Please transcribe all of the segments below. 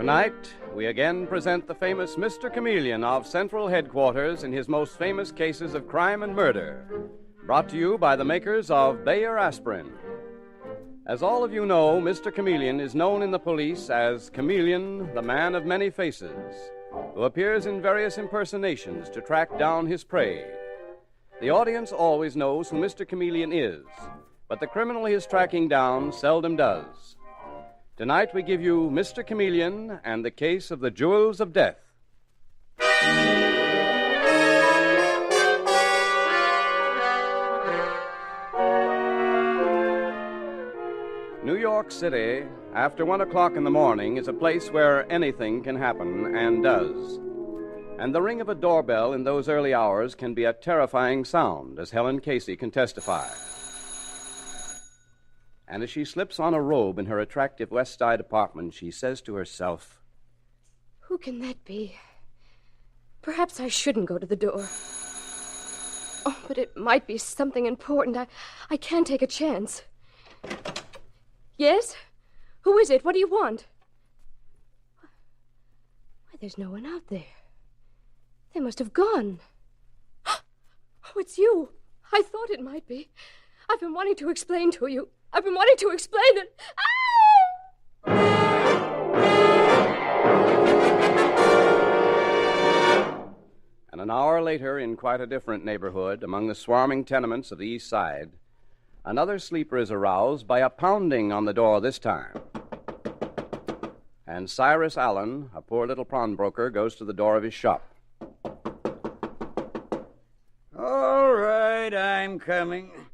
Tonight, we again present the famous Mr. Chameleon of Central Headquarters in his most famous cases of crime and murder, brought to you by the makers of Bayer Aspirin. As all of you know, Mr. Chameleon is known in the police as Chameleon, the man of many faces, who appears in various impersonations to track down his prey. The audience always knows who Mr. Chameleon is, but the criminal he is tracking down seldom does. Tonight we give you Mr. Chameleon and the case of the Jewels of Death. New York City, after 1 o'clock in the morning, is a place where anything can happen, and does. And the ring of a doorbell in those early hours can be a terrifying sound, as Helen Casey can testify. And as she slips on a robe in her attractive West Side apartment, she says to herself, "Who can that be? Perhaps I shouldn't go to the door. Oh, but it might be something important. I can't take a chance." "Yes? Who is it? What do you want?" Why, there's no one out there. They must have gone. Oh, it's you. I thought it might be. I've been wanting to explain to you. I've been wanting to explain it. Ah! And an hour later, in quite a different neighborhood, among the swarming tenements of the East Side, another sleeper is aroused by a pounding on the door this time. And Cyrus Allen, a poor little pawnbroker, goes to the door of his shop. All right, I'm coming.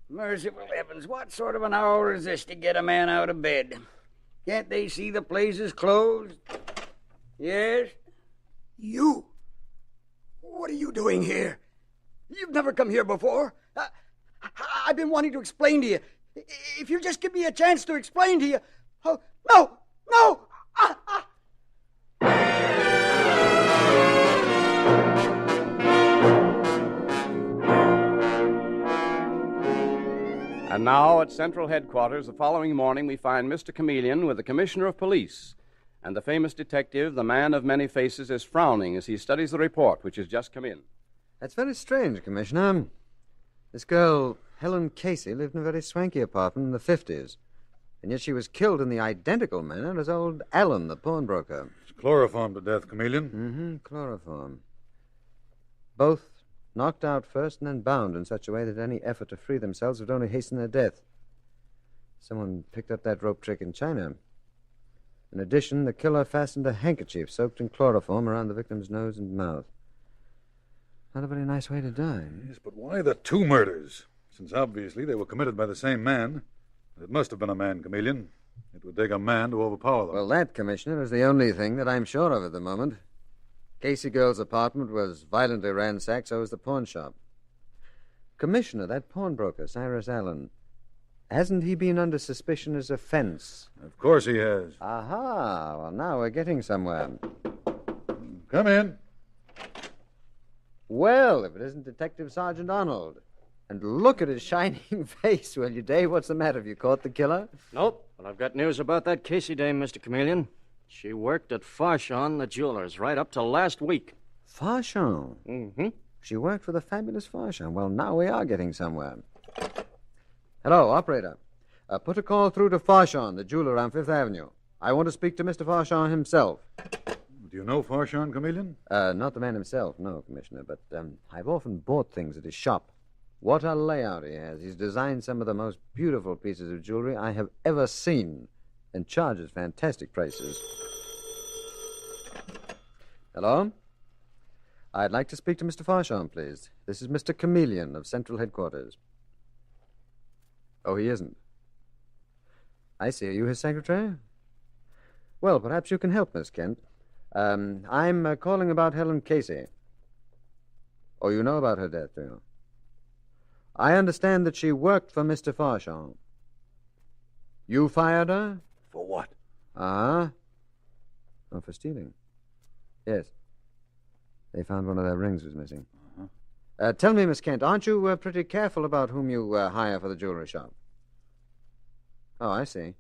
Merciful heavens, what sort of an hour is this to get a man out of bed? Can't they see the place is closed? Yes? You? What are you doing here? You've never come here before. I've been wanting to explain to you. If you just give me a chance to explain to you. Oh, no! No! And now, at Central Headquarters, the following morning, we find Mr. Chameleon with the Commissioner of Police. And the famous detective, the man of many faces, is frowning as he studies the report which has just come in. That's very strange, Commissioner. This girl, Helen Casey, lived in a very swanky apartment in the 50s. And yet she was killed in the identical manner as old Allen, the pawnbroker. She's chloroformed to death, Chameleon. Mm-hmm, chloroform. Both knocked out first and then bound in such a way that any effort to free themselves would only hasten their death. Someone picked up that rope trick in China. In addition, the killer fastened a handkerchief soaked in chloroform around the victim's nose and mouth. Not a very nice way to die. Yes, but why the two murders? Since obviously they were committed by the same man. It must have been a man, Chameleon. It would take a man to overpower them. Well, that, Commissioner, is the only thing that I'm sure of at the moment. Casey girl's apartment was violently ransacked, so was the pawn shop. Commissioner, that pawnbroker, Cyrus Allen, hasn't he been under suspicion as a fence? Of course he has. Aha, well, now we're getting somewhere. Come in. Well, if it isn't Detective Sergeant Arnold. And look at his shining face, will you, Dave? What's the matter? Have you caught the killer? Nope, but I've got news about that Casey dame, Mr. Chameleon. She worked at Farshon, the jeweler's, right up till last week. Farshon? Mm-hmm. She worked for the fabulous Farshon. Well, now we are getting somewhere. Hello, operator. Put a call through to Farshon, the jeweler on Fifth Avenue. I want to speak to Mr. Farshon himself. Do you know Farshon, Chameleon? Not the man himself, no, Commissioner, but I've often bought things at his shop. What a layout he has. He's designed some of the most beautiful pieces of jewelry I have ever seen and charges fantastic prices. Hello? I'd like to speak to Mr. Farshon, please. This is Mr. Chameleon of Central Headquarters. Oh, he isn't. I see. Are you his secretary? Well, perhaps you can help, Miss Kent. I'm calling about Helen Casey. Oh, you know about her death, do you? I understand that she worked for Mr. Farshon. You fired her? For what? Oh, for stealing. Yes. They found one of their rings was missing. Tell me, Miss Kent, aren't you pretty careful about whom you hire for the jewelry shop? Oh, I see.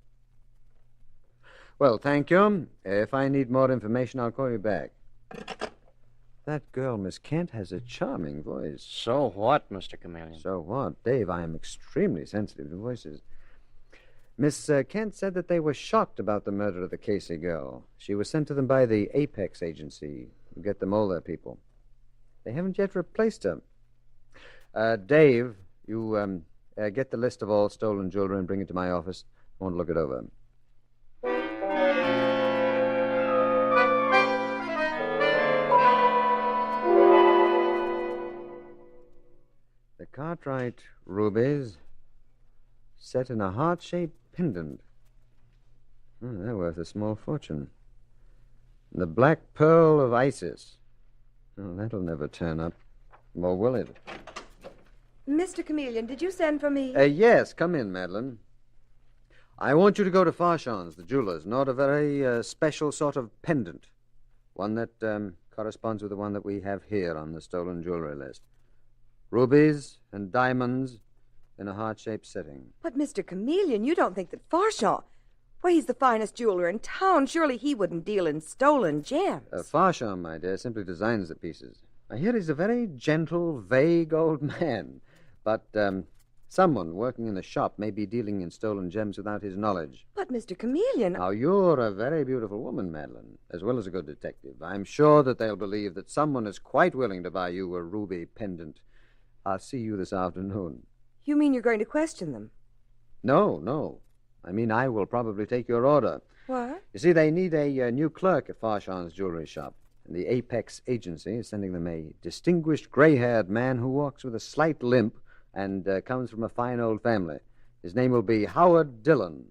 Well, thank you. If I need more information, I'll call you back. That girl, Miss Kent, has a charming voice. So what, Mr. Chameleon? So what? Dave, I am extremely sensitive to voices. Miss Kent said that they were shocked about the murder of the Casey girl. She was sent to them by the Apex agency to get them all their people. They haven't yet replaced her. Dave, you get the list of all stolen jewelry and bring it to my office. I want to look it over. The Cartwright rubies set in a heart-shaped pendant. Oh, they're worth a small fortune. The black pearl of Isis. Oh, that'll never turn up. Or will it? Mr. Chameleon, did you send for me? Yes, come in, Madeline. I want you to go to Farshon's, the jeweler's, and order a very special sort of pendant. One that corresponds with the one that we have here on the stolen jewelry list. Rubies and diamonds in a heart-shaped setting. But, Mr. Chameleon, you don't think that Farshon... Why, he's the finest jeweler in town. Surely he wouldn't deal in stolen gems. Farshon, my dear, simply designs the pieces. I hear he's a very gentle, vague old man. But someone working in the shop may be dealing in stolen gems without his knowledge. But, Mr. Chameleon... Now, you're a very beautiful woman, Madeline, as well as a good detective. I'm sure that they'll believe that someone is quite willing to buy you a ruby pendant. I'll see you this afternoon. You mean you're going to question them? No. I mean, I will probably take your order. What? You see, they need a new clerk at Farshon's jewelry shop. And the Apex agency is sending them a distinguished gray-haired man who walks with a slight limp and comes from a fine old family. His name will be Howard Dillon,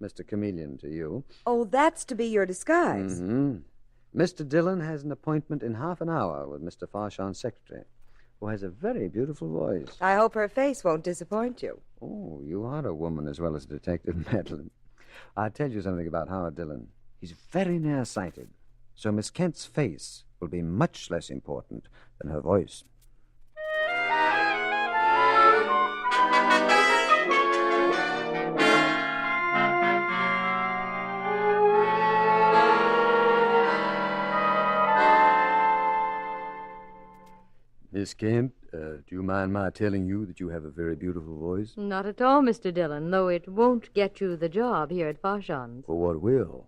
Mr. Chameleon to you. Oh, that's to be your disguise. Mm-hmm. Mr. Dillon has an appointment in half an hour with Mr. Farshon's secretary, who has a very beautiful voice. I hope her face won't disappoint you. Oh, you are a woman as well as a detective, Madeline. I'll tell you something about Howard Dillon. He's very nearsighted, so Miss Kent's face will be much less important than her voice. Miss Kent, do you mind my telling you that you have a very beautiful voice? Not at all, Mr. Dillon, though it won't get you the job here at Farshon's. For what will?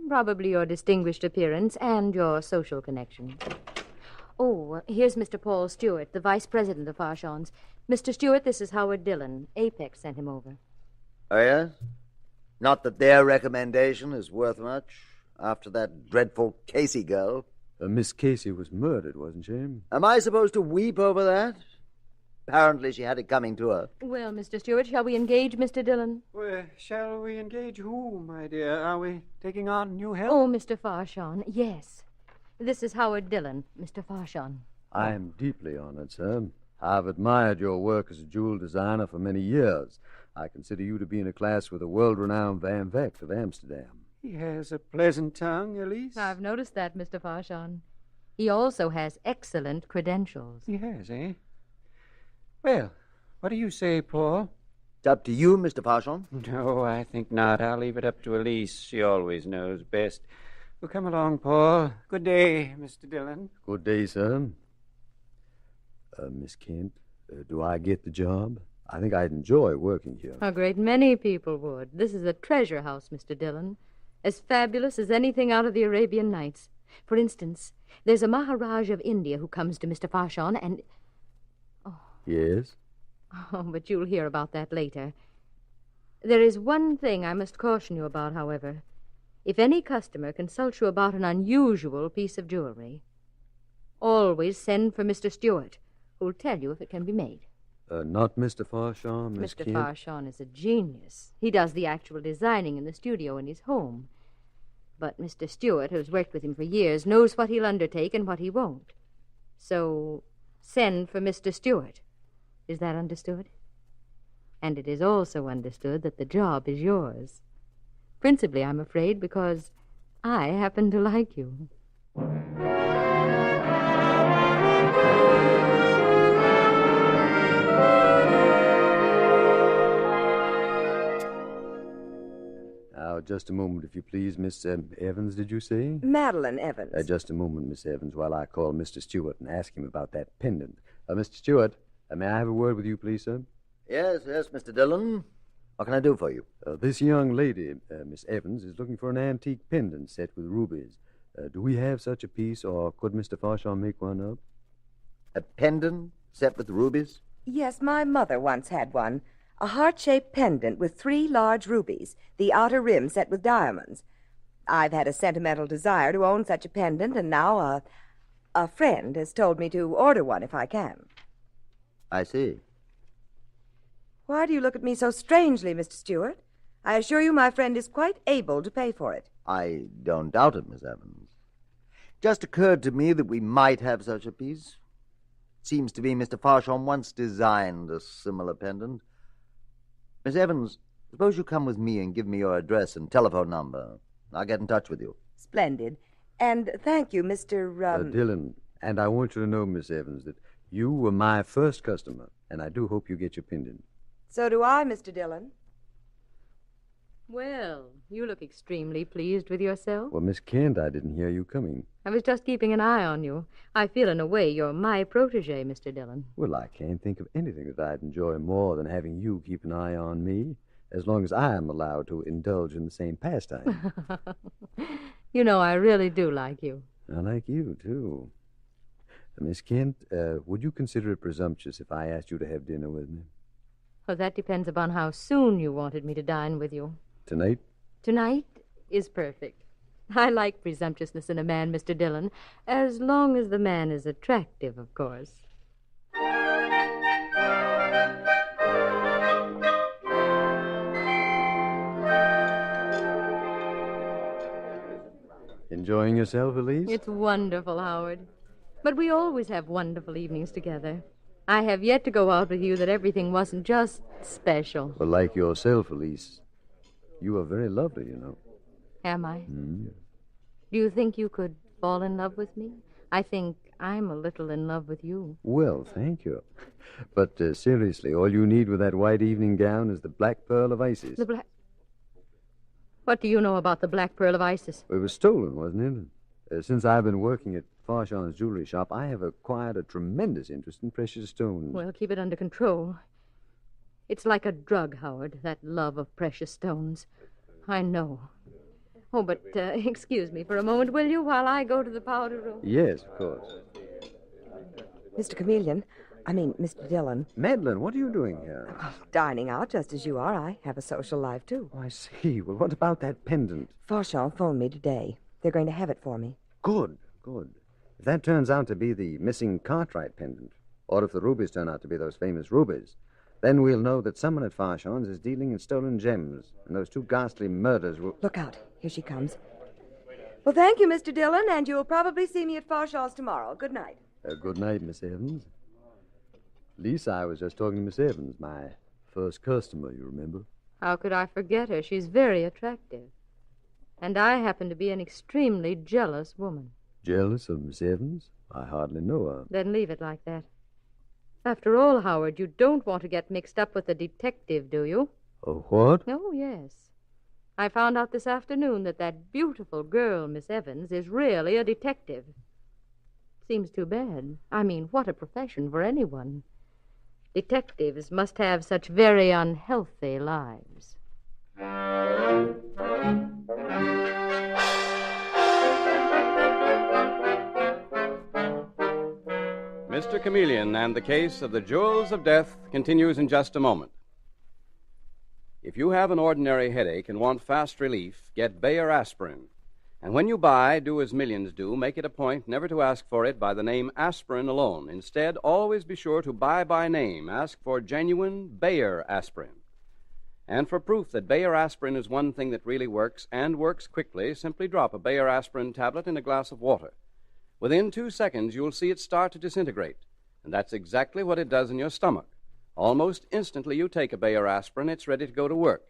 Probably your distinguished appearance and your social connections. Oh, here's Mr. Paul Stewart, the vice president of Farshon's. Mr. Stewart, this is Howard Dillon. Apex sent him over. Oh, yes? Not that their recommendation is worth much after that dreadful Casey girl. Miss Casey was murdered, wasn't she? Am I supposed to weep over that? Apparently she had it coming to her. Well, Mr. Stewart, shall we engage Mr. Dillon? Well, shall we engage who, my dear? Are we taking on new help? Oh, Mr. Farshon, yes. This is Howard Dillon, Mr. Farshon. I am deeply honored, sir. I've admired your work as a jewel designer for many years. I consider you to be in a class with the world-renowned Van Vecht of Amsterdam. He has a pleasant tongue, Elise. I've noticed that, Mr. Farshon. He also has excellent credentials. He has, eh? Well, what do you say, Paul? It's up to you, Mr. Farshon. No, I think not. I'll leave it up to Elise. She always knows best. Well, come along, Paul. Good day, Mr. Dillon. Good day, sir. Miss Kent, do I get the job? I think I'd enjoy working here. A great many people would. This is a treasure house, Mr. Dillon. As fabulous as anything out of the Arabian Nights. For instance, there's a Maharaj of India who comes to Mr. Farshon and... Yes? Oh, but you'll hear about that later. There is one thing I must caution you about, however. If any customer consults you about an unusual piece of jewelry, always send for Mr. Stewart, who'll tell you if it can be made. Not Mr. Farshon, Miss Mr. Kent? Farshon is a genius. He does the actual designing in the studio in his home. But Mr. Stewart, who's worked with him for years, knows what he'll undertake and what he won't. So, send for Mr. Stewart. Is that understood? And it is also understood that the job is yours. Principally, I'm afraid, because I happen to like you. Now, just a moment, if you please. Miss Evans, did you say? Madeline Evans. Just a moment, Miss Evans, while I call Mr. Stewart and ask him about that pendant. Mr. Stewart, may I have a word with you, please, sir? Yes, Mr. Dillon. What can I do for you? This young lady, Miss Evans, is looking for an antique pendant set with rubies. Do we have such a piece, or could Mr. Farshon make one up? A pendant set with rubies? Yes, my mother once had one. A heart-shaped pendant with 3 large rubies, the outer rim set with diamonds. I've had a sentimental desire to own such a pendant, and now a friend has told me to order one if I can. I see. Why do you look at me so strangely, Mr. Stewart? I assure you my friend is quite able to pay for it. I don't doubt it, Miss Evans. Just occurred to me that we might have such a piece. Seems to be Mr. Farshon once designed a similar pendant. Miss Evans, suppose you come with me and give me your address and telephone number. I'll get in touch with you. Splendid. And thank you, Mr. Dillon. And I want you to know, Miss Evans, that you were my first customer, and I do hope you get your pendant. So do I, Mr. Dillon. Well, you look extremely pleased with yourself. Well, Miss Kent, I didn't hear you coming. I was just keeping an eye on you. I feel, in a way, you're my protege, Mr. Dillon. Well, I can't think of anything that I'd enjoy more than having you keep an eye on me, as long as I am allowed to indulge in the same pastime. You know, I really do like you. I like you, too. Miss Kent, would you consider it presumptuous if I asked you to have dinner with me? Well, that depends upon how soon you wanted me to dine with you. Tonight? Tonight is perfect. I like presumptuousness in a man, Mr. Dillon, as long as the man is attractive, of course. Enjoying yourself, Elise? It's wonderful, Howard. But we always have wonderful evenings together. I have yet to go out with you that everything wasn't just special. Well, like yourself, Elise. You are very lovely, you know. Am I? Mm. Do you think you could fall in love with me? I think I'm a little in love with you. Well, thank you. But seriously, all you need with that white evening gown is the Black Pearl of Isis. The black... What do you know about the Black Pearl of Isis? It was stolen, wasn't it? Since I've been working at Farshon's jewelry shop, I have acquired a tremendous interest in precious stones. Well, keep it under control. It's like a drug, Howard, that love of precious stones. I know. Oh, but excuse me for a moment, will you, while I go to the powder room? Yes, of course. Mr. Mr. Dillon. Madeline, what are you doing here? Oh, dining out, just as you are. I have a social life, too. Oh, I see. Well, what about that pendant? Farshon phoned me today. They're going to have it for me. Good. If that turns out to be the missing Cartwright pendant, or if the rubies turn out to be those famous rubies, then we'll know that someone at Farshon's is dealing in stolen gems, and those 2 ghastly murders will... Look out. Here she comes. Well, thank you, Mr. Dillon, and you'll probably see me at Farshon's tomorrow. Good night. Good night, Miss Evans. Lisa, I was just talking to Miss Evans, my first customer, you remember? How could I forget her? She's very attractive. And I happen to be an extremely jealous woman. Jealous of Miss Evans? I hardly know her. Then leave it like that. After all, Howard, you don't want to get mixed up with a detective, do you? Oh, what? Oh, yes. I found out this afternoon that beautiful girl, Miss Evans, is really a detective. Seems too bad. I mean, what a profession for anyone. Detectives must have such very unhealthy lives. Mr. Chameleon and the case of the Jewels of Death continues in just a moment. If you have an ordinary headache and want fast relief, get Bayer aspirin. And when you buy, do as millions do. Make it a point never to ask for it by the name aspirin alone. Instead, always be sure to buy by name. Ask for genuine Bayer aspirin. And for proof that Bayer aspirin is one thing that really works, and works quickly, simply drop a Bayer aspirin tablet in a glass of water. Within 2 seconds, you'll see it start to disintegrate. And that's exactly what it does in your stomach. Almost instantly you take a Bayer aspirin, it's ready to go to work.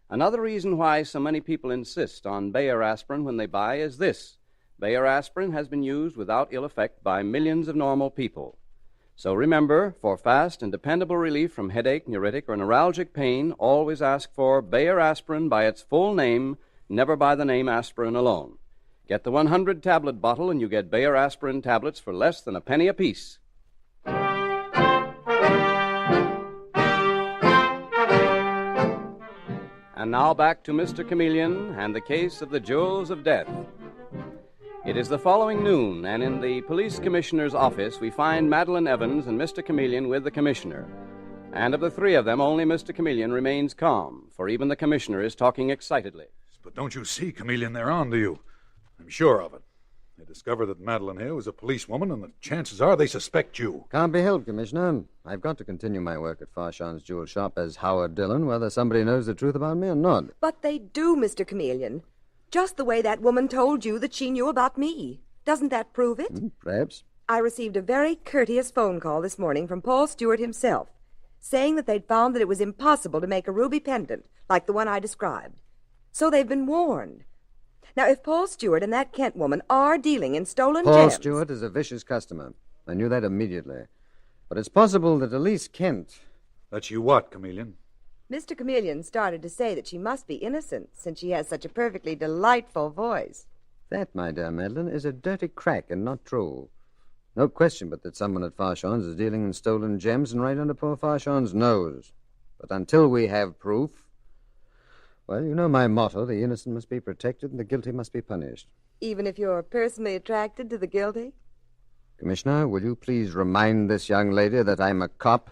Another reason why so many people insist on Bayer aspirin when they buy is this. Bayer aspirin has been used without ill effect by millions of normal people. So remember, for fast and dependable relief from headache, neuritic, or neuralgic pain, always ask for Bayer aspirin by its full name, never by the name aspirin alone. Get the 100-tablet bottle and you get Bayer aspirin tablets for less than a penny apiece. And now back to Mr. Chameleon and the case of the Jewels of Death. It is the following noon, and in the police commissioner's office we find Madeline Evans and Mr. Chameleon with the commissioner. And of the three of them, only Mr. Chameleon remains calm, for even the commissioner is talking excitedly. But don't you see, Chameleon, they're on to you. I'm sure of it. They discovered that Madeline here was a policewoman, and the chances are they suspect you. Can't be helped, Commissioner. I've got to continue my work at Farshon's jewel shop as Howard Dillon, whether somebody knows the truth about me or not. But they do, Mr. Chameleon. Just the way that woman told you that she knew about me. Doesn't that prove it? Perhaps. I received a very courteous phone call this morning from Paul Stewart himself, saying that they'd found that it was impossible to make a ruby pendant like the one I described. So they've been warned. Now, if Paul Stewart and that Kent woman are dealing in stolen gems... Paul Stewart is a vicious customer. I knew that immediately. But it's possible that Elise Kent... That's you what, Chameleon? Mr. Chameleon started to say that she must be innocent, since she has such a perfectly delightful voice. That, my dear Madeline, is a dirty crack and not true. No question but that someone at Farshon's is dealing in stolen gems and right under poor Farshon's nose. But until we have proof... Well, you know my motto, the innocent must be protected and the guilty must be punished. Even if you're personally attracted to the guilty? Commissioner, will you please remind this young lady that I'm a cop?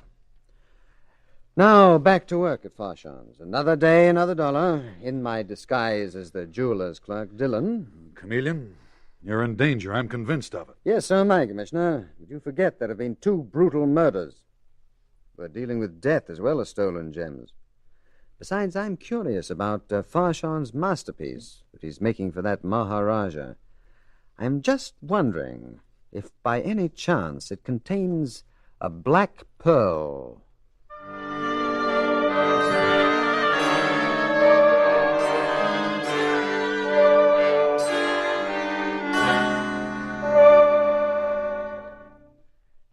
Now, back to work at Farshon's. Another day, another dollar. In my disguise as the jeweler's clerk, Dillon. Chameleon, you're in danger. I'm convinced of it. Yes, so am I, Commissioner. But you forget there have been 2 brutal murders. We're dealing with death as well as stolen gems. Besides, I'm curious about Farshon's masterpiece that he's making for that Maharaja. I'm just wondering if by any chance it contains a black pearl.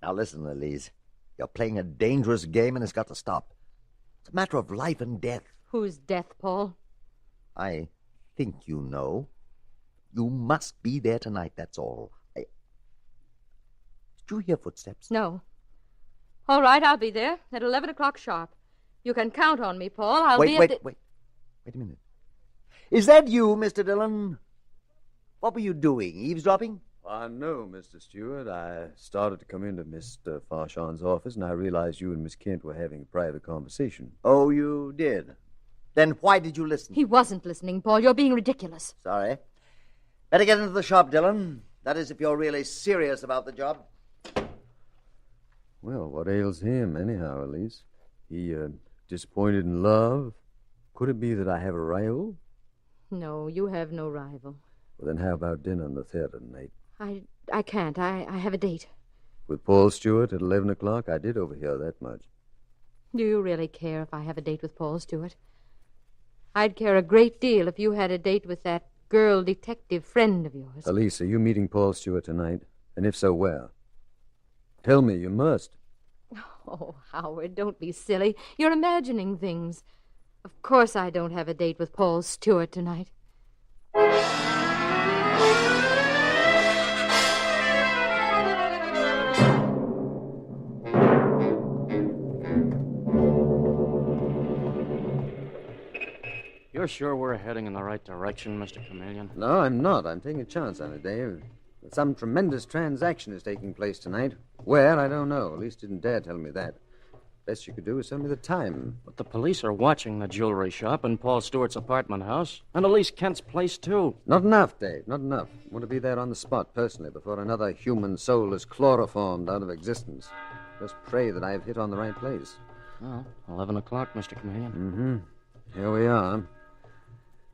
Now listen, Elise. You're playing a dangerous game and it's got to stop. It's a matter of life and death. Whose death, Paul? I think you know. You must be there tonight, that's all. Did you hear footsteps? No. All right, I'll be there at 11 o'clock sharp. You can count on me, Paul. I'll be Wait a minute. Is that you, Mr. Dillon? What were you doing, eavesdropping? No, Mr. Stewart. I started to come into Mr. Farshon's office, and I realized you and Miss Kent were having a private conversation. Oh, you did? Then why did you listen? He wasn't listening, Paul. You're being ridiculous. Sorry. Better get into the shop, Dillon. That is, if you're really serious about the job. Well, what ails him, anyhow, Elise? He, disappointed in love? Could it be that I have a rival? No, you have no rival. Well, then how about dinner in the theater tonight? I can't. I have a date. With Paul Stewart at 11 o'clock? I did overhear that much. Do you really care if I have a date with Paul Stewart? I'd care a great deal if you had a date with that girl detective friend of yours. Elise, are you meeting Paul Stewart tonight? And if so, where? Tell me, you must. Oh, Howard, don't be silly. You're imagining things. Of course I don't have a date with Paul Stewart tonight. You're sure we're heading in the right direction, Mr. Chameleon? No, I'm not. I'm taking a chance on it, Dave. Some tremendous transaction is taking place tonight. Where, I don't know. Elise didn't dare tell me that. Best you could do is tell me the time. But the police are watching the jewelry shop and Paul Stewart's apartment house, and Elise Kent's place, too. Not enough, Dave, not enough. I want to be there on the spot, personally, before another human soul is chloroformed out of existence. Just pray that I've hit on the right place. Well, 11 o'clock, Mr. Chameleon. Mm-hmm. Here we are.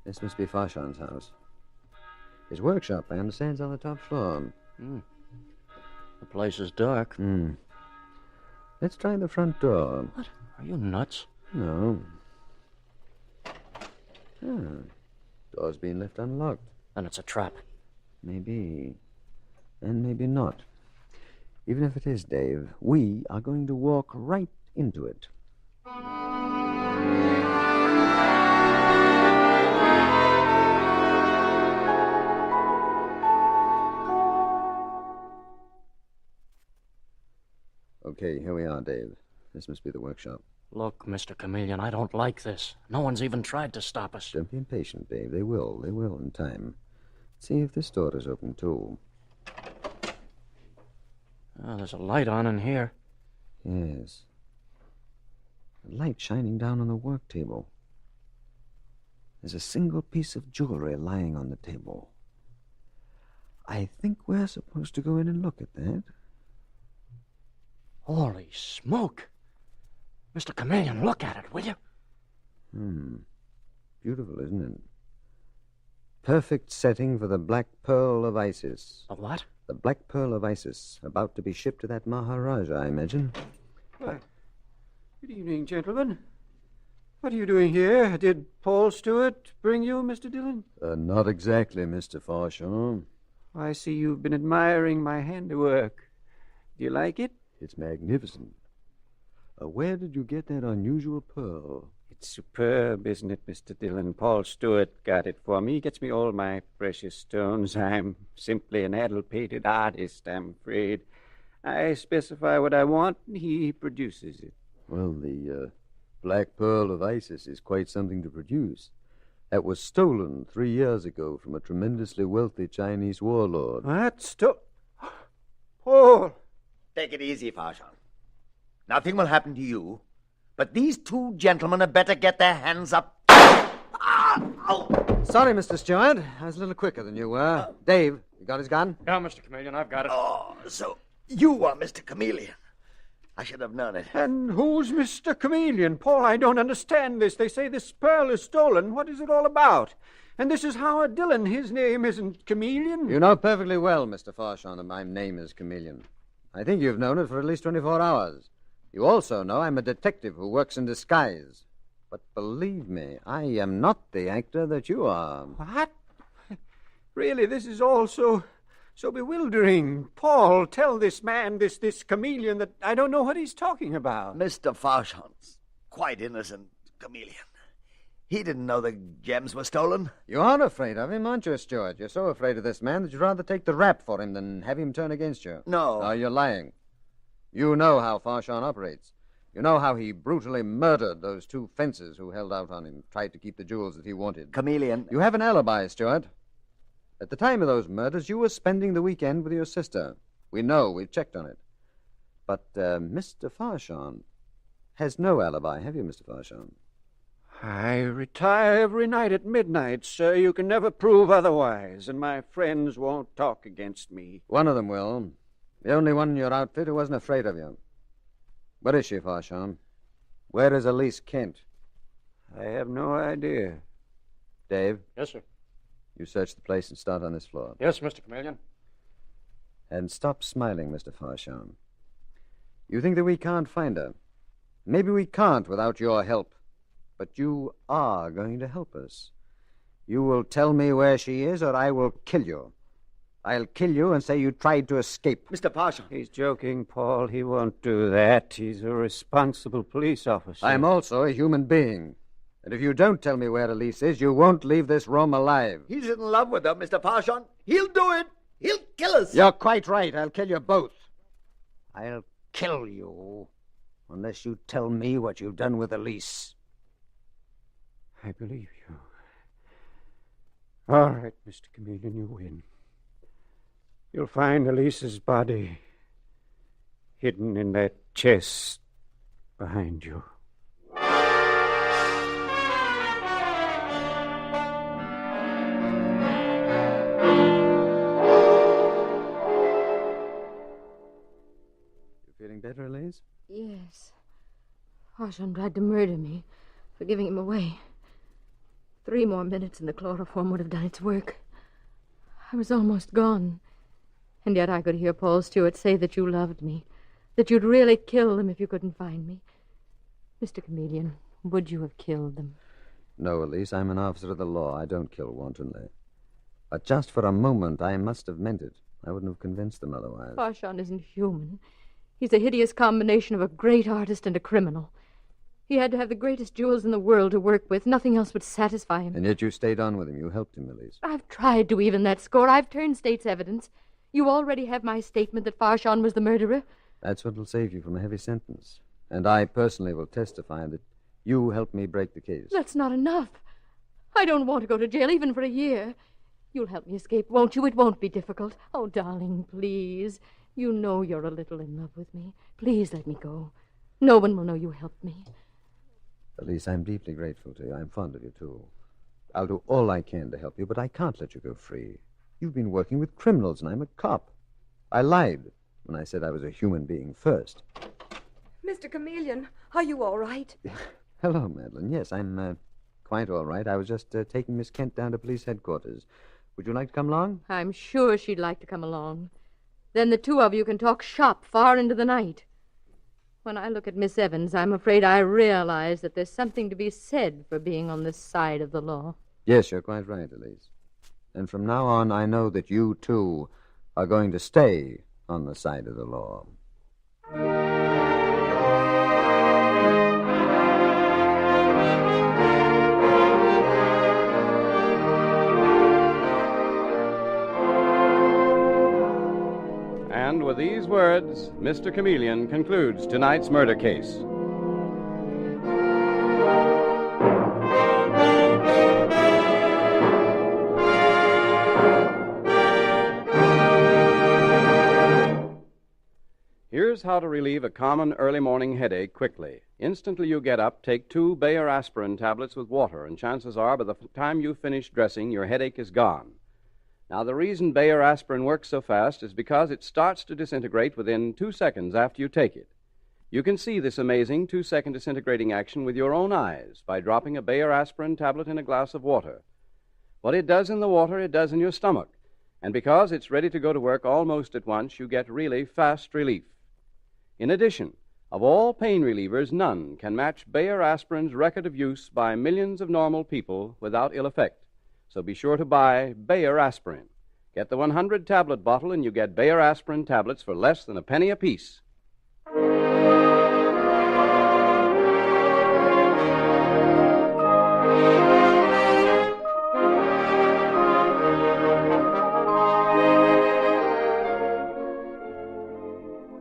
This must be Farshon's house. His workshop, I understand, is on the top floor. The place is dark. Let's try the front door. What? Are you nuts? No. Door's been left unlocked. Then it's a trap. Maybe. And maybe not. Even if it is, Dave, we are going to walk right into it. Okay, here we are, Dave. This must be the workshop. Look, Mr. Chameleon, I don't like this. No one's even tried to stop us. Don't be impatient, Dave. They will in time. See if this door is open, too. Oh, there's a light on in here. Yes. A light shining down on the work table. There's a single piece of jewelry lying on the table. I think we're supposed to go in and look at that. Holy smoke! Mr. Chameleon, look at it, will you? Beautiful, isn't it? Perfect setting for the Black Pearl of Isis. The what? The Black Pearl of Isis, about to be shipped to that Maharaja, I imagine. Why, good evening, gentlemen. What are you doing here? Did Paul Stewart bring you, Mr. Dillon? Not exactly, Mr. Farsham. I see you've been admiring my handiwork. Do you like it? It's magnificent. Where did you get that unusual pearl? It's superb, isn't it, Mr. Dillon? Paul Stewart got it for me. He gets me all my precious stones. I'm simply an addle-pated artist, I'm afraid. I specify what I want, and he produces it. Well, the Black Pearl of Isis is quite something to produce. That was stolen 3 years ago from a tremendously wealthy Chinese warlord. What? Paul! Take it easy, Farshon. Nothing will happen to you. But these two gentlemen had better get their hands up. Sorry, Mr. Stewart. I was a little quicker than you were. Dave, you got his gun? Yeah, Mr. Chameleon, I've got it. Oh, so you are Mr. Chameleon. I should have known it. And who's Mr. Chameleon? Paul, I don't understand this. They say this pearl is stolen. What is it all about? And this is Howard Dillon. His name isn't Chameleon. You know perfectly well, Mr. Farshon, that my name is Chameleon. I think you've known it for at least 24 hours. You also know I'm a detective who works in disguise. But believe me, I am not the actor that you are. What? Really, this is all so bewildering. Paul, tell this man, this Chameleon, that I don't know what he's talking about. Mr. Farshon's quite innocent, Chameleon. He didn't know the gems were stolen. You are afraid of him, aren't you, Stewart? You're so afraid of this man that you'd rather take the rap for him than have him turn against you. No. No, you're lying. You know how Farshon operates. You know how he brutally murdered those two fencers who held out on him, tried to keep the jewels that he wanted. Chameleon. You have an alibi, Stewart. At the time of those murders, you were spending the weekend with your sister. We know. We've checked on it. But Mr. Farshon has no alibi, have you, Mr. Farshon? I retire every night at midnight, sir. You can never prove otherwise, and my friends won't talk against me. One of them will. The only one in your outfit who wasn't afraid of you. Where is she, Farshon? Where is Elise Kent? I have no idea. Dave? Yes, sir. You search the place and start on this floor. Yes, Mr. Chameleon. And stop smiling, Mr. Farshon. You think that we can't find her? Maybe we can't without your help. But you are going to help us. You will tell me where she is, or I will kill you. I'll kill you and say you tried to escape. Mr. Farshon. He's joking, Paul. He won't do that. He's a responsible police officer. I'm also a human being. And if you don't tell me where Elise is, you won't leave this room alive. He's in love with her, Mr. Farshon. He'll do it. He'll kill us. You're quite right. I'll kill you both. I'll kill you unless you tell me what you've done with Elise. I believe you. All right, Mr. Chameleon, you win. You'll find Elise's body hidden in that chest behind you. You feeling better, Elise? Yes. Farshon tried to murder me for giving him away. 3 more minutes and the chloroform would have done its work. I was almost gone. And yet I could hear Paul Stewart say that you loved me, that you'd really kill them if you couldn't find me. Mr. Chameleon, would you have killed them? No, Elise, I'm an officer of the law. I don't kill wantonly. But just for a moment, I must have meant it. I wouldn't have convinced them otherwise. Farshon isn't human. He's a hideous combination of a great artist and a criminal. He had to have the greatest jewels in the world to work with. Nothing else would satisfy him. And yet you stayed on with him. You helped him, Elise. I've tried to even that score. I've turned state's evidence. You already have my statement that Farshon was the murderer. That's what will save you from a heavy sentence. And I personally will testify that you helped me break the case. That's not enough. I don't want to go to jail even for a year. You'll help me escape, won't you? It won't be difficult. Oh, darling, please. You know you're a little in love with me. Please let me go. No one will know you helped me. Elise, I'm deeply grateful to you. I'm fond of you, too. I'll do all I can to help you, but I can't let you go free. You've been working with criminals, and I'm a cop. I lied when I said I was a human being first. Mr. Chameleon, are you all right? Hello, Madeline. Yes, I'm quite all right. I was just taking Miss Kent down to police headquarters. Would you like to come along? I'm sure she'd like to come along. Then the two of you can talk shop far into the night. When I look at Miss Evans, I'm afraid I realize that there's something to be said for being on this side of the law. Yes, you're quite right, Elise. And from now on, I know that you, too, are going to stay on the side of the law. And with these words, Mr. Chameleon concludes tonight's murder case. Here's how to relieve a common early morning headache quickly. Instantly you get up, take 2 Bayer aspirin tablets with water, and chances are by the time you finish dressing, your headache is gone. Now, the reason Bayer aspirin works so fast is because it starts to disintegrate within 2 seconds after you take it. You can see this amazing 2-second disintegrating action with your own eyes by dropping a Bayer aspirin tablet in a glass of water. What it does in the water, it does in your stomach. And because it's ready to go to work almost at once, you get really fast relief. In addition, of all pain relievers, none can match Bayer aspirin's record of use by millions of normal people without ill effect. So be sure to buy Bayer aspirin. Get the 100-tablet bottle and you get Bayer aspirin tablets for less than a penny apiece.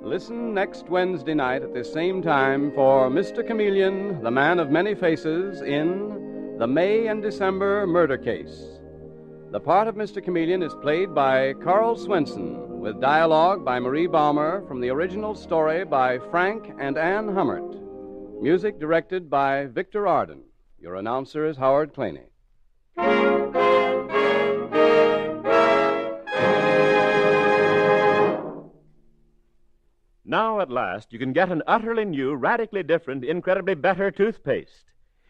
Listen next Wednesday night at this same time for Mr. Chameleon, the man of many faces, in The May and December Murder Case. The part of Mr. Chameleon is played by Carl Swenson, with dialogue by Marie Baumer from the original story by Frank and Ann Hummert. Music directed by Victor Arden. Your announcer is Howard Claney. Now, at last, you can get an utterly new, radically different, incredibly better toothpaste.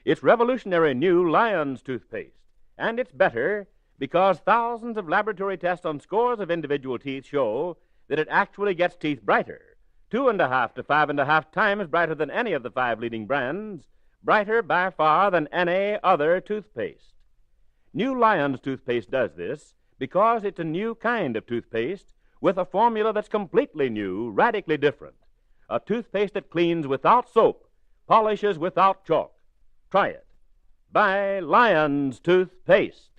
It's revolutionary new Lion's toothpaste. And it's better because thousands of laboratory tests on scores of individual teeth show that it actually gets teeth brighter. 2.5 to 5.5 times brighter than any of the 5 leading brands. Brighter by far than any other toothpaste. New Lion's toothpaste does this because it's a new kind of toothpaste with a formula that's completely new, radically different. A toothpaste that cleans without soap, polishes without chalk. Try it. Buy Lion's toothpaste.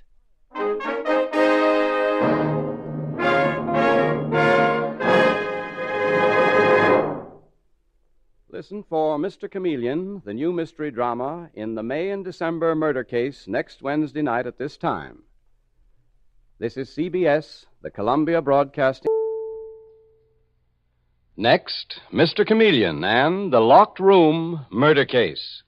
Listen for Mr. Chameleon, the new mystery drama, in the May and December Murder Case next Wednesday night at this time. This is CBS, the Columbia Broadcasting. Next, Mr. Chameleon and the Locked Room Murder Case.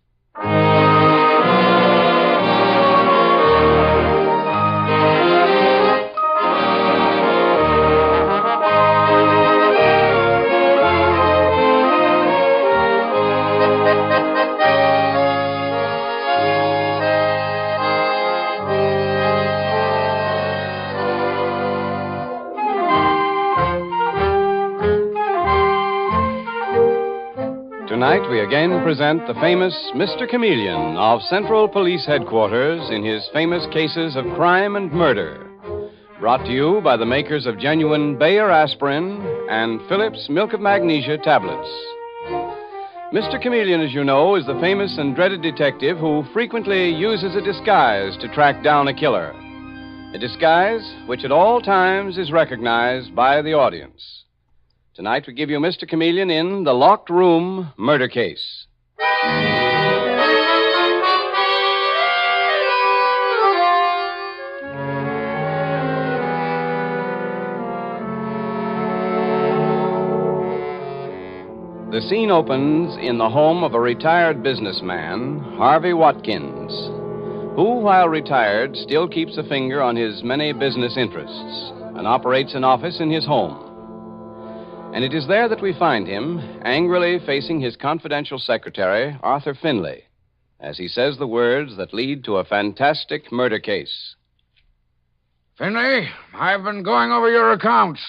Tonight, we again present the famous Mr. Chameleon of Central Police Headquarters in his famous cases of crime and murder. Brought to you by the makers of genuine Bayer aspirin and Phillips Milk of Magnesia tablets. Mr. Chameleon, as you know, is the famous and dreaded detective who frequently uses a disguise to track down a killer. A disguise which at all times is recognized by the audience. Tonight we give you Mr. Chameleon in The Locked Room Murder Case. The scene opens in the home of a retired businessman, Harvey Watkins, who, while retired, still keeps a finger on his many business interests and operates an office in his home. And it is there that we find him, angrily facing his confidential secretary, Arthur Finley, as he says the words that lead to a fantastic murder case. Finley, I've been going over your accounts.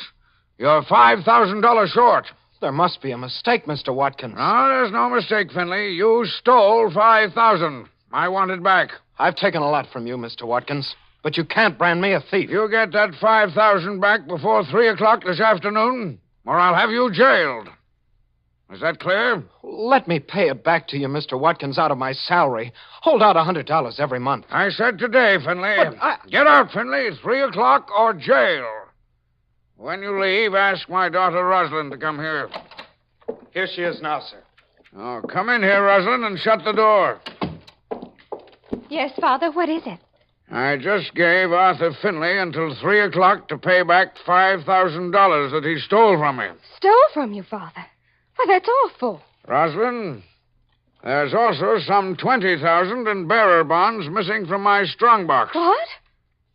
You're $5,000 short. There must be a mistake, Mr. Watkins. No, there's no mistake, Finley. You stole $5,000. I want it back. I've taken a lot from you, Mr. Watkins, but you can't brand me a thief. You get that $5,000 back before 3 o'clock this afternoon, or I'll have you jailed. Is that clear? Let me pay it back to you, Mr. Watkins, out of my salary. Hold out $100 every month. I said today, Finley. But Get out, Finley. 3 o'clock or jail. When you leave, ask my daughter Rosalind to come here. Here she is now, sir. Oh, come in here, Rosalind, and shut the door. Yes, Father, what is it? I just gave Arthur Finley until 3 o'clock to pay back $5,000 that he stole from me. Stole from you, Father? Why, that's awful. Rosalind, there's also some $20,000 in bearer bonds missing from my strongbox. What?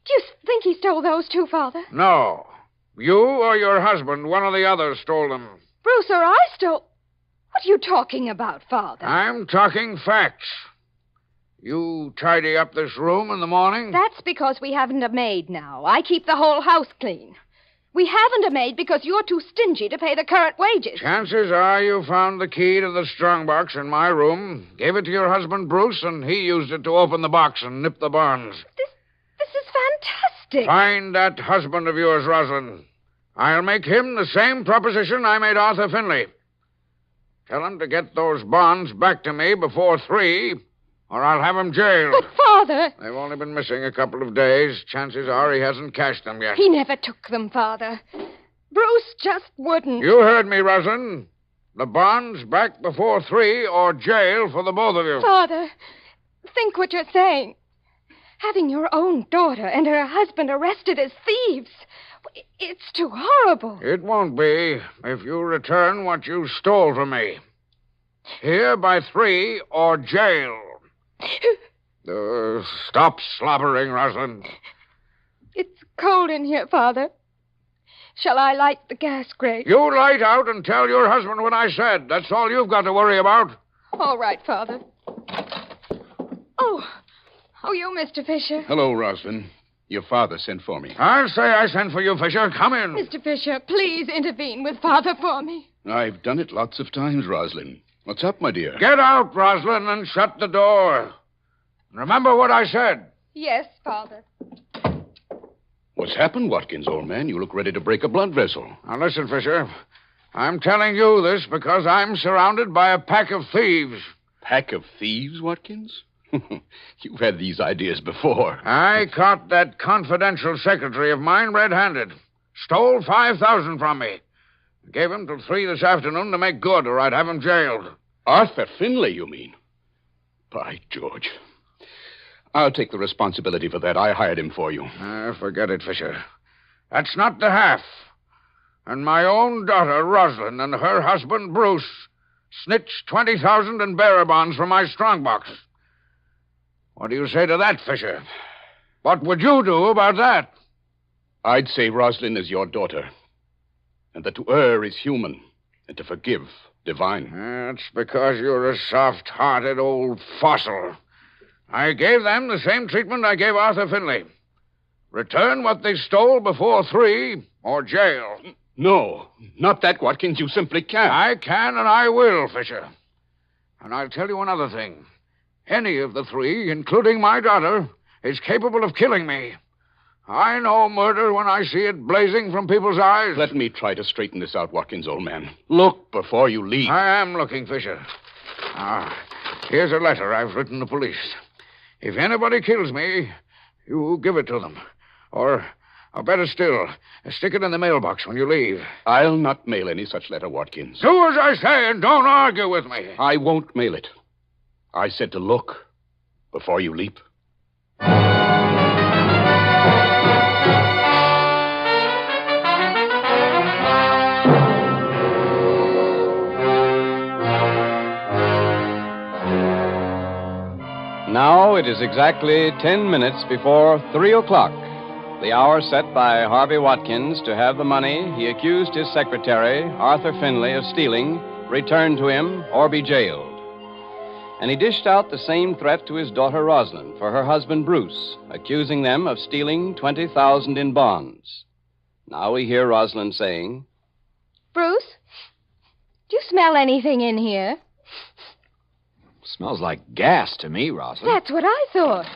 Do you think he stole those too, Father? No. You or your husband, one or the other, stole them. Bruce or I stole... What are you talking about, Father? I'm talking facts. You tidy up this room in the morning? That's because we haven't a maid now. I keep the whole house clean. We haven't a maid because you're too stingy to pay the current wages. Chances are you found the key to the strongbox in my room, gave it to your husband, Bruce, and he used it to open the box and nip the bonds. This is fantastic. Find that husband of yours, Rosalind. I'll make him the same proposition I made Arthur Finley. Tell him to get those bonds back to me before 3, or I'll have him jailed. But, Father... They've only been missing a couple of days. Chances are he hasn't cashed them yet. He never took them, Father. Bruce just wouldn't. You heard me, Rosalind. The bonds back before 3, or jail for the both of you. Father, think what you're saying. Having your own daughter and her husband arrested as thieves... It's too horrible. It won't be if you return what you stole from me. Here by 3 or jail. Stop slobbering, Rosalind. It's cold in here, Father. Shall I light the gas grate? You light out and tell your husband what I said. That's all you've got to worry about. All right, Father. Oh, you, Mr. Fisher. Hello, Rosalind. Your father sent for me. I'll say I sent for you, Fisher. Come in. Mr. Fisher, please intervene with Father for me. I've done it lots of times, Rosalind. What's up, my dear? Get out, Rosalind, and shut the door. Remember what I said. Yes, Father. What's happened, Watkins, old man? You look ready to break a blood vessel. Now, listen, Fisher. I'm telling you this because I'm surrounded by a pack of thieves. Pack of thieves, Watkins? You've had these ideas before. I caught that confidential secretary of mine red-handed. Stole $5,000 from me. Gave him till 3 this afternoon to make good, or I'd have him jailed. Arthur Finley, you mean? By George. I'll take the responsibility for that. I hired him for you. Forget it, Fisher. That's not the half. And my own daughter, Rosalind, and her husband, Bruce, snitched $20,000 in bearer bonds from my strongbox. What do you say to that, Fisher? What would you do about that? I'd say Rosalind is your daughter, and that to err is human, and to forgive divine. That's because you're a soft-hearted old fossil. I gave them the same treatment I gave Arthur Finley. Return what they stole before 3, or jail. No, not that, Watkins. You simply can't. I can and I will, Fisher. And I'll tell you another thing. Any of the 3, including my daughter, is capable of killing me. I know murder when I see it blazing from people's eyes. Let me try to straighten this out, Watkins, old man. Look before you leave. I am looking, Fisher. Here's a letter I've written to police. If anybody kills me, you give it to them. Or better still, stick it in the mailbox when you leave. I'll not mail any such letter, Watkins. Do as I say and don't argue with me. I won't mail it. I said to look before you leap. Now it is exactly 10 minutes before 3 o'clock, the hour set by Harvey Watkins to have the money he accused his secretary, Arthur Finley, of stealing returned to him or be jailed. And he dished out the same threat to his daughter Rosalind for her husband Bruce, accusing them of stealing $20,000 in bonds. Now we hear Rosalind saying, Bruce, do you smell anything in here? Smells like gas to me, Rosalind. That's what I thought.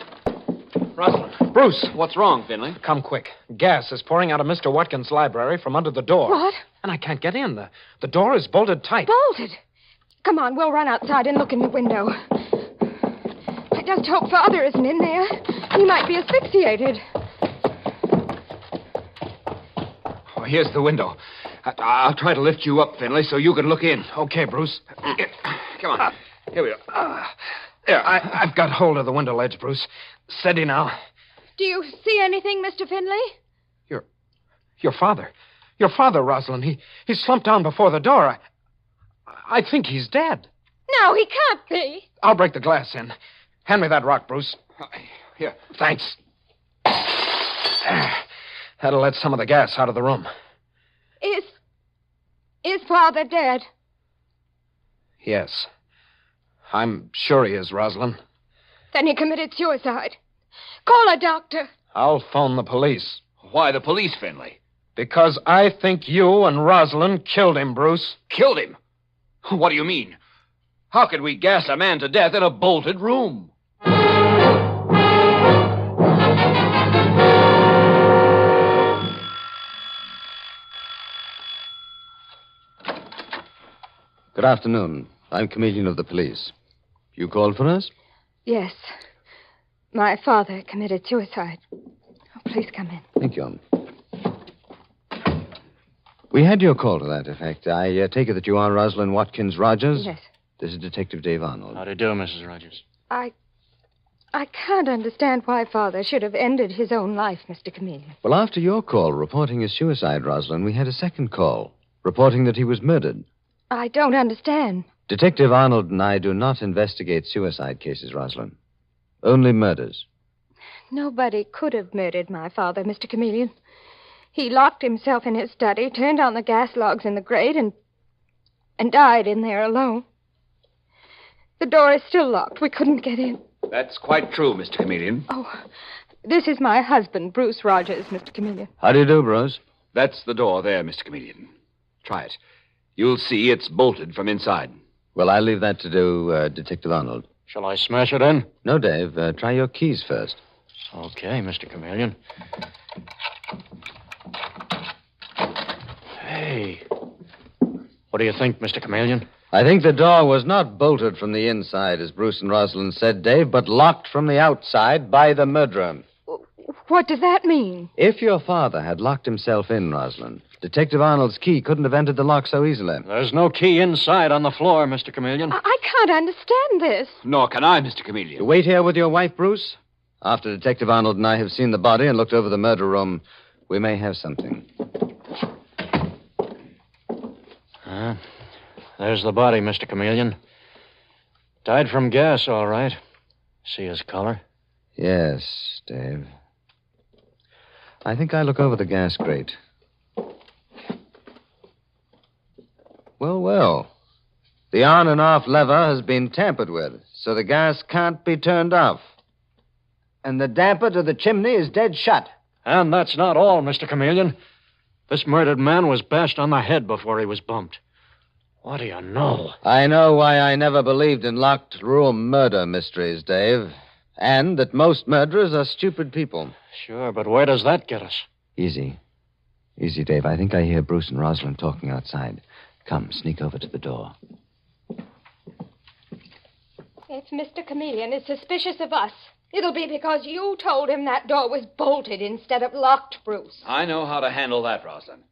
Rosalind. Bruce, what's wrong, Finley? Come quick. Gas is pouring out of Mr. Watkins' library from under the door. What? And I can't get in. The door is bolted tight. Bolted? Come on, we'll run outside and look in the window. I just hope Father isn't in there. He might be asphyxiated. Oh, here's the window. I'll try to lift you up, Finley, so you can look in. Okay, Bruce. Come on. Here we are. There, I've got hold of the window ledge, Bruce. Steady now. Do you see anything, Mr. Finley? Your father. Your father, Rosalind. He slumped down before the door. I think he's dead. No, he can't be. I'll break the glass in. Hand me that rock, Bruce. Here. Thanks. That'll let some of the gas out of the room. Is Father dead? Yes. I'm sure he is, Rosalind. Then he committed suicide. Call a doctor. I'll phone the police. Why the police, Finley? Because I think you and Rosalind killed him, Bruce. Killed him? What do you mean? How could we gas a man to death in a bolted room? Good afternoon. I'm Chameleon of the police. You called for us? Yes. My father committed suicide. Oh, please come in. Thank you. We had your call to that effect. I take it that you are Rosalind Watkins Rogers? Yes. This is Detective Dave Arnold. How do you do, Mrs. Rogers? I can't understand why Father should have ended his own life, Mr. Chameleon. Well, after your call reporting his suicide, Rosalind, we had a second call reporting that he was murdered. I don't understand. Detective Arnold and I do not investigate suicide cases, Rosalind. Only murders. Nobody could have murdered my father, Mr. Chameleon. He locked himself in his study, turned on the gas logs in the grate, and died in there alone. The door is still locked. We couldn't get in. That's quite true, Mr. Chameleon. Oh, this is my husband, Bruce Rogers, Mr. Chameleon. How do you do, Bruce? That's the door there, Mr. Chameleon. Try it. You'll see it's bolted from inside. Well, I'll leave that to do Detective Arnold. Shall I smash it in? No, Dave. Try your keys first. Okay, Mr. Chameleon. Hey. What do you think, Mr. Chameleon? I think the door was not bolted from the inside, as Bruce and Rosalind said, Dave, but locked from the outside by the murderer. What does that mean? If your father had locked himself in, Rosalind, Detective Arnold's key couldn't have entered the lock so easily. There's no key inside on the floor, Mr. Chameleon. I can't understand this. Nor can I, Mr. Chameleon. You wait here with your wife, Bruce? After Detective Arnold and I have seen the body and looked over the murder room, we may have something. There's the body, Mr. Chameleon. Died from gas, all right. See his color? Yes, Dave. I think I'll look over the gas grate. Well. The on and off lever has been tampered with, so the gas can't be turned off. And the damper to the chimney is dead shut. And that's not all, Mr. Chameleon. This murdered man was bashed on the head before he was bumped. What do you know? I know why I never believed in locked room murder mysteries, Dave. And that most murderers are stupid people. Sure, but where does that get us? Easy. Easy, Dave. I think I hear Bruce and Rosalind talking outside. Come, sneak over to the door. If Mr. Chameleon is suspicious of us, it'll be because you told him that door was bolted instead of locked, Bruce. I know how to handle that, Rosalind.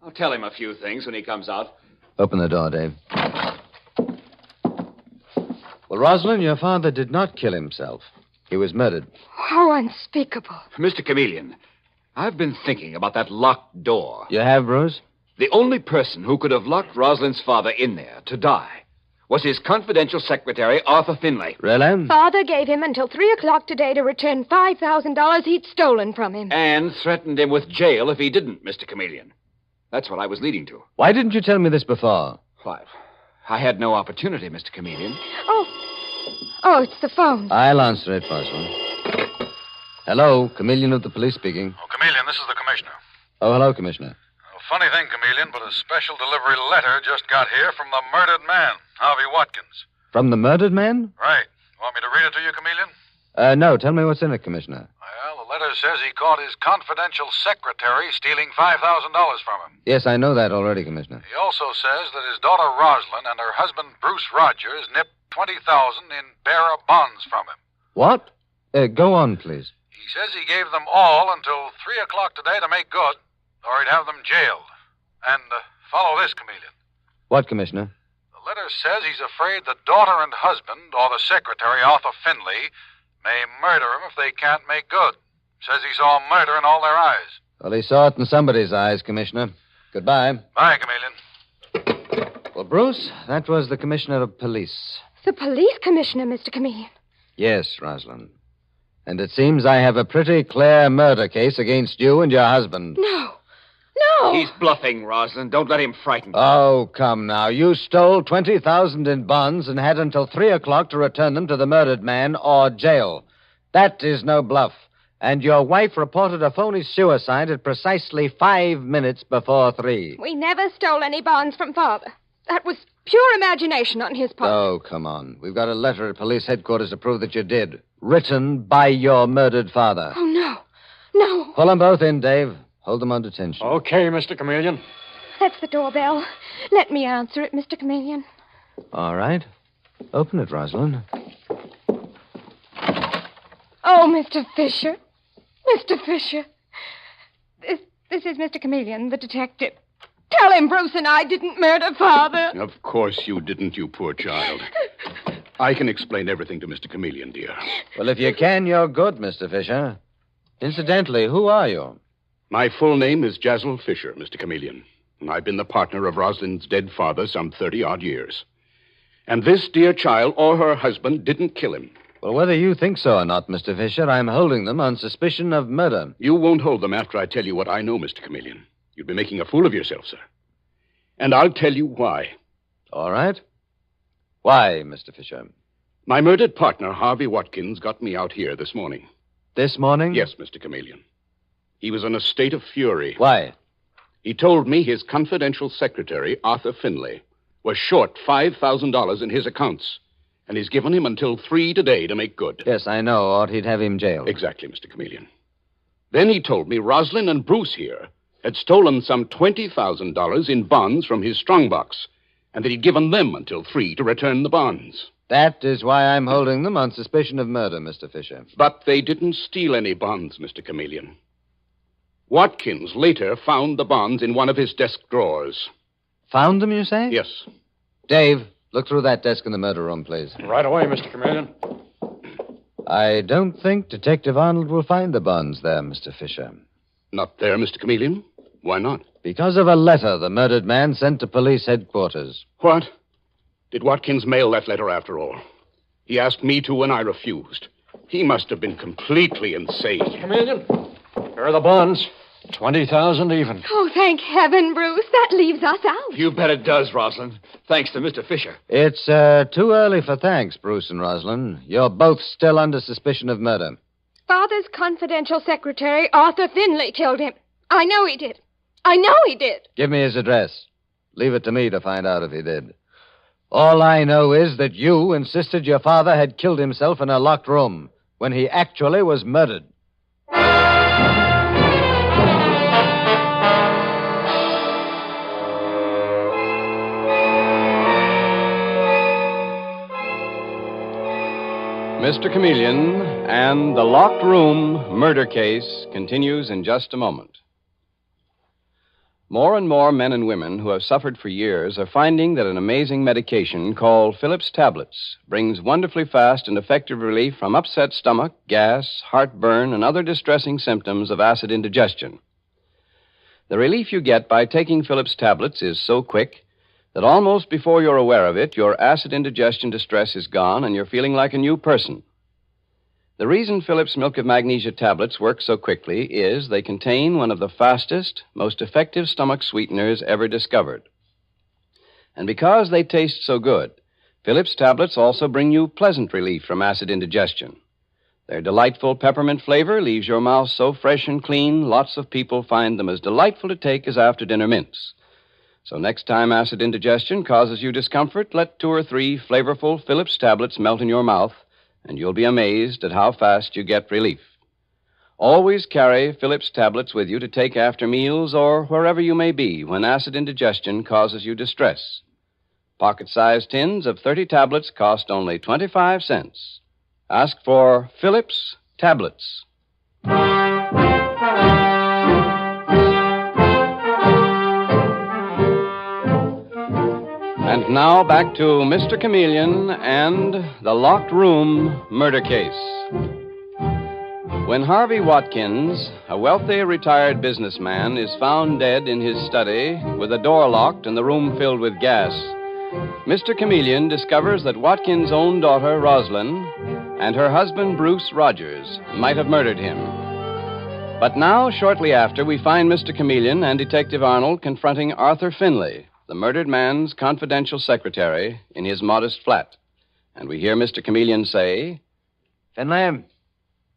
I'll tell him a few things when he comes out. Open the door, Dave. Well, Rosalind, your father did not kill himself. He was murdered. How unspeakable. Mr. Chameleon, I've been thinking about that locked door. You have, Bruce? The only person who could have locked Rosalind's father in there to die was his confidential secretary, Arthur Finlay. Really? Father gave him until 3 o'clock today to return $5,000 he'd stolen from him. And threatened him with jail if he didn't, Mr. Chameleon. That's what I was leading to. Why didn't you tell me this before? Why, I had no opportunity, Mr. Chameleon. Oh, it's the phone. I'll answer it, Boswell. Hello, Chameleon of the police speaking. Oh, Chameleon, this is the commissioner. Oh, hello, Commissioner. Funny thing, Chameleon, but a special delivery letter just got here from the murdered man, Harvey Watkins. From the murdered man? Right. Want me to read it to you, Chameleon? No, tell me what's in it, Commissioner. Well, the letter says he caught his confidential secretary stealing $5,000 from him. Yes, I know that already, Commissioner. He also says that his daughter Rosalind and her husband Bruce Rogers nipped $20,000 in bearer bonds from him. What? Go on, please. He says he gave them all until 3 o'clock today to make good, or he'd have them jailed. And follow this, Chameleon. What, Commissioner? The letter says he's afraid the daughter and husband, or the secretary, Arthur Finlay, may murder him if they can't make good. Says he saw murder in all their eyes. Well, he saw it in somebody's eyes, Commissioner. Goodbye. Bye, Chameleon. Well, Bruce, that was the Commissioner of Police. The police commissioner, Mr. Chameleon. Yes, Rosalind. And it seems I have a pretty clear murder case against you and your husband. No. He's bluffing, Rosalind. Don't let him frighten you. Oh, come now. You stole $20,000 in bonds and had until 3 o'clock to return them to the murdered man or jail. That is no bluff. And your wife reported a phony suicide at precisely 5 minutes before 3. We never stole any bonds from Father. That was pure imagination on his part. Oh, come on. We've got a letter at police headquarters to prove that you did. Written by your murdered father. Oh, no. No. Pull them both in, Dave. Hold them on detention. Okay, Mr. Chameleon. That's the doorbell. Let me answer it, Mr. Chameleon. All right. Open it, Rosalind. Oh, Mr. Fisher. Mr. Fisher. This is Mr. Chameleon, the detective. Tell him Bruce and I didn't murder Father. Of course you didn't, you poor child. I can explain everything to Mr. Chameleon, dear. Well, if you can, you're good, Mr. Fisher. Incidentally, who are you? My full name is Jazzle Fisher, Mr. Chameleon. And I've been the partner of Rosalind's dead father some 30-odd years. And this dear child or her husband didn't kill him. Well, whether you think so or not, Mr. Fisher, I'm holding them on suspicion of murder. You won't hold them after I tell you what I know, Mr. Chameleon. You'd be making a fool of yourself, sir. And I'll tell you why. All right. Why, Mr. Fisher? My murdered partner, Harvey Watkins, got me out here this morning. This morning? Yes, Mr. Chameleon. He was in a state of fury. Why? He told me his confidential secretary, Arthur Finlay, was short $5,000 in his accounts, and he's given him until 3 today to make good. Yes, I know, or he'd have him jailed. Exactly, Mr. Chameleon. Then he told me Rosalind and Bruce here had stolen some $20,000 in bonds from his strongbox, and that he'd given them until 3 to return the bonds. That is why I'm holding them on suspicion of murder, Mr. Fisher. But they didn't steal any bonds, Mr. Chameleon. Watkins later found the bonds in one of his desk drawers. Found them, you say? Yes. Dave, look through that desk in the murder room, please. Right away, Mr. Chameleon. I don't think Detective Arnold will find the bonds there, Mr. Fisher. Not there, Mr. Chameleon? Why not? Because of a letter the murdered man sent to police headquarters. What? Did Watkins mail that letter after all? He asked me to, and I refused. He must have been completely insane. Chameleon, here are the bonds. 20,000 even. Oh, thank heaven, Bruce. That leaves us out. You bet it does, Rosalind. Thanks to Mr. Fisher. It's too early for thanks, Bruce and Rosalind. You're both still under suspicion of murder. Father's confidential secretary, Arthur Finlay, killed him. I know he did. I know he did. Give me his address. Leave it to me to find out if he did. All I know is that you insisted your father had killed himself in a locked room when he actually was murdered. Mr. Chameleon and the Locked Room Murder Case continues in just a moment. More and more men and women who have suffered for years are finding that an amazing medication called Phillips Tablets brings wonderfully fast and effective relief from upset stomach, gas, heartburn, and other distressing symptoms of acid indigestion. The relief you get by taking Phillips Tablets is so quick that almost before you're aware of it, your acid indigestion distress is gone and you're feeling like a new person. The reason Phillips Milk of Magnesia tablets work so quickly is they contain one of the fastest, most effective stomach sweeteners ever discovered. And because they taste so good, Phillips tablets also bring you pleasant relief from acid indigestion. Their delightful peppermint flavor leaves your mouth so fresh and clean, lots of people find them as delightful to take as after-dinner mints. So next time acid indigestion causes you discomfort, let 2 or 3 flavorful Phillips tablets melt in your mouth, and you'll be amazed at how fast you get relief. Always carry Phillips tablets with you to take after meals or wherever you may be when acid indigestion causes you distress. Pocket-sized tins of 30 tablets cost only 25 cents. Ask for Phillips Tablets. And now back to Mr. Chameleon and the Locked Room Murder Case. When Harvey Watkins, a wealthy retired businessman, is found dead in his study with the door locked and the room filled with gas, Mr. Chameleon discovers that Watkins' own daughter, Rosalind, and her husband, Bruce Rogers, might have murdered him. But now, shortly after, we find Mr. Chameleon and Detective Arnold confronting Arthur Finley, the murdered man's confidential secretary, in his modest flat. And we hear Mr. Chameleon say, Finley,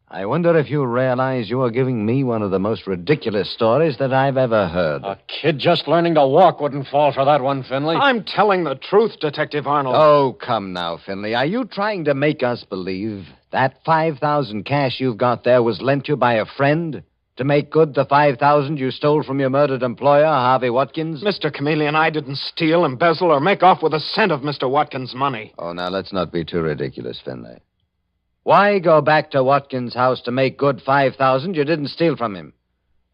I wonder if you realize you are giving me one of the most ridiculous stories that I've ever heard. A kid just learning to walk wouldn't fall for that one, Finley. I'm telling the truth, Detective Arnold. Oh, come now, Finley. Are you trying to make us believe that 5,000 cash you've got there was lent you by a friend to make good the 5,000 you stole from your murdered employer, Harvey Watkins? Mr. Chameleon, I didn't steal, embezzle, or make off with a cent of Mr. Watkins' money. Oh, now, let's not be too ridiculous, Finley. Why go back to Watkins' house to make good 5,000 you didn't steal from him?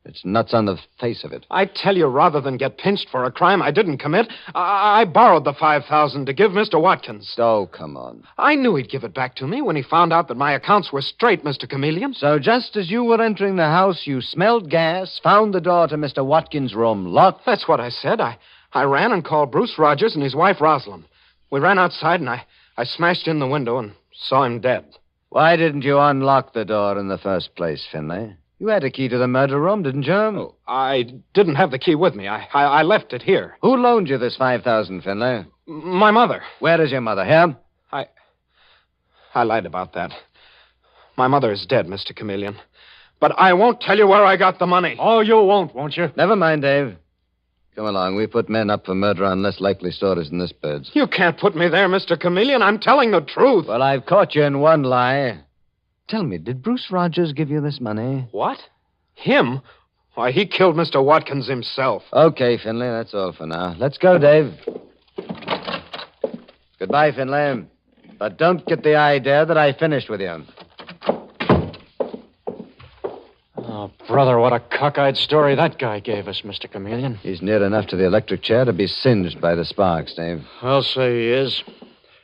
It's nuts on the face of it. I tell you, rather than get pinched for a crime I didn't commit, I borrowed the 5,000 to give Mr. Watkins. Oh, come on. I knew he'd give it back to me when he found out that my accounts were straight, Mr. Chameleon. So just as you were entering the house, you smelled gas, found the door to Mr. Watkins' room locked? That's what I said. I ran and called Bruce Rogers and his wife, Rosalind. We ran outside, and I smashed in the window and saw him dead. Why didn't you unlock the door in the first place, Finley? You had a key to the murder room, didn't you? Oh, I didn't have the key with me. I left it here. Who loaned you this 5,000, Finley? My mother. Where is your mother? Here? I lied about that. My mother is dead, Mr. Chameleon. But I won't tell you where I got the money. Oh, you won't you? Never mind, Dave. Come along. We put men up for murder on less likely stories than this bird's. You can't put me there, Mr. Chameleon. I'm telling the truth. Well, I've caught you in one lie. Tell me, did Bruce Rogers give you this money? What? Him? Why, he killed Mr. Watkins himself. Okay, Finley, that's all for now. Let's go, Dave. Goodbye, Finley. But don't get the idea that I finished with you. Oh, brother, what a cockeyed story that guy gave us, Mr. Chameleon. He's near enough to the electric chair to be singed by the sparks, Dave. I'll say he is.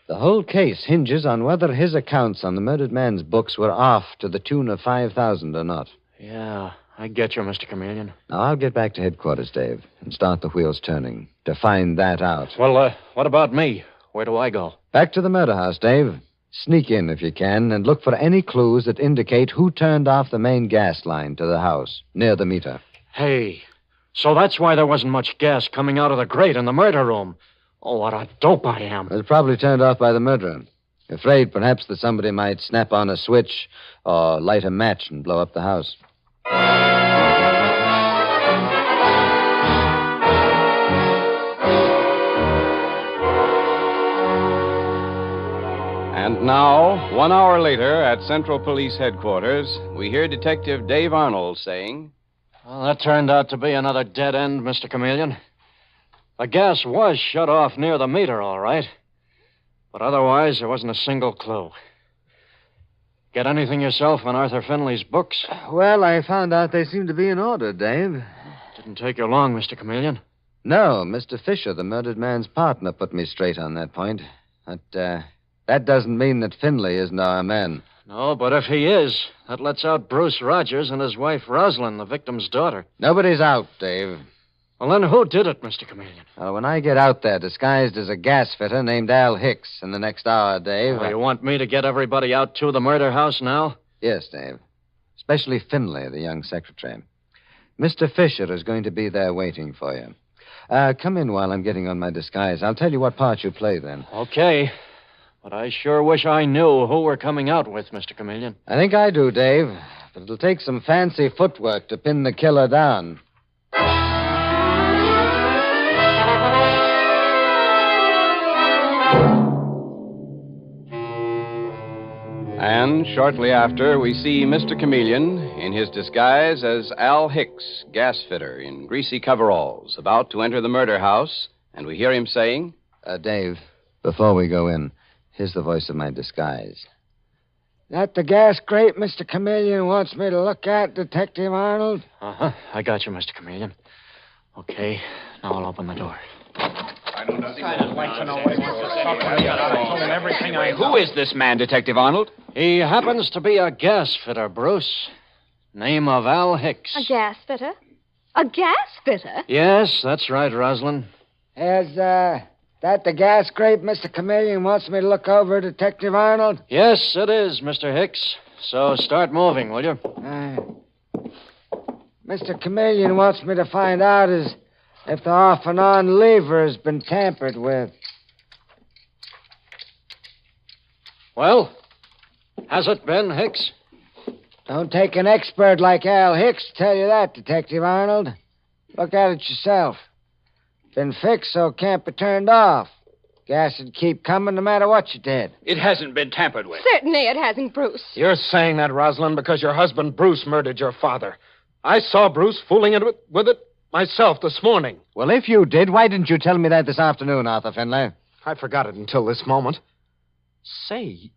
The whole case hinges on whether his accounts on the murdered man's books were off to the tune of 5,000 or not. Yeah, I get you, Mr. Chameleon. Now, I'll get back to headquarters, Dave, and start the wheels turning to find that out. Well, what about me? Where do I go? Back to the murder house, Dave. Sneak in if you can and look for any clues that indicate who turned off the main gas line to the house, near the meter. Hey, so that's why there wasn't much gas coming out of the grate in the murder room. Oh, what a dope I am. It was probably turned off by the murderer. Afraid, perhaps, that somebody might snap on a switch or light a match and blow up the house. And now, 1 hour later, at Central Police Headquarters, we hear Detective Dave Arnold saying, Well, that turned out to be another dead end, Mr. Chameleon. The gas was shut off near the meter, all right. But otherwise, there wasn't a single clue. Get anything yourself on Arthur Finley's books? Well, I found out they seem to be in order, Dave. Didn't take you long, Mr. Chameleon. No, Mr. Fisher, the murdered man's partner, put me straight on that point. But that doesn't mean that Finley isn't our man. No, but if he is, that lets out Bruce Rogers and his wife, Rosalind, the victim's daughter. Nobody's out, Dave. Well, then who did it, Mr. Chameleon? When I get out there disguised as a gas fitter named Al Hicks in the next hour, Dave... You want me to get everybody out to the murder house now? Yes, Dave. Especially Finley, the young secretary. Mr. Fisher is going to be there waiting for you. Come in while I'm getting on my disguise. I'll tell you what part you play then. Okay. But I sure wish I knew who we're coming out with, Mr. Chameleon. I think I do, Dave. But it'll take some fancy footwork to pin the killer down. And shortly after, we see Mr. Chameleon in his disguise as Al Hicks, gas fitter, in greasy coveralls, about to enter the murder house, and we hear him saying... Dave, before we go in, here's the voice of my disguise. That the gas grate Mr. Chameleon wants me to look at, Detective Arnold? Uh-huh. I got you, Mr. Chameleon. Okay, now I'll open the door. Who is this man, Detective Arnold? He happens to be a gas fitter, Bruce. Name of Al Hicks. A gas fitter? A gas fitter? Yes, that's right, Rosalind. Is, that the gas grate Mr. Chameleon wants me to look over, Detective Arnold? Yes, it is, Mr. Hicks. So start moving, will you? Mr. Chameleon wants me to find out if the off-and-on lever has been tampered with. Well, has it been, Hicks? Don't take an expert like Al Hicks to tell you that, Detective Arnold. Look at it yourself. Been fixed so it can't be turned off. Gas would keep coming no matter what you did. It hasn't been tampered with. Certainly it hasn't, Bruce. You're saying that, Rosalind, because your husband, Bruce, murdered your father. I saw Bruce fooling it with it myself this morning. Well, if you did, why didn't you tell me that this afternoon, Arthur Finley? I forgot it until this moment. Say,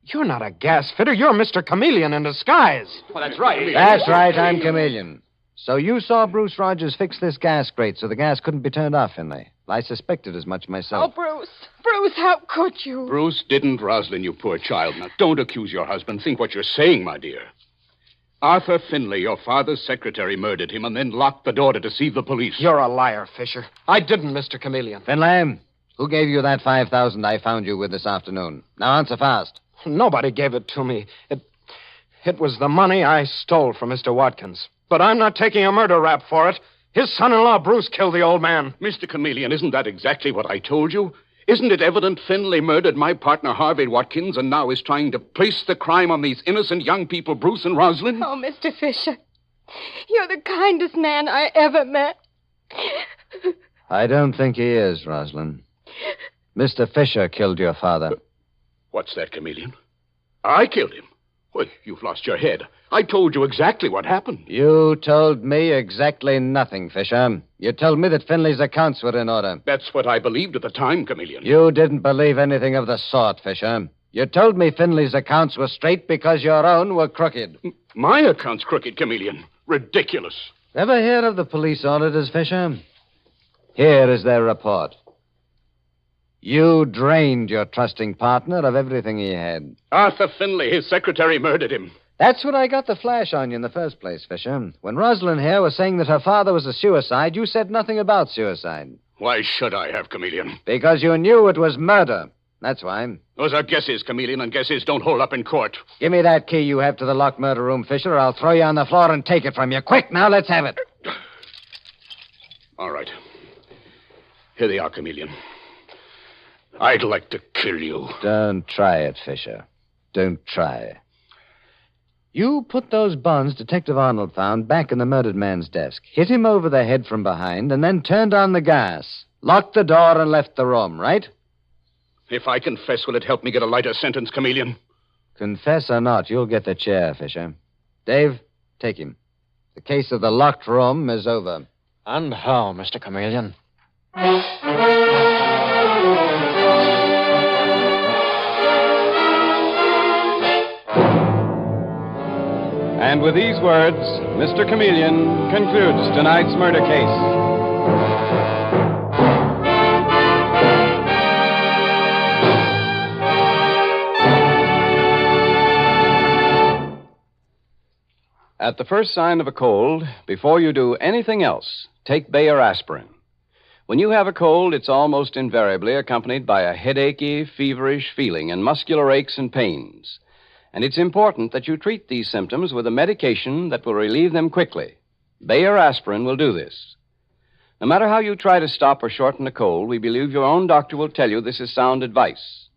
you're not a gas fitter. You're Mr. Chameleon in disguise. Well, that's right. That's right, I'm Chameleon. So you saw Bruce Rogers fix this gas grate so the gas couldn't be turned off, Finley. I suspected as much myself. Oh, Bruce. Bruce, how could you? Bruce didn't, Rosalind, you poor child. Now, don't accuse your husband. Think what you're saying, my dear. Arthur Finley, your father's secretary, murdered him and then locked the door to deceive the police. You're a liar, Fisher. I didn't, Mr. Chameleon. Finley, who gave you that $5,000 I found you with this afternoon? Now answer fast. Nobody gave it to me. It was the money I stole from Mr. Watkins. But I'm not taking a murder rap for it. His son-in-law, Bruce, killed the old man. Mr. Chameleon, isn't that exactly what I told you? Isn't it evident Finley murdered my partner, Harvey Watkins, and now is trying to place the crime on these innocent young people, Bruce and Rosalind? Oh, Mr. Fisher, you're the kindest man I ever met. I don't think he is, Rosalind. Mr. Fisher killed your father. What's that, Chameleon? I killed him? Well, you've lost your head. I told you exactly what happened. You told me exactly nothing, Fisher. You told me that Finley's accounts were in order. That's what I believed at the time, Chameleon. You didn't believe anything of the sort, Fisher. You told me Finley's accounts were straight because your own were crooked. My account's crooked, Chameleon. Ridiculous. Ever hear of the police auditors, Fisher? Here is their report. You drained your trusting partner of everything he had. Arthur Finley, his secretary, murdered him. That's what I got the flash on you in the first place, Fisher. When Rosalind here was saying that her father was a suicide, you said nothing about suicide. Why should I have, Chameleon? Because you knew it was murder. That's why. Those are guesses, Chameleon, and guesses don't hold up in court. Give me that key you have to the locked murder room, Fisher, or I'll throw you on the floor and take it from you. Quick, now, let's have it. All right. Here they are, Chameleon. I'd like to kill you. Don't try it, Fisher. Don't try. You put those bonds Detective Arnold found back in the murdered man's desk, hit him over the head from behind, and then turned on the gas, locked the door, and left the room, right? If I confess, will it help me get a lighter sentence, Chameleon? Confess or not, you'll get the chair, Fisher. Dave, take him. The case of the locked room is over. And how, Mr. Chameleon? And with these words, Mr. Chameleon concludes tonight's murder case. At the first sign of a cold, before you do anything else, take Bayer aspirin. When you have a cold, it's almost invariably accompanied by a headachy, feverish feeling and muscular aches and pains. And it's important that you treat these symptoms with a medication that will relieve them quickly. Bayer aspirin will do this. No matter how you try to stop or shorten a cold, we believe your own doctor will tell you this is sound advice.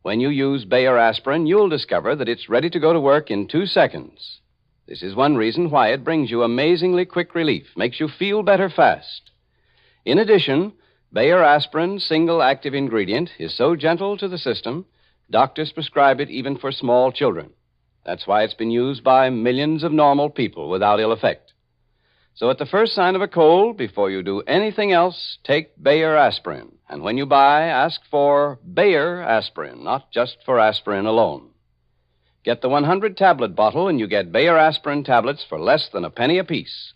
When you use Bayer aspirin, you'll discover that it's ready to go to work in 2 seconds. This is one reason why it brings you amazingly quick relief, makes you feel better fast. In addition, Bayer aspirin's single active ingredient is so gentle to the system, doctors prescribe it even for small children. That's why it's been used by millions of normal people without ill effect. So at the first sign of a cold, before you do anything else, take Bayer aspirin. And when you buy, ask for Bayer aspirin, not just for aspirin alone. Get the 100-tablet bottle, and you get Bayer aspirin tablets for less than a penny apiece.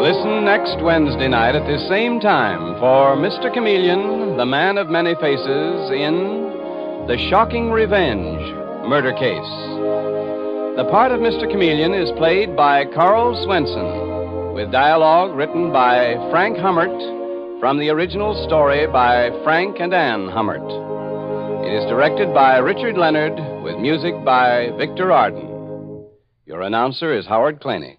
Listen next Wednesday night at this same time for Mr. Chameleon, the man of many faces, in The Shocking Revenge Murder Case. The part of Mr. Chameleon is played by Carl Swenson, with dialogue written by Frank Hummert from the original story by Frank and Ann Hummert. It is directed by Richard Leonard, with music by Victor Arden. Your announcer is Howard Claney.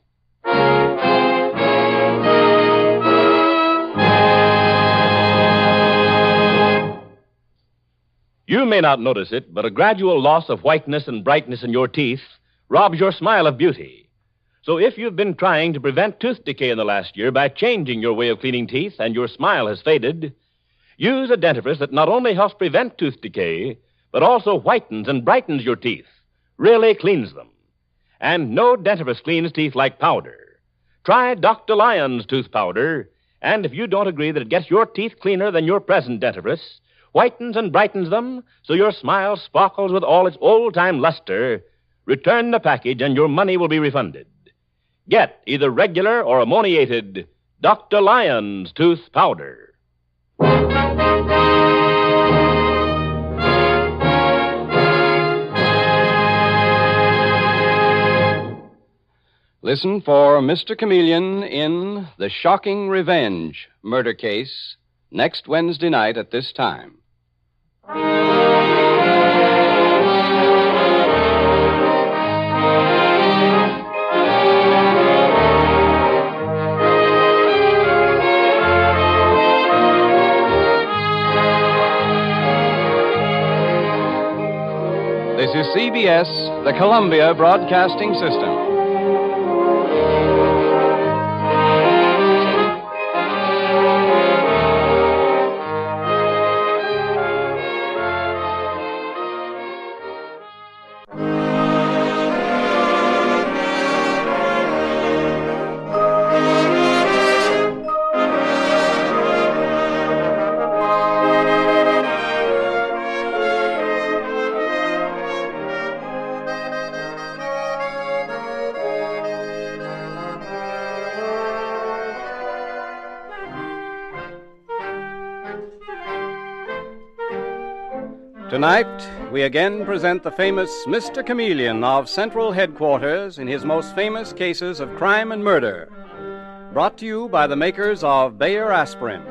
You may not notice it, but a gradual loss of whiteness and brightness in your teeth robs your smile of beauty. So if you've been trying to prevent tooth decay in the last year by changing your way of cleaning teeth and your smile has faded, use a dentifrice that not only helps prevent tooth decay, but also whitens and brightens your teeth, really cleans them. And no dentifrice cleans teeth like powder. Try Dr. Lyon's tooth powder, and if you don't agree that it gets your teeth cleaner than your present dentifrice, whitens and brightens them so your smile sparkles with all its old-time luster, return the package and your money will be refunded. Get either regular or ammoniated Dr. Lyon's tooth powder. Listen for Mr. Chameleon in The Shocking Revenge Murder Case next Wednesday night at this time. This is CBS, the Columbia Broadcasting System. Tonight, we again present the famous Mr. Chameleon of Central Headquarters in his most famous cases of crime and murder. Brought to you by the makers of Bayer aspirin.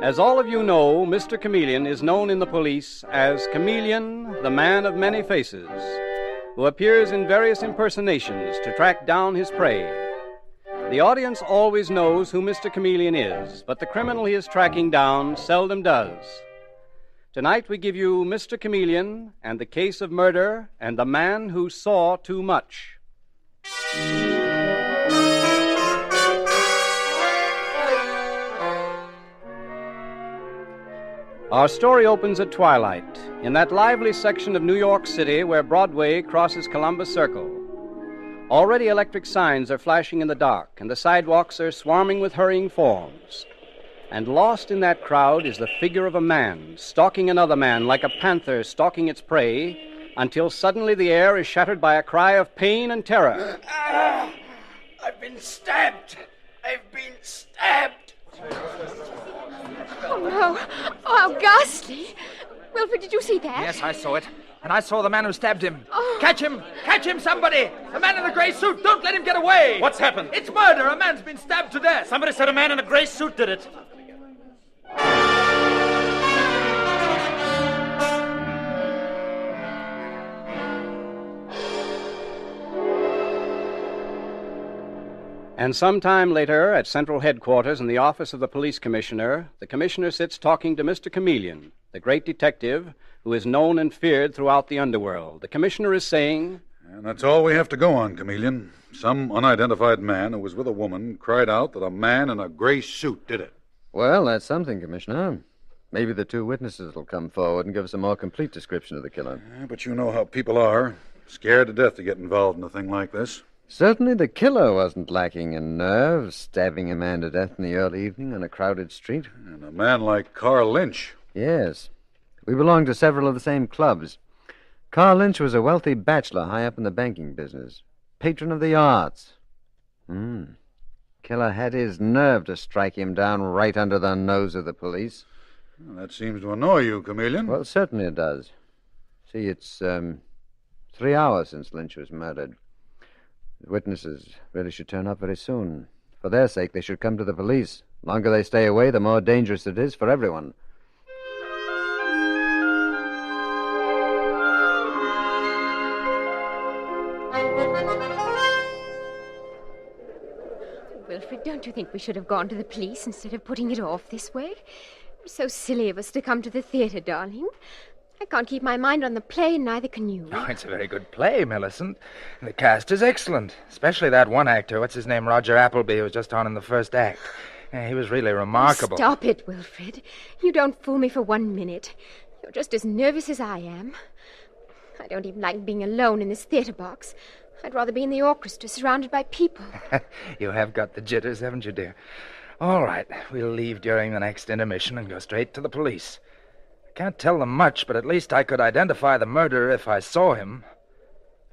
As all of you know, Mr. Chameleon is known in the police as Chameleon, the man of many faces, who appears in various impersonations to track down his prey. The audience always knows who Mr. Chameleon is, but the criminal he is tracking down seldom does. Tonight we give you Mr. Chameleon and the case of murder and the man who saw too much. Our story opens at twilight, in that lively section of New York City where Broadway crosses Columbus Circle. Already electric signs are flashing in the dark, and the sidewalks are swarming with hurrying forms. And lost in that crowd is the figure of a man, stalking another man like a panther stalking its prey, until suddenly the air is shattered by a cry of pain and terror. I've been stabbed! I've been stabbed! Oh, no. Oh, how ghastly. Wilfred, did you see that? Yes, I saw it. And I saw the man who stabbed him. Oh. Catch him! Catch him, somebody! The man in the gray suit! Don't let him get away! What's happened? It's murder! A man's been stabbed to death! Somebody said a man in a gray suit did it. And some time later, at Central Headquarters in the office of the police commissioner, the commissioner sits talking to Mr. Chameleon, the great detective who is known and feared throughout the underworld. The commissioner is saying... And that's all we have to go on, Chameleon. Some unidentified man who was with a woman cried out that a man in a gray suit did it. Well, that's something, Commissioner. Maybe the two witnesses will come forward and give us a more complete description of the killer. Yeah, but you know how people are. Scared to death to get involved in a thing like this. Certainly the killer wasn't lacking in nerve, stabbing a man to death in the early evening on a crowded street. And a man like Carl Lynch. Yes. We belonged to several of the same clubs. Carl Lynch was a wealthy bachelor high up in the banking business. Patron of the arts. Killer had his nerve to strike him down right under the nose of the police. Well, that seems to annoy you, Chameleon. Well, certainly it does. See, it's 3 hours since Lynch was murdered. The witnesses really should turn up very soon. For their sake, they should come to the police. The longer they stay away, the more dangerous it is for everyone. Wilfred, don't you think we should have gone to the police instead of putting it off this way? It was so silly of us to come to the theater, darling. I can't keep my mind on the play, and neither can you. Oh, it's a very good play, Millicent. The cast is excellent, especially that one actor, what's his name, Roger Appleby, who was just on in the first act. He was really remarkable. Stop it, Wilfred. You don't fool me for 1 minute. You're just as nervous as I am. I don't even like being alone in this theater box. I'd rather be in the orchestra, surrounded by people. You have got the jitters, haven't you, dear? All right, we'll leave during the next intermission and go straight to the police. I can't tell them much, but at least I could identify the murderer if I saw him.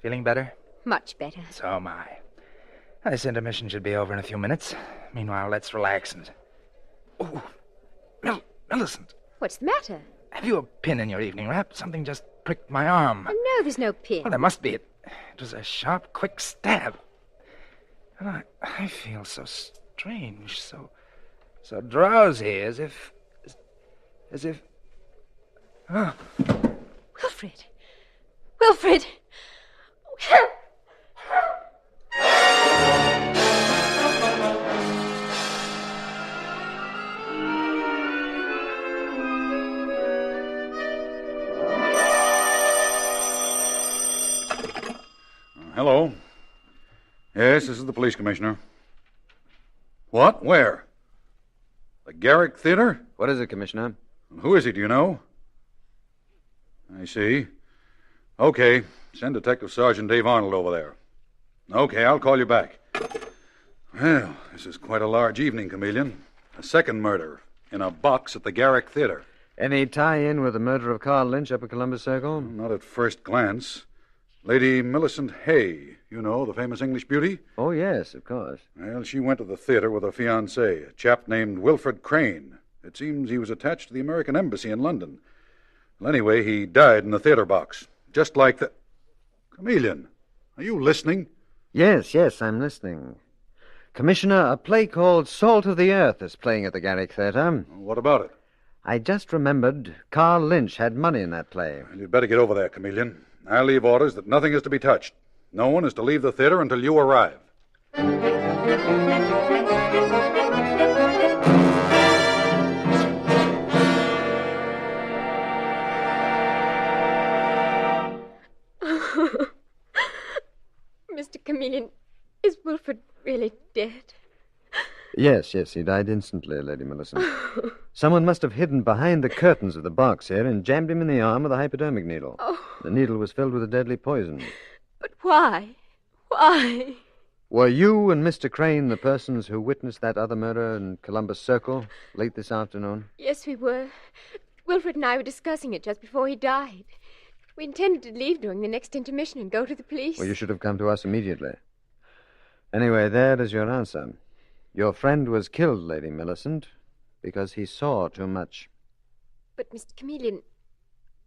Feeling better? Much better. So am I. This intermission should be over in a few minutes. Meanwhile, let's relax and... Oh, Millicent. What's the matter? Have you a pin in your evening wrap? Something just pricked my arm. Oh, no, there's no pin. Well, there must be. It was a sharp, quick stab. And I feel so strange, so drowsy, as if... Oh. Wilfred! Wilfred! Hello. Yes, this is the police commissioner. What? Where? The Garrick Theater? What is it, Commissioner? Who is he, do you know? I see. Okay, send Detective Sergeant Dave Arnold over there. Okay, I'll call you back. Well, this is quite a large evening, Chameleon. A second murder in a box at the Garrick Theater. Any tie-in with the murder of Carl Lynch up at Columbus Circle? Not at first glance. Lady Millicent Hay, you know, the famous English beauty? Oh, yes, of course. Well, she went to the theater with her fiancé, a chap named Wilfred Crane. It seems he was attached to the American Embassy in London. Well, anyway, he died in the theater box, just like the... Chameleon, are you listening? Yes, I'm listening. Commissioner, a play called Salt of the Earth is playing at the Garrick Theater. What about it? I just remembered Carl Lynch had money in that play. Well, you'd better get over there, Chameleon. I'll leave orders that nothing is to be touched. No one is to leave the theater until you arrive. Mr. Chameleon, is Wilfred really dead? Yes, he died instantly, Lady Millicent. Someone must have hidden behind the curtains of the box here and jammed him in the arm with a hypodermic needle. Oh. The needle was filled with a deadly poison. But why? Why? Were you and Mr. Crane the persons who witnessed that other murder in Columbus Circle late this afternoon? Yes, we were. Wilfred and I were discussing it just before he died. We intended to leave during the next intermission and go to the police. Well, you should have come to us immediately. Anyway, there is your answer. Your friend was killed, Lady Millicent, because he saw too much. But, Mr. Chameleon,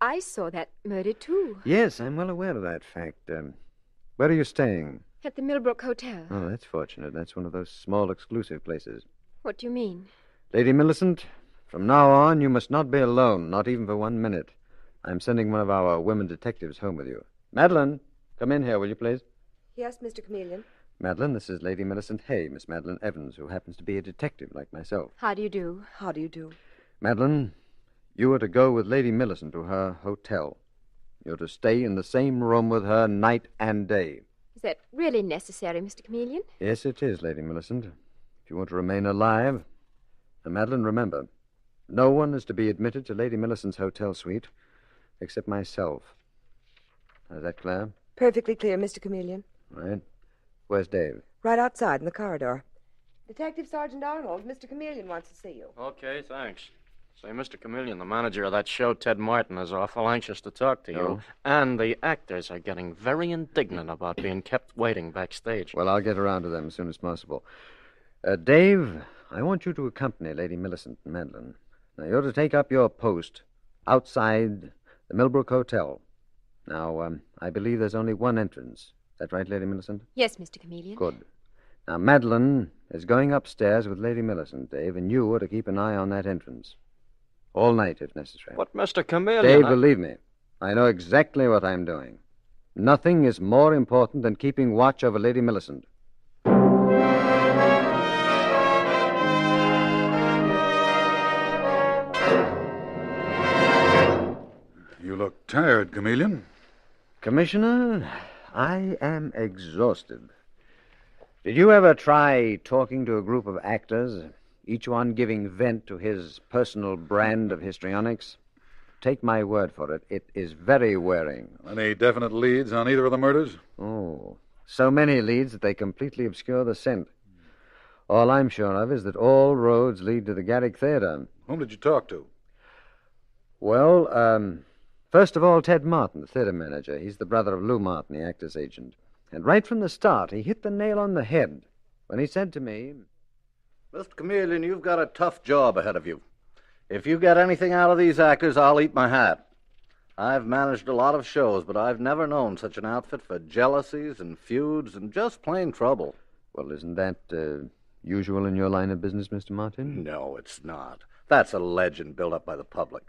I saw that murder, too. Yes, I'm well aware of that fact. Where are you staying? At the Millbrook Hotel. Oh, that's fortunate. That's one of those small, exclusive places. What do you mean? Lady Millicent, from now on, you must not be alone, not even for 1 minute. I'm sending one of our women detectives home with you. Madeline, come in here, will you, please? Yes, Mr. Chameleon. Madeline, this is Lady Millicent Hay, Miss Madeline Evans, who happens to be a detective like myself. How do you do? How do you do? Madeline, you are to go with Lady Millicent to her hotel. You're to stay in the same room with her night and day. Is that really necessary, Mr. Chameleon? Yes, it is, Lady Millicent. If you want to remain alive. And Madeline, remember, no one is to be admitted to Lady Millicent's hotel suite except myself. Is that clear? Perfectly clear, Mr. Chameleon. Right. Where's Dave? Right outside in the corridor. Detective Sergeant Arnold, Mr. Chameleon wants to see you. Okay, thanks. Say, Mr. Chameleon, the manager of that show, Ted Martin, is awful anxious to talk to you. Oh? And the actors are getting very indignant about being kept waiting backstage. Well, I'll get around to them as soon as possible. Dave, I want you to accompany Lady Millicent and Madeline. Now, you're to take up your post outside the Millbrook Hotel. Now, I believe there's only one entrance. Is that right, Lady Millicent? Yes, Mr. Chameleon. Good. Now, Madeline is going upstairs with Lady Millicent, Dave, and you are to keep an eye on that entrance. All night, if necessary. But, Mr. Chameleon... Dave, believe me, I know exactly what I'm doing. Nothing is more important than keeping watch over Lady Millicent. You look tired, Chameleon. Commissioner, I am exhausted. Did you ever try talking to a group of actors, each one giving vent to his personal brand of histrionics? Take my word for it, it is very wearing. Any definite leads on either of the murders? Oh, so many leads that they completely obscure the scent. All I'm sure of is that all roads lead to the Garrick Theater. Whom did you talk to? Well, first of all, Ted Martin, the theater manager. He's the brother of Lou Martin, the actor's agent. And right from the start, he hit the nail on the head when he said to me, Mr. Chameleon, you've got a tough job ahead of you. If you get anything out of these actors, I'll eat my hat. I've managed a lot of shows, but I've never known such an outfit for jealousies and feuds and just plain trouble. Well, isn't that usual in your line of business, Mr. Martin? No, it's not. That's a legend built up by the public.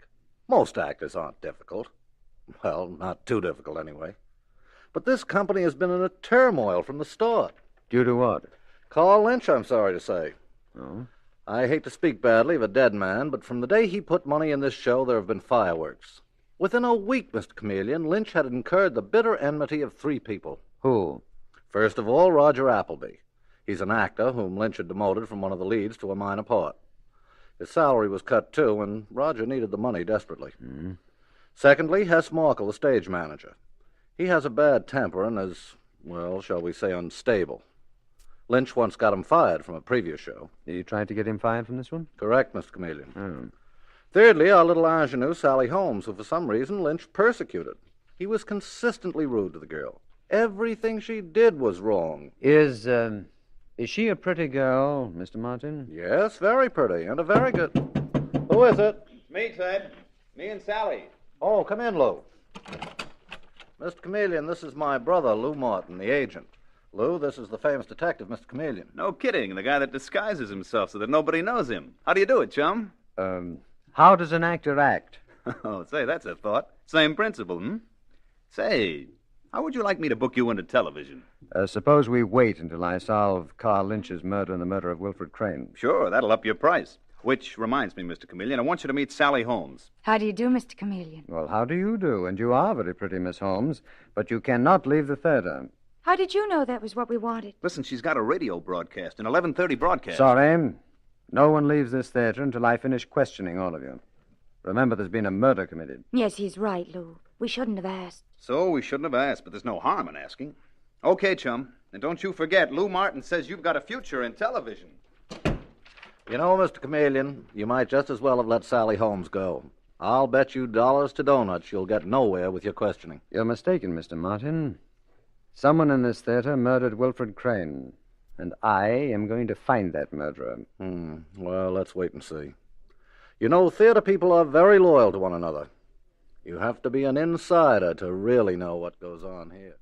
Most actors aren't difficult. Well, not too difficult, anyway. But this company has been in a turmoil from the start. Due to what? Carl Lynch, I'm sorry to say. Oh? I hate to speak badly of a dead man, but from the day he put money in this show, there have been fireworks. Within a week, Mr. Chameleon, Lynch had incurred the bitter enmity of 3 people. Who? First of all, Roger Appleby. He's an actor whom Lynch had demoted from one of the leads to a minor part. His salary was cut, too, and Roger needed the money desperately. Mm-hmm. Secondly, Hess Markle, the stage manager. He has a bad temper and is, well, shall we say, unstable. Lynch once got him fired from a previous show. You tried to get him fired from this one? Correct, Mr. Chameleon. Oh. Thirdly, our little ingenue, Sally Holmes, who for some reason Lynch persecuted. He was consistently rude to the girl. Everything she did was wrong. Is she a pretty girl, Mr. Martin? Yes, very pretty, and a very good... Who is it? Me, Ted. Me and Sally. Oh, come in, Lou. Mr. Chameleon, this is my brother, Lou Martin, the agent. Lou, this is the famous detective, Mr. Chameleon. No kidding. The guy that disguises himself so that nobody knows him. How do you do it, chum? How does an actor act? Oh, say, that's a thought. Same principle, hmm? Say, how would you like me to book you into television? Suppose we wait until I solve Carl Lynch's murder and the murder of Wilfred Crane. Sure, that'll up your price. Which reminds me, Mr. Chameleon, I want you to meet Sally Holmes. How do you do, Mr. Chameleon? Well, how do you do? And you are very pretty, Miss Holmes. But you cannot leave the theater. How did you know that was what we wanted? Listen, she's got a radio broadcast, an 11:30 broadcast. Sorry. No one leaves this theater until I finish questioning all of you. Remember, there's been a murder committed. Yes, he's right, Lou. We shouldn't have asked. So we shouldn't have asked, but there's no harm in asking. Okay, chum. And don't you forget, Lou Martin says you've got a future in television. You know, Mr. Chameleon, you might just as well have let Sally Holmes go. I'll bet you dollars to donuts you'll get nowhere with your questioning. You're mistaken, Mr. Martin. Someone in this theater murdered Wilfred Crane, and I am going to find that murderer. Well, let's wait and see. You know, theater people are very loyal to one another. You have to be an insider to really know what goes on here.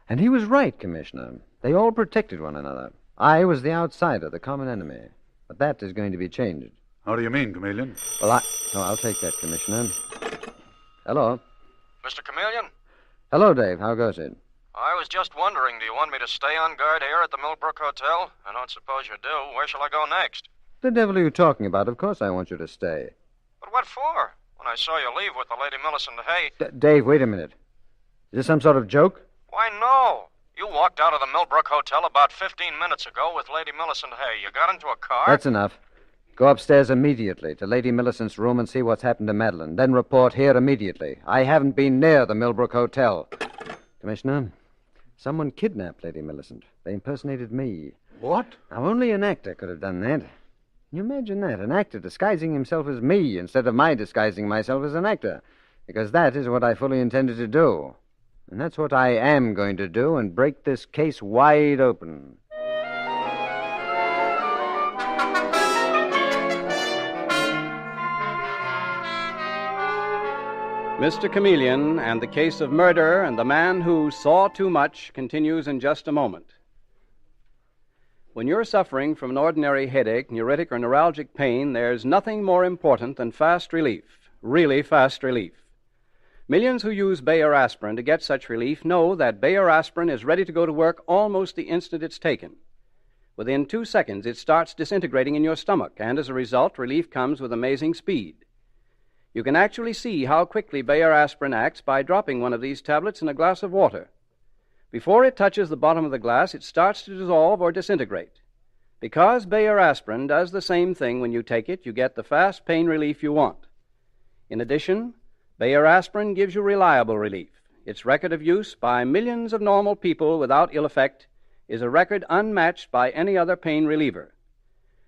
And he was right, Commissioner. They all protected one another. I was the outsider, the common enemy. But that is going to be changed. How do you mean, Chameleon? Well, I'll take that, Commissioner. Hello. Mr. Chameleon? Hello, Dave. How goes it? I was just wondering, do you want me to stay on guard here at the Millbrook Hotel? I don't suppose you do. Where shall I go next? The devil are you talking about? Of course I want you to stay. But what for? When I saw you leave with the Lady Millicent Hay... Dave, wait a minute. Is this some sort of joke? Why, no. You walked out of the Millbrook Hotel about 15 minutes ago with Lady Millicent Hay. You got into a car? That's enough. Go upstairs immediately to Lady Millicent's room and see what's happened to Madeline. Then report here immediately. I haven't been near the Millbrook Hotel. Commissioner, someone kidnapped Lady Millicent. They impersonated me. What? Now, only an actor could have done that. Can you imagine that? An actor disguising himself as me instead of my disguising myself as an actor. Because that is what I fully intended to do. And that's what I am going to do and break this case wide open. Mr. Chameleon and the case of murder and the man who saw too much continues in just a moment. When you're suffering from an ordinary headache, neuritic, or neuralgic pain, there's nothing more important than fast relief, really fast relief. Millions who use Bayer aspirin to get such relief know that Bayer aspirin is ready to go to work almost the instant it's taken. Within 2 seconds, it starts disintegrating in your stomach, and as a result, relief comes with amazing speed. You can actually see how quickly Bayer aspirin acts by dropping one of these tablets in a glass of water. Before it touches the bottom of the glass, it starts to dissolve or disintegrate. Because Bayer aspirin does the same thing when you take it, you get the fast pain relief you want. In addition, Bayer aspirin gives you reliable relief. Its record of use by millions of normal people without ill effect is a record unmatched by any other pain reliever.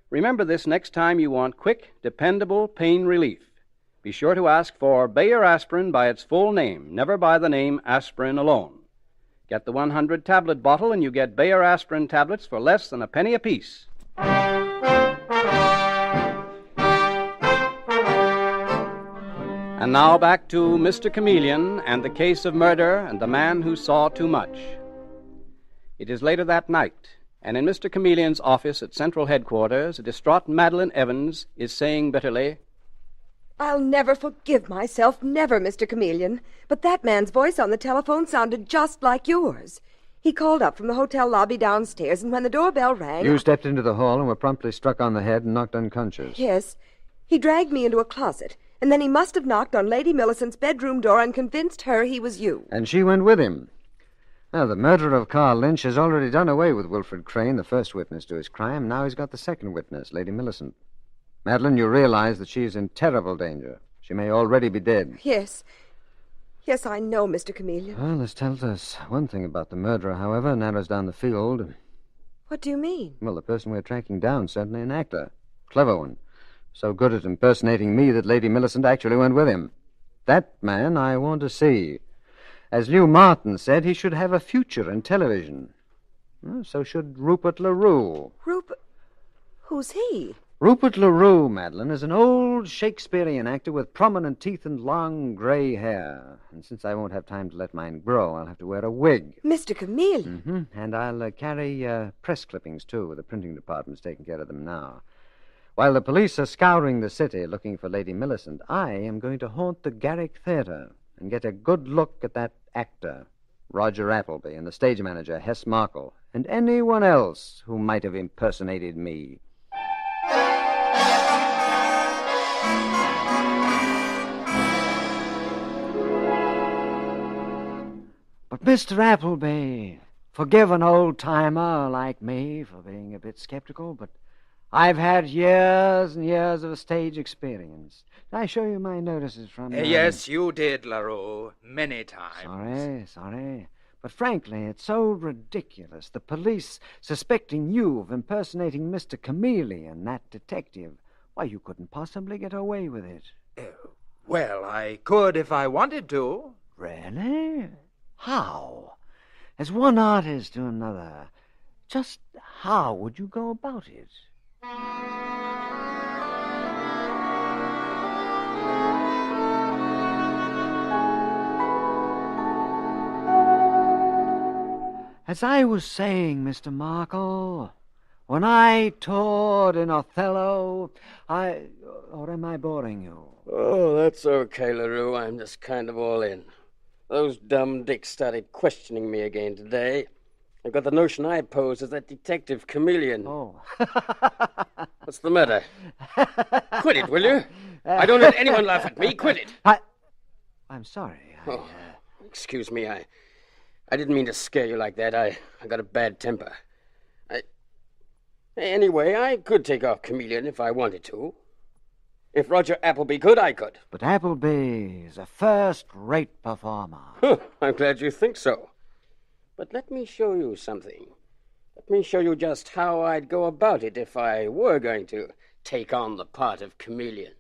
Remember this next time you want quick, dependable pain relief. Be sure to ask for Bayer aspirin by its full name, never by the name aspirin alone. Get the 100-tablet bottle and you get Bayer aspirin tablets for less than a penny apiece. And now back to Mr. Chameleon and the case of murder and the man who saw too much. It is later that night, and in Mr. Chameleon's office at Central Headquarters, a distraught Madeline Evans is saying bitterly, I'll never forgive myself, never, Mr. Chameleon. But that man's voice on the telephone sounded just like yours. He called up from the hotel lobby downstairs, and when the doorbell rang... You stepped into the hall and were promptly struck on the head and knocked unconscious. Yes. He dragged me into a closet, and then he must have knocked on Lady Millicent's bedroom door and convinced her he was you. And she went with him. Now, the murderer of Carl Lynch has already done away with Wilfred Crane, the first witness to his crime. Now he's got the second witness, Lady Millicent. Madeline, you realize that she is in terrible danger. She may already be dead. Yes. Yes, I know, Mr. Chameleon. Well, this tells us one thing about the murderer, however, narrows down the field. What do you mean? Well, the person we're tracking down, certainly an actor. Clever one. So good at impersonating me that Lady Millicent actually went with him. That man I want to see. As Lou Martin said, he should have a future in television. Well, so should Rupert LaRue. Rupert? Who's he? Rupert LaRue, Madeline, is an old Shakespearean actor with prominent teeth and long gray hair. And since I won't have time to let mine grow, I'll have to wear a wig. Mr. Chameleon? Mm-hmm. And I'll carry press clippings, too. The printing department's taking care of them now. While the police are scouring the city looking for Lady Millicent, I am going to haunt the Garrick Theater and get a good look at that actor, Roger Appleby, and the stage manager, Hess Markle, and anyone else who might have impersonated me. But Mr. Appleby, Forgive an old-timer like me for being a bit skeptical, but I've had years and years of stage experience. Did I show you my notices from... Yes, you did, LaRue. Many times. Sorry. But frankly, it's so ridiculous. The police suspecting you of impersonating Mr. Chameleon, that detective. Why, you couldn't possibly get away with it. Well, I could if I wanted to. Really? How? As one artist to another, just how would you go about it? As I was saying, Mr. Markle, when I toured in Othello, Or am I boring you? Oh, that's okay, LaRue. I'm just kind of all in. Those dumb dicks started questioning me again today. I got the notion I posed as that detective Chameleon. Oh. What's the matter? Quit it, will you? I don't let anyone laugh at me. Quit it. I'm sorry. Excuse me. I didn't mean to scare you like that. I got a bad temper. Anyway, I could take off Chameleon if I wanted to. If Roger Appleby could, I could. But Appleby is a first-rate performer. I'm glad you think so. But let me show you something. Let me show you just how I'd go about it if I were going to take on the part of Chameleon.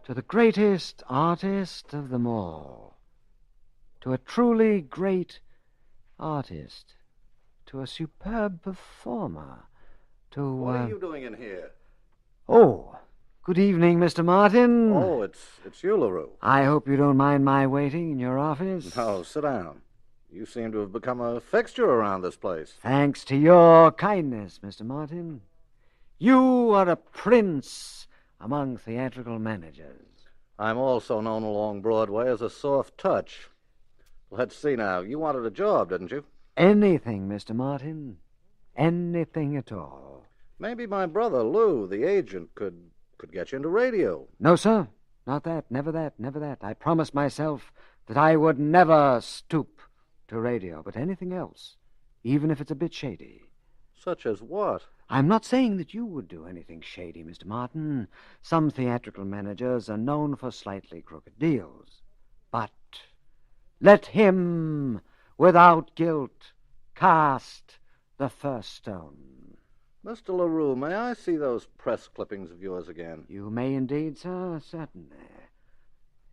To the greatest artist of them all. To a truly great artist. To a superb performer. To... What are you doing in here? Oh, good evening, Mr. Martin. Oh, it's you, LaRue. I hope you don't mind my waiting in your office. No, sit down. You seem to have become a fixture around this place. Thanks to your kindness, Mr. Martin. You are a prince among theatrical managers. I'm also known along Broadway as a soft touch. Let's see now. You wanted a job, didn't you? Anything, Mr. Martin. Anything at all. Maybe my brother, Lou, the agent, could get you into radio. No, sir. Not that. Never that. Never that. I promised myself that I would never stoop to radio, but anything else, even if it's a bit shady. Such as what? I'm not saying that you would do anything shady, Mr. Martin. Some theatrical managers are known for slightly crooked deals. But let him, without guilt, cast the first stone. Mr. LaRue, may I see those press clippings of yours again? You may indeed, sir, certainly.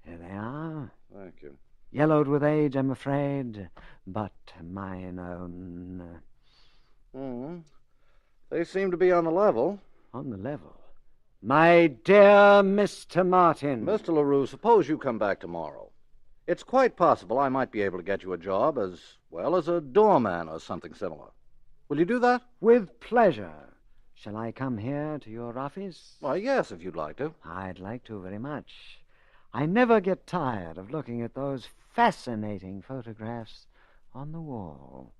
Here they are. Thank you. Yellowed with age, I'm afraid, but mine own. They seem to be on the level. On the level? My dear Mr. Martin. Mr. LaRue, suppose you come back tomorrow. It's quite possible I might be able to get you a job as well as a doorman or something similar. Will you do that? With pleasure. Shall I come here to your office? Why, yes, if you'd like to. I'd like to very much. I never get tired of looking at those fascinating photographs on the wall.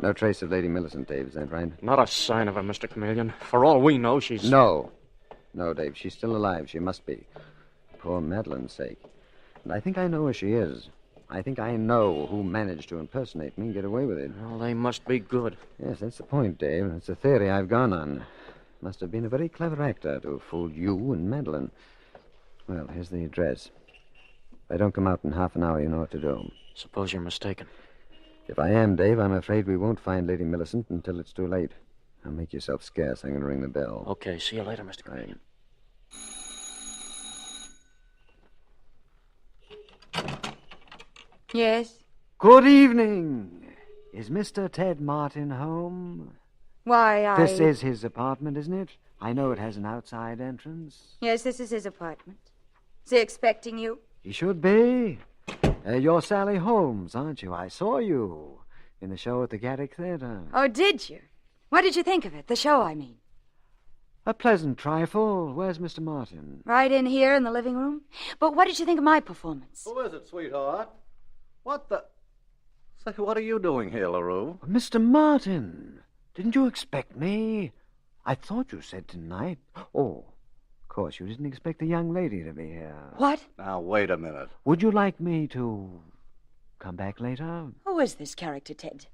No trace of Lady Millicent, Dave, is that right? Not a sign of her, Mr. Chameleon. For all we know, she's... No, Dave, she's still alive. She must be. Poor Madeline's sake. And I think I know where she is. I think I know who managed to impersonate me and get away with it. Well, they must be good. Yes, that's the point, Dave. That's the theory I've gone on. Must have been a very clever actor to have fooled you and Madeline. Well, here's the address. If I don't come out in half an hour, you know what to do. Suppose you're mistaken. If I am, Dave, I'm afraid we won't find Lady Millicent until it's too late. Now make yourself scarce. I'm going to ring the bell. Okay, see you later, Mr. Chameleon. Yes? Good evening. Is Mr. Ted Martin home? Why, This is his apartment, isn't it? I know it has an outside entrance. Yes, this is his apartment. Is he expecting you? He should be. You're Sally Holmes, aren't you? I saw you in the show at the Garrick Theater. Oh, did you? What did you think of it? The show, I mean. A pleasant trifle. Where's Mr. Martin? Right in here in the living room. But what did you think of my performance? Who is it, sweetheart? What the... Say, what are you doing here, LaRue? Mr. Martin, didn't you expect me? I thought you said tonight. Oh, of course, you didn't expect the young lady to be here. What? Now, wait a minute. Would you like me to come back later? Who is this character, Ted?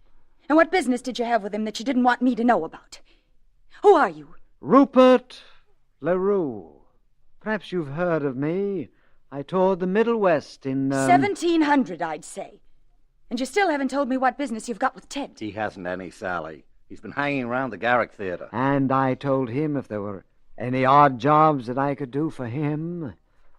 And what business did you have with him that you didn't want me to know about? Who are you? Rupert LaRue. Perhaps you've heard of me. I toured the Middle West in... 1700, I'd say. And you still haven't told me what business you've got with Ted. He hasn't any, Sally. He's been hanging around the Garrick Theater. And I told him if there were any odd jobs that I could do for him,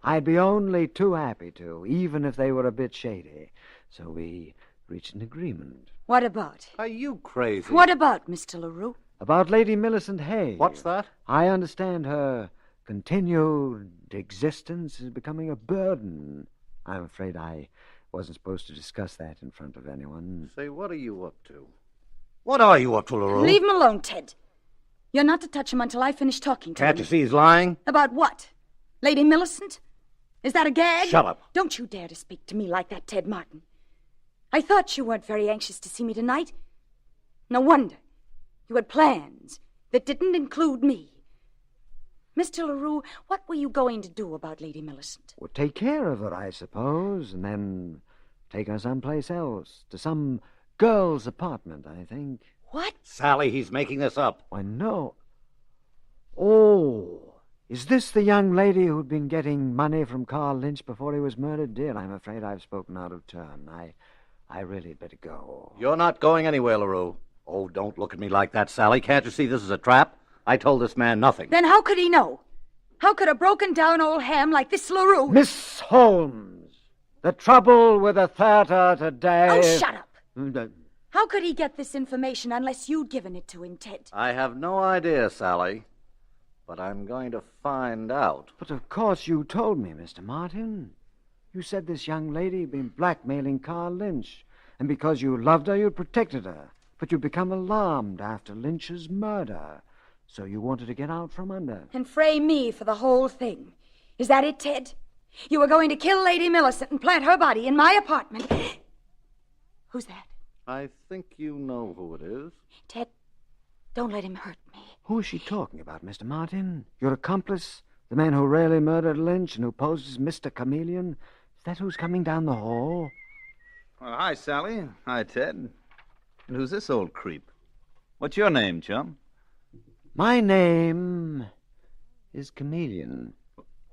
I'd be only too happy to, even if they were a bit shady. So we reached an agreement. What about? Are you crazy? What about, Mr. LaRue? About Lady Millicent Hay. What's that? I understand her continued existence is becoming a burden. I'm afraid I wasn't supposed to discuss that in front of anyone. Say, what are you up to? What are you up to, LaRue? Leave him alone, Ted. You're not to touch him until I finish talking to him. Can't you see he's lying? About what? Lady Millicent? Is that a gag? Shut up. Don't you dare to speak to me like that, Ted Martin. I thought you weren't very anxious to see me tonight. No wonder. You had plans that didn't include me. Mr. LaRue, what were you going to do about Lady Millicent? Well, take care of her, I suppose, and then take her someplace else, to some girl's apartment, I think. What? Sally, he's making this up. Why, no. Oh, is this the young lady who'd been getting money from Carl Lynch before he was murdered? Dear, I'm afraid I've spoken out of turn. I really had better go. You're not going anywhere, LaRue. Oh, don't look at me like that, Sally. Can't you see this is a trap? I told this man nothing. Then how could he know? How could a broken-down old ham like this LaRue... Miss Holmes, the trouble with the theater today... Oh, shut up. How could he get this information unless you'd given it to him, Ted? I have no idea, Sally. But I'm going to find out. But of course you told me, Mr. Martin. You said this young lady had been blackmailing Carl Lynch. And because you loved her, you protected her. But you become alarmed after Lynch's murder. So you wanted to get out from under. And frame me for the whole thing. Is that it, Ted? You were going to kill Lady Millicent and plant her body in my apartment. Who's that? I think you know who it is. Ted, don't let him hurt me. Who is she talking about, Mr. Martin? Your accomplice? The man who really murdered Lynch and who poses Mr. Chameleon? Is that who's coming down the hall? Well, hi, Sally. Hi, Ted. And who's this old creep? What's your name, chum? My name is Chameleon.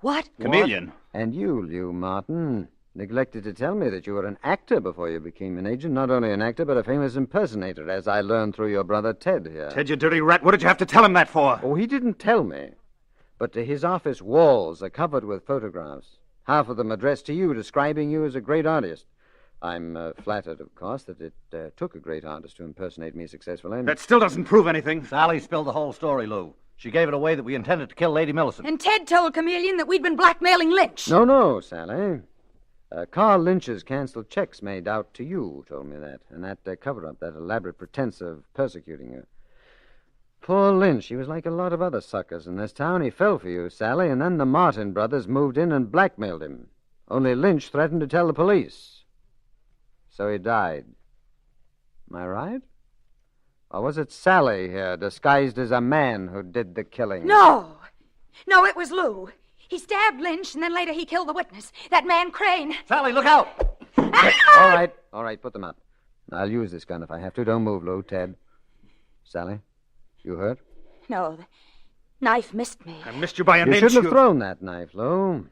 What? Chameleon? And you, Martin, neglected to tell me that you were an actor before you became an agent. Not only an actor, but a famous impersonator, as I learned through your brother Ted here. Ted, you dirty rat. What did you have to tell him that for? Oh, he didn't tell me. But his office walls are covered with photographs, half of them addressed to you, describing you as a great artist. I'm flattered, of course, that it took a great artist to impersonate me successfully. That still doesn't prove anything. Sally spilled the whole story, Lou. She gave it away that we intended to kill Lady Millicent. And Ted told Chameleon that we'd been blackmailing Lynch. No, Sally. Carl Lynch's canceled checks made out to you told me that. And that cover-up, that elaborate pretense of persecuting you. Poor Lynch, he was like a lot of other suckers in this town. He fell for you, Sally, and then the Martin brothers moved in and blackmailed him. Only Lynch threatened to tell the police. So he died. Am I right? Or was it Sally here, disguised as a man, who did the killing? No, it was Lou. He stabbed Lynch, and then later he killed the witness, that man Crane. Sally, look out! All right, put them up. I'll use this gun if I have to. Don't move, Lou. Ted. Sally, you hurt? No, the knife missed me. I missed you by an You inch. shouldn't have thrown that knife, Lou.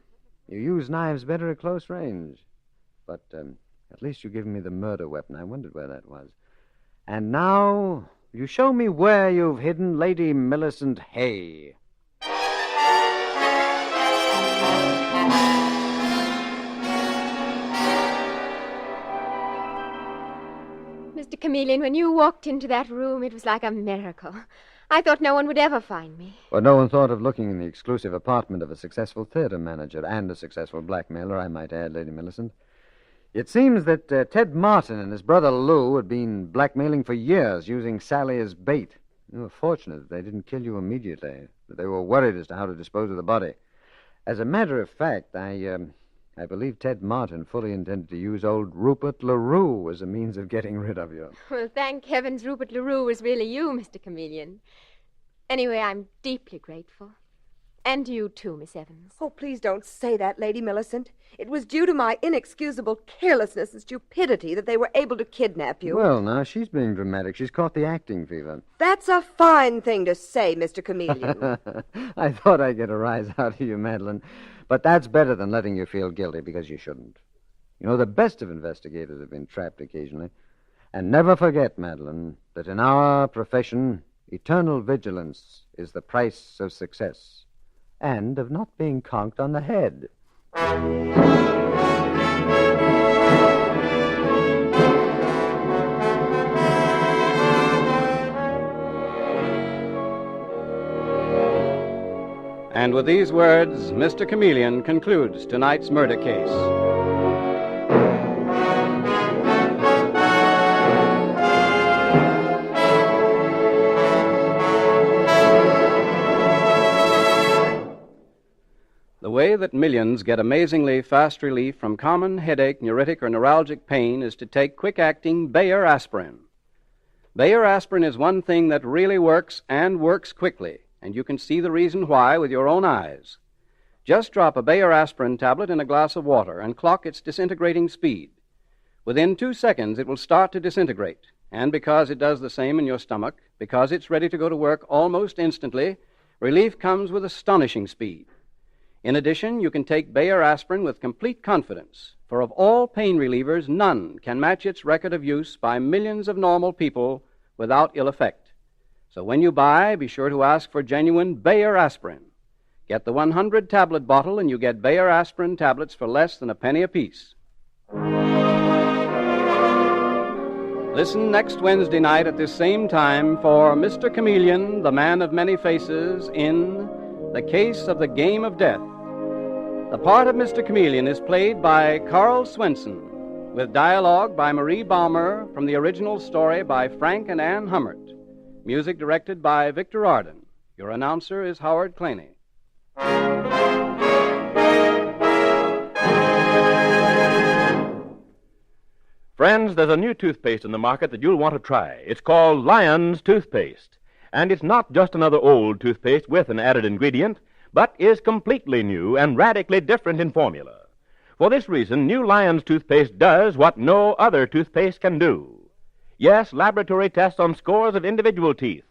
You use knives better at close range. But at least you've given me the murder weapon. I wondered where that was. And now, you show me where you've hidden Lady Millicent Hay. Mr. Chameleon, when you walked into that room, it was like a miracle. I thought no one would ever find me. Well, no one thought of looking in the exclusive apartment of a successful theater manager and a successful blackmailer, I might add, Lady Millicent. It seems that Ted Martin and his brother Lou had been blackmailing for years, using Sally as bait. You were fortunate that they didn't kill you immediately, that they were worried as to how to dispose of the body. As a matter of fact, I believe Ted Martin fully intended to use old Rupert LaRue as a means of getting rid of you. Well, thank heavens Rupert LaRue was really you, Mr. Chameleon. Anyway, I'm deeply grateful. And you too, Miss Evans. Oh, please don't say that, Lady Millicent. It was due to my inexcusable carelessness and stupidity that they were able to kidnap you. Well, now, she's being dramatic. She's caught the acting fever. That's a fine thing to say, Mr. Chameleon. I thought I'd get a rise out of you, Madeline. But that's better than letting you feel guilty, because you shouldn't. You know, the best of investigators have been trapped occasionally. And never forget, Madeline, that in our profession, eternal vigilance is the price of success. And of not being conked on the head. And with these words, Mr. Chameleon concludes tonight's murder case. The way that millions get amazingly fast relief from common headache, neuritic, or neuralgic pain is to take quick-acting Bayer aspirin. Bayer aspirin is one thing that really works and works quickly, and you can see the reason why with your own eyes. Just drop a Bayer aspirin tablet in a glass of water and clock its disintegrating speed. Within 2 seconds, it will start to disintegrate, and because it does the same in your stomach, because it's ready to go to work almost instantly, relief comes with astonishing speed. In addition, you can take Bayer aspirin with complete confidence, for of all pain relievers, none can match its record of use by millions of normal people without ill effect. So when you buy, be sure to ask for genuine Bayer aspirin. Get the 100-tablet bottle, and you get Bayer aspirin tablets for less than a penny apiece. Listen next Wednesday night at this same time for Mr. Chameleon, the Man of Many Faces, in The Case of the Game of Death. The part of Mr. Chameleon is played by Carl Swenson, with dialogue by Marie Baumer from the original story by Frank and Ann Hummert. Music directed by Victor Arden. Your announcer is Howard Claney. Friends, there's a new toothpaste in the market that you'll want to try. It's called Lion's Toothpaste. And it's not just another old toothpaste with an added ingredient, but is completely new and radically different in formula. For this reason, new Lion's Toothpaste does what no other toothpaste can do. Yes, laboratory tests on scores of individual teeth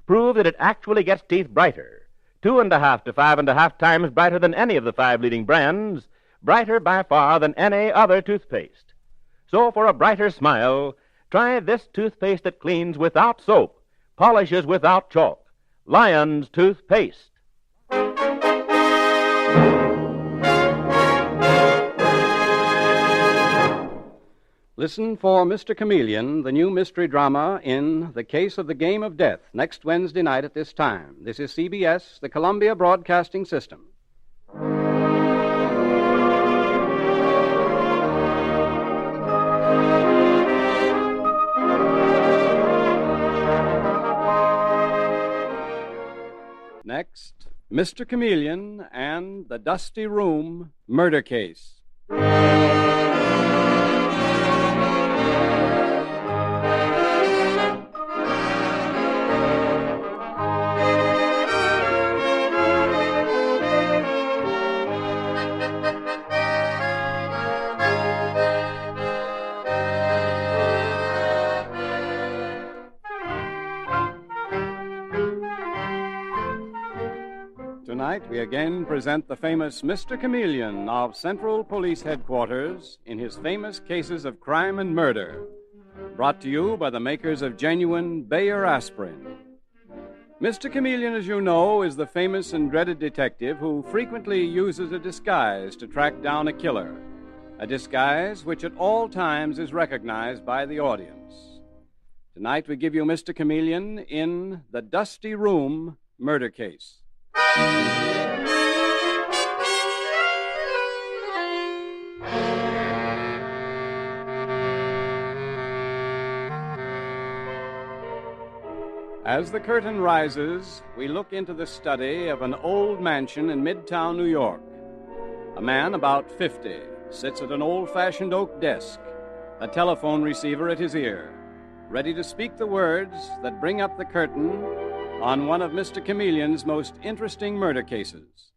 prove that it actually gets teeth brighter, 2.5 to 5.5 times brighter than any of the 5 leading brands, brighter by far than any other toothpaste. So for a brighter smile, try this toothpaste that cleans without soap, polishes without chalk. Lion's Toothpaste. Listen for Mr. Chameleon, the new mystery drama in The Case of the Game of Death, next Wednesday night at this time. This is CBS, the Columbia Broadcasting System. Next, Mr. Chameleon and the Dusty Room Murder Case. Tonight, we again present the famous Mr. Chameleon of Central Police Headquarters in his famous cases of crime and murder, brought to you by the makers of genuine Bayer aspirin. Mr. Chameleon, as you know, is the famous and dreaded detective who frequently uses a disguise to track down a killer, a disguise which at all times is recognized by the audience. Tonight, we give you Mr. Chameleon in the Dusty Room Murder Case. As the curtain rises, we look into the study of an old mansion in Midtown New York. A man about 50 sits at an old-fashioned oak desk, a telephone receiver at his ear, ready to speak the words that bring up the curtain on one of Mr. Chameleon's most interesting murder cases.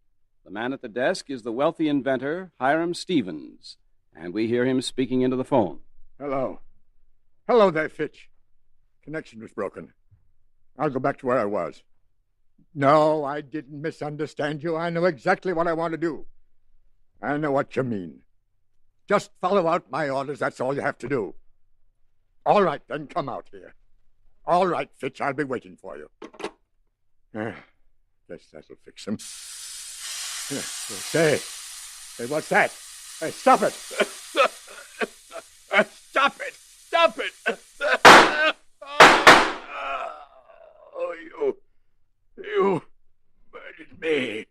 The man at the desk is the wealthy inventor, Hiram Stevens, and we hear him speaking into the phone. Hello. Hello there, Fitch. Connection was broken. I'll go back to where I was. No, I didn't misunderstand you. I know exactly what I want to do. I know what you mean. Just follow out my orders. That's all you have to do. All right, then come out here. All right, Fitch, I'll be waiting for you. Guess that'll fix him. Say, what's that? Hey, stop it! Stop it! Stop it! Oh, you murdered me.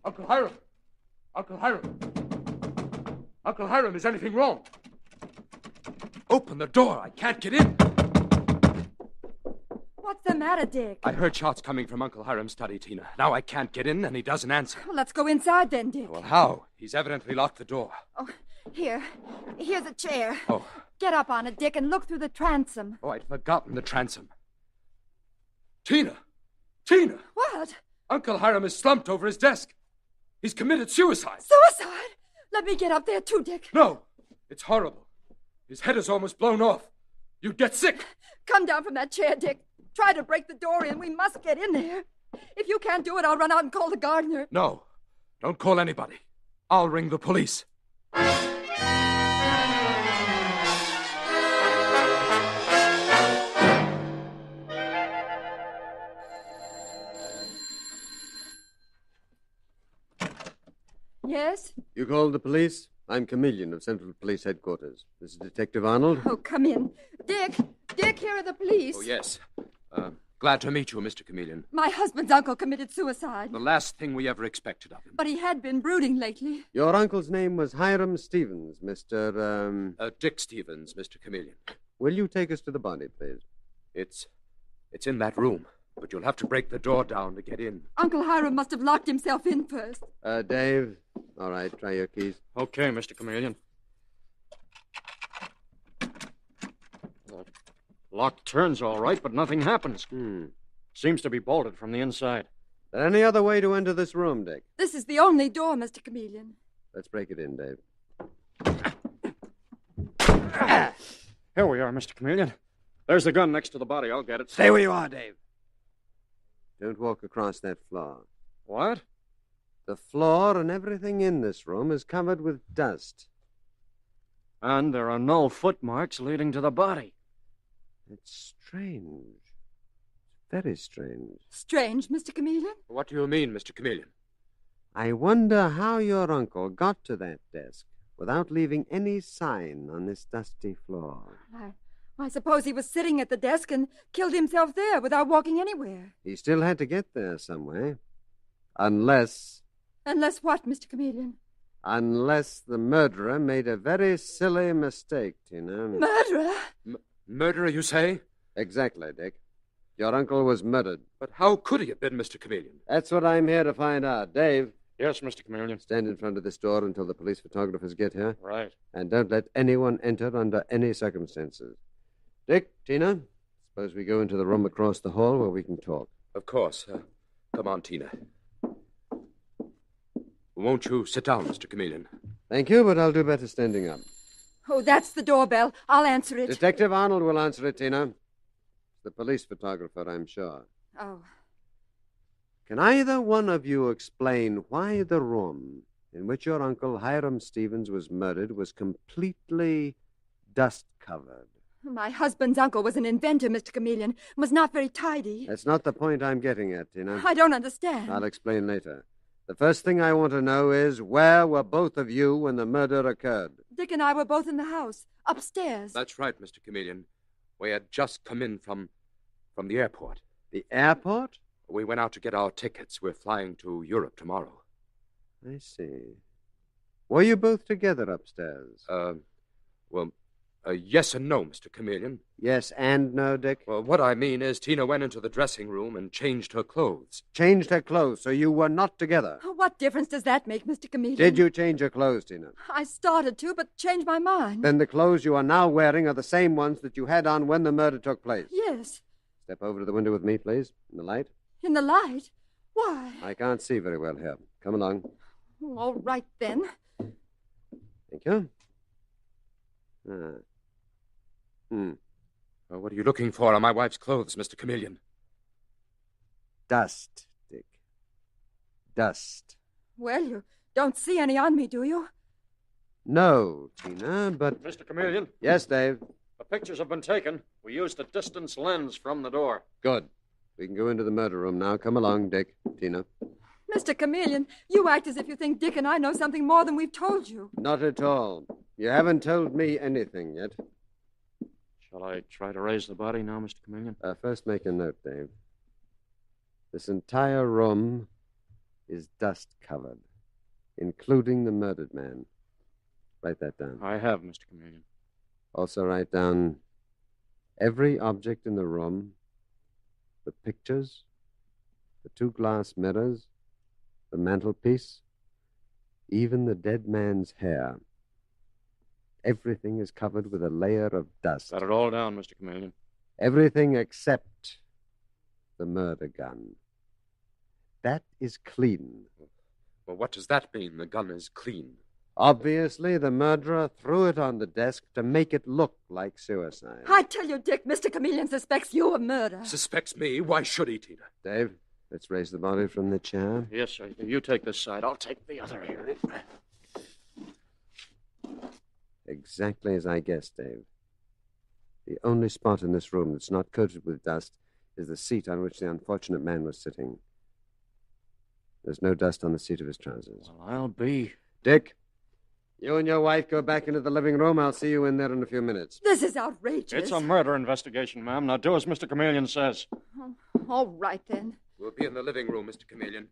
Uncle Hiram! Uncle Hiram! Uncle Hiram, is anything wrong? Open the door. I can't get in. What's the matter, Dick? I heard shots coming from Uncle Hiram's study, Tina. Now I can't get in, and he doesn't answer. Well, let's go inside then, Dick. Well, how? He's evidently locked the door. Oh, here's a chair. Oh. Get up on it, Dick, and look through the transom. Oh, I'd forgotten the transom. Tina! Tina! What? Uncle Hiram is slumped over his desk. He's committed suicide. Suicide? Let me get up there too, Dick. No, it's horrible. His head is almost blown off. You'd get sick. Come down from that chair, Dick. Try to break the door in. We must get in there. If you can't do it, I'll run out and call the gardener. No, don't call anybody. I'll ring the police. Yes? You called the police? I'm Chameleon of Central Police Headquarters. This is Detective Arnold. Oh, come in. Dick! Dick, here are the police. Oh, yes. Glad to meet you, Mr. Chameleon. My husband's uncle committed suicide. The last thing we ever expected of him. But he had been brooding lately. Your uncle's name was Hiram Stevens, Mr. Dick Stevens, Mr. Chameleon. Will you take us to the body, please? It's in that room, but you'll have to break the door down to get in. Uncle Hiram must have locked himself in first. Dave. All right, try your keys. Okay, Mr. Chameleon. Lock turns all right, but nothing happens. Seems to be bolted from the inside. Is there any other way to enter this room, Dick? This is the only door, Mr. Chameleon. Let's break it in, Dave. Here we are, Mr. Chameleon. There's the gun next to the body. I'll get it. Stay where you are, Dave. Don't walk across that floor. What? The floor and everything in this room is covered with dust. And there are no footmarks leading to the body. It's strange. Very strange. Strange, Mr. Chameleon? What do you mean, Mr. Chameleon? I wonder how your uncle got to that desk without leaving any sign on this dusty floor. I suppose he was sitting at the desk and killed himself there without walking anywhere. He still had to get there some way. Unless... Unless what, Mr. Chameleon? Unless the murderer made a very silly mistake, Tina. Murderer? Murderer, you say? Exactly, Dick. Your uncle was murdered. But how could he have been, Mr. Chameleon? That's what I'm here to find out. Dave. Yes, Mr. Chameleon. Stand in front of this door until the police photographers get here. Right. And don't let anyone enter under any circumstances. Dick, Tina, suppose we go into the room across the hall where we can talk. Of course. Come on, Tina. Won't you sit down, Mr. Chameleon? Thank you, but I'll do better standing up. Oh, that's the doorbell. I'll answer it. Detective Arnold will answer it, Tina. The police photographer, I'm sure. Oh. Can either one of you explain why the room in which your uncle Hiram Stevens was murdered was completely dust-covered? My husband's uncle was an inventor, Mr. Chameleon. Was not very tidy. That's not the point I'm getting at, Tina. I don't understand. I'll explain later. The first thing I want to know is, where were both of you when the murder occurred? Dick and I were both in the house, upstairs. That's right, Mr. Chameleon. We had just come in from the airport. The airport? We went out to get our tickets. We're flying to Europe tomorrow. I see. Were you both together upstairs? Well, Yes and no, Mr. Chameleon. Yes and no, Dick? Well, what I mean is Tina went into the dressing room and changed her clothes. Changed her clothes, so you were not together. What difference does that make, Mr. Chameleon? Did you change your clothes, Tina? I started to, but changed my mind. Then the clothes you are now wearing are the same ones that you had on when the murder took place. Yes. Step over to the window with me, please. In the light. In the light? Why? I can't see very well here. Come along. All right, then. Thank you. Well, what are you looking for on my wife's clothes, Mr. Chameleon? Dust, Dick. Dust. Well, you don't see any on me, do you? No, Tina, but... Mr. Chameleon? Yes, Dave? The pictures have been taken. We used a distance lens from the door. Good. We can go into the murder room now. Come along, Dick. Tina. Mr. Chameleon, you act as if you think Dick and I know something more than we've told you. Not at all. You haven't told me anything yet. Shall I try to raise the body now, Mr. Chameleon? First, make a note, Dave. This entire room is dust-covered, including the murdered man. Write that down. I have, Mr. Chameleon. Also write down every object in the room, the pictures, the 2 glass mirrors, the mantelpiece, even the dead man's hair. Everything is covered with a layer of dust. Got it all down, Mr. Chameleon. Everything except the murder gun. That is clean. Well, what does that mean, the gun is clean? Obviously, the murderer threw it on the desk to make it look like suicide. I tell you, Dick, Mr. Chameleon suspects you of murder. Suspects me? Why should he, Tina? Dave, let's raise the body from the chair. Yes, sir. You take this side. I'll take the other here. Exactly as I guessed, Dave. The only spot in this room that's not coated with dust is the seat on which the unfortunate man was sitting. There's no dust on the seat of his trousers. Well, I'll be... Dick, you and your wife go back into the living room. I'll see you in there in a few minutes. This is outrageous. It's a murder investigation, ma'am. Now do as Mr. Chameleon says. Oh, all right, then. We'll be in the living room, Mr. Chameleon.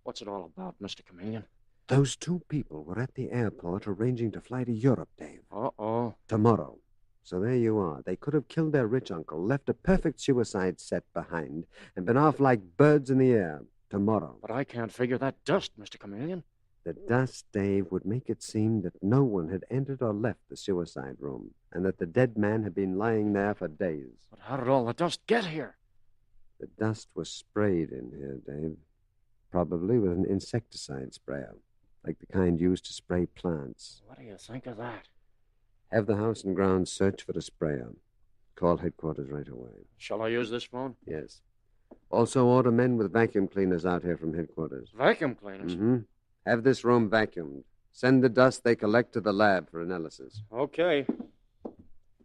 What's it all about, Mr. Chameleon? Those 2 people were at the airport arranging to fly to Europe, Dave. Uh-oh. Tomorrow. So there you are. They could have killed their rich uncle, left a perfect suicide set behind, and been off like birds in the air. Tomorrow. But I can't figure that dust, Mr. Chameleon. The dust, Dave, would make it seem that no one had entered or left the suicide room, and that the dead man had been lying there for days. But how did all the dust get here? The dust was sprayed in here, Dave. Probably with an insecticide sprayer, like the kind used to spray plants. What do you think of that? Have the house and grounds search for a sprayer. Call headquarters right away. Shall I use this phone? Yes. Also order men with vacuum cleaners out here from headquarters. Vacuum cleaners? Mm-hmm. Have this room vacuumed. Send the dust they collect to the lab for analysis. Okay.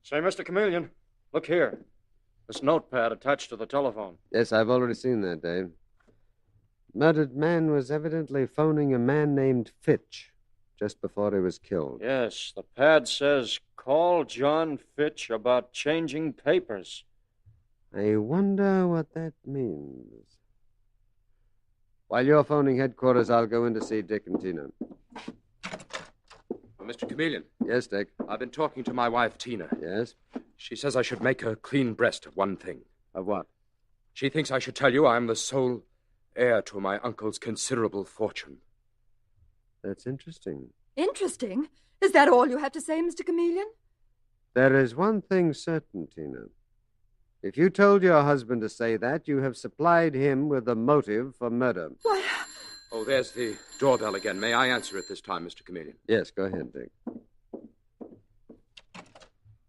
Say, Mr. Chameleon, look here. This notepad attached to the telephone. Yes, I've already seen that, Dave. Murdered man was evidently phoning a man named Fitch just before he was killed. Yes, the pad says, call John Fitch about changing papers. I wonder what that means. While you're phoning headquarters, I'll go in to see Dick and Tina. Mr. Chameleon. Yes, Dick? I've been talking to my wife, Tina. Yes? She says I should make a clean breast of one thing. Of what? She thinks I should tell you I'm the sole heir to my uncle's considerable fortune. That's interesting. Interesting? Is that all you have to say, Mr. Chameleon? There is one thing certain, Tina. If you told your husband to say that, you have supplied him with a motive for murder. Why? Oh, there's the doorbell again. May I answer it this time, Mr. Chameleon? Yes, go ahead, Dick.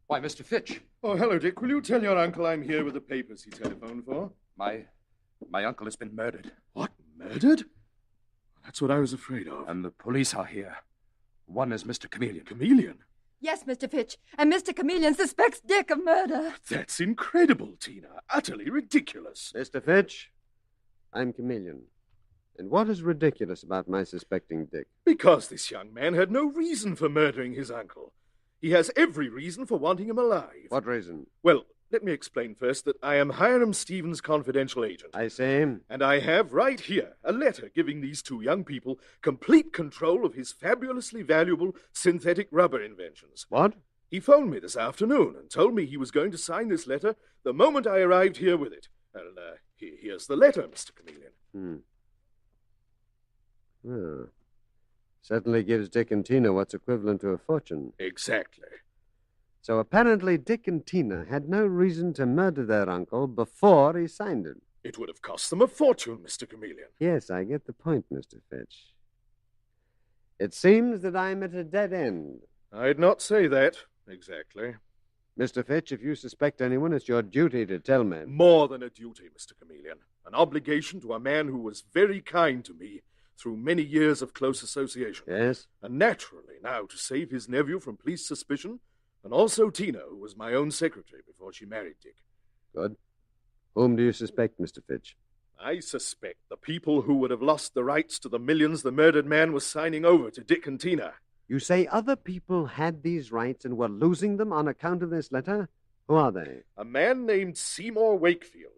Why, Mr. Fitch. Oh, hello, Dick. Will you tell your uncle I'm here with the papers he telephoned for? My uncle has been murdered. What? Murdered? That's what I was afraid of. And the police are here. One is Mr. Chameleon. Chameleon? Yes, Mr. Fitch. And Mr. Chameleon suspects Dick of murder. That's incredible, Tina. Utterly ridiculous. Mr. Fitch, I'm Chameleon. And what is ridiculous about my suspecting Dick? Because this young man had no reason for murdering his uncle. He has every reason for wanting him alive. What reason? Well, let me explain first that I am Hiram Stevens' confidential agent. I see. And I have right here a letter giving these 2 young people complete control of his fabulously valuable synthetic rubber inventions. What? He phoned me this afternoon and told me he was going to sign this letter the moment I arrived here with it. And here's the letter, Mr. Chameleon. Well, certainly gives Dick and Tina what's equivalent to a fortune. Exactly. So apparently Dick and Tina had no reason to murder their uncle before he signed it. It would have cost them a fortune, Mr. Chameleon. Yes, I get the point, Mr. Fitch. It seems that I'm at a dead end. I'd not say that, exactly. Mr. Fitch, if you suspect anyone, it's your duty to tell me. More than a duty, Mr. Chameleon. An obligation to a man who was very kind to me through many years of close association. Yes? And naturally, now, to save his nephew from police suspicion, and also Tina, who was my own secretary before she married Dick. Good. Whom do you suspect, Mr. Fitch? I suspect the people who would have lost the rights to the millions the murdered man was signing over to Dick and Tina. You say other people had these rights and were losing them on account of this letter? Who are they? A man named Seymour Wakefield,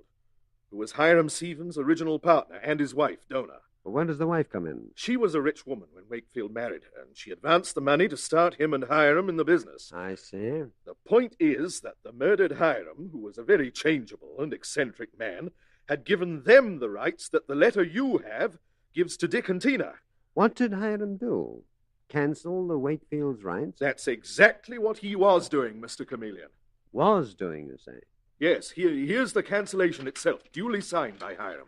who was Hiram Stevens' original partner, and his wife, Donna. Well, when does the wife come in? She was a rich woman when Wakefield married her, and she advanced the money to start him and Hiram in the business. I see. The point is that the murdered Hiram, who was a very changeable and eccentric man, had given them the rights that the letter you have gives to Dick and Tina. What did Hiram do? Cancel the Wakefield's rights? That's exactly what he was doing, Mr. Chameleon. Was doing, you say? Yes, here's the cancellation itself, duly signed by Hiram.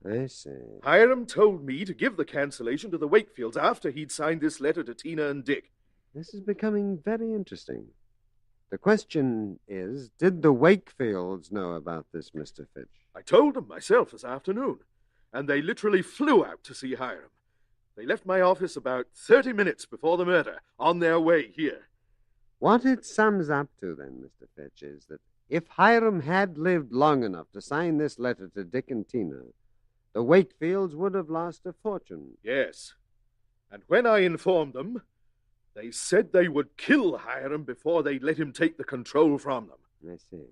I see. Hiram told me to give the cancellation to the Wakefields after he'd signed this letter to Tina and Dick. This is becoming very interesting. The question is, did the Wakefields know about this, Mr. Fitch? I told them myself this afternoon, and they literally flew out to see Hiram. They left my office about 30 minutes before the murder, on their way here. What it sums up to, then, Mr. Fitch, is that if Hiram had lived long enough to sign this letter to Dick and Tina, the Wakefields would have lost a fortune. Yes. And when I informed them, they said they would kill Hiram before they'd let him take the control from them. I see.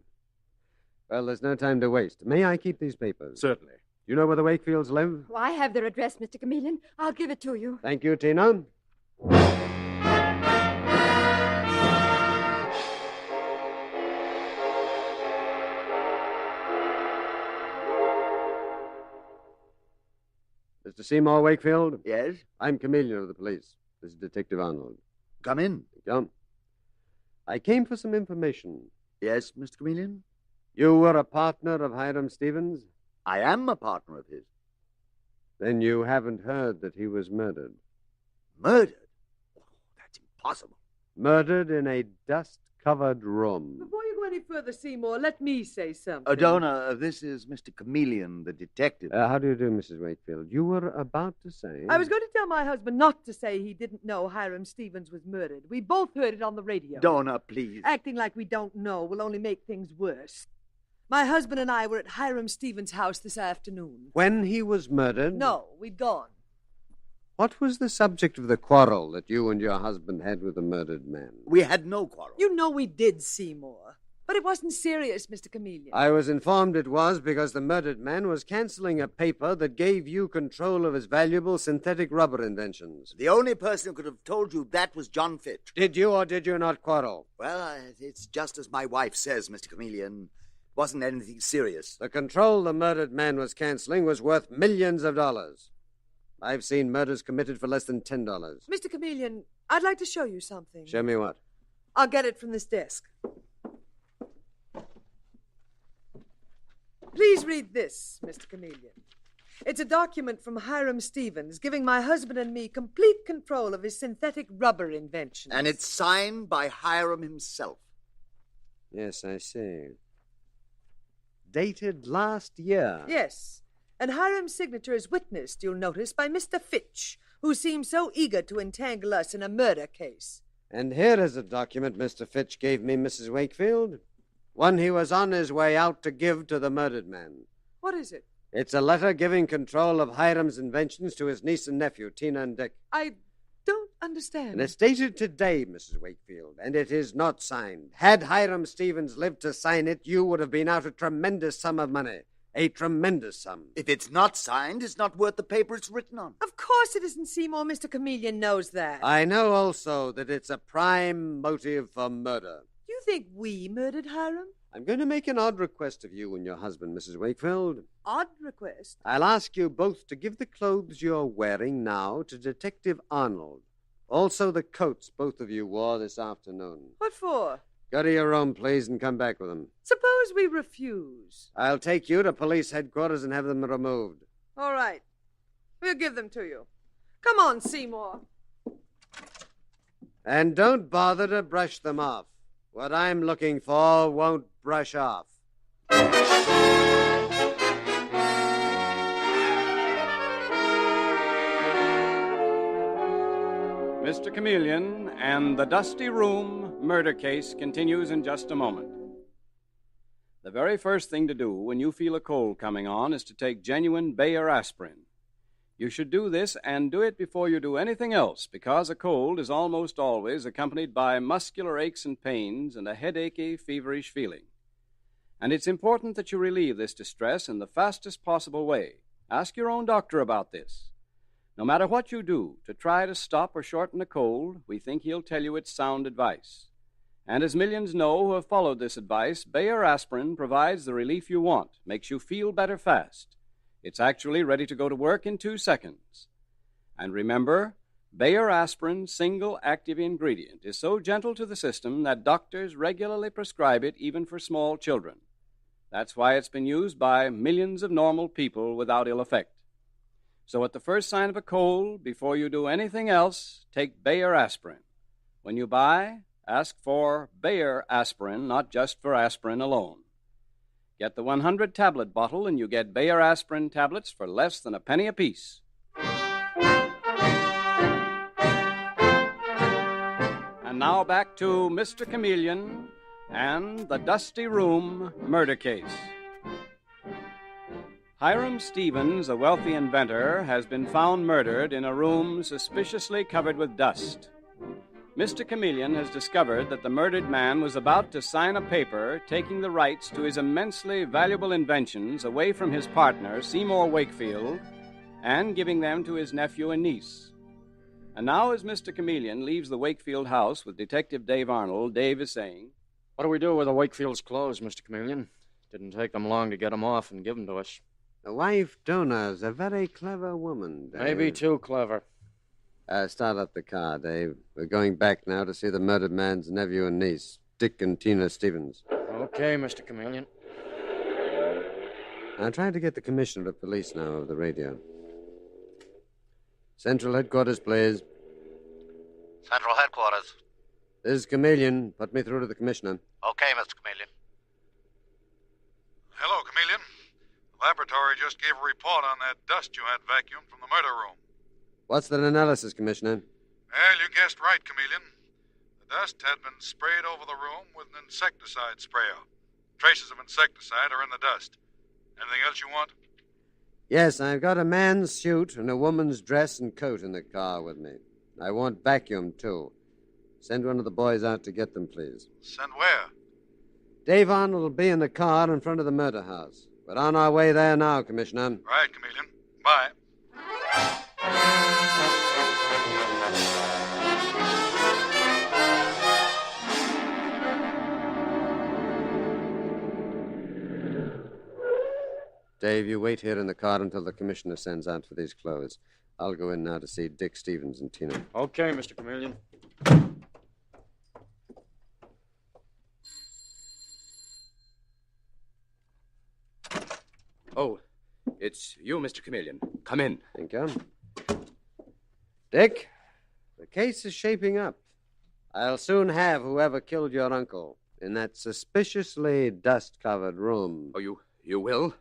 Well, there's no time to waste. May I keep these papers? Certainly. You know where the Wakefields live? Oh, I have their address, Mr. Chameleon. I'll give it to you. Thank you, Tina. Mr. Seymour Wakefield? Yes? I'm Chameleon of the police. This is Detective Arnold. Come in. Come. I came for some information. Yes, Mr. Chameleon? You were a partner of Hiram Stevens? I am a partner of his. Then you haven't heard that he was murdered. Murdered? Oh, that's impossible. Murdered in a dust-covered room. Before you go any further, Seymour, let me say something. Donna, this is Mr. Chameleon, the detective. How do you do, Mrs. Wakefield? You were about to say... I was going to tell my husband not to say he didn't know Hiram Stevens was murdered. We both heard it on the radio. Donna, please. Acting like we don't know will only make things worse. My husband and I were at Hiram Stevens' house this afternoon. When he was murdered? No, we'd gone. What was the subject of the quarrel that you and your husband had with the murdered man? We had no quarrel. You know we did, Seymour. But it wasn't serious, Mr. Chameleon. I was informed it was because the murdered man was canceling a paper that gave you control of his valuable synthetic rubber inventions. The only person who could have told you that was John Fitch. Did you or did you not quarrel? Well, it's just as my wife says, Mr. Chameleon. Wasn't anything serious. The control the murdered man was canceling was worth millions of dollars. I've seen murders committed for less than $10. Mr. Chameleon, I'd like to show you something. Show me what? I'll get it from this desk. Please read this, Mr. Chameleon. It's a document from Hiram Stevens giving my husband and me complete control of his synthetic rubber inventions. And it's signed by Hiram himself. Yes, I see. Dated last year. Yes. And Hiram's signature is witnessed, you'll notice, by Mr. Fitch, who seems so eager to entangle us in a murder case. And here is a document Mr. Fitch gave me, Mrs. Wakefield. One he was on his way out to give to the murdered man. What is it? It's a letter giving control of Hiram's inventions to his niece and nephew, Tina and Dick. I don't understand. And it's dated today, Mrs. Wakefield, and it is not signed. Had Hiram Stevens lived to sign it, you would have been out a tremendous sum of money. A tremendous sum. If it's not signed, it's not worth the paper it's written on. Of course it isn't, Seymour. Mr. Chameleon knows that. I know also that it's a prime motive for murder. You think we murdered Hiram? I'm going to make an odd request of you and your husband, Mrs. Wakefield. Odd request? I'll ask you both to give the clothes you're wearing now to Detective Arnold. Also the coats both of you wore this afternoon. What for? Go to your room, please, and come back with them. Suppose we refuse. I'll take you to police headquarters and have them removed. All right. We'll give them to you. Come on, Seymour. And don't bother to brush them off. What I'm looking for won't brush off. Mr. Chameleon and the Dusty Room murder case continues in just a moment. The very first thing to do when you feel a cold coming on is to take genuine Bayer aspirin. You should do this and do it before you do anything else, because a cold is almost always accompanied by muscular aches and pains and a headachy, feverish feeling. And it's important that you relieve this distress in the fastest possible way. Ask your own doctor about this. No matter what you do to try to stop or shorten a cold, we think he'll tell you it's sound advice. And as millions know who have followed this advice, Bayer aspirin provides the relief you want, makes you feel better fast. It's actually ready to go to work in 2 seconds. And remember, Bayer aspirin's single active ingredient is so gentle to the system that doctors regularly prescribe it even for small children. That's why it's been used by millions of normal people without ill effect. So at the first sign of a cold, before you do anything else, take Bayer aspirin. When you buy, ask for Bayer aspirin, not just for aspirin alone. Get the 100-tablet bottle, and you get Bayer aspirin tablets for less than a penny apiece. And now back to Mr. Chameleon and the Dusty Room murder case. Hiram Stevens, a wealthy inventor, has been found murdered in a room suspiciously covered with dust. Mr. Chameleon has discovered that the murdered man was about to sign a paper taking the rights to his immensely valuable inventions away from his partner, Seymour Wakefield, and giving them to his nephew and niece. And now, as Mr. Chameleon leaves the Wakefield house with Detective Dave Arnold, Dave is saying, What do we do with the Wakefield's clothes, Mr. Chameleon? Didn't take them long to get them off and give them to us. The wife, Dona's a very clever woman, Dave. Maybe too clever. Start up the car, Dave. We're going back now to see the murdered man's nephew and niece, Dick and Tina Stevens. Okay, Mr. Chameleon. I'm trying to get the commissioner of police now over the radio. Central headquarters, please. Central headquarters. This is Chameleon. Put me through to the commissioner. Okay, Mr. Chameleon. Hello, Chameleon. The laboratory just gave a report on that dust you had vacuumed from the murder room. What's that analysis, Commissioner? Well, you guessed right, Chameleon. The dust had been sprayed over the room with an insecticide sprayer. Traces of insecticide are in the dust. Anything else you want? Yes, I've got a man's suit and a woman's dress and coat in the car with me. I want vacuum, too. Send one of the boys out to get them, please. Send where? Dave Arnold will be in the car in front of the murder house. We're on our way there now, Commissioner. Right, Chameleon. Bye. Dave, you wait here in the car until the commissioner sends out for these clothes. I'll go in now to see Dick Stevens and Tina. Okay, Mr. Chameleon. Oh, it's you, Mr. Chameleon. Come in. Thank you. Dick, the case is shaping up. I'll soon have whoever killed your uncle in that suspiciously dust-covered room. Oh, you will?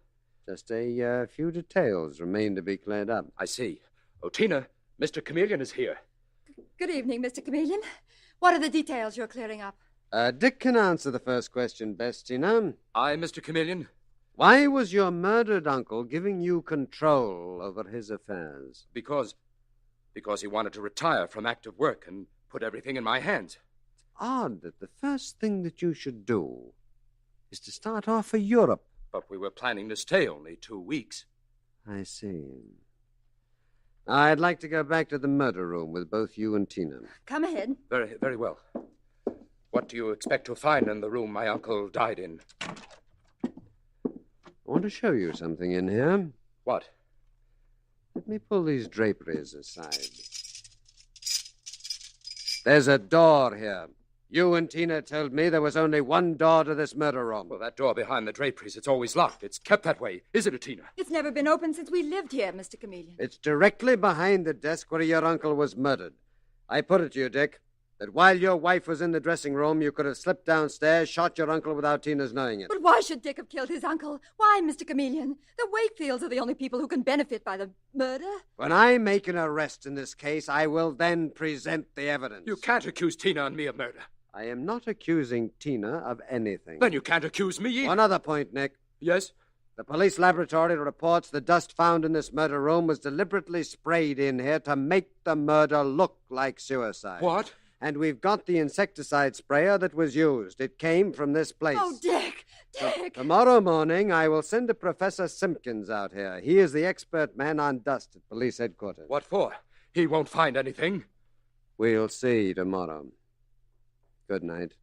Just a few details remain to be cleared up. I see. Oh, Tina, Mr. Chameleon is here. Good evening, Mr. Chameleon. What are the details you're clearing up? Dick can answer the first question best, Tina. I, Mr. Chameleon? Why was your murdered uncle giving you control over his affairs? Because he wanted to retire from active work and put everything in my hands. It's odd that the first thing that you should do is to start off for Europe But we were planning to stay only 2 weeks. I see. I'd like to go back to the murder room with both you and Tina. Come ahead. Very, very well. What do you expect to find in the room my uncle died in? I want to show you something in here. What? Let me pull these draperies aside. There's a door here. You and Tina told me there was only one door to this murder room. Well, that door behind the draperies, it's always locked. It's kept that way. Isn't it, Tina? It's never been open since we lived here, Mr. Chameleon. It's directly behind the desk where your uncle was murdered. I put it to you, Dick, that while your wife was in the dressing room, you could have slipped downstairs, shot your uncle without Tina's knowing it. But why should Dick have killed his uncle? Why, Mr. Chameleon? The Wakefields are the only people who can benefit by the murder. When I make an arrest in this case, I will then present the evidence. You can't accuse Tina and me of murder. I am not accusing Tina of anything. Then you can't accuse me either. One other point, Nick. Yes? The police laboratory reports the dust found in this murder room was deliberately sprayed in here to make the murder look like suicide. What? And we've got the insecticide sprayer that was used. It came from this place. Oh, Dick! Dick! Tomorrow morning, I will send a Professor Simpkins out here. He is the expert man on dust at police headquarters. What for? He won't find anything. We'll see tomorrow. Good night.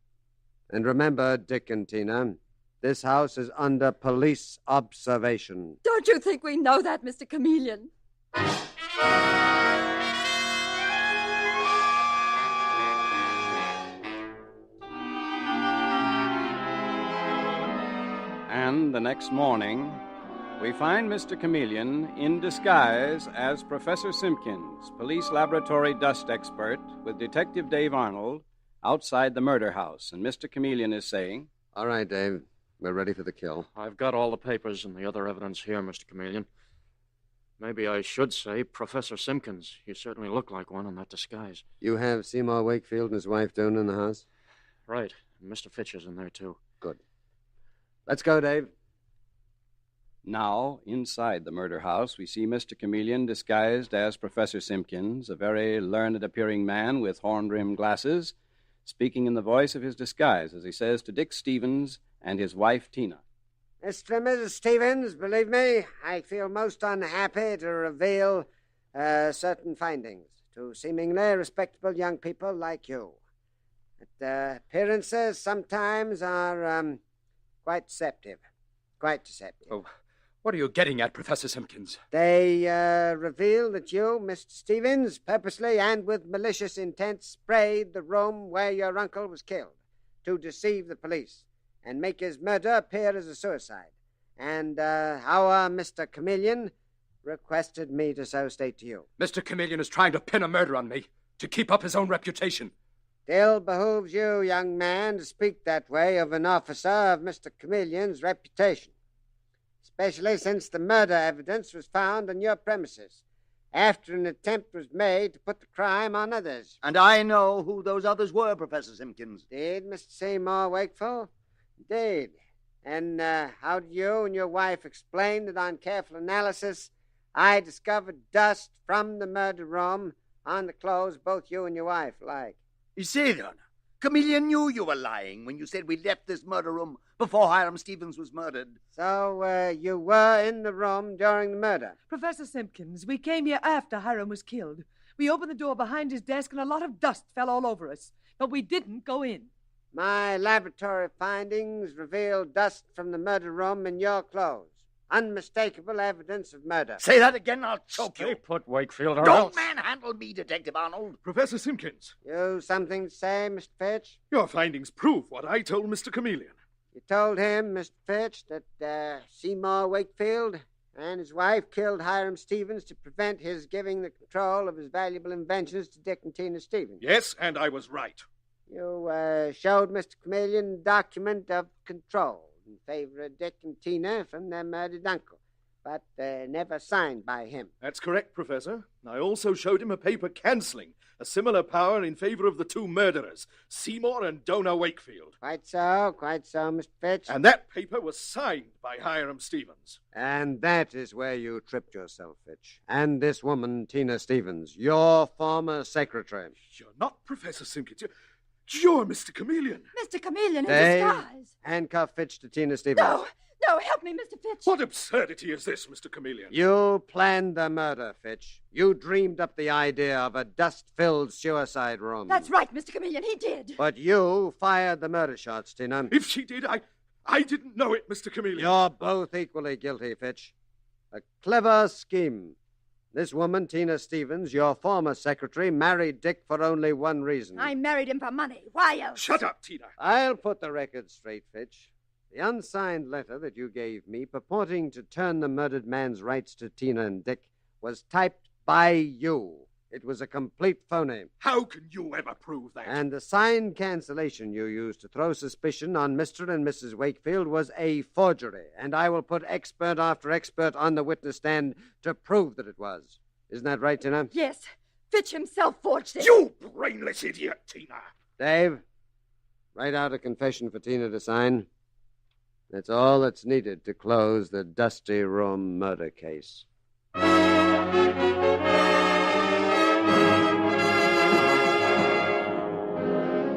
And remember, Dick and Tina, this house is under police observation. Don't you think we know that, Mr. Chameleon? And the next morning, we find Mr. Chameleon in disguise as Professor Simpkins, police laboratory dust expert, with Detective Dave Arnold, outside the murder house. And Mr. Chameleon is saying, All right, Dave. We're ready for the kill. I've got all the papers and the other evidence here, Mr. Chameleon. Maybe I should say Professor Simpkins. You certainly look like one in that disguise. You have Seymour Wakefield and his wife Doone in the house? Right. And Mr. Fitch is in there, too. Good. Let's go, Dave. Now, inside the murder house, we see Mr. Chameleon disguised as Professor Simpkins, a very learned-appearing man with horn-rimmed glasses, speaking in the voice of his disguise as he says to Dick Stevens and his wife, Tina. Mr. and Mrs. Stevens, believe me, I feel most unhappy to reveal certain findings to seemingly respectable young people like you. But appearances sometimes are quite deceptive. Quite deceptive. Oh, what are you getting at, Professor Simpkins? They reveal that you, Mr. Stevens, purposely and with malicious intent sprayed the room where your uncle was killed to deceive the police and make his murder appear as a suicide. And our Mr. Chameleon requested me to so state to you. Mr. Chameleon is trying to pin a murder on me to keep up his own reputation. Still behooves you, young man, to speak that way of an officer of Mr. Chameleon's reputation, especially since the murder evidence was found on your premises after an attempt was made to put the crime on others. And I know who those others were, Professor Simpkins. Did Mr. Seymour Wakefield? Indeed. And how did you and your wife explain that on careful analysis I discovered dust from the murder room on the clothes both you and your wife like? You see, then, Chameleon knew you were lying when you said we left this murder room before Hiram Stevens was murdered. So you were in the room during the murder? Professor Simpkins, we came here after Hiram was killed. We opened the door behind his desk and a lot of dust fell all over us. But we didn't go in. My laboratory findings revealed dust from the murder room in your clothes. Unmistakable evidence of murder. Say that again, I'll choke you. Stay put, Wakefield, or Don't else... manhandle me, Detective Arnold. Professor Simpkins. You something to say, Mr. Fitch? Your findings prove what I told Mr. Chameleon. You told him, Mr. Fitch, that Seymour Wakefield and his wife killed Hiram Stevens to prevent his giving the control of his valuable inventions to Dick and Tina Stevens. Yes, and I was right. You showed Mr. Chameleon a document of control in favor of Dick and Tina from their murdered uncle, but never signed by him. That's correct, Professor. I also showed him a paper cancelling a similar power in favor of the two murderers, Seymour and Dona Wakefield. Quite so, Mr. Fitch. And that paper was signed by Hiram Stevens. And that is where you tripped yourself, Fitch. And this woman, Tina Stevens, your former secretary. You're not Professor Simpkins. You're Mr. Chameleon. Mr. Chameleon in Dave, disguise. handcuff Fitch to Tina Stevens. No, No, help me, Mr. Fitch. What absurdity is this, Mr. Chameleon? You planned the murder, Fitch. You dreamed up the idea of a dust-filled suicide room. That's right, Mr. Chameleon, he did. But you fired the murder shots, Tina. If she did, I didn't know it, Mr. Chameleon. You're both equally guilty, Fitch. A clever scheme. This woman, Tina Stevens, your former secretary, married Dick for only one reason. I married him for money. Why else? Shut up, Tina. I'll put the record straight, Fitch. The unsigned letter that you gave me purporting to turn the murdered man's rights to Tina and Dick was typed by you. It was a complete phony. How can you ever prove that? And the signed cancellation you used to throw suspicion on Mr. and Mrs. Wakefield was a forgery, and I will put expert after expert on the witness stand to prove that it was. Isn't that right, Tina? Yes. Fitch himself forged it. You brainless idiot, Tina. Dave, write out a confession for Tina to sign. That's all that's needed to close the Dusty Room murder case.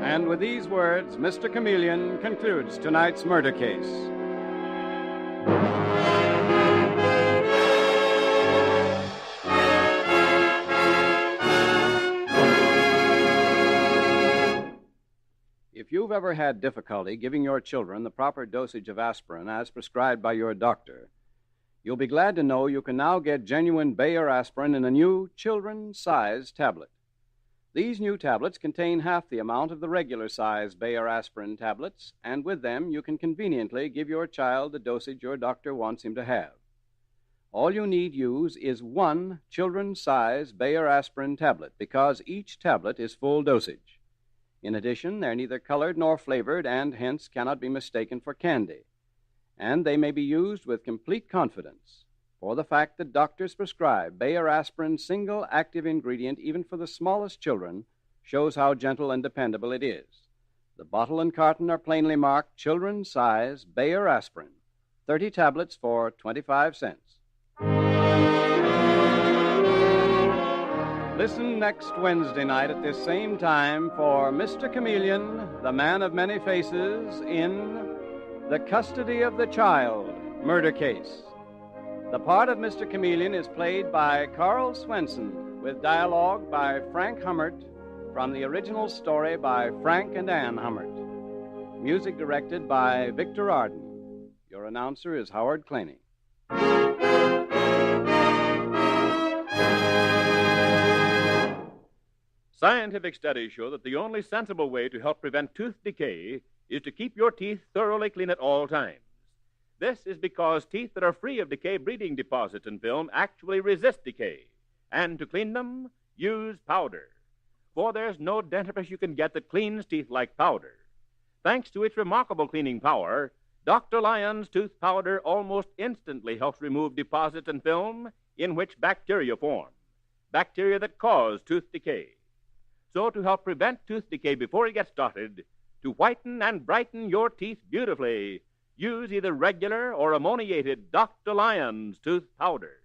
And with these words, Mr. Chameleon concludes tonight's murder case. If you've ever had difficulty giving your children the proper dosage of aspirin as prescribed by your doctor, you'll be glad to know you can now get genuine Bayer aspirin in a new children's-sized tablet. These new tablets contain half the amount of the regular-size Bayer aspirin tablets, and with them you can conveniently give your child the dosage your doctor wants him to have. All you need use is one children's-size Bayer aspirin tablet, because each tablet is full dosage. In addition, they're neither colored nor flavored, and hence cannot be mistaken for candy. And they may be used with complete confidence, for the fact that doctors prescribe Bayer aspirin's single active ingredient even for the smallest children shows how gentle and dependable it is. The bottle and carton are plainly marked children's size Bayer aspirin, 30 tablets for 25 cents. Listen next Wednesday night at this same time for Mr. Chameleon, the man of many faces, in The Custody of the Child murder case. The part of Mr. Chameleon is played by Carl Swenson, with dialogue by Frank Hummert from the original story by Frank and Ann Hummert. Music directed by Victor Arden. Your announcer is Howard Claney. Scientific studies show that the only sensible way to help prevent tooth decay is to keep your teeth thoroughly clean at all times. This is because teeth that are free of decay-breeding deposits and film actually resist decay. And to clean them, use powder. For there's no dentifrice you can get that cleans teeth like powder. Thanks to its remarkable cleaning power, Dr. Lyon's tooth powder almost instantly helps remove deposits and film in which bacteria form, bacteria that cause tooth decay. So to help prevent tooth decay before it gets started, to whiten and brighten your teeth beautifully, use either regular or ammoniated Dr. Lyon's tooth powder.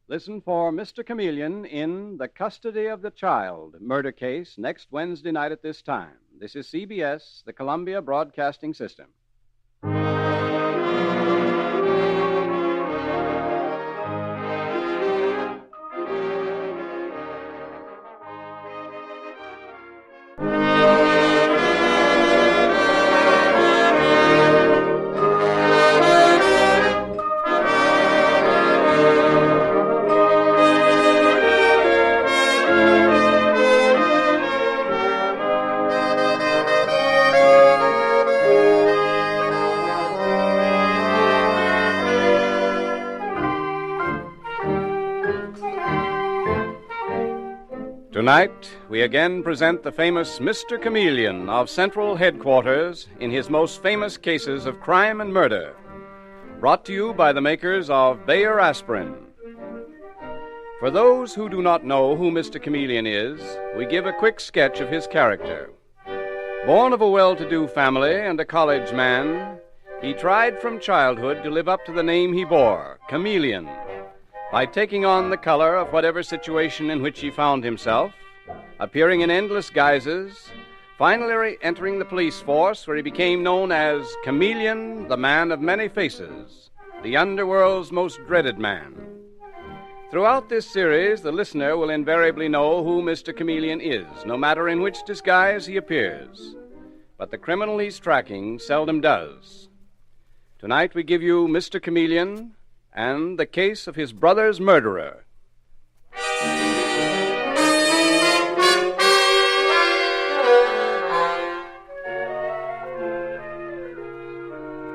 Listen for Mr. Chameleon in The Custody of the Child murder case next Wednesday night at this time. This is CBS, the Columbia Broadcasting System. Tonight, we again present the famous Mr. Chameleon of Central Headquarters in his most famous cases of crime and murder. Brought to you by the makers of Bayer Aspirin. For those who do not know who Mr. Chameleon is, we give a quick sketch of his character. Born of a well-to-do family and a college man, he tried from childhood to live up to the name he bore, Chameleon, by taking on the color of whatever situation in which he found himself, appearing in endless guises, finally entering the police force where he became known as Chameleon, the man of many faces, the underworld's most dreaded man. Throughout this series, the listener will invariably know who Mr. Chameleon is, no matter in which disguise he appears. But the criminal he's tracking seldom does. Tonight we give you Mr. Chameleon and the case of his brother's murderer.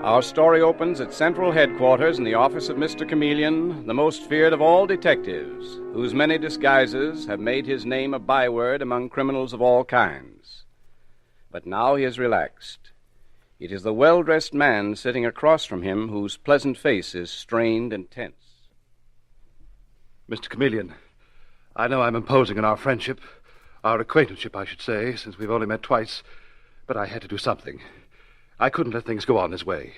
Our story opens at Central Headquarters in the office of Mr. Chameleon, the most feared of all detectives, whose many disguises have made his name a byword among criminals of all kinds. But now he is relaxed. It is the well-dressed man sitting across from him whose pleasant face is strained and tense. Mr. Chameleon, I know I'm imposing on our friendship, our acquaintanceship, I should say, since we've only met twice, but I had to do something. I couldn't let things go on this way.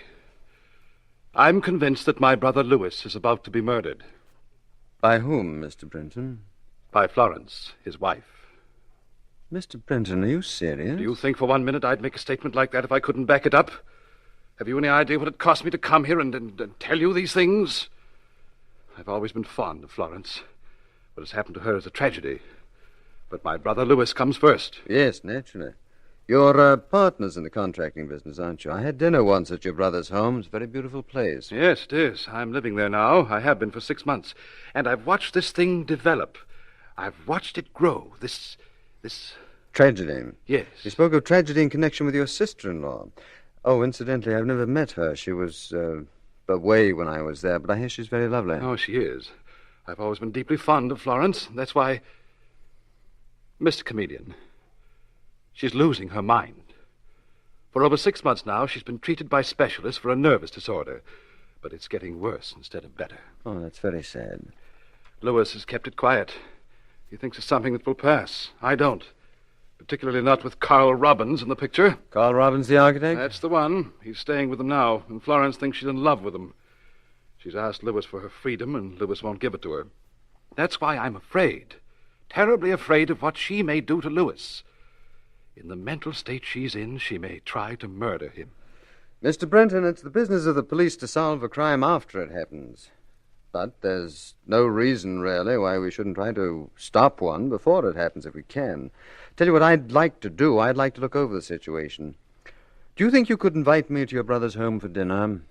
I'm convinced that my brother Lewis is about to be murdered. By whom, Mr. Brenton? By Florence, his wife. Mr. Brenton, are you serious? Do you think for 1 minute I'd make a statement like that if I couldn't back it up? Have you any idea what it cost me to come here and tell you these things? I've always been fond of Florence. What has happened to her is a tragedy. But my brother Lewis comes first. Yes, naturally. You're partners in the contracting business, aren't you? I had dinner once at your brother's home. It's a very beautiful place. Yes, it is. I'm living there now. I have been for 6 months. And I've watched this thing develop. I've watched it grow. This... Tragedy? Yes. You spoke of tragedy in connection with your sister-in-law. Oh, incidentally, I've never met her. She was away when I was there, but I hear she's very lovely. Oh, she is. I've always been deeply fond of Florence. That's why... Mr. Chameleon... She's losing her mind. For over 6 months now, she's been treated by specialists for a nervous disorder. But it's getting worse instead of better. Oh, that's very sad. Lewis has kept it quiet. He thinks it's something that will pass. I don't. Particularly not with Carl Robbins in the picture. Carl Robbins, the architect? That's the one. He's staying with them now, and Florence thinks she's in love with him. She's asked Lewis for her freedom, and Lewis won't give it to her. That's why I'm afraid. Terribly afraid of what she may do to Lewis. In the mental state she's in, she may try to murder him. Mr. Brenton, it's the business of the police to solve a crime after it happens. But there's no reason, really, why we shouldn't try to stop one before it happens if we can. Tell you what I'd like to do. I'd like to look over the situation. Do you think you could invite me to your brother's home for dinner?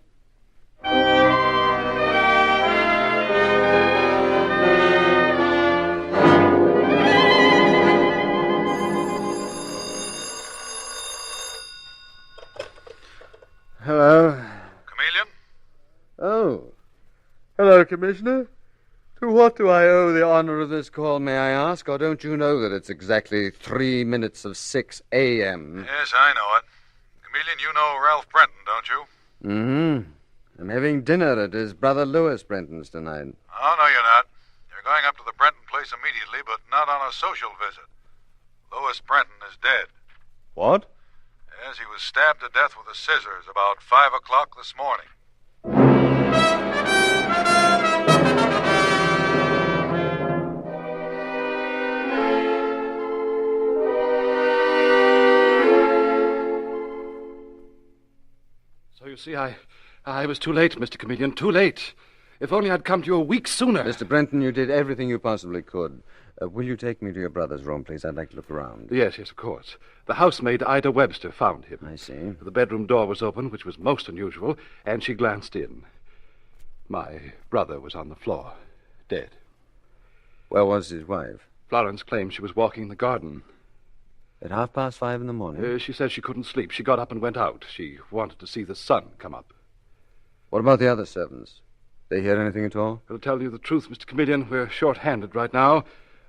Hello. Chameleon? Oh. Hello, Commissioner. To what do I owe the honor of this call, may I ask? Or don't you know that it's exactly 3 minutes of 6 a.m.? Yes, I know it. Chameleon, you know Ralph Brenton, don't you? Mm-hmm. I'm having dinner at his brother Lewis Brenton's tonight. Oh, no, you're not. You're going up to the Brenton place immediately, but not on a social visit. Lewis Brenton is dead. What? Yes, he was stabbed to death with the scissors about 5 o'clock this morning. So you see, I was too late, Mr. Chameleon, too late. If only I'd come to you a week sooner. Mr. Brenton, you did everything you possibly could. Will you take me to your brother's room, please? I'd like to look around. Yes, of course. The housemaid, Ida Webster, found him. I see. The bedroom door was open, which was most unusual, and she glanced in. My brother was on the floor, dead. Where was his wife? Florence claims she was walking in the garden. At 5:30 in the morning? She says she couldn't sleep. She got up and went out. She wanted to see the sun come up. What about the other servants? They hear anything at all? To tell you the truth, Mr. Chameleon, we're short-handed right now.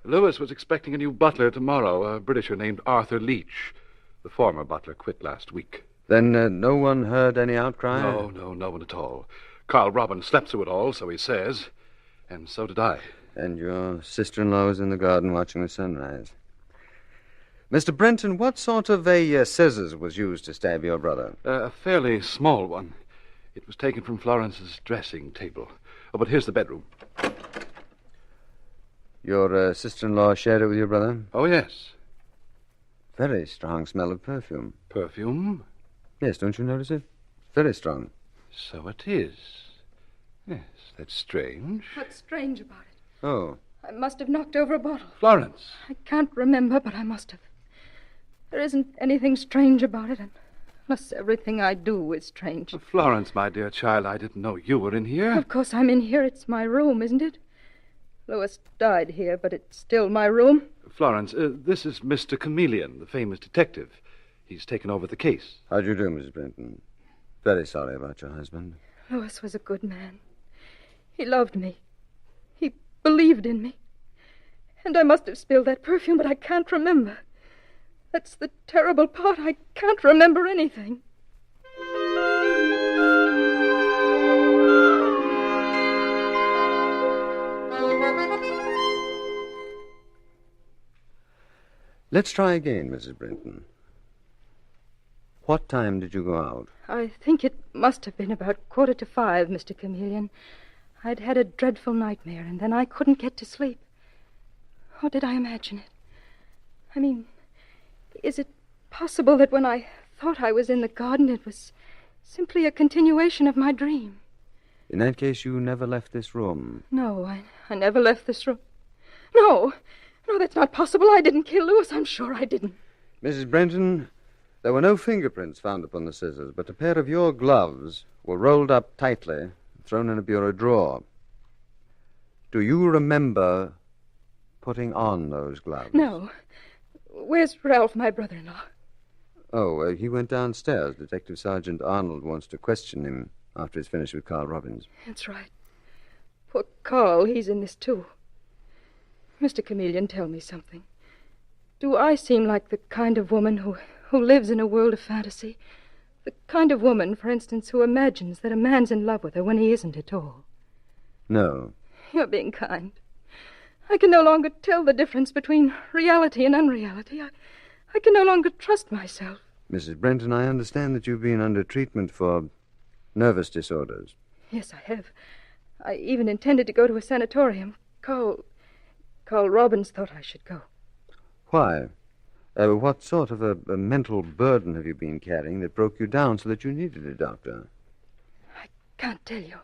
Lewis was expecting a new butler tomorrow, a Britisher named Arthur Leach. The former butler quit last week. Then no one heard any outcry? No one at all. Carl Robbins slept through it all, so he says. And so did I. And your sister-in-law was in the garden watching the sunrise. Mr. Brenton, what sort of a scissors was used to stab your brother? A fairly small one. It was taken from Florence's dressing table. Oh, but here's the bedroom. Your sister-in-law shared it with your brother? Oh, yes. Very strong smell of perfume. Perfume? Yes, don't you notice it? Very strong. So it is. Yes, that's strange. What's strange about it? Oh. I must have knocked over a bottle. Florence. I can't remember, but I must have. There isn't anything strange about it, unless everything I do is strange. Florence, my dear child, I didn't know you were in here. Of course I'm in here. It's my room, isn't it? Louis died here, but it's still my room. Florence, this is Mr. Chameleon, the famous detective. He's taken over the case. How do you do, Mrs. Brenton? Very sorry about your husband. Louis was a good man. He loved me. He believed in me. And I must have spilled that perfume, but I can't remember. That's the terrible part. I can't remember anything. Let's try again, Mrs. Brenton. What time did you go out? I think it must have been about 5:15, Mr. Chameleon. I'd had a dreadful nightmare, and then I couldn't get to sleep. Or did I imagine it? I mean, is it possible that when I thought I was in the garden, it was simply a continuation of my dream? In that case, you never left this room. No, I never left this room. No, that's not possible. I didn't kill Louis. I'm sure I didn't. Mrs. Brenton, there were no fingerprints found upon the scissors, but a pair of your gloves were rolled up tightly and thrown in a bureau drawer. Do you remember putting on those gloves? No. Where's Ralph, my brother-in-law? Oh, he went downstairs. Detective Sergeant Arnold wants to question him after he's finished with Carl Robbins. That's right. Poor Carl, he's in this too. Mr. Chameleon, tell me something. Do I seem like the kind of woman who lives in a world of fantasy? The kind of woman, for instance, who imagines that a man's in love with her when he isn't at all? No. You're being kind. I can no longer tell the difference between reality and unreality. I can no longer trust myself. Mrs. Brenton, I understand that you've been under treatment for nervous disorders. Yes, I have. I even intended to go to a sanatorium. Carl Robbins thought I should go. Why? What sort of a mental burden have you been carrying that broke you down so that you needed a doctor? I can't tell you.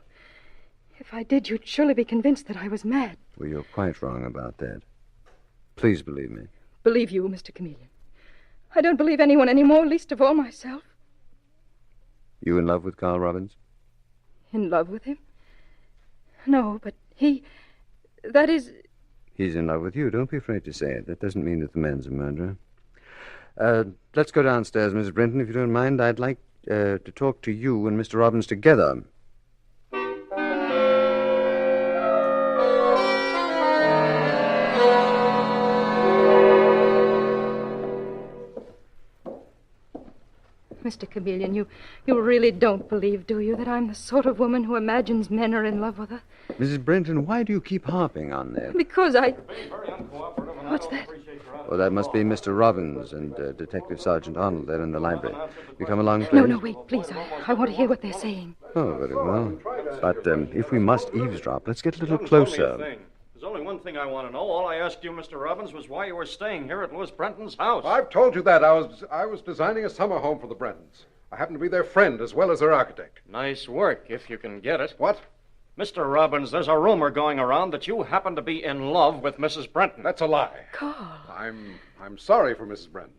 If I did, you'd surely be convinced that I was mad. Well, you're quite wrong about that. Please believe me. Believe you, Mr. Chameleon. I don't believe anyone anymore, least of all myself. You in love with Carl Robbins? In love with him? No, but that is... He's in love with you. Don't be afraid to say it. That doesn't mean that the man's a murderer. Let's go downstairs, Mrs. Brenton, if you don't mind. I'd like to talk to you and Mr. Robbins together. Mr. Chameleon, you really don't believe, do you, that I'm the sort of woman who imagines men are in love with her? Mrs. Brenton, why do you keep harping on that? Because I... What's that? Oh, that must be Mr. Robbins and Detective Sergeant Arnold. They're in the library. You come along, please? No, wait, please. I want to hear what they're saying. Oh, very well. But if we must eavesdrop, let's get a little closer. There's only one thing I want to know. All I asked you, Mr. Robbins, was why you were staying here at Louis Brenton's house. I've told you that. I was designing a summer home for the Brentons. I happen to be their friend as well as their architect. Nice work, if you can get it. What? Mr. Robbins, there's a rumor going around that you happen to be in love with Mrs. Brenton. That's a lie. Carl. I'm sorry for Mrs. Brenton.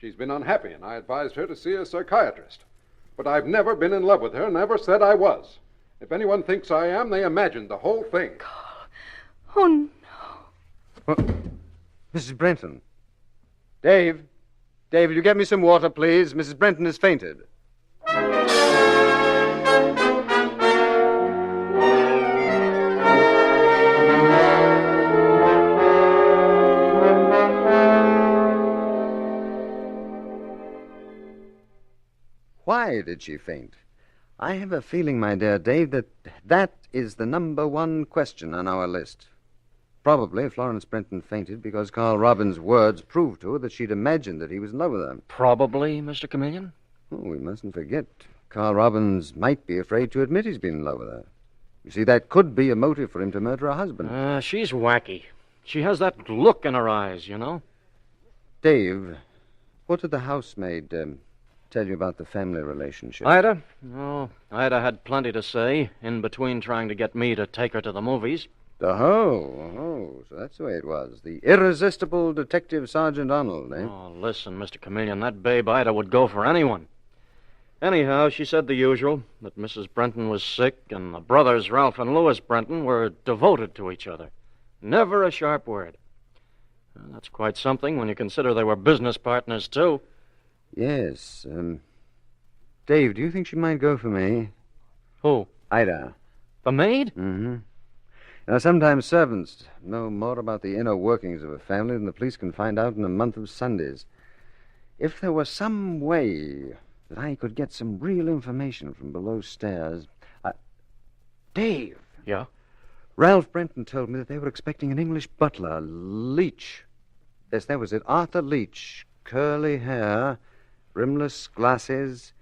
She's been unhappy, and I advised her to see a psychiatrist. But I've never been in love with her, never said I was. If anyone thinks I am, they imagined the whole thing. Carl. Oh, no. Mrs. Brenton. Dave, will you get me some water, please? Mrs. Brenton has fainted. Why did she faint? I have a feeling, my dear Dave, that is the number one question on our list. Probably Florence Brenton fainted because Carl Robbins' words proved to her that she'd imagined that he was in love with her. Probably, Mr. Chameleon? Oh, we mustn't forget. Carl Robbins might be afraid to admit he's been in love with her. You see, that could be a motive for him to murder her husband. She's wacky. She has that look in her eyes, you know. Dave, what did the housemaid tell you about the family relationship? Ida? Oh, Ida had plenty to say, in between trying to get me to take her to the movies. Oh, so that's the way it was. The irresistible Detective Sergeant Arnold, eh? Oh, listen, Mr. Chameleon, that babe Ida would go for anyone. Anyhow, she said the usual, that Mrs. Brenton was sick, and the brothers, Ralph and Louis Brenton, were devoted to each other. Never a sharp word. Well, that's quite something when you consider they were business partners, too. Yes. Dave, do you think she might go for me? Who? Ida. The maid? Mm-hmm. Now, sometimes servants know more about the inner workings of a family than the police can find out in a month of Sundays. If there were some way that I could get some real information from below stairs... Dave! Yeah? Ralph Brenton told me that they were expecting an English butler, Leach. Yes, that was it, Arthur Leach. Curly hair, rimless glasses,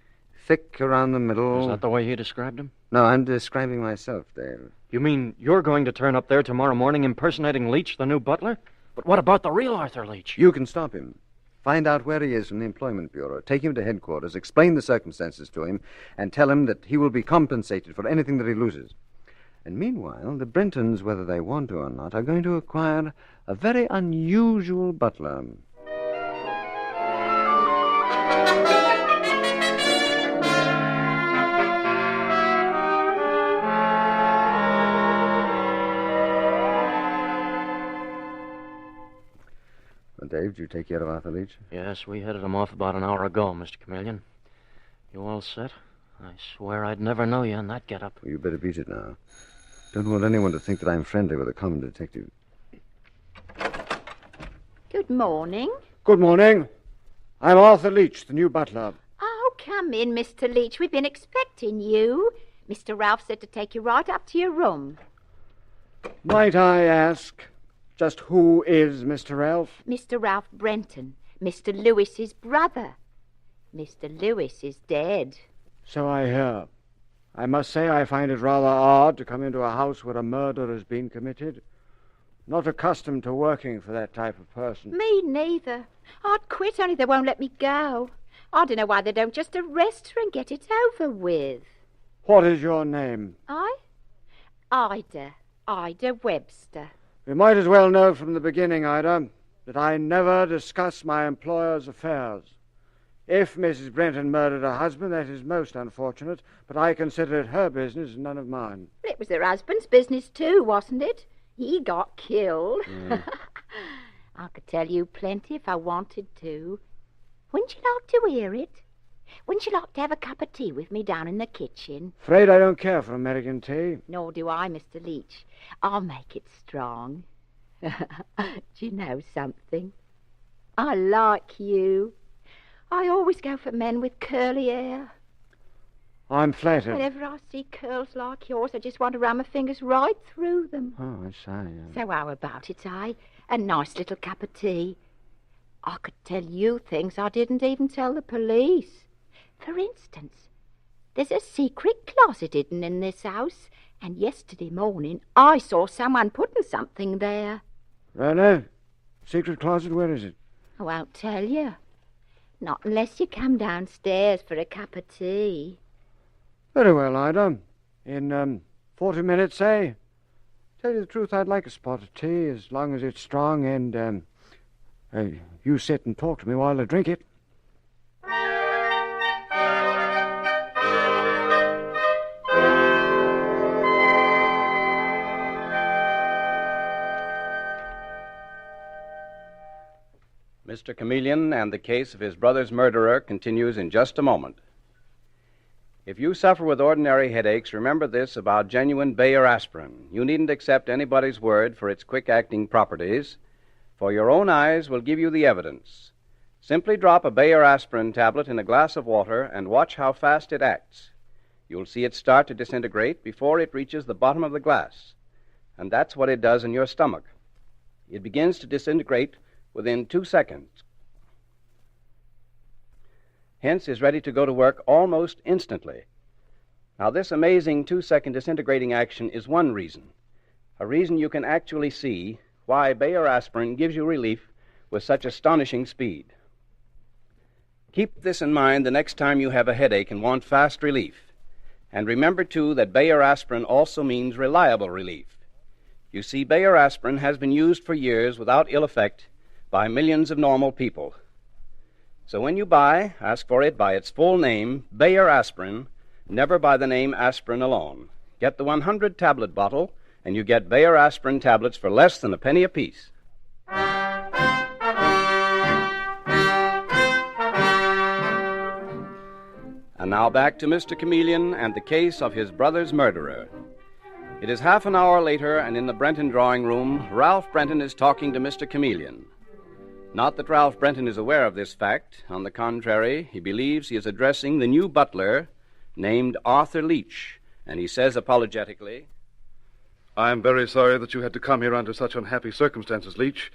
thick around the middle. Is that the way he described him? No, I'm describing myself, Dave. You mean you're going to turn up there tomorrow morning impersonating Leach, the new butler? But what about the real Arthur Leach? You can stop him. Find out where he is from the Employment Bureau. Take him to headquarters, explain the circumstances to him, and tell him that he will be compensated for anything that he loses. And meanwhile, the Brentons, whether they want to or not, are going to acquire a very unusual butler. Well, Dave, did you take care of Arthur Leach? Yes, we headed him off about an hour ago, Mr. Chameleon. You all set? I swear I'd never know you in that getup. Well, you better beat it now. Don't want anyone to think that I'm friendly with a common detective. Good morning. Good morning. I'm Arthur Leach, the new butler. Oh, come in, Mr. Leach. We've been expecting you. Mr. Ralph said to take you right up to your room. Might I ask, just who is Mr. Ralph? Mr. Ralph Brenton, Mr. Lewis's brother. Mr. Lewis is dead. So I hear. I must say I find it rather odd to come into a house where a murder has been committed. Not accustomed to working for that type of person. Me neither. I'd quit, only they won't let me go. I don't know why they don't just arrest her and get it over with. What is your name? Ida Webster. You might as well know from the beginning, Ida, that I never discuss my employer's affairs. If Mrs. Brenton murdered her husband, that is most unfortunate, but I consider it her business and none of mine. It was her husband's business too, wasn't it? He got killed. I could tell you plenty if I wanted to. Wouldn't you like to hear it? Wouldn't you like to have a cup of tea with me down in the kitchen? Afraid I don't care for American tea. Nor do I, Mr. Leach. I'll make it strong. Do you know something? I like you. I always go for men with curly hair. I'm flattered. Whenever I see curls like yours, I just want to run my fingers right through them. Oh, I say. So how about it, eh? A nice little cup of tea. I could tell you things I didn't even tell the police. For instance, there's a secret closet hidden in this house, and yesterday morning I saw someone putting something there. Really? Secret closet? Where is it? I won't tell you. Not unless you come downstairs for a cup of tea. Very well, Ida. In 40 minutes, say. Tell you the truth, I'd like a spot of tea, as long as it's strong, and you sit and talk to me while I drink it. Mr. Chameleon and the case of his brother's murderer continues in just a moment. If you suffer with ordinary headaches, remember this about genuine Bayer aspirin. You needn't accept anybody's word for its quick-acting properties, for your own eyes will give you the evidence. Simply drop a Bayer aspirin tablet in a glass of water and watch how fast it acts. You'll see it start to disintegrate before it reaches the bottom of the glass. And that's what it does in your stomach. It begins to disintegrate within 2 seconds. Hence is ready to go to work almost instantly. Now, this amazing 2-second disintegrating action is one reason. A reason you can actually see why Bayer aspirin gives you relief with such astonishing speed. Keep this in mind the next time you have a headache and want fast relief. And remember, too, that Bayer aspirin also means reliable relief. You see, Bayer aspirin has been used for years without ill effect by millions of normal people. So when you buy, ask for it by its full name, Bayer aspirin, never by the name aspirin alone. Get the 100-tablet bottle, and you get Bayer aspirin tablets for less than a penny apiece. And now back to Mr. Chameleon and the case of his brother's murderer. It is half an hour later, and in the Brenton drawing room, Ralph Brenton is talking to Mr. Chameleon. Not that Ralph Brenton is aware of this fact. On the contrary, he believes he is addressing the new butler named Arthur Leach, and he says apologetically, I'm very sorry that you had to come here under such unhappy circumstances, Leach.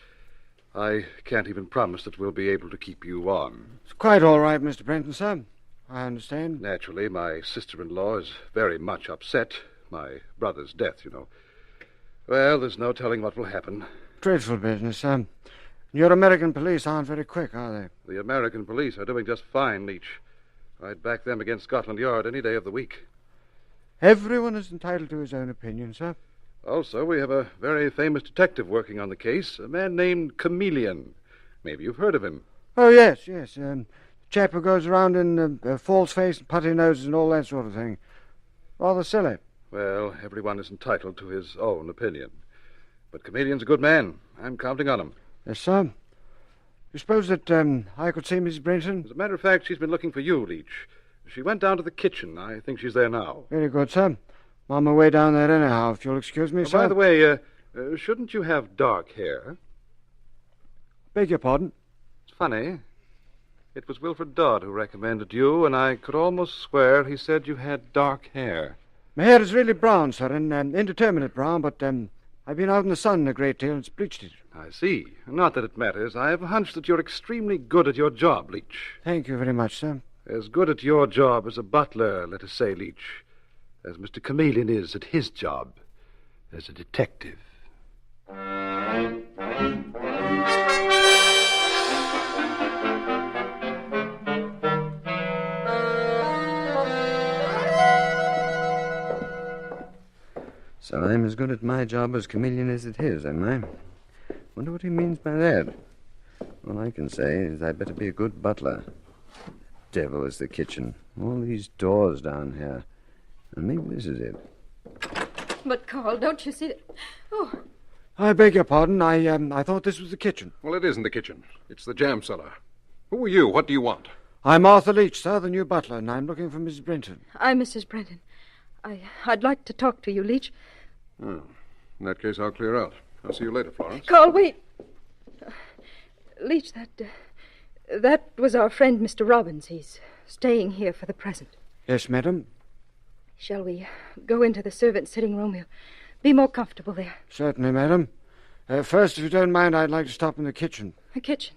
I can't even promise that we'll be able to keep you on. It's quite all right, Mr. Brenton, sir. I understand. Naturally, my sister-in-law is very much upset. My brother's death, you know. Well, there's no telling what will happen. Dreadful business, sir. Your American police aren't very quick, are they? The American police are doing just fine, Leach. I'd back them against Scotland Yard any day of the week. Everyone is entitled to his own opinion, sir. Also, we have a very famous detective working on the case, a man named Chameleon. Maybe you've heard of him. Oh, yes. Chap who goes around in false face and putty noses and all that sort of thing. Rather silly. Well, everyone is entitled to his own opinion. But Chameleon's a good man. I'm counting on him. Yes, sir. You suppose that I could see Mrs. Brenton? As a matter of fact, she's been looking for you, Leach. She went down to the kitchen. I think she's there now. Very good, sir. I'm on my way down there anyhow, if you'll excuse me, sir. By the way, shouldn't you have dark hair? Beg your pardon? It's funny. It was Wilfred Dodd who recommended you, and I could almost swear he said you had dark hair. My hair is really brown, sir, an indeterminate brown, but I've been out in the sun a great deal and it's bleached it. I see. Not that it matters. I have a hunch that you're extremely good at your job, Leach. Thank you very much, sir. As good at your job as a butler, let us say, Leach, as Mr. Chameleon is at his job as a detective. So I'm as good at my job as Chameleon is at his, am I? Wonder what he means by that. All I can say is I'd better be a good butler. Devil is the kitchen. All these doors down here. And maybe this is it. But, Carl, don't you see that? Oh. I beg your pardon. I thought this was the kitchen. Well, it isn't the kitchen. It's the jam cellar. Who are you? What do you want? I'm Arthur Leach, sir, the new butler, and I'm looking for Mrs. Brenton. I'm Mrs. Brenton. I'd like to talk to you, Leach. Oh, in that case, I'll clear out. I'll see you later, Florence. Carl, wait. Leach, that was our friend, Mr. Robbins. He's staying here for the present. Yes, madam. Shall we go into the servants' sitting room? You'll be more comfortable there. Certainly, madam. First, if you don't mind, I'd like to stop in the kitchen. The kitchen?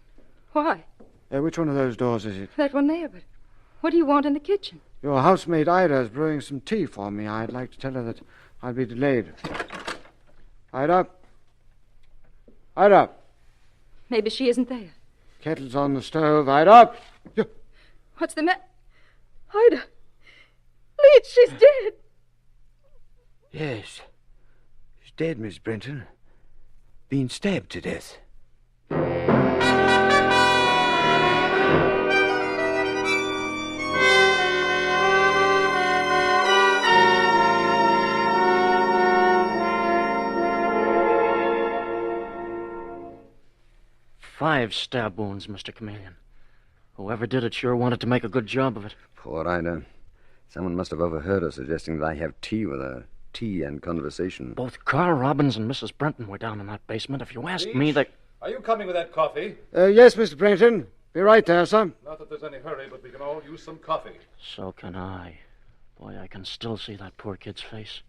Why? Which one of those doors is it? That one there, but what do you want in the kitchen? Your housemaid Ida is brewing some tea for me. I'd like to tell her that I'll be delayed. Ida? Ida? Maybe she isn't there. Kettle's on the stove. Ida? What's the matter? Ida! Leach, she's dead! Yes. She's dead, Miss Brenton. Been stabbed to death. Five stab wounds, Mr. Chameleon. Whoever did it sure wanted to make a good job of it. Poor Ida. Someone must have overheard her suggesting that I have tea with her. Tea and conversation. Both Carl Robbins and Mrs. Brenton were down in that basement. If you ask Leach, me, they... Are you coming with that coffee? Yes, Mr. Brenton. Be right there, sir. Not that there's any hurry, but we can all use some coffee. So can I. Boy, I can still see that poor kid's face.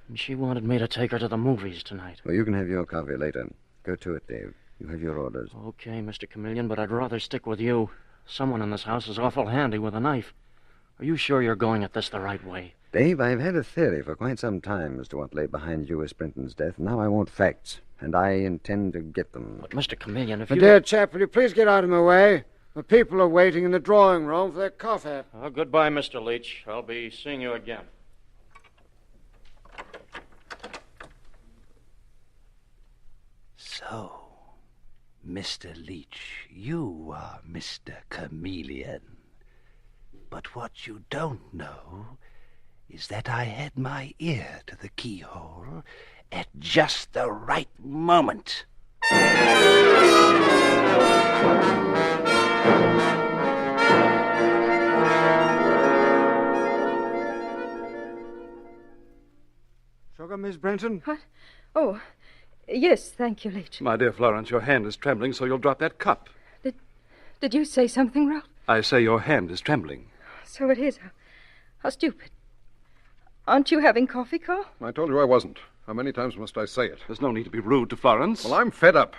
And she wanted me to take her to the movies tonight. Well, you can have your coffee later. Go to it, Dave. You have your orders. Okay, Mr. Chameleon, but I'd rather stick with you. Someone in this house is awful handy with a knife. Are you sure you're going at this the right way? Dave, I've had a theory for quite some time as to what lay behind Lewis Brenton's death. Now I want facts. And I intend to get them. But, Mr. Chameleon, if My you... dear chap, will you please get out of my way? The people are waiting in the drawing room for their coffee. Oh, goodbye, Mr. Leach. I'll be seeing you again. So, Mr. Leach, you are Mr. Chameleon. But what you don't know is that I had my ear to the keyhole at just the right moment. Sugar, Miss Brenton? What? Oh, yes, thank you, Leach. My dear Florence, your hand is trembling, so you'll drop that cup. Did you say something, Ralph? I say your hand is trembling. So it is. How stupid. Aren't you having coffee, Carl? I told you I wasn't. How many times must I say it? There's no need to be rude to Florence. Well, I'm fed up.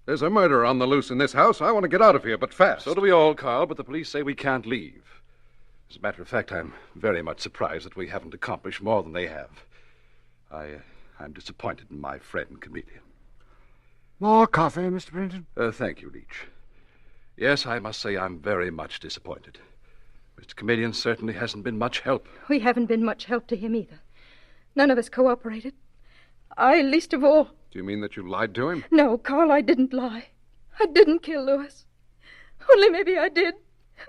There's a murder on the loose in this house. I want to get out of here, but fast. So do we all, Carl, but the police say we can't leave. As a matter of fact, I'm very much surprised that we haven't accomplished more than they have. I'm disappointed in my friend, Chameleon. More coffee, Mr. Brenton? Thank you, Leach. Yes, I must say I'm very much disappointed. Mr. Chameleon certainly hasn't been much help. We haven't been much help to him either. None of us cooperated. I least of all. Do you mean that you lied to him? No, Carl, I didn't lie. I didn't kill Lewis. Only maybe I did.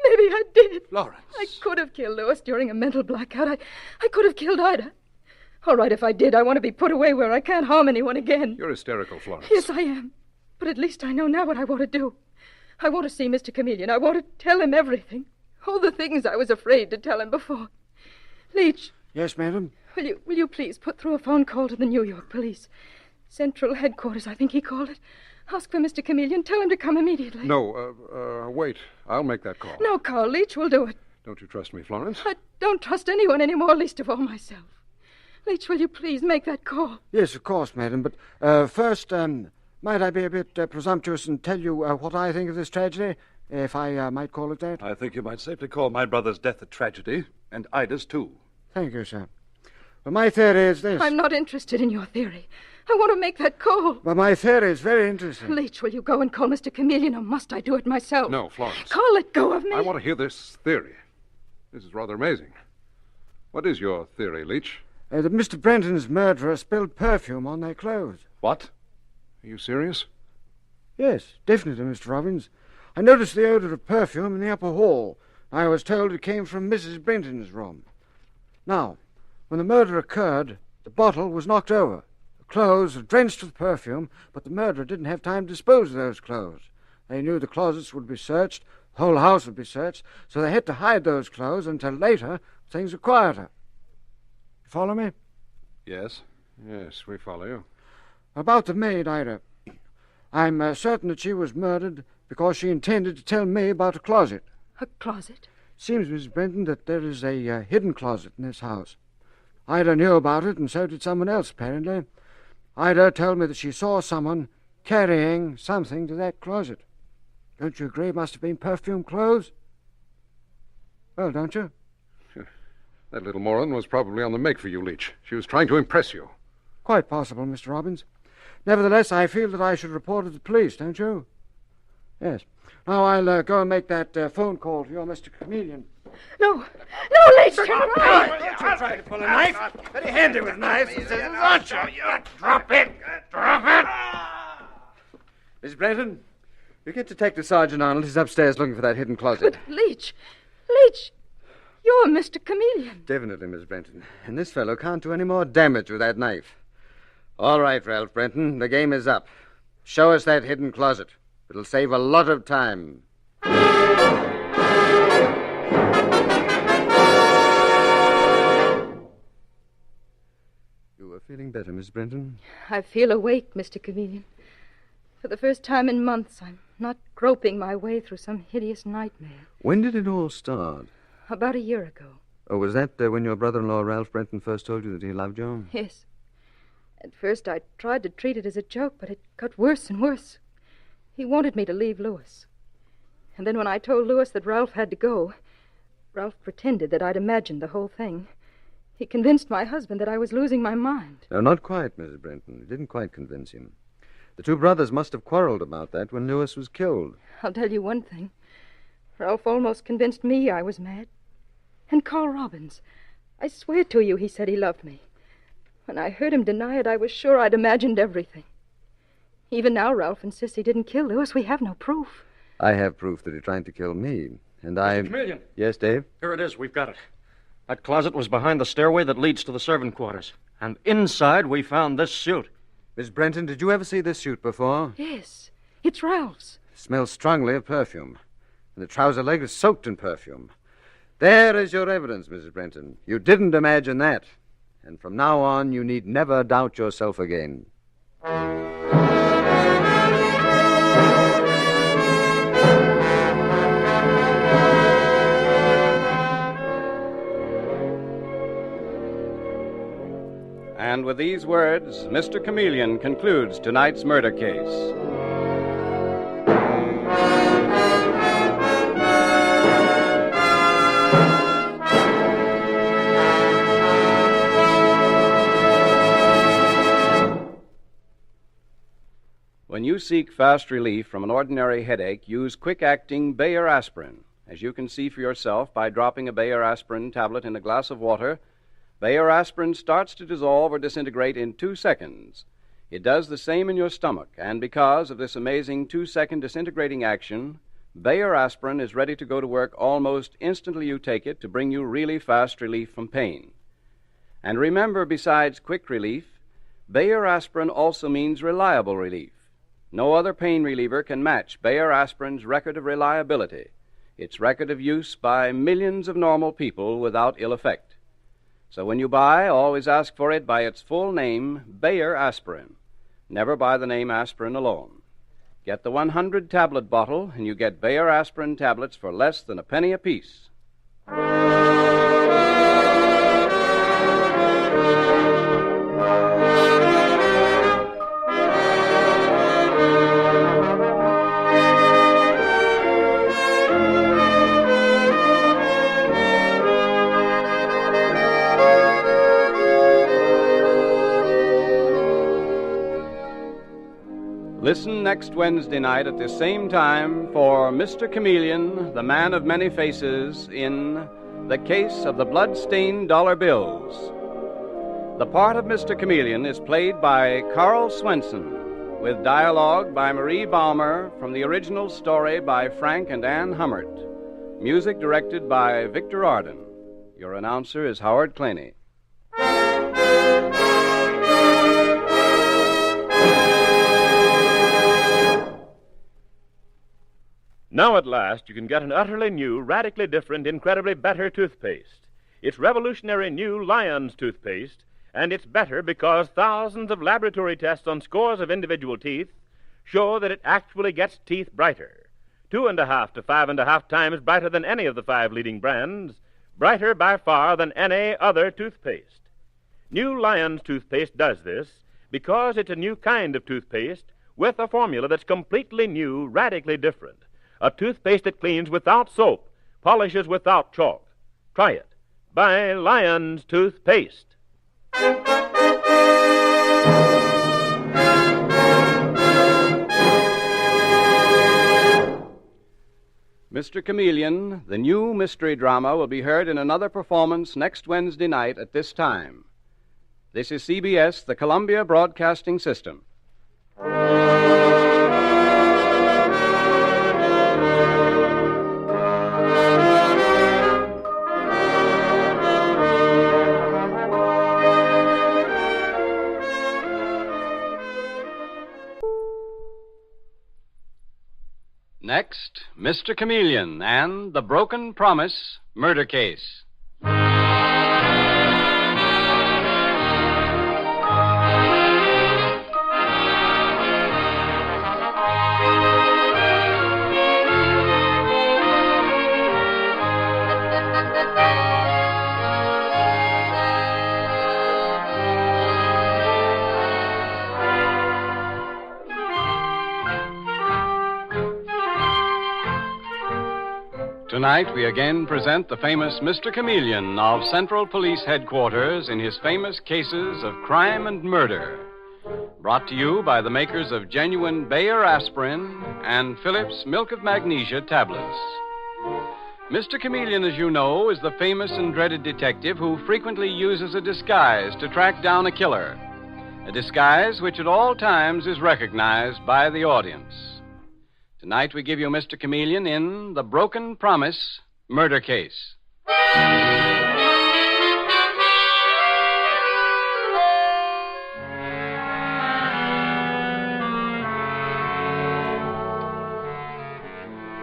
Maybe I did. Florence. I could have killed Lewis during a mental blackout. I could have killed Ida. All right, if I did, I want to be put away where I can't harm anyone again. You're hysterical, Florence. Yes, I am. But at least I know now what I want to do. I want to see Mr. Chameleon. I want to tell him everything. All the things I was afraid to tell him before. Leach. Yes, madam? Will you please put through a phone call to the New York police? Central headquarters, I think he called it. Ask for Mr. Chameleon. Tell him to come immediately. No, wait. I'll make that call. No, Carl. Leach will do it. Don't you trust me, Florence? I don't trust anyone anymore, least of all myself. Leach, will you please make that call? Yes, of course, madam. But first, might I be a bit presumptuous and tell you what I think of this tragedy, if I might call it that? I think you might safely call my brother's death a tragedy, and Ida's too. Thank you, sir. Well, my theory is this. I'm not interested in your theory. I want to make that call. But my theory is very interesting. Leach, will you go and call Mr. Chameleon, or must I do it myself? No, Florence. Carl, let go of me. I want to hear this theory. This is rather amazing. What is your theory, Leach? That Mr. Brenton's murderer spilled perfume on their clothes. What? Are you serious? Yes, definitely, Mr. Robbins. I noticed the odor of perfume in the upper hall. I was told it came from Mrs. Brenton's room. Now, when the murder occurred, the bottle was knocked over. The clothes were drenched with perfume, but the murderer didn't have time to dispose of those clothes. They knew the closets would be searched, the whole house would be searched, so they had to hide those clothes until later things were quieter. You follow me? Yes. Yes, we follow you. About the maid, Ida. I'm certain that she was murdered because she intended to tell me about a closet. A closet? Seems, Mrs. Brenton, that there is a hidden closet in this house. Ida knew about it, and so did someone else, apparently. Ida told me that she saw someone carrying something to that closet. Don't you agree it must have been perfume clothes? Well, don't you? That little moron was probably on the make for you, Leach. She was trying to impress you. Quite possible, Mr. Robbins. Nevertheless, I feel that I should report it to the police, don't you? Yes. Now I'll go and make that phone call to your Mr. Chameleon. No, Leach! Don't you try to pull a knife. Very handy with knives, aren't you? Drop it! Drop it! Miss Brenton, you get Detective Sergeant Arnold. He's upstairs looking for that hidden closet. But Leach, you're Mr. Chameleon. Definitely, Miss Brenton. And this fellow can't do any more damage with that knife. All right, Ralph Brenton, the game is up. Show us that hidden closet. It'll save a lot of time. You are feeling better, Miss Brenton? I feel awake, Mr. Chameleon. For the first time in months, I'm not groping my way through some hideous nightmare. When did it all start? About a year ago. Oh, was that when your brother-in-law, Ralph Brenton, first told you that he loved you? Yes. At first, I tried to treat it as a joke, but it got worse and worse. He wanted me to leave Lewis. And then when I told Lewis that Ralph had to go, Ralph pretended that I'd imagined the whole thing. He convinced my husband that I was losing my mind. No, not quite, Mrs. Brenton. You didn't quite convince him. The two brothers must have quarreled about that when Lewis was killed. I'll tell you one thing. Ralph almost convinced me I was mad. And Carl Robbins. I swear to you he said he loved me. When I heard him deny it, I was sure I'd imagined everything. Even now, Ralph insists he didn't kill Lewis. We have no proof. I have proof that he tried to kill me. And I... Chameleon. Yes, Dave? Here it is. We've got it. That closet was behind the stairway that leads to the servant quarters. And inside, we found this suit. Miss Brenton, did you ever see this suit before? Yes. It's Ralph's. It smells strongly of perfume. And the trouser leg is soaked in perfume. There is your evidence, Mrs. Brenton. You didn't imagine that. And from now on, you need never doubt yourself again. And with these words, Mr. Chameleon concludes tonight's murder case. When you seek fast relief from an ordinary headache, use quick-acting Bayer aspirin. As you can see for yourself by dropping a Bayer aspirin tablet in a glass of water, Bayer aspirin starts to dissolve or disintegrate in 2 seconds. It does the same in your stomach, and because of this amazing 2-second disintegrating action, Bayer aspirin is ready to go to work almost instantly you take it to bring you really fast relief from pain. And remember, besides quick relief, Bayer aspirin also means reliable relief. No other pain reliever can match Bayer aspirin's record of reliability, its record of use by millions of normal people without ill effect. So when you buy, always ask for it by its full name, Bayer aspirin. Never buy the name aspirin alone. Get the 100-tablet bottle, and you get Bayer aspirin tablets for less than a penny apiece. Listen next Wednesday night at this same time for Mr. Chameleon, the man of many faces, in The Case of the Blood-Stained Dollar Bills. The part of Mr. Chameleon is played by Carl Swenson, with dialogue by Marie Baumer from the original story by Frank and Ann Hummert. Music directed by Victor Arden. Your announcer is Howard Claney. Now at last you can get an utterly new, radically different, incredibly better toothpaste. It's revolutionary new Lion's toothpaste, and it's better because thousands of laboratory tests on scores of individual teeth show that it actually gets teeth brighter. 2.5 to 5.5 times brighter than any of the 5 leading brands, brighter by far than any other toothpaste. New Lion's toothpaste does this because it's a new kind of toothpaste with a formula that's completely new, radically different. A toothpaste that cleans without soap, polishes without chalk. Try it. Buy Lion's toothpaste. Mr. Chameleon, the new mystery drama, will be heard in another performance next Wednesday night at this time. This is CBS, the Columbia Broadcasting System. Next, Mr. Chameleon and the Broken Promise Murder Case. Tonight, we again present the famous Mr. Chameleon of Central Police Headquarters in his famous cases of crime and murder. Brought to you by the makers of genuine Bayer aspirin and Phillips Milk of Magnesia tablets. Mr. Chameleon, as you know, is the famous and dreaded detective who frequently uses a disguise to track down a killer. A disguise which at all times is recognized by the audience. Tonight we give you Mr. Chameleon in The Broken Promise Murder Case.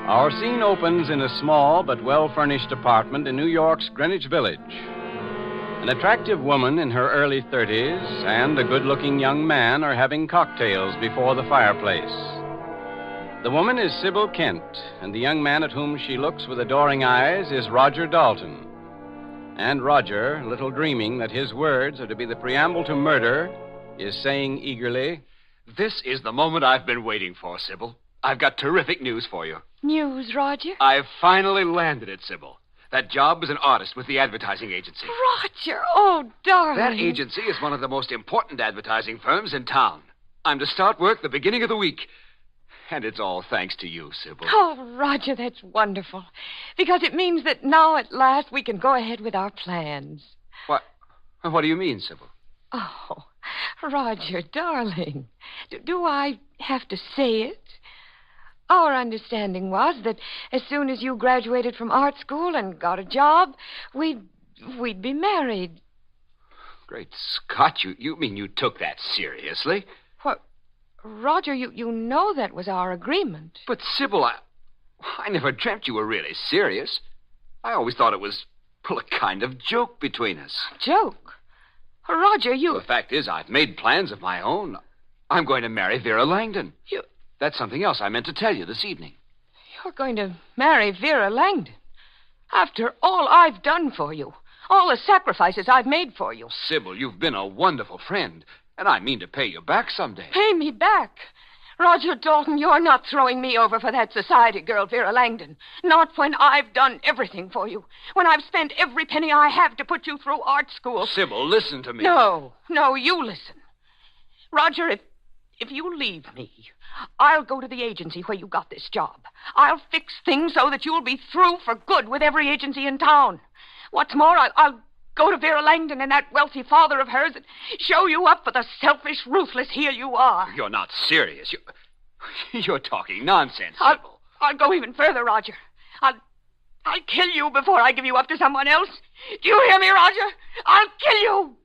Our scene opens in a small but well-furnished apartment in New York's Greenwich Village. An attractive woman in her early 30s and a good-looking young man are having cocktails before the fireplace. The woman is Sybil Kent, and the young man at whom she looks with adoring eyes is Roger Dalton. And Roger, little dreaming that his words are to be the preamble to murder, is saying eagerly, "This is the moment I've been waiting for, Sybil. I've got terrific news for you. News, Roger? I've finally landed it, Sybil. That job as an artist with the advertising agency. Roger, oh, darling. That agency is one of the most important advertising firms in town. I'm to start work the beginning of the week. And it's all thanks to you, Sybil. Oh, Roger, that's wonderful. Because it means that now at last we can go ahead with our plans. What do you mean, Sybil? Oh, Roger, darling. Do I have to say it? Our understanding was that as soon as you graduated from art school and got a job, we'd be married. Great Scott, you mean you took that seriously? What? Roger, you know that was our agreement. But, Sybil, I never dreamt you were really serious. I always thought it was, a kind of joke between us. Joke? Roger, The fact is, I've made plans of my own. I'm going to marry Vera Langdon. That's something else I meant to tell you this evening. You're going to marry Vera Langdon? After all I've done for you, all the sacrifices I've made for you. Sybil, you've been a wonderful friend, and I mean to pay you back someday. Pay me back? Roger Dalton, you're not throwing me over for that society girl, Vera Langdon. Not when I've done everything for you. When I've spent every penny I have to put you through art school. Sybil, listen to me. No, you listen. Roger, if you leave me, I'll go to the agency where you got this job. I'll fix things so that you'll be through for good with every agency in town. What's more, I'll go to Vera Langdon and that wealthy father of hers and show you up for the selfish, ruthless heel you are. You're not serious. You're talking nonsense, Sybil. I'll go even further, Roger. I'll kill you before I give you up to someone else. Do you hear me, Roger? I'll kill you.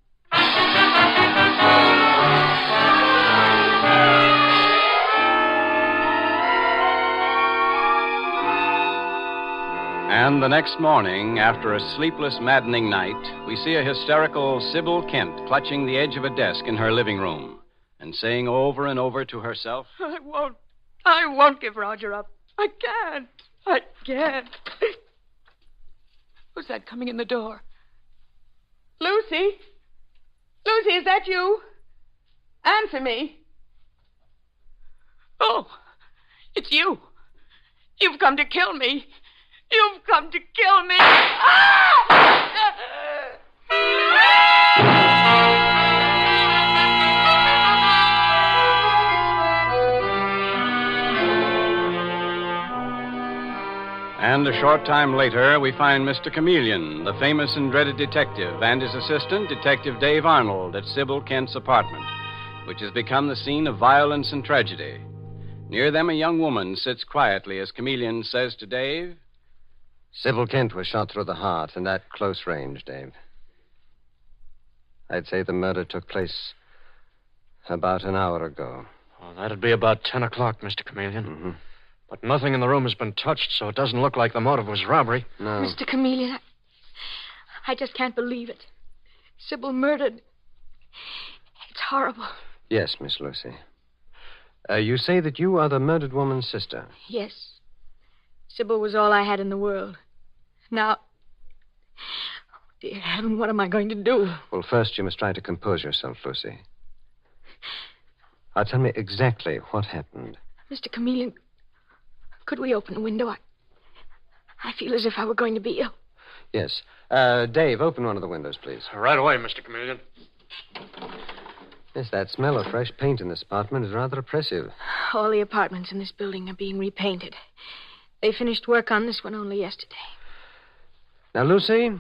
And the next morning, after a sleepless, maddening night, we see a hysterical Sybil Kent clutching the edge of a desk in her living room and saying over and over to herself, I won't give Roger up. I can't. Who's that coming in the door? Lucy? Lucy, is that you? Answer me. Oh, it's you. You've come to kill me. You've come to kill me. And a short time later, we find Mr. Chameleon, the famous and dreaded detective, and his assistant, Detective Dave Arnold, at Sybil Kent's apartment, which has become the scene of violence and tragedy. Near them, a young woman sits quietly as Chameleon says to Dave, Sybil Kent was shot through the heart, and at close range, Dave. I'd say the murder took place about an hour ago. Oh, that'd be about 10 o'clock, Mr. Chameleon. Mm-hmm. But nothing in the room has been touched, so it doesn't look like the motive was robbery. No. Mr. Chameleon, I just can't believe it. Sybil murdered. It's horrible. Yes, Miss Lucy. You say that you are the murdered woman's sister. Yes. Sybil was all I had in the world. Now, dear heaven, what am I going to do? Well, first you must try to compose yourself, Lucy. Now, tell me exactly what happened. Mr. Chameleon, could we open the window? I feel as if I were going to be ill. Yes. Dave, open one of the windows, please. Right away, Mr. Chameleon. Yes, that smell of fresh paint in this apartment is rather oppressive. All the apartments in this building are being repainted. They finished work on this one only yesterday. Now, Lucy,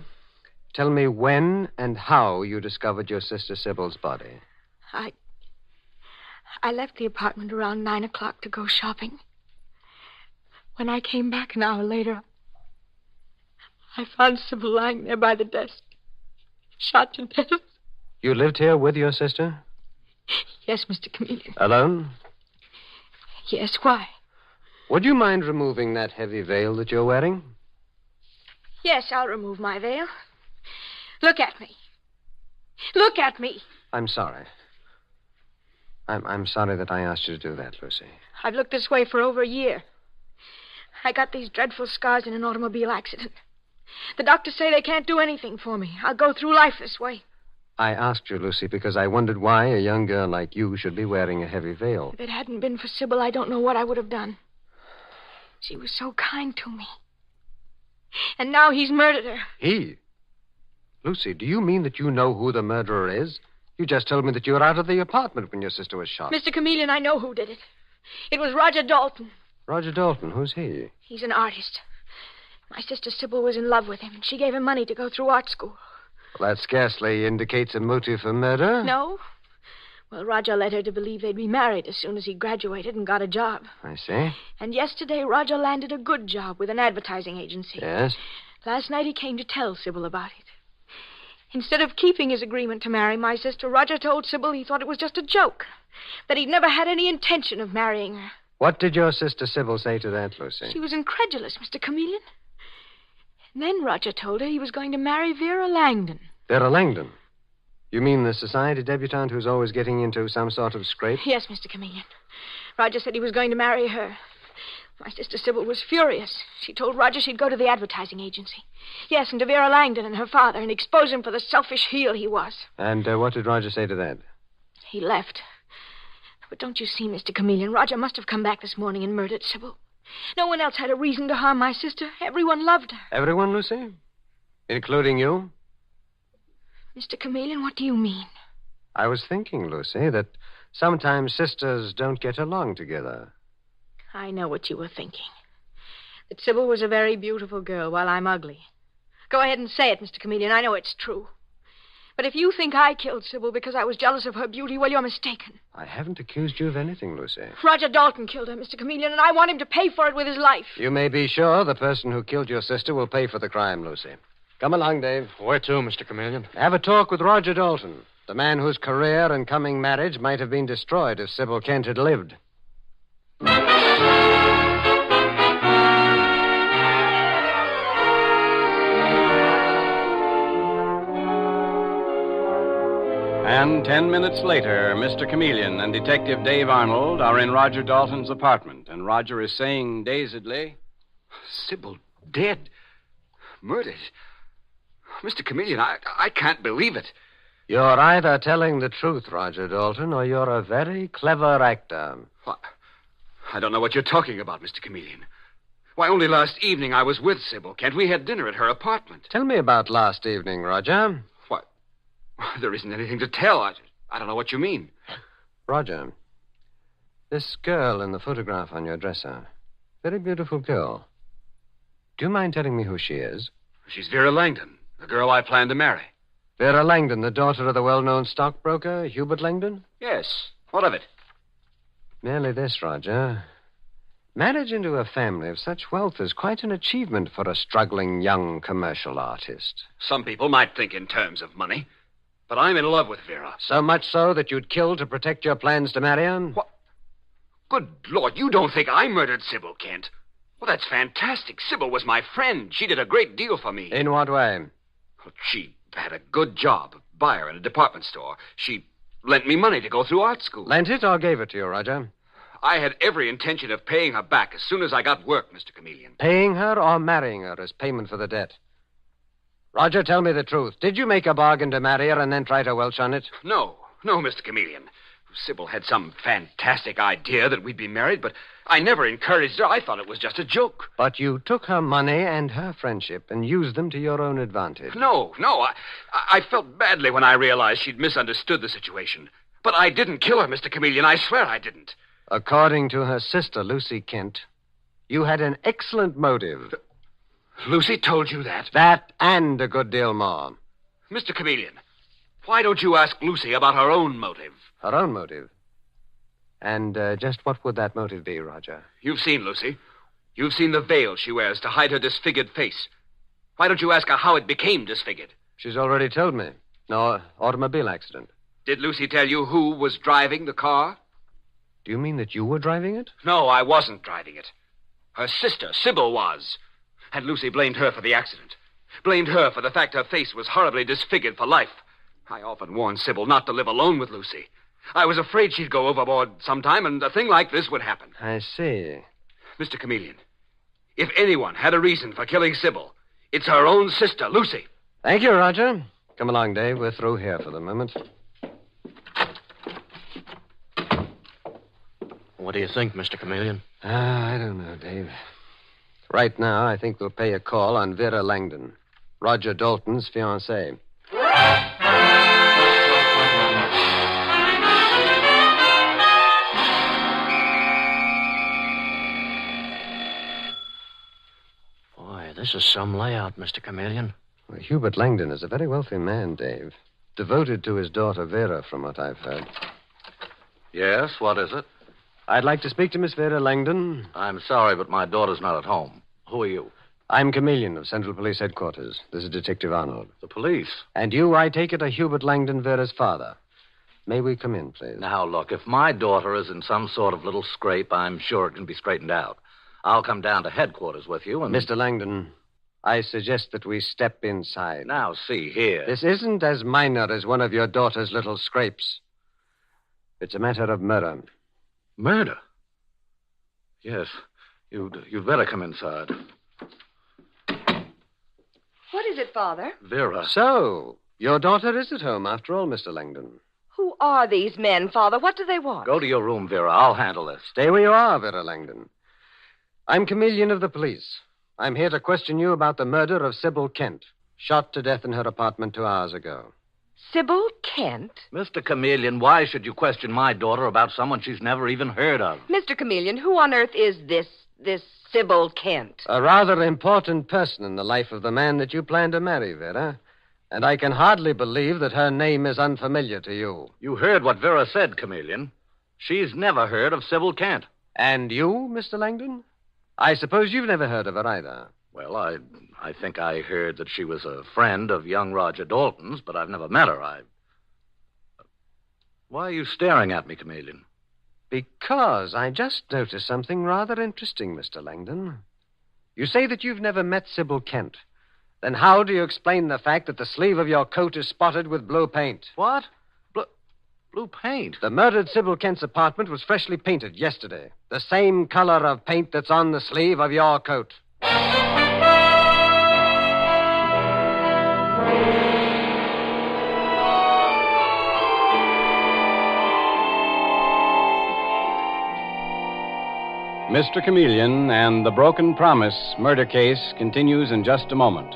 tell me when and how you discovered your sister Sybil's body. I left the apartment around 9 o'clock to go shopping. When I came back an hour later, I found Sybil lying there by the desk, shot to death. You lived here with your sister? Yes, Mr. Chameleon. Alone? Yes, why? Would you mind removing that heavy veil that you're wearing? Yes, I'll remove my veil. Look at me. Look at me. I'm sorry. I'm sorry that I asked you to do that, Lucy. I've looked this way for over a year. I got these dreadful scars in an automobile accident. The doctors say they can't do anything for me. I'll go through life this way. I asked you, Lucy, because I wondered why a young girl like you should be wearing a heavy veil. If it hadn't been for Sybil, I don't know what I would have done. She was so kind to me. And now he's murdered her. He? Lucy, do you mean that you know who the murderer is? You just told me that you were out of the apartment when your sister was shot. Mr. Chameleon, I know who did it. It was Roger Dalton. Roger Dalton, who's he? He's an artist. My sister Sybil was in love with him, and she gave him money to go through art school. Well, that scarcely indicates a motive for murder. No? Well, Roger led her to believe they'd be married as soon as he graduated and got a job. I see. And yesterday, Roger landed a good job with an advertising agency. Yes? Last night, he came to tell Sybil about it. Instead of keeping his agreement to marry my sister, Roger told Sybil he thought it was just a joke, that he'd never had any intention of marrying her. What did your sister Sybil say to that, Lucy? She was incredulous, Mr. Chameleon. And then Roger told her he was going to marry Vera Langdon. Vera Langdon? You mean the society debutante who's always getting into some sort of scrape? Yes, Mr. Chameleon. Roger said he was going to marry her. My sister Sybil was furious. She told Roger she'd go to the advertising agency. Yes, and to Vera Langdon and her father, and expose him for the selfish heel he was. And what did Roger say to that? He left. But don't you see, Mr. Chameleon, Roger must have come back this morning and murdered Sybil. No one else had a reason to harm my sister. Everyone loved her. Everyone, Lucy? Including you? Mr. Chameleon, what do you mean? I was thinking, Lucy, that sometimes sisters don't get along together. I know what you were thinking. That Sybil was a very beautiful girl while I'm ugly. Go ahead and say it, Mr. Chameleon. I know it's true. But if you think I killed Sybil because I was jealous of her beauty, well, you're mistaken. I haven't accused you of anything, Lucy. Roger Dalton killed her, Mr. Chameleon, and I want him to pay for it with his life. You may be sure the person who killed your sister will pay for the crime, Lucy. Come along, Dave. Where to, Mr. Chameleon? Have a talk with Roger Dalton, the man whose career and coming marriage might have been destroyed if Sybil Kent had lived. And 10 minutes later, Mr. Chameleon and Detective Dave Arnold are in Roger Dalton's apartment, and Roger is saying dazedly, Sybil dead. Murdered. Mr. Chameleon, I can't believe it. You're either telling the truth, Roger Dalton, or you're a very clever actor. What? I don't know what you're talking about, Mr. Chameleon. Why, only last evening I was with Sybil Kent. We had dinner at her apartment. Tell me about last evening, Roger. What? There isn't anything to tell. I don't know what you mean. Roger, this girl in the photograph on your dresser, very beautiful girl. Do you mind telling me who she is? She's Vera Langdon, the girl I plan to marry. Vera Langdon, the daughter of the well-known stockbroker, Hubert Langdon? Yes. What of it? Merely this, Roger. Marriage into a family of such wealth is quite an achievement for a struggling young commercial artist. Some people might think in terms of money, but I'm in love with Vera. So much so that you'd kill to protect your plans to marry her? What? Good Lord, you don't think I murdered Sybil Kent? Well, that's fantastic. Sybil was my friend. She did a great deal for me. In what way? Well, she had a good job, a buyer in a department store. She lent me money to go through art school. Lent it or gave it to you, Roger? I had every intention of paying her back as soon as I got work, Mr. Chameleon. Paying her or marrying her as payment for the debt? Roger, tell me the truth. Did you make a bargain to marry her and then try to welch on it? No, Mr. Chameleon. Sybil had some fantastic idea that we'd be married, but I never encouraged her. I thought it was just a joke. But you took her money and her friendship and used them to your own advantage. No. I felt badly when I realized she'd misunderstood the situation. But I didn't kill her, Mr. Chameleon. I swear I didn't. According to her sister, Lucy Kent, you had an excellent motive. Lucy told you that? That and a good deal more. Mr. Chameleon, why don't you ask Lucy about her own motive? Her own motive? And just what would that motive be, Roger? You've seen Lucy. You've seen the veil she wears to hide her disfigured face. Why don't you ask her how it became disfigured? She's already told me. No automobile accident. Did Lucy tell you who was driving the car? Do you mean that you were driving it? No, I wasn't driving it. Her sister, Sybil, was. And Lucy blamed her for the accident. Blamed her for the fact her face was horribly disfigured for life. I often warned Sybil not to live alone with Lucy. I was afraid she'd go overboard sometime, and a thing like this would happen. I see. Mr. Chameleon, if anyone had a reason for killing Sybil, it's her own sister, Lucy. Thank you, Roger. Come along, Dave. We're through here for the moment. What do you think, Mr. Chameleon? I don't know, Dave. Right now, I think we'll pay a call on Vera Langdon, Roger Dalton's fiancée. Boy, this is some layout, Mr. Chameleon. Well, Hubert Langdon is a very wealthy man, Dave. Devoted to his daughter, Vera, from what I've heard. Yes, what is it? I'd like to speak to Miss Vera Langdon. I'm sorry, but my daughter's not at home. Who are you? I'm Chameleon of Central Police Headquarters. This is Detective Arnold. The police? And you, I take it, are Hubert Langdon, Vera's father. May we come in, please? Now, look, if my daughter is in some sort of little scrape, I'm sure it can be straightened out. I'll come down to headquarters with you and... Mr. Langdon, I suggest that we step inside. Now, see here. This isn't as minor as one of your daughter's little scrapes. It's a matter of murder. Murder? Yes. You'd better come inside. What is it, Father? Vera. So, your daughter is at home after all, Mr. Langdon. Who are these men, Father? What do they want? Go to your room, Vera. I'll handle this. Stay where you are, Vera Langdon. I'm Chameleon of the police. I'm here to question you about the murder of Sybil Kent, shot to death in her apartment 2 hours ago. Sybil Kent? Mr. Chameleon, why should you question my daughter about someone she's never even heard of? Mr. Chameleon, who on earth is this Sybil Kent? A rather important person in the life of the man that you plan to marry, Vera. And I can hardly believe that her name is unfamiliar to you. You heard what Vera said, Chameleon. She's never heard of Sybil Kent. And you, Mr. Langdon? I suppose you've never heard of her either. Well, I think I heard that she was a friend of young Roger Dalton's, but I've never met her. Why are you staring at me, Chameleon? Because I just noticed something rather interesting, Mr. Langdon. You say that you've never met Sybil Kent. Then how do you explain the fact that the sleeve of your coat is spotted with blue paint? What? Blue paint? The murdered Sybil Kent's apartment was freshly painted yesterday. The same color of paint that's on the sleeve of your coat. Mr. Chameleon and the Broken Promise murder case continues in just a moment.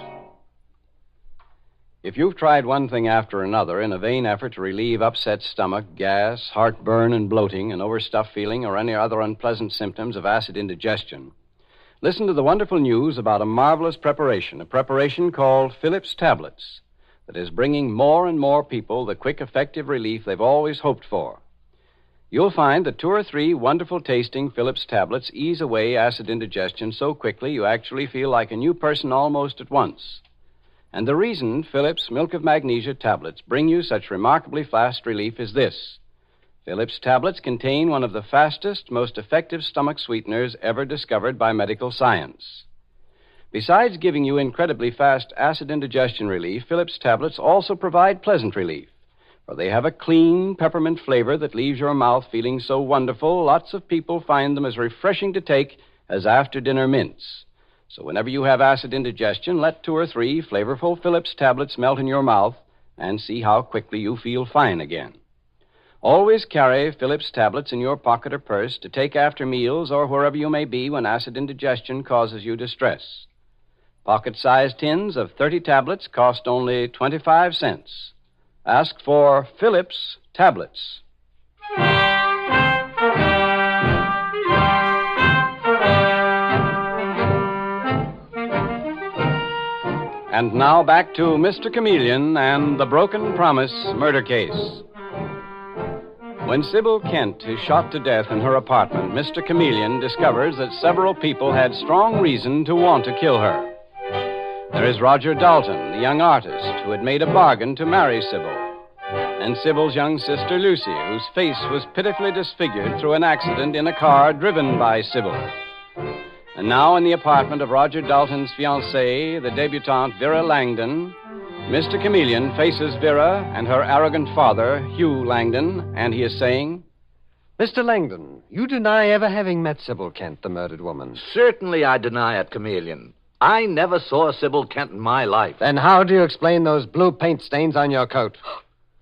If you've tried one thing after another in a vain effort to relieve upset stomach, gas, heartburn, and bloating, and overstuffed feeling, or any other unpleasant symptoms of acid indigestion, listen to the wonderful news about a marvelous preparation, a preparation called Phillips Tablets, that is bringing more and more people the quick, effective relief they've always hoped for. You'll find that 2 or 3 wonderful-tasting Phillips tablets ease away acid indigestion so quickly you actually feel like a new person almost at once. And the reason Phillips Milk of Magnesia tablets bring you such remarkably fast relief is this. Phillips tablets contain one of the fastest, most effective stomach sweeteners ever discovered by medical science. Besides giving you incredibly fast acid indigestion relief, Phillips tablets also provide pleasant relief. For they have a clean peppermint flavor that leaves your mouth feeling so wonderful, lots of people find them as refreshing to take as after-dinner mints. So whenever you have acid indigestion, let 2 or 3 flavorful Phillips tablets melt in your mouth and see how quickly you feel fine again. Always carry Phillips tablets in your pocket or purse to take after meals or wherever you may be when acid indigestion causes you distress. Pocket-sized tins of 30 tablets cost only 25 cents. Ask for Phillips tablets. And now back to Mr. Chameleon and the Broken Promise murder case. When Sybil Kent is shot to death in her apartment, Mr. Chameleon discovers that several people had strong reason to want to kill her. There is Roger Dalton, the young artist, who had made a bargain to marry Sybil, and Sybil's young sister Lucy, whose face was pitifully disfigured through an accident in a car driven by Sybil. And now in the apartment of Roger Dalton's fiancée, the debutante Vera Langdon, Mr. Chameleon faces Vera and her arrogant father, Hugh Langdon, and he is saying, Mr. Langdon, you deny ever having met Sybil Kent, the murdered woman. Certainly I deny it, Chameleon. I never saw Sybil Kent in my life. Then how do you explain those blue paint stains on your coat?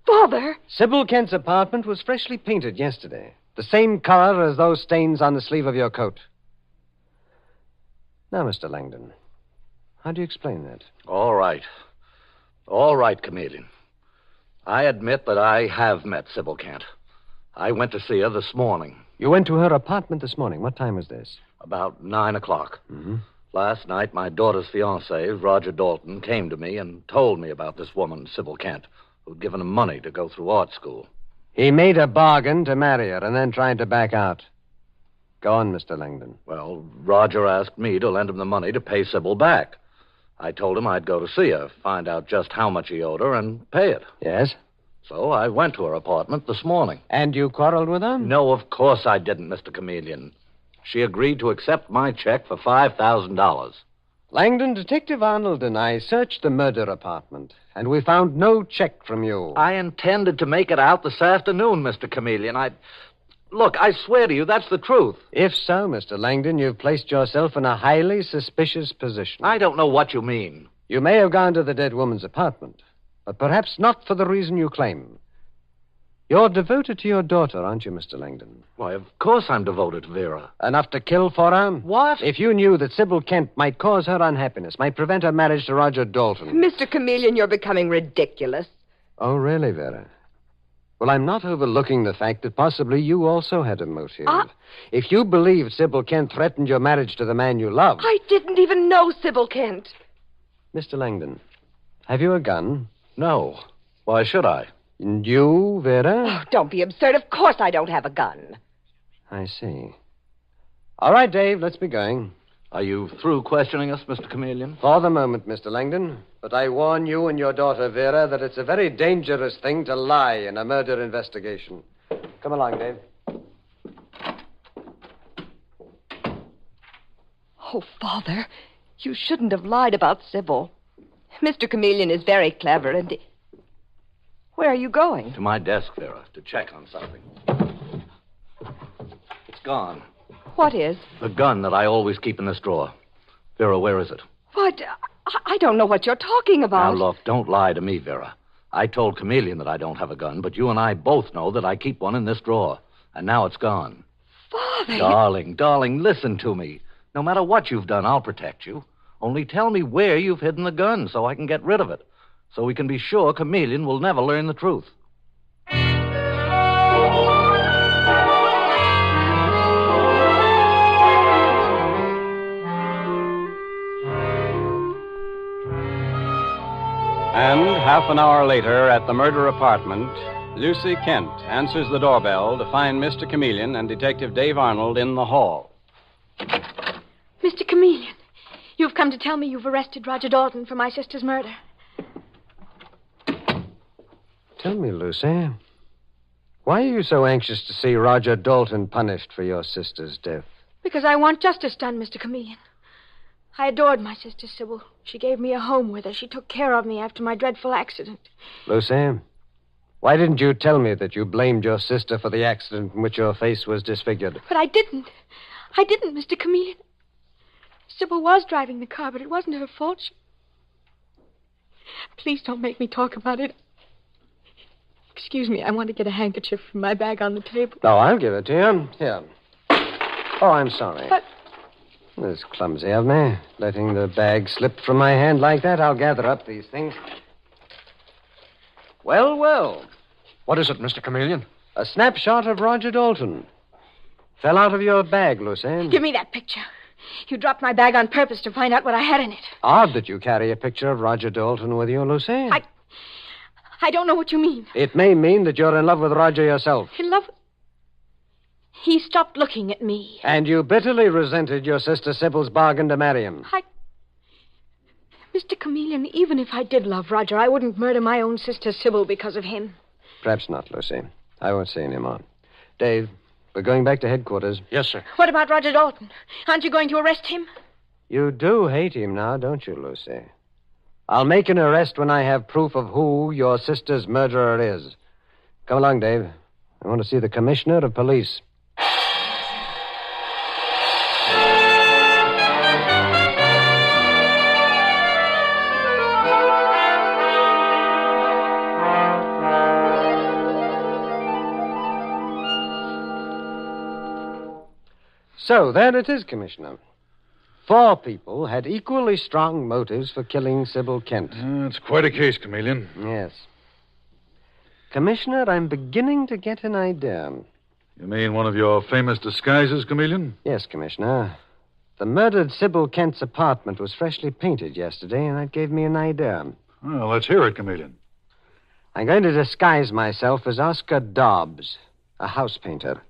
Father! Sybil Kent's apartment was freshly painted yesterday. The same color as those stains on the sleeve of your coat. Now, Mr. Langdon, how do you explain that? All right. All right, Chameleon. I admit that I have met Sybil Kent. I went to see her this morning. You went to her apartment this morning. What time was this? About 9 o'clock. Mm-hmm. Last night, my daughter's fiancé, Roger Dalton, came to me and told me about this woman, Sybil Kent, who'd given him money to go through art school. He made a bargain to marry her and then tried to back out. Go on, Mr. Langdon. Well, Roger asked me to lend him the money to pay Sybil back. I told him I'd go to see her, find out just how much he owed her, and pay it. Yes? So I went to her apartment this morning. And you quarreled with her? No, of course I didn't, Mr. Chameleon. She agreed to accept my check for $5,000. Langdon, Detective Arnold and I searched the murder apartment, and we found no check from you. I intended to make it out this afternoon, Mr. Chameleon. Look, I swear to you, that's the truth. If so, Mr. Langdon, you've placed yourself in a highly suspicious position. I don't know what you mean. You may have gone to the dead woman's apartment, but perhaps not for the reason you claim. You're devoted to your daughter, aren't you, Mr. Langdon? Why, of course I'm devoted to Vera. Enough to kill for her? What? If you knew that Sybil Kent might cause her unhappiness, might prevent her marriage to Roger Dalton. Mr. Chameleon, you're becoming ridiculous. Oh, really, Vera? Well, I'm not overlooking the fact that possibly you also had a motive. If you believed Sybil Kent threatened your marriage to the man you love... I didn't even know Sybil Kent. Mr. Langdon, have you a gun? No. Why should I? And you, Vera? Oh, don't be absurd. Of course I don't have a gun. I see. All right, Dave, let's be going. Are you through questioning us, Mr. Chameleon? For the moment, Mr. Langdon. But I warn you and your daughter, Vera, that it's a very dangerous thing to lie in a murder investigation. Come along, Dave. Oh, Father, you shouldn't have lied about Sybil. Mr. Chameleon is very clever, and... Where are you going? To my desk, Vera, to check on something. It's gone. What is? The gun that I always keep in this drawer. Vera, where is it? What? I don't know what you're talking about. Now, look, don't lie to me, Vera. I told Chameleon that I don't have a gun, but you and I both know that I keep one in this drawer. And now it's gone. Father! Darling, listen to me. No matter what you've done, I'll protect you. Only tell me where you've hidden the gun so I can get rid of it. So we can be sure Chameleon will never learn the truth. And half an hour later, at the murder apartment, Lucy Kent answers the doorbell to find Mr. Chameleon and Detective Dave Arnold in the hall. Mr. Chameleon, you've come to tell me you've arrested Roger Dalton for my sister's murder. Tell me, Lucy, why are you so anxious to see Roger Dalton punished for your sister's death? Because I want justice done, Mr. Chameleon. I adored my sister, Sybil. She gave me a home with her. She took care of me after my dreadful accident. Lucy, why didn't you tell me that you blamed your sister for the accident in which your face was disfigured? But I didn't. I didn't, Mr. Chameleon. Sybil was driving the car, but it wasn't her fault. Please don't make me talk about it. Excuse me, I want to get a handkerchief from my bag on the table. No, I'll give it to you. Here. Oh, I'm sorry. But... It's clumsy of me, letting the bag slip from my hand like that. I'll gather up these things. Well. What is it, Mr. Chameleon? A snapshot of Roger Dalton. Fell out of your bag, Lucy. Give me that picture. You dropped my bag on purpose to find out what I had in it. Odd that you carry a picture of Roger Dalton with you, Lucy. I don't know what you mean. It may mean that you're in love with Roger yourself. In love? He stopped looking at me. And you bitterly resented your sister Sybil's bargain to marry him. Mr. Chameleon, even if I did love Roger, I wouldn't murder my own sister Sybil because of him. Perhaps not, Lucy. I won't say any more. Dave, we're going back to headquarters. Yes, sir. What about Roger Dalton? Aren't you going to arrest him? You do hate him now, don't you, Lucy? I'll make an arrest when I have proof of who your sister's murderer is. Come along, Dave. I want to see the commissioner of police. So, there it is, Commissioner. 4 people had equally strong motives for killing Sybil Kent. It's quite a case, Chameleon. Yes. Commissioner, I'm beginning to get an idea. You mean one of your famous disguises, Chameleon? Yes, Commissioner. The murdered Sybil Kent's apartment was freshly painted yesterday, and that gave me an idea. Well, let's hear it, Chameleon. I'm going to disguise myself as Oscar Dobbs, a house painter.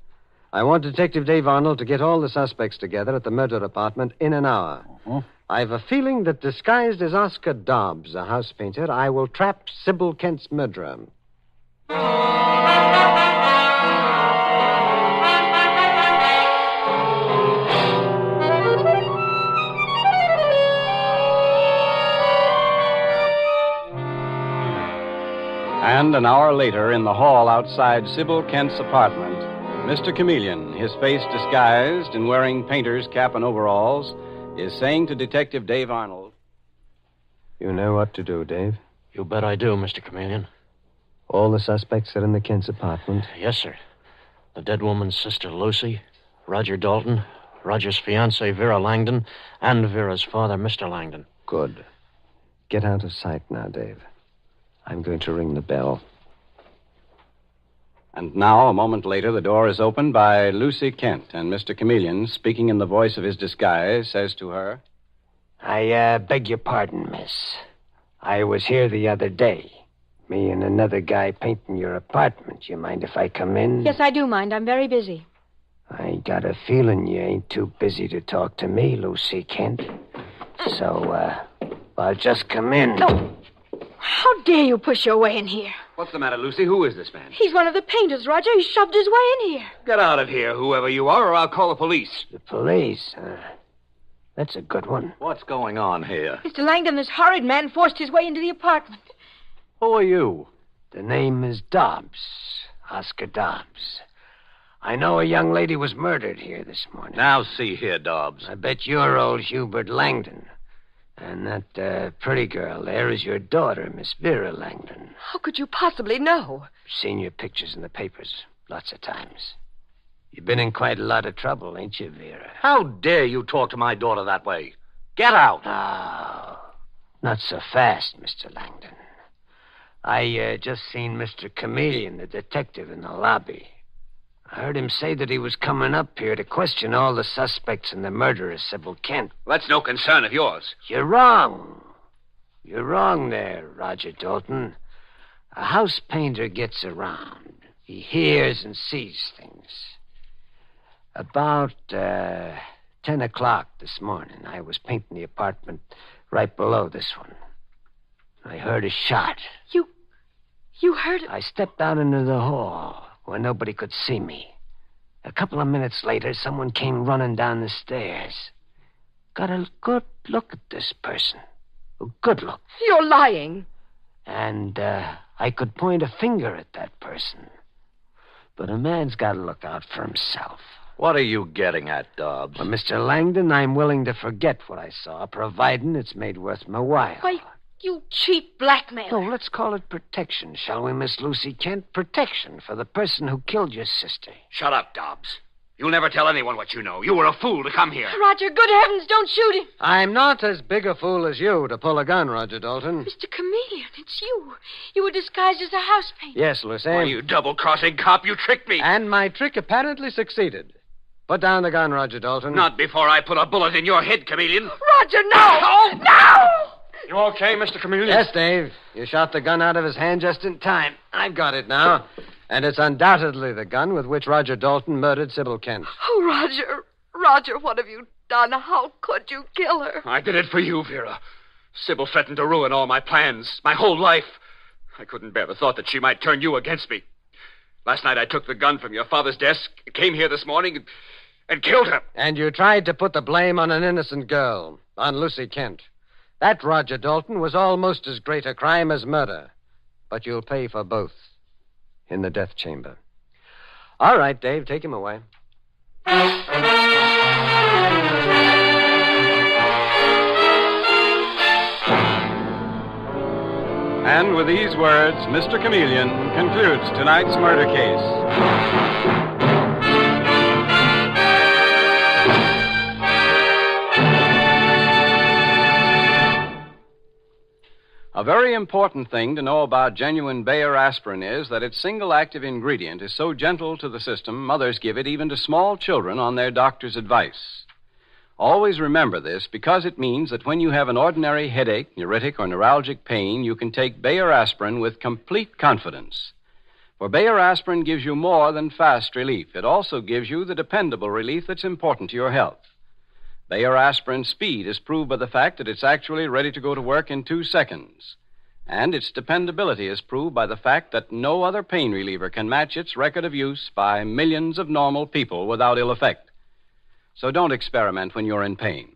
I want Detective Dave Arnold to get all the suspects together at the murder apartment in an hour. Uh-huh. I've a feeling that disguised as Oscar Dobbs, a house painter, I will trap Sybil Kent's murderer. And an hour later, in the hall outside Sybil Kent's apartment, Mr. Chameleon, his face disguised and wearing painter's cap and overalls, is saying to Detective Dave Arnold, You know what to do, Dave. You bet I do, Mr. Chameleon. All the suspects are in the Kent's apartment. Yes, sir. The dead woman's sister, Lucy, Roger Dalton, Roger's fiancée, Vera Langdon, and Vera's father, Mr. Langdon. Good. Get out of sight now, Dave. I'm going to ring the bell. And now, a moment later, the door is opened by Lucy Kent, and Mr. Chameleon, speaking in the voice of his disguise, says to her, I beg your pardon, miss. I was here the other day. Me and another guy painting your apartment. You mind if I come in? Yes, I do mind. I'm very busy. I got a feeling you ain't too busy to talk to me, Lucy Kent. So, I'll just come in. No. How dare you push your way in here? What's the matter, Lucy? Who is this man? He's one of the painters, Roger. He shoved his way in here. Get out of here, whoever you are, or I'll call the police. The police? That's a good one. What's going on here? Mr. Langdon, this horrid man forced his way into the apartment. Who are you? The name is Dobbs. Oscar Dobbs. I know a young lady was murdered here this morning. Now, see here, Dobbs. I bet you're old Hubert Langdon. And that pretty girl there is your daughter, Miss Vera Langdon. How could you possibly know? Seen your pictures in the papers lots of times. You've been in quite a lot of trouble, ain't you, Vera? How dare you talk to my daughter that way? Get out. Oh, not so fast, Mr. Langdon. I just seen Mr. Chameleon, the detective, in the lobby. I heard him say that he was coming up here to question all the suspects in the murder of Sybil Kent. That's no concern of yours. You're wrong. You're wrong there, Roger Dalton. A house painter gets around. He hears and sees things. About 10 o'clock this morning, I was painting the apartment right below this one. I heard a shot. You heard it? I stepped out into the hall where nobody could see me. A couple of minutes later, someone came running down the stairs. Got a good look at this person. A good look. You're lying. And I could point a finger at that person. But a man's got to look out for himself. What are you getting at, Dobbs? Well, Mr. Langdon, I'm willing to forget what I saw, providing it's made worth my while. Why, you cheap blackmailer. No, let's call it protection, shall we, Miss Lucy Kent? Protection for the person who killed your sister. Shut up, Dobbs. You'll never tell anyone what you know. You were a fool to come here. Roger, good heavens, don't shoot him. I'm not as big a fool as you to pull a gun, Roger Dalton. Mr. Chameleon, it's you. You were disguised as a house painter. Yes, Lucy. Why, you double-crossing cop, you tricked me. And my trick apparently succeeded. Put down the gun, Roger Dalton. Not before I put a bullet in your head, Chameleon. Roger, no! No! You okay, Mr. Chameleon? Yes, Dave. You shot the gun out of his hand just in time. I've got it now. And it's undoubtedly the gun with which Roger Dalton murdered Sybil Kent. Oh, Roger. Roger, what have you done? How could you kill her? I did it for you, Vera. Sybil threatened to ruin all my plans, my whole life. I couldn't bear the thought that she might turn you against me. Last night I took the gun from your father's desk, came here this morning, and killed her. And you tried to put the blame on an innocent girl, on Lucy Kent. That, Roger Dalton, was almost as great a crime as murder. But you'll pay for both in the death chamber. All right, Dave, take him away. And with these words, Mr. Chameleon concludes tonight's murder case. A very important thing to know about genuine Bayer aspirin is that its single active ingredient is so gentle to the system, mothers give it even to small children on their doctor's advice. Always remember this because it means that when you have an ordinary headache, neuritic, or neuralgic pain, you can take Bayer aspirin with complete confidence. For Bayer aspirin gives you more than fast relief. It also gives you the dependable relief that's important to your health. Bayer aspirin speed is proved by the fact that it's actually ready to go to work in 2 seconds. And its dependability is proved by the fact that no other pain reliever can match its record of use by millions of normal people without ill effect. So don't experiment when you're in pain.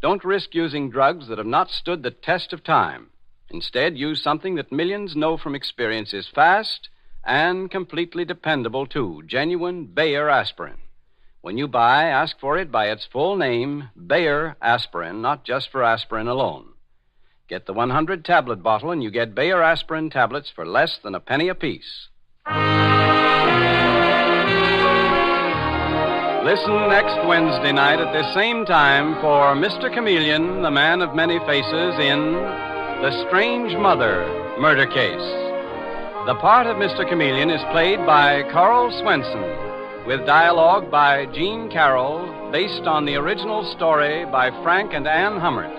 Don't risk using drugs that have not stood the test of time. Instead, use something that millions know from experience is fast and completely dependable, too. Genuine Bayer aspirin. When you buy, ask for it by its full name, Bayer aspirin, not just for aspirin alone. Get the 100-tablet bottle and you get Bayer aspirin tablets for less than a penny apiece. Listen next Wednesday night at this same time for Mr. Chameleon, the man of many faces, in The Strange Mother Murder Case. The part of Mr. Chameleon is played by Carl Swenson, with dialogue by Gene Carroll, based on the original story by Frank and Ann Hummert.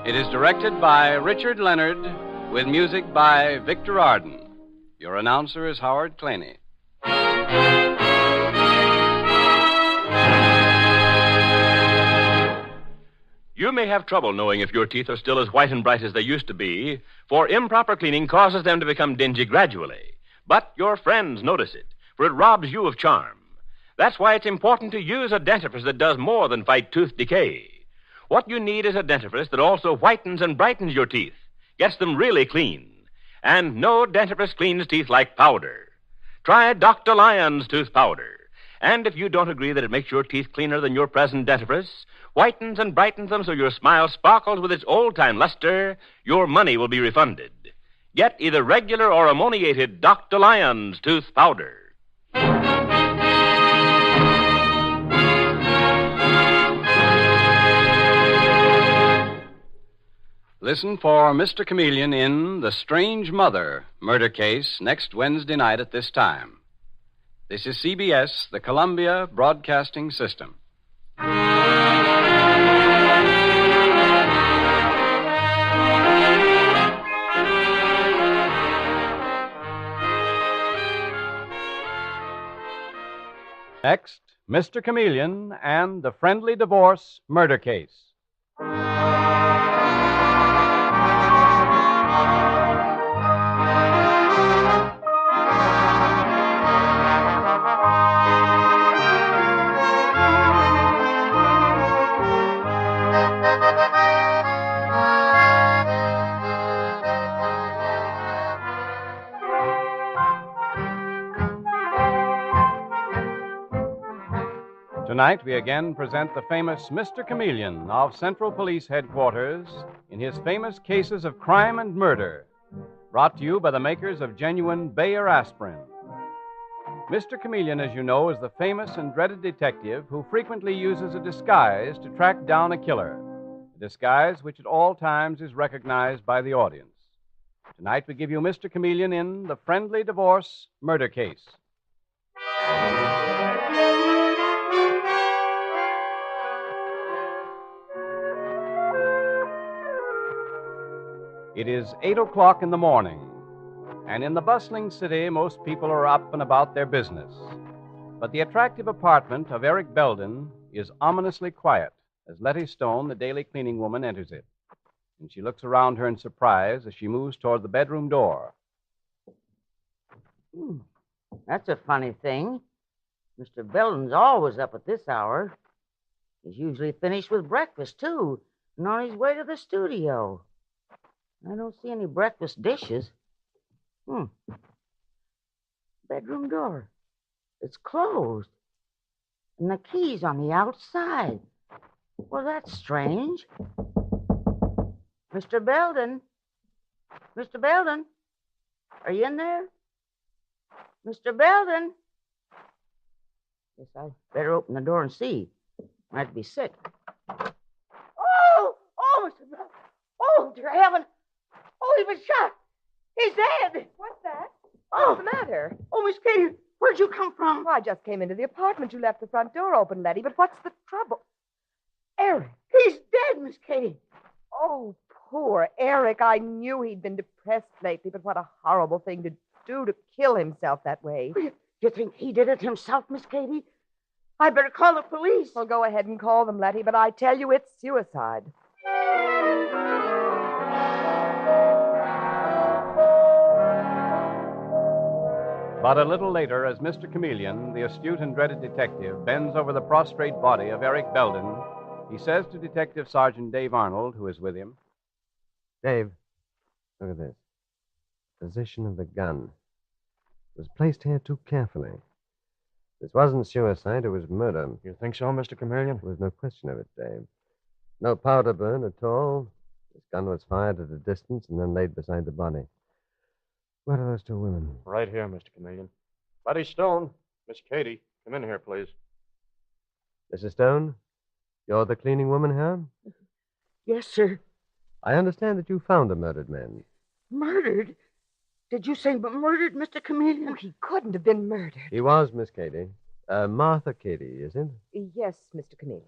It is directed by Richard Leonard, with music by Victor Arden. Your announcer is Howard Claney. You may have trouble knowing if your teeth are still as white and bright as they used to be, for improper cleaning causes them to become dingy gradually. But your friends notice it, for it robs you of charm. That's why it's important to use a dentifrice that does more than fight tooth decay. What you need is a dentifrice that also whitens and brightens your teeth, gets them really clean. And no dentifrice cleans teeth like powder. Try Dr. Lyon's tooth powder. And if you don't agree that it makes your teeth cleaner than your present dentifrice, whitens and brightens them so your smile sparkles with its old-time luster, your money will be refunded. Get either regular or ammoniated Dr. Lyon's tooth powder. Listen for Mr. Chameleon in The Strange Mother Murder Case next Wednesday night at this time. This is CBS, the Columbia Broadcasting System. Next, Mr. Chameleon and the Friendly Divorce Murder Case. Tonight, we again present the famous Mr. Chameleon of Central Police Headquarters in his famous cases of crime and murder, brought to you by the makers of genuine Bayer aspirin. Mr. Chameleon, as you know, is the famous and dreaded detective who frequently uses a disguise to track down a killer, a disguise which at all times is recognized by the audience. Tonight, we give you Mr. Chameleon in The Friendly Divorce Murder Case. It is 8 o'clock in the morning, and in the bustling city, most people are up and about their business. But the attractive apartment of Eric Belden is ominously quiet as Letty Stone, the daily cleaning woman, enters it. And she looks around her in surprise as she moves toward the bedroom door. That's a funny thing. Mr. Belden's always up at this hour. He's usually finished with breakfast, too, and on his way to the studio. I don't see any breakfast dishes. Bedroom door. It's closed. And the key's on the outside. Well, that's strange. Mr. Belden? Mr. Belden? Are you in there? Mr. Belden? Guess I better open the door and see. Might be sick. Oh, Mr. Belden. Oh, dear heaven. Oh, he was shot. He's dead. What's that? Oh. What's the matter? Oh, Miss Katie, where'd you come from? Well, I just came into the apartment. You left the front door open, Letty, but what's the trouble? Eric. He's dead, Miss Katie. Oh, poor Eric. I knew he'd been depressed lately, but what a horrible thing to do, to kill himself that way. You think he did it himself, Miss Katie? I'd better call the police. Well, go ahead and call them, Letty, but I tell you it's suicide. But a little later, as Mr. Chameleon, the astute and dreaded detective, bends over the prostrate body of Eric Belden, he says to Detective Sergeant Dave Arnold, who is with him, Dave, look at this. Position of the gun. It was placed here too carefully. This wasn't suicide, it was murder. You think so, Mr. Chameleon? There was no question of it, Dave. No powder burn at all. This gun was fired at a distance and then laid beside the body. Where are those two women? Right here, Mr. Chameleon. Letty Stone. Miss Katie, come in here, please. Mrs. Stone, you're the cleaning woman here? Yes, sir. I understand that you found the murdered man. Murdered? Did you say murdered, Mr. Chameleon? Oh, he couldn't have been murdered. He was, Miss Katie. Martha Katie, is it? Yes, Mr. Chameleon.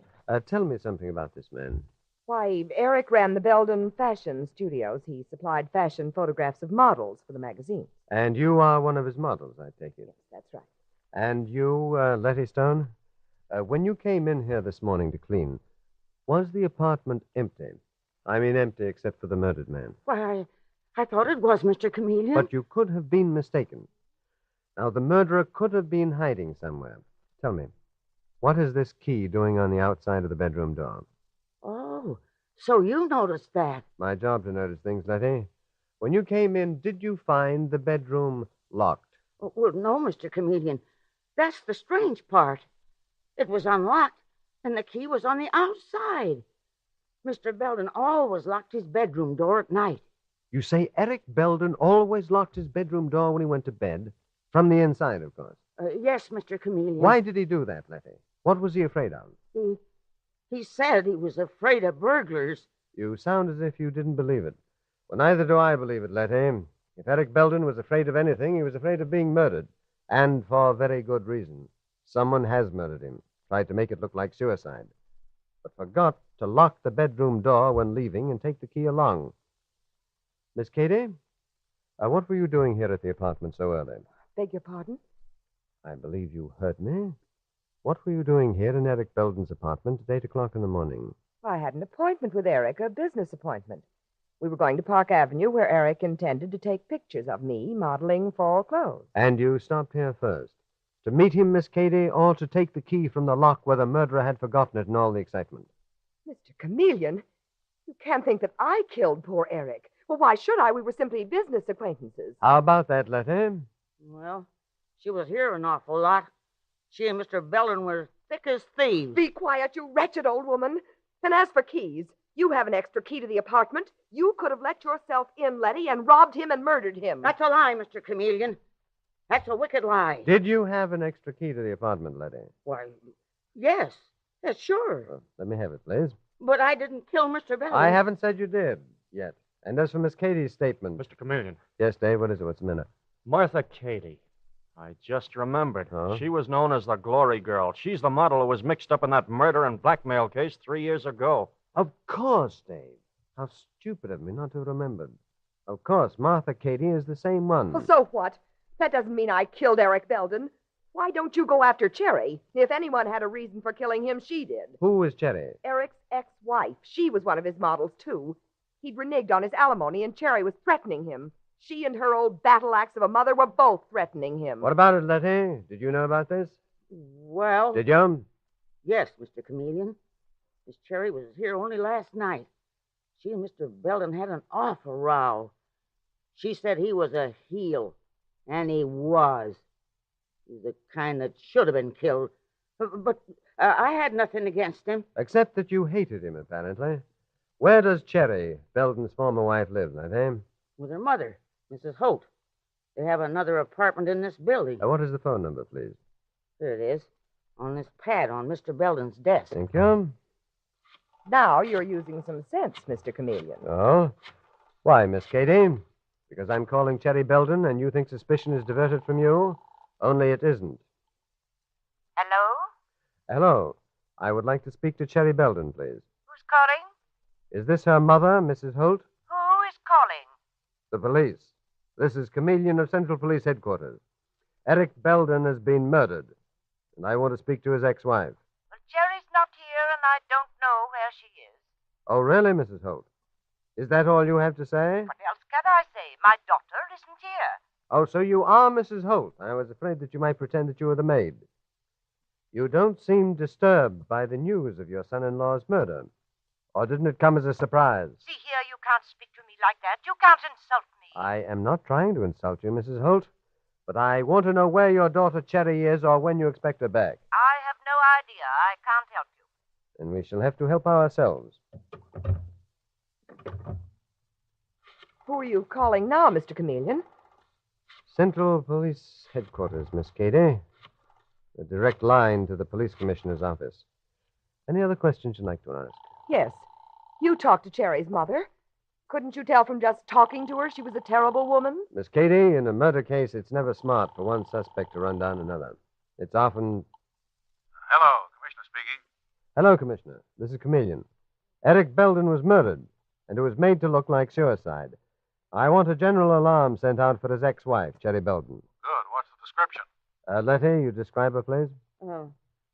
Tell me something about this man. Why, Eric ran the Belden Fashion Studios. He supplied fashion photographs of models for the magazine. And you are one of his models, I take it. Yes, that's right. And you, Letty Stone, when you came in here this morning to clean, was the apartment empty? I mean empty except for the murdered man. Why, I thought it was, Mr. Chameleon. But you could have been mistaken. Now, the murderer could have been hiding somewhere. Tell me, what is this key doing on the outside of the bedroom door? Oh, so you noticed that. My job to notice things, Letty. When you came in, did you find the bedroom locked? Well, no, Mr. Chameleon. That's the strange part. It was unlocked, and the key was on the outside. Mr. Belden always locked his bedroom door at night. You say Eric Belden always locked his bedroom door when he went to bed? From the inside, of course. Yes, Mr. Chameleon. Why did he do that, Letty? What was he afraid of? He said he was afraid of burglars. You sound as if you didn't believe it. Well, neither do I believe it, Letty. If Eric Belden was afraid of anything, he was afraid of being murdered. And for very good reason. Someone has murdered him, tried to make it look like suicide, but forgot to lock the bedroom door when leaving and take the key along. Miss Katie, what were you doing here at the apartment so early? Beg your pardon? I believe you heard me. What were you doing here in Eric Belden's apartment at 8 o'clock in the morning? I had an appointment with Eric, a business appointment. We were going to Park Avenue, where Eric intended to take pictures of me modeling fall clothes. And you stopped here first? To meet him, Miss Katie, or to take the key from the lock where the murderer had forgotten it in all the excitement? Mr. Chameleon, you can't think that I killed poor Eric. Well, why should I? We were simply business acquaintances. How about that, Letty? Well, she was here an awful lot. She and Mr. Belden were thick as thieves. Be quiet, you wretched old woman. And as for keys, you have an extra key to the apartment. You could have let yourself in, Letty, and robbed him and murdered him. That's a lie, Mr. Chameleon. That's a wicked lie. Did you have an extra key to the apartment, Letty? Why, yes. Yes, sure. Well, let me have it, please. But I didn't kill Mr. Belden. I haven't said you did yet. And as for Miss Katie's statement... Mr. Chameleon. Yes, Dave, what is it? What's the minute? Martha Katie. I just remembered. Huh? She was known as the Glory Girl. She's the model who was mixed up in that murder and blackmail case 3 years ago. Of course, Dave. How stupid of me not to have remembered. Of course, Martha Cady is the same one. Well, so what? That doesn't mean I killed Eric Belden. Why don't you go after Cherry? If anyone had a reason for killing him, she did. Who is Cherry? Eric's ex-wife. She was one of his models, too. He'd reneged on his alimony, and Cherry was threatening him. She and her old battle axe of a mother were both threatening him. What about it, Letty? Did you know about this? Well... Did you? Yes, Mr. Chameleon. Miss Cherry was here only last night. She and Mr. Belden had an awful row. She said he was a heel, and he was. He's the kind that should have been killed. But I had nothing against him. Except that you hated him, apparently. Where does Cherry, Belden's former wife, live, Letty? With her mother, Mrs. Holt. They have another apartment in this building. What is the phone number, please? Here it is, on this pad on Mr. Belden's desk. Thank you. Now you're using some sense, Mr. Chameleon. Oh? Why, Miss Cady? Because I'm calling Cherry Belden and you think suspicion is diverted from you? Only it isn't. Hello? Hello. I would like to speak to Cherry Belden, please. Who's calling? Is this her mother, Mrs. Holt? Who is calling? The police. This is Chameleon of Central Police Headquarters. Eric Belden has been murdered, and I want to speak to his ex-wife. Well, Cherry's not here, and I don't know where she is. Oh, really, Mrs. Holt? Is that all you have to say? What else can I say? My daughter isn't here. Oh, so you are Mrs. Holt. I was afraid that you might pretend that you were the maid. You don't seem disturbed by the news of your son-in-law's murder. Or didn't it come as a surprise? See here, you can't speak to me like that. You can't insult me. I am not trying to insult you, Mrs. Holt, but I want to know where your daughter Cherry is or when you expect her back. I have no idea. I can't help you. And we shall have to help ourselves. Who are you calling now, Mr. Chameleon? Central Police Headquarters, Miss Cady. A direct line to the police commissioner's office. Any other questions you'd like to ask? Yes. You talked to Cherry's mother. Couldn't you tell from just talking to her she was a terrible woman? Miss Cady, in a murder case, it's never smart for one suspect to run down another. It's often... Hello, Commissioner speaking. Hello, Commissioner. This is Chameleon. Eric Belden was murdered, and it was made to look like suicide. I want a general alarm sent out for his ex-wife, Cherry Belden. Good. What's the description? Letty, you describe her, please?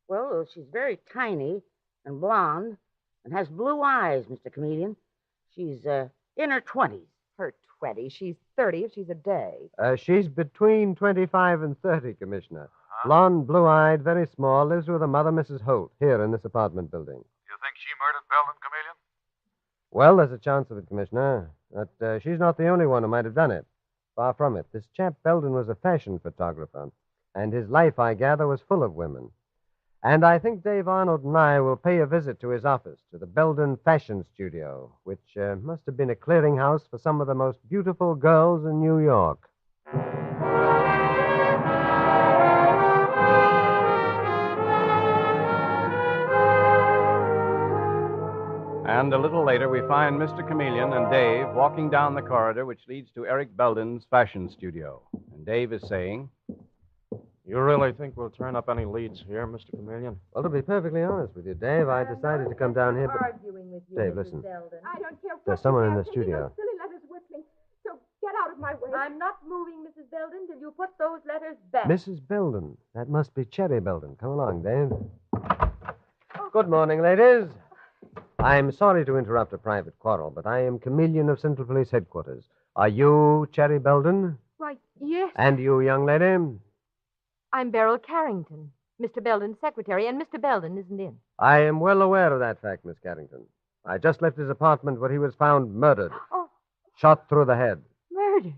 Well, she's very tiny and blonde and has blue eyes, Mr. Chameleon. She's in her 20s. Her 20s? She's 30 if she's a day. She's between 25 and 30, Commissioner. Blonde, blue-eyed, very small, lives with her mother, Mrs. Holt, here in this apartment building. You think she murdered Belden, Chameleon? Well, there's a chance of it, Commissioner. But she's not the only one who might have done it. Far from it. This chap Belden was a fashion photographer, and his life, I gather, was full of women. And I think Dave Arnold and I will pay a visit to his office, to the Belden Fashion Studio, which must have been a clearinghouse for some of the most beautiful girls in New York. And a little later, we find Mr. Chameleon and Dave walking down the corridor which leads to Eric Belden's fashion studio. And Dave is saying, You really think we'll turn up any leads here, Mr. Chameleon? Well, to be perfectly honest with you, Dave, I decided to come down here, but... Arguing with you, Dave, Mrs. listen. Belden. I don't care what There's someone you in the have. studio. Those silly letters with me. So get out of my way. I'm not moving, Mrs. Belden, till you put those letters back. Mrs. Belden. That must be Cherry Belden. Come along, Dave. Good morning, ladies. I'm sorry to interrupt a private quarrel, but I am Chameleon of Central Police Headquarters. Are you Cherry Belden? Why, yes. And you, young lady? I'm Beryl Carrington, Mr. Belden's secretary, and Mr. Belden isn't in. I am well aware of that fact, Miss Carrington. I just left his apartment where he was found murdered. Oh. Shot through the head. Murdered?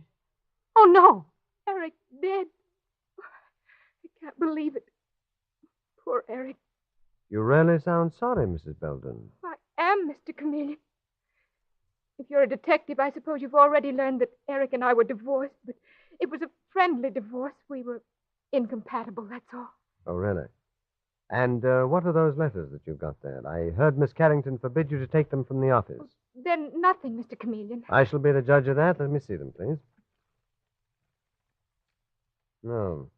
Oh, no. Eric dead. I can't believe it. Poor Eric. You really sound sorry, Mrs. Belden. I am, Mr. Chameleon. If you're a detective, I suppose you've already learned that Eric and I were divorced, but it was a friendly divorce. We were incompatible, that's all. Oh, really? And what are those letters that you've got there? I heard Miss Carrington forbid you to take them from the office. They're nothing, Mr. Chameleon. I shall be the judge of that. Let me see them, please. No.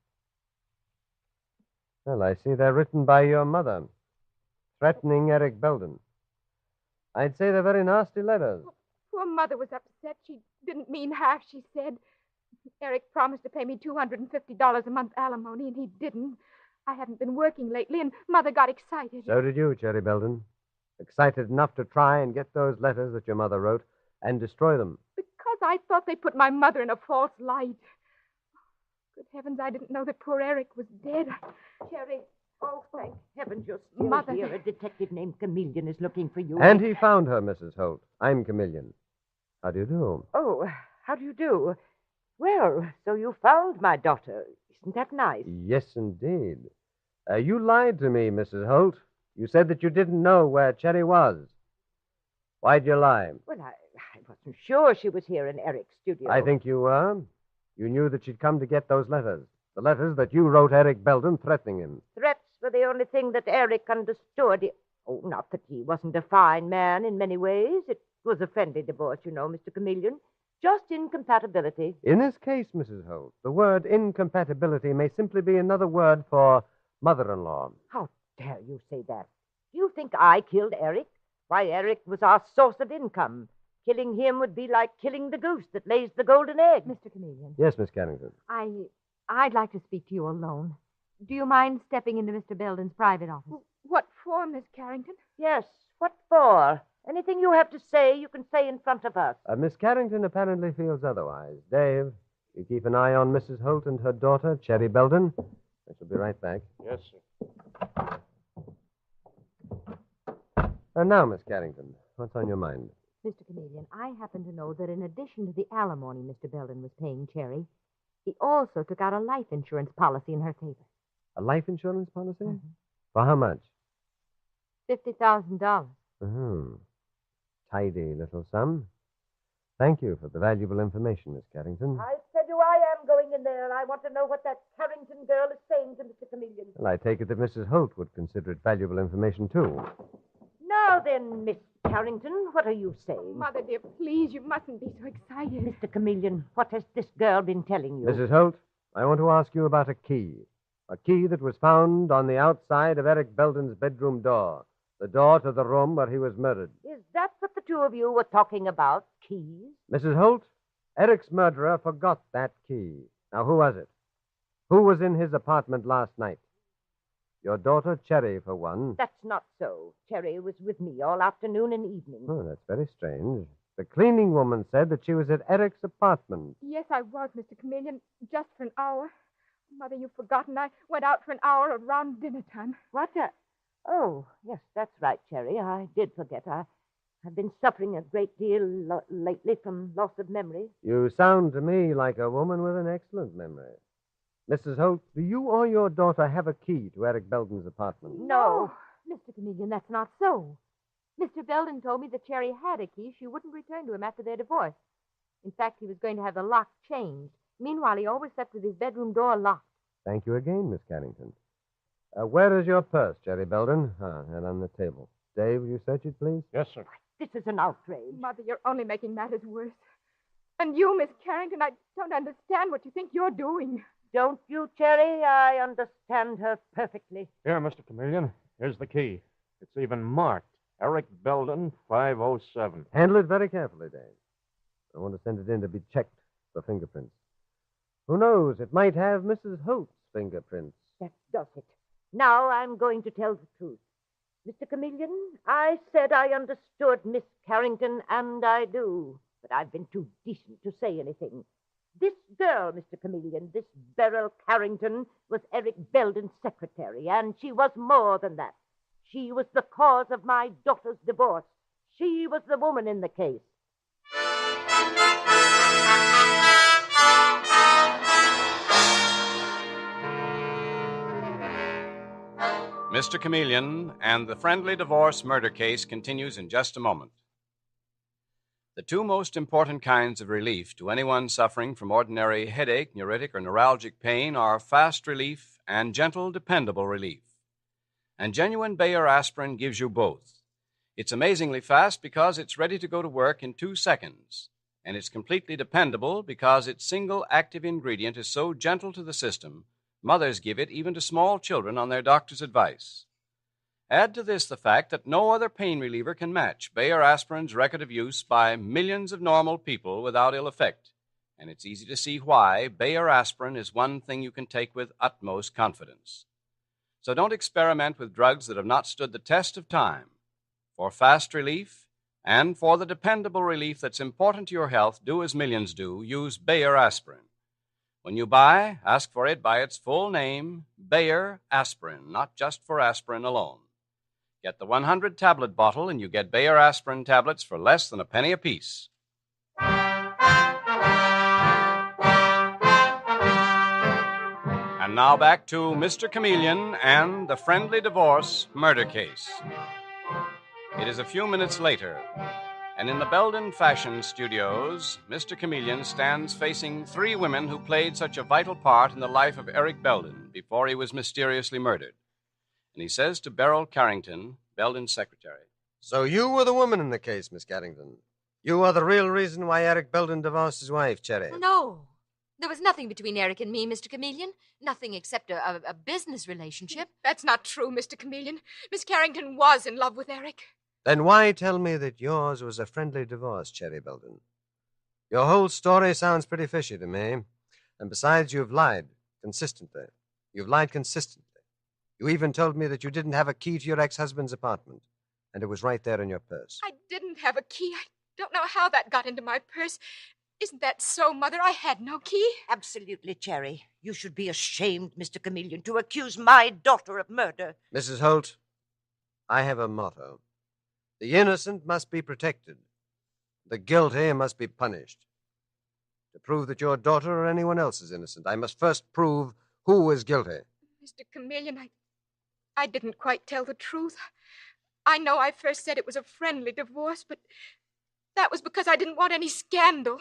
Well, I see they're written by your mother, threatening Eric Belden. I'd say they're very nasty letters. Poor Mother was upset. She didn't mean half she said. Eric promised to pay me $250 a month alimony, and he didn't. I haven't been working lately, and Mother got excited. So did you, Cherry Belden. Excited enough to try and get those letters that your mother wrote and destroy them. Because I thought they put my mother in a false light. Good heavens, I didn't know that poor Eric was dead. Cherry, oh, thank heavens you're still Mother, here. A detective named Chameleon is looking for you. And he found her, Mrs. Holt. I'm Chameleon. How do you do? Oh, how do you do? Well, so you found my daughter. Isn't that nice? Yes, indeed. You lied to me, Mrs. Holt. You said that you didn't know where Cherry was. Why'd you lie? Well, I wasn't sure she was here in Eric's studio. I think you were. You knew that she'd come to get those letters. The letters that you wrote Eric Belden threatening him. Threats were the only thing that Eric understood. Oh, not that he wasn't a fine man in many ways. It was a friendly divorce, you know, Mr. Chameleon. Just incompatibility. In this case, Mrs. Holt, the word incompatibility may simply be another word for mother-in-law. How dare you say that? Do you think I killed Eric? Why, Eric was our source of income. Killing him would be like killing the goose that lays the golden egg. Mr. Chameleon. Yes, Miss Carrington. I'd like to speak to you alone. Do you mind stepping into Mr. Belden's private office? What for, Miss Carrington? Yes, what for? Anything you have to say, you can say in front of us. Miss Carrington apparently feels otherwise. Dave, you keep an eye on Mrs. Holt and her daughter, Cherry Belden. I shall be right back. Yes, sir. And now, Miss Carrington, what's on your mind? Mr. Chameleon, I happen to know that in addition to the alimony Mr. Belden was paying Cherry, he also took out a life insurance policy in her favor. A life insurance policy? Mm-hmm. For how much? $50,000. Tidy little sum. Thank you for the valuable information, Miss Carrington. I tell you, I am going in there. I want to know what that Carrington girl is saying to Mr. Chameleon. Well, I take it that Mrs. Holt would consider it valuable information, too. Now then, Miss Carrington, what are you saying? Oh, Mother, dear, please, you mustn't be so excited. Mr. Chameleon, what has this girl been telling you? Mrs. Holt, I want to ask you about a key. A key that was found on the outside of Eric Belden's bedroom door. The door to the room where he was murdered. Is that what the two of you were talking about? Keys? Mrs. Holt, Eric's murderer forgot that key. Now, who was it? Who was in his apartment last night? Your daughter, Cherry, for one. That's not so. Cherry was with me all afternoon and evening. Oh, that's very strange. The cleaning woman said that she was at Eric's apartment. Yes, I was, Mr. Chameleon, just for an hour. Mother, you've forgotten. I went out for an hour around dinner time. What? Oh, yes, that's right, Cherry. I did forget. I've been suffering a great deal lately from loss of memory. You sound to me like a woman with an excellent memory. Mrs. Holt, do you or your daughter have a key to Eric Belden's apartment? No. Mr. Chameleon, that's not so. Mr. Belden told me that Cherry had a key she wouldn't return to him after their divorce. In fact, he was going to have the lock changed. Meanwhile, he always slept with his bedroom door locked. Thank you again, Miss Carrington. Where is your purse, Cherry Belden? And on the table. Dave, will you search it, please? Yes, sir. This is an outrage. Mother, you're only making matters worse. And you, Miss Carrington, I don't understand what you think you're doing. Don't you, Cherry? I understand her perfectly. Here, Mr. Chameleon. Here's the key. It's even marked. Eric Belden, 507. Handle it very carefully, Dave. I want to send it in to be checked for fingerprints. Who knows? It might have Mrs. Holt's fingerprints. That does it. Now I'm going to tell the truth. Mr. Chameleon, I said I understood Miss Carrington, and I do. But I've been too decent to say anything. This girl, Mr. Chameleon, this Beryl Carrington, was Eric Belden's secretary, and she was more than that. She was the cause of my daughter's divorce. She was the woman in the case. Mr. Chameleon and the friendly divorce murder case continues in just a moment. The two most important kinds of relief to anyone suffering from ordinary headache, neuritic, or neuralgic pain are fast relief and gentle, dependable relief. And genuine Bayer aspirin gives you both. It's amazingly fast because it's ready to go to work in 2 seconds. And it's completely dependable because its single active ingredient is so gentle to the system, mothers give it even to small children on their doctor's advice. Add to this the fact that no other pain reliever can match Bayer aspirin's record of use by millions of normal people without ill effect. And it's easy to see why Bayer aspirin is one thing you can take with utmost confidence. So don't experiment with drugs that have not stood the test of time. For fast relief and for the dependable relief that's important to your health, do as millions do, use Bayer aspirin. When you buy, ask for it by its full name, Bayer aspirin, not just for aspirin alone. Get the 100-tablet bottle and you get Bayer aspirin tablets for less than a penny apiece. And now back to Mr. Chameleon and the friendly divorce murder case. It is a few minutes later, and in the Belden Fashion Studios, Mr. Chameleon stands facing three women who played such a vital part in the life of Eric Belden before he was mysteriously murdered. And he says to Beryl Carrington, Belden's secretary, "So you were the woman in the case, Miss Carrington. You are the real reason why Eric Belden divorced his wife, Cherry." No. There was nothing between Eric and me, Mr. Chameleon. Nothing except a business relationship. That's not true, Mr. Chameleon. Miss Carrington was in love with Eric. Then why tell me that yours was a friendly divorce, Cherry Belden? Your whole story sounds pretty fishy to me. And besides, you've lied consistently. You've lied consistently. You even told me that you didn't have a key to your ex-husband's apartment, and it was right there in your purse. I didn't have a key. I don't know how that got into my purse. Isn't that so, Mother? I had no key. Absolutely, Cherry. You should be ashamed, Mr. Chameleon, to accuse my daughter of murder. Mrs. Holt, I have a motto. The innocent must be protected. The guilty must be punished. To prove that your daughter or anyone else is innocent, I must first prove who is guilty. Mr. Chameleon, I didn't quite tell the truth. I know I first said it was a friendly divorce, but that was because I didn't want any scandal.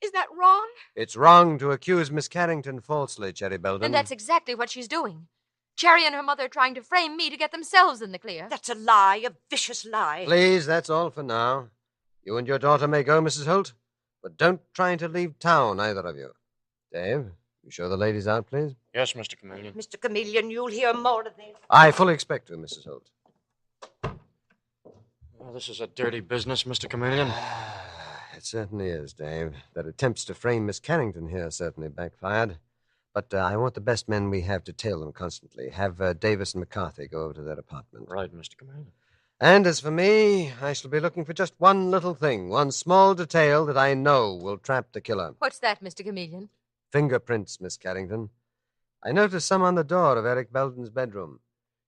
Is that wrong? It's wrong to accuse Miss Carrington falsely, Cherry Belden. And that's exactly what she's doing. Cherry and her mother are trying to frame me to get themselves in the clear. That's a lie, a vicious lie. Please, that's all for now. You and your daughter may go, Mrs. Holt, but don't try to leave town, either of you. Dave, you show the ladies out, please? Yes, Mr. Chameleon. Mr. Chameleon, you'll hear more of this. I fully expect to, Mrs. Holt. Well, this is a dirty business, Mr. Chameleon. It certainly is, Dave. That attempts to frame Miss Carrington here certainly backfired. But I want the best men we have to tail them constantly. Have Davis and McCarthy go over to their apartment. Right, Mr. Chameleon. And as for me, I shall be looking for just one little thing, one small detail that I know will trap the killer. What's that, Mr. Chameleon? Fingerprints, Miss Carrington. I noticed some on the door of Eric Belden's bedroom.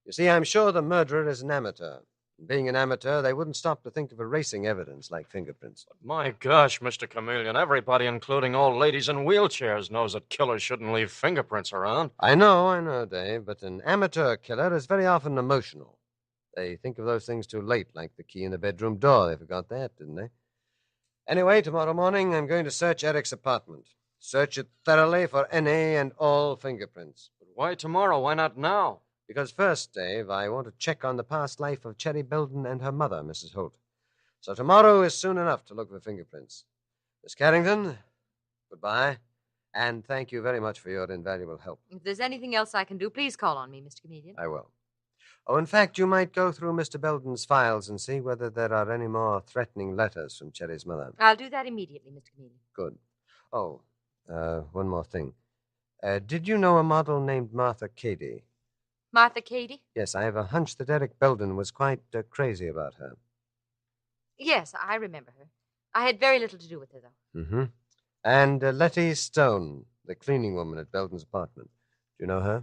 You see, I'm sure the murderer is an amateur. Being an amateur, they wouldn't stop to think of erasing evidence like fingerprints. But my gosh, Mr. Chameleon, everybody, including old ladies in wheelchairs, knows that killers shouldn't leave fingerprints around. I know, Dave, but an amateur killer is very often emotional. They think of those things too late, like the key in the bedroom door. They forgot that, didn't they? Anyway, tomorrow morning, I'm going to search Eric's apartment. Search it thoroughly for any and all fingerprints. But why tomorrow? Why not now? Because first, Dave, I want to check on the past life of Cherry Belden and her mother, Mrs. Holt. So tomorrow is soon enough to look for fingerprints. Miss Carrington, goodbye, and thank you very much for your invaluable help. If there's anything else I can do, please call on me, Mr. Chameleon. I will. Oh, in fact, you might go through Mr. Belden's files and see whether there are any more threatening letters from Cherry's mother. I'll do that immediately, Mr. Chameleon. Good. Oh, one more thing. Did you know a model named Martha Cady? Martha Cady? Yes, I have a hunch that Eric Belden was quite crazy about her. Yes, I remember her. I had very little to do with her, though. Mm-hmm. And Letty Stone, the cleaning woman at Belden's apartment. Do you know her?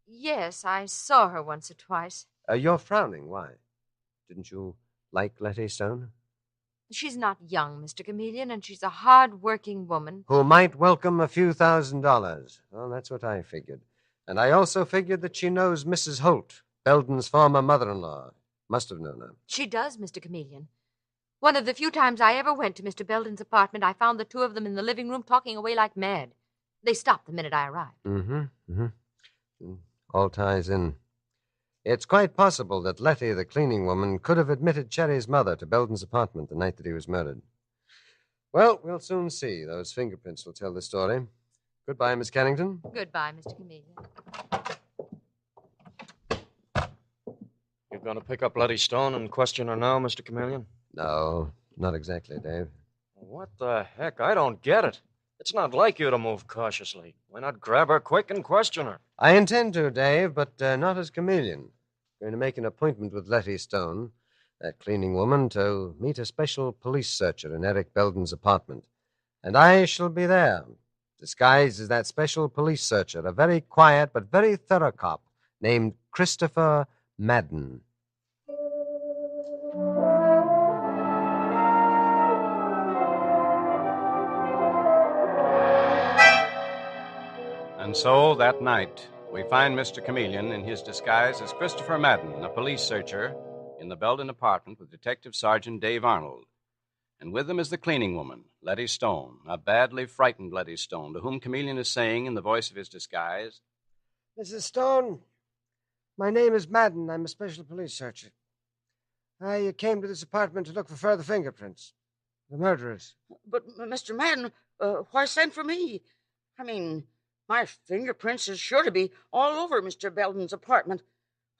Yes, I saw her once or twice. You're frowning. Why? Didn't you like Letty Stone? She's not young, Mr. Chameleon, and she's a hard-working woman. Who might welcome a few $1,000s. Well, that's what I figured. And I also figured that she knows Mrs. Holt, Belden's former mother-in-law. Must have known her. She does, Mr. Chameleon. One of the few times I ever went to Mr. Belden's apartment, I found the two of them in the living room talking away like mad. They stopped the minute I arrived. Mm-hmm. All ties in. It's quite possible that Letty, the cleaning woman, could have admitted Cherry's mother to Belden's apartment the night that he was murdered. Well, we'll soon see. Those fingerprints will tell the story. Goodbye, Miss Carrington. Goodbye, Mr. Chameleon. You going to pick up Letty Stone and question her now, Mr. Chameleon? No, not exactly, Dave. What the heck? I don't get it. It's not like you to move cautiously. Why not grab her quick and question her? I intend to, Dave, but not as Chameleon. Going to make an appointment with Letty Stone, that cleaning woman, to meet a special police searcher in Eric Belden's apartment. And I shall be there, disguised as that special police searcher, a very quiet but very thorough cop named Christopher Madden. And so, that night, we find Mr. Chameleon in his disguise as Christopher Madden, a police searcher, in the Belden apartment with Detective Sergeant Dave Arnold. And with them is the cleaning woman, Letty Stone, a badly frightened Letty Stone, to whom Chameleon is saying in the voice of his disguise, Mrs. Stone, my name is Madden. I'm a special police searcher. I came to this apartment to look for further fingerprints. The murderers. But, Mr. Madden, why send for me? I mean, my fingerprints is sure to be all over Mr. Belden's apartment.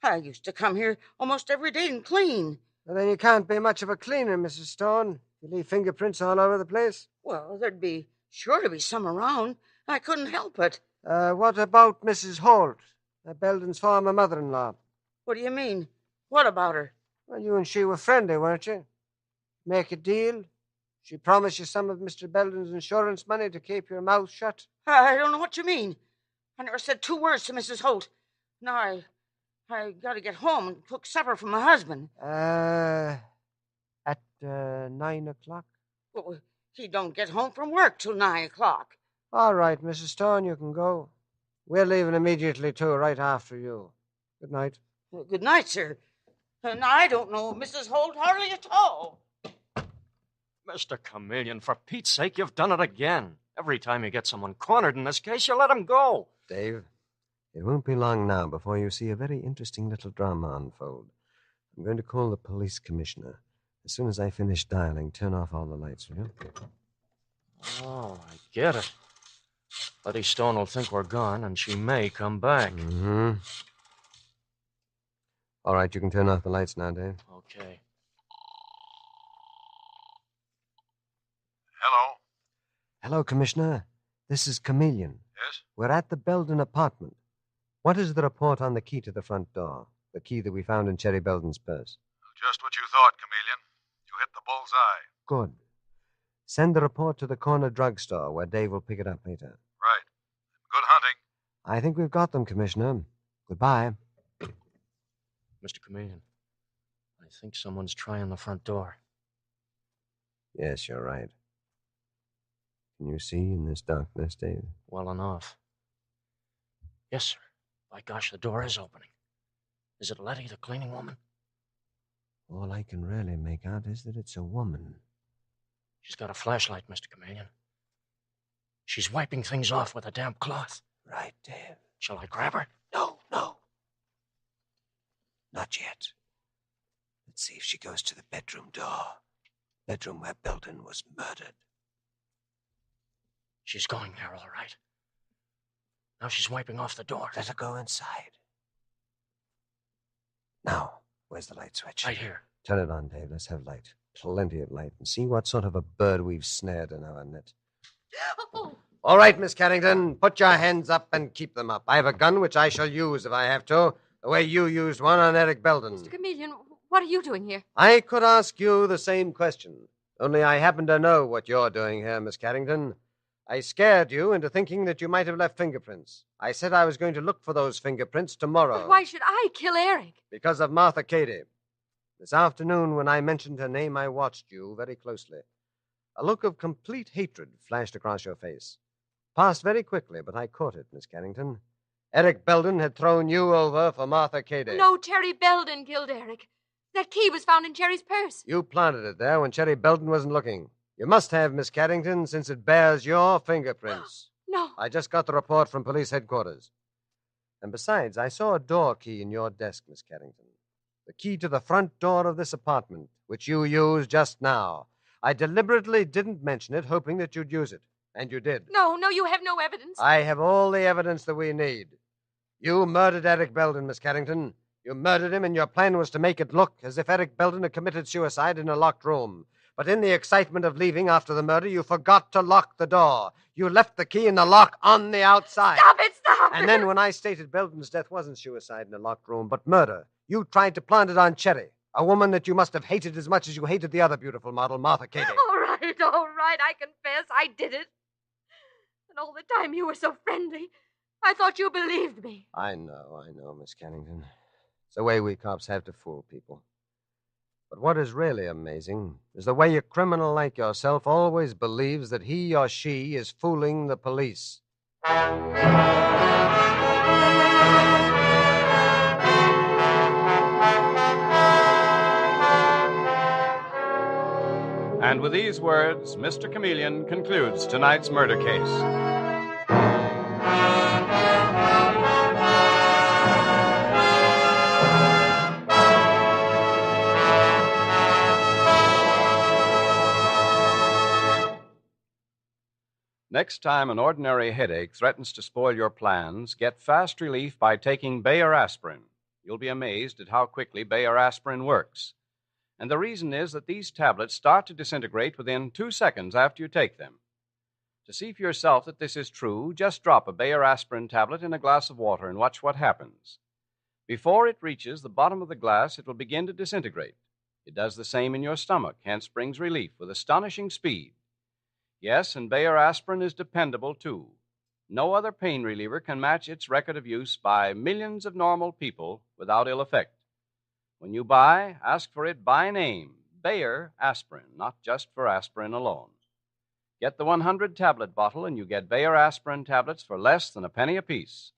I used to come here almost every day and clean. Well, then you can't be much of a cleaner, Mrs. Stone. You leave fingerprints all over the place. Well, there'd be sure to be some around. I couldn't help it. What about Mrs. Holt, Belden's former mother-in-law? What do you mean? What about her? Well, you and she were friendly, weren't you? Make a deal? She promised you some of Mr. Belden's insurance money to keep your mouth shut? I don't know what you mean. I never said 2 words to Mrs. Holt. Now, I got to get home and cook supper for my husband. At 9 o'clock? Well, he don't get home from work till 9 o'clock. All right, Mrs. Stone, you can go. We're leaving immediately, too, right after you. Good night. Good night, sir. And I don't know Mrs. Holt hardly at all. Mr. Chameleon, for Pete's sake, you've done it again. Every time you get someone cornered in this case, you let him go. Dave, it won't be long now before you see a very interesting little drama unfold. I'm going to call the police commissioner. As soon as I finish dialing, turn off all the lights, will you? Oh, I get it. Letty Stone will think we're gone, and she may come back. Mm-hmm. All right, you can turn off the lights now, Dave. Okay. Hello? Hello, Commissioner. This is Chameleon. Yes? We're at the Belden apartment. What is the report on the key to the front door? The key that we found in Cherry Belden's purse? Just what you thought, Chameleon. You hit the bullseye. Good. Send the report to the corner drugstore where Dave will pick it up later. Right. Good hunting. I think we've got them, Commissioner. Goodbye. Mr. Chameleon, I think someone's trying the front door. Yes, you're right. Can you see in this darkness, Dave? Well enough. Yes, sir. By gosh, the door is opening. Is it Letty, the cleaning woman? All I can really make out is that it's a woman. She's got a flashlight, Mr. Chameleon. She's wiping things off with a damp cloth. Right, Dave. Shall I grab her? No. Not yet. Let's see if she goes to the bedroom door. Bedroom where Belden was murdered. She's going there, all right. Now she's wiping off the door. Let her go inside. Now, where's the light switch? Right here. Turn it on, Dave. Let's have light. Plenty of light. And see what sort of a bird we've snared in our net. Oh. All right, Miss Carrington. Put your hands up and keep them up. I have a gun which I shall use if I have to, the way you used one on Eric Belden. Mr. Chameleon, what are you doing here? I could ask you the same question. Only I happen to know what you're doing here, Miss Carrington. I scared you into thinking that you might have left fingerprints. I said I was going to look for those fingerprints tomorrow. But why should I kill Eric? Because of Martha Cady. This afternoon, when I mentioned her name, I watched you very closely. A look of complete hatred flashed across your face. Passed very quickly, but I caught it, Miss Carrington. Eric Belden had thrown you over for Martha Cady. No, Cherry Belden killed Eric. That key was found in Cherry's purse. You planted it there when Cherry Belden wasn't looking. You must have, Miss Carrington, since it bears your fingerprints. No. I just got the report from police headquarters. And besides, I saw a door key in your desk, Miss Carrington. The key to the front door of this apartment, which you used just now. I deliberately didn't mention it, hoping that you'd use it. And you did. No, you have no evidence. I have all the evidence that we need. You murdered Eric Belden, Miss Carrington. You murdered him, and your plan was to make it look as if Eric Belden had committed suicide in a locked room. But in the excitement of leaving after the murder, you forgot to lock the door. You left the key in the lock on the outside. Stop it, stop And then when I stated Belden's death wasn't suicide in a locked room, but murder, you tried to plant it on Cherry, a woman that you must have hated as much as you hated the other beautiful model, Martha Katie. All right, I confess, I did it. And all the time you were so friendly, I thought you believed me. I know, Miss Kennington. It's the way we cops have to fool people. But what is really amazing is the way a criminal like yourself always believes that he or she is fooling the police. And with these words, Mr. Chameleon concludes tonight's murder case. Next time an ordinary headache threatens to spoil your plans, get fast relief by taking Bayer aspirin. You'll be amazed at how quickly Bayer aspirin works. And the reason is that these tablets start to disintegrate within 2 seconds after you take them. To see for yourself that this is true, just drop a Bayer aspirin tablet in a glass of water and watch what happens. Before it reaches the bottom of the glass, it will begin to disintegrate. It does the same in your stomach, hence brings relief with astonishing speed. Yes, and Bayer aspirin is dependable, too. No other pain reliever can match its record of use by millions of normal people without ill effect. When you buy, ask for it by name, Bayer aspirin, not just for aspirin alone. Get the 100-tablet bottle, and you get Bayer aspirin tablets for less than a penny apiece.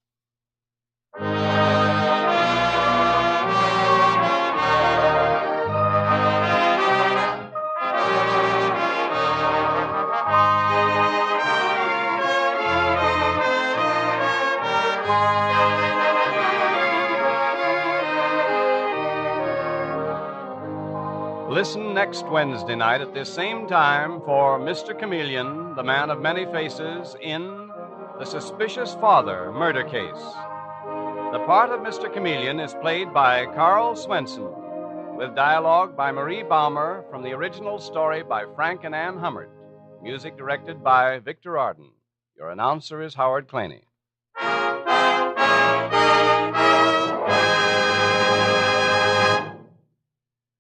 Listen next Wednesday night at this same time for Mr. Chameleon, the man of many faces, in The Suspicious Father Murder Case. The part of Mr. Chameleon is played by Carl Swenson, with dialogue by Marie Baumer from the original story by Frank and Ann Hummert. Music directed by Victor Arden. Your announcer is Howard Claney.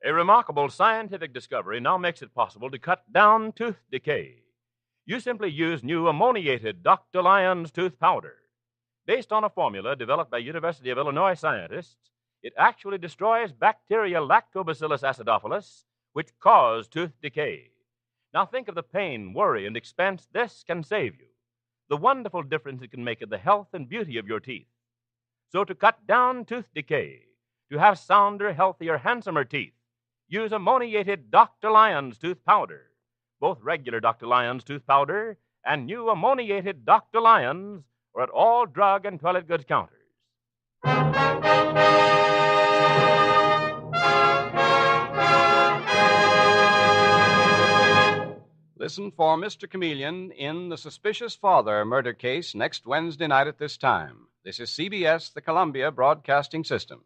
A remarkable scientific discovery now makes it possible to cut down tooth decay. You simply use new ammoniated Dr. Lyon's tooth powder. Based on a formula developed by University of Illinois scientists, it actually destroys bacteria Lactobacillus acidophilus, which cause tooth decay. Now think of the pain, worry, and expense this can save you. The wonderful difference it can make in the health and beauty of your teeth. So to cut down tooth decay, to have sounder, healthier, handsomer teeth, use ammoniated Dr. Lyon's tooth powder. Both regular Dr. Lyon's tooth powder and new ammoniated Dr. Lyon's are at all drug and toilet goods counters. Listen for Mr. Chameleon in The Suspicious Father Murder Case next Wednesday night at this time. This is CBS, the Columbia Broadcasting System.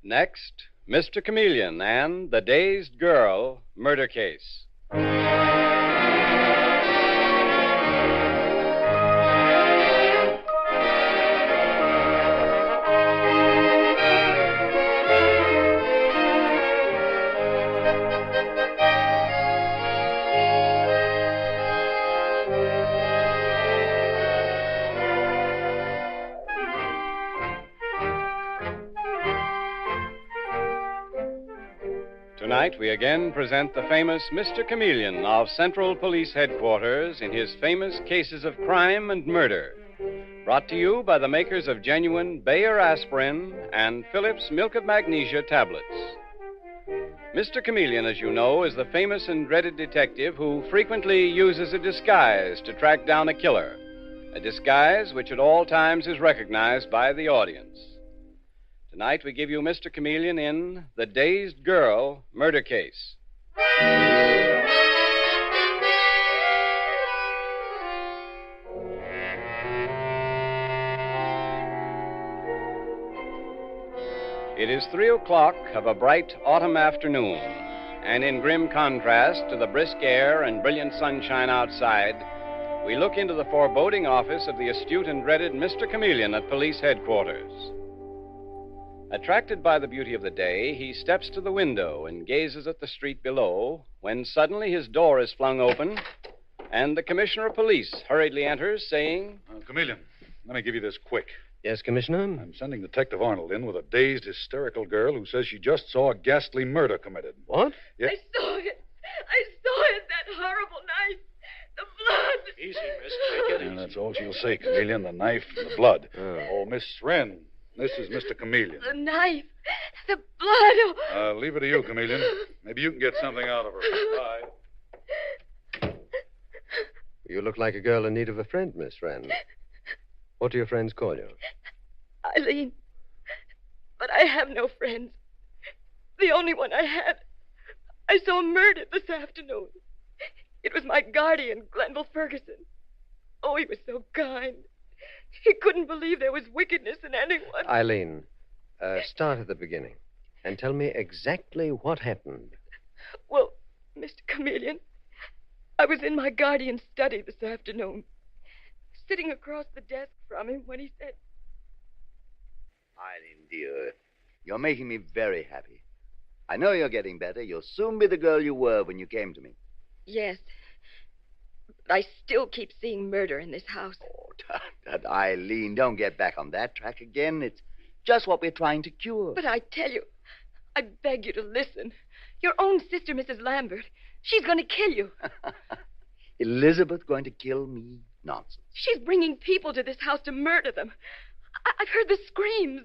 Next, Mr. Chameleon and The Dazed Girl Murder Case. Tonight, we again present the famous Mr. Chameleon of Central Police Headquarters in his famous cases of crime and murder. Brought to you by the makers of genuine Bayer aspirin and Phillips Milk of Magnesia tablets. Mr. Chameleon, as you know, is the famous and dreaded detective who frequently uses a disguise to track down a killer, a disguise which at all times is recognized by the audience. Tonight we give you Mr. Chameleon in The Dazed Girl Murder Case. It is 3 o'clock of a bright autumn afternoon, and in grim contrast to the brisk air and brilliant sunshine outside, we look into the foreboding office of the astute and dreaded Mr. Chameleon at police headquarters. Attracted by the beauty of the day, he steps to the window and gazes at the street below, when suddenly his door is flung open, and the commissioner of police hurriedly enters, saying, Chameleon, let me give you this quick. Yes, Commissioner? I'm sending Detective Arnold in with a dazed, hysterical girl who says she just saw a ghastly murder committed. What? Yeah. I saw it. That horrible knife. The blood. Easy, miss. Take it easy. That's all she'll say, Chameleon, the knife and the blood. Oh, Miss Wren, this is Mr. Chameleon. The knife. The blood. I'll leave it to you, Chameleon. Maybe you can get something out of her. Bye. You look like a girl in need of a friend, Miss Wren. What do your friends call you? Eileen. But I have no friends. The only one I had. I saw murdered this afternoon. It was my guardian, Glenville Ferguson. Oh, he was so kind. He couldn't believe there was wickedness in anyone. Eileen, start at the beginning and tell me exactly what happened. Well, Mr. Chameleon, I was in my guardian's study this afternoon, sitting across the desk from him when he said... Eileen, dear, you're making me very happy. I know you're getting better. You'll soon be the girl you were when you came to me. Yes, but I still keep seeing murder in this house. Eileen, don't get back on that track again. It's just what we're trying to cure. But I tell you, I beg you to listen. Your own sister, Mrs. Lambert, she's going to kill you. Elizabeth going to kill me? Nonsense. She's bringing people to this house to murder them. I've heard the screams,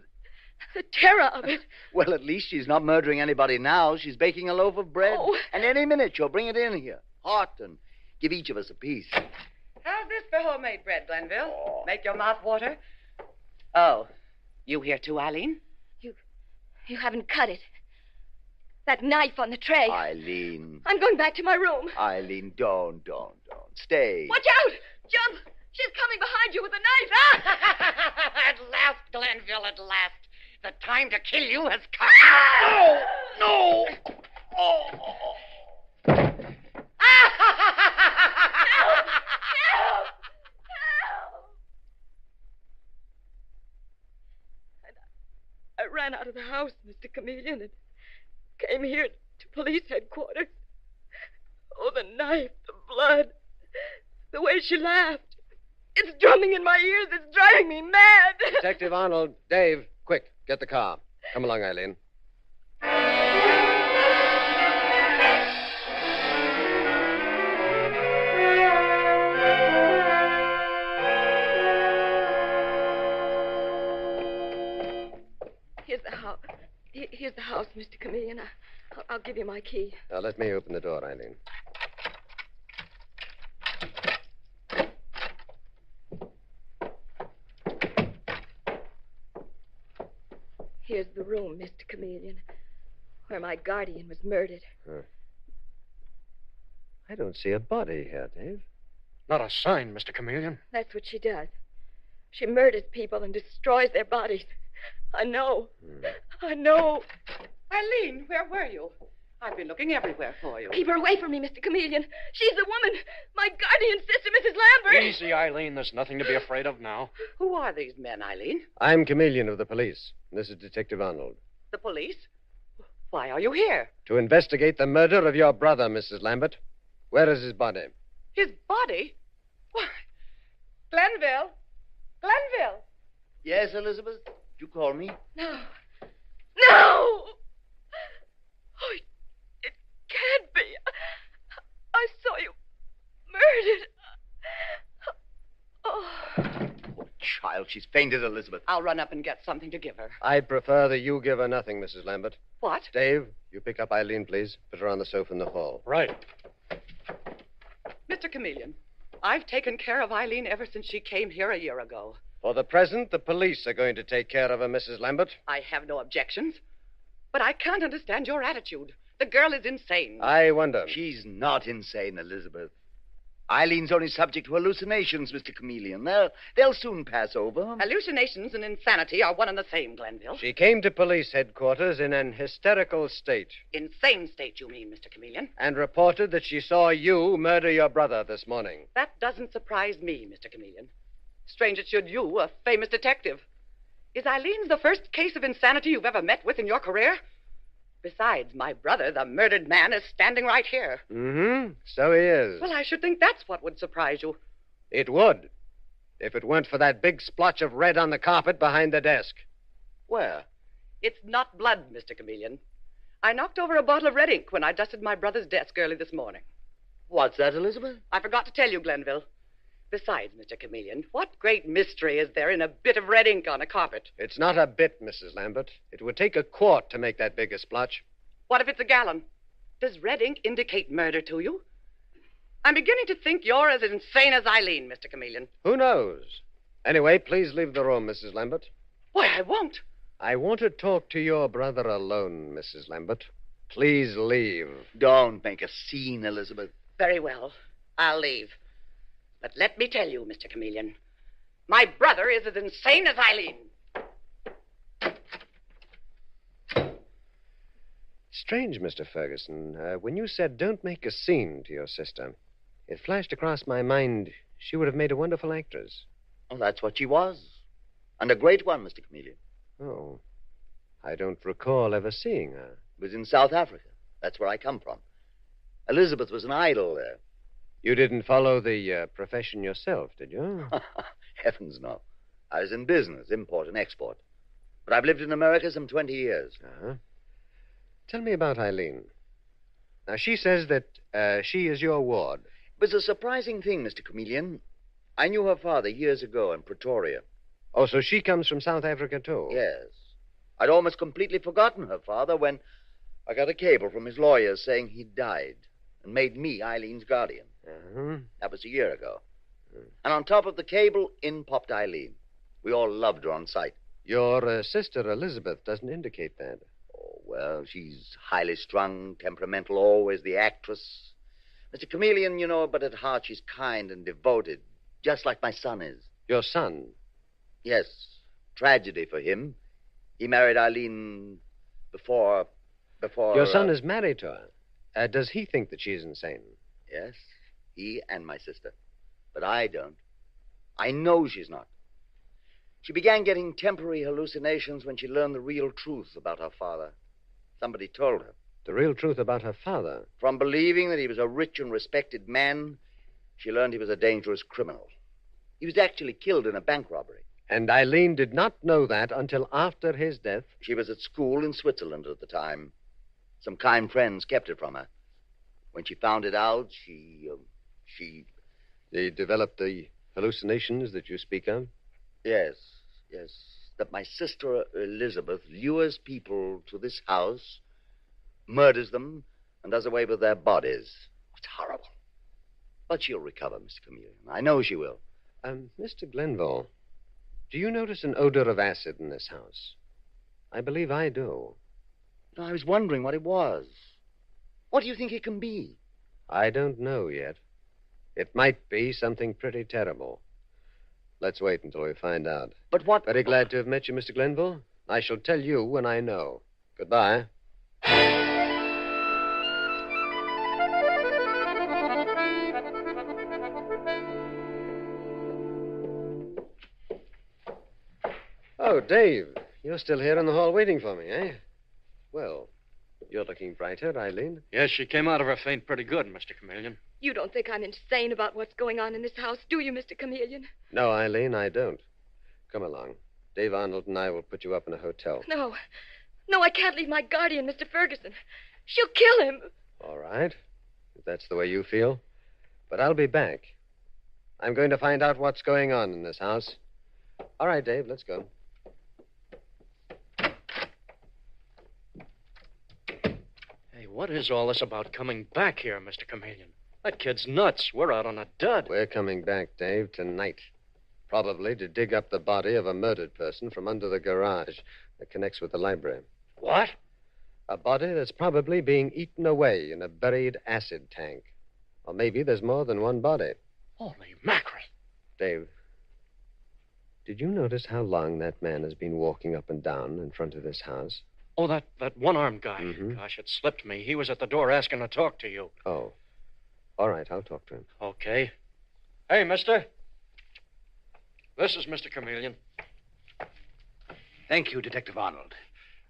the terror of it. Well, at least she's not murdering anybody now. She's baking a loaf of bread. Oh. And any minute she'll bring it in here, hot, and give each of us a piece. How's this for homemade bread, Glenville? Make your mouth water? Oh, you here too, Eileen? You haven't cut it. That knife on the tray. Eileen. I'm going back to my room. Eileen, don't. Stay. Watch out! Jump! She's coming behind you with a knife. At last, Glenville, at last. The time to kill you has come. No! Oh. I ran out of the house, Mr. Chameleon, and came here to police headquarters. Oh, the knife, the blood, the way she laughed. It's drumming in my ears. It's driving me mad. Detective Arnold, Dave, quick, get the car. Come along, Eileen. Here's the house, Mr. Chameleon. I'll give you my key. Now, let me open the door, Eileen. Here's the room, Mr. Chameleon, where my guardian was murdered. I don't see a body here, Dave. Not a sign, Mr. Chameleon. That's what she does. She murders people and destroys their bodies. I know. I know. Eileen, where were you? I've been looking everywhere for you. Keep her away from me, Mr. Chameleon. She's the woman. My guardian sister, Mrs. Lambert. Easy, Eileen. There's nothing to be afraid of now. Who are these men, Eileen? I'm Chameleon of the police. This is Detective Arnold. The police? Why are you here? To investigate the murder of your brother, Mrs. Lambert. Where is his body? His body? Why, Glenville. Glenville. Yes, Elizabeth? Did you call me? No. No! Oh, it can't be. I saw you murdered. Oh, child, she's fainted, Elizabeth. I'll run up and get something to give her. I'd prefer that you give her nothing, Mrs. Lambert. What? Dave, you pick up Eileen, please. Put her on the sofa in the hall. Right. Mr. Chameleon, I've taken care of Eileen ever since she came here a year ago. For the present, the police are going to take care of her, Mrs. Lambert. I have no objections. But I can't understand your attitude. The girl is insane. I wonder. She's not insane, Elizabeth. Eileen's only subject to hallucinations, Mr. Chameleon. They'll soon pass over. Hallucinations and insanity are one and the same, Glenville. She came to police headquarters in an hysterical state. Insane state, you mean, Mr. Chameleon? And reported that she saw you murder your brother this morning. That doesn't surprise me, Mr. Chameleon. Strange it should you, a famous detective. Is Eileen's the first case of insanity you've ever met with in your career? Besides, my brother, the murdered man, is standing right here. Mm-hmm. So he is. Well, I should think that's what would surprise you. It would. If it weren't for that big splotch of red on the carpet behind the desk. Where? It's not blood, Mr. Chameleon. I knocked over a bottle of red ink when I dusted my brother's desk early this morning. What's that, Elizabeth? I forgot to tell you, Glenville. Besides, Mr. Chameleon, what great mystery is there in a bit of red ink on a carpet? It's not a bit, Mrs. Lambert. It would take a quart to make that big a splotch. What if it's a gallon? Does red ink indicate murder to you? I'm beginning to think you're as insane as Eileen, Mr. Chameleon. Who knows? Anyway, please leave the room, Mrs. Lambert. Why, I won't. I want to talk to your brother alone, Mrs. Lambert. Please leave. Don't make a scene, Elizabeth. Very well. I'll leave. But let me tell you, Mr. Chameleon, my brother is as insane as Eileen. Strange, Mr. Ferguson. When you said don't make a scene to your sister, it flashed across my mind she would have made a wonderful actress. Oh, that's what she was. And a great one, Mr. Chameleon. Oh, I don't recall ever seeing her. It was in South Africa. That's where I come from. Elizabeth was an idol there. You didn't follow the profession yourself, did you? Heavens, no. I was in business, import and export. But I've lived in America some 20 years. Uh-huh. Tell me about Eileen. Now, she says that she is your ward. It was a surprising thing, Mr. Chameleon. I knew her father years ago in Pretoria. Oh, so she comes from South Africa, too? Yes. I'd almost completely forgotten her father when I got a cable from his lawyers saying he'd died and made me Eileen's guardian. Uh-huh. That was a year ago. And on top of the cable, in popped Eileen. We all loved her on sight. Your sister Elizabeth doesn't indicate that. Oh, well, she's highly strung, temperamental, always the actress. Mr. Chameleon, you know, but at heart she's kind and devoted, just like my son is. Your son? Yes. Tragedy for him. He married Eileen before... Your son is married to her. Does he think that she's insane? Yes, he and my sister. But I don't. I know she's not. She began getting temporary hallucinations when she learned the real truth about her father. Somebody told her. The real truth about her father? From believing that he was a rich and respected man, she learned he was a dangerous criminal. He was actually killed in a bank robbery. And Eileen did not know that until after his death? She was at school in Switzerland at the time. Some kind friends kept it from her. When she found it out, she... They developed the hallucinations that you speak of? Yes. That my sister Elizabeth lures people to this house, murders them, and does away with their bodies. It's horrible. But she'll recover, Mr. Chameleon. I know she will. Mr. Glenville, do you notice an odor of acid in this house? I believe I do. I was wondering what it was. What do you think it can be? I don't know yet. It might be something pretty terrible. Let's wait until we find out. But what... Very glad to have met you, Mr. Glenville. I shall tell you when I know. Goodbye. Oh, Dave, you're still here in the hall waiting for me, eh? Well, you're looking brighter, Eileen. Yes, she came out of her faint pretty good, Mr. Chameleon. You don't think I'm insane about what's going on in this house, do you, Mr. Chameleon? No, Eileen, I don't. Come along. Dave Arnold and I will put you up in a hotel. No, I can't leave my guardian, Mr. Ferguson. She'll kill him. All right, if that's the way you feel. But I'll be back. I'm going to find out what's going on in this house. All right, Dave, let's go. Hey, what is all this about coming back here, Mr. Chameleon? That kid's nuts. We're out on a dud. We're coming back, Dave, tonight. Probably to dig up the body of a murdered person from under the garage that connects with the library. What? A body that's probably being eaten away in a buried acid tank. Or maybe there's more than one body. Holy mackerel. Dave, did you notice how long that man has been walking up and down in front of this house? Oh, that one-armed guy. Mm-hmm. Gosh, it slipped me. He was at the door asking to talk to you. Oh. All right, I'll talk to him. Okay. Hey, mister. This is Mr. Chameleon. Thank you, Detective Arnold.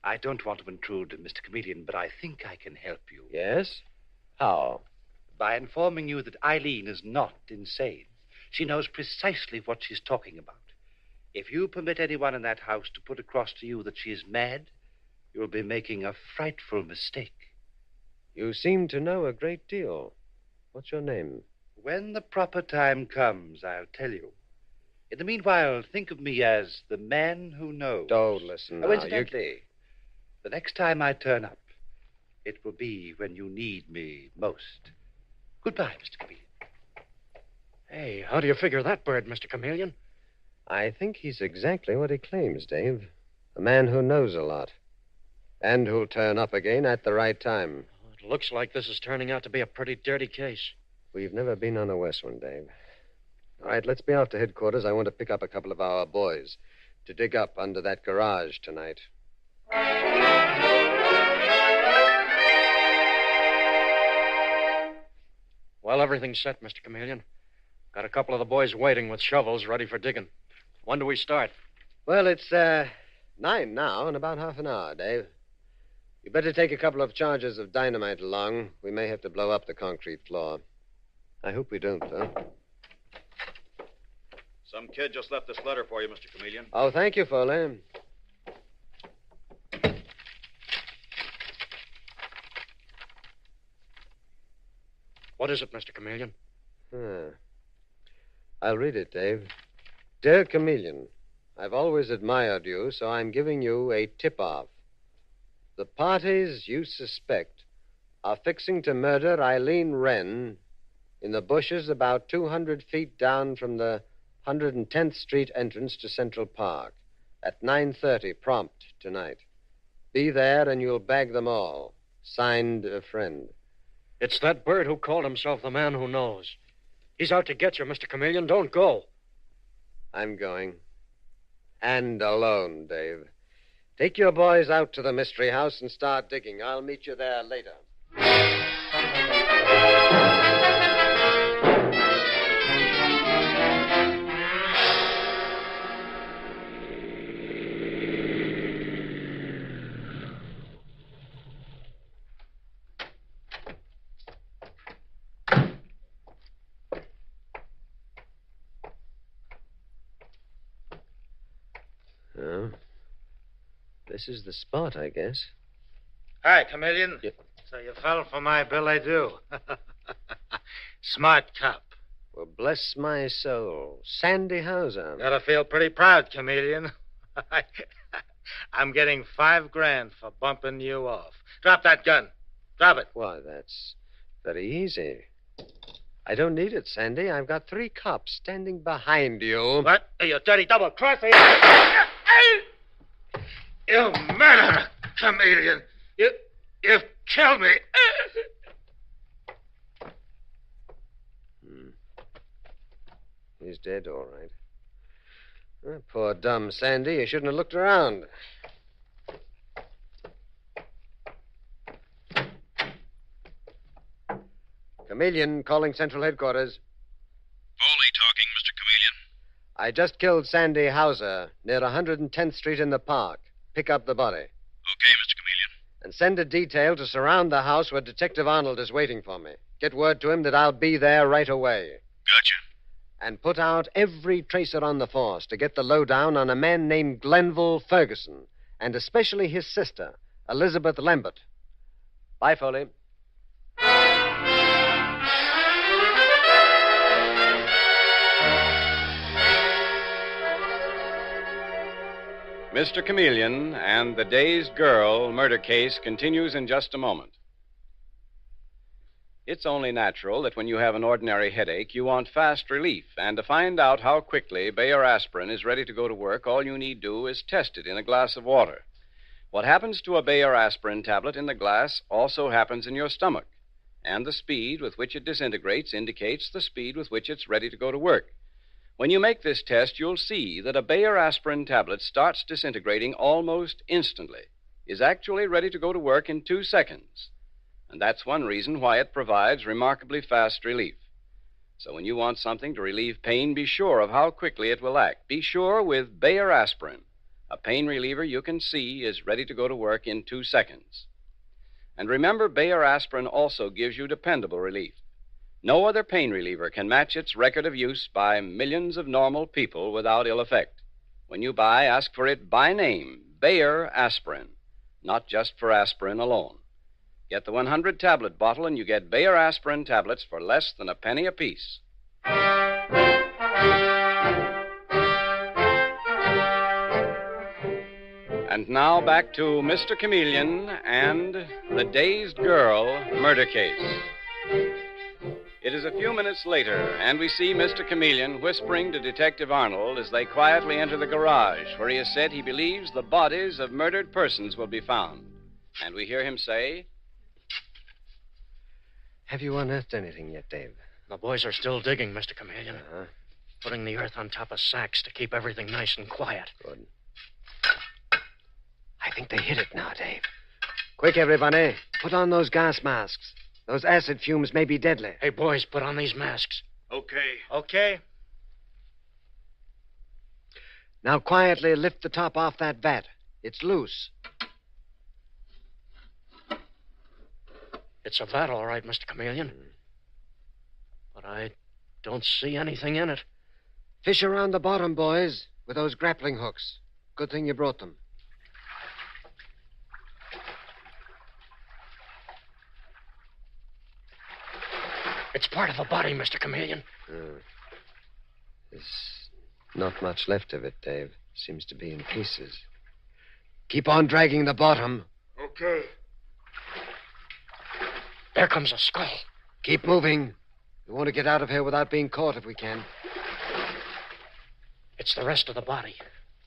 I don't want to intrude, Mr. Chameleon, but I think I can help you. Yes? How? By informing you that Eileen is not insane. She knows precisely what she's talking about. If you permit anyone in that house to put across to you that she is mad, you'll be making a frightful mistake. You seem to know a great deal. What's your name? When the proper time comes, I'll tell you. In the meanwhile, think of me as the man who knows. Don't listen now. Incidentally, the next time I turn up, it will be when you need me most. Goodbye, Mr. Chameleon. Hey, how do you figure that bird, Mr. Chameleon? I think he's exactly what he claims, Dave. A man who knows a lot. And who'll turn up again at the right time. It looks like this is turning out to be a pretty dirty case. We've never been on a West one, Dave. All right, let's be off to headquarters. I want to pick up a couple of our boys to dig up under that garage tonight. Well, everything's set, Mr. Chameleon. Got a couple of the boys waiting with shovels ready for digging. When do we start? Well, it's 9 now, in about half an hour, Dave. You better take a couple of charges of dynamite along. We may have to blow up the concrete floor. I hope we don't, though. Some kid just left this letter for you, Mr. Chameleon. Oh, thank you, Foley. What is it, Mr. Chameleon? I'll read it, Dave. Dear Chameleon, I've always admired you, so I'm giving you a tip-off. The parties you suspect are fixing to murder Eileen Wren in the bushes about 200 feet down from the 110th Street entrance to Central Park at 9:30 prompt tonight. Be there and you'll bag them all. Signed, a friend. It's that bird who called himself the man who knows. He's out to get you, Mr. Chameleon. Don't go. I'm going. And alone, Dave. Take your boys out to the mystery house and start digging. I'll meet you there later. Oh. This is the spot, I guess. Hi, Chameleon. So you fell for my billet doux. Smart cop. Well, bless my soul. Sandy Hauser. Gotta feel pretty proud, Chameleon. I'm getting $5,000 for bumping you off. Drop that gun. Drop it. Why, that's very easy. I don't need it, Sandy. I've got 3 cops standing behind you. What? You dirty double-crosser. You murderer, Chameleon. You've killed me. He's dead, all right. Oh, poor dumb Sandy. You shouldn't have looked around. Chameleon calling Central Headquarters. Foley talking, Mr. Chameleon. I just killed Sandy Hauser near 110th Street in the park. Pick up the body. Okay, Mr. Chameleon. And send a detail to surround the house where Detective Arnold is waiting for me. Get word to him that I'll be there right away. Gotcha. And put out every tracer on the force to get the lowdown on a man named Glenville Ferguson, and especially his sister, Elizabeth Lambert. Bye, Foley. Mr. Chameleon and the Dazed Girl murder case continues in just a moment. It's only natural that when you have an ordinary headache, you want fast relief. And to find out how quickly Bayer aspirin is ready to go to work, all you need do is test it in a glass of water. What happens to a Bayer aspirin tablet in the glass also happens in your stomach. And the speed with which it disintegrates indicates the speed with which it's ready to go to work. When you make this test, you'll see that a Bayer aspirin tablet starts disintegrating almost instantly, is actually ready to go to work in 2 seconds. And that's one reason why it provides remarkably fast relief. So when you want something to relieve pain, be sure of how quickly it will act. Be sure with Bayer aspirin, a pain reliever you can see is ready to go to work in 2 seconds. And remember, Bayer aspirin also gives you dependable relief. No other pain reliever can match its record of use by millions of normal people without ill effect. When you buy, ask for it by name, Bayer aspirin, not just for aspirin alone. Get the 100-tablet bottle, and you get Bayer aspirin tablets for less than a penny apiece. And now back to Mr. Chameleon and the Dazed Girl murder case. It is a few minutes later, and we see Mr. Chameleon whispering to Detective Arnold as they quietly enter the garage, where he has said he believes the bodies of murdered persons will be found. And we hear him say, Have you unearthed anything yet, Dave? The boys are still digging, Mr. Chameleon. Uh-huh. Putting the earth on top of sacks to keep everything nice and quiet. Good. I think they hit it now, Dave. Quick, everybody. Put on those gas masks. Those acid fumes may be deadly. Hey, boys, put on these masks. Okay. Okay. Now, quietly lift the top off that vat. It's loose. It's a vat, all right, Mr. Chameleon. But I don't see anything in it. Fish around the bottom, boys, with those grappling hooks. Good thing you brought them. It's part of a body, Mr. Chameleon. There's not much left of it, Dave. Seems to be in pieces. Keep on dragging the bottom. Okay. There comes a skull. Keep moving. We want to get out of here without being caught if we can. It's the rest of the body.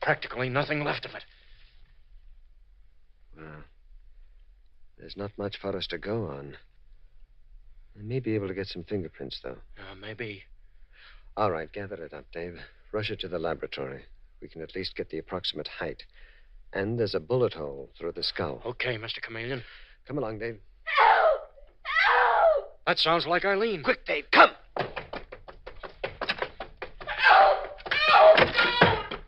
Practically nothing left of it. Well, there's not much for us to go on. I may be able to get some fingerprints, though. Maybe. All right, gather it up, Dave. Rush it to the laboratory. We can at least get the approximate height. And there's a bullet hole through the skull. Okay, Mr. Chameleon. Come along, Dave. Help! Help! That sounds like Eileen. Quick, Dave, come!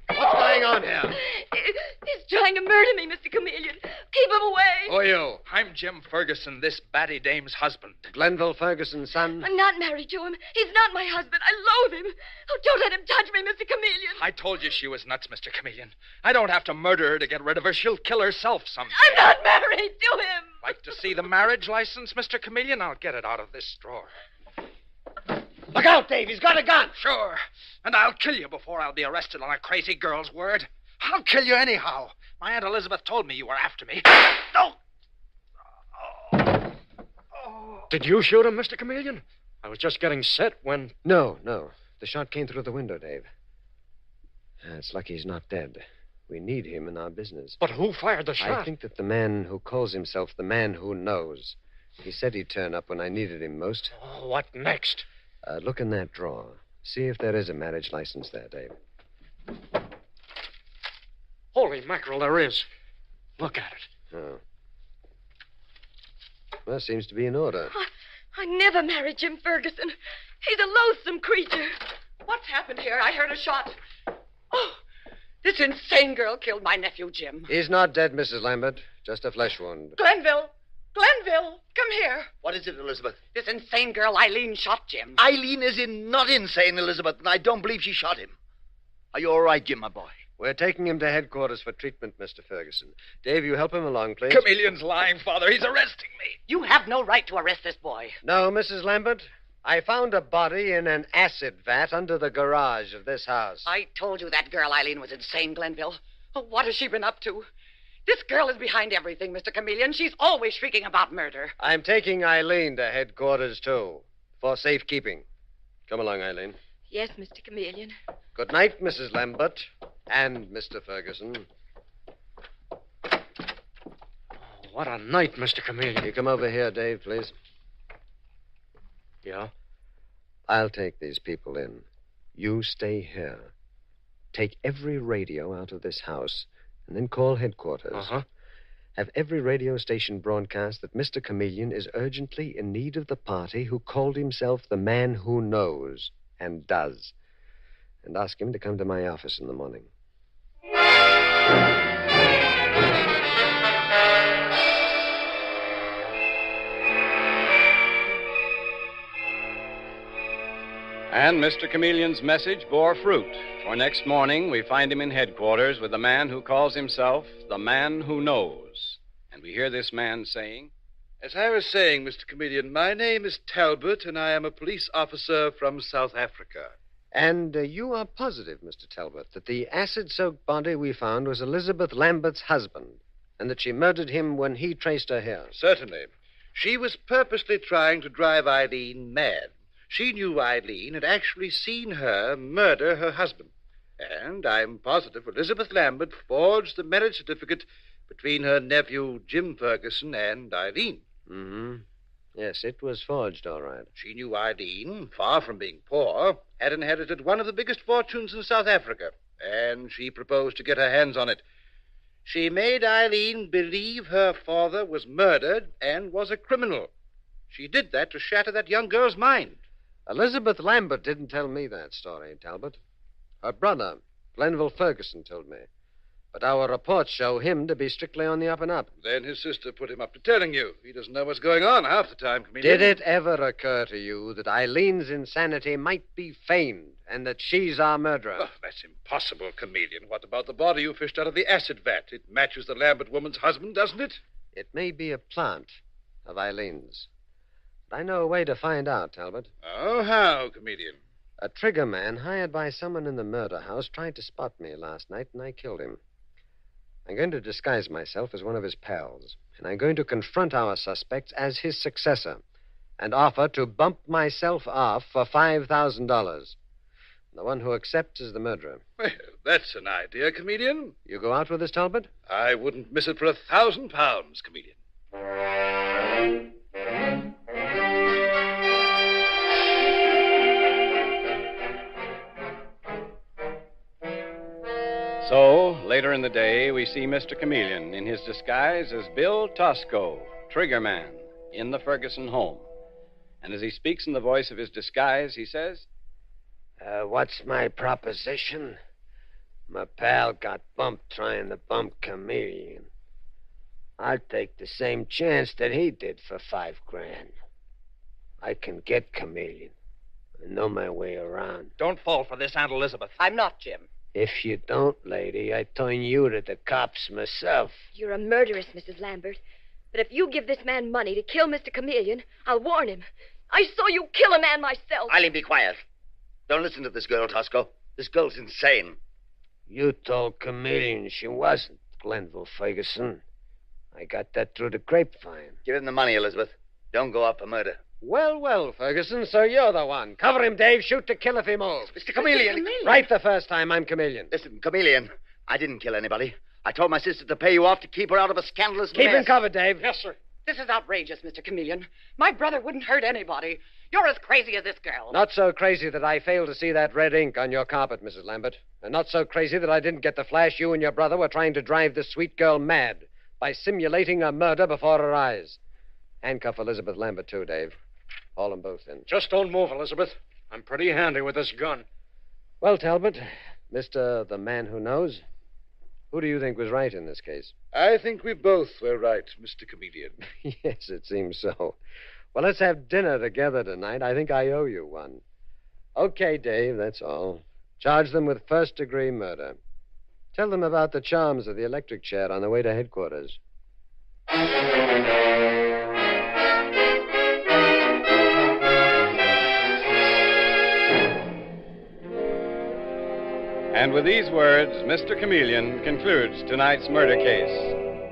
What's going on here? He's trying to murder me, Mr. Chameleon. Keep him away. Who are you? I'm Jim Ferguson, this batty dame's husband. Glenville Ferguson's son? I'm not married to him. He's not my husband. I loathe him. Oh, don't let him touch me, Mr. Chameleon. I told you she was nuts, Mr. Chameleon. I don't have to murder her to get rid of her. She'll kill herself someday. I'm not married to him. Like to see the marriage license, Mr. Chameleon? I'll get it out of this drawer. Look out, Dave. He's got a gun. Sure. And I'll kill you before I'll be arrested on a crazy girl's word. I'll kill you anyhow. My Aunt Elizabeth told me you were after me. No! Did you shoot him, Mr. Chameleon? I was just getting set when... No. The shot came through the window, Dave. It's lucky he's not dead. We need him in our business. But who fired the shot? I think that the man who calls himself the man who knows. He said he'd turn up when I needed him most. Oh, what next? Look in that drawer. See if there is a marriage license there, Dave. Holy mackerel, there is. Look at it. Oh. Well, seems to be in order. I never married Jim Ferguson. He's a loathsome creature. What's happened here? I heard a shot. Oh, this insane girl killed my nephew, Jim. He's not dead, Mrs. Lambert. Just a flesh wound. Glenville, come here. What is it, Elizabeth? This insane girl, Eileen, shot Jim. Eileen is not insane, Elizabeth, and I don't believe she shot him. Are you all right, Jim, my boy? We're taking him to headquarters for treatment, Mr. Ferguson. Dave, you help him along, please. Chameleon's lying, Father. He's arresting me. You have no right to arrest this boy. No, Mrs. Lambert. I found a body in an acid vat under the garage of this house. I told you that girl, Eileen, was insane, Glenville. Oh, what has she been up to? This girl is behind everything, Mr. Chameleon. She's always shrieking about murder. I'm taking Eileen to headquarters, too, for safekeeping. Come along, Eileen. Yes, Mr. Chameleon. Good night, Mrs. Lambert and Mr. Ferguson. What a night, Mr. Chameleon. You come over here, Dave, please. Yeah? I'll take these people in. You stay here. Take every radio out of this house, and then call headquarters. Uh-huh. Have every radio station broadcast that Mr. Chameleon is urgently in need of the party who called himself the man who knows and does. And ask him to come to my office in the morning. And Mr. Chameleon's message bore fruit, for next morning we find him in headquarters with the man who calls himself the man who knows. And we hear this man saying, As I was saying, Mr. Chameleon, my name is Talbot, and I am a police officer from South Africa. And you are positive, Mr. Talbot, that the acid-soaked body we found was Elizabeth Lambert's husband, and that she murdered him when he traced her here? Certainly. She was purposely trying to drive Eileen mad. She knew Eileen had actually seen her murder her husband. And I'm positive Elizabeth Lambert forged the marriage certificate between her nephew, Jim Ferguson, and Eileen. Mm-hmm. Yes, it was forged, all right. She knew Eileen, far from being poor, had inherited one of the biggest fortunes in South Africa, and she proposed to get her hands on it. She made Eileen believe her father was murdered and was a criminal. She did that to shatter that young girl's mind. Elizabeth Lambert didn't tell me that story, Talbot. Her brother, Glenville Ferguson, told me. But our reports show him to be strictly on the up and up. Then his sister put him up to telling you. He doesn't know what's going on half the time, Chameleon. Did it ever occur to you that Eileen's insanity might be feigned and that she's our murderer? Oh, that's impossible, Chameleon. What about the body you fished out of the acid vat? It matches the Lambert woman's husband, doesn't it? It may be a plant of Eileen's. But I know a way to find out, Talbot. Oh, how, Chameleon? A trigger man hired by someone in the murder house tried to spot me last night, and I killed him. I'm going to disguise myself as one of his pals, and I'm going to confront our suspects as his successor and offer to bump myself off for $5,000. The one who accepts is the murderer. Well, that's an idea, Chameleon. You go out with us, Talbot? I wouldn't miss it for £1,000, Chameleon. So, later in the day, we see Mr. Chameleon in his disguise as Bill Tosco, triggerman, in the Ferguson home. And as he speaks in the voice of his disguise, he says, What's my proposition? My pal got bumped trying to bump Chameleon. I'll take the same chance that he did for $5,000. I can get Chameleon. I know my way around. Don't fall for this, Aunt Elizabeth. I'm not, Jim. If you don't, lady, I turn you to the cops myself. You're a murderess, Mrs. Lambert. But if you give this man money to kill Mr. Chameleon, I'll warn him. I saw you kill a man myself. Eileen, be quiet. Don't listen to this girl, Tosco. This girl's insane. You told Chameleon she wasn't, Glenville Ferguson. I got that through the grapevine. Give him the money, Elizabeth. Don't go up for murder. Well, well, Ferguson, so you're the one. Cover him, Dave. Shoot to kill if he moves. Mr. Chameleon. Right the first time. I'm Chameleon. Listen, Chameleon, I didn't kill anybody. I told my sister to pay you off to keep her out of a scandalous Keep mess. him covered, Dave. Yes, sir. This is outrageous, Mr. Chameleon. My brother wouldn't hurt anybody. You're as crazy as this girl. Not so crazy that I failed to see that red ink on your carpet, Mrs. Lambert. And not so crazy that I didn't get the flash you and your brother were trying to drive this sweet girl mad by simulating a murder before her eyes. Handcuff Elizabeth Lambert, too, Dave. Haul them both in. Just don't move, Elizabeth. I'm pretty handy with this gun. Well, Talbot, Mr. the Man Who Knows, who do you think was right in this case? I think we both were right, Mr. Chameleon. Yes, it seems so. Well, let's have dinner together tonight. I think I owe you one. Okay, Dave, that's all. Charge them with first-degree murder. Tell them about the charms of the electric chair on the way to headquarters. And with these words, Mr. Chameleon concludes tonight's murder case.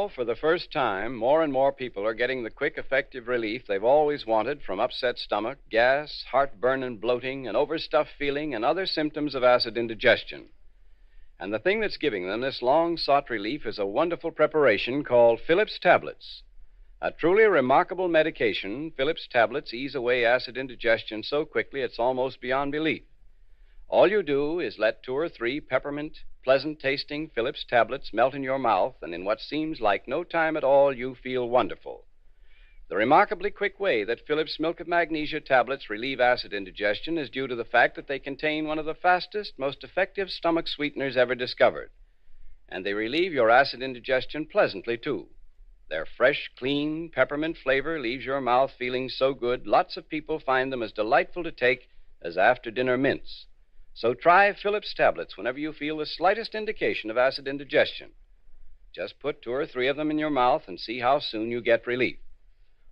Now, for the first time, more and more people are getting the quick, effective relief they've always wanted from upset stomach, gas, heartburn and bloating, and overstuffed feeling, and other symptoms of acid indigestion. And the thing that's giving them this long-sought relief is a wonderful preparation called Phillips Tablets. A truly remarkable medication, Phillips Tablets ease away acid indigestion so quickly it's almost beyond belief. All you do is let 2 or 3 peppermint, pleasant-tasting Phillips Tablets melt in your mouth, and in what seems like no time at all, you feel wonderful. The remarkably quick way that Phillips Milk of Magnesia tablets relieve acid indigestion is due to the fact that they contain one of the fastest, most effective stomach sweeteners ever discovered. And they relieve your acid indigestion pleasantly, too. Their fresh, clean, peppermint flavor leaves your mouth feeling so good, lots of people find them as delightful to take as after-dinner mints. So try Phillips Tablets whenever you feel the slightest indication of acid indigestion. Just put 2 or 3 of them in your mouth and see how soon you get relief.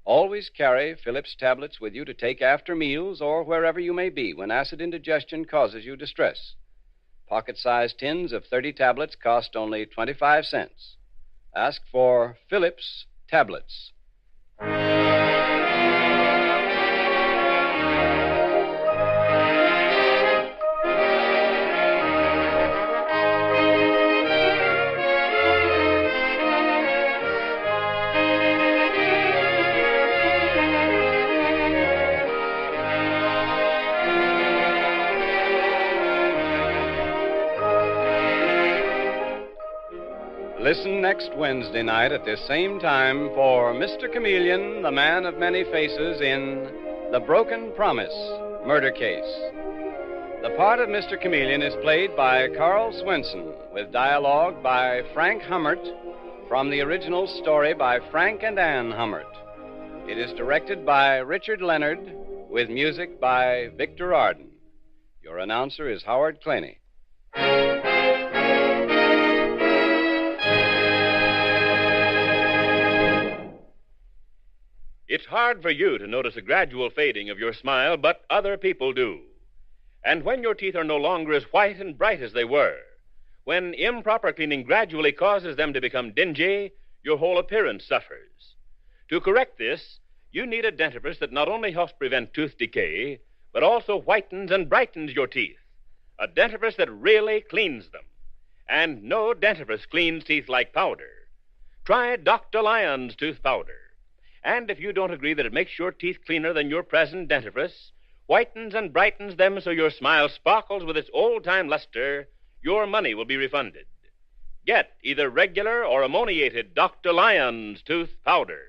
Always carry Phillips Tablets with you to take after meals or wherever you may be when acid indigestion causes you distress. Pocket-sized tins of 30 tablets cost only 25 cents. Ask for Phillips Tablets. Listen next Wednesday night at this same time for Mr. Chameleon, the man of many faces, in The Broken Promise Murder Case. The part of Mr. Chameleon is played by Carl Swenson, with dialogue by Frank Hummert from the original story by Frank and Ann Hummert. It is directed by Richard Leonard, with music by Victor Arden. Your announcer is Howard Claney. It's hard for you to notice a gradual fading of your smile, but other people do. And when your teeth are no longer as white and bright as they were, when improper cleaning gradually causes them to become dingy, your whole appearance suffers. To correct this, you need a dentifrice that not only helps prevent tooth decay, but also whitens and brightens your teeth. A dentifrice that really cleans them. And no dentifrice cleans teeth like powder. Try Dr. Lyon's tooth powder. And if you don't agree that it makes your teeth cleaner than your present dentifrice, whitens and brightens them so your smile sparkles with its old-time luster, your money will be refunded. Get either regular or ammoniated Dr. Lyon's tooth powder.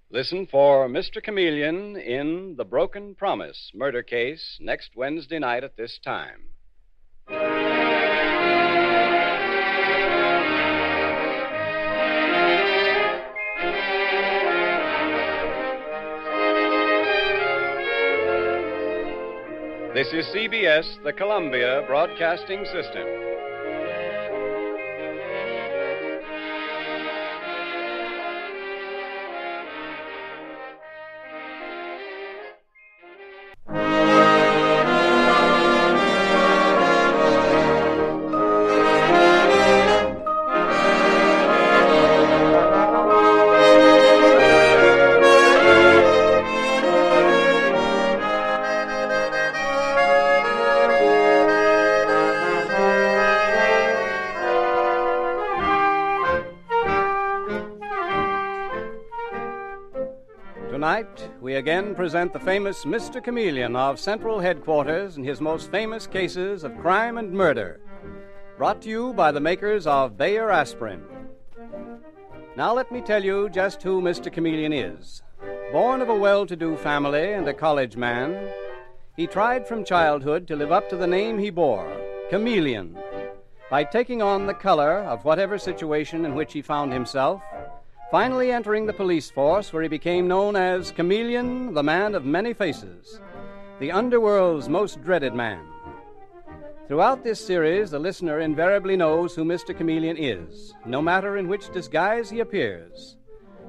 Listen for Mr. Chameleon in The Broken Promise Murder Case next Wednesday night at this time. This is CBS, the Columbia Broadcasting System. Tonight, we again present the famous Mr. Chameleon of Central Headquarters and his most famous cases of crime and murder. Brought to you by the makers of Bayer Aspirin. Now let me tell you just who Mr. Chameleon is. Born of a well-to-do family and a college man, he tried from childhood to live up to the name he bore, Chameleon, by taking on the color of whatever situation in which he found himself, finally entering the police force where he became known as Chameleon, the man of many faces, the underworld's most dreaded man. Throughout this series, the listener invariably knows who Mr. Chameleon is, no matter in which disguise he appears.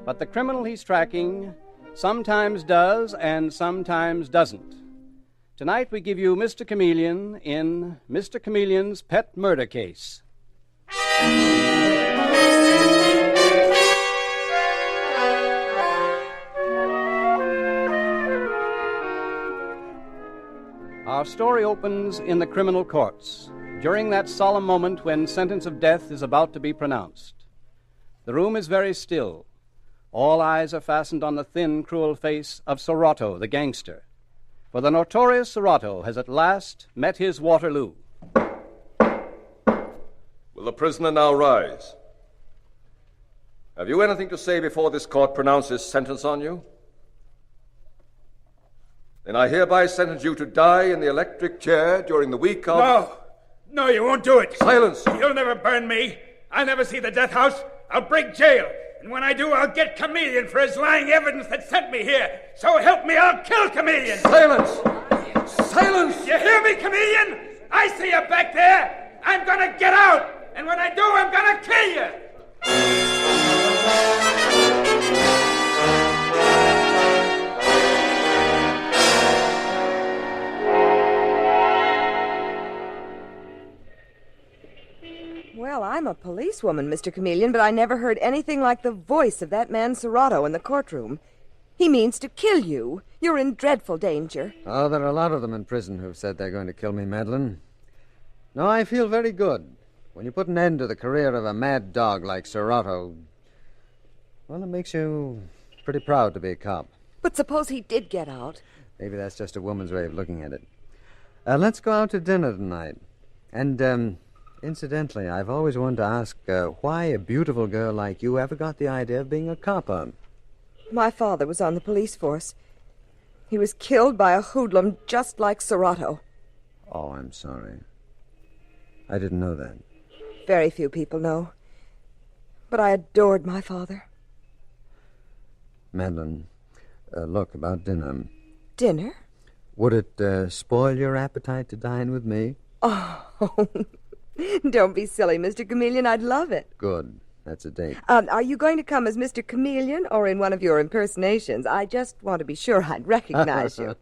But the criminal he's tracking sometimes does and sometimes doesn't. Tonight we give you Mr. Chameleon in Mr. Chameleon's Pet Murder Case. Our story opens in the criminal courts, during that solemn moment when sentence of death is about to be pronounced. The room is very still. All eyes are fastened on the thin, cruel face of Serrato, the gangster. For the notorious Serrato has at last met his Waterloo. Will the prisoner now rise? Have you anything to say before this court pronounces sentence on you? Then I hereby sentence you to die in the electric chair during the week of... No, you won't do it. Silence! You'll never burn me. I'll never see the death house. I'll break jail. And when I do, I'll get Chameleon for his lying evidence that sent me here. So help me, I'll kill Chameleon. Silence! Silence! You hear me, Chameleon? I see you back there. I'm gonna get out. And when I do, I'm gonna kill you. Well, I'm a policewoman, Mr. Chameleon, but I never heard anything like the voice of that man Serrato in the courtroom. He means to kill you. You're in dreadful danger. Oh, there are a lot of them in prison who've said they're going to kill me, Madeline. No, I feel very good. When you put an end to the career of a mad dog like Serrato, well, it makes you pretty proud to be a cop. But suppose he did get out. Maybe that's just a woman's way of looking at it. Let's go out to dinner tonight. And, incidentally, I've always wanted to ask why a beautiful girl like you ever got the idea of being a cop. My father was on the police force. He was killed by a hoodlum just like Serrato. Oh, I'm sorry. I didn't know that. Very few people know. But I adored my father. Madeline, look, about dinner. Dinner? Would it spoil your appetite to dine with me? Oh, don't be silly, Mr. Chameleon. I'd love it. Good. That's a date. Are you going to come as Mr. Chameleon or in one of your impersonations? I just want to be sure I'd recognize you.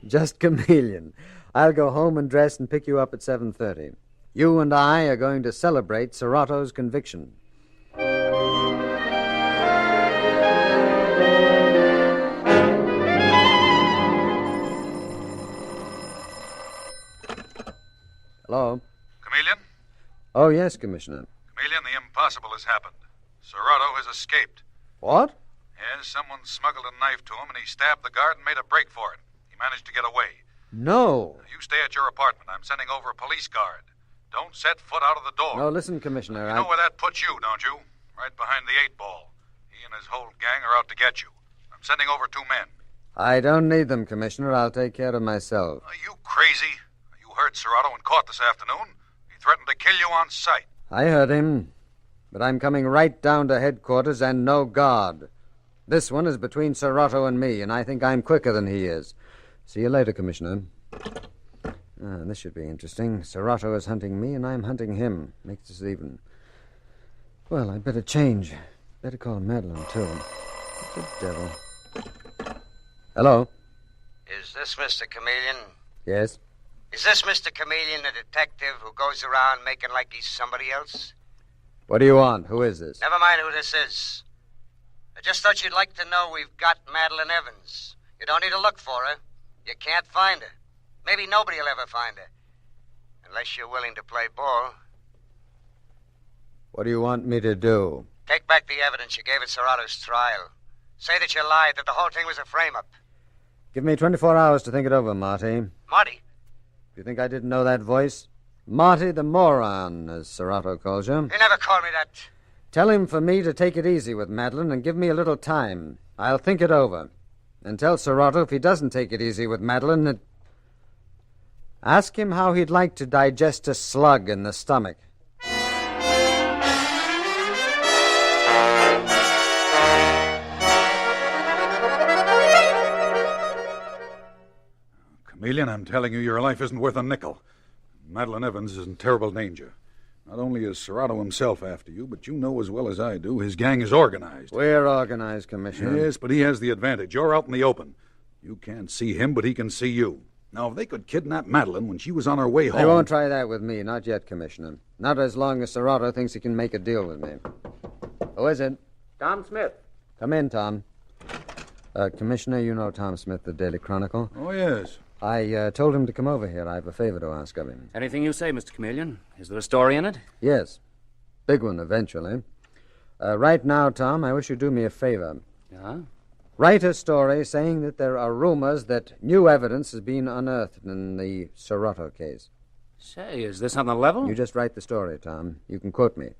Just Chameleon. I'll go home and dress and pick you up at 7:30. You and I are going to celebrate Serrato's conviction. Hello? Chameleon? Oh, yes, Commissioner. Chameleon, the impossible has happened. Serrato has escaped. What? Yes, someone smuggled a knife to him, and he stabbed the guard and made a break for it. He managed to get away. No. You stay at your apartment. I'm sending over a police guard. Don't set foot out of the door. No, listen, Commissioner. You know where that puts you, don't you? Right behind the 8-ball. He and his whole gang are out to get you. I'm sending over 2 men. I don't need them, Commissioner. I'll take care of myself. Are you crazy? You heard Serrato in court this afternoon. He threatened to kill you on sight. I heard him, but I'm coming right down to headquarters and no guard. This one is between Serrato and me, and I think I'm quicker than he is. See you later, Commissioner. This should be interesting. Serrato is hunting me, and I'm hunting him. Makes us even. Well, I'd better change. Better call Madeline, too. What the devil? Hello? Is this Mr. Chameleon? Yes? Is this Mr. Chameleon a detective who goes around making like he's somebody else? What do you want? Who is this? Never mind who this is. I just thought you'd like to know we've got Madeline Evans. You don't need to look for her. You can't find her. Maybe nobody will ever find her. Unless you're willing to play ball. What do you want me to do? Take back the evidence you gave at Serrato's trial. Say that you lied, that the whole thing was a frame-up. Give me 24 hours to think it over, Marty. Marty? You think I didn't know that voice? Marty the moron, as Serrato calls you. You never called me that. Tell him for me to take it easy with Madeline and give me a little time. I'll think it over. And tell Serrato if he doesn't take it easy with Madeline that... Ask him how he'd like to digest a slug in the stomach. Chameleon, I'm telling you, your life isn't worth a nickel. Madeline Evans is in terrible danger. Not only is Serrato himself after you, but you know as well as I do his gang is organized. We're organized, Commissioner. Yes, but he has the advantage. You're out in the open. You can't see him, but he can see you. Now, if they could kidnap Madeline when she was on her way home... They won't try that with me. Not yet, Commissioner. Not as long as Serrato thinks he can make a deal with me. Who is it? Tom Smith. Come in, Tom. Commissioner, you know Tom Smith, the Daily Chronicle. Oh, yes. I told him to come over here. I have a favor to ask of him. Anything you say, Mr. Chameleon. Is there a story in it? Yes. Big one, eventually. Right now, Tom, I wish you'd do me a favor. Yeah? Write a story saying that there are rumors that new evidence has been unearthed in the Serrato case. Say, is this on the level? You just write the story, Tom. You can quote me.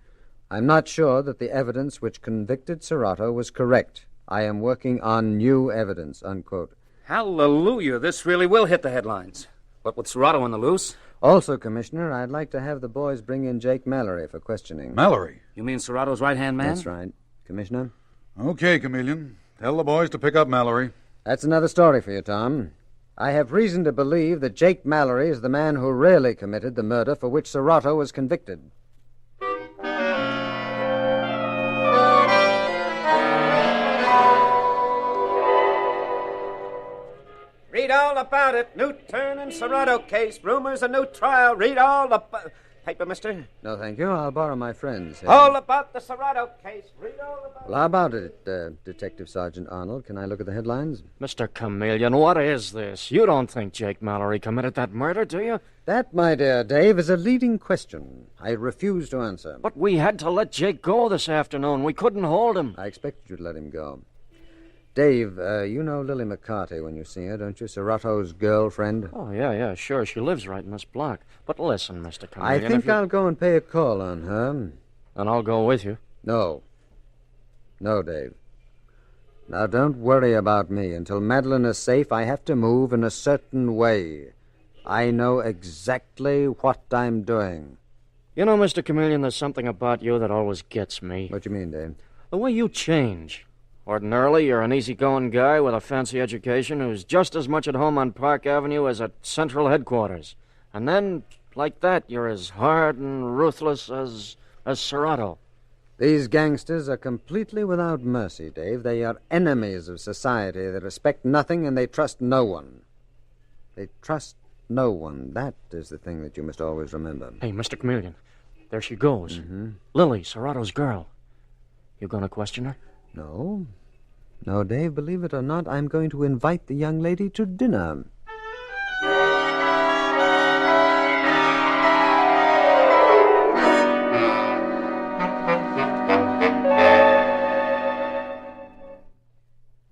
I'm not sure that the evidence which convicted Serrato was correct. I am working on new evidence, unquote. Hallelujah, this really will hit the headlines. What with Serrato on the loose? Also, Commissioner, I'd like to have the boys bring in Jake Mallory for questioning. Mallory? You mean Serrato's right-hand man? That's right. Commissioner? Okay, Chameleon. Tell the boys to pick up Mallory. That's another story for you, Tom. I have reason to believe that Jake Mallory is the man who really committed the murder for which Serrato was convicted. Read all about it. New turn in Serrato case. Rumors, a new trial. Read all about... Paper, mister? No, thank you. I'll borrow my friend's. All about the Serrato case. Read all about... Well, how about it, Detective Sergeant Arnold? Can I look at the headlines? Mr. Chameleon, what is this? You don't think Jake Mallory committed that murder, do you? That, my dear Dave, is a leading question. I refuse to answer. But we had to let Jake go this afternoon. We couldn't hold him. I expected you to let him go. Dave, you know Lily McCarty when you see her, don't you? Serrato's girlfriend. Oh, yeah, sure. She lives right in this block. But listen, Mr. Chameleon... I think I'll go and pay a call on her. And I'll go with you. No. No, Dave. Now, don't worry about me. Until Madeline is safe, I have to move in a certain way. I know exactly what I'm doing. You know, Mr. Chameleon, there's something about you that always gets me. What do you mean, Dave? The way you change. Ordinarily, you're an easygoing guy with a fancy education who's just as much at home on Park Avenue as at Central Headquarters. And then, like that, you're as hard and ruthless as Serrato. These gangsters are completely without mercy, Dave. They are enemies of society. They respect nothing and they trust no one. They trust no one. That is the thing that you must always remember. Hey, Mr. Chameleon, there she goes. Mm-hmm. Lily, Serrato's girl. You gonna question her? No. No, Dave, believe it or not, I'm going to invite the young lady to dinner.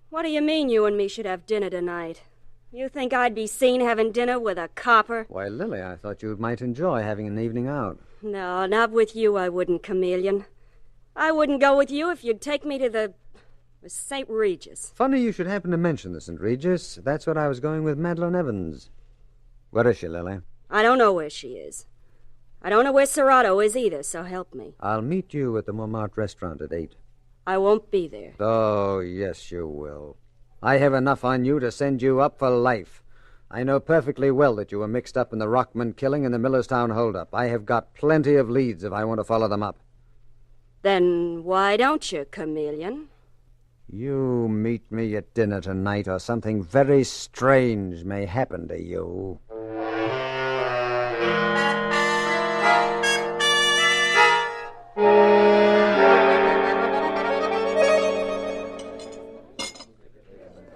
What do you mean you and me should have dinner tonight? You think I'd be seen having dinner with a copper? Why, Lily, I thought you might enjoy having an evening out. No, not with you I wouldn't, Chameleon. I wouldn't go with you if you'd take me to the St. Regis. Funny you should happen to mention the St. Regis. That's what I was going with Madeline Evans. Where is she, Lily? I don't know where she is. I don't know where Serrato is either, so help me. I'll meet you at the Montmartre restaurant at 8. I won't be there. Oh, yes, you will. I have enough on you to send you up for life. I know perfectly well that you were mixed up in the Rockman killing and the Millerstown holdup. I have got plenty of leads if I want to follow them up. Then why don't you, Chameleon? You meet me at dinner tonight, or something very strange may happen to you.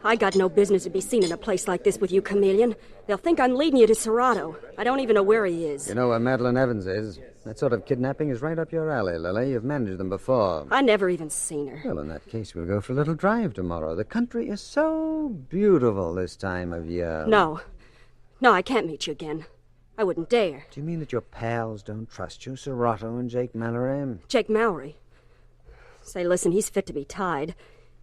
I got no business to be seen in a place like this with you, Chameleon. They'll think I'm leading you to Serrato. I don't even know where he is. You know where Madeline Evans is? That sort of kidnapping is right up your alley, Lily. You've managed them before. I never even seen her. Well, in that case, we'll go for a little drive tomorrow. The country is so beautiful this time of year. No, I can't meet you again. I wouldn't dare. Do you mean that your pals don't trust you, Serrato and Jake Mallory? Jake Mallory? Say, listen, he's fit to be tied.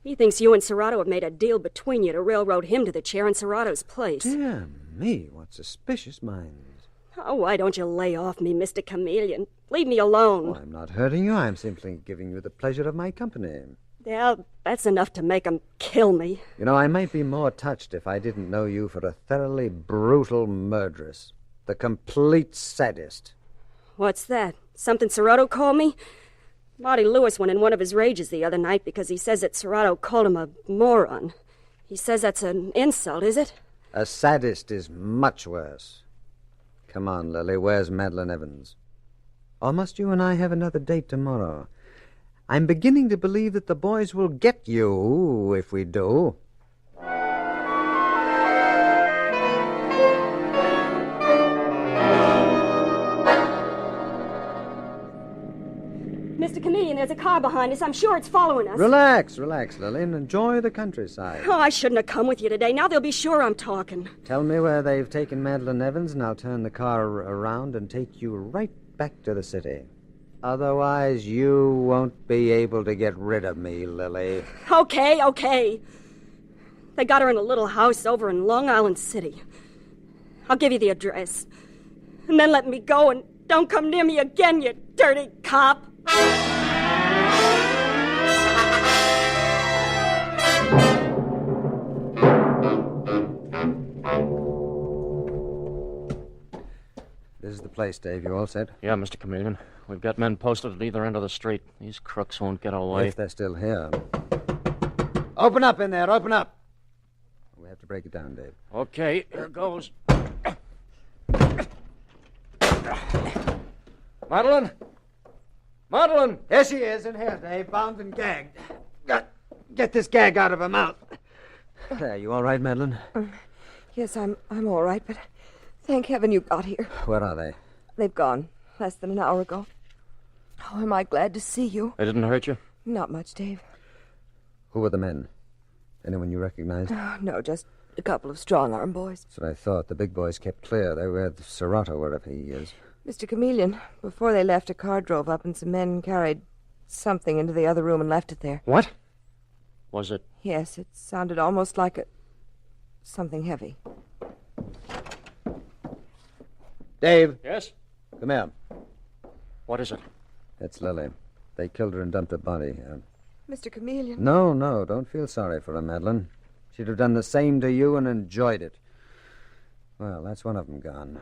He thinks you and Serrato have made a deal between you to railroad him to the chair in Serrato's place. Dear me, what suspicious minds. Oh, why don't you lay off me, Mr. Chameleon? Leave me alone. Oh, I'm not hurting you. I'm simply giving you the pleasure of my company. Yeah, that's enough to make 'em kill me. You know, I might be more touched if I didn't know you for a thoroughly brutal murderess. The complete sadist. What's that? Something Serrato called me? Marty Lewis went in one of his rages the other night because he says that Serrato called him a moron. He says that's an insult, is it? A sadist is much worse. Come on, Lily. Where's Madeline Evans? Or must you and I have another date tomorrow? I'm beginning to believe that the boys will get you if we do. Mr. Chameleon, there's a car behind us. I'm sure it's following us. Relax, Lily, and enjoy the countryside. Oh, I shouldn't have come with you today. Now they'll be sure I'm talking. Tell me where they've taken Madeline Evans, and I'll turn the car around and take you right back to the city. Otherwise, you won't be able to get rid of me, Lily. Okay. They got her in a little house over in Long Island City. I'll give you the address. And then let me go and don't come near me again, you dirty cop. This is the place, Dave. You all set? Yeah, Mr. Chameleon. We've got men posted at either end of the street. These crooks won't get away. If they're still here. Open up in there, open up. We have to break it down, Dave. Okay, here goes. Madeline? Madeline! Here she is, in here, Dave, bound and gagged. Get this gag out of her mouth. There, you all right, Madeline? Yes, I'm all right, but thank heaven you got here. Where are they? They've gone less than an hour ago. Oh, am I glad to see you. They didn't hurt you? Not much, Dave. Who were the men? Anyone you recognized? Oh, no, just a couple of strong-arm boys. That's what I thought. The big boys kept clear. They were with Serrato, wherever he is. Mr. Chameleon, before they left, a car drove up and some men carried something into the other room and left it there. What? Was it? Yes, it sounded almost like something heavy. Dave. Yes? Come here. What is it? It's Lily. They killed her and dumped her body here. Mr. Chameleon? No, don't feel sorry for her, Madeline. She'd have done the same to you and enjoyed it. Well, that's one of them gone.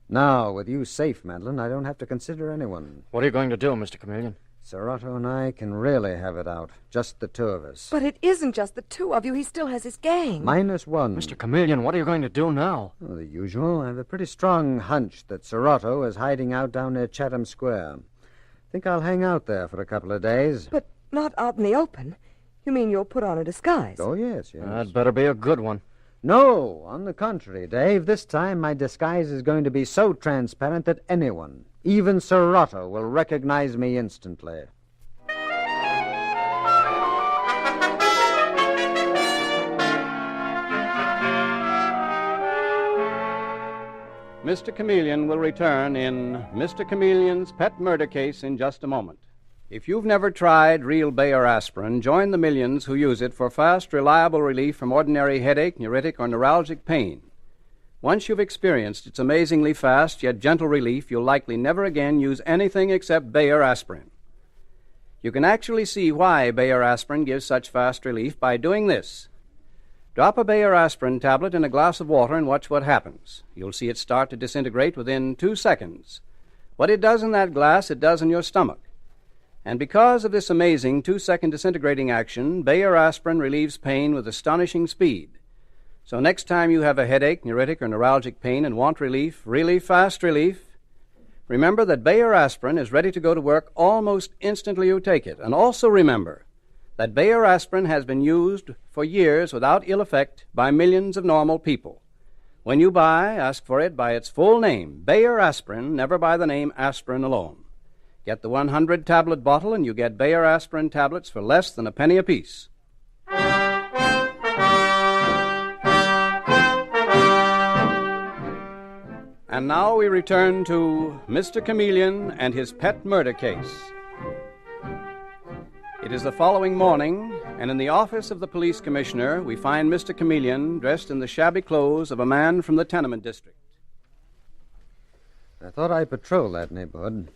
Now, with you safe, Madeline, I don't have to consider anyone. What are you going to do, Mr. Chameleon? Serrato and I can really have it out. Just the two of us. But it isn't just the two of you. He still has his gang. Minus one. Mr. Chameleon, what are you going to do now? Oh, the usual. I have a pretty strong hunch that Serrato is hiding out down near Chatham Square. Think I'll hang out there for a couple of days. But not out in the open. You mean you'll put on a disguise? Oh, yes. That better be a good one. No, on the contrary, Dave. This time my disguise is going to be so transparent that anyone, even Serrato, will recognize me instantly. Mr. Chameleon will return in Mr. Chameleon's Pet Murder Case in just a moment. If you've never tried real Bayer aspirin, join the millions who use it for fast, reliable relief from ordinary headache, neuritic, or neuralgic pain. Once you've experienced its amazingly fast yet gentle relief, you'll likely never again use anything except Bayer aspirin. You can actually see why Bayer aspirin gives such fast relief by doing this. Drop a Bayer aspirin tablet in a glass of water and watch what happens. You'll see it start to disintegrate within 2 seconds. What it does in that glass, it does in your stomach. And because of this amazing 2-second disintegrating action, Bayer aspirin relieves pain with astonishing speed. So next time you have a headache, neuritic, or neuralgic pain and want relief, really fast relief, remember that Bayer aspirin is ready to go to work almost instantly you take it. And also remember that Bayer aspirin has been used for years without ill effect by millions of normal people. When you buy, ask for it by its full name, Bayer aspirin, never by the name aspirin alone. Get the 100-tablet bottle and you get Bayer aspirin tablets for less than a penny apiece. And now we return to Mr. Chameleon and his pet murder case. It is the following morning, and in the office of the police commissioner, we find Mr. Chameleon dressed in the shabby clothes of a man from the tenement district. I thought I'd patrol that neighborhood.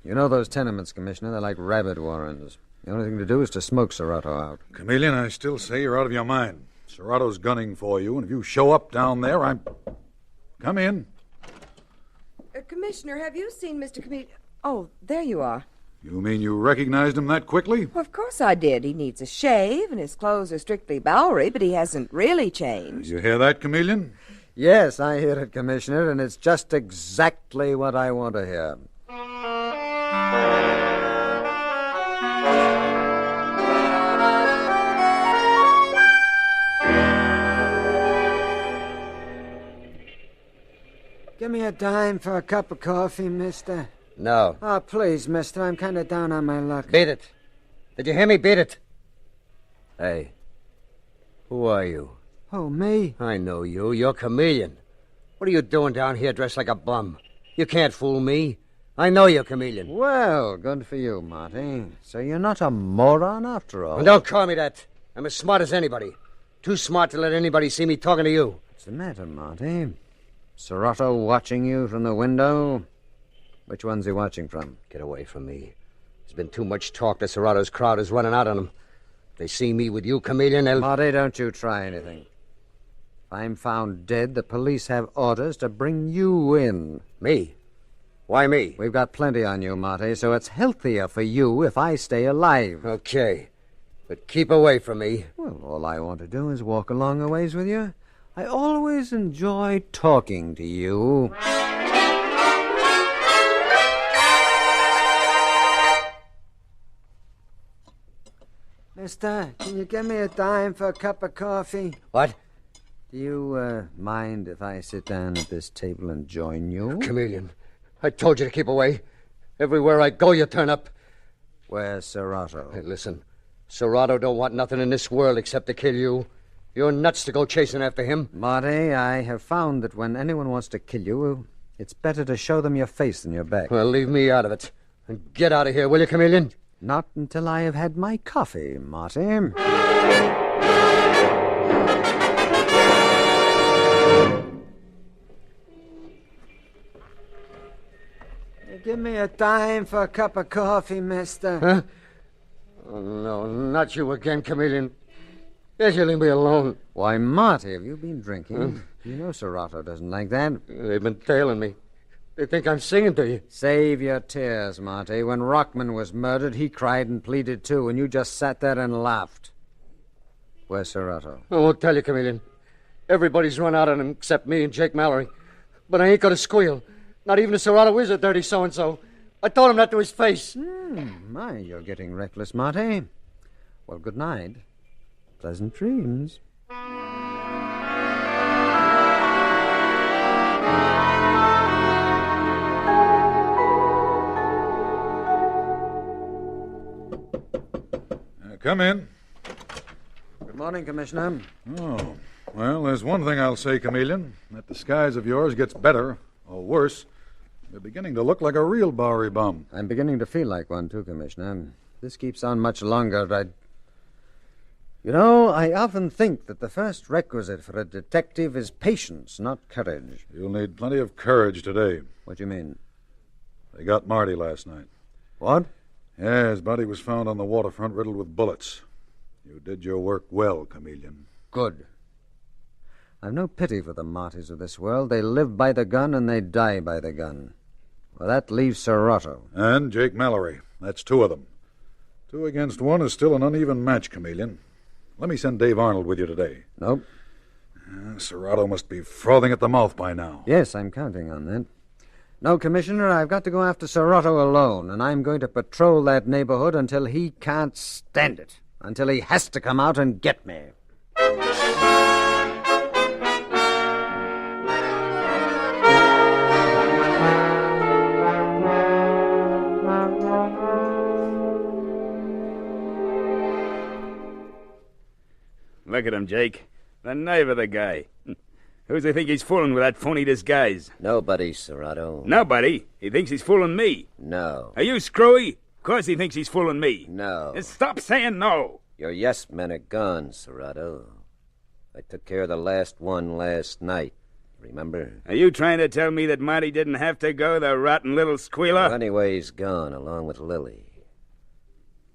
You know those tenements, Commissioner, they're like rabbit warrens. The only thing to do is to smoke Serrato out. Chameleon, I still say you're out of your mind. Serrato's gunning for you, and if you show up down there, I'm... Come in. Commissioner, have you seen Mr. Chameleon? Oh, there you are. You mean you recognized him that quickly? Well, of course I did. He needs a shave, and his clothes are strictly Bowery, but he hasn't really changed. You hear that, Chameleon? Yes, I hear it, Commissioner, and it's just exactly what I want to hear. Give me a dime for a cup of coffee, mister. No. Oh, please, mister. I'm kind of down on my luck. Beat it. Did you hear me? Beat it. Hey, who are you? Oh, me? I know you. You're Chameleon. What are you doing down here dressed like a bum? You can't fool me. I know you're Chameleon. Well, good for you, Marty. So you're not a moron after all. And don't call me that. I'm as smart as anybody. Too smart to let anybody see me talking to you. What's the matter, Marty? Serrato watching you from the window? Which one's he watching from? Get away from me. There's been too much talk that Serrato's crowd is running out on him. If they see me with you, Chameleon, they'll... Marty, don't you try anything. If I'm found dead, the police have orders to bring you in. Me? Why me? We've got plenty on you, Marty, so it's healthier for you if I stay alive. Okay. But keep away from me. Well, all I want to do is walk along a ways with you. I always enjoy talking to you. Mister, can you give me a dime for a cup of coffee? What? Do you, mind if I sit down at this table and join you? Chameleon, I told you to keep away. Everywhere I go, you turn up. Where's Serrato? Hey, listen. Serrato don't want nothing in this world except to kill you. You're nuts to go chasing after him. Marty, I have found that when anyone wants to kill you, it's better to show them your face than your back. Well, leave me out of it. And get out of here, will you, Chameleon? Not until I have had my coffee, Marty. Give me a dime for a cup of coffee, mister. Huh? Oh, no, not you again, Chameleon. Yes, you leave me alone. Why, Marty, have you been drinking? You know Serrato doesn't like that. They've been tailing me. They think I'm singing to you. Save your tears, Marty. When Rockman was murdered, he cried and pleaded too, and you just sat there and laughed. Where's Serrato? I won't tell you, Chameleon. Everybody's run out on him except me and Jake Mallory. But I ain't going to squeal. Not even if Serrato is a dirty so-and-so. I told him that to his face. My, you're getting reckless, Marty. Well, good night. Pleasant dreams. Come in. Good morning, Commissioner. Oh, well, there's one thing I'll say, Chameleon. That disguise of yours gets better, or worse. You're beginning to look like a real Bowery bum. I'm beginning to feel like one, too, Commissioner. If this keeps on much longer, You know, I often think that the first requisite for a detective is patience, not courage. You'll need plenty of courage today. What do you mean? They got Marty last night. What? Yeah, his body was found on the waterfront riddled with bullets. You did your work well, Chameleon. Good. I've no pity for the martyrs of this world. They live by the gun and they die by the gun. Well, that leaves Serrato. And Jake Mallory. That's two of them. 2 against 1 is still an uneven match, Chameleon. Let me send Dave Arnold with you today. Nope. Serrato must be frothing at the mouth by now. Yes, I'm counting on that. No, Commissioner, I've got to go after Serrato alone, and I'm going to patrol that neighborhood until he can't stand it. Until he has to come out and get me. Look at him, Jake. The nerve of the guy. Who's he think he's fooling with that phony disguise? Nobody, Serrato. Nobody. He thinks he's fooling me. No. Are you screwy? Of course he thinks he's fooling me. No. Stop saying no. Your yes men are gone, Serrato. I took care of the last one last night. Remember? Are you trying to tell me that Marty didn't have to go, the rotten little squealer? Well, anyway, he's gone, along with Lily.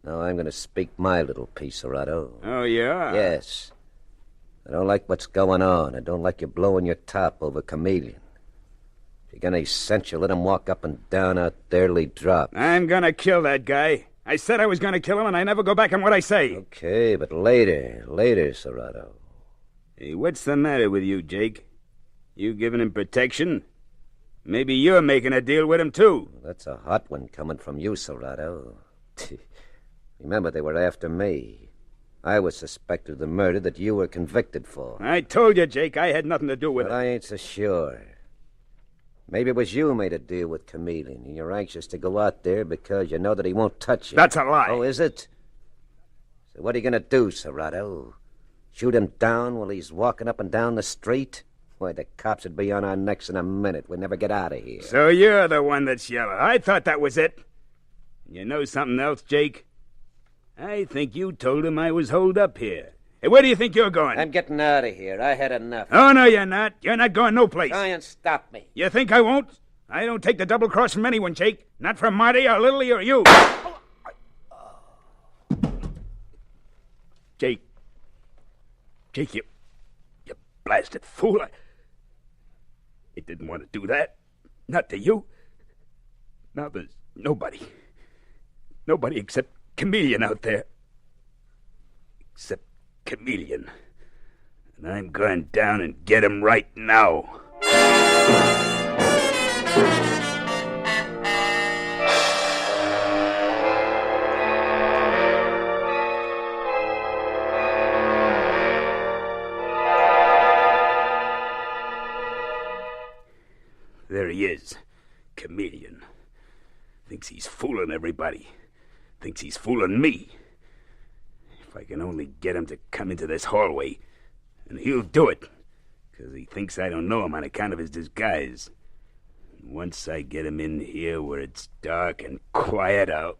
Now I'm going to speak my little piece, Serrato. Oh, yeah? Yes. I don't like what's going on. I don't like you blowing your top over Chameleon. If you're gonna cinch you, let him walk up and down out there till he drops. I'm gonna kill that guy. I said I was gonna kill him, and I never go back on what I say. Okay, but later, Serrato. Hey, what's the matter with you, Jake? You giving him protection? Maybe you're making a deal with him, too. Well, that's a hot one coming from you, Serrato. Remember, they were after me. I was suspected of the murder that you were convicted for. I told you, Jake, I had nothing to do with it. I ain't so sure. Maybe it was you who made a deal with Chameleon, and you're anxious to go out there because you know that he won't touch you. That's a lie. Oh, is it? So what are you going to do, Serrato? Shoot him down while he's walking up and down the street? Why, the cops would be on our necks in a minute. We'd never get out of here. So you're the one that's yellow. I thought that was it. You know something else, Jake? I think you told him I was holed up here. Hey, where do you think you're going? I'm getting out of here. I had enough. Oh, no, you're not. You're not going no place. Try and stop me. You think I won't? I don't take the double cross from anyone, Jake. Not from Marty or Lily or you. Jake, you blasted fool. I didn't want to do that. Not to you. Now there's nobody except Chameleon out there. Except Chameleon. And I'm going down and get him right now. There he is, Chameleon. Thinks he's fooling everybody. Thinks he's fooling me. If I can only get him to come into this hallway, and he'll do it, because he thinks I don't know him on account of his disguise. Once I get him in here where it's dark and quiet, I'll...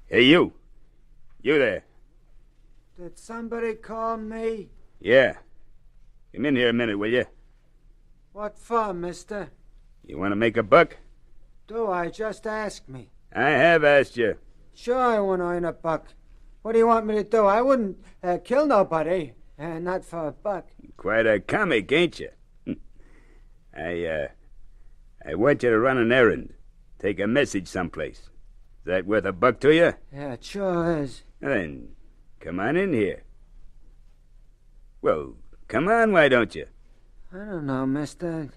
Hey, you. You there. Did somebody call me? Yeah. Come in here a minute, will you? What for, mister? You want to make a buck? Do I? Just ask me. I have asked you. Sure I want to earn a buck. What do you want me to do? I wouldn't kill nobody. Not for a buck. Quite a comic, ain't you? I want you to run an errand. Take a message someplace. Is that worth a buck to you? Yeah, it sure is. Then, come on in here. Well, come on, why don't you? I don't know, mister.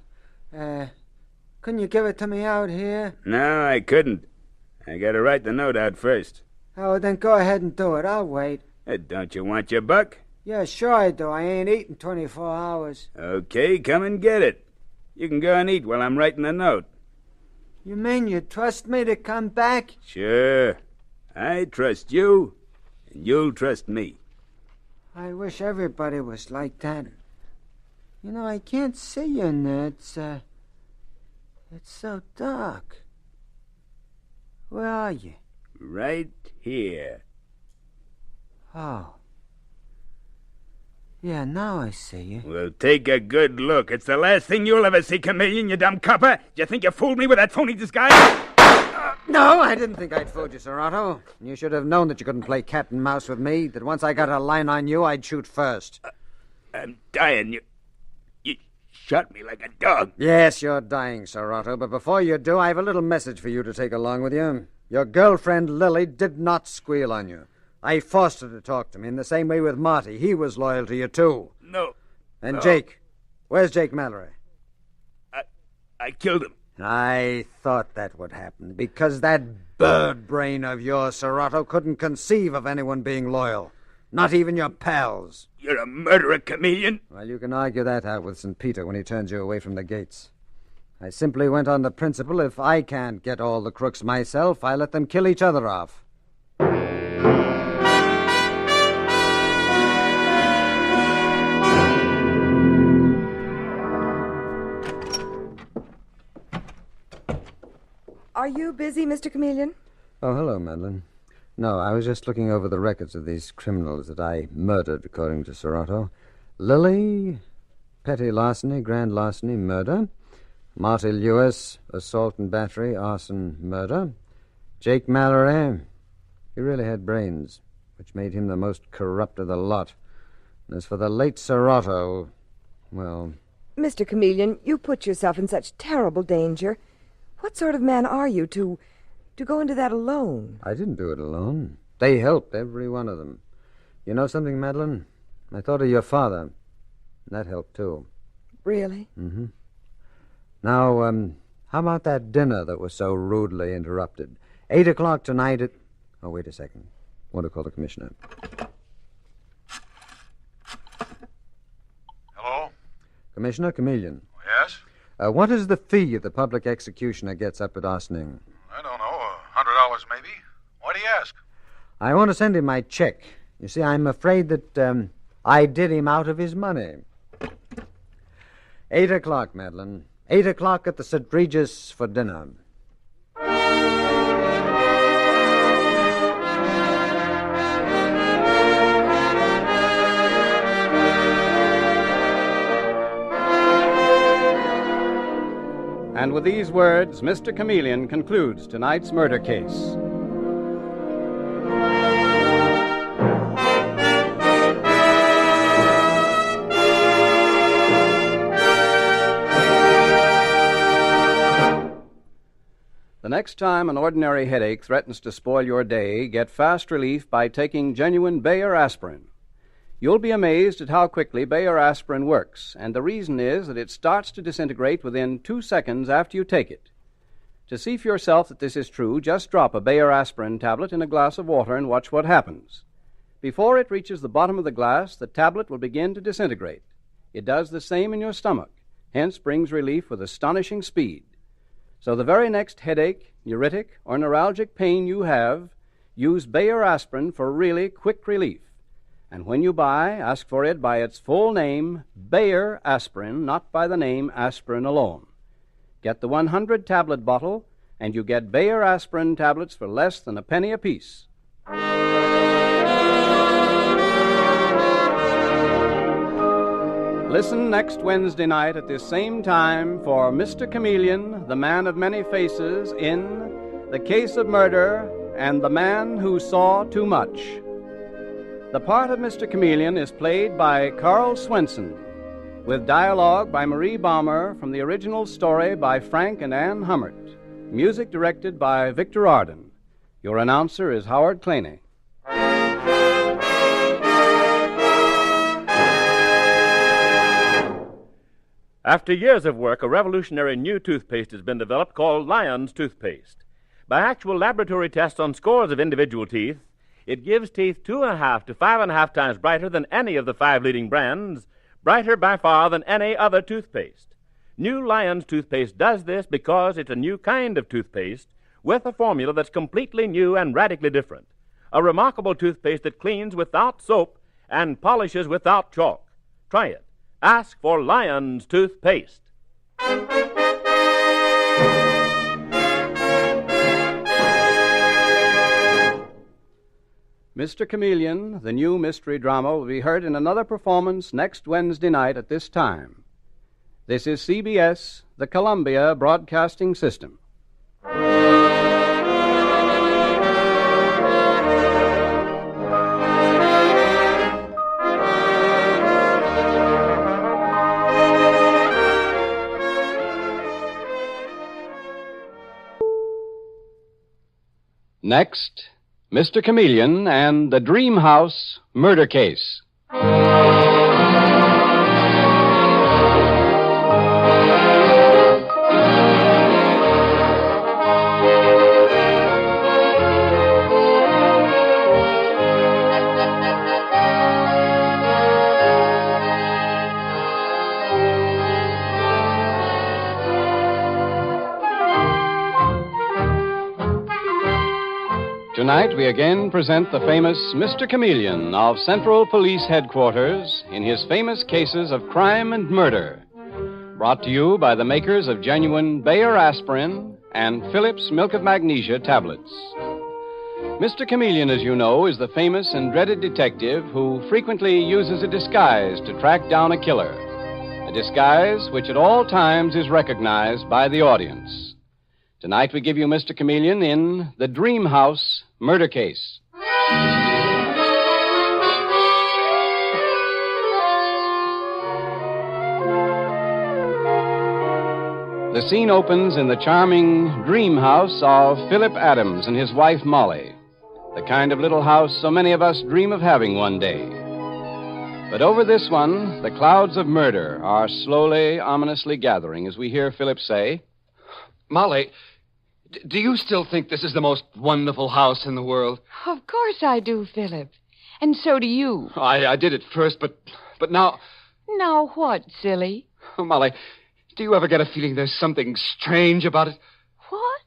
Couldn't you give it to me out here? No, I couldn't. I gotta write the note out first. Oh, then go ahead and do it. I'll wait. Don't you want your buck? Yeah, sure I do. I ain't eating 24 hours. Okay, come and get it. You can go and eat while I'm writing the note. You mean you trust me to come back? Sure. I trust you, and you'll trust me. I wish everybody was like that. You know, I can't see you in there. It's so dark. Where are you? Right here. Oh. Yeah, now I see you. Well, take a good look. It's the last thing you'll ever see, Chameleon, you dumb copper. Do you think you fooled me with that phony disguise? No, I didn't think I'd fooled you, Serrato. You should have known that you couldn't play cat and mouse with me, that once I got a line on you, I'd shoot first. I'm dying. You shot me like a dog. Yes, you're dying, Serrato, but before you do, I have a little message for you to take along with you. Your girlfriend, Lily, did not squeal on you. I forced her to talk to me in the same way with Marty. He was loyal to you, too. No. And no. Jake. Where's Jake Mallory? I killed him. I thought that would happen, because that bird brain of yours, Serrato, couldn't conceive of anyone being loyal. Not even your pals. You're a murderer, Chameleon. Well, you can argue that out with St. Peter when he turns you away from the gates. I simply went on the principle, if I can't get all the crooks myself, I let them kill each other off. Are you busy, Mr. Chameleon? Oh, hello, Madeline. No, I was just looking over the records of these criminals that I murdered, according to Serrato. Lily, petty larceny, grand larceny, murder. Marty Lewis, assault and battery, arson, murder. Jake Mallory, he really had brains, which made him the most corrupt of the lot. And as for the late Serrato, well, Mr. Chameleon, you put yourself in such terrible danger. What sort of man are you to go into that alone? I didn't do it alone. They helped, every one of them. You know something, Madeline? I thought of your father. That helped, too. Really? Mm-hmm. Now, how about that dinner that was so rudely interrupted? 8 o'clock tonight at... Oh, wait a second. I want to call the commissioner. Hello? Commissioner Chameleon. Yes? What is the fee the public executioner gets up at Ossining? I don't know. $100 maybe. Why do you ask? I want to send him my check. You see, I'm afraid that I did him out of his money. 8 o'clock, Madeline. 8 o'clock at the St. Regis for dinner. And with these words, Mr. Chameleon concludes tonight's murder case. The next time an ordinary headache threatens to spoil your day, get fast relief by taking genuine Bayer aspirin. You'll be amazed at how quickly Bayer aspirin works, and the reason is that it starts to disintegrate within 2 seconds after you take it. To see for yourself that this is true, just drop a Bayer aspirin tablet in a glass of water and watch what happens. Before it reaches the bottom of the glass, the tablet will begin to disintegrate. It does the same in your stomach, hence brings relief with astonishing speed. So the very next headache, neuritic, or neuralgic pain you have, use Bayer aspirin for really quick relief. And when you buy, ask for it by its full name, Bayer aspirin, not by the name aspirin alone. Get the 100-tablet bottle, and you get Bayer aspirin tablets for less than a penny apiece. Listen next Wednesday night at this same time for Mr. Chameleon, the man of many faces, in The Case of Murder and the Man Who Saw Too Much. The part of Mr. Chameleon is played by Carl Swenson, with dialogue by Marie Baumer from the original story by Frank and Ann Hummert. Music directed by Victor Arden. Your announcer is Howard Claney. After years of work, a revolutionary new toothpaste has been developed called Lion's Toothpaste. By actual laboratory tests on scores of individual teeth, it gives teeth 2.5 to 5.5 times brighter than any of the 5 leading brands, brighter by far than any other toothpaste. New Lion's Toothpaste does this because it's a new kind of toothpaste with a formula that's completely new and radically different. A remarkable toothpaste that cleans without soap and polishes without chalk. Try it. Ask for Lion's Toothpaste. Mr. Chameleon, the new mystery drama, will be heard in another performance next Wednesday night at this time. This is CBS, the Columbia Broadcasting System. Next, Mr. Chameleon and the Dream House Murder Case. Tonight, we again present the famous Mr. Chameleon of Central Police Headquarters in his famous cases of crime and murder. Brought to you by the makers of genuine Bayer aspirin and Phillips Milk of Magnesia tablets. Mr. Chameleon, as you know, is the famous and dreaded detective who frequently uses a disguise to track down a killer. A disguise which at all times is recognized by the audience. Tonight we give you Mr. Chameleon in The Dream House Murder Case. The scene opens in the charming dream house of Philip Adams and his wife Molly, the kind of little house so many of us dream of having one day. But over this one, the clouds of murder are slowly, ominously gathering as we hear Philip say, Molly, do you still think this is the most wonderful house in the world? Of course I do, Philip. And so do you. I did at first, but now... Now what, silly? Oh, Molly, do you ever get a feeling there's something strange about it? What?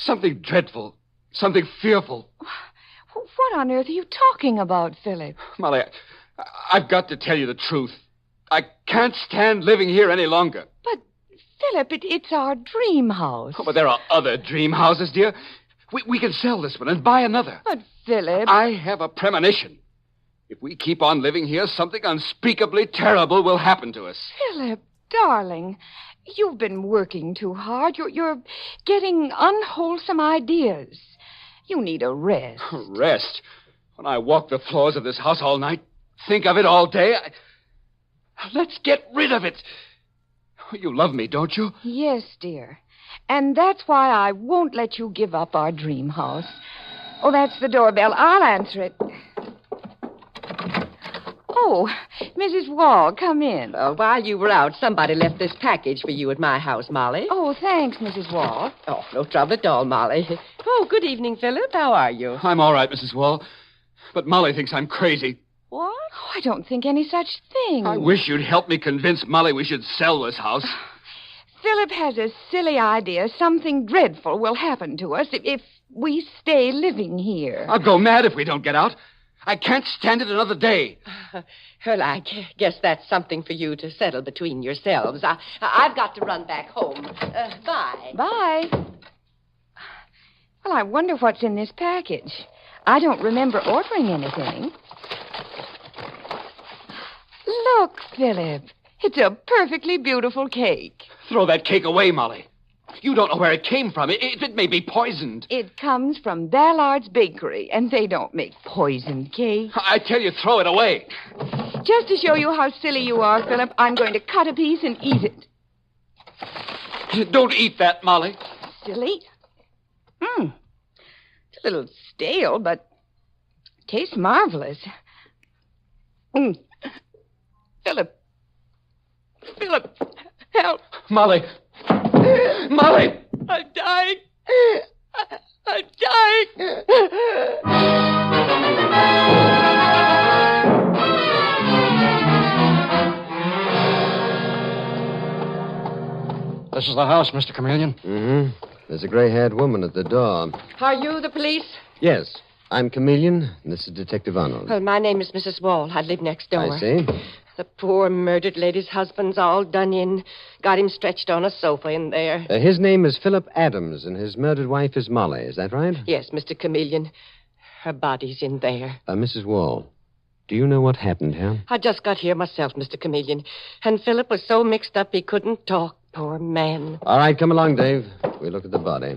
Something dreadful. Something fearful. What on earth are you talking about, Philip? Molly, I've got to tell you the truth. I can't stand living here any longer. But, Philip, it's our dream house. Oh, but there are other dream houses, dear. We can sell this one and buy another. But, Philip... I have a premonition. If we keep on living here, something unspeakably terrible will happen to us. Philip, darling, you've been working too hard. You're getting unwholesome ideas. You need a rest. Rest? When I walk the floors of this house all night, think of it all day, let's get rid of it. You love me, don't you? Yes, dear. And that's why I won't let you give up our dream house. Oh, that's the doorbell. I'll answer it. Oh, Mrs. Wall, come in. While you were out, somebody left this package for you at my house, Molly. Oh, thanks, Mrs. Wall. Oh, no trouble at all, Molly. Oh, good evening, Philip. How are you? I'm all right, Mrs. Wall. But Molly thinks I'm crazy. What? Oh, I don't think any such thing. I wish you'd help me convince Molly we should sell this house. Philip has a silly idea. Something dreadful will happen to us if we stay living here. I'll go mad if we don't get out. I can't stand it another day. Well, I guess that's something for you to settle between yourselves. I've got to run back home. Bye. Bye. Well, I wonder what's in this package. I don't remember ordering anything. Look, Philip. It's a perfectly beautiful cake. Throw that cake away, Molly. You don't know where it came from. It may be poisoned. It comes from Ballard's Bakery, and they don't make poisoned cake. I tell you, throw it away. Just to show you how silly you are, Philip, I'm going to cut a piece and eat it. Don't eat that, Molly. Silly? It's a little stale, but tastes marvelous. Philip, help. Molly. Molly! I'm dying. I'm dying. This is the house, Mr. Chameleon. Mm-hmm. There's a gray-haired woman at the door. Are you the police? Yes. I'm Chameleon, and this is Detective Arnold. Well, my name is Mrs. Wall. I live next door. I see. The poor murdered lady's husband's all done in. Got him stretched on a sofa in there. His name is Philip Adams, and his murdered wife is Molly. Is that right? Yes, Mr. Chameleon. Her body's in there. Mrs. Wall, do you know what happened here? I just got here myself, Mr. Chameleon. And Philip was so mixed up he couldn't talk. Poor man. All right, come along, Dave. We'll look at the body.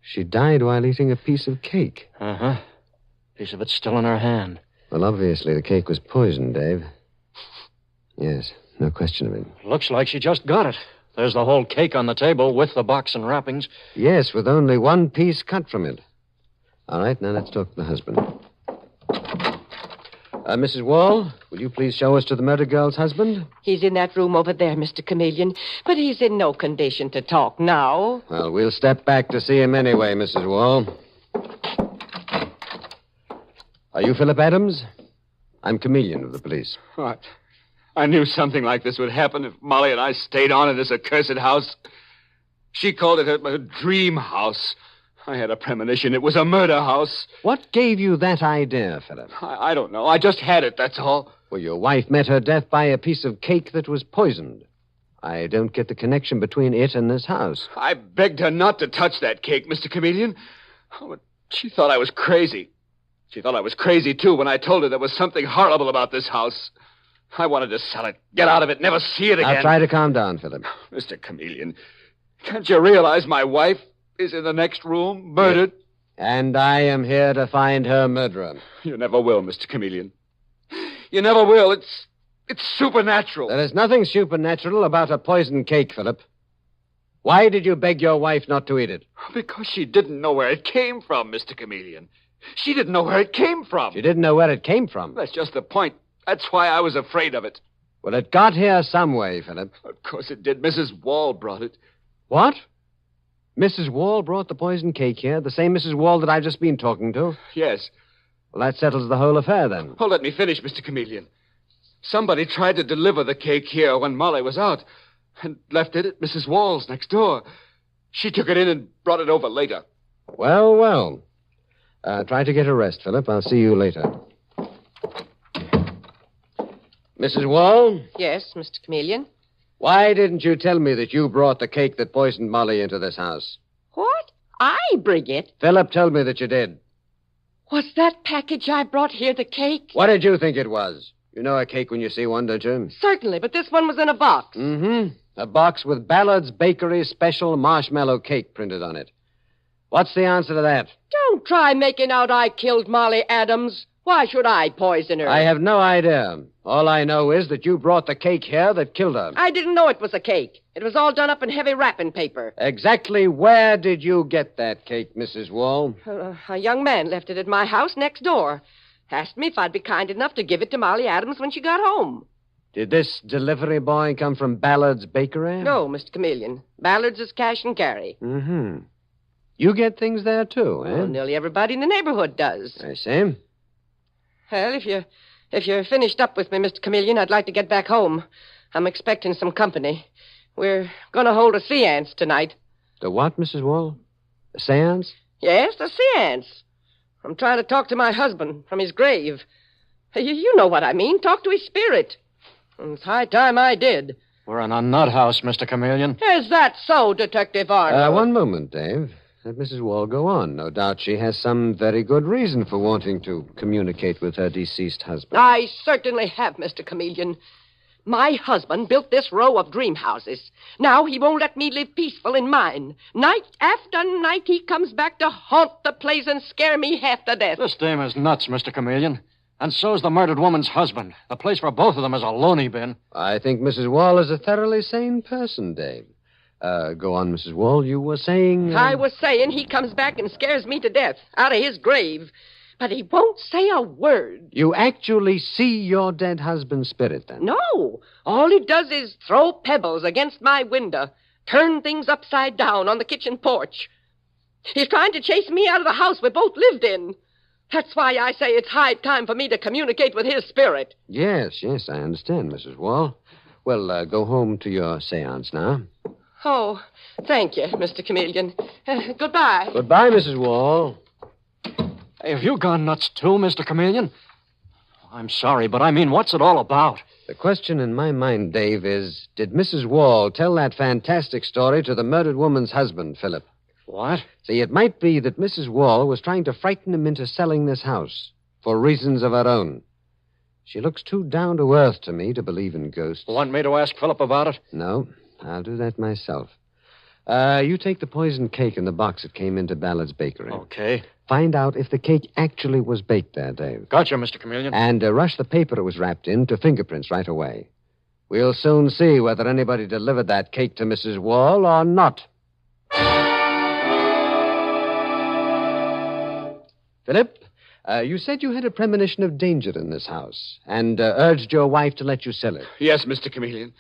She died while eating a piece of cake. Uh-huh. Piece of it's still in her hand. Well, obviously the cake was poisoned, Dave. Yes, no question of it. Looks like she just got it. There's the whole cake on the table with the box and wrappings. Yes, with only one piece cut from it. All right, now let's talk to the husband. Mrs. Wall, will you please show us to the murdered girl's husband? He's in that room over there, Mr. Chameleon. But he's in no condition to talk now. Well, we'll step back to see him anyway, Mrs. Wall. Are you Philip Adams? I'm Chameleon of the police. What? I knew something like this would happen if Molly and I stayed on in this accursed house. She called it a dream house. I had a premonition. It was a murder house. What gave you that idea, Philip? I don't know. I just had it, that's all. Well, your wife met her death by a piece of cake that was poisoned. I don't get the connection between it and this house. I begged her not to touch that cake, Mr. Chameleon. Oh, but she thought I was crazy. She thought I was crazy, too, when I told her there was something horrible about this house. I wanted to sell it, get out of it, never see it again. Now, try to calm down, Philip. Mr. Chameleon, can't you realize my wife is in the next room, murdered? And I am here to find her murderer. You never will, Mr. Chameleon. You never will. It's supernatural. There is nothing supernatural about a poisoned cake, Philip. Why did you beg your wife not to eat it? Because she didn't know where it came from, Mr. Chameleon. She didn't know where it came from. She didn't know where it came from. That's just the point. That's why I was afraid of it. Well, it got here some way, Philip. Of course it did. Mrs. Wall brought it. What? Mrs. Wall brought the poisoned cake here? The same Mrs. Wall that I've just been talking to? Yes. Well, that settles the whole affair, then. Oh, let me finish, Mr. Chameleon. Somebody tried to deliver the cake here when Molly was out and left it at Mrs. Wall's next door. She took it in and brought it over later. Well, well. Try to get a rest, Philip. I'll see you later. Mrs. Wall? Yes, Mr. Chameleon. Why didn't you tell me that you brought the cake that poisoned Molly into this house? What? I bring it? Philip told me that you did. Was that package I brought here the cake? What did you think it was? You know a cake when you see one, don't you? Certainly, but this one was in a box. Mm-hmm. A box with Ballard's Bakery special marshmallow cake printed on it. What's the answer to that? Don't try making out I killed Molly Adams. Why should I poison her? I have no idea. All I know is that you brought the cake here that killed her. I didn't know it was a cake. It was all done up in heavy wrapping paper. Exactly where did you get that cake, Mrs. Wall? A young man left it at my house next door. Asked me if I'd be kind enough to give it to Molly Adams when she got home. Did this delivery boy come from Ballard's Bakery? No, Mr. Chameleon. Ballard's is cash and carry. Mm-hmm. You get things there, too, eh? Well, nearly everybody in the neighborhood does. I see. Well, if you're finished up with me, Mr. Chameleon, I'd like to get back home. I'm expecting some company. We're going to hold a seance tonight. The what, Mrs. Wall? A seance? Yes, a seance. I'm trying to talk to my husband from his grave. You know what I mean. Talk to his spirit. It's high time I did. We're in a nut house, Mr. Chameleon. Is that so, Detective Arnold? One moment, Dave. Let Mrs. Wall go on. No doubt she has some very good reason for wanting to communicate with her deceased husband. I certainly have, Mr. Chameleon. My husband built this row of dream houses. Now he won't let me live peaceful in mine. Night after night he comes back to haunt the place and scare me half to death. This dame is nuts, Mr. Chameleon. And so's the murdered woman's husband. The place for both of them is a loony bin. I think Mrs. Wall is a thoroughly sane person, Dave. Go on, Mrs. Wall. You were saying... I was saying he comes back and scares me to death out of his grave. But he won't say a word. You actually see your dead husband's spirit, then? No. All he does is throw pebbles against my window, turn things upside down on the kitchen porch. He's trying to chase me out of the house we both lived in. That's why I say it's high time for me to communicate with his spirit. Yes, I understand, Mrs. Wall. Well, go home to your seance now. Oh, thank you, Mr. Chameleon. Goodbye. Goodbye, Mrs. Wall. Hey, have you gone nuts too, Mr. Chameleon? I'm sorry, but I mean, what's it all about? The question in my mind, Dave, is, did Mrs. Wall tell that fantastic story to the murdered woman's husband, Philip? What? See, it might be that Mrs. Wall was trying to frighten him into selling this house for reasons of her own. She looks too down to earth to me to believe in ghosts. Want me to ask Philip about it? No, I'll do that myself. You take the poisoned cake in the box that came into Ballard's Bakery. Okay. Find out if the cake actually was baked there, Dave. Gotcha, Mr. Chameleon. And rush the paper it was wrapped in to fingerprints right away. We'll soon see whether anybody delivered that cake to Mrs. Wall or not. Philip, you said you had a premonition of danger in this house and urged your wife to let you sell it. Yes, Mr. Chameleon.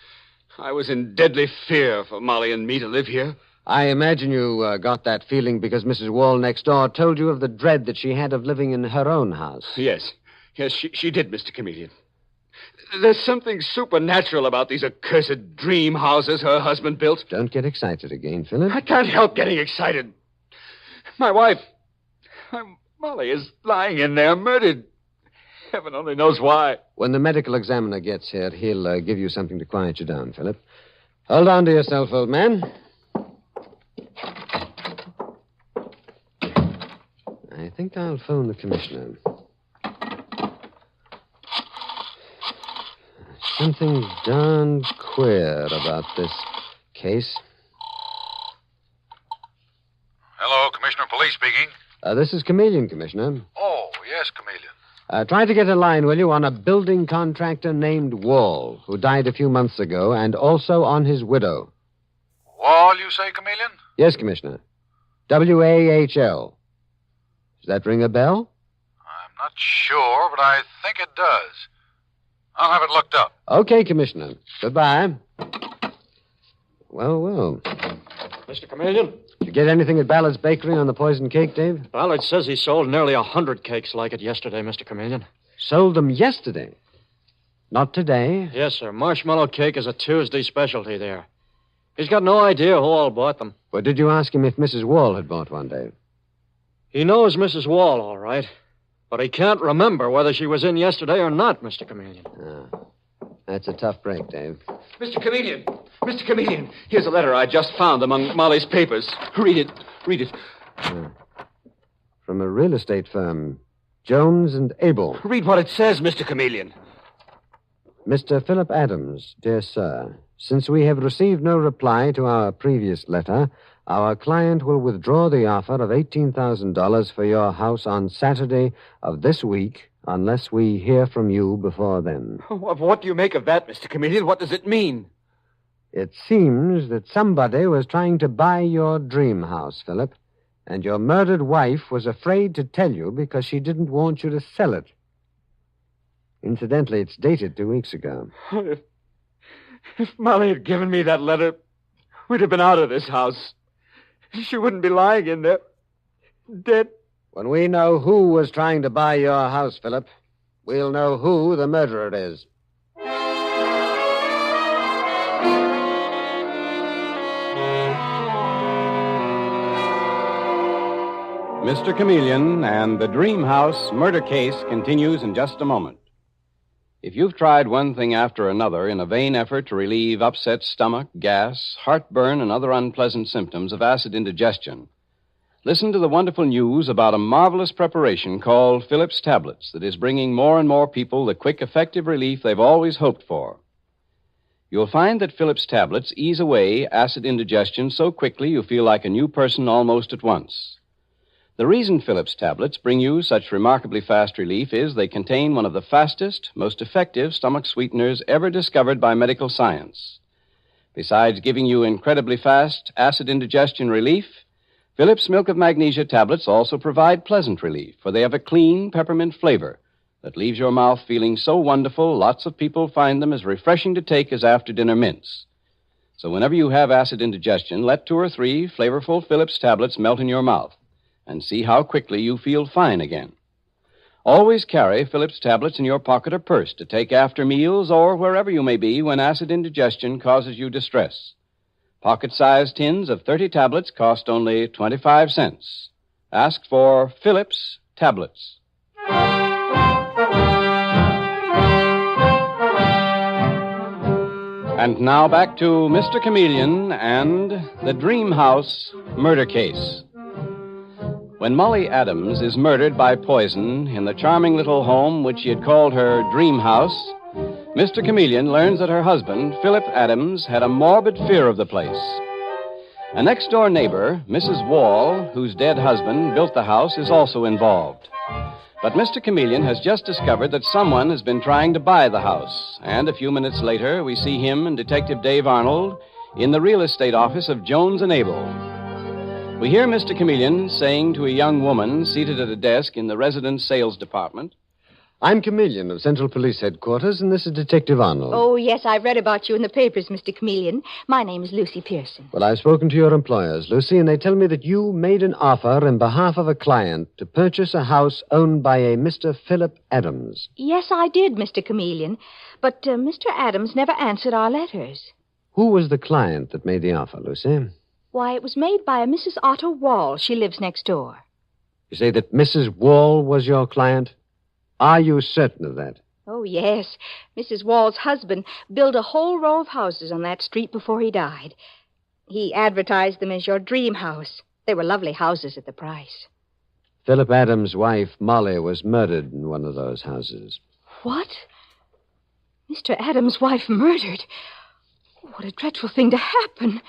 I was in deadly fear for Molly and me to live here. I imagine you got that feeling because Mrs. Wall next door told you of the dread that she had of living in her own house. Yes, she did, Mr. Chameleon. There's something supernatural about these accursed dream houses her husband built. Don't get excited again, Philip. I can't help getting excited. My wife, Molly, is lying in there murdered. Heaven only knows why. When the medical examiner gets here, he'll give you something to quiet you down, Philip. Hold on to yourself, old man. I think I'll phone the commissioner. Something darn queer about this case. Hello, Commissioner of Police speaking. This is Chameleon, Commissioner. Oh, yes, Chameleon. Try to get a line, will you, on a building contractor named Wall, who died a few months ago, and also on his widow. Wall, you say, Chameleon? Yes, Commissioner. W-A-H-L. Does that ring a bell? I'm not sure, but I think it does. I'll have it looked up. Okay, Commissioner. Goodbye. Well. Mr. Chameleon? Did you get anything at Ballard's Bakery on the poison cake, Dave? Ballard says he sold nearly 100 cakes like it yesterday, Mr. Chameleon. Sold them yesterday? Not today? Yes, sir. Marshmallow cake is a Tuesday specialty there. He's got no idea who all bought them. But did you ask him if Mrs. Wall had bought one, Dave? He knows Mrs. Wall, all right. But he can't remember whether she was in yesterday or not, Mr. Chameleon. That's a tough break, Dave. Mr. Chameleon! Mr. Chameleon! Here's a letter I just found among Molly's papers. Read it. From a real estate firm, Jones and Abel. Read what it says, Mr. Chameleon. Mr. Philip Adams, dear sir, since we have received no reply to our previous letter, our client will withdraw the offer of $18,000 for your house on Saturday of this week unless we hear from you before then. What do you make of that, Mr. Chameleon? What does it mean? It seems that somebody was trying to buy your dream house, Philip, and your murdered wife was afraid to tell you because she didn't want you to sell it. Incidentally, it's dated 2 weeks ago. If Molly had given me that letter, we'd have been out of this house. She wouldn't be lying in there, dead. When we know who was trying to buy your house, Philip, we'll know who the murderer is. Mr. Chameleon and the Dream House murder case continues in just a moment. If you've tried one thing after another in a vain effort to relieve upset stomach, gas, heartburn, and other unpleasant symptoms of acid indigestion, listen to the wonderful news about a marvelous preparation called Phillips Tablets that is bringing more and more people the quick, effective relief they've always hoped for. You'll find that Phillips Tablets ease away acid indigestion so quickly you feel like a new person almost at once. The reason Phillips tablets bring you such remarkably fast relief is they contain one of the fastest, most effective stomach sweeteners ever discovered by medical science. Besides giving you incredibly fast acid indigestion relief, Phillips Milk of Magnesia tablets also provide pleasant relief, for they have a clean peppermint flavor that leaves your mouth feeling so wonderful lots of people find them as refreshing to take as after-dinner mints. So whenever you have acid indigestion, let 2 or 3 flavorful Phillips tablets melt in your mouth and see how quickly you feel fine again. Always carry Phillips tablets in your pocket or purse to take after meals or wherever you may be when acid indigestion causes you distress. Pocket-sized tins of 30 tablets cost only 25 cents. Ask for Phillips tablets. And now back to Mr. Chameleon and the Dream House murder case. When Molly Adams is murdered by poison in the charming little home which she had called her dream house, Mr. Chameleon learns that her husband, Philip Adams, had a morbid fear of the place. A next-door neighbor, Mrs. Wall, whose dead husband built the house, is also involved. But Mr. Chameleon has just discovered that someone has been trying to buy the house, and a few minutes later we see him and Detective Dave Arnold in the real estate office of Jones and Abel. We hear Mr. Chameleon saying to a young woman seated at a desk in the residence sales department, I'm Chameleon of Central Police Headquarters, and this is Detective Arnold. Oh, yes, I've read about you in the papers, Mr. Chameleon. My name is Lucy Pearson. Well, I've spoken to your employers, Lucy, and they tell me that you made an offer in behalf of a client to purchase a house owned by a Mr. Philip Adams. Yes, I did, Mr. Chameleon. But Mr. Adams never answered our letters. Who was the client that made the offer, Lucy? Why, it was made by a Mrs. Otto Wall. She lives next door. You say that Mrs. Wall was your client? Are you certain of that? Oh, yes. Mrs. Wall's husband built a whole row of houses on that street before he died. He advertised them as your dream house. They were lovely houses at the price. Philip Adams' wife, Molly, was murdered in one of those houses. What? Mr. Adams' wife murdered? What a dreadful thing to happen.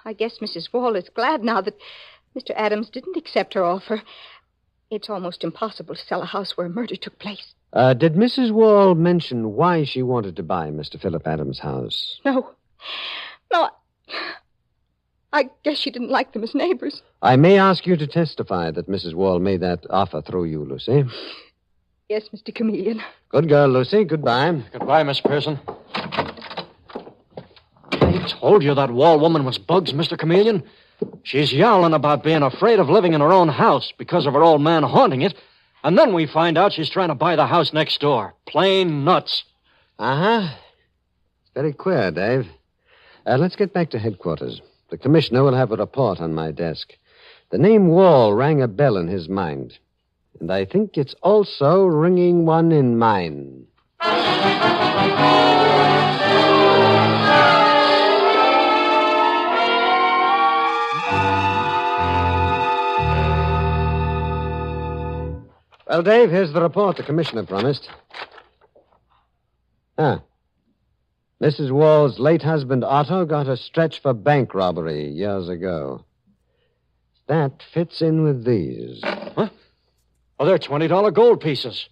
I guess Mrs. Wall is glad now that Mr. Adams didn't accept her offer. It's almost impossible to sell a house where a murder took place. Did Mrs. Wall mention why she wanted to buy Mr. Philip Adams' house? No. No, I guess she didn't like them as neighbors. I may ask you to testify that Mrs. Wall made that offer through you, Lucy. Yes, Mr. Chameleon. Good girl, Lucy. Goodbye. Goodbye, Miss Pearson. I told you that Wall woman was bugs, Mr. Chameleon. She's yowling about being afraid of living in her own house because of her old man haunting it. And then we find out she's trying to buy the house next door. Plain nuts. Uh-huh. Very queer, Dave. Let's get back to headquarters. The commissioner will have a report on my desk. The name Wall rang a bell in his mind. And I think it's also ringing one in mine. Well, Dave, here's the report the commissioner promised. Mrs. Wall's late husband, Otto, got a stretch for bank robbery years ago. That fits in with these. Huh? Oh, they're $20 gold pieces.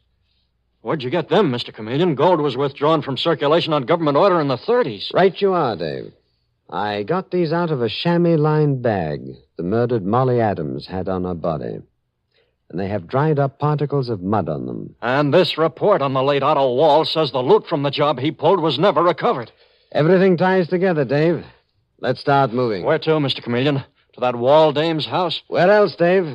Where'd you get them, Mr. Chameleon? Gold was withdrawn from circulation on government order in the 30s. Right you are, Dave. I got these out of a chamois-lined bag the murdered Molly Adams had on her body. And they have dried-up particles of mud on them. And this report on the late Otto Wall says the loot from the job he pulled was never recovered. Everything ties together, Dave. Let's start moving. Where to, Mr. Chameleon? To that Wall dame's house? Where else, Dave?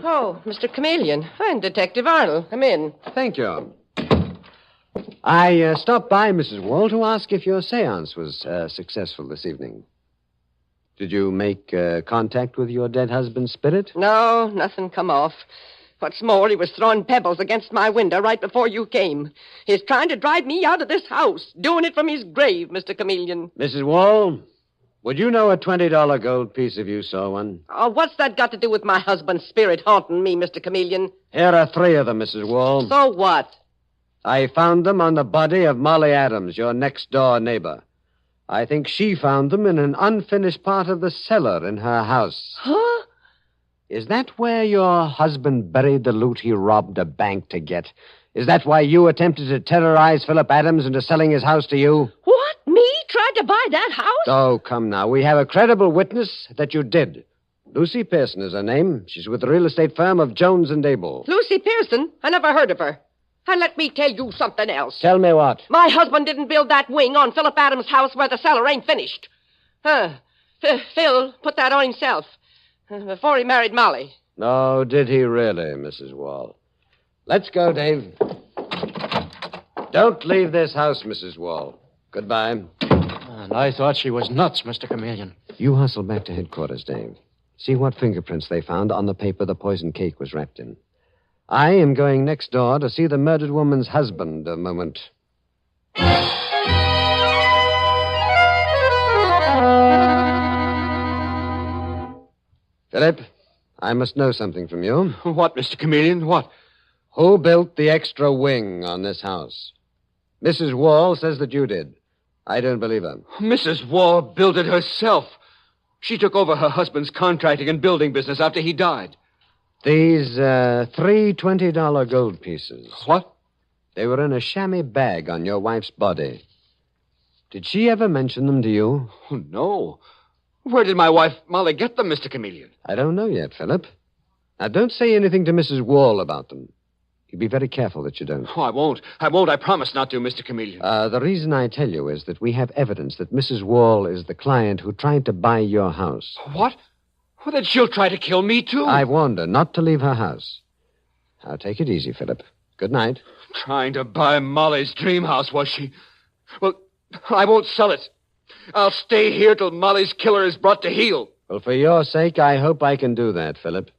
Oh, Mr. Chameleon. I'm Detective Arnold. Come in. Thank you. I stopped by, Mrs. Wall, to ask if your seance was successful this evening. Did you make contact with your dead husband's spirit? No, nothing come off. What's more, he was throwing pebbles against my window right before you came. He's trying to drive me out of this house, doing it from his grave, Mr. Chameleon. Mrs. Wall, would you know a $20 gold piece if you saw one? Oh, what's that got to do with my husband's spirit haunting me, Mr. Chameleon? Here are 3 of them, Mrs. Wall. So what? I found them on the body of Molly Adams, your next-door neighbor. I think she found them in an unfinished part of the cellar in her house. Huh? Is that where your husband buried the loot he robbed a bank to get? Is that why you attempted to terrorize Philip Adams into selling his house to you? What? Me? Tried to buy that house? Oh, come now. We have a credible witness that you did. Lucy Pearson is her name. She's with the real estate firm of Jones and Abel. Lucy Pearson? I never heard of her. And let me tell you something else. Tell me what? My husband didn't build that wing on Philip Adams' house where the cellar ain't finished. Phil put that on himself before he married Molly. No, did he really, Mrs. Wall? Let's go, Dave. Don't leave this house, Mrs. Wall. Goodbye. And I thought she was nuts, Mr. Chameleon. You hustle back to headquarters, Dave. See what fingerprints they found on the paper the poison cake was wrapped in. I am going next door to see the murdered woman's husband a moment. Philip, I must know something from you. What, Mr. Chameleon? What? Who built the extra wing on this house? Mrs. Wall says that you did. I don't believe her. Mrs. Wall built it herself. She took over her husband's contracting and building business after he died. These 3 $20 gold pieces. What? They were in a chamois bag on your wife's body. Did she ever mention them to you? Oh, no. Where did my wife, Molly, get them, Mr. Chameleon? I don't know yet, Philip. Now, don't say anything to Mrs. Wall about them. You be very careful that you don't. Oh, I won't. I promise not to, Mr. Chameleon. The reason I tell you is that we have evidence that Mrs. Wall is the client who tried to buy your house. What? Well, then she'll try to kill me, too. I warned her not to leave her house. Now, take it easy, Philip. Good night. Trying to buy Molly's dream house, was she? Well, I won't sell it. I'll stay here till Molly's killer is brought to heel. Well, for your sake, I hope I can do that, Philip.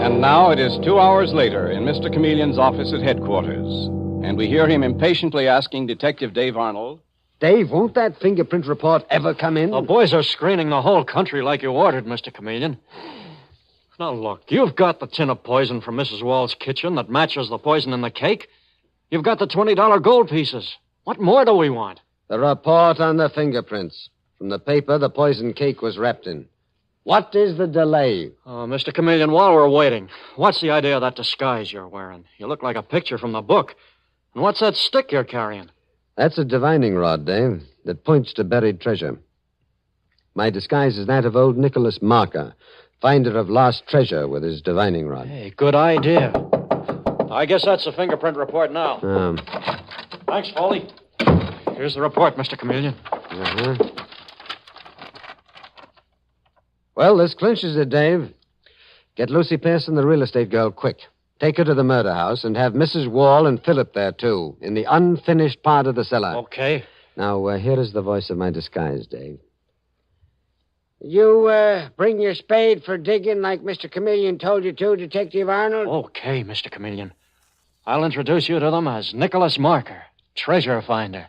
And now it is 2 hours later in Mr. Chameleon's office at headquarters. And we hear him impatiently asking Detective Dave Arnold, Dave, won't that fingerprint report ever come in? The boys are screening the whole country like you ordered, Mr. Chameleon. Now, look, you've got the tin of poison from Mrs. Wall's kitchen that matches the poison in the cake. You've got the $20 gold pieces. What more do we want? The report on the fingerprints. From the paper the poison cake was wrapped in. What is the delay? Oh, Mr. Chameleon, while we're waiting, what's the idea of that disguise you're wearing? You look like a picture from the book. And what's that stick you're carrying? That's a divining rod, Dave, that points to buried treasure. My disguise is that of old Nicholas Marker, finder of lost treasure with his divining rod. Hey, good idea. I guess that's the fingerprint report now. Thanks, Foley. Here's the report, Mr. Chameleon. Uh-huh. Well, this clinches it, Dave. Get Lucy Pearson, the real estate girl, quick. Take her to the murder house and have Mrs. Wall and Philip there, too, in the unfinished part of the cellar. Okay. Now, here is the voice of my disguise, Dave. You, bring your spade for digging like Mr. Chameleon told you to, Detective Arnold? Okay, Mr. Chameleon. I'll introduce you to them as Nicholas Marker, treasure finder.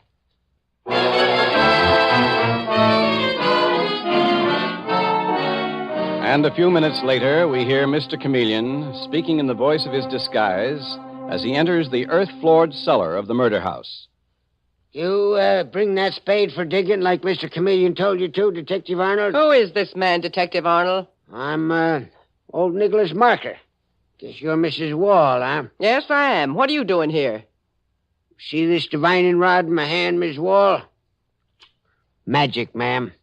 And a few minutes later, we hear Mr. Chameleon speaking in the voice of his disguise as he enters the earth-floored cellar of the murder house. You, bring that spade for digging like Mr. Chameleon told you to, Detective Arnold? Who is this man, Detective Arnold? I'm, old Nicholas Marker. Guess you're Mrs. Wall, huh? Yes, I am. What are you doing here? See this divining rod in my hand, Miss Wall? Magic, ma'am.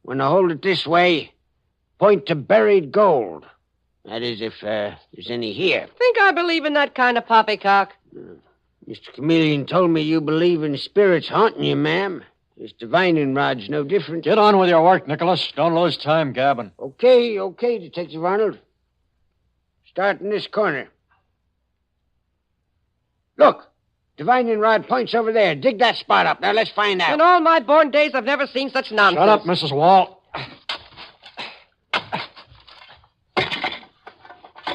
When I hold it this way, point to buried gold. That is, if there's any here. Think I believe in that kind of poppycock? Mr. Chameleon told me you believe in spirits haunting you, ma'am. This divining rod's no different. Get on with your work, Nicholas. Don't lose time gabbing. Okay, Detective Arnold. Start in this corner. Look, divining rod points over there. Dig that spot up. Now let's find out. In all my born days, I've never seen such nonsense. Shut up, Mrs. Wall.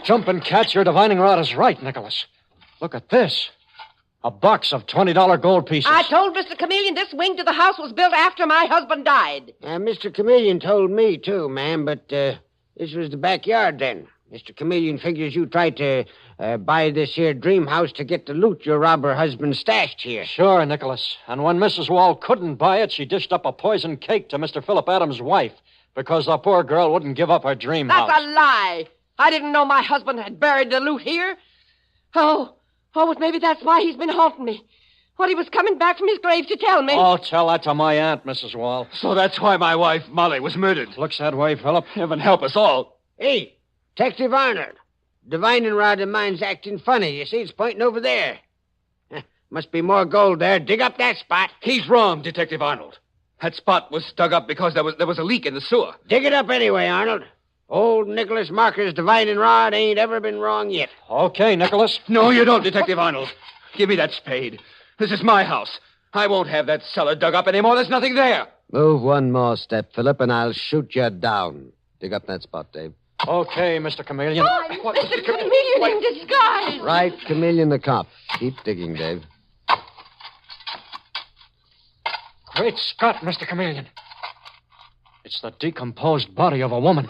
Jump and catch, your divining rod is right, Nicholas. Look at this. A box of $20 gold pieces. I told Mr. Chameleon this wing to the house was built after my husband died. Mr. Chameleon told me, too, ma'am, but this was the backyard then. Mr. Chameleon figures you tried to buy this here dream house to get the loot your robber husband stashed here. Sure, Nicholas. And when Mrs. Wall couldn't buy it, she dished up a poison cake to Mr. Philip Adams' wife because the poor girl wouldn't give up her dream house. That's a lie. I didn't know my husband had buried the loot here. Oh, but maybe that's why he's been haunting me. What he was coming back from his grave to tell me. Oh, tell that to my aunt, Mrs. Wall. So that's why my wife, Molly, was murdered. Looks that way, Philip. Heaven help us all. Hey, Detective Arnold. Divining rod of mine's acting funny. You see, it's pointing over there. Must be more gold there. Dig up that spot. He's wrong, Detective Arnold. That spot was dug up because there was a leak in the sewer. Dig it up anyway, Arnold. Old Nicholas Marker's divining rod ain't ever been wrong yet. Okay, Nicholas. No, you don't, Detective Arnold. Give me that spade. This is my house. I won't have that cellar dug up anymore. There's nothing there. Move one more step, Philip, and I'll shoot you down. Dig up that spot, Dave. Okay, Mr. Chameleon. Oh, Mr. Chameleon in disguise. Right, Chameleon the cop. Keep digging, Dave. Great Scott, Mr. Chameleon. It's the decomposed body of a woman.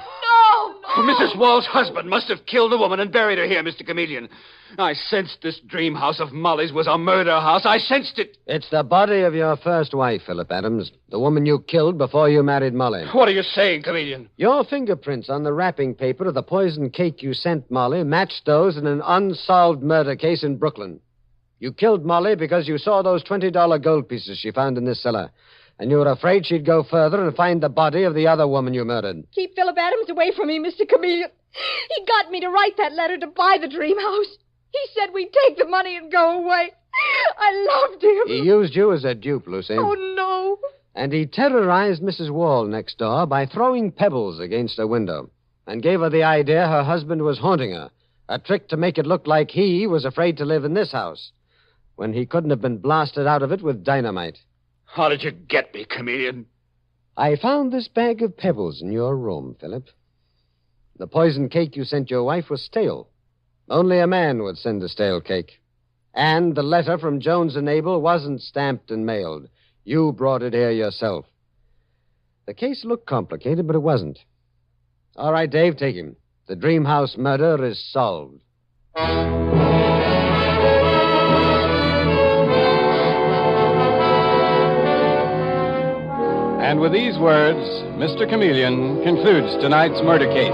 Mrs. Wall's husband must have killed a woman and buried her here, Mr. Chameleon. I sensed this dream house of Molly's was a murder house. I sensed it. It's the body of your first wife, Philip Adams. The woman you killed before you married Molly. What are you saying, Chameleon? Your fingerprints on the wrapping paper of the poison cake you sent Molly matched those in an unsolved murder case in Brooklyn. You killed Molly because you saw those $20 gold pieces she found in this cellar. And you were afraid she'd go further and find the body of the other woman you murdered. Keep Philip Adams away from me, Mr. Chameleon. He got me to write that letter to buy the dream house. He said we'd take the money and go away. I loved him. He used you as a dupe, Lucy. Oh, no. And he terrorized Mrs. Wall next door by throwing pebbles against her window and gave her the idea her husband was haunting her, a trick to make it look like he was afraid to live in this house when he couldn't have been blasted out of it with dynamite. How did you get me, Chameleon? I found this bag of pebbles in your room, Philip. The poison cake you sent your wife was stale. Only a man would send a stale cake. And the letter from Jones and Abel wasn't stamped and mailed. You brought it here yourself. The case looked complicated, but it wasn't. All right, Dave, take him. The Dream House murder is solved. And with these words, Mr. Chameleon concludes tonight's murder case.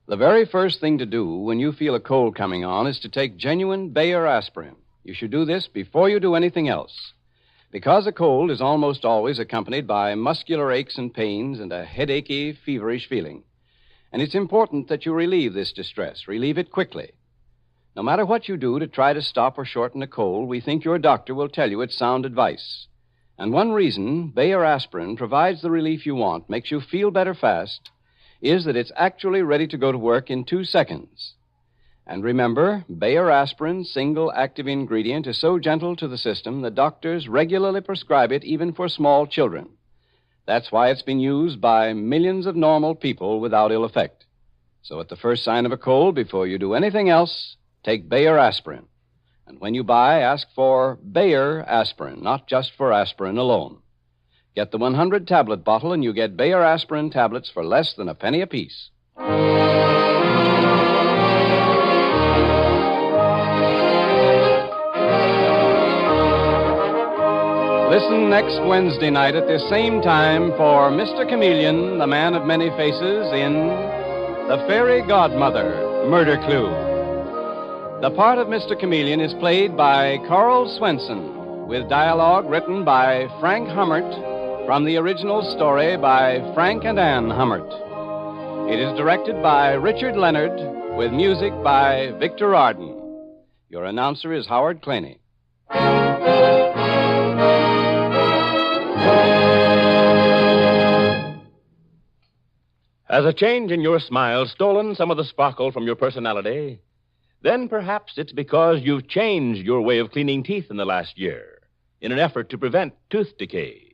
The very first thing to do when you feel a cold coming on is to take genuine Bayer aspirin. You should do this before you do anything else, because a cold is almost always accompanied by muscular aches and pains and a headachy, feverish feeling. And it's important that you relieve this distress, relieve it quickly. No matter what you do to try to stop or shorten a cold, we think your doctor will tell you it's sound advice. And one reason Bayer aspirin provides the relief you want, makes you feel better fast, is that it's actually ready to go to work in 2 seconds. And remember, Bayer aspirin's single active ingredient is so gentle to the system that doctors regularly prescribe it even for small children. That's why it's been used by millions of normal people without ill effect. So at the first sign of a cold, before you do anything else, take Bayer aspirin. And when you buy, ask for Bayer aspirin, not just for aspirin alone. Get the 100-tablet bottle, and you get Bayer aspirin tablets for less than a penny apiece. Listen next Wednesday night at this same time for Mr. Chameleon, the man of many faces, in The Fairy Godmother, Murder Clue. The part of Mr. Chameleon is played by Carl Swenson, with dialogue written by Frank Hummert, from the original story by Frank and Ann Hummert. It is directed by Richard Leonard, with music by Victor Arden. Your announcer is Howard Claney. Has a change in your smile stolen some of the sparkle from your personality? Then perhaps it's because you've changed your way of cleaning teeth in the last year in an effort to prevent tooth decay.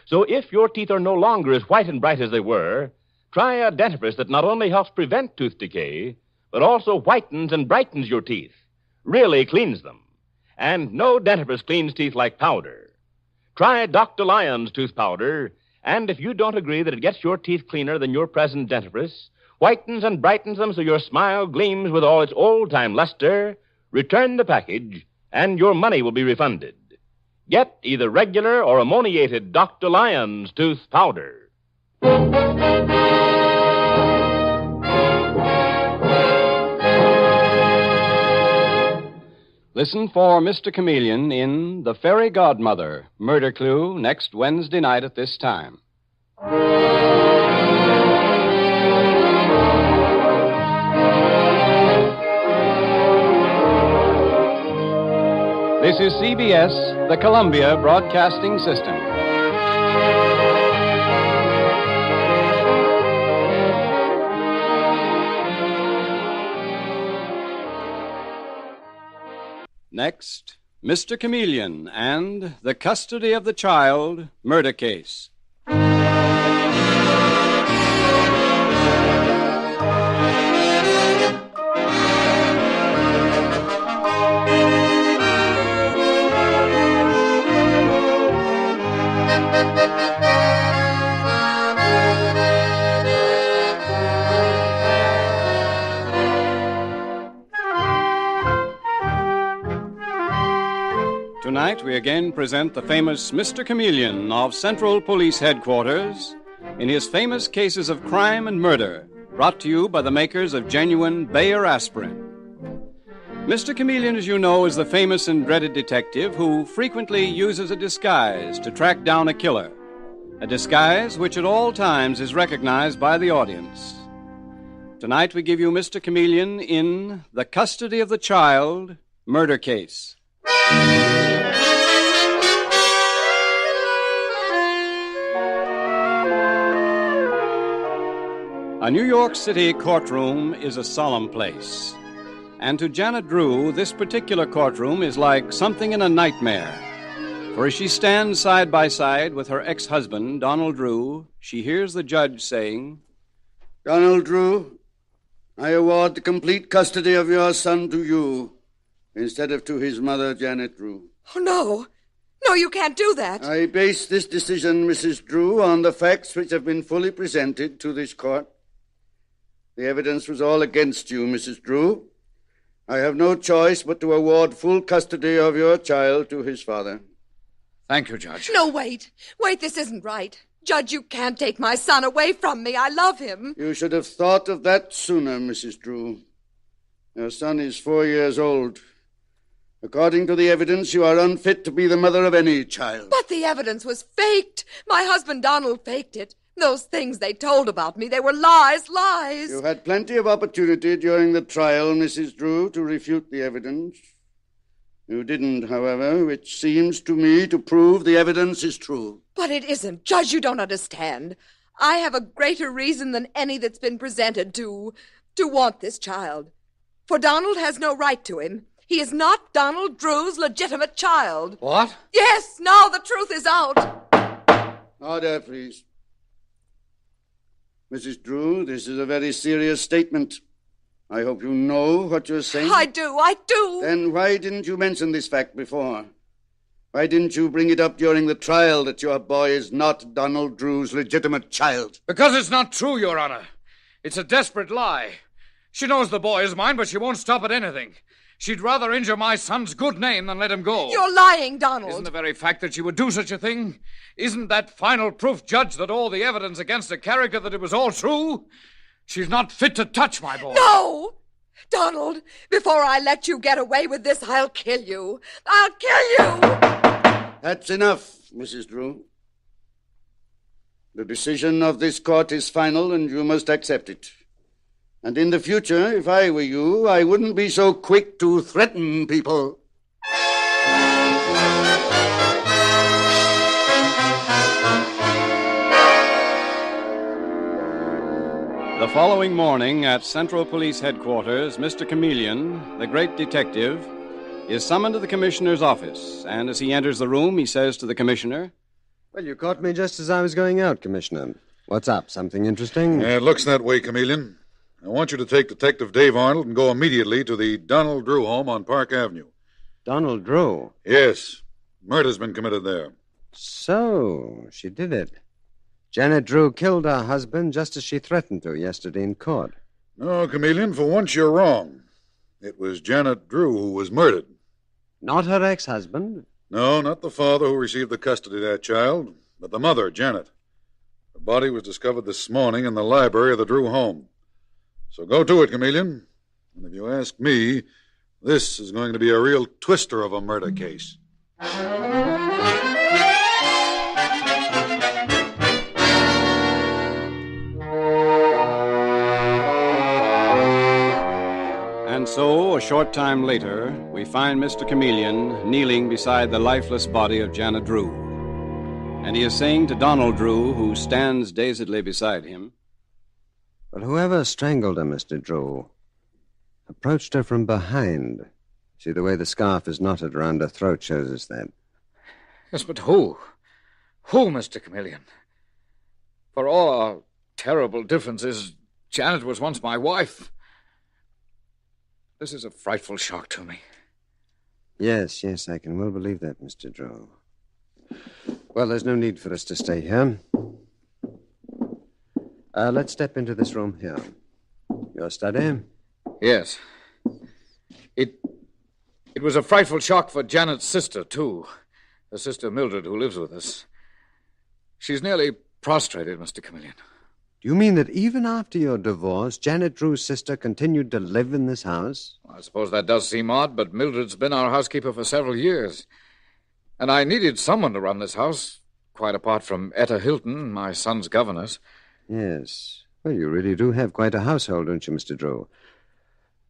So if your teeth are no longer as white and bright as they were, try a dentifrice that not only helps prevent tooth decay, but also whitens and brightens your teeth, really cleans them. And no dentifrice cleans teeth like powder. Try Dr. Lyon's tooth powder, and if you don't agree that it gets your teeth cleaner than your present dentifrice, whitens and brightens them so your smile gleams with all its old-time luster, return the package, and your money will be refunded. Get either regular or ammoniated Dr. Lyon's tooth powder. Listen for Mr. Chameleon in The Fairy Godmother, Murder Clue, next Wednesday night at this time. This is CBS, the Columbia Broadcasting System. Next, Mr. Chameleon and The Custody of the Child Murder Case. Tonight, we again present the famous Mr. Chameleon of Central Police Headquarters in his famous cases of crime and murder, brought to you by the makers of genuine Bayer aspirin. Mr. Chameleon, as you know, is the famous and dreaded detective who frequently uses a disguise to track down a killer, a disguise which at all times is recognized by the audience. Tonight, we give you Mr. Chameleon in The Custody of the Child Murder Case. A New York City courtroom is a solemn place. And to Janet Drew, this particular courtroom is like something in a nightmare. For as she stands side by side with her ex-husband, Donald Drew, she hears the judge saying, Donald Drew, I award the complete custody of your son to you, instead of to his mother, Janet Drew. Oh, no. No, you can't do that. I base this decision, Mrs. Drew, on the facts which have been fully presented to this court. The evidence was all against you, Mrs. Drew. I have no choice but to award full custody of your child to his father. Thank you, Judge. No, wait. Wait, this isn't right. Judge, you can't take my son away from me. I love him. You should have thought of that sooner, Mrs. Drew. Your son is 4 years old. According to the evidence, you are unfit to be the mother of any child. But the evidence was faked. My husband Donald faked it. Those things they told about me, they were lies. You had plenty of opportunity during the trial, Mrs. Drew, to refute the evidence. You didn't, however, which seems to me to prove the evidence is true. But it isn't. Judge, you don't understand. I have a greater reason than any that's been presented to want this child. For Donald has no right to him. He is not Donald Drew's legitimate child. What? Yes, now the truth is out. Order, please. Mrs. Drew, this is a very serious statement. I hope you know what you're saying. I do. Then why didn't you mention this fact before? Why didn't you bring it up during the trial that your boy is not Donald Drew's legitimate child? Because it's not true, Your Honor. It's a desperate lie. She knows the boy is mine, but she won't stop at anything. She'd rather injure my son's good name than let him go. You're lying, Donald. Isn't the very fact that she would do such a thing? Isn't that final proof, Judge, that all the evidence against the character, that it was all true? She's not fit to touch my boy. No! Donald, before I let you get away with this, I'll kill you. I'll kill you! That's enough, Mrs. Drew. The decision of this court is final, and you must accept it. And in the future, if I were you, I wouldn't be so quick to threaten people. The following morning at Central Police Headquarters, Mr. Chameleon, the great detective, is summoned to the commissioner's office. And as he enters the room, he says to the commissioner, "Well, you caught me just as I was going out, Commissioner. What's up? Something interesting?" Yeah, it looks that way, Chameleon. I want you to take Detective Dave Arnold and go immediately to the Donald Drew home on Park Avenue. Donald Drew? Yes. Murder's been committed there. So, she did it. Janet Drew killed her husband just as she threatened to yesterday in court. No, Chameleon, for once you're wrong. It was Janet Drew who was murdered. Not her ex-husband? No, not the father who received the custody of that child, but the mother, Janet. Her body was discovered this morning in the library of the Drew home. So go to it, Chameleon. And if you ask me, this is going to be a real twister of a murder case. And so, a short time later, we find Mr. Chameleon kneeling beside the lifeless body of Janet Drew. And he is saying to Donald Drew, who stands dazedly beside him, "But whoever strangled her, Mr. Drew, approached her from behind. See, the way the scarf is knotted around her throat shows us that." Yes, but who? Who, Mr. Chameleon? For all our terrible differences, Janet was once my wife. This is a frightful shock to me. Yes, I can well believe that, Mr. Drew. Well, there's no need for us to stay here. Let's step into this room here. Your study? Yes. It was a frightful shock for Janet's sister, too. Her sister Mildred, who lives with us. She's nearly prostrated, Mr. Chameleon. Do you mean that even after your divorce, Janet Drew's sister continued to live in this house? I suppose that does seem odd, but Mildred's been our housekeeper for several years. And I needed someone to run this house, quite apart from Etta Hilton, my son's governess. Yes. Well, you really do have quite a household, don't you, Mr. Drew?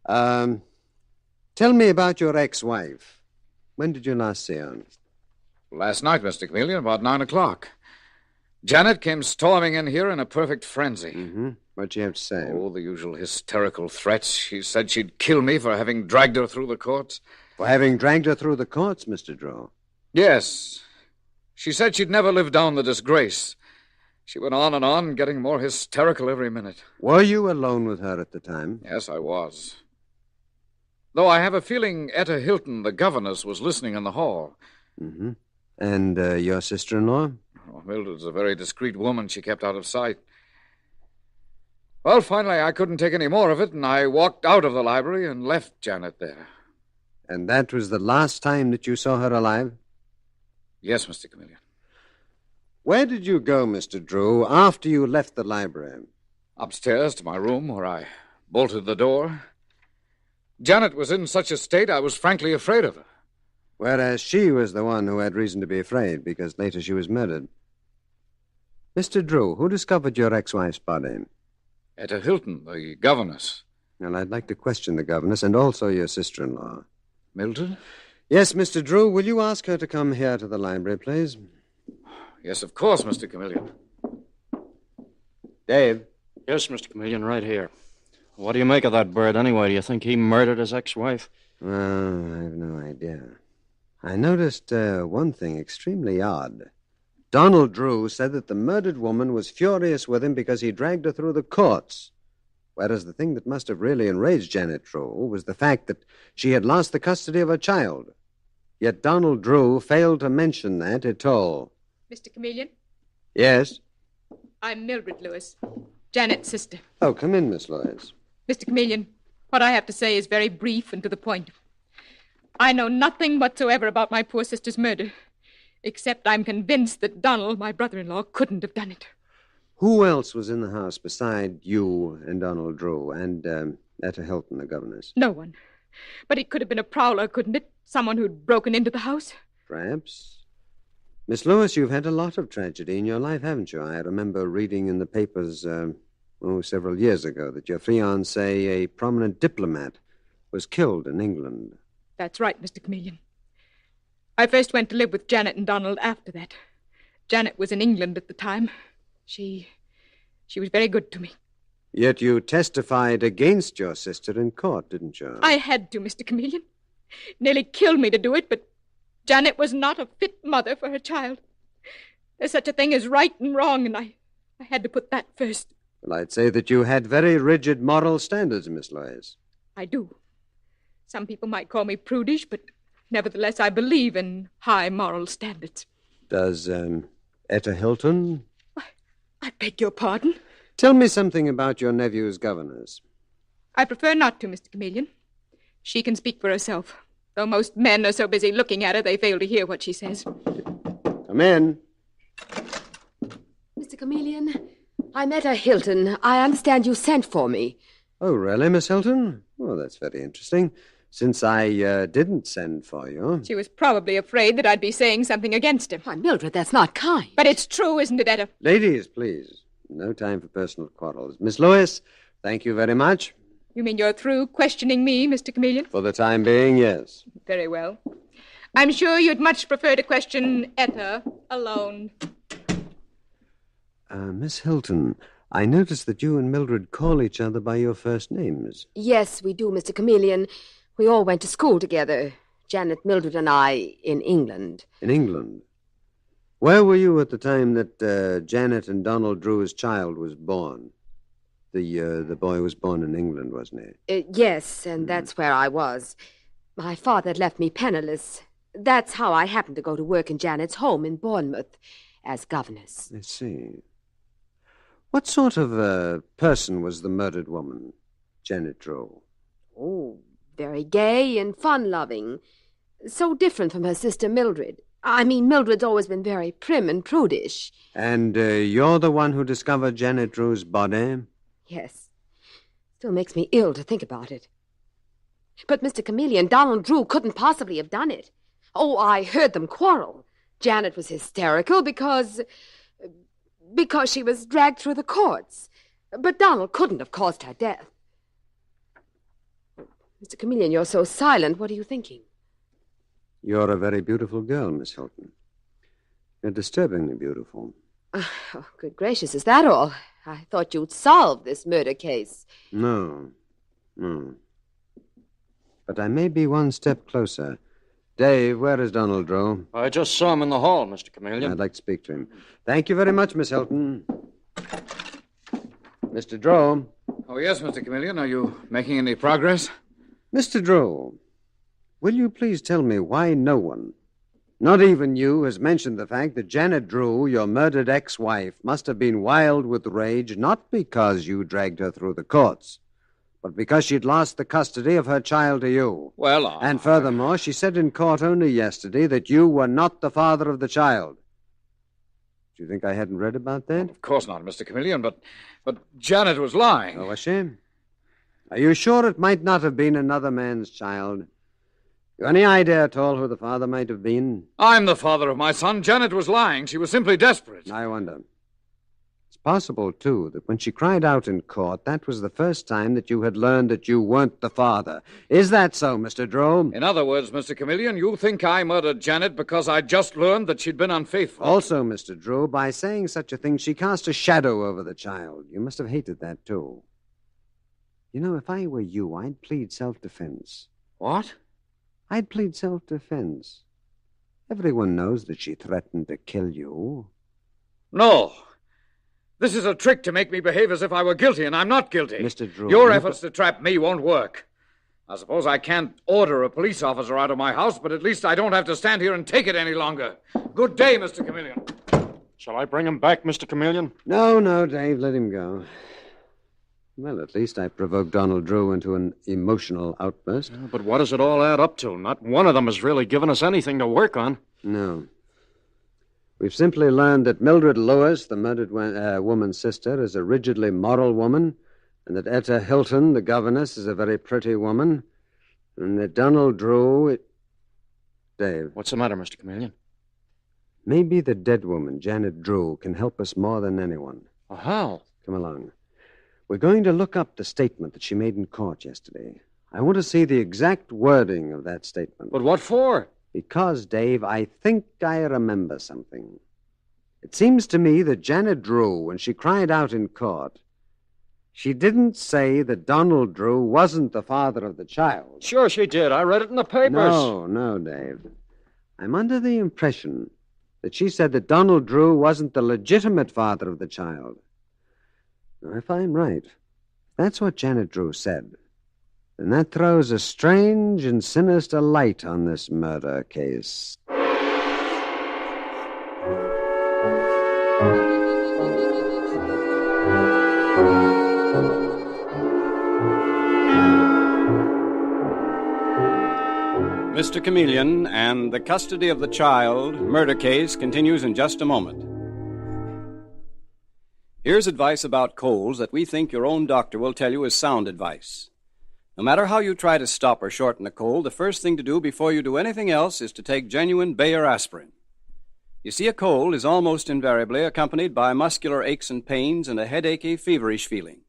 Tell me about your ex-wife. When did you last see her? Last night, Mr. Chameleon, about 9 o'clock. Janet came storming in here in a perfect frenzy. Mm-hmm. What'd she have to say? Oh, the usual hysterical threats. She said she'd kill me for having dragged her through the courts. For having dragged her through the courts, Mr. Drew? Yes. She said she'd never live down the disgrace. She went on, getting more hysterical every minute. Were you alone with her at the time? Yes, I was. Though I have a feeling Etta Hilton, the governess, was listening in the hall. Mm-hmm. And your sister-in-law? Oh, Mildred's a very discreet woman. She kept out of sight. Well, finally, I couldn't take any more of it, and I walked out of the library and left Janet there. And that was the last time that you saw her alive? Yes, Mr. Chameleon. Where did you go, Mr. Drew, after you left the library? Upstairs to my room, where I bolted the door. Janet was in such a state I was frankly afraid of her. Whereas she was the one who had reason to be afraid, because later she was murdered. Mr. Drew, who discovered your ex-wife's body? Etta Hilton, the governess. Well, I'd like to question the governess and also your sister-in-law. Mildred? Yes, Mr. Drew, will you ask her to come here to the library, please? Yes, of course, Mr. Chameleon. Dave? Yes, Mr. Chameleon, right here. What do you make of that bird, anyway? Do you think he murdered his ex-wife? Well, I have no idea. I noticed one thing extremely odd. Donald Drew said that the murdered woman was furious with him because he dragged her through the courts. Whereas the thing that must have really enraged Janet Drew was the fact that she had lost the custody of her child. Yet Donald Drew failed to mention that at all. Mr. Chameleon? Yes? I'm Mildred Lewis, Janet's sister. Oh, come in, Miss Lewis. Mr. Chameleon, what I have to say is very brief and to the point. I know nothing whatsoever about my poor sister's murder, except I'm convinced that Donald, my brother-in-law, couldn't have done it. Who else was in the house beside you and Donald Drew and Etta Hilton, the governess? No one. But it could have been a prowler, couldn't it? Someone who'd broken into the house? Perhaps. Miss Lewis, you've had a lot of tragedy in your life, haven't you? I remember reading in the papers, several years ago, that your fiancé, a prominent diplomat, was killed in England. That's right, Mr. Chameleon. I first went to live with Janet and Donald after that. Janet was in England at the time. She was very good to me. Yet you testified against your sister in court, didn't you? I had to, Mr. Chameleon. Nearly killed me to do it, but Janet was not a fit mother for her child. There's such a thing as right and wrong, and I had to put that first. Well, I'd say that you had very rigid moral standards, Miss Lois. I do. Some people might call me prudish, but nevertheless I believe in high moral standards. Does Etta Hilton? I beg your pardon? Tell me something about your nephew's governess. I prefer not to, Mr. Chameleon. She can speak for herself. Though most men are so busy looking at her, they fail to hear what she says. Come in. Mr. Chameleon, I'm Etta Hilton. I understand you sent for me. Oh, really, Miss Hilton? Oh, that's very interesting. Since I didn't send for you. She was probably afraid that I'd be saying something against him. Why, Mildred, that's not kind. But it's true, isn't it, Etta? Ladies, please. No time for personal quarrels. Miss Lewis, thank you very much. You mean you're through questioning me, Mr. Chameleon? For the time being, yes. Very well. I'm sure you'd much prefer to question Etta alone. Miss Hilton, I noticed that you and Mildred call each other by your first names. Yes, we do, Mr. Chameleon. We all went to school together. Janet, Mildred, and I in England. In England? Where were you at the time that Janet and Donald Drew's child was born? The boy was born in England, wasn't he? Yes, and that's where I was. My father had left me penniless. That's how I happened to go to work in Janet's home in Bournemouth as governess. I see. What sort of person was the murdered woman, Janet Drew? Oh, very gay and fun-loving. So different from her sister Mildred. I mean, Mildred's always been very prim and prudish. And you're the one who discovered Janet Drew's body? Yes. Still makes me ill to think about it. But, Mr. Chameleon, Donald Drew couldn't possibly have done it. Oh, I heard them quarrel. Janet was hysterical because she was dragged through the courts. But Donald couldn't have caused her death. Mr. Chameleon, you're so silent. What are you thinking? You're a very beautiful girl, Miss Hilton. You're disturbingly beautiful. Oh, good gracious, is that all? I thought you'd solved this murder case. No. But I may be one step closer. Dave, where is Donald Drew? I just saw him in the hall, Mr. Chameleon. I'd like to speak to him. Thank you very much, Miss Hilton. Mr. Drew. Oh, yes, Mr. Chameleon. Are you making any progress? Mr. Drew, will you please tell me why no one, not even you, has mentioned the fact that Janet Drew, your murdered ex-wife, must have been wild with rage not because you dragged her through the courts, but because she'd lost the custody of her child to you. Well, And furthermore, she said in court only yesterday that you were not the father of the child. Do you think I hadn't read about that? Of course not, Mr. Chameleon, but Janet was lying. Oh, was she? Are you sure it might not have been another man's child? You any idea at all who the father might have been? I'm the father of my son. Janet was lying. She was simply desperate. I wonder. It's possible, too, that when she cried out in court, that was the first time that you had learned that you weren't the father. Is that so, Mr. Drew? In other words, Mr. Chameleon, you think I murdered Janet because I just learned that she'd been unfaithful. Also, Mr. Drew, by saying such a thing, she cast a shadow over the child. You must have hated that, too. You know, if I were you, I'd plead self-defense. What? I'd plead self-defense. Everyone knows that she threatened to kill you. No. This is a trick to make me behave as if I were guilty, and I'm not guilty. Mr. Drew... Your efforts to trap me won't work. I suppose I can't order a police officer out of my house, but at least I don't have to stand here and take it any longer. Good day, Mr. Chameleon. Shall I bring him back, Mr. Chameleon? No, Dave, let him go. Well, at least I provoked Donald Drew into an emotional outburst. Yeah, but what does it all add up to? Not one of them has really given us anything to work on. No. We've simply learned that Mildred Lewis, the murdered woman's sister, is a rigidly moral woman, and that Etta Hilton, the governess, is a very pretty woman, and that Donald Drew... Dave. What's the matter, Mr. Chameleon? Maybe the dead woman, Janet Drew, can help us more than anyone. How? Come along. We're going to look up the statement that she made in court yesterday. I want to see the exact wording of that statement. But what for? Because, Dave, I think I remember something. It seems to me that Janet Drew, when she cried out in court, she didn't say that Donald Drew wasn't the father of the child. Sure she did. I read it in the papers. No, Dave. I'm under the impression that she said that Donald Drew wasn't the legitimate father of the child. Now, if I'm right, if that's what Janet Drew said, then that throws a strange and sinister light on this murder case. Mr. Chameleon and the custody of the child murder case continues in just a moment. Here's advice about colds that we think your own doctor will tell you is sound advice. No matter how you try to stop or shorten a cold, the first thing to do before you do anything else is to take genuine Bayer aspirin. You see, a cold is almost invariably accompanied by muscular aches and pains and a headachy, feverish feeling.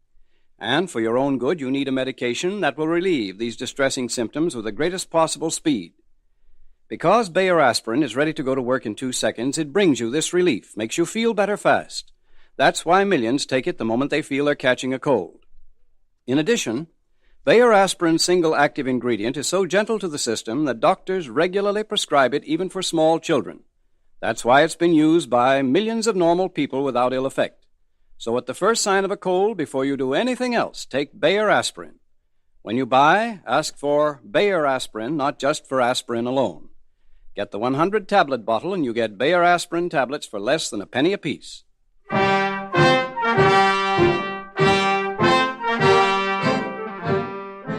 And for your own good, you need a medication that will relieve these distressing symptoms with the greatest possible speed. Because Bayer aspirin is ready to go to work in 2 seconds, it brings you this relief, makes you feel better fast. That's why millions take it the moment they feel they're catching a cold. In addition, Bayer aspirin's single active ingredient is so gentle to the system that doctors regularly prescribe it even for small children. That's why it's been used by millions of normal people without ill effect. So at the first sign of a cold, before you do anything else, take Bayer aspirin. When you buy, ask for Bayer aspirin, not just for aspirin alone. Get the 100-tablet bottle and you get Bayer aspirin tablets for less than a penny apiece.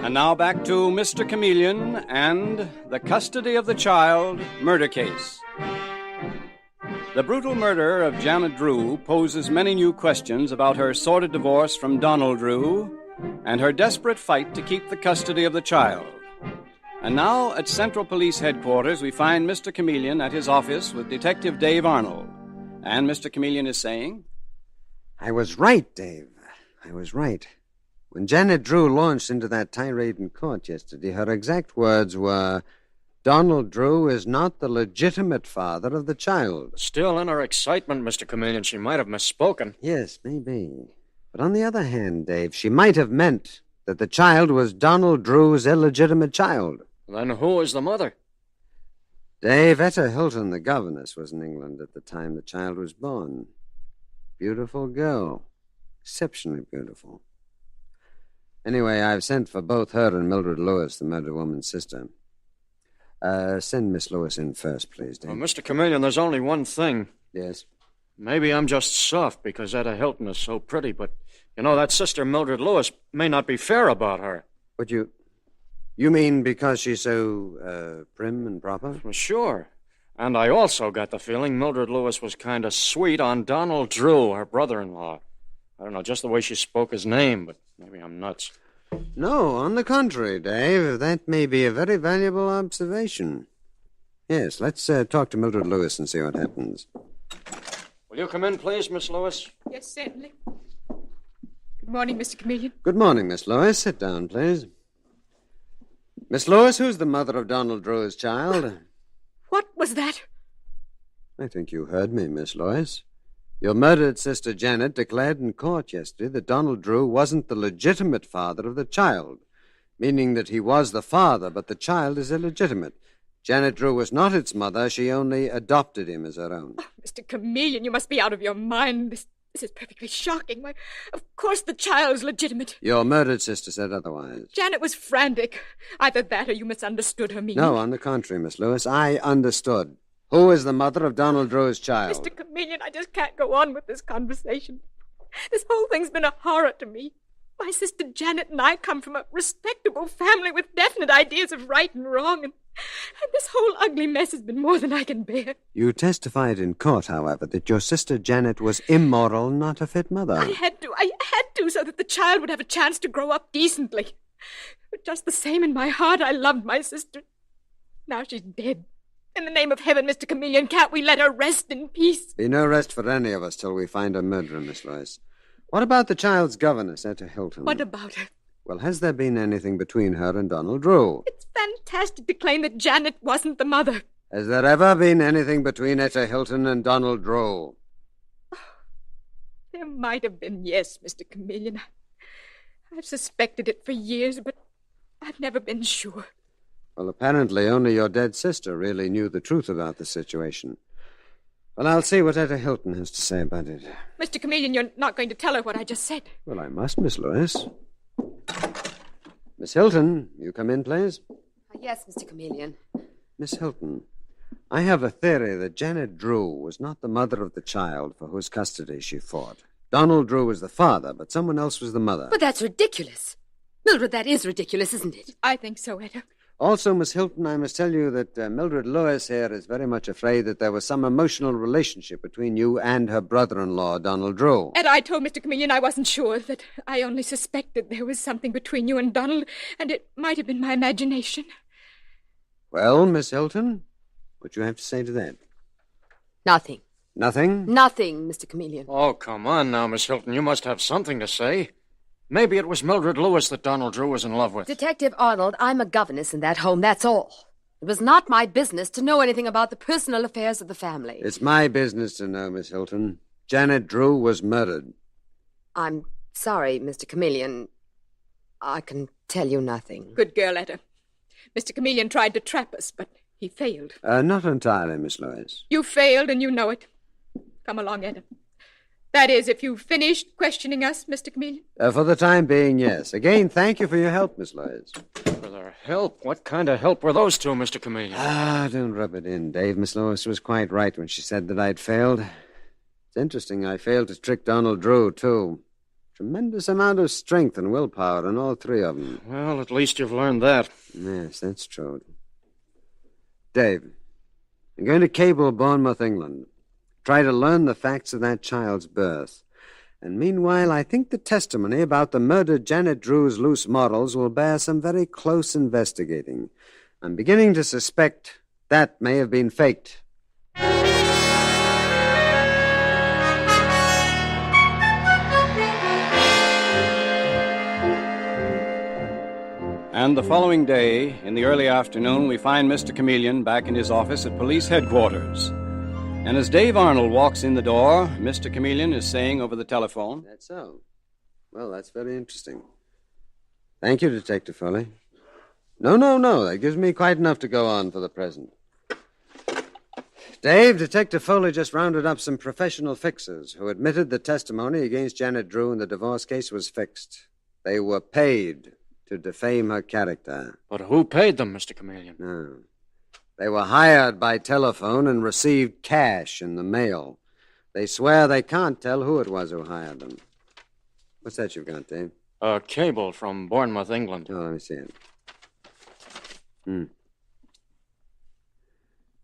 And now back to Mr. Chameleon and the custody of the child murder case. The brutal murder of Janet Drew poses many new questions about her sordid divorce from Donald Drew and her desperate fight to keep the custody of the child. And now at Central Police Headquarters, we find Mr. Chameleon at his office with Detective Dave Arnold. And Mr. Chameleon is saying, I was right, Dave. I was right. When Janet Drew launched into that tirade in court yesterday, her exact words were, Donald Drew is not the legitimate father of the child. Still, in her excitement, Mr. Chameleon, she might have misspoken. Yes, maybe. But on the other hand, Dave, she might have meant that the child was Donald Drew's illegitimate child. Then who is the mother? Dave, Etta Hilton, the governess, was in England at the time the child was born. Beautiful girl. Exceptionally beautiful. Anyway, I've sent for both her and Mildred Lewis, the murdered woman's sister. Send Miss Lewis in first, please, Dave. Well, Mr. Chameleon, there's only one thing. Yes? Maybe I'm just soft because Etta Hilton is so pretty, but, that sister Mildred Lewis may not be fair about her. But you mean because she's so, prim and proper? Well, sure. And I also got the feeling Mildred Lewis was kind of sweet on Donald Drew, her brother-in-law. I don't know, just the way she spoke his name, but maybe I'm nuts. No, on the contrary, Dave. That may be a very valuable observation. Yes, let's talk to Mildred Lewis and see what happens. Will you come in, please, Miss Lewis? Yes, certainly. Good morning, Mr. Chameleon. Good morning, Miss Lewis. Sit down, please. Miss Lewis, who's the mother of Donald Drew's child? What was that? I think you heard me, Miss Lewis. Your murdered sister Janet declared in court yesterday that Donald Drew wasn't the legitimate father of the child, meaning that he was the father, but the child is illegitimate. Janet Drew was not its mother. She only adopted him as her own. Oh, Mr. Chameleon, you must be out of your mind. This is perfectly shocking. Why, of course the child's legitimate. Your murdered sister said otherwise. Janet was frantic. Either that or you misunderstood her meaning. No, on the contrary, Miss Lewis. I understood. Who is the mother of Donald Drew's child? Mr. Chameleon, I just can't go on with this conversation. This whole thing's been a horror to me. My sister Janet and I come from a respectable family with definite ideas of right and wrong, and this whole ugly mess has been more than I can bear. You testified in court, however, that your sister Janet was immoral, not a fit mother. I had to, so that the child would have a chance to grow up decently. But just the same, in my heart, I loved my sister. Now she's dead. In the name of heaven, Mr. Chameleon, can't we let her rest in peace? Be no rest for any of us till we find her murderer, Miss Lewis. What about the child's governess, Etta Hilton? What about her? Well, has there been anything between her and Donald Drew? It's fantastic to claim that Janet wasn't the mother. Has there ever been anything between Etta Hilton and Donald Drew? There might have been, yes, Mr. Chameleon. I've suspected it for years, but I've never been sure. Well, apparently only your dead sister really knew the truth about the situation. Well, I'll see what Etta Hilton has to say about it. Mr. Chameleon, you're not going to tell her what I just said. Well, I must, Miss Lewis. Miss Hilton, you come in, please. Yes, Mr. Chameleon. Miss Hilton, I have a theory that Janet Drew was not the mother of the child for whose custody she fought. Donald Drew was the father, but someone else was the mother. But that's ridiculous. Mildred, that is ridiculous, isn't it? I think so, Etta. Also, Miss Hilton, I must tell you that Mildred Lewis here is very much afraid that there was some emotional relationship between you and her brother-in-law, Donald Drew. Etta, I told Mr. Chameleon I wasn't sure, that I only suspected there was something between you and Donald, and it might have been my imagination. Well, Miss Hilton, what do you have to say to that? Nothing. Nothing? Nothing, Mr. Chameleon. Oh, come on now, Miss Hilton. You must have something to say. Maybe it was Mildred Lewis that Donald Drew was in love with. Detective Arnold, I'm a governess in that home, that's all. It was not my business to know anything about the personal affairs of the family. It's my business to know, Miss Hilton. Janet Drew was murdered. I'm sorry, Mr. Chameleon. I can tell you nothing. Good girl, Etta. Mr. Chameleon tried to trap us, but he failed. Not entirely, Miss Lewis. You failed, and you know it. Come along, Etta. That is, if you've finished questioning us, Mr. Chameleon. For the time being, yes. Again, thank you for your help, Miss Lewis. For their help? What kind of help were those two, Mr. Chameleon? Don't rub it in, Dave. Miss Lewis was quite right when she said that I'd failed. It's interesting I failed to trick Donald Drew, too. Tremendous amount of strength and willpower in all three of them. Well, at least you've learned that. Yes, that's true. Dave, I'm going to cable Bournemouth, England. Try to learn the facts of that child's birth. And meanwhile, I think the testimony about the murdered Janet Drew's loose morals will bear some very close investigating. I'm beginning to suspect that may have been faked. And the following day, in the early afternoon, we find Mr. Chameleon back in his office at police headquarters. And as Dave Arnold walks in the door, Mr. Chameleon is saying over the telephone... That's so. Well, that's very interesting. Thank you, Detective Foley. No. That gives me quite enough to go on for the present. Dave, Detective Foley just rounded up some professional fixers who admitted the testimony against Janet Drew in the divorce case was fixed. They were paid to defame her character. But who paid them, Mr. Chameleon? No. They were hired by telephone and received cash in the mail. They swear they can't tell who it was who hired them. What's that you've got, Dave? A cable from Bournemouth, England. Oh, let me see it.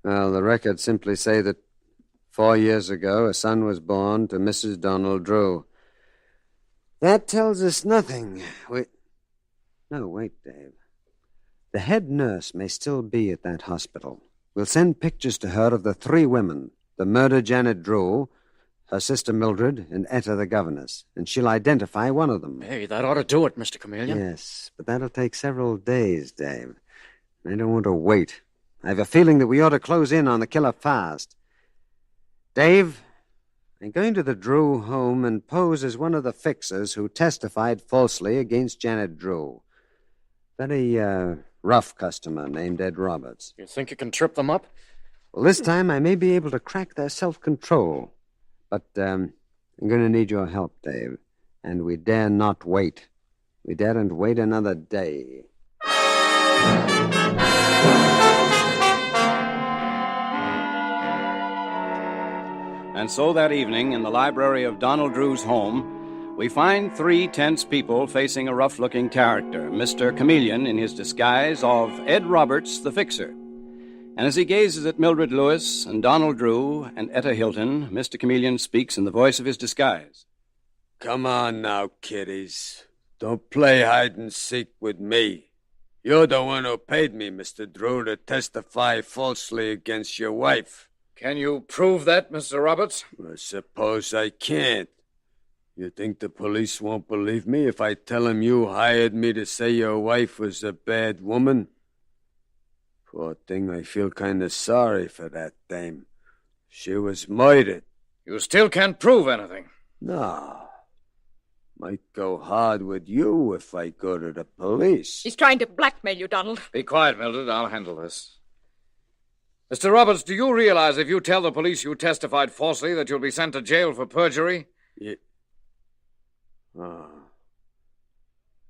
Well, the records simply say that 4 years ago a son was born to Mrs. Donald Drew. That tells us nothing. No, wait, Dave. The head nurse may still be at that hospital. We'll send pictures to her of the 3 women, the murdered Janet Drew, her sister Mildred, and Etta the governess, and she'll identify one of them. Hey, that ought to do it, Mr. Chameleon. Yes, but that'll take several days, Dave. I don't want to wait. I have a feeling that we ought to close in on the killer fast. Dave, I'm going to the Drew home and pose as one of the fixers who testified falsely against Janet Drew. Very, rough customer named Ed Roberts. You think you can trip them up? Well, this time I may be able to crack their self-control. But, I'm going to need your help, Dave. And we dare not wait. We daren't wait another day. And so that evening, in the library of Donald Drew's home, we find 3 tense people facing a rough-looking character, Mr. Chameleon in his disguise of Ed Roberts, the fixer. And as he gazes at Mildred Lewis and Donald Drew and Etta Hilton, Mr. Chameleon speaks in the voice of his disguise. Come on now, kiddies. Don't play hide-and-seek with me. You're the one who paid me, Mr. Drew, to testify falsely against your wife. Can you prove that, Mr. Roberts? I suppose I can't. You think the police won't believe me if I tell them you hired me to say your wife was a bad woman? Poor thing, I feel kind of sorry for that dame. She was murdered. You still can't prove anything. No. Might go hard with you if I go to the police. He's trying to blackmail you, Donald. Be quiet, Mildred. I'll handle this. Mr. Roberts, do you realize if you tell the police you testified falsely that you'll be sent to jail for perjury? Yeah. Oh.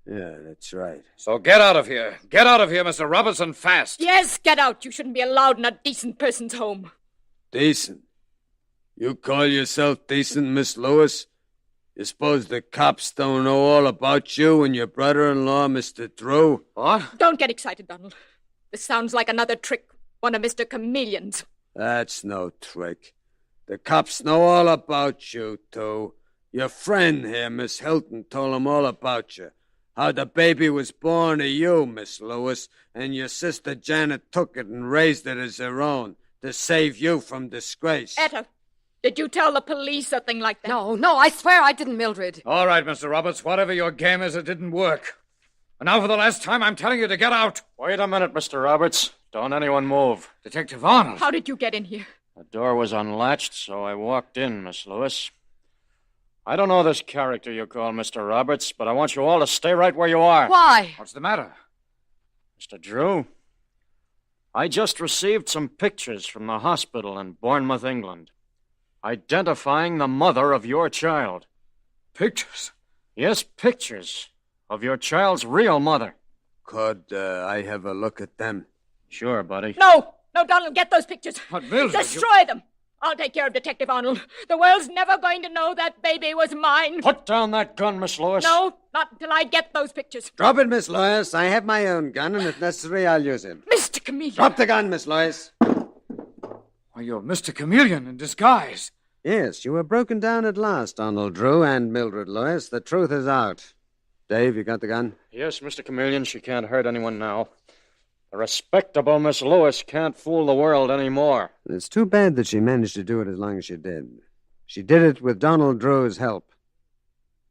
Yeah, that's right. So get out of here. Get out of here, Mr. Roberts, and fast. Yes, get out. You shouldn't be allowed in a decent person's home. Decent? You call yourself decent, Miss Lewis? You suppose the cops don't know all about you and your brother-in-law, Mr. Drew? What? Don't get excited, Donald. This sounds like another trick. One of Mr. Chameleon's. That's no trick. The cops know all about you, too. Your friend here, Miss Hilton, told them all about you. How the baby was born to you, Miss Lewis, and your sister Janet took it and raised it as her own to save you from disgrace. Etta, did you tell the police a thing like that? No, I swear I didn't, Mildred. All right, Mr. Roberts, whatever your game is, it didn't work. And now for the last time, I'm telling you to get out. Wait a minute, Mr. Roberts. Don't anyone move. Detective Arnold. How did you get in here? The door was unlatched, so I walked in, Miss Lewis. I don't know this character you call Mr. Roberts, but I want you all to stay right where you are. Why? What's the matter? Mr. Drew, I just received some pictures from the hospital in Bournemouth, England, identifying the mother of your child. Pictures? Yes, pictures of your child's real mother. Could I have a look at them? Sure, buddy. No, Donald, get those pictures. But Mildred, destroy them. I'll take care of Detective Arnold. The world's never going to know that baby was mine. Put down that gun, Miss Lewis. No, not until I get those pictures. Drop it, Miss Lewis. I have my own gun, and if necessary, I'll use it. Mr. Chameleon. Drop the gun, Miss Lewis. Why, you're Mr. Chameleon in disguise. Yes, you were broken down at last, Donald Drew and Mildred Lewis. The truth is out. Dave, you got the gun? Yes, Mr. Chameleon. She can't hurt anyone now. The respectable Miss Lewis can't fool the world anymore. It's too bad that she managed to do it as long as she did. She did it with Donald Drew's help.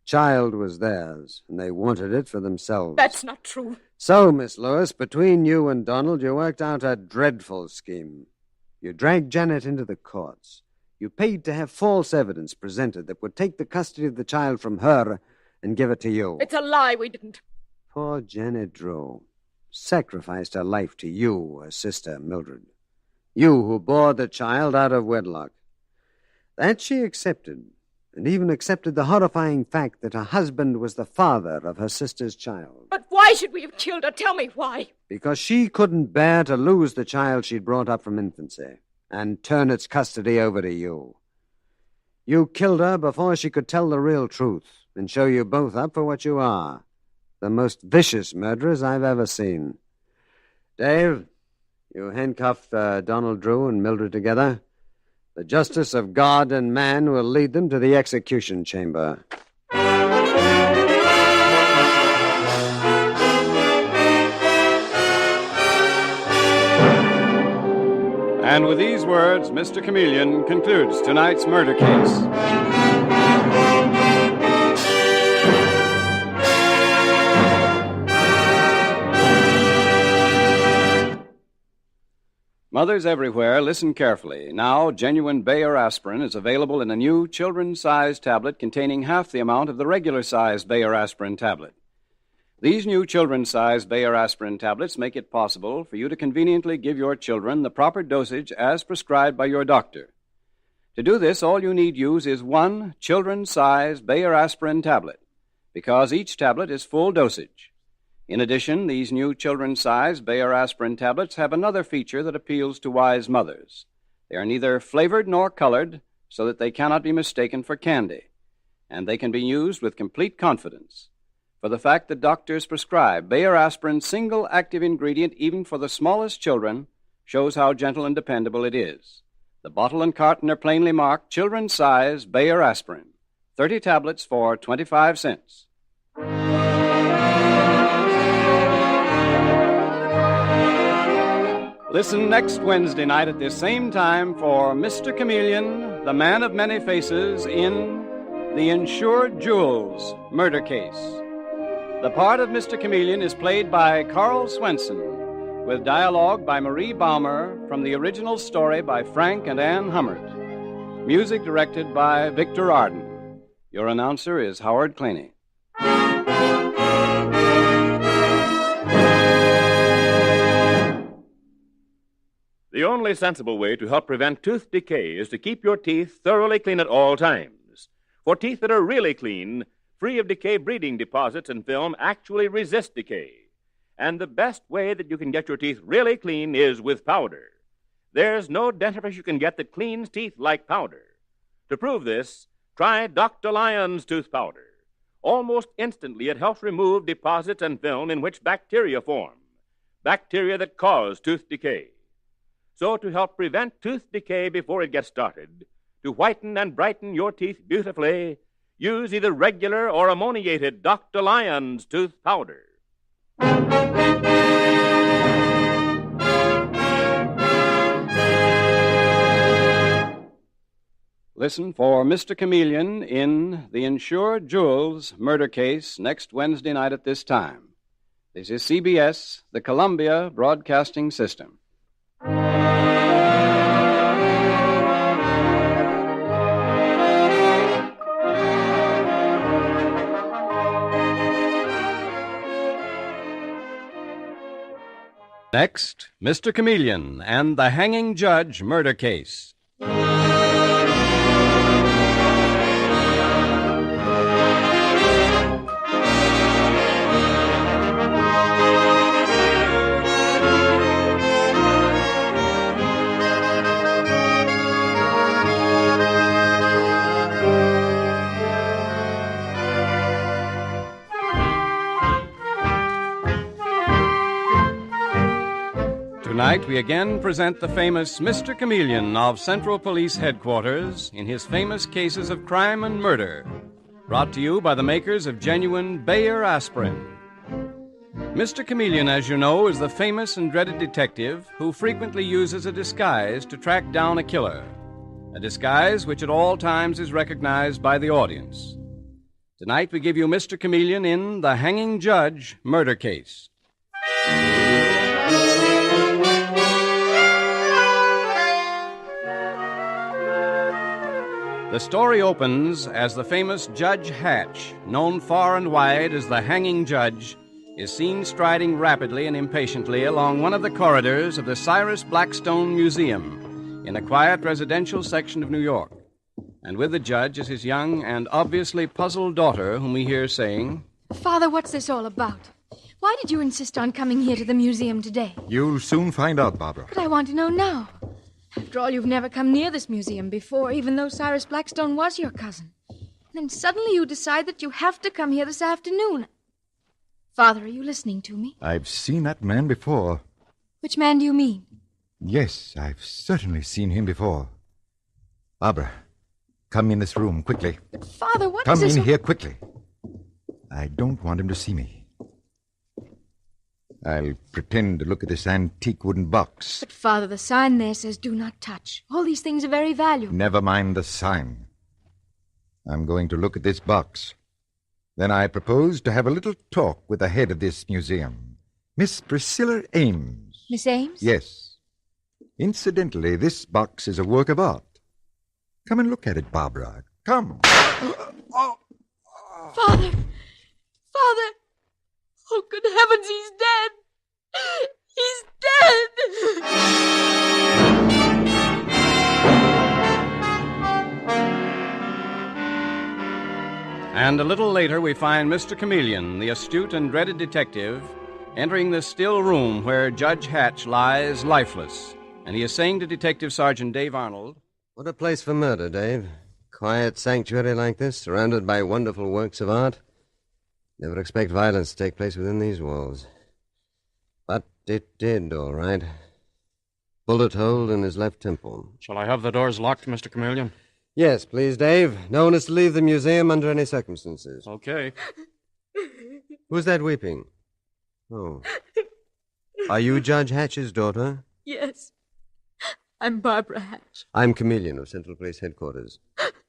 Child was theirs, and they wanted it for themselves. That's not true. So, Miss Lewis, between you and Donald, you worked out a dreadful scheme. You dragged Janet into the courts. You paid to have false evidence presented that would take the custody of the child from her and give it to you. It's a lie, we didn't. Poor Janet Drew sacrificed her life to you, her sister, Mildred. You who bore the child out of wedlock. That she accepted, and even accepted the horrifying fact that her husband was the father of her sister's child. But why should we have killed her? Tell me why. Because she couldn't bear to lose the child she'd brought up from infancy and turn its custody over to you. You killed her before she could tell the real truth and show you both up for what you are, the most vicious murderers I've ever seen. Dave, you handcuff Donald Drew and Mildred together. The justice of God and man will lead them to the execution chamber. And with these words, Mr. Chameleon concludes tonight's murder case. Mothers everywhere, listen carefully. Now, genuine Bayer aspirin is available in a new children's-sized tablet containing half the amount of the regular-sized Bayer aspirin tablet. These new children's-sized Bayer aspirin tablets make it possible for you to conveniently give your children the proper dosage as prescribed by your doctor. To do this, all you need use is one children's-sized Bayer aspirin tablet, because each tablet is full dosage. In addition, these new children's-sized Bayer aspirin tablets have another feature that appeals to wise mothers. They are neither flavored nor colored, so that they cannot be mistaken for candy, and they can be used with complete confidence. For the fact that doctors prescribe Bayer aspirin's single active ingredient even for the smallest children shows how gentle and dependable it is. The bottle and carton are plainly marked children's size Bayer aspirin, 30 tablets for 25 cents. Listen next Wednesday night at this same time for Mr. Chameleon, the man of many faces, in The Insured Jewels murder case. The part of Mr. Chameleon is played by Carl Swenson, with dialogue by Marie Baumer from the original story by Frank and Ann Hummert. Music directed by Victor Arden. Your announcer is Howard Claney. The only sensible way to help prevent tooth decay is to keep your teeth thoroughly clean at all times. For teeth that are really clean, free of decay breeding deposits and film, actually resist decay. And the best way that you can get your teeth really clean is with powder. There's no dentifrice you can get that cleans teeth like powder. To prove this, try Dr. Lyon's tooth powder. Almost instantly, it helps remove deposits and film in which bacteria form, bacteria that cause tooth decay. So to help prevent tooth decay before it gets started, to whiten and brighten your teeth beautifully, use either regular or ammoniated Dr. Lyon's tooth powder. Listen for Mr. Chameleon in The Insured Jewels murder case next Wednesday night at this time. This is CBS, the Columbia Broadcasting System. Next, Mr. Chameleon and the Hanging Judge murder case. Tonight, we again present the famous Mr. Chameleon of Central Police Headquarters in his famous cases of crime and murder, brought to you by the makers of genuine Bayer aspirin. Mr. Chameleon, as you know, is the famous and dreaded detective who frequently uses a disguise to track down a killer, a disguise which at all times is recognized by the audience. Tonight, we give you Mr. Chameleon in the Hanging Judge murder case. The story opens as the famous Judge Hatch, known far and wide as the Hanging Judge, is seen striding rapidly and impatiently along one of the corridors of the Cyrus Blackstone Museum in a quiet residential section of New York. And with the judge is his young and obviously puzzled daughter, whom we hear saying, Father, what's this all about? Why did you insist on coming here to the museum today? You'll soon find out, Barbara. But I want to know now. After all, you've never come near this museum before, even though Cyrus Blackstone was your cousin. And then suddenly you decide that you have to come here this afternoon. Father, are you listening to me? I've seen that man before. Which man do you mean? Yes, I've certainly seen him before. Barbara, come in this room, quickly. But Father, what Come is this? in here, quickly. I don't want him to see me. I'll pretend to look at this antique wooden box. But Father, the sign there says do not touch. All these things are very valuable. Never mind the sign. I'm going to look at this box. Then I propose to have a little talk with the head of this museum, Miss Priscilla Ames. Miss Ames? Yes. Incidentally, this box is a work of art. Come and look at it, Barbara. Come. Father! Father! Oh, good heavens, he's dead! He's dead! And a little later we find Mr. Chameleon, the astute and dreaded detective, entering the still room where Judge Hatch lies lifeless. And he is saying to Detective Sergeant Dave Arnold, What a place for murder, Dave. Quiet sanctuary like this, surrounded by wonderful works of art. Never expect violence to take place within these walls. But it did, all right. Bullet hole in his left temple. Shall I have the doors locked, Mr. Chameleon? Yes, please, Dave. No one is to leave the museum under any circumstances. Okay. Who's that weeping? Oh. Are you Judge Hatch's daughter? Yes. I'm Barbara Hatch. I'm Chameleon of Central Police Headquarters.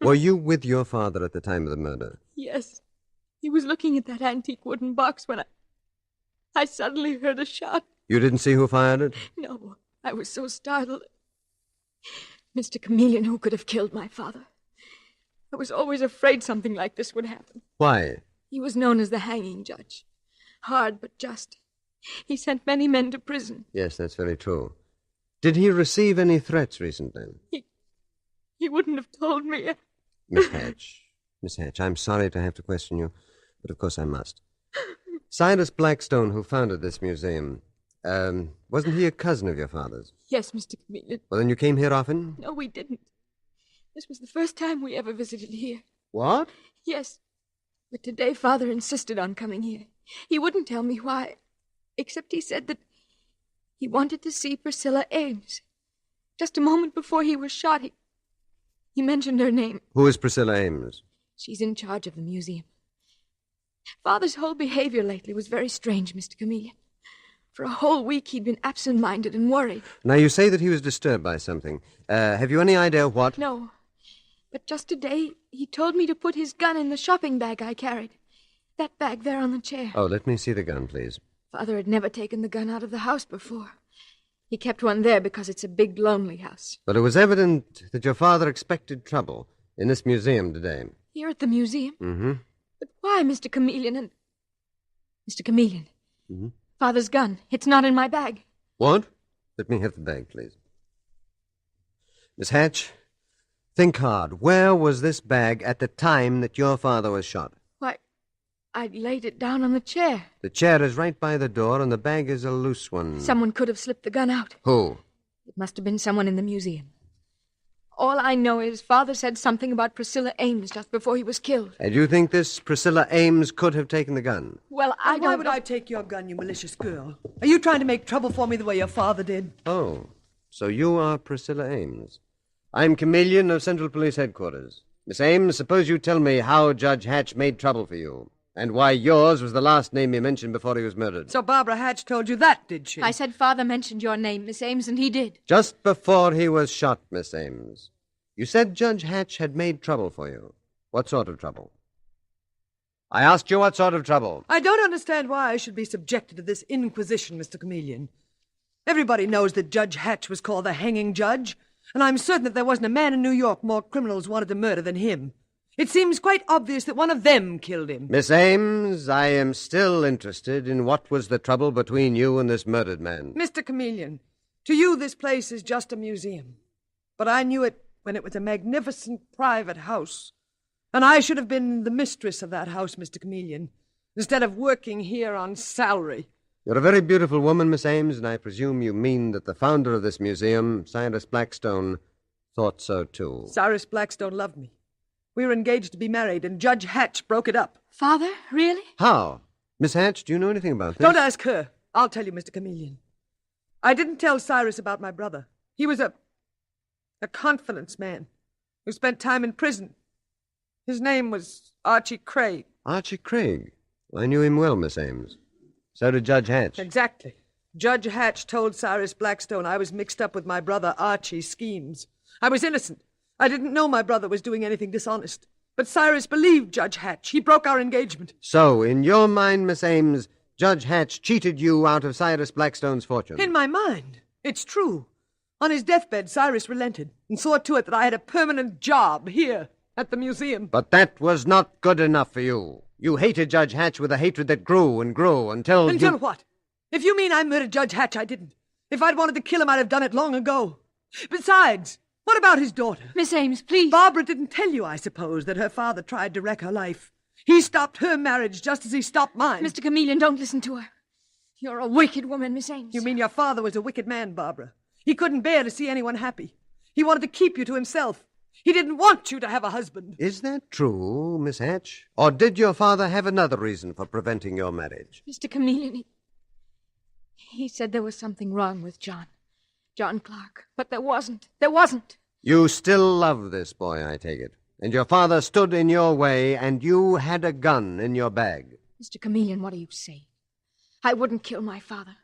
Were you with your father at the time of the murder? Yes. He was looking at that antique wooden box when I suddenly heard a shot. You didn't see who fired it? No, I was so startled. Mr. Chameleon, who could have killed my father? I was always afraid something like this would happen. Why? He was known as the hanging judge. Hard but just. He sent many men to prison. Yes, that's very true. Did he receive any threats recently? He wouldn't have told me. Miss Hatch, I'm sorry to have to question you, but of course I must. Cyrus Blackstone, who founded this museum, wasn't he a cousin of your father's? Yes, Mr. Chameleon. Well, then you came here often? No, we didn't. This was the first time we ever visited here. What? Yes. But today Father insisted on coming here. He wouldn't tell me why, except he said that he wanted to see Priscilla Ames. Just a moment before he was shot, he mentioned her name. Who is Priscilla Ames? She's in charge of the museum. Father's whole behavior lately was very strange, Mr. Chameleon. For a whole week he'd been absent-minded and worried. Now, you say that he was disturbed by something. Have you any idea what? No. But just today, he told me to put his gun in the shopping bag I carried. That bag there on the chair. Oh, let me see the gun, please. Father had never taken the gun out of the house before. He kept one there because it's a big, lonely house. But it was evident that your father expected trouble in this museum today. Here at the museum? Mm-hmm. But why, Mr. Chameleon and... Mr. Chameleon. Mm-hmm. Father's gun. It's not in my bag. What? Let me have the bag, please. Miss Hatch, think hard. Where was this bag at the time that your father was shot? Why, I'd laid it down on the chair. The chair is right by the door, and the bag is a loose one. Someone could have slipped the gun out. Who? It must have been someone in the museum. All I know is Father said something about Priscilla Ames just before he was killed. And you think this Priscilla Ames could have taken the gun? Well, Why would I take your gun, you malicious girl? Are you trying to make trouble for me the way your father did? Oh, so you are Priscilla Ames. I'm Chameleon of Central Police Headquarters. Miss Ames, suppose you tell me how Judge Hatch made trouble for you, and why yours was the last name he mentioned before he was murdered. So Barbara Hatch told you that, did she? I said Father mentioned your name, Miss Ames, and he did. Just before he was shot, Miss Ames. You said Judge Hatch had made trouble for you. What sort of trouble? I asked you what sort of trouble. I don't understand why I should be subjected to this inquisition, Mr. Chameleon. Everybody knows that Judge Hatch was called the hanging judge, and I'm certain that there wasn't a man in New York more criminals wanted to murder than him. It seems quite obvious that one of them killed him. Miss Ames, I am still interested in what was the trouble between you and this murdered man. Mr. Chameleon, to you this place is just a museum. But I knew it when it was a magnificent private house. And I should have been the mistress of that house, Mr. Chameleon, instead of working here on salary. You're a very beautiful woman, Miss Ames, and I presume you mean that the founder of this museum, Cyrus Blackstone, thought so too. Cyrus Blackstone loved me. We were engaged to be married, and Judge Hatch broke it up. Father, really? How? Miss Hatch, do you know anything about this? Don't ask her. I'll tell you, Mr. Chameleon. I didn't tell Cyrus about my brother. He was a confidence man who spent time in prison. His name was Archie Craig. Archie Craig? I knew him well, Miss Ames. So did Judge Hatch. Exactly. Judge Hatch told Cyrus Blackstone I was mixed up with my brother Archie's schemes. I was innocent. I didn't know my brother was doing anything dishonest. But Cyrus believed Judge Hatch. He broke our engagement. So, in your mind, Miss Ames, Judge Hatch cheated you out of Cyrus Blackstone's fortune? In my mind. It's true. On his deathbed, Cyrus relented and saw to it that I had a permanent job here at the museum. But that was not good enough for you. You hated Judge Hatch with a hatred that grew and grew until... Until what? If you mean I murdered Judge Hatch, I didn't. If I'd wanted to kill him, I'd have done it long ago. Besides, what about his daughter? Miss Ames, please. Barbara didn't tell you, I suppose, that her father tried to wreck her life. He stopped her marriage just as he stopped mine. Mr. Chameleon, don't listen to her. You're a wicked woman, Miss Ames. You mean your father was a wicked man, Barbara? He couldn't bear to see anyone happy. He wanted to keep you to himself. He didn't want you to have a husband. Is that true, Miss Hatch? Or did your father have another reason for preventing your marriage? Mr. Chameleon, he said there was something wrong with John Clark. But there wasn't. There wasn't. You still love this boy, I take it. And your father stood in your way, and you had a gun in your bag. Mr. Chameleon, what do you say? I wouldn't kill my father.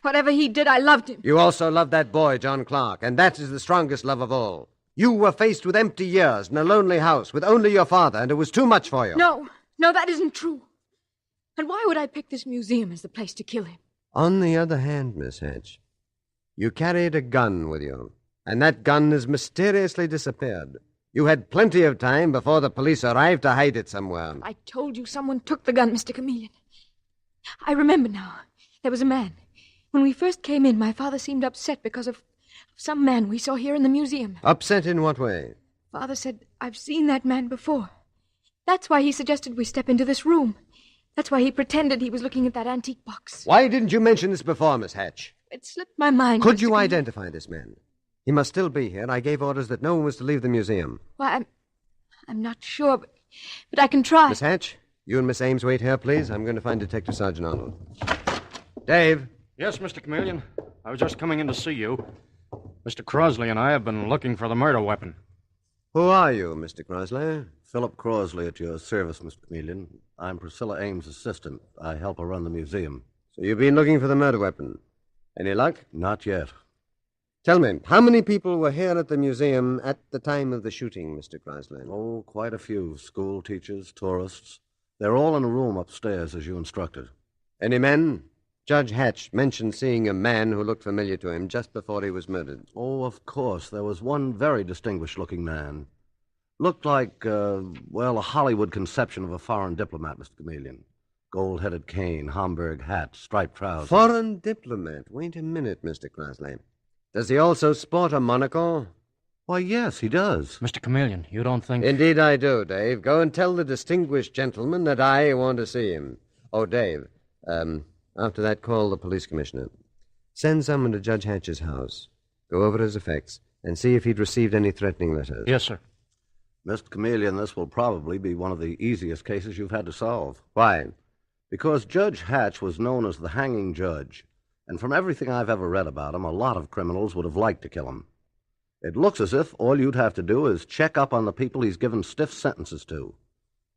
Whatever he did, I loved him. You also loved that boy, John Clark, and that is the strongest love of all. You were faced with empty years in a lonely house with only your father, and it was too much for you. No, that isn't true. And why would I pick this museum as the place to kill him? On the other hand, Miss Hatch, you carried a gun with you, and that gun has mysteriously disappeared. You had plenty of time before the police arrived to hide it somewhere. I told you someone took the gun, Mr. Chameleon. I remember now. There was a man. When we first came in, my father seemed upset because of some man we saw here in the museum. Upset in what way? Father said, I've seen that man before. That's why he suggested we step into this room. That's why he pretended he was looking at that antique box. Why didn't you mention this before, Miss Hatch? It slipped my mind. Could you identify this man? He must still be here. I gave orders that no one was to leave the museum. Well, I'm not sure, but I can try. Miss Hatch, you and Miss Ames wait here, please. I'm going to find Detective Sergeant Arnold. Dave. Yes, Mr. Chameleon. I was just coming in to see you. Mr. Crosley and I have been looking for the murder weapon. Who are you, Mr. Crosley? Philip Crosley at your service, Mr. Chameleon. I'm Priscilla Ames' assistant. I help her run the museum. So you've been looking for the murder weapon. Any luck? Not yet. Tell me, how many people were here at the museum at the time of the shooting, Mr. Crosley? Oh, quite a few. School teachers, tourists. They're all in a room upstairs, as you instructed. Any men? Judge Hatch mentioned seeing a man who looked familiar to him just before he was murdered. Oh, of course. There was one very distinguished-looking man. Looked like, a Hollywood conception of a foreign diplomat, Mr. Chameleon. Gold-headed cane, Homburg hat, striped trousers. Foreign diplomat? Wait a minute, Mr. Crosley. Does he also sport a monocle? Why, yes, he does. Mr. Chameleon, you don't think... Indeed I do, Dave. Go and tell the distinguished gentleman that I want to see him. Oh, Dave, after that, call the police commissioner. Send someone to Judge Hatch's house. Go over his effects and see if he'd received any threatening letters. Yes, sir. Mr. Chameleon, this will probably be one of the easiest cases you've had to solve. Why? Because Judge Hatch was known as the hanging judge. And from everything I've ever read about him, a lot of criminals would have liked to kill him. It looks as if all you'd have to do is check up on the people he's given stiff sentences to.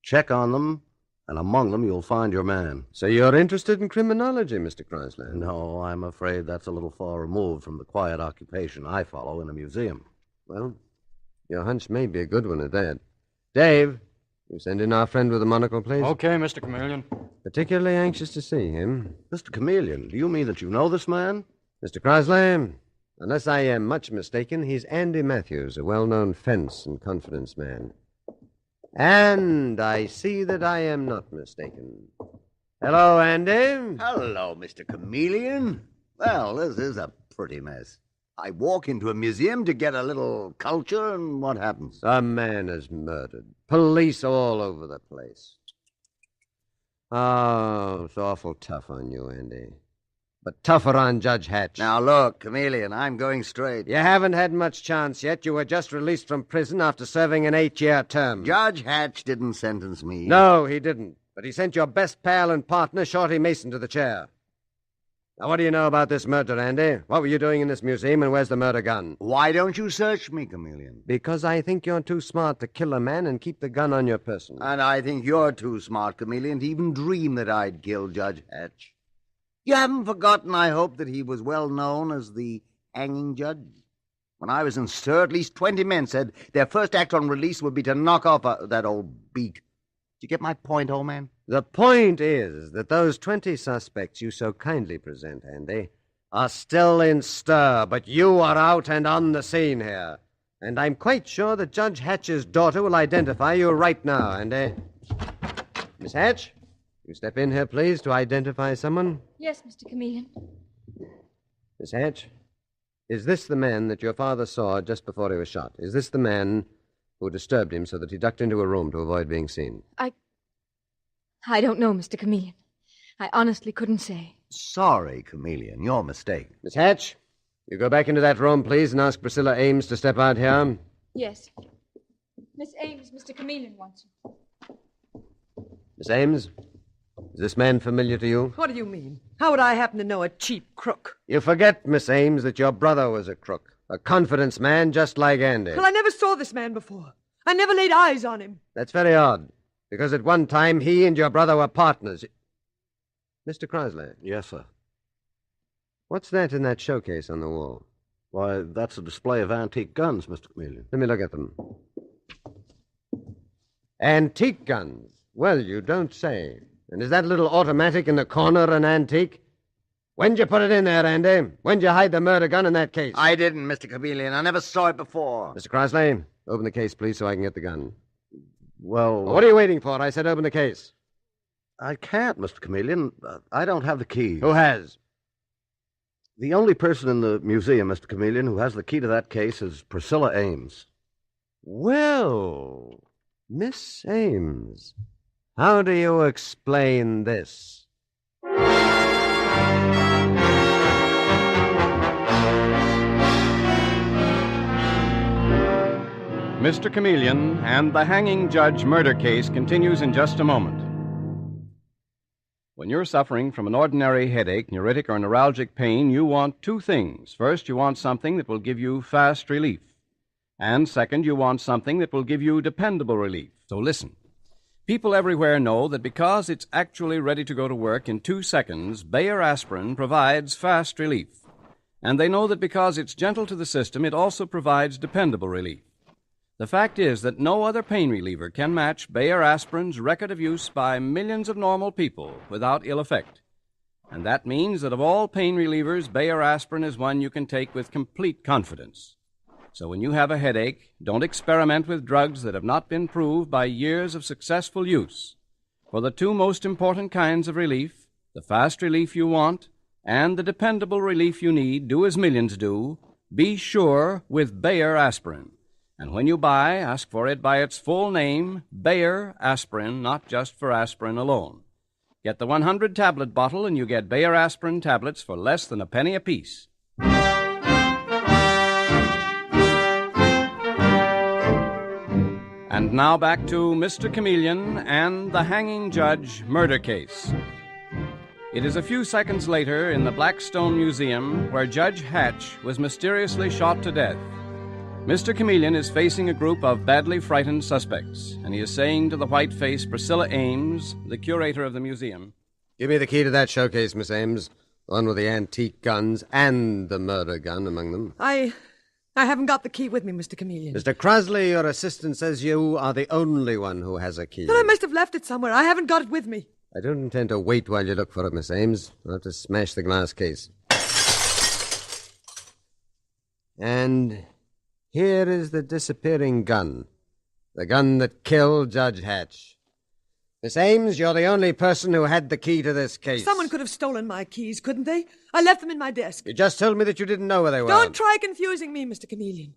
Check on them, and among them you'll find your man. So you're interested in criminology, Mr. Crosley? No, I'm afraid that's a little far removed from the quiet occupation I follow in a museum. Well, your hunch may be a good one at that. Dave, you send in our friend with the monocle, please. Okay, Mr. Chameleon. Particularly anxious to see him. Mr. Chameleon, do you mean that you know this man? Mr. Crosley, unless I am much mistaken, he's Andy Matthews, a well-known fence and confidence man. And I see that I am not mistaken. Hello, Andy. Hello, Mr. Chameleon. Well, this is a pretty mess. I walk into a museum to get a little culture, and what happens? A man is murdered. Police all over the place. Oh, it's awful tough on you, Andy. But tougher on Judge Hatch. Now, look, Chameleon, I'm going straight. You haven't had much chance yet. You were just released from prison after serving an 8-year term. Judge Hatch didn't sentence me. No, he didn't. But he sent your best pal and partner, Shorty Mason, to the chair. Now, what do you know about this murder, Andy? What were you doing in this museum, and where's the murder gun? Why don't you search me, Chameleon? Because I think you're too smart to kill a man and keep the gun on your person. And I think you're too smart, Chameleon, to even dream that I'd kill Judge Hatch. You haven't forgotten, I hope, that he was well known as the hanging judge. When I was in stir, at least 20 men said their first act on release would be to knock off that old beak. Did you get my point, old man? The point is that those 20 suspects you so kindly present, Andy, are still in stir, but you are out and on the scene here. And I'm quite sure that Judge Hatch's daughter will identify you right now, Andy. Miss Hatch, you step in here, please, to identify someone. Yes, Mr. Chameleon. Miss Hatch, is this the man that your father saw just before he was shot? Is this the man who disturbed him so that he ducked into a room to avoid being seen? I don't know, Mr. Chameleon. I honestly couldn't say. Sorry, Chameleon, your mistake. Miss Hatch, you go back into that room, please, and ask Priscilla Ames to step out here. Yes. Miss Ames, Mr. Chameleon wants you. Miss Ames, is this man familiar to you? What do you mean? How would I happen to know a cheap crook? You forget, Miss Ames, that your brother was a crook. A confidence man just like Andy. Well, I never saw this man before. I never laid eyes on him. That's very odd, because at one time he and your brother were partners. Mr. Crosley. Yes, sir. What's that in that showcase on the wall? Why, that's a display of antique guns, Mr. Chameleon. Let me look at them. Antique guns? Well, you don't say. And is that little automatic in the corner an antique? When'd you put it in there, Andy? When'd you hide the murder gun in that case? I didn't, Mr. Chameleon. I never saw it before. Mr. Crosley, open the case, please, so I can get the gun. Well... What are you waiting for? I said open the case. I can't, Mr. Chameleon. I don't have the key. Who has? The only person in the museum, Mr. Chameleon, who has the key to that case is Priscilla Ames. Well, Miss Ames, how do you explain this? Mr. Chameleon and the hanging judge murder case continues in just a moment. When you're suffering from an ordinary headache, neuritic, or neuralgic pain, you want two things. First, you want something that will give you fast relief. And second, you want something that will give you dependable relief. So listen. People everywhere know that because it's actually ready to go to work in 2 seconds, Bayer aspirin provides fast relief. And they know that because it's gentle to the system, it also provides dependable relief. The fact is that no other pain reliever can match Bayer aspirin's record of use by millions of normal people without ill effect. And that means that of all pain relievers, Bayer aspirin is one you can take with complete confidence. So when you have a headache, don't experiment with drugs that have not been proved by years of successful use. For the two most important kinds of relief, the fast relief you want and the dependable relief you need, do as millions do, be sure with Bayer aspirin. And when you buy, ask for it by its full name, Bayer aspirin, not just for aspirin alone. Get the 100-tablet bottle and you get Bayer aspirin tablets for less than a penny apiece. And now back to Mr. Chameleon and the hanging judge murder case. It is a few seconds later in the Blackstone Museum where Judge Hatch was mysteriously shot to death. Mr. Chameleon is facing a group of badly frightened suspects, and he is saying to the white-faced Priscilla Ames, the curator of the museum, Give me the key to that showcase, Miss Ames. The one with the antique guns and the murder gun among them. I haven't got the key with me, Mr. Chameleon. Mr. Crosley, your assistant says you are the only one who has a key. Then I must have left it somewhere. I haven't got it with me. I don't intend to wait while you look for it, Miss Ames. I'll have to smash the glass case. And here is the disappearing gun. The gun that killed Judge Hatch. Miss Ames, you're the only person who had the key to this case. Someone could have stolen my keys, couldn't they? I left them in my desk. You just told me that you didn't know where they were. Don't try confusing me, Mr. Chameleon.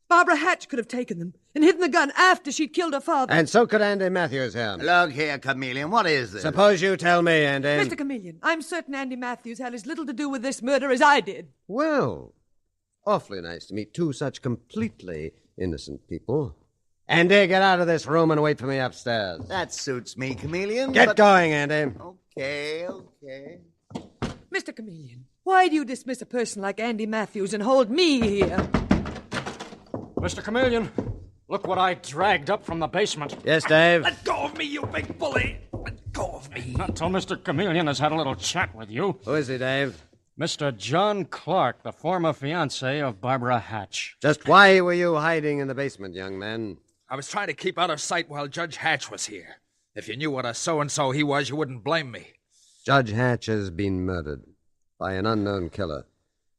Barbara Hatch could have taken them and hidden the gun after she'd killed her father. And so could Andy Matthews here. Look here, Chameleon, what is this? Suppose you tell me, Andy. Mr. Chameleon, I'm certain Andy Matthews had as little to do with this murder as I did. Well, awfully nice to meet two such completely innocent people. Andy, get out of this room and wait for me upstairs. That suits me, Chameleon. Get going, Andy. Okay. Mr. Chameleon, why do you dismiss a person like Andy Matthews and hold me here? Mr. Chameleon, look what I dragged up from the basement. Yes, Dave? Let go of me, you big bully. Let go of me. Not till Mr. Chameleon has had a little chat with you. Who is he, Dave? Mr. John Clark, the former fiancé of Barbara Hatch. Just why were you hiding in the basement, young man? I was trying to keep out of sight while Judge Hatch was here. If you knew what a so-and-so he was, you wouldn't blame me. Judge Hatch has been murdered by an unknown killer.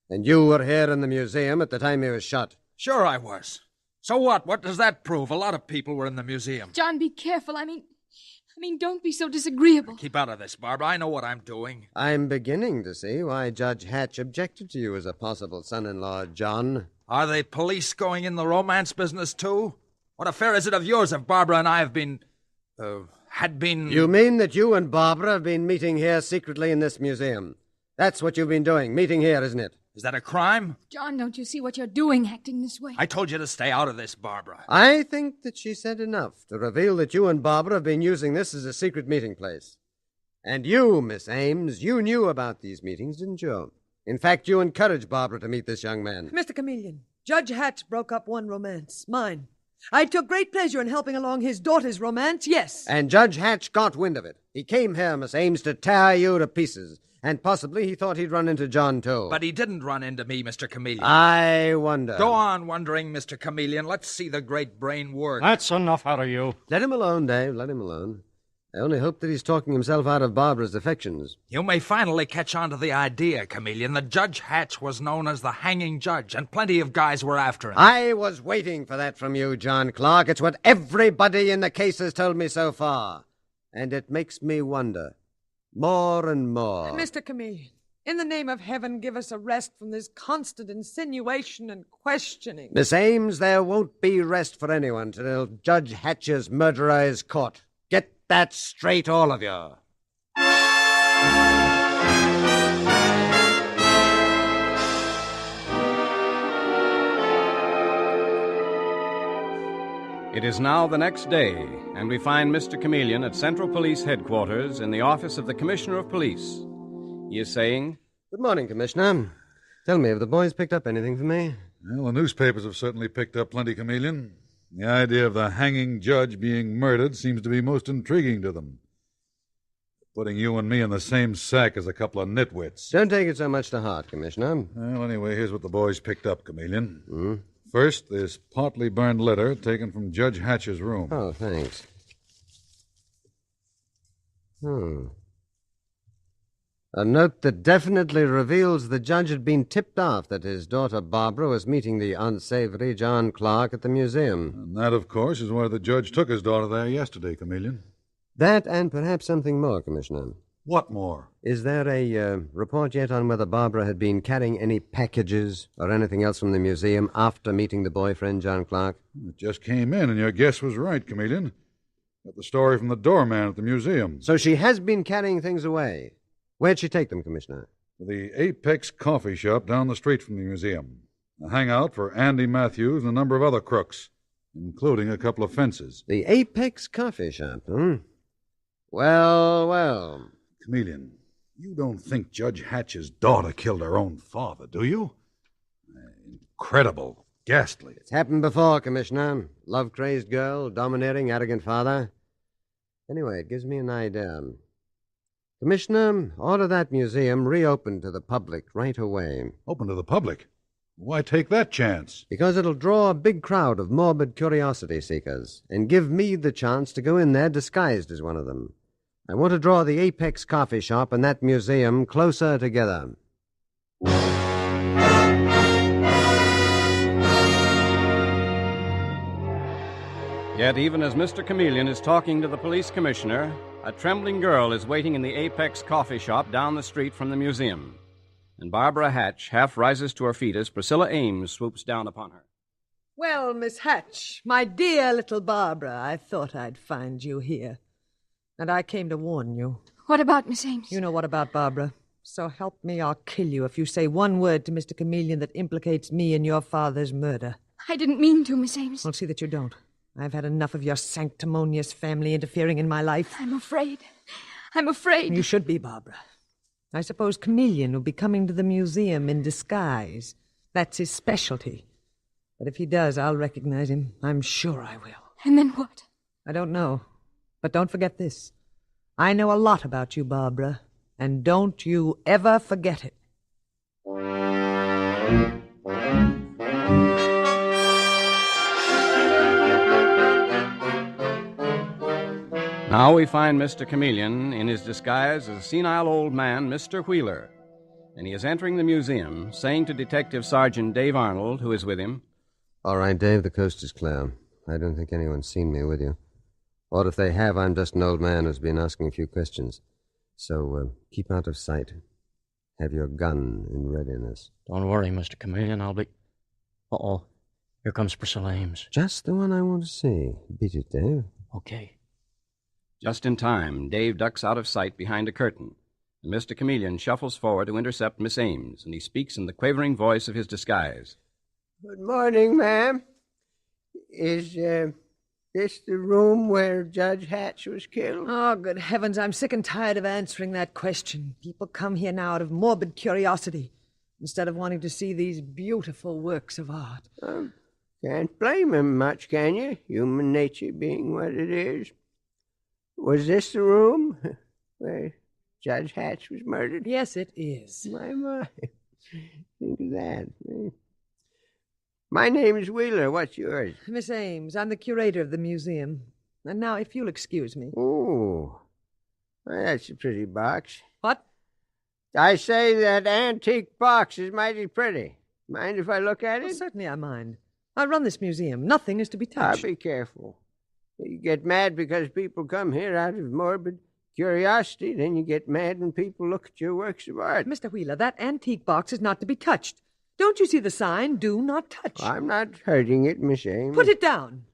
And you were here in the museum at the time he was shot. Sure I was. So what? What does that prove? A lot of people were in the museum. John, be careful. I mean, don't be so disagreeable. Keep out of this, Barbara. I know what I'm doing. I'm beginning to see why Judge Hatch objected to you as a possible son-in-law, John. Are the police going in the romance business, too? What affair is it of yours if Barbara and I have been... had been... You mean that you and Barbara have been meeting here secretly in this museum? That's what you've been doing, meeting here, isn't it? Is that a crime? John, don't you see what you're doing, acting this way? I told you to stay out of this, Barbara. I think that she said enough to reveal that you and Barbara have been using this as a secret meeting place. And you, Miss Ames, you knew about these meetings, didn't you? In fact, you encouraged Barbara to meet this young man. Mr. Chameleon, Judge Hatch broke up one romance, mine. I took great pleasure in helping along his daughter's romance, yes. And Judge Hatch got wind of it. He came here, Miss Ames, to tear you to pieces. And possibly he thought he'd run into John, too. But he didn't run into me, Mr. Chameleon. I wonder. Go on wondering, Mr. Chameleon. Let's see the great brain work. That's enough out of you. Let him alone, Dave. Let him alone. I only hope that he's talking himself out of Barbara's affections. You may finally catch on to the idea, Chameleon. The Judge Hatch was known as the hanging judge, and plenty of guys were after him. I was waiting for that from you, John Clark. It's what everybody in the case has told me so far. And it makes me wonder. More and more. Mr. Chameleon, in the name of heaven, give us a rest from this constant insinuation and questioning. Miss Ames, there won't be rest for anyone till Judge Hatch's murderer is caught. Get that straight, all of you. It is now the next day, and we find Mr. Chameleon at Central Police Headquarters in the office of the Commissioner of Police. He is saying, Good morning, Commissioner. Tell me, have the boys picked up anything for me? Well, the newspapers have certainly picked up plenty, Chameleon. The idea of the hanging judge being murdered seems to be most intriguing to them. Putting you and me in the same sack as a couple of nitwits. Don't take it so much to heart, Commissioner. Well, anyway, here's what the boys picked up, Chameleon. First, this partly burned letter taken from Judge Hatch's room. Oh, thanks. A note that definitely reveals the judge had been tipped off that his daughter Barbara was meeting the unsavory John Clark at the museum. And that, of course, is why the judge took his daughter there yesterday, Chameleon. That and perhaps something more, Commissioner. What more? Is there a report yet on whether Barbara had been carrying any packages or anything else from the museum after meeting the boyfriend, John Clark? It just came in, and your guess was right, Chameleon. Got the story from the doorman at the museum. So she has been carrying things away. Where'd she take them, Commissioner? To the Apex coffee shop down the street from the museum. A hangout for Andy Matthews and a number of other crooks, including a couple of fences. The Apex coffee shop, Well. Chameleon, you don't think Judge Hatch's daughter killed her own father, do you? Incredible. Ghastly. It's happened before, Commissioner. Love-crazed girl, domineering, arrogant father. Anyway, it gives me an idea. Commissioner, order that museum reopened to the public right away. Open to the public? Why take that chance? Because it'll draw a big crowd of morbid curiosity seekers and give me the chance to go in there disguised as one of them. I want to draw the Apex coffee shop and that museum closer together. Yet, even as Mr. Chameleon is talking to the police commissioner, a trembling girl is waiting in the Apex coffee shop down the street from the museum. And Barbara Hatch half rises to her feet as Priscilla Ames swoops down upon her. Well, Miss Hatch, my dear little Barbara, I thought I'd find you here. And I came to warn you. What about Miss Ames? You know what about Barbara. So help me, I'll kill you if you say one word to Mr. Chameleon that implicates me in your father's murder. I didn't mean to, Miss Ames. Well, see that you don't. I've had enough of your sanctimonious family interfering in my life. I'm afraid. I'm afraid. You should be, Barbara. I suppose Chameleon will be coming to the museum in disguise. That's his specialty. But if he does, I'll recognize him. I'm sure I will. And then what? I don't know. But don't forget this. I know a lot about you, Barbara. And don't you ever forget it. Now we find Mr. Chameleon in his disguise as a senile old man, Mr. Wheeler. And he is entering the museum, saying to Detective Sergeant Dave Arnold, who is with him, All right, Dave, the coast is clear. I don't think anyone's seen me with you. Or if they have, I'm just an old man who's been asking a few questions. So keep out of sight. Have your gun in readiness. Don't worry, Mr. Chameleon. I'll be... Uh-oh. Here comes Priscilla Ames. Just the one I want to see. Beat it, Dave. Okay. Just in time, Dave ducks out of sight behind a curtain, and Mr. Chameleon shuffles forward to intercept Miss Ames, and he speaks in the quavering voice of his disguise. Good morning, ma'am. Is this the room where Judge Hatch was killed? Oh, good heavens, I'm sick and tired of answering that question. People come here now out of morbid curiosity, instead of wanting to see these beautiful works of art. Can't blame him much, can you? Human nature being what it is. Was this the room where Judge Hatch was murdered? Yes, it is. My. Think of that. My name's Wheeler. What's yours? Miss Ames, I'm the curator of the museum. And now, if you'll excuse me. Oh, that's a pretty box. What? I say that antique box is mighty pretty. Mind if I look at it? Well, certainly I mind. I run this museum. Nothing is to be touched. I'll be careful. You get mad because people come here out of morbid curiosity, then you get mad when people look at your works of art. Mr. Wheeler, that antique box is not to be touched. Don't you see the sign, do not touch? I'm not hurting it, Miss Ames. Put it down.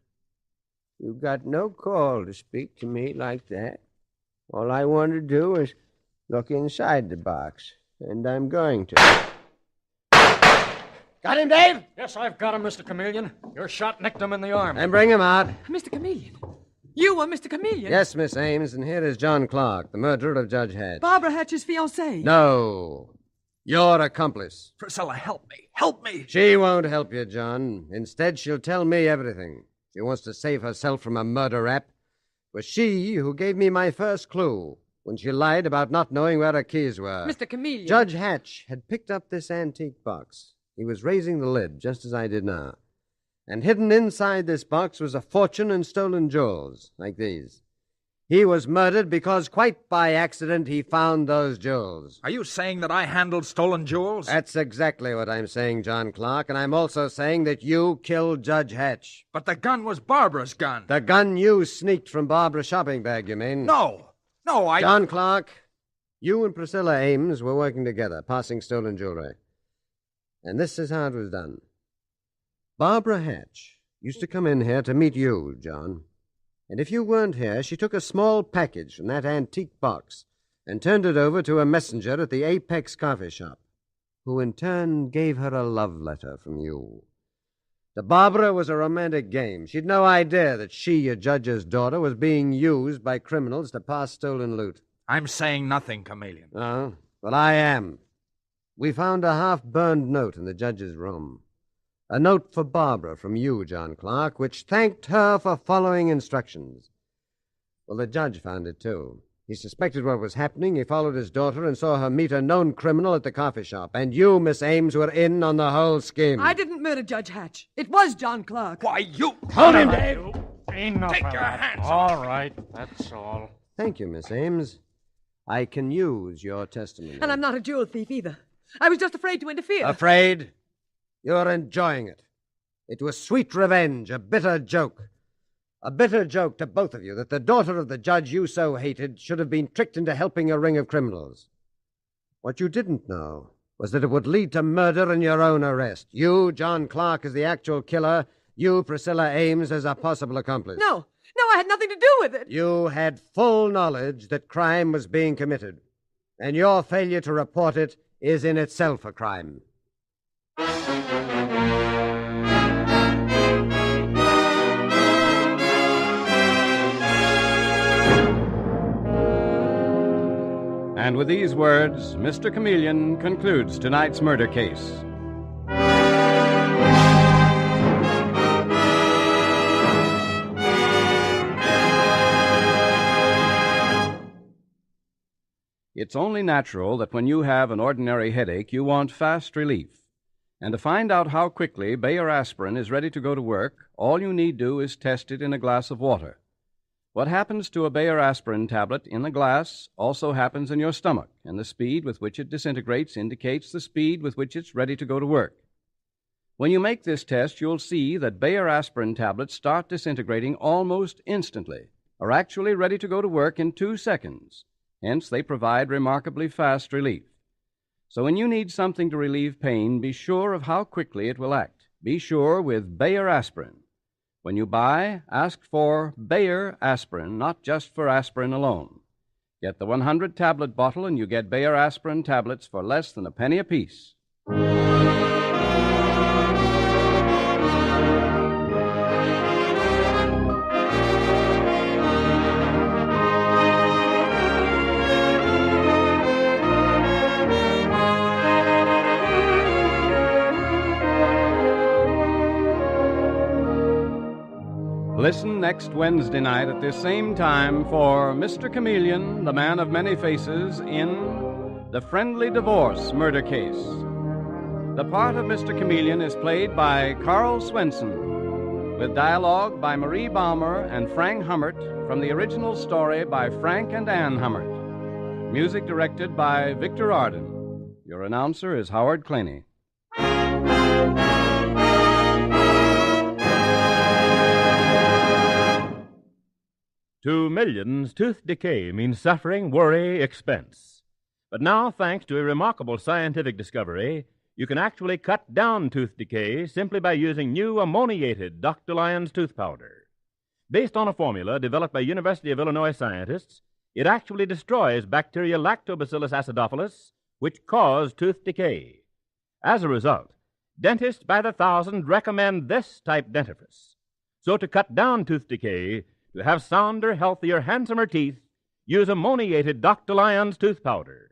You've got no call to speak to me like that. All I want to do is look inside the box, and I'm going to. Got him, Dave? Yes, I've got him, Mr. Chameleon. Your shot nicked him in the arm. And bring him out. Mr. Chameleon. You were Mr. Chameleon? Yes, Miss Ames, and here is John Clark, the murderer of Judge Hatch. Barbara Hatch's fiancé. No. Your accomplice. Priscilla, help me. Help me. She won't help you, John. Instead, she'll tell me everything. She wants to save herself from a murder rap. It was she who gave me my first clue when she lied about not knowing where her keys were. Mr. Chameleon. Judge Hatch had picked up this antique box. He was raising the lid, just as I did now. And hidden inside this box was a fortune in stolen jewels, like these. He was murdered because, quite by accident, he found those jewels. Are you saying that I handled stolen jewels? That's exactly what I'm saying, John Clark, and I'm also saying that you killed Judge Hatch. But the gun was Barbara's gun. The gun you sneaked from Barbara's shopping bag, you mean? No, I... John Clark, you and Priscilla Ames were working together, passing stolen jewelry. And this is how it was done. Barbara Hatch used to come in here to meet you, John. And if you weren't here, she took a small package from that antique box and turned it over to a messenger at the Apex coffee shop, who in turn gave her a love letter from you. To Barbara, it was a romantic game. She'd no idea that she, your judge's daughter, was being used by criminals to pass stolen loot. I'm saying nothing, Chameleon. Oh, well, I am. We found a half-burned note in the judge's room. A note for Barbara from you, John Clark, which thanked her for following instructions. Well, the judge found it, too. He suspected what was happening. He followed his daughter and saw her meet a known criminal at the coffee shop. And you, Miss Ames, were in on the whole scheme. I didn't murder Judge Hatch. It was John Clark. Why, you... Hold him, Dave! Enough Take of your that. hands All off. right, that's all. Thank you, Miss Ames. I can use your testimony. And I'm not a jewel thief either. I was just afraid to interfere. Afraid? You're enjoying it. It was sweet revenge, a bitter joke. A bitter joke to both of you that the daughter of the judge you so hated should have been tricked into helping a ring of criminals. What you didn't know was that it would lead to murder and your own arrest. You, John Clark, as the actual killer. You, Priscilla Ames, as a possible accomplice. No, I had nothing to do with it. You had full knowledge that crime was being committed, and your failure to report it is in itself a crime. And with these words, Mr. Chameleon concludes tonight's murder case. It's only natural that when you have an ordinary headache, you want fast relief. And to find out how quickly Bayer aspirin is ready to go to work, all you need do is test it in a glass of water. What happens to a Bayer aspirin tablet in the glass also happens in your stomach, and the speed with which it disintegrates indicates the speed with which it's ready to go to work. When you make this test, you'll see that Bayer aspirin tablets start disintegrating almost instantly, are actually ready to go to work in 2 seconds. Hence, they provide remarkably fast relief. So when you need something to relieve pain, be sure of how quickly it will act. Be sure with Bayer aspirin. When you buy, ask for Bayer aspirin, not just for aspirin alone. Get the 100-tablet bottle and you get Bayer aspirin tablets for less than a penny apiece. Listen next Wednesday night at this same time for Mr. Chameleon, the man of many faces, in The Friendly Divorce Murder Case. The part of Mr. Chameleon is played by Carl Swenson, with dialogue by Marie Baumer and Frank Hummert from the original story by Frank and Ann Hummert. Music directed by Victor Arden. Your announcer is Howard Claney. To millions, tooth decay means suffering, worry, expense. But now, thanks to a remarkable scientific discovery, you can actually cut down tooth decay simply by using new ammoniated Dr. Lyon's tooth powder. Based on a formula developed by University of Illinois scientists, it actually destroys bacteria Lactobacillus acidophilus, which cause tooth decay. As a result, dentists by the thousand recommend this type dentifrice. So to cut down tooth decay, to have sounder, healthier, handsomer teeth, use ammoniated Dr. Lyon's tooth powder.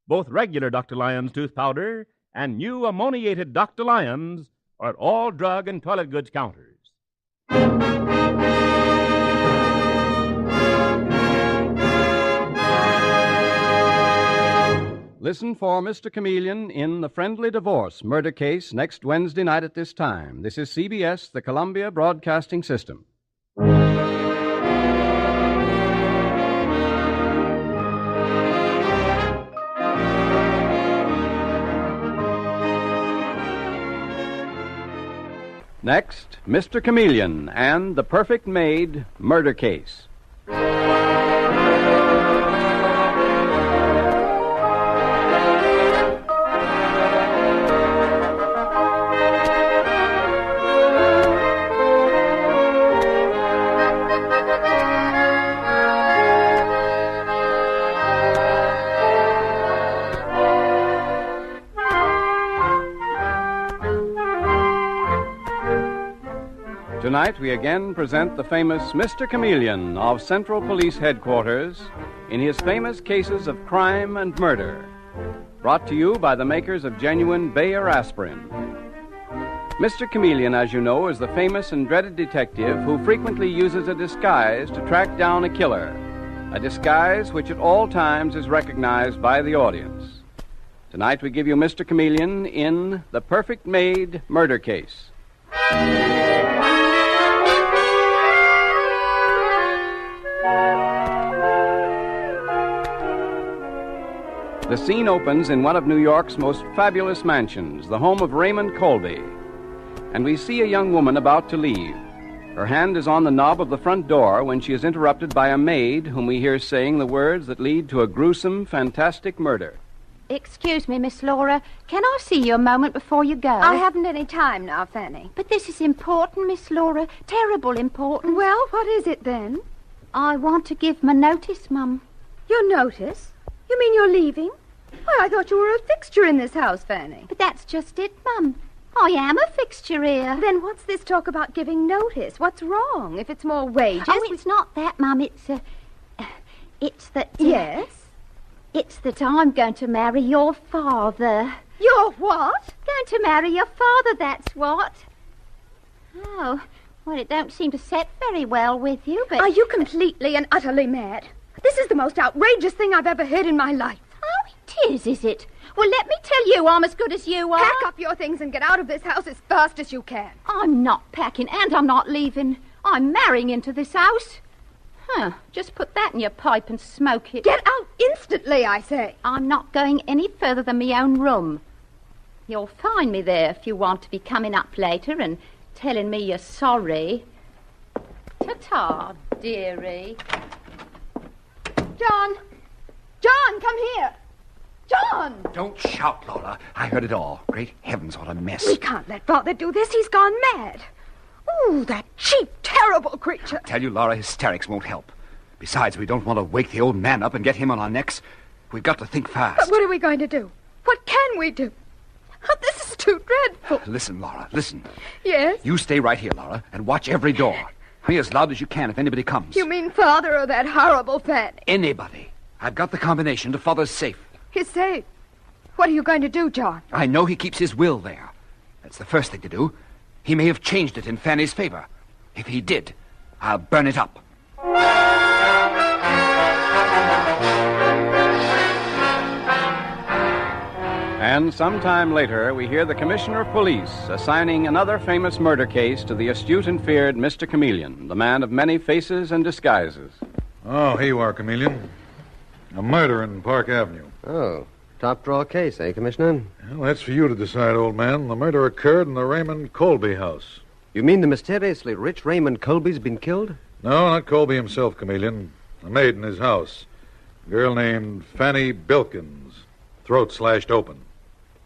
Both regular Dr. Lyon's tooth powder and new ammoniated Dr. Lyon's are at all drug and toilet goods counters. Listen for Mr. Chameleon in The Friendly Divorce Murder Case next Wednesday night at this time. This is CBS, the Columbia Broadcasting System. Next, Mr. Chameleon and The Perfect Maid Murder Case. Tonight, we again present the famous Mr. Chameleon of Central Police Headquarters in his famous cases of crime and murder, brought to you by the makers of genuine Bayer aspirin. Mr. Chameleon, as you know, is the famous and dreaded detective who frequently uses a disguise to track down a killer, a disguise which at all times is recognized by the audience. Tonight, we give you Mr. Chameleon in The Perfect Maid Murder Case. The scene opens in one of New York's most fabulous mansions, the home of Raymond Colby. And we see a young woman about to leave. Her hand is on the knob of the front door when she is interrupted by a maid whom we hear saying the words that lead to a gruesome, fantastic murder. Excuse me, Miss Laura. Can I see you a moment before you go? I haven't any time now, Fanny. But this is important, Miss Laura. Terrible important. Well, what is it then? I want to give my notice, Mum. Your notice? You mean you're leaving? Why, I thought you were a fixture in this house, Fanny. But that's just it, Mum. I am a fixture here. Then what's this talk about giving notice? What's wrong? If it's more wages... Oh, it's not that, Mum. It's that... Yes? It's that I'm going to marry your father. Your what? Going to marry your father, that's what. Oh, well, it don't seem to set very well with you, but... Are you completely and utterly mad? This is the most outrageous thing I've ever heard in my life. Oh, it is it? Well, let me tell you, I'm as good as you are. Pack up your things and get out of this house as fast as you can. I'm not packing, and I'm not leaving. I'm marrying into this house. Just put that in your pipe and smoke it. Get out instantly, I say. I'm not going any further than my own room. You'll find me there if you want to be coming up later and telling me you're sorry. Ta-ta, dearie. John! John, come here! John! Don't shout, Laura. I heard it all. Great heavens, what a mess. We can't let Father do this. He's gone mad. Ooh, that cheap, terrible creature. Tell you, Laura, hysterics won't help. Besides, we don't want to wake the old man up and get him on our necks. We've got to think fast. But what are we going to do? What can we do? Oh, this is too dreadful. Listen, Laura, listen. Yes? You stay right here, Laura, and watch every door. Be as loud as you can if anybody comes. You mean Father or that horrible Fanny? Anybody. I've got the combination to Father's safe. His safe? What are you going to do, John? I know he keeps his will there. That's the first thing to do. He may have changed it in Fanny's favor. If he did, I'll burn it up. And sometime later, we hear the Commissioner of Police assigning another famous murder case to the astute and feared Mr. Chameleon, the man of many faces and disguises. Oh, here you are, Chameleon. A murder in Park Avenue. Oh, top drawer case, eh, Commissioner? Well, that's for you to decide, old man. The murder occurred in the Raymond Colby house. You mean the mysteriously rich Raymond Colby's been killed? No, not Colby himself, Chameleon. A maid in his house. A girl named Fanny Bilkins. Throat slashed open.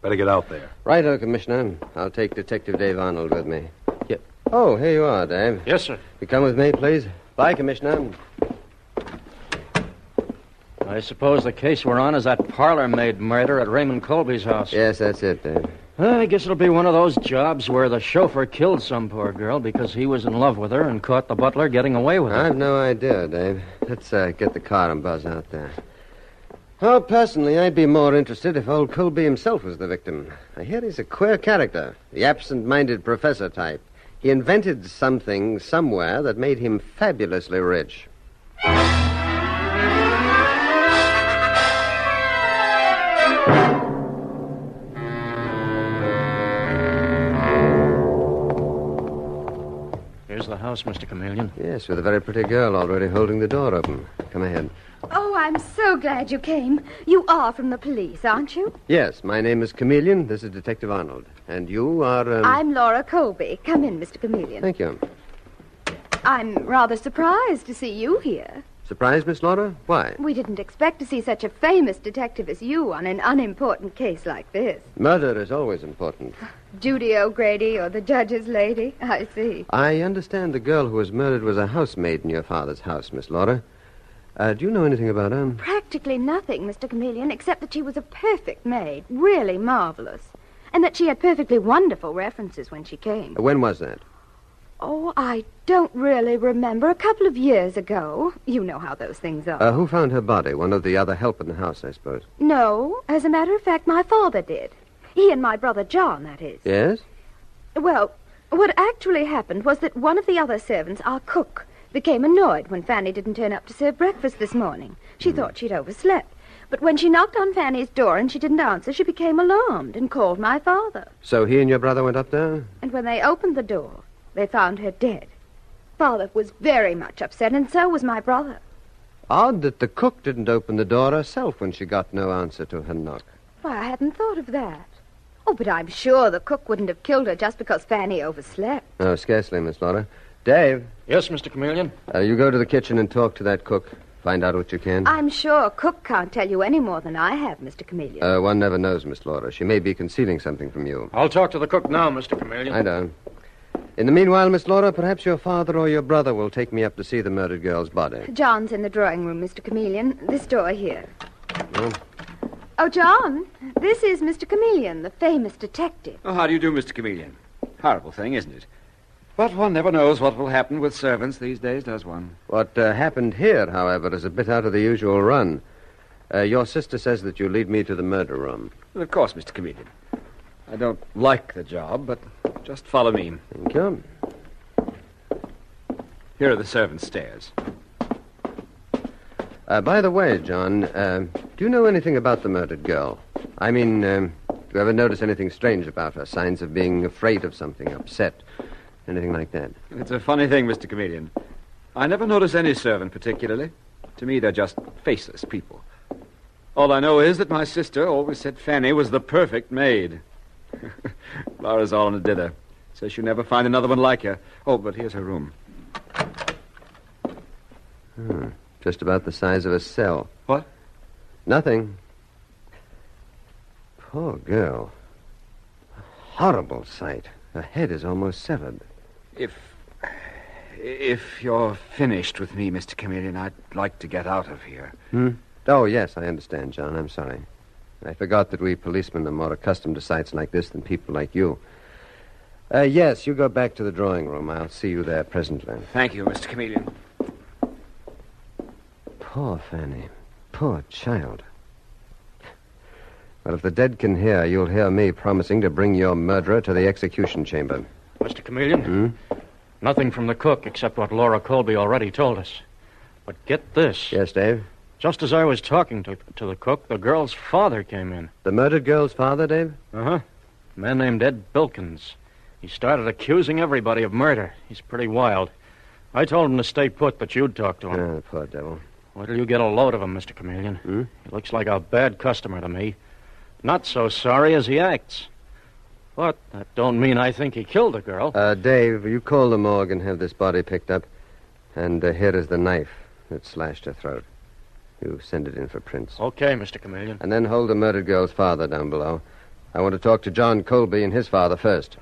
Better get out there. Righto, Commissioner. I'll take Detective Dave Arnold with me. Oh, here you are, Dave. Yes, sir. You come with me, please. Bye, Commissioner. I suppose the case we're on is that parlor maid murder at Raymond Colby's house. Yes, that's it, Dave. I guess it'll be one of those jobs where the chauffeur killed some poor girl because he was in love with her and caught the butler getting away with her. I've no idea, Dave. Let's get the car and buzz out there. Oh, personally, I'd be more interested if old Colby himself was the victim. I hear he's a queer character, the absent-minded professor type. He invented something somewhere that made him fabulously rich. Here's the house, Mr. Chameleon. Yes, with a very pretty girl already holding the door open. Come ahead. Oh, I'm so glad you came. You are from the police, aren't you? Yes, my name is Chameleon. This is Detective Arnold. And you are... I'm Laura Colby. Come in, Mr. Chameleon. Thank you. I'm rather surprised to see you here. Surprised, Miss Laura? Why? We didn't expect to see such a famous detective as you on an unimportant case like this. Murder is always important. Judy O'Grady or the judge's lady? I see. I understand the girl who was murdered was a housemaid in your father's house, Miss Laura. Do you know anything about her? Practically nothing, Mr. Chameleon, except that she was a perfect maid, really marvelous, and that she had perfectly wonderful references when she came. When was that? Oh, I don't really remember. A couple of years ago. You know how those things are. Who found her body? One of the other help in the house, I suppose. No, as a matter of fact, my father did. He and my brother John, that is. Yes? Well, what actually happened was that one of the other servants, our cook, became annoyed when Fanny didn't turn up to serve breakfast this morning. She thought she'd overslept. But when she knocked on Fanny's door and she didn't answer, she became alarmed and called my father. So he and your brother went up there? And when they opened the door, they found her dead. Father was very much upset, and so was my brother. Odd that the cook didn't open the door herself when she got no answer to her knock. Why, I hadn't thought of that. Oh, but I'm sure the cook wouldn't have killed her just because Fanny overslept. Oh, scarcely, Miss Laura. Dave. Yes, Mr. Chameleon? You go to the kitchen and talk to that cook. Find out what you can. I'm sure Cook can't tell you any more than I have, Mr. Chameleon. One never knows, Miss Laura. She may be concealing something from you. I'll talk to the cook now, Mr. Chameleon. I don't. In the meanwhile, Miss Laura, perhaps your father or your brother will take me up to see the murdered girl's body. John's in the drawing room, Mr. Chameleon. This door here. Oh. Oh, John, this is Mr. Chameleon, the famous detective. Oh, how do you do, Mr. Chameleon? Horrible thing, isn't it? But one never knows what will happen with servants these days, does one? What happened here, however, is a bit out of the usual run. Your sister says that you lead me to the murder room. Well, of course, Mr. Chameleon. I don't like the job, but just follow me. Thank you. Here are the servants' stairs. By the way, John, do you know anything about the murdered girl? I mean, do you ever notice anything strange about her? Signs of being afraid of something, upset, anything like that? It's a funny thing, Mr. Chameleon. I never notice any servant particularly. To me, they're just faceless people. All I know is that my sister always said Fanny was the perfect maid. Laura's all in a dither. Says she'll never find another one like her. Oh, but here's her room. Just about the size of a cell. What? Nothing. Poor girl. A horrible sight. Her head is almost severed. If you're finished with me, Mr. Chameleon, I'd like to get out of here. Oh, yes, I understand, John. I'm sorry. I forgot that we policemen are more accustomed to sights like this than people like you. Yes, you go back to the drawing room. I'll see you there presently. Thank you, Mr. Chameleon. Poor Fanny. Poor child. Well, if the dead can hear, you'll hear me promising to bring your murderer to the execution chamber. Mr. Chameleon? Nothing from the cook except what Laura Colby already told us. But get this. Yes, Dave? Just as I was talking to the cook, the girl's father came in. The murdered girl's father, Dave? Uh-huh. A man named Ed Bilkins. He started accusing everybody of murder. He's pretty wild. I told him to stay put, but you'd talk to him. Poor devil. Wait till you get a load of him, Mr. Chameleon. He looks like a bad customer to me. Not so sorry as he acts. But that don't mean I think he killed the girl. Dave, you call the morgue and have this body picked up. And here is the knife that slashed her throat. You send it in for prints. Okay, Mr. Chameleon. And then hold the murdered girl's father down below. I want to talk to John Colby and his father first.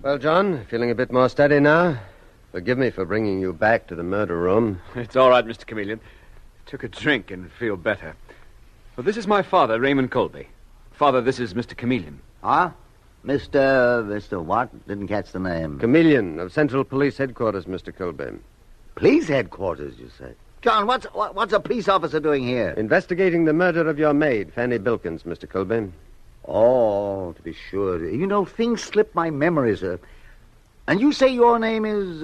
Well, John, feeling a bit more steady now? Forgive me for bringing you back to the murder room. It's all right, Mr. Chameleon. Took a drink and feel better. Well, this is my father, Raymond Colby. Father, this is Mr. Chameleon. Huh? Mr. what? Didn't catch the name. Chameleon of Central Police Headquarters, Mr. Colby. Police headquarters, you say? John, what's a police officer doing here? Investigating the murder of your maid, Fanny Bilkins, Mr. Colby. Oh, to be sure. You know, things slip my memory, sir. And you say your name is,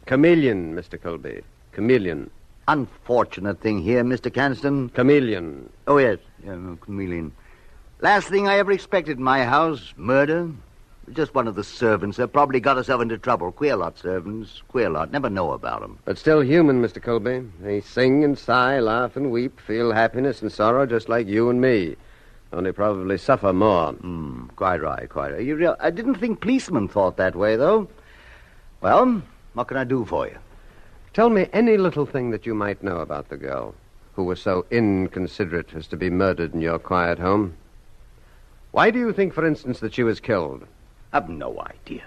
Chameleon, Mr. Colby. Chameleon. Unfortunate thing here, Mr. Canston. Chameleon. Oh, yes. Chameleon. Last thing I ever expected in my house, murder. Just one of the servants. Probably got herself into trouble. Queer lot, servants. Queer lot. Never know about them. But still human, Mr. Colby. They sing and sigh, laugh and weep, feel happiness and sorrow just like you and me. Only probably suffer more. Quite right, quite right. I didn't think policemen thought that way, though. Well, what can I do for you? Tell me any little thing that you might know about the girl who was so inconsiderate as to be murdered in your quiet home. Why do you think, for instance, that she was killed? I've no idea.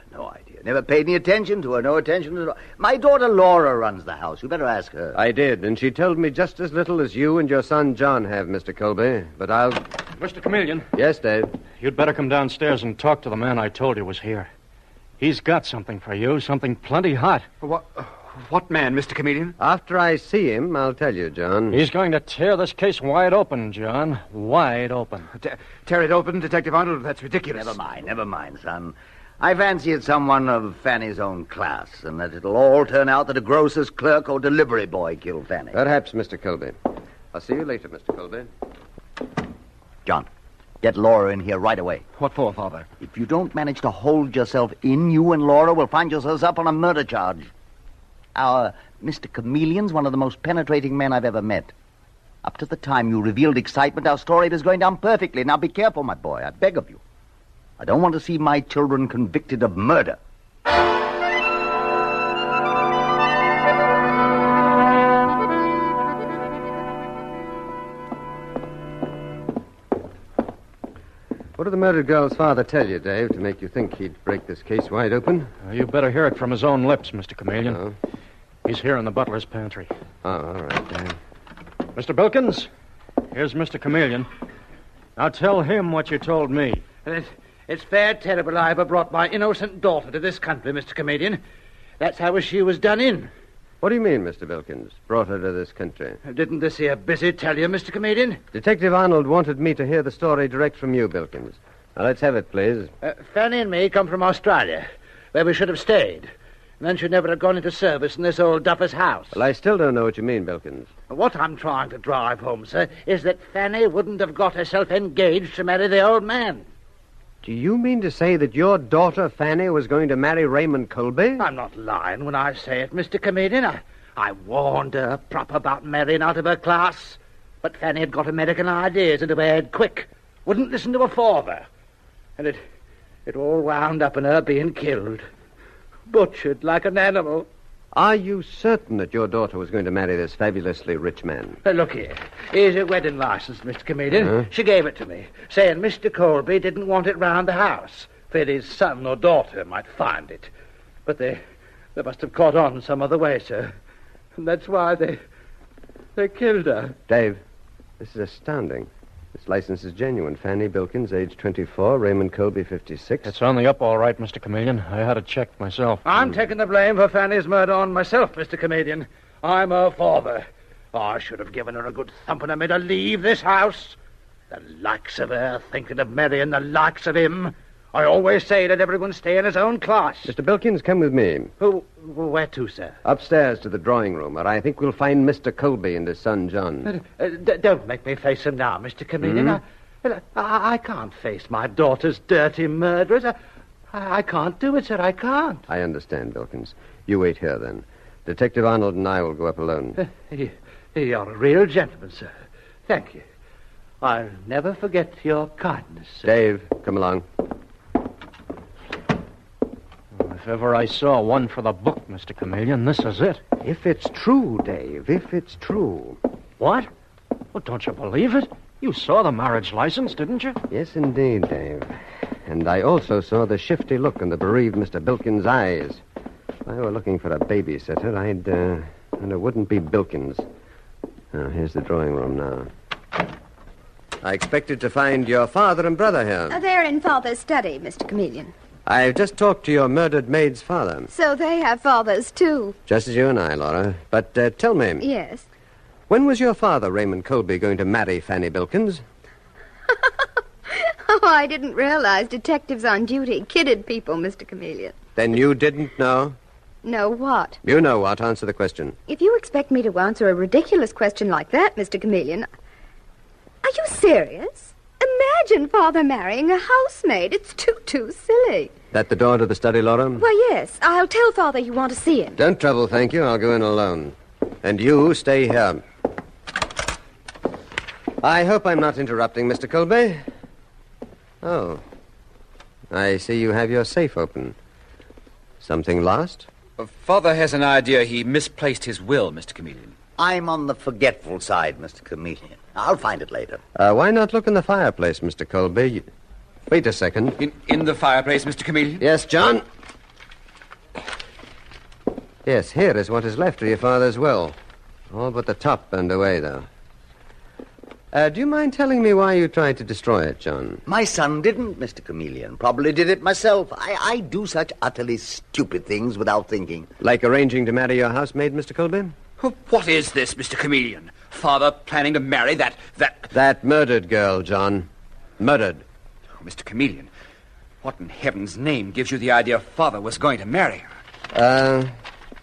Never paid any attention to her, no attention at all. My daughter Laura runs the house. You better ask her. I did, and she told me just as little as you and your son John have, Mr. Colby. But I'll... Mr. Chameleon. Yes, Dave? You'd better come downstairs and talk to the man I told you was here. He's got something for you, something plenty hot. What man, Mr. Chameleon? After I see him, I'll tell you, John. He's going to tear this case wide open, John. Wide open. Tear it open, Detective Arnold? That's ridiculous. Never mind, son. I fancy it's someone of Fanny's own class, and that it'll all turn out that a grocer's clerk or delivery boy killed Fanny. Perhaps, Mr. Colby. I'll see you later, Mr. Colby. John, get Laura in here right away. What for, Father? If you don't manage to hold yourself in, you and Laura will find yourselves up on a murder charge. Our Mr. Chameleon's one of the most penetrating men I've ever met. Up to the time you revealed excitement, our story was going down perfectly. Now be careful, my boy. I beg of you. I don't want to see my children convicted of murder. What did the murdered girl's father tell you, Dave, to make you think he'd break this case wide open? You better hear it from his own lips, Mr. Chameleon. Oh. He's here in the butler's pantry. Oh, all right, Dave. Mr. Bilkins, here's Mr. Chameleon. Now tell him what you told me. It's fair terrible I ever brought my innocent daughter to this country, Mr. Chameleon. That's how she was done in. What do you mean, Mr. Bilkins? Brought her to this country? Didn't this here busy tell you, Mr. Chameleon? Detective Arnold wanted me to hear the story direct from you, Bilkins. Now, let's have it, please. Fanny and me come from Australia, where we should have stayed. And then she'd never have gone into service in this old duffer's house. Well, I still don't know what you mean, Bilkins. What I'm trying to drive home, sir, is that Fanny wouldn't have got herself engaged to marry the old man. Do you mean to say that your daughter, Fanny, was going to marry Raymond Colby? I'm not lying when I say it, Mr. Chameleon. I warned her proper about marrying out of her class. But Fanny had got American ideas into her head quick. Wouldn't listen to her father. And it all wound up in her being killed. Butchered like an animal. Are you certain that your daughter was going to marry this fabulously rich man? Look here. Here's your wedding license, Mr. Chameleon. Uh-huh. She gave it to me, saying Mr. Colby didn't want it round the house, feared his son or daughter might find it. But they must have caught on some other way, sir. And that's why they killed her. Dave, this is astounding. This license is genuine. Fanny Bilkins, age 24, Raymond Colby, 56. It's on the up all right, Mr. Chameleon. I had it checked myself. I'm taking the blame for Fanny's murder on myself, Mr. Chameleon. I'm her father. I should have given her a good thumping and made her leave this house. The likes of her thinking of marrying the likes of him. I always say that everyone stay in his own class. Mr. Bilkins, come with me. Where to, sir? Upstairs to the drawing room, where I think we'll find Mr. Colby and his son, John. Don't make me face him now, Mr. Chameleon. I can't face my daughter's dirty murderers. I can't do it, sir. I can't. I understand, Bilkins. You wait here, then. Detective Arnold and I will go up alone. You're a real gentleman, sir. Thank you. I'll never forget your kindness, sir. Dave, come along. If ever I saw one for the book, Mr. Chameleon, this is it. If it's true, Dave, if it's true. What? Well, don't you believe it? You saw the marriage license, didn't you? Yes, indeed, Dave. And I also saw the shifty look in the bereaved Mr. Bilkins' eyes. If I were looking for a babysitter, and it wouldn't be Bilkins. Oh, here's the drawing room now. I expected to find your father and brother here. They're in Father's study, Mr. Chameleon. I've just talked to your murdered maid's father. So they have fathers, too. Just as you and I, Laura. But tell me. Yes. When was your father, Raymond Colby, going to marry Fanny Bilkins? Oh, I didn't realize detectives on duty kidded people, Mr. Chameleon. Then you didn't know? Know what? You know what. Answer the question. If you expect me to answer a ridiculous question like that, Mr. Chameleon... Are you serious? Imagine Father marrying a housemaid. It's too silly. That the door to the study, Laura? Why, yes. I'll tell Father you want to see him. Don't trouble, thank you. I'll go in alone. And you stay here. I hope I'm not interrupting, Mr. Colby. Oh. I see you have your safe open. Something lost? Father has an idea he misplaced his will, Mr. Chameleon. I'm on the forgetful side, Mr. Chameleon. I'll find it later. Why not look in the fireplace, Mr. Colby? Wait a second. In the fireplace, Mr. Chameleon? Yes, John? Yes, here is what is left of your father's will. All but the top burned away, though. Do you mind telling me why you tried to destroy it, John? My son didn't, Mr. Chameleon. Probably did it myself. I do such utterly stupid things without thinking. Like arranging to marry your housemaid, Mr. Colby? What is this, Mr. Chameleon? Father planning to marry that... That murdered girl, John. Murdered. Oh, Mr. Chameleon, what in heaven's name gives you the idea Father was going to marry her?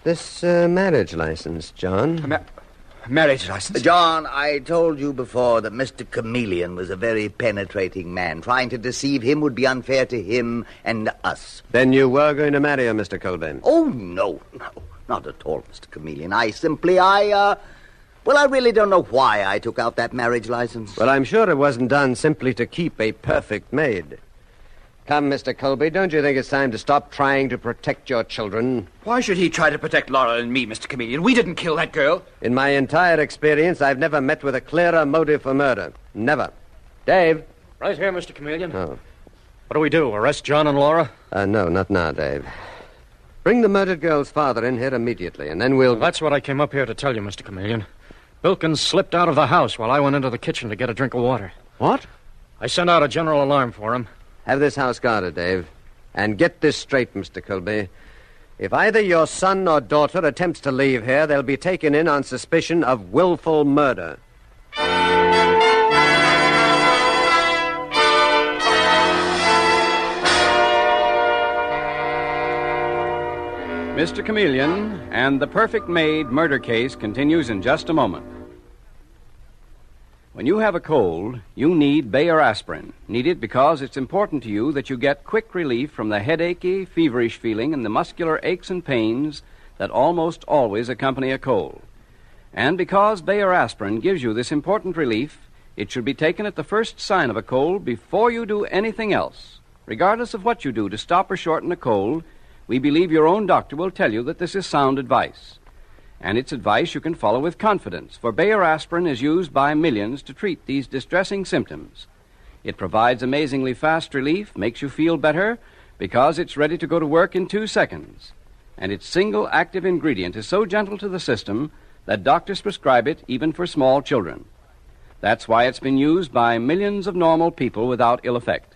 This marriage license, John. Marriage license? John, I told you before that Mr. Chameleon was a very penetrating man. Trying to deceive him would be unfair to him and us. Then you were going to marry her, Mr. Colby? Oh, no. Not at all, Mr. Chameleon. I Well, I really don't know why I took out that marriage license. Well, I'm sure it wasn't done simply to keep a perfect maid. Come, Mr. Colby, don't you think it's time to stop trying to protect your children? Why should he try to protect Laura and me, Mr. Chameleon? We didn't kill that girl. In my entire experience, I've never met with a clearer motive for murder. Never. Dave? Right here, Mr. Chameleon. Oh. What do we do, arrest John and Laura? No, not now, Dave. Bring the murdered girl's father in here immediately, and then we'll... Well, that's what I came up here to tell you, Mr. Chameleon. Bilkins slipped out of the house while I went into the kitchen to get a drink of water. What? I sent out a general alarm for him. Have this house guarded, Dave. And get this straight, Mr. Colby. If either your son or daughter attempts to leave here, they'll be taken in on suspicion of willful murder. Mr. Chameleon and the Perfect Maid murder case continues in just a moment. When you have a cold, you need Bayer aspirin. Need it because it's important to you that you get quick relief from the headachy, feverish feeling and the muscular aches and pains that almost always accompany a cold. And because Bayer aspirin gives you this important relief, it should be taken at the first sign of a cold before you do anything else. Regardless of what you do to stop or shorten a cold, we believe your own doctor will tell you that this is sound advice. And it's advice you can follow with confidence, for Bayer aspirin is used by millions to treat these distressing symptoms. It provides amazingly fast relief, makes you feel better, because it's ready to go to work in 2 seconds. And its single active ingredient is so gentle to the system that doctors prescribe it even for small children. That's why it's been used by millions of normal people without ill effect.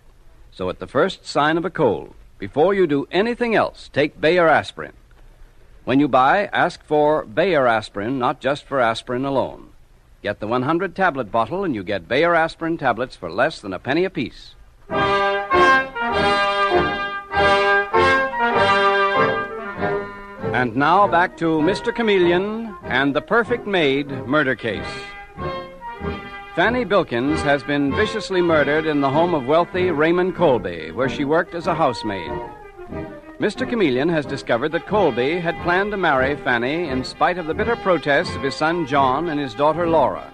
So at the first sign of a cold, before you do anything else, take Bayer aspirin. When you buy, ask for Bayer aspirin, not just for aspirin alone. Get the 100-tablet bottle, and you get Bayer aspirin tablets for less than a penny apiece. And now back to Mr. Chameleon and the Perfect Maid murder case. Fanny Bilkins has been viciously murdered in the home of wealthy Raymond Colby, where she worked as a housemaid. Mr. Chameleon has discovered that Colby had planned to marry Fanny in spite of the bitter protests of his son John and his daughter Laura.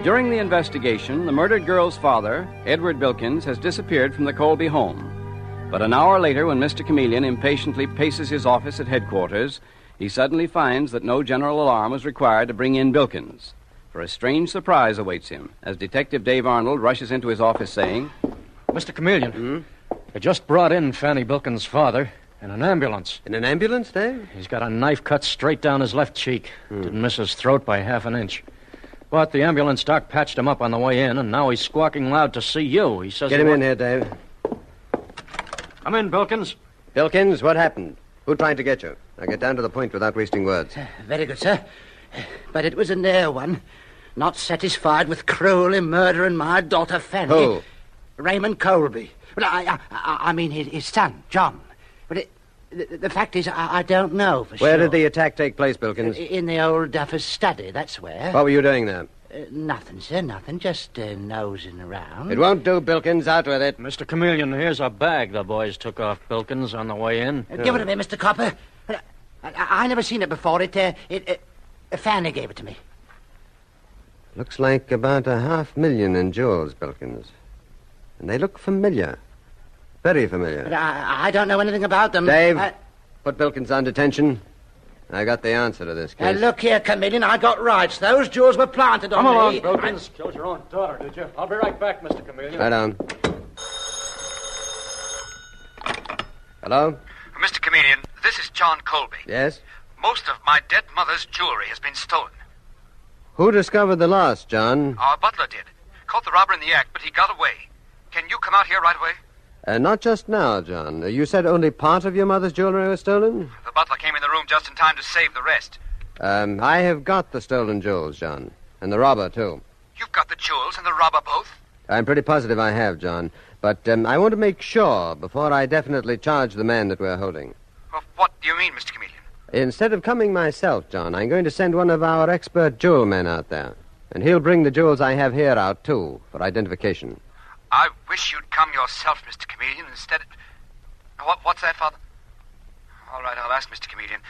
During the investigation, the murdered girl's father, Edward Bilkins, has disappeared from the Colby home. But an hour later, when Mr. Chameleon impatiently paces his office at headquarters, he suddenly finds that no general alarm was required to bring in Bilkins. For a strange surprise awaits him as Detective Dave Arnold rushes into his office saying, Mr. Chameleon, I just brought in Fanny Bilkins' father in an ambulance. In an ambulance, Dave? He's got a knife cut straight down his left cheek. Didn't miss his throat by half an inch. But the ambulance doc patched him up on the way in, and now he's squawking loud to see you. He says... Get him in here, Dave. Come in, Bilkins. Bilkins, what happened? Who tried to get you? Now get down to the point without wasting words. Very good, sir. But it was a near one. Not satisfied with cruelly murdering my daughter, Fanny. Who? Raymond Colby. Well, I mean his son, John. But the fact is, I don't know for sure. Where did the attack take place, Bilkins? In the old duffer's study, that's where. What were you doing there? Nothing, sir, nothing. Just nosing around. It won't do, Bilkins. Out with it. Mr. Chameleon, here's a bag the boys took off Bilkins on the way in. Give it to me, Mr. Copper. I never seen it before. Fanny gave it to me. Looks like about $500,000 in jewels, Bilkins. And they look familiar. Very familiar. But I don't know anything about them. Dave, put Bilkins on detention. I got the answer to this case. Look here, Chameleon, I got rights. Those jewels were planted on me. Come along, Bilkins. Killed your own daughter, did you? I'll be right back, Mr. Chameleon. Right on. Hello? Mr. Chameleon, this is John Colby. Yes? Most of my dead mother's jewelry has been stolen. Who discovered the loss, John? Our butler did. Caught the robber in the act, but he got away. Can you come out here right away? Not just now, John. You said only part of your mother's jewelry was stolen? The butler came in the room just in time to save the rest. I have got the stolen jewels, John. And the robber, too. You've got the jewels and the robber both? I'm pretty positive I have, John. But I want to make sure before I definitely charge the man that we're holding. Well, what do you mean, Mr. Chameleon? Instead of coming myself, John, I'm going to send one of our expert jewel men out there. And he'll bring the jewels I have here out, too, for identification. I wish you'd come yourself, Mr. Chameleon, instead of... What's that, Father? All right, I'll ask Mr. Chameleon.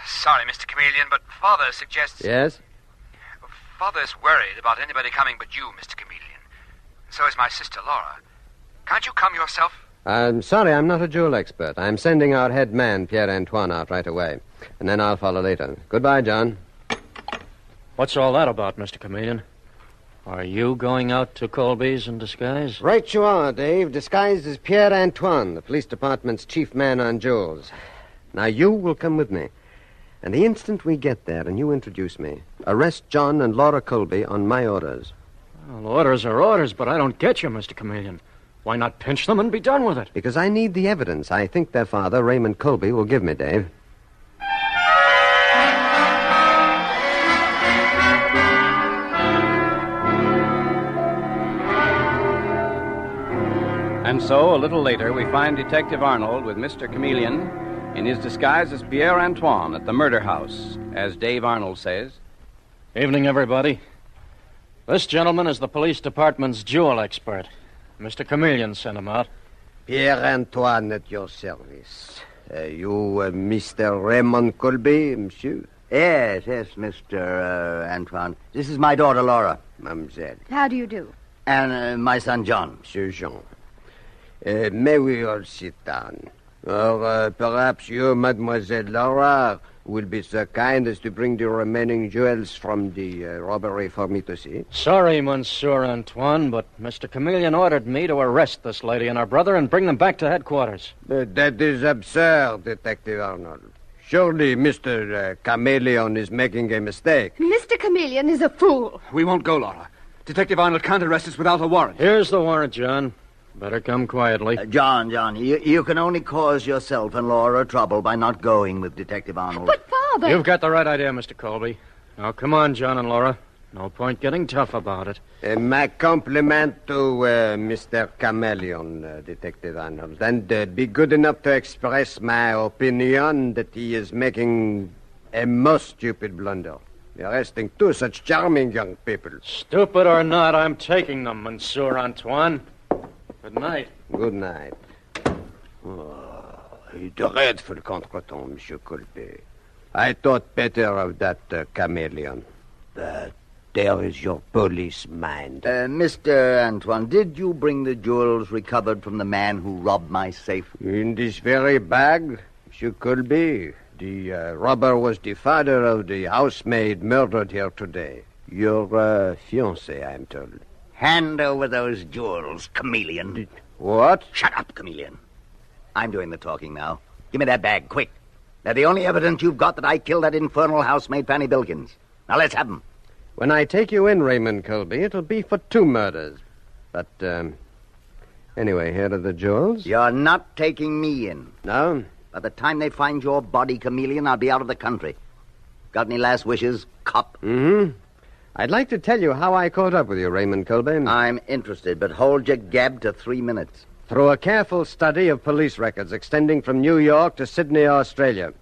Sorry, Mr. Chameleon, but Father suggests... Yes? Father is worried about anybody coming but you, Mr. Chameleon. And so is my sister, Laura. Can't you come yourself? I'm sorry, I'm not a jewel expert. I'm sending our head man, Pierre-Antoine, out right away. And then I'll follow later. Goodbye, John. What's all that about, Mr. Chameleon? Are you going out to Colby's in disguise? Right you are, Dave. Disguised as Pierre-Antoine, the police department's chief man on jewels. Now, you will come with me. And the instant we get there and you introduce me, arrest John and Laura Colby on my orders. Well, orders are orders, but I don't get you, Mr. Chameleon. Why not pinch them and be done with it? Because I need the evidence I think their father, Raymond Colby, will give me, Dave. And so, a little later, we find Detective Arnold with Mr. Chameleon in his disguise as Pierre-Antoine at the murder house, as Dave Arnold says. Evening, everybody. This gentleman is the police department's jewel expert. Mr. Chameleon sent him out. Pierre-Antoine at your service. You, Mr. Raymond Colby, monsieur? Yes, Mr. Antoine. This is my daughter, Laura. Mademoiselle. How do you do? And my son, John. Monsieur Jean. May we all sit down? Or perhaps you, Mademoiselle Laura, will be so kind as to bring the remaining jewels from the robbery for me to see? Sorry, Monsieur Antoine, but Mr. Chameleon ordered me to arrest this lady and her brother and bring them back to headquarters. That is absurd, Detective Arnold. Surely Mr. Chameleon is making a mistake. Mr. Chameleon is a fool. We won't go, Laura. Detective Arnold can't arrest us without a warrant. Here's the warrant, John. Better come quietly. John, you can only cause yourself and Laura trouble by not going with Detective Arnold. But, Father... You've got the right idea, Mr. Colby. Now, come on, John and Laura. No point getting tough about it. My compliment to Mr. Chameleon, Detective Arnold. And be good enough to express my opinion that he is making a most stupid blunder. Arresting two such charming young people. Stupid or not, I'm taking them, Monsieur Antoine. Good night. Good night. Oh, a dreadful contretemps, Monsieur Colby. I thought better of that Chameleon. But there is your police mind. Mr. Antoine, did you bring the jewels recovered from the man who robbed my safe? In this very bag, Monsieur Colby. The robber was the father of the housemaid murdered here today. Your fiancée, I'm told. Hand over those jewels, Chameleon. What? Shut up, Chameleon. I'm doing the talking now. Give me that bag, quick. They're the only evidence you've got that I killed that infernal housemaid, Fanny Bilkins. Now let's have them. When I take you in, Raymond Colby, it'll be for 2 murders. But, anyway, here are the jewels. You're not taking me in. No? By the time they find your body, Chameleon, I'll be out of the country. Got any last wishes, cop? Mm-hmm. I'd like to tell you how I caught up with you, Raymond Colby. I'm interested, but hold your gab to 3 minutes. Through a careful study of police records extending from New York to Sydney, Australia.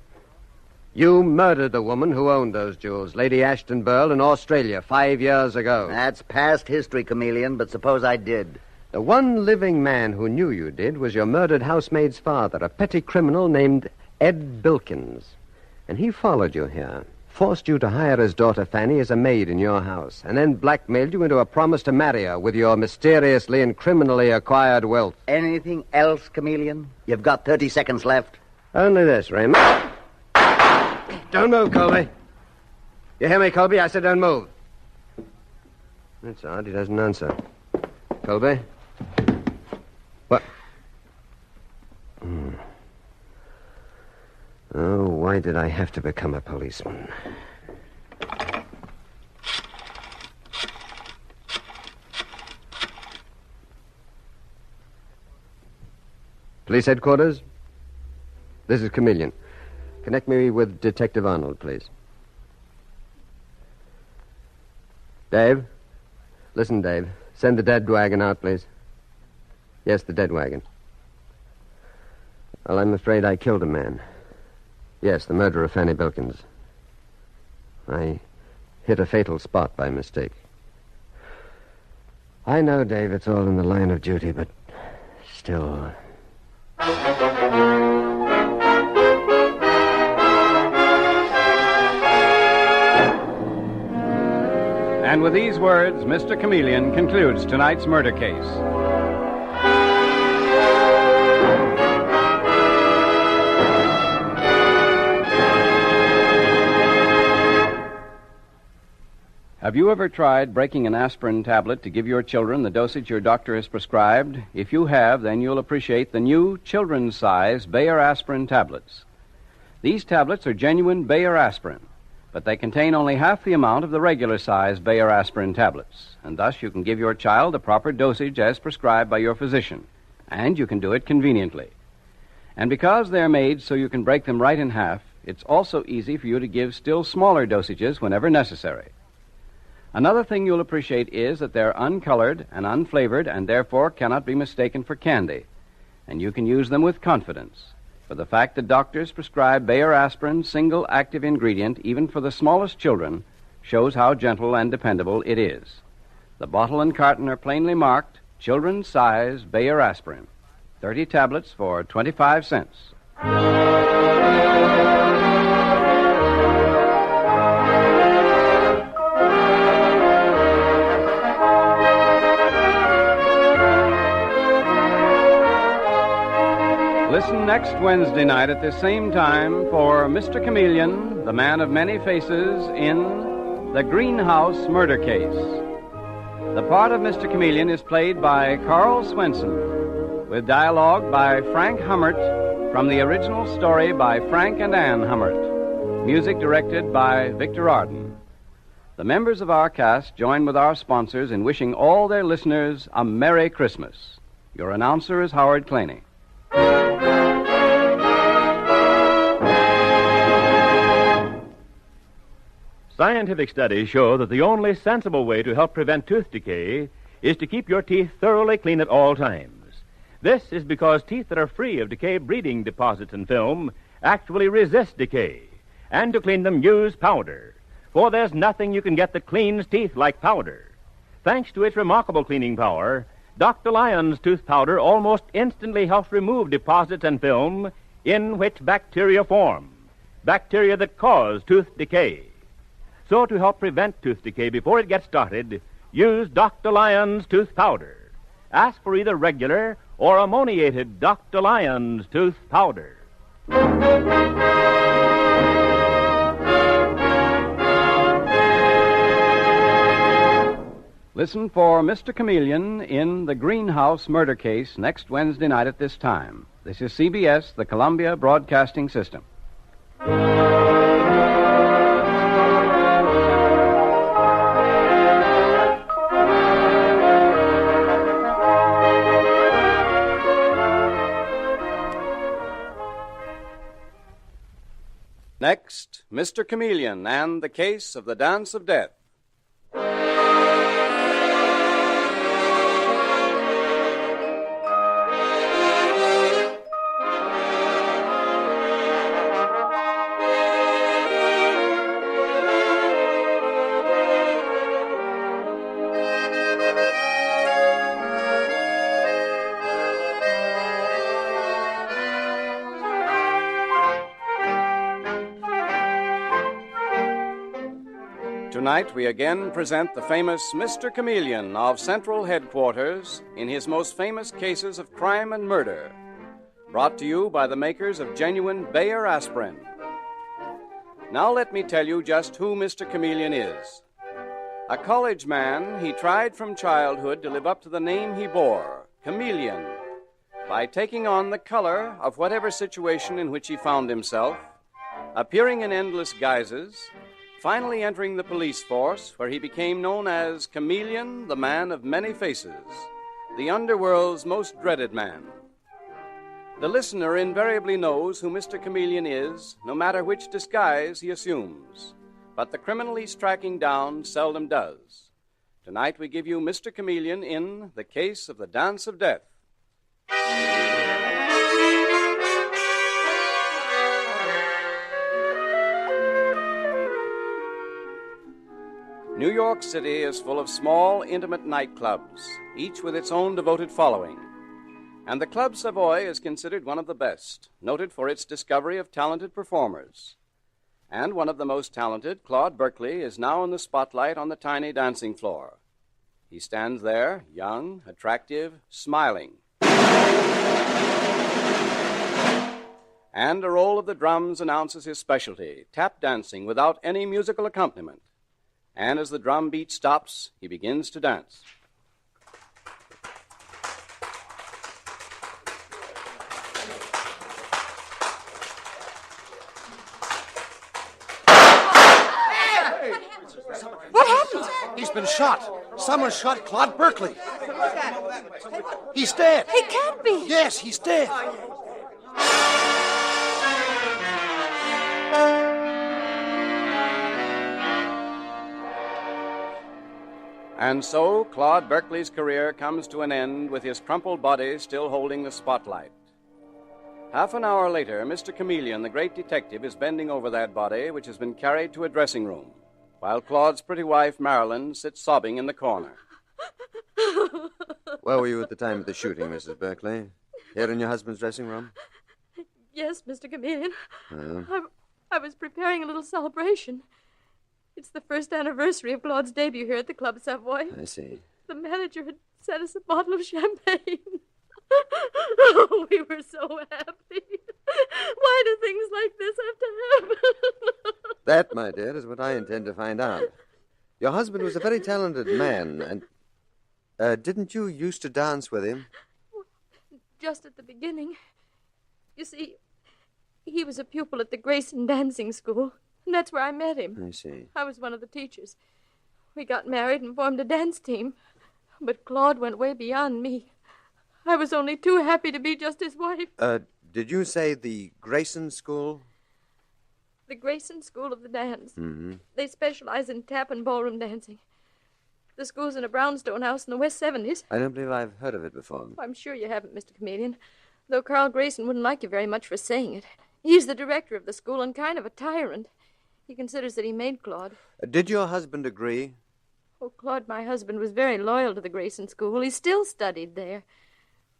You murdered the woman who owned those jewels, Lady Ashton Burl, in Australia 5 years ago. That's past history, Chameleon, but suppose I did. The one living man who knew you did was your murdered housemaid's father, a petty criminal named Ed Bilkins. And he followed you here, forced you to hire his daughter Fanny as a maid in your house, and then blackmailed you into a promise to marry her with your mysteriously and criminally acquired wealth. Anything else, Chameleon? You've got 30 seconds left. Only this, Raymond. Don't move, Colby. You hear me, Colby? I said don't move. That's odd. He doesn't answer. Colby? What? Oh, why did I have to become a policeman? Police headquarters? This is Chameleon. Connect me with Detective Arnold, please. Dave? Listen, Dave. Send the dead wagon out, please. Yes, the dead wagon. Well, I'm afraid I killed a man. Yes, the murder of Fanny Bilkins. I hit a fatal spot by mistake. I know, Dave, it's all in the line of duty, but still... And with these words, Mr. Chameleon concludes tonight's murder case. Have you ever tried breaking an aspirin tablet to give your children the dosage your doctor has prescribed? If you have, then you'll appreciate the new children's size Bayer aspirin tablets. These tablets are genuine Bayer aspirin, but they contain only half the amount of the regular size Bayer aspirin tablets, and thus you can give your child the proper dosage as prescribed by your physician, and you can do it conveniently. And because they're made so you can break them right in half, it's also easy for you to give still smaller dosages whenever necessary. Another thing you'll appreciate is that they're uncolored and unflavored and therefore cannot be mistaken for candy, and you can use them with confidence. For the fact that doctors prescribe Bayer aspirin single active ingredient even for the smallest children shows how gentle and dependable it is. The bottle and carton are plainly marked children's size Bayer aspirin. 30 tablets for 25 cents. Listen next Wednesday night at this same time for Mr. Chameleon, the man of many faces, in The Greenhouse Murder Case. The part of Mr. Chameleon is played by Carl Swenson, with dialogue by Frank Hummert from the original story by Frank and Ann Hummert. Music directed by Victor Arden. The members of our cast join with our sponsors in wishing all their listeners a Merry Christmas. Your announcer is Howard Claney. Scientific studies show that the only sensible way to help prevent tooth decay is to keep your teeth thoroughly clean at all times. This is because teeth that are free of decay-breeding deposits and film actually resist decay. And to clean them, use powder. For there's nothing you can get that cleans teeth like powder. Thanks to its remarkable cleaning power, Dr. Lyon's tooth powder almost instantly helps remove deposits and film in which bacteria form, bacteria that cause tooth decay. So to help prevent tooth decay before it gets started, use Dr. Lyon's tooth powder. Ask for either regular or ammoniated Dr. Lyon's tooth powder. Listen for Mr. Chameleon in The Greenhouse Murder Case next Wednesday night at this time. This is CBS, the Columbia Broadcasting System. Next, Mr. Chameleon and the Case of the Dance of Death. Tonight, we again present the famous Mr. Chameleon of Central Headquarters in his most famous cases of crime and murder, brought to you by the makers of genuine Bayer aspirin. Now let me tell you just who Mr. Chameleon is. A college man, he tried from childhood to live up to the name he bore, Chameleon, by taking on the color of whatever situation in which he found himself, appearing in endless guises, finally entering the police force, where he became known as Chameleon, the man of many faces, the underworld's most dreaded man. The listener invariably knows who Mr. Chameleon is, no matter which disguise he assumes. But the criminal he's tracking down seldom does. Tonight we give you Mr. Chameleon in The Case of the Dance of Death. New York City is full of small, intimate nightclubs, each with its own devoted following. And the Club Savoy is considered one of the best, noted for its discovery of talented performers. And one of the most talented, Claude Berkeley, is now in the spotlight on the tiny dancing floor. He stands there, young, attractive, smiling. And a roll of the drums announces his specialty, tap dancing without any musical accompaniment. And as the drum beat stops, he begins to dance. What happened? He's been shot. Someone shot Claude Berkeley. He's dead. He can't be. Yes, he's dead. And so, Claude Berkeley's career comes to an end with his crumpled body still holding the spotlight. Half an hour later, Mr. Chameleon, the great detective, is bending over that body, which has been carried to a dressing room, while Claude's pretty wife, Marilyn, sits sobbing in the corner. Where were you at the time of the shooting, Mrs. Berkeley? Here in your husband's dressing room? Yes, Mr. Chameleon. Oh. I was preparing a little celebration. It's the first anniversary of Claude's debut here at the Club Savoy. I see. The manager had sent us a bottle of champagne. Oh, we were so happy. Why do things like this have to happen? That, my dear, is what I intend to find out. Your husband was a very talented man, and... didn't you used to dance with him? Just at the beginning. You see, he was a pupil at the Grayson Dancing School, and that's where I met him. I see. I was one of the teachers. We got married and formed a dance team, but Claude went way beyond me. I was only too happy to be just his wife. Did you say the Grayson School? The Grayson School of the Dance. Mm-hmm. They specialize in tap and ballroom dancing. The school's in a brownstone house in the West 70s. I don't believe I've heard of it before. I'm sure you haven't, Mr. Chameleon, though Carl Grayson wouldn't like you very much for saying it. He's the director of the school and kind of a tyrant. He considers that he made Claude. Did your husband agree? Oh, Claude, my husband, was very loyal to the Grayson School. He still studied there.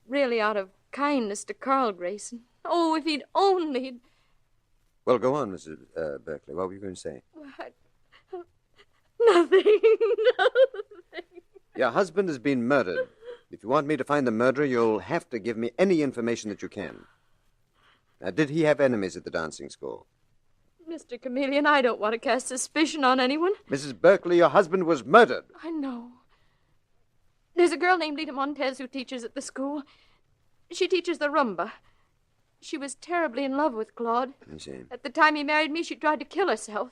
Really out of kindness to Carl Grayson. Oh, if he'd only... Well, go on, Mrs. Berkeley. What were you going to say? Nothing. Your husband has been murdered. If you want me to find the murderer, you'll have to give me any information that you can. Now, did he have enemies at the dancing school? Mr. Chameleon, I don't want to cast suspicion on anyone. Mrs. Berkeley, your husband was murdered. I know. There's a girl named Lita Montez who teaches at the school. She teaches the rumba. She was terribly in love with Claude. I see. At the time he married me, she tried to kill herself.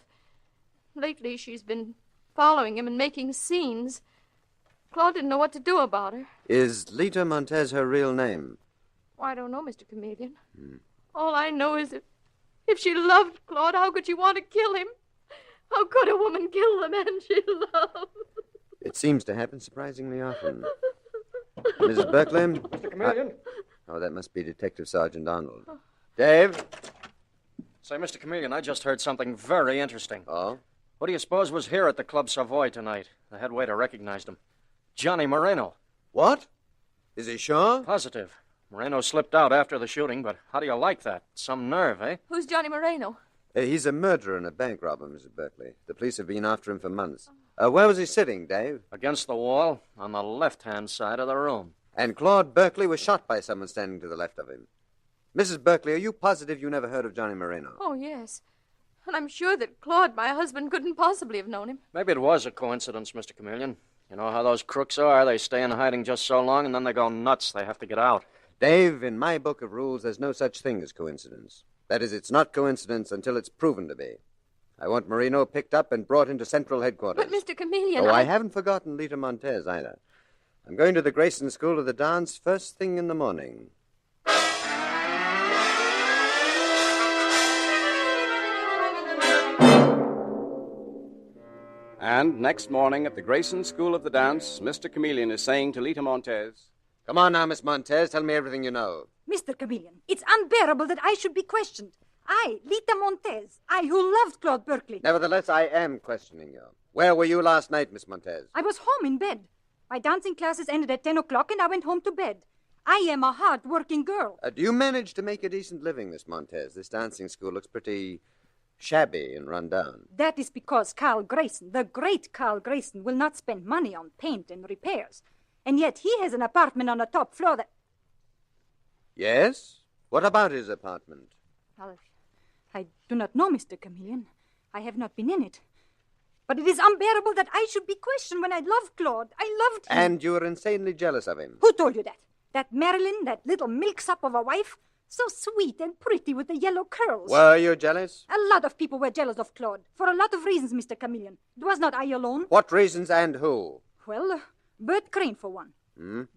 Lately, she's been following him and making scenes. Claude didn't know what to do about her. Is Lita Montez her real name? Oh, I don't know, Mr. Chameleon. All I know is if she loved Claude, how could she want to kill him? How could a woman kill the man she loved? It seems to happen surprisingly often. Mrs. Berkeley? Mr. Chameleon? Oh, that must be Detective Sergeant Arnold. Dave? Say, Mr. Chameleon, I just heard something very interesting. Oh? Who do you suppose was here at the Club Savoy tonight? The head waiter recognized him. Johnny Moreno. What? Is he sure? Positive. Moreno slipped out after the shooting, but how do you like that? Some nerve, eh? Who's Johnny Moreno? He's a murderer and a bank robber, Mrs. Berkeley. The police have been after him for months. Where was he sitting, Dave? Against the wall, on the left-hand side of the room. And Claude Berkeley was shot by someone standing to the left of him. Mrs. Berkeley, are you positive you never heard of Johnny Moreno? Oh, yes. And I'm sure that Claude, my husband, couldn't possibly have known him. Maybe it was a coincidence, Mr. Chameleon. You know how those crooks are? They stay in hiding just so long, and then they go nuts. They have to get out. Dave, in my book of rules, there's no such thing as coincidence. That is, it's not coincidence until it's proven to be. I want Moreno picked up and brought into Central Headquarters. But, Mr. Chameleon, I haven't forgotten Lita Montez, either. I'm going to the Grayson School of the Dance first thing in the morning. And next morning at the Grayson School of the Dance, Mr. Chameleon is saying to Lita Montez, Come on now, Miss Montez. Tell me everything you know. Mr. Chameleon, it's unbearable that I should be questioned. I, Lita Montez, I who loved Claude Berkeley. Nevertheless, I am questioning you. Where were you last night, Miss Montez? I was home in bed. My dancing classes ended at 10 o'clock and I went home to bed. I am a hard-working girl. Do you manage to make a decent living, Miss Montez? This dancing school looks pretty shabby and run down. That is because Carl Grayson, the great Carl Grayson, will not spend money on paint and repairs. And yet he has an apartment on the top floor that... Yes? What about his apartment? Well, I do not know, Mr. Chameleon. I have not been in it. But it is unbearable that I should be questioned when I loved Claude. I loved him. And you were insanely jealous of him. Who told you that? That Marilyn, that little milksop of a wife? So sweet and pretty with the yellow curls. Were you jealous? A lot of people were jealous of Claude. For a lot of reasons, Mr. Chameleon. It was not I alone. What reasons and who? Well, Bert Crane, for one.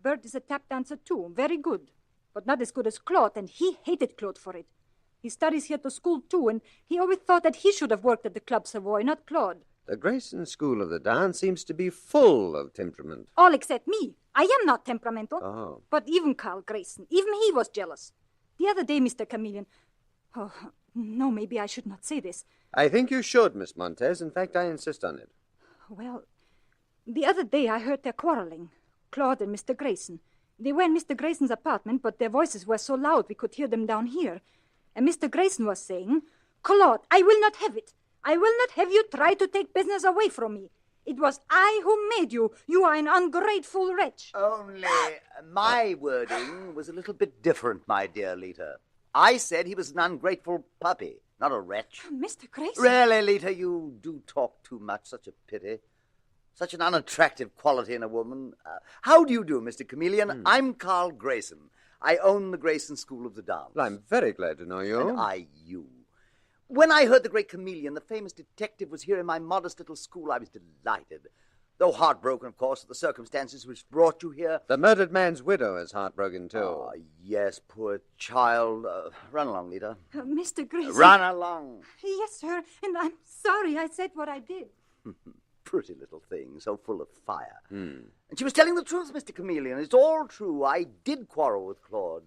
Bert is a tap dancer, too. Very good. But not as good as Claude, and he hated Claude for it. He studies here to school, too, and he always thought that he should have worked at the Club Savoy, not Claude. The Grayson School of the Dance seems to be full of temperament. All except me. I am not temperamental. Oh. But even Carl Grayson, even he was jealous. The other day, Mr. Chameleon... Oh, no, maybe I should not say this. I think you should, Miss Montez. In fact, I insist on it. Well, the other day I heard their quarreling. Claude and Mr. Grayson. They were in Mr. Grayson's apartment, but their voices were so loud we could hear them down here. And Mr. Grayson was saying, Claude, I will not have it. I will not have you try to take business away from me. It was I who made you. You are an ungrateful wretch. Only my wording was a little bit different, my dear Lita. I said he was an ungrateful puppy, not a wretch. Mr. Grayson. Really, Lita, you do talk too much. Such a pity. Such an unattractive quality in a woman. How do you do, Mr. Chameleon? I'm Carl Grayson. I own the Grayson School of the Dance. Well, I'm very glad to know you. And you. When I heard the great Chameleon, the famous detective, was here in my modest little school, I was delighted. Though heartbroken, of course, at the circumstances which brought you here. The murdered man's widow is heartbroken, too. Oh, yes, poor child. Run along, Lita. Mr. Grayson. Run along. Yes, sir, and I'm sorry I said what I did. Pretty little thing, so full of fire. And she was telling the truth, Mr. Chameleon. It's all true. I did quarrel with Claude.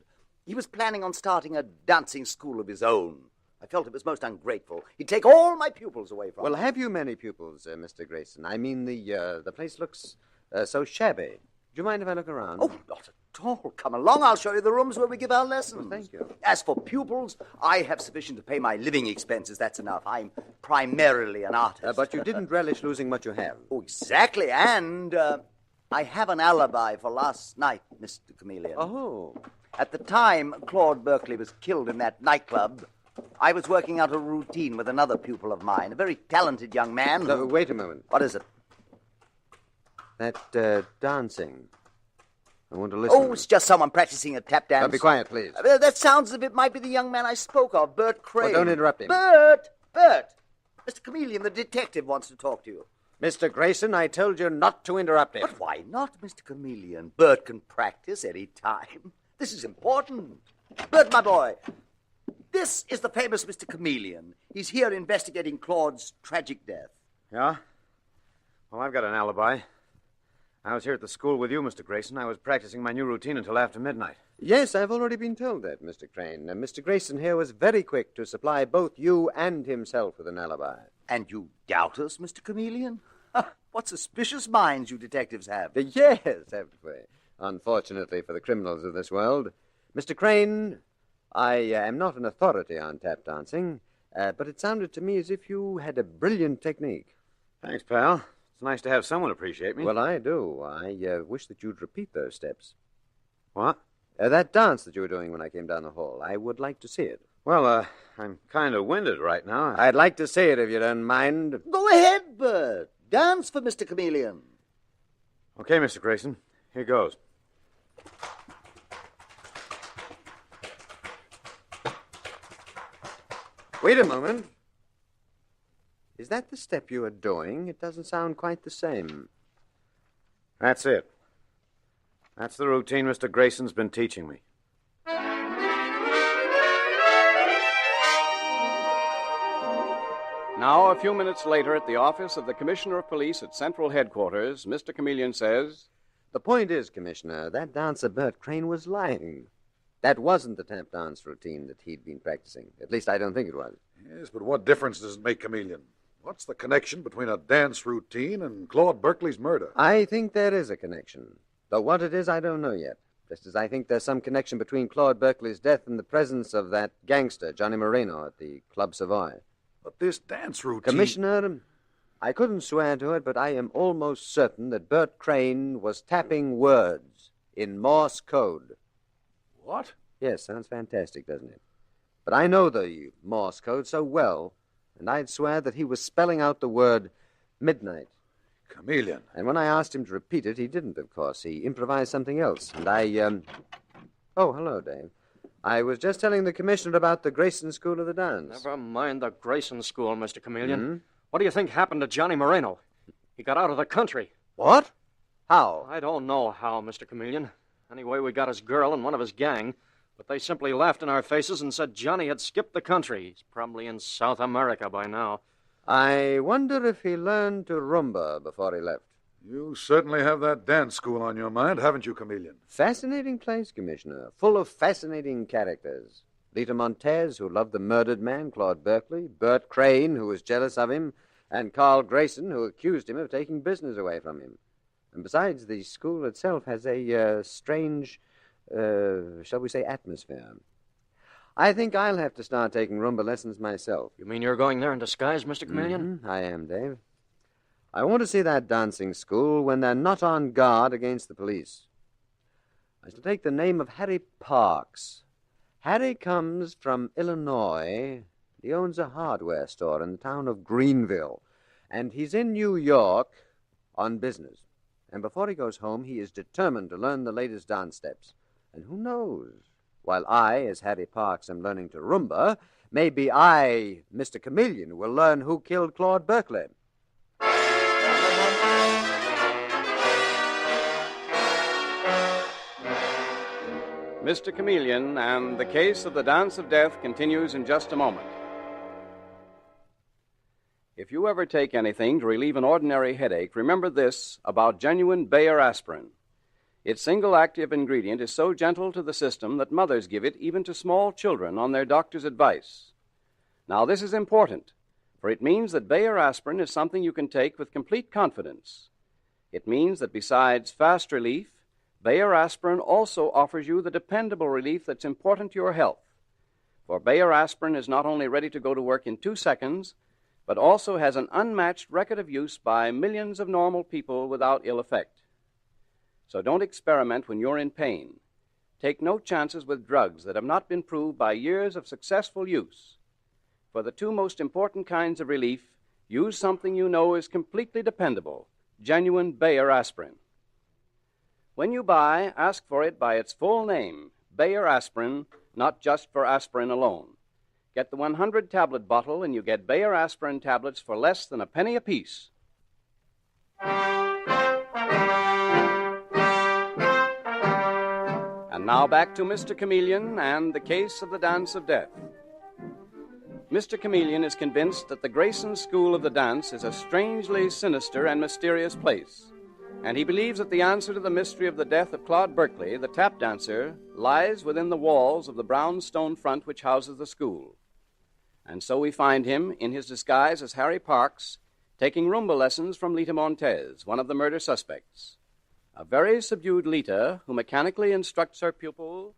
He was planning on starting a dancing school of his own. I felt it was most ungrateful. He'd take all my pupils away from me. Well, have you many pupils, Mr. Grayson? I mean, the place looks so shabby. Do you mind if I look around? Oh, not at all. Come along. I'll show you the rooms where we give our lessons. Well, thank you. As for pupils, I have sufficient to pay my living expenses. That's enough. I'm primarily an artist. But you didn't relish losing what you have. Oh, exactly. And I have an alibi for last night, Mr. Chameleon. Oh. At the time Claude Berkeley was killed in that nightclub, I was working out a routine with another pupil of mine, a very talented young man. No, wait a moment. What is it? That dancing. I want to listen. Oh, it's just someone practicing a tap dance. Now, be quiet, please. That sounds as if it might be the young man I spoke of, Bert Crane. Well, don't interrupt him. Bert! Mr. Chameleon, the detective wants to talk to you. Mr. Grayson, I told you not to interrupt him. But why not, Mr. Chameleon? Bert can practice any time. This is important. Bert, my boy, this is the famous Mr. Chameleon. He's here investigating Claude's tragic death. Yeah? Well, I've got an alibi. I was here at the school with you, Mr. Grayson. I was practicing my new routine until after midnight. Yes, I've already been told that, Mr. Crane. Mr. Grayson here was very quick to supply both you and himself with an alibi. And you doubt us, Mr. Chameleon? What suspicious minds you detectives have. Yes, haven't we? Unfortunately for the criminals of this world. Mr. Crane, I am not an authority on tap dancing, but it sounded to me as if you had a brilliant technique. Thanks, pal. It's nice to have someone appreciate me. Well, I do. I wish that you'd repeat those steps. What? That dance that you were doing when I came down the hall. I would like to see it. Well, I'm kind of winded right now. I'd like to see it if you don't mind. Go ahead, Bert. Dance for Mr. Chameleon. Okay, Mr. Grayson. Here goes. Wait a moment. Is that the step you are doing? It doesn't sound quite the same. That's it. That's the routine Mr. Grayson's been teaching me. Now, a few minutes later, at the office of the Commissioner of Police at Central Headquarters, Mr. Chameleon says, The point is, Commissioner, that dancer Bert Crane was lying. That wasn't the tap dance routine that he'd been practicing. At least I don't think it was. Yes, but what difference does it make, Chameleon? What's the connection between a dance routine and Claude Berkeley's murder? I think there is a connection. Though what it is, I don't know yet. Just as I think there's some connection between Claude Berkeley's death and the presence of that gangster, Johnny Moreno, at the Club Savoy. But this dance routine... Commissioner, I couldn't swear to it, but I am almost certain that Bert Crane was tapping words in Morse code. What? Yes, sounds fantastic, doesn't it? But I know the Morse code so well, and I'd swear that he was spelling out the word midnight. Chameleon. And when I asked him to repeat it, he didn't, of course. He improvised something else. And Oh, hello, Dave. I was just telling the commissioner about the Grayson School of the Dance. Never mind the Grayson School, Mr. Chameleon. Hmm? What do you think happened to Johnny Moreno? He got out of the country. What? How? I don't know how, Mr. Chameleon. Anyway, we got his girl and one of his gang, but they simply laughed in our faces and said Johnny had skipped the country. He's probably in South America by now. I wonder if he learned to rumba before he left. You certainly have that dance school on your mind, haven't you, Chameleon? Fascinating place, Commissioner. Full of fascinating characters. Lita Montez, who loved the murdered man, Claude Berkeley. Bert Crane, who was jealous of him. And Carl Grayson, who accused him of taking business away from him. And besides, the school itself has a strange, shall we say, atmosphere. I think I'll have to start taking rumba lessons myself. You mean you're going there in disguise, Mr. Chameleon? Mm-hmm. I am, Dave. I want to see that dancing school when they're not on guard against the police. I shall take the name of Harry Parks. Harry comes from Illinois. He owns a hardware store in the town of Greenville. And he's in New York on business. And before he goes home, he is determined to learn the latest dance steps. And who knows? While I, as Harry Parks, am learning to rumba, maybe I, Mr. Chameleon, will learn who killed Claude Berkeley. Mr. Chameleon and the case of the Dance of Death continues in just a moment. If you ever take anything to relieve an ordinary headache, remember this about genuine Bayer aspirin. Its single active ingredient is so gentle to the system that mothers give it even to small children on their doctor's advice. Now, this is important, for it means that Bayer aspirin is something you can take with complete confidence. It means that besides fast relief, Bayer aspirin also offers you the dependable relief that's important to your health. For Bayer aspirin is not only ready to go to work in 2 seconds, but also has an unmatched record of use by millions of normal people without ill effect. So don't experiment when you're in pain. Take no chances with drugs that have not been proved by years of successful use. For the 2 most important kinds of relief, use something you know is completely dependable, genuine Bayer aspirin. When you buy, ask for it by its full name, Bayer aspirin, not just for aspirin alone. Get the 100-tablet bottle and you get Bayer aspirin tablets for less than a penny apiece. And now back to Mr. Chameleon and the case of the Dance of Death. Mr. Chameleon is convinced that the Grayson School of the Dance is a strangely sinister and mysterious place. And he believes that the answer to the mystery of the death of Claude Berkeley, the tap dancer, lies within the walls of the brown stone front which houses the school. And so we find him, in his disguise as Harry Parks, taking rumba lessons from Lita Montez, one of the murder suspects. A very subdued Lita, who mechanically instructs her pupil...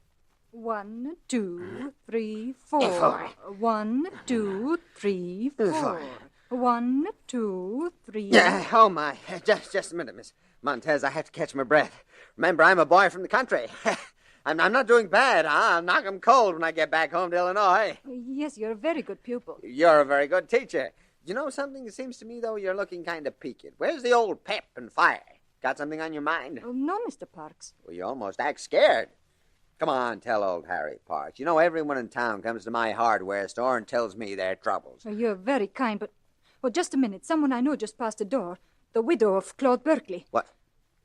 1, 2, 3, 4. 1, 2, 3, 4. 1, 2, 3. Yeah, oh, my. Just a minute, Miss Montez. I have to catch my breath. Remember, I'm a boy from the country. I'm not doing bad, huh? I'll knock 'em cold when I get back home to Illinois. Yes, you're a very good pupil. You're a very good teacher. You know something? It seems to me, though, you're looking kind of peaked. Where's the old pep and fire? Got something on your mind? Oh, no, Mr. Parks. Well, you almost act scared. Come on, tell old Harry Parks. You know, everyone in town comes to my hardware store and tells me their troubles. Oh, you're very kind, but... Oh, just a minute. Someone I know just passed the door. The widow of Claude Berkeley. What?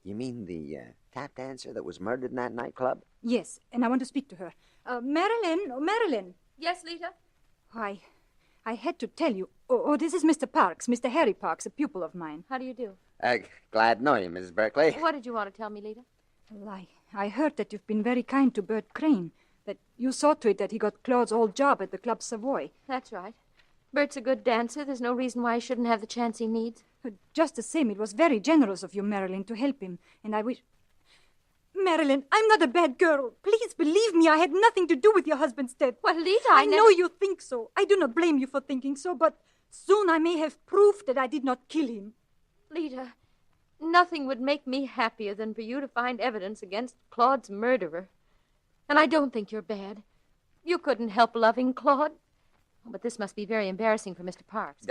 You mean the tap dancer that was murdered in that nightclub? Yes, and I want to speak to her. Marilyn. Oh, Marilyn. Yes, Lita? Why, I had to tell you. Oh, this is Mr. Parks, Mr. Harry Parks, a pupil of mine. How do you do? Glad to know you, Mrs. Berkeley. What did you want to tell me, Lita? Well, I heard that you've been very kind to Bert Crane, that you saw to it that he got Claude's old job at the Club Savoy. That's right. Bert's a good dancer. There's no reason why he shouldn't have the chance he needs. Just the same, it was very generous of you, Marilyn, to help him, and I wish... Marilyn, I'm not a bad girl. Please believe me, I had nothing to do with your husband's death. Well, Lita, I know you think so. I do not blame you for thinking so, but soon I may have proof that I did not kill him. Lita, nothing would make me happier than for you to find evidence against Claude's murderer. And I don't think you're bad. You couldn't help loving Claude. But this must be very embarrassing for Mr. Parks.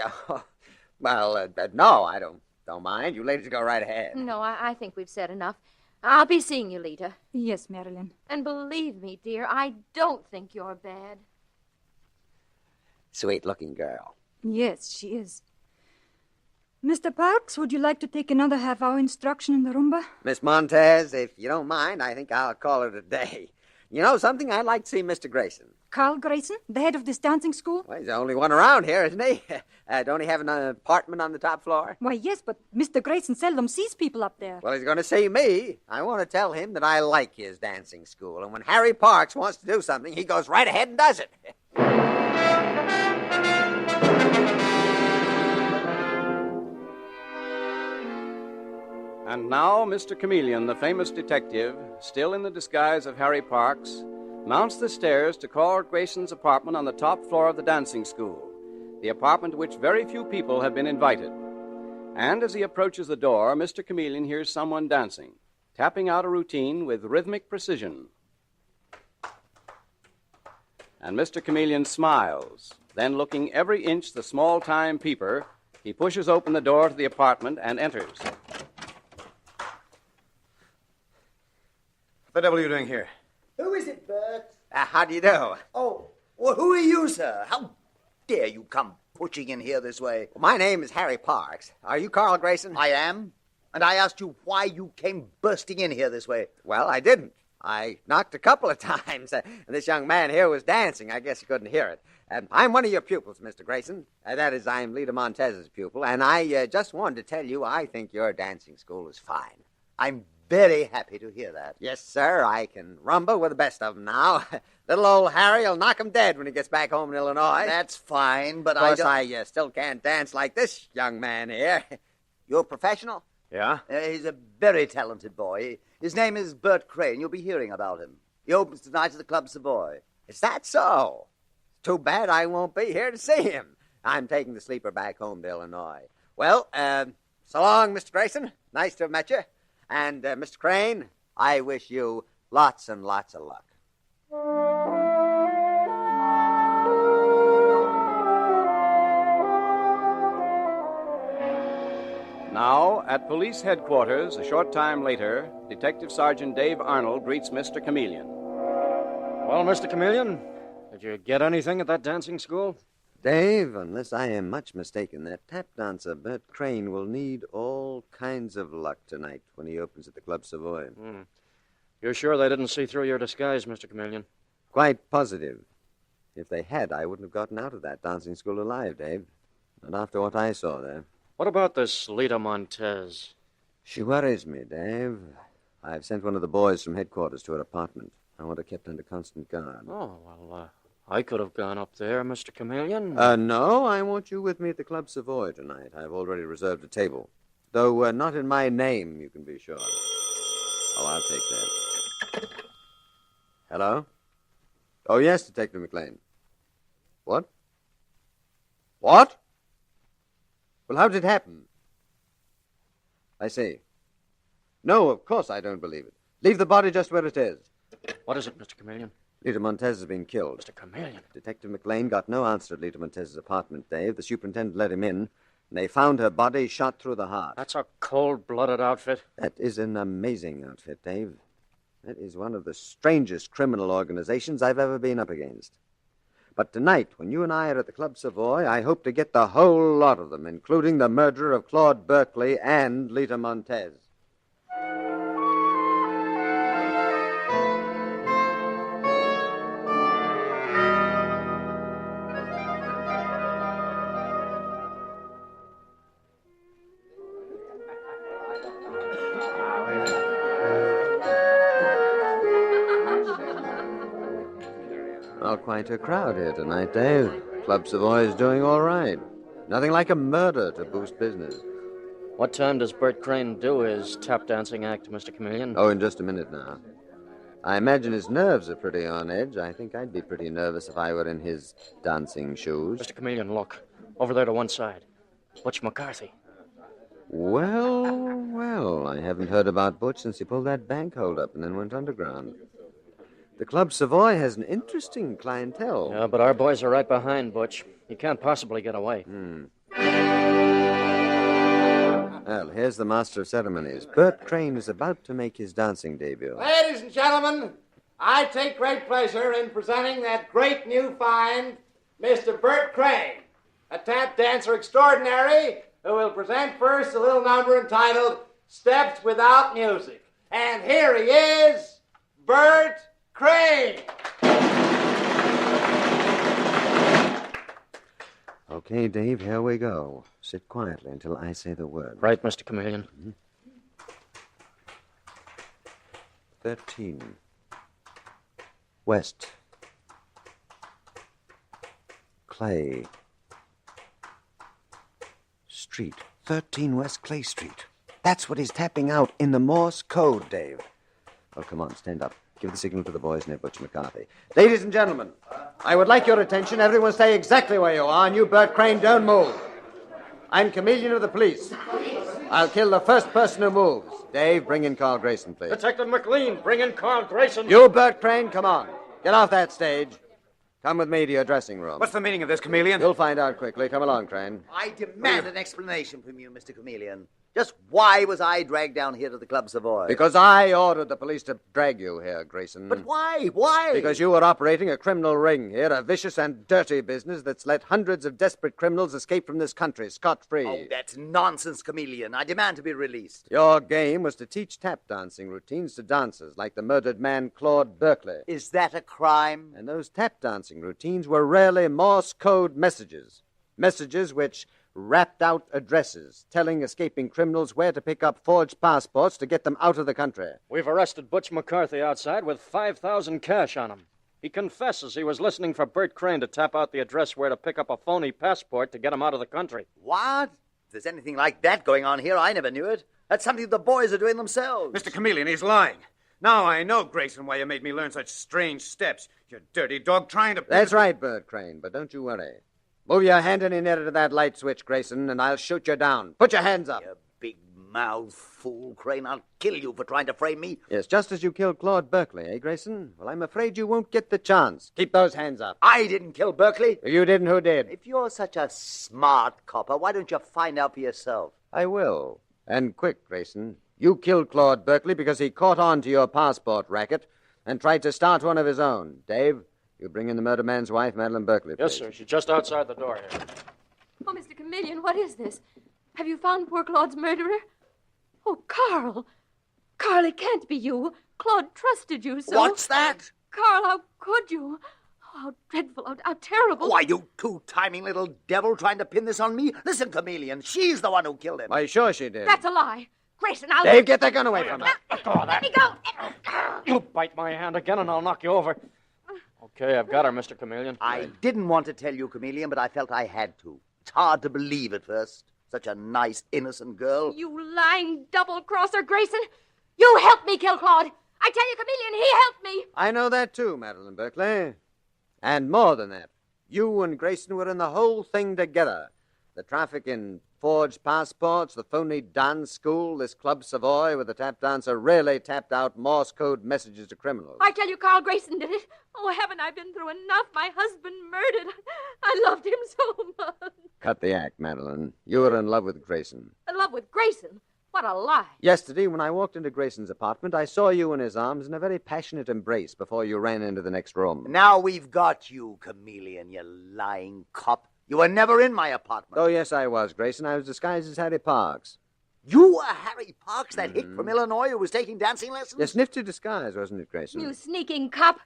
Well, no, I don't mind. You ladies go right ahead. No, I think we've said enough. I'll be seeing you, Lita. Yes, Marilyn. And believe me, dear, I don't think you're bad. Sweet-looking girl. Yes, she is. Mr. Parks, would you like to take another half-hour instruction in the rumba? Miss Montez, if you don't mind, I think I'll call it a day. You know something? I'd like to see Mr. Grayson. Carl Grayson, the head of this dancing school? Well, he's the only one around here, isn't he? Don't he have an apartment on the top floor? Why, yes, but Mr. Grayson seldom sees people up there. Well, he's going to see me. I want to tell him that I like his dancing school. And when Harry Parks wants to do something, he goes right ahead and does it. And now, Mr. Chameleon, the famous detective, still in the disguise of Harry Parks, mounts the stairs to Carl Grayson's apartment on the top floor of the dancing school, the apartment to which very few people have been invited. And as he approaches the door, Mr. Chameleon hears someone dancing, tapping out a routine with rhythmic precision. And Mr. Chameleon smiles. Then, looking every inch the small-time peeper, he pushes open the door to the apartment and enters. What the devil are you doing here? Who is it, Bert? How do you do? Oh, well, who are you, sir? How dare you come pushing in here this way? Well, my name is Harry Parks. Are you Carl Grayson? I am. And I asked you why you came bursting in here this way. Well, I didn't. I knocked a couple of times. This young man here was dancing. I guess he couldn't hear it. I'm one of your pupils, Mr. Grayson. That is, I'm Lita Montez's pupil. And I just wanted to tell you I think your dancing school is fine. I'm very happy to hear that. Yes, sir. I can rumble with the best of them now. Little old Harry will knock him dead when he gets back home in Illinois. That's fine, but of course, I still can't dance like this young man here. You're a professional? Yeah? He's a very talented boy. His name is Bert Crane. You'll be hearing about him. He opens tonight at the Club Savoy. Is that so? Too bad I won't be here to see him. I'm taking the sleeper back home to Illinois. Well, so long, Mr. Grayson. Nice to have met you. And, Mr. Crane, I wish you lots and lots of luck. Now, at police headquarters, a short time later, Detective Sergeant Dave Arnold greets Mr. Chameleon. Well, Mr. Chameleon, did you get anything at that dancing school? Dave, unless I am much mistaken, that tap dancer, Bert Crane, will need all kinds of luck tonight when he opens at the Club Savoy. You're sure they didn't see through your disguise, Mr. Chameleon? Quite positive. If they had, I wouldn't have gotten out of that dancing school alive, Dave. Not after what I saw there. What about this Lita Montez? She worries me, Dave. I've sent one of the boys from headquarters to her apartment. I want her kept under constant guard. Oh, well, I could have gone up there, Mr. Chameleon. No, I want you with me at the Club Savoy tonight. I've already reserved a table. Though not in my name, you can be sure. Oh, I'll take that. Hello? Oh, yes, Detective McLean. What? What? Well, how did it happen? I see. No, of course I don't believe it. Leave the body just where it is. What is it, Mr. Chameleon? Lita Montez has been killed. Mr. Chameleon? Detective McLean got no answer at Lita Montez's apartment, Dave. The superintendent let him in, and they found her body shot through the heart. That's a cold-blooded outfit. That is an amazing outfit, Dave. That is one of the strangest criminal organizations I've ever been up against. But tonight, when you and I are at the Club Savoy, I hope to get the whole lot of them, including the murderer of Claude Berkeley and Lita Montez. Well, quite a crowd here tonight, Dave. Club Savoy is doing all right. Nothing like a murder to boost business. What time does Bert Crane do his tap dancing act, Mr. Chameleon? Oh, in just a minute now. I imagine his nerves are pretty on edge. I think I'd be pretty nervous if I were in his dancing shoes. Mr. Chameleon, look. Over there to one side. Butch McCarthy. Well, I haven't heard about Butch since he pulled that bank hold up and then went underground. The Club Savoy has an interesting clientele. Yeah, but our boys are right behind Butch. He can't possibly get away. Well, here's the master of ceremonies. Bert Crane is about to make his dancing debut. Ladies and gentlemen, I take great pleasure in presenting that great new find, Mr. Bert Crane, a tap dancer extraordinary who will present first a little number entitled Steps Without Music. And here he is, Bert Crane. Okay, Dave, here we go. Sit quietly until I say the word. Right, Mr. Chameleon. 13. West. Clay. Street. 13 West Clay Street. That's what he's tapping out in the Morse code, Dave. Oh, come on, stand up. Give the signal to the boys near Butch McCarthy. Ladies and gentlemen, I would like your attention. Everyone stay exactly where you are, and you, Bert Crane, don't move. I'm Chameleon of the police. I'll kill the first person who moves. Dave, bring in Carl Grayson, please. Detective McLean, bring in Carl Grayson. You, Bert Crane, come on. Get off that stage. Come with me to your dressing room. What's the meaning of this, Chameleon? You'll find out quickly. Come along, Crane. I demand an explanation from you, Mr. Chameleon. Just why was I dragged down here to the Club Savoy? Because I ordered the police to drag you here, Grayson. But why? Why? Because you were operating a criminal ring here, a vicious and dirty business that's let hundreds of desperate criminals escape from this country scot-free. Oh, that's nonsense, Chameleon. I demand to be released. Your game was to teach tap dancing routines to dancers like the murdered man Claude Berkeley. Is that a crime? And those tap dancing routines were rarely Morse code messages. Messages which rapped out addresses, telling escaping criminals where to pick up forged passports to get them out of the country. We've arrested Butch McCarthy outside with $5,000 cash on him. He confesses he was listening for Bert Crane to tap out the address where to pick up a phony passport to get him out of the country. What? If there's anything like that going on here, I never knew it. That's something the boys are doing themselves. Mr. Chameleon, he's lying. Now I know, Grayson, why you made me learn such strange steps. You dirty dog trying to... That's right, Bert Crane, but don't you worry. Move your hand any nearer to that light switch, Grayson, and I'll shoot you down. Put your hands up. You big-mouthed fool, Crane. I'll kill you for trying to frame me. Yes, just as you killed Claude Berkeley, eh, Grayson? Well, I'm afraid you won't get the chance. Keep those hands up. I didn't kill Berkeley. You didn't, who did? If you're such a smart copper, why don't you find out for yourself? I will. And quick, Grayson. You killed Claude Berkeley because he caught on to your passport racket and tried to start one of his own. Dave, you bring in the murdered man's wife, Madeline Berkeley, please. Yes, sir. She's just outside the door here. Oh, Mr. Chameleon, what is this? Have you found poor Claude's murderer? Oh, Carl. Carl, it can't be you. Claude trusted you so. What's that? Carl, how could you? Oh, how dreadful, how terrible. Why, you two-timing little devil trying to pin this on me? Listen, Chameleon, she's the one who killed him. Why, sure she did. That's a lie. Grayson, I'll... Dave, get that gun away from her. Let me go. You bite my hand again and I'll knock you over. Okay, I've got her, Mr. Chameleon. I didn't want to tell you, Chameleon, but I felt I had to. It's hard to believe at first. Such a nice, innocent girl. You lying double-crosser, Grayson. You helped me kill Claude. I tell you, Chameleon, he helped me. I know that too, Madeline Berkeley. And more than that, you and Grayson were in the whole thing together. The traffic in forged passports, the phony dance school, this Club Savoy with the tap dancer really tapped out Morse code messages to criminals. I tell you, Carl Grayson did it. Oh, haven't I been through enough? My husband murdered. I loved him so much. Cut the act, Madeline. You were in love with Grayson. In love with Grayson? What a lie. Yesterday, when I walked into Grayson's apartment, I saw you in his arms in a very passionate embrace before you ran into the next room. Now we've got you, Chameleon, you lying cop. You were never in my apartment. Oh, yes, I was, Grayson. I was disguised as Harry Parks. You were Harry Parks, that hick from Illinois who was taking dancing lessons? Yes, nifty disguise, wasn't it, Grayson? You sneaking cop.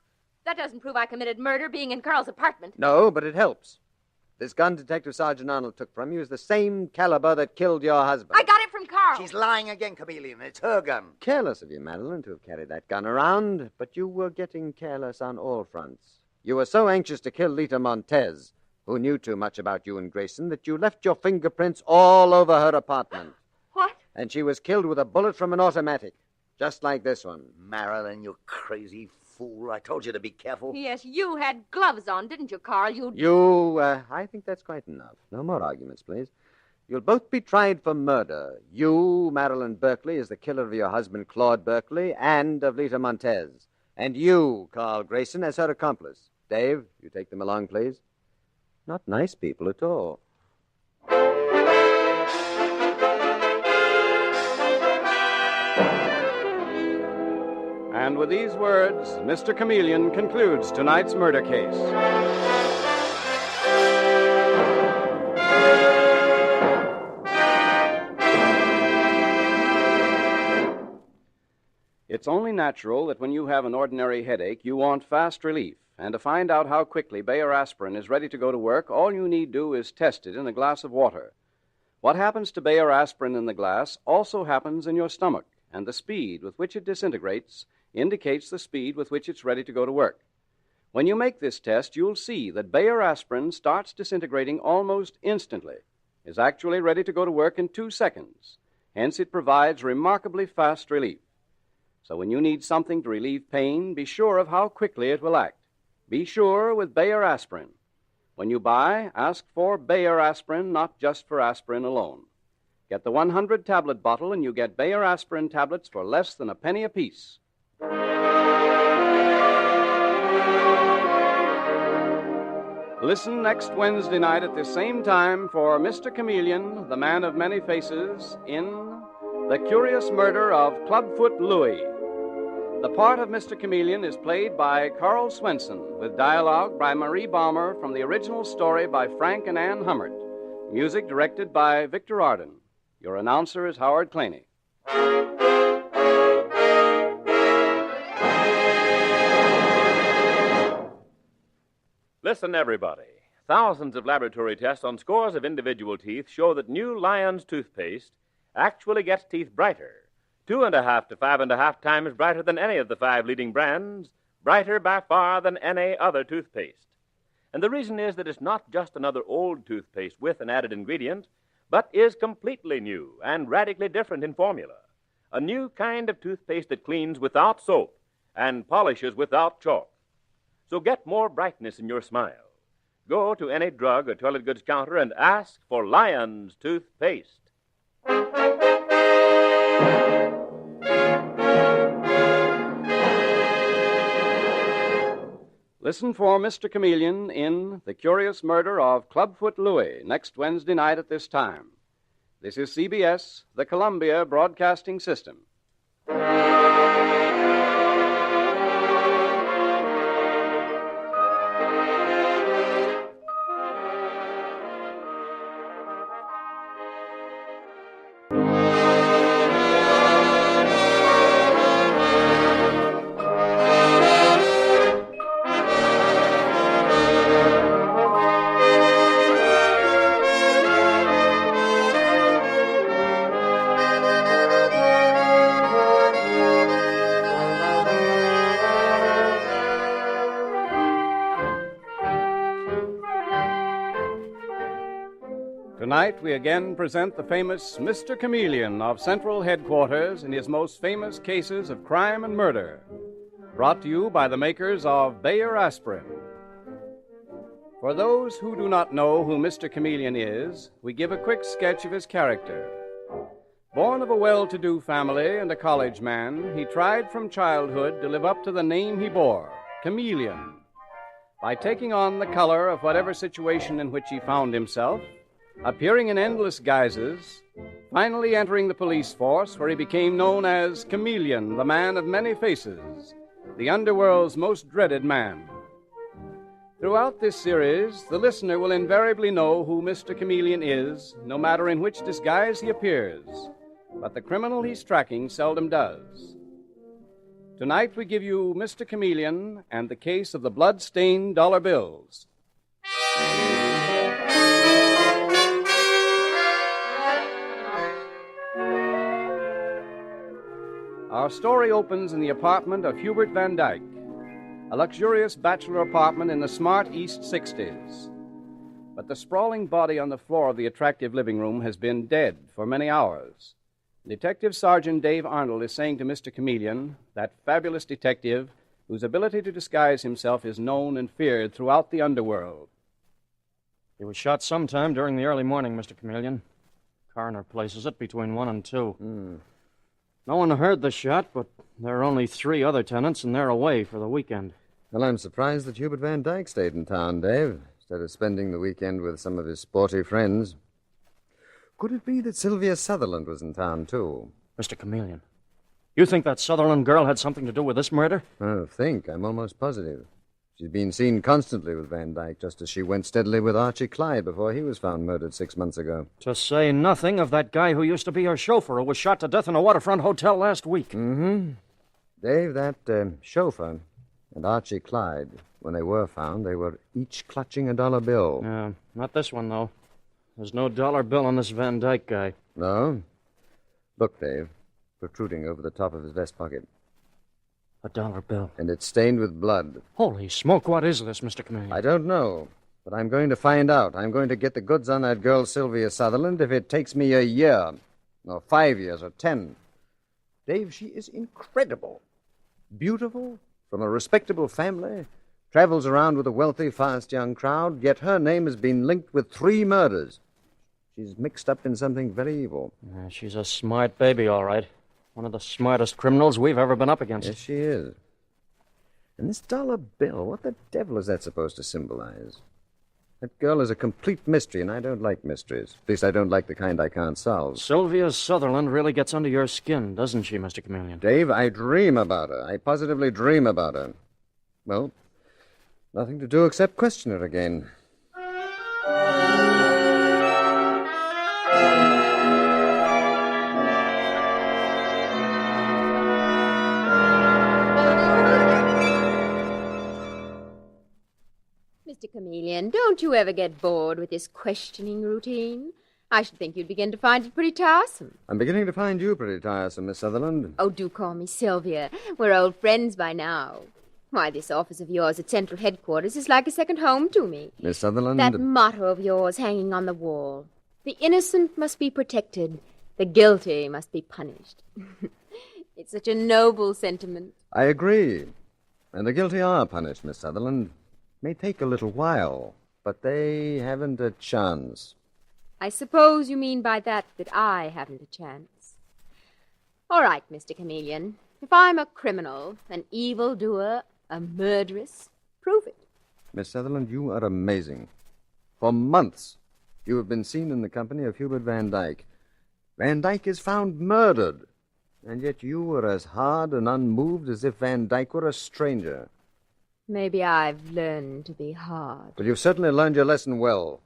That doesn't prove I committed murder being in Carl's apartment. No, but it helps. This gun Detective Sergeant Arnold took from you is the same caliber that killed your husband. I got it from Carl. She's lying again, Chameleon. It's her gun. Careless of you, Madeline, to have carried that gun around, but you were getting careless on all fronts. You were so anxious to kill Lita Montez, who knew too much about you and Grayson, that you left your fingerprints all over her apartment. What? And she was killed with a bullet from an automatic, just like this one. Marilyn, you crazy fool. I told you to be careful. Yes, you had gloves on, didn't you, Carl? I think that's quite enough. No more arguments, please. You'll both be tried for murder. You, Marilyn Berkeley, is the killer of your husband, Claude Berkeley, and of Lita Montez. And you, Carl Grayson, as her accomplice. Dave, you take them along, please. Not nice people at all. And with these words, Mr. Chameleon concludes tonight's murder case. It's only natural that when you have an ordinary headache, you want fast relief. And to find out how quickly Bayer aspirin is ready to go to work, all you need do is test it in a glass of water. What happens to Bayer aspirin in the glass also happens in your stomach, and the speed with which it disintegrates indicates the speed with which it's ready to go to work. When you make this test, you'll see that Bayer aspirin starts disintegrating almost instantly, is actually ready to go to work in 2 seconds. Hence, it provides remarkably fast relief. So when you need something to relieve pain, be sure of how quickly it will act. Be sure with Bayer aspirin. When you buy, ask for Bayer aspirin, not just for aspirin alone. Get the 100-tablet bottle, and you get Bayer aspirin tablets for less than a penny apiece. Listen next Wednesday night at the same time for Mr. Chameleon, the man of many faces, in The Curious Murder of Clubfoot Louie. The part of Mr. Chameleon is played by Carl Swenson, with dialogue by Marie Balmer from the original story by Frank and Ann Hummert. Music directed by Victor Arden. Your announcer is Howard Claney. Listen, everybody. Thousands of laboratory tests on scores of individual teeth show that new Lion's toothpaste actually gets teeth brighter. 2.5 to 5.5 times brighter than any of the 5 leading brands, brighter by far than any other toothpaste. And the reason is that it's not just another old toothpaste with an added ingredient, but is completely new and radically different in formula. A new kind of toothpaste that cleans without soap and polishes without chalk. So get more brightness in your smile. Go to any drug or toilet goods counter and ask for Lion's toothpaste. Listen for Mr. Chameleon in The Curious Murder of Clubfoot Louie next Wednesday night at this time. This is CBS, the Columbia Broadcasting System. Tonight, we again present the famous Mr. Chameleon of Central Headquarters in his most famous cases of crime and murder. Brought to you by the makers of Bayer Aspirin. For those who do not know who Mr. Chameleon is, we give a quick sketch of his character. Born of a well-to-do family and a college man, he tried from childhood to live up to the name he bore, Chameleon. By taking on the color of whatever situation in which he found himself, appearing in endless guises, finally entering the police force where he became known as Chameleon, the man of many faces, the underworld's most dreaded man. Throughout this series, the listener will invariably know who Mr. Chameleon is, no matter in which disguise he appears, but the criminal he's tracking seldom does. Tonight we give you Mr. Chameleon and the case of the blood-stained dollar bills. Our story opens in the apartment of Hubert Van Dyke, a luxurious bachelor apartment in the smart East 60s. But the sprawling body on the floor of the attractive living room has been dead for many hours. Detective Sergeant Dave Arnold is saying to Mr. Chameleon, that fabulous detective whose ability to disguise himself is known and feared throughout the underworld. He was shot sometime during the early morning, Mr. Chameleon. Coroner places it between 1 and 2. No one heard the shot, but there are only 3 other tenants, and they're away for the weekend. Well, I'm surprised that Hubert Van Dyke stayed in town, Dave, instead of spending the weekend with some of his sporty friends. Could it be that Sylvia Sutherland was in town, too? Mr. Chameleon, you think that Sutherland girl had something to do with this murder? I think. I'm almost positive. She's been seen constantly with Van Dyke, just as she went steadily with Archie Clyde before he was found murdered 6 months ago. To say nothing of that guy who used to be her chauffeur who was shot to death in a waterfront hotel last week. Mm-hmm. Dave, that chauffeur and Archie Clyde, when they were found, they were each clutching a dollar bill. Yeah, not this one, though. There's no dollar bill on this Van Dyke guy. No? Look, Dave, protruding over the top of his vest pocket. A dollar bill. And it's stained with blood. Holy smoke, what is this, Mr. Chameleon? I don't know, but I'm going to find out. I'm going to get the goods on that girl, Sylvia Sutherland, if it takes me a year, or 5 years, or 10. Dave, she is incredible. Beautiful, from a respectable family, travels around with a wealthy, fast young crowd, yet her name has been linked with 3 murders. She's mixed up in something very evil. Yeah, she's a smart baby, all right. One of the smartest criminals we've ever been up against. Yes, she is. And this dollar bill, what the devil is that supposed to symbolize? That girl is a complete mystery, and I don't like mysteries. At least I don't like the kind I can't solve. Sylvia Sutherland really gets under your skin, doesn't she, Mr. Chameleon? Dave, I dream about her. I positively dream about her. Well, nothing to do except question her again. Mr. Chameleon, don't you ever get bored with this questioning routine? I should think you'd begin to find it pretty tiresome. I'm beginning to find you pretty tiresome, Miss Sutherland. Oh, do call me Sylvia. We're old friends by now. Why, this office of yours at Central Headquarters is like a second home to me. Miss Sutherland? That motto of yours hanging on the wall. The innocent must be protected. The guilty must be punished. It's such a noble sentiment. I agree. And the guilty are punished, Miss Sutherland. May take a little while, but they haven't a chance. I suppose you mean by that I haven't a chance. All right, Mr. Chameleon. If I'm a criminal, an evildoer, a murderess, prove it. Miss Sutherland, you are amazing. For months, you have been seen in the company of Hubert Van Dyke. Van Dyke is found murdered, and yet you were as hard and unmoved as if Van Dyke were a stranger. Maybe I've learned to be hard. But you've certainly learned your lesson well.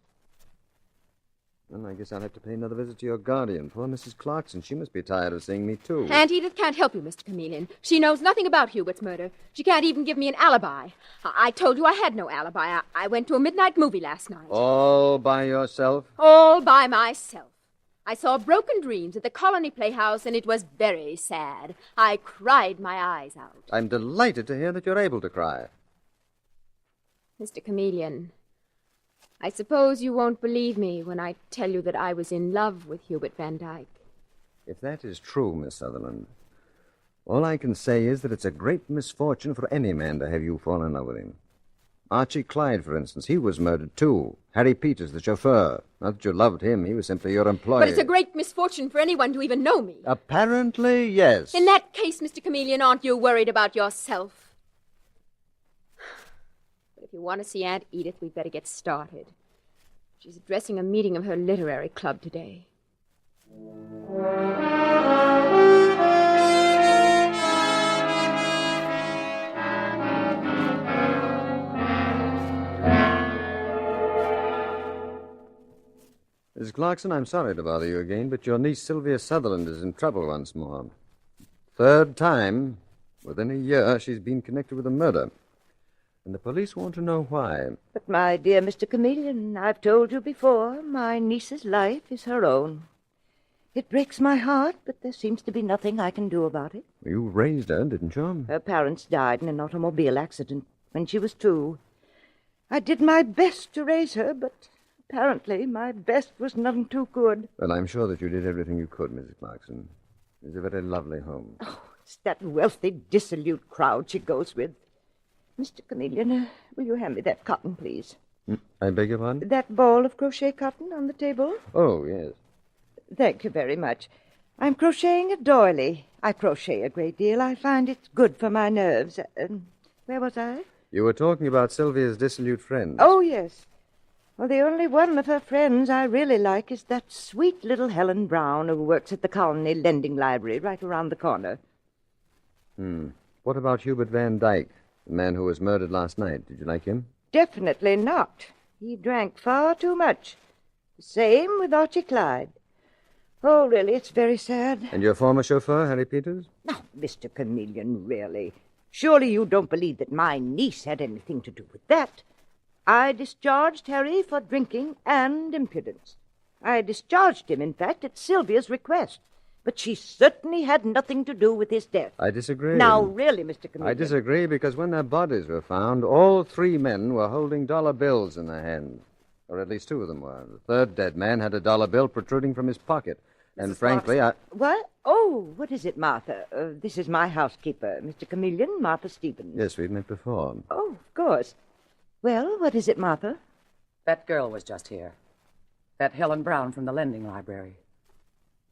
Well, I guess I'll have to pay another visit to your guardian. Poor Mrs. Clarkson. She must be tired of seeing me, too. Aunt Edith can't help you, Mr. Chameleon. She knows nothing about Hubert's murder. She can't even give me an alibi. I told you I had no alibi. I went to a midnight movie last night. All by yourself? All by myself. I saw Broken Dreams at the Colony Playhouse, and it was very sad. I cried my eyes out. I'm delighted to hear that you're able to cry. Mr. Chameleon, I suppose you won't believe me when I tell you that I was in love with Hubert Van Dyke. If that is true, Miss Sutherland, all I can say is that it's a great misfortune for any man to have you fall in love with him. Archie Clyde, for instance, he was murdered, too. Harry Peters, the chauffeur. Not that you loved him, he was simply your employee. But it's a great misfortune for anyone to even know me. Apparently, yes. In that case, Mr. Chameleon, aren't you worried about yourself? If you want to see Aunt Edith, we'd better get started. She's addressing a meeting of her literary club today. Mrs. Clarkson, I'm sorry to bother you again, but your niece Sylvia Sutherland is in trouble once more. 3rd time, within a year, she's been connected with a murder. And the police want to know why. But, my dear Mr. Chameleon, I've told you before, my niece's life is her own. It breaks my heart, but there seems to be nothing I can do about it. You raised her, didn't you? Her parents died in an automobile accident when she was 2. I did my best to raise her, but apparently my best was none too good. Well, I'm sure that you did everything you could, Mrs. Clarkson. It's a very lovely home. Oh, it's that wealthy, dissolute crowd she goes with. Mr. Chameleon, will you hand me that cotton, please? I beg your pardon? That ball of crochet cotton on the table? Oh, yes. Thank you very much. I'm crocheting a doily. I crochet a great deal. I find it's good for my nerves. Where was I? You were talking about Sylvia's dissolute friends. Oh, yes. Well, the only one of her friends I really like is that sweet little Helen Brown who works at the Colony Lending Library right around the corner. What about Hubert Van Dyke, the man who was murdered last night? Did you like him? Definitely not. He drank far too much. The same with Archie Clyde. Oh, really, it's very sad. And your former chauffeur, Harry Peters? Now, Mr. Chameleon, really. Surely you don't believe that my niece had anything to do with that. I discharged Harry for drinking and impudence. I discharged him, in fact, at Sylvia's request. But she certainly had nothing to do with his death. I disagree. Now, really, Mr. Chameleon. I disagree because when their bodies were found, all three men were holding dollar bills in their hands. Or at least two of them were. The third dead man had a dollar bill protruding from his pocket. And frankly, What? Oh, what is it, Martha? This is my housekeeper, Mr. Chameleon, Martha Stevens. Yes, we'd met before. Oh, of course. Well, what is it, Martha? That girl was just here. That Helen Brown from the lending library.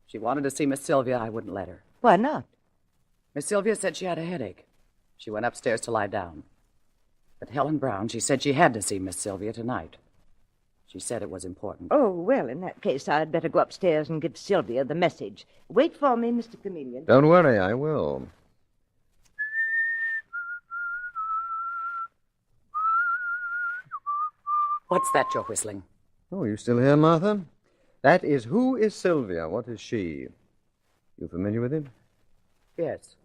She wanted to see Miss Sylvia. I wouldn't let her. Why not? Miss Sylvia said she had a headache. She went upstairs to lie down. But Helen Brown, she said she had to see Miss Sylvia tonight. She said it was important. Oh, well, in that case, I'd better go upstairs and give Sylvia the message. Wait for me, Mr. Chameleon. Don't worry, I will. What's that you're whistling? Oh, you still here, Martha? That is Who is Sylvia? What is she? You familiar with it? Yes.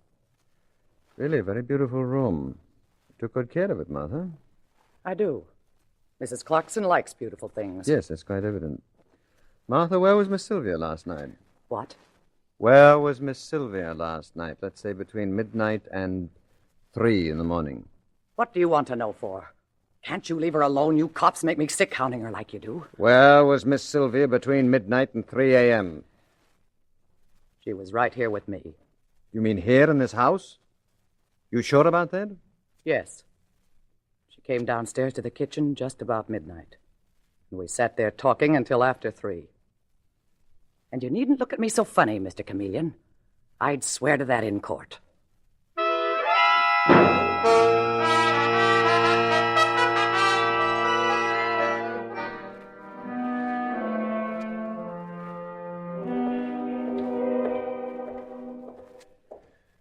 Really a very beautiful room. You took good care of it, Martha. I do. Mrs. Clarkson likes beautiful things. Yes, that's quite evident. Martha, where was Miss Sylvia last night? What? Where was Miss Sylvia last night? Let's say between midnight and 3 in the morning. What do you want to know for? Can't you leave her alone? You cops make me sick hounding her like you do. Where was Miss Sylvia between midnight and 3 a.m.? She was right here with me. You mean here in this house? You sure about that? Yes. She came downstairs to the kitchen just about midnight. And we sat there talking until after 3. And you needn't look at me so funny, Mr. Chameleon. I'd swear to that in court.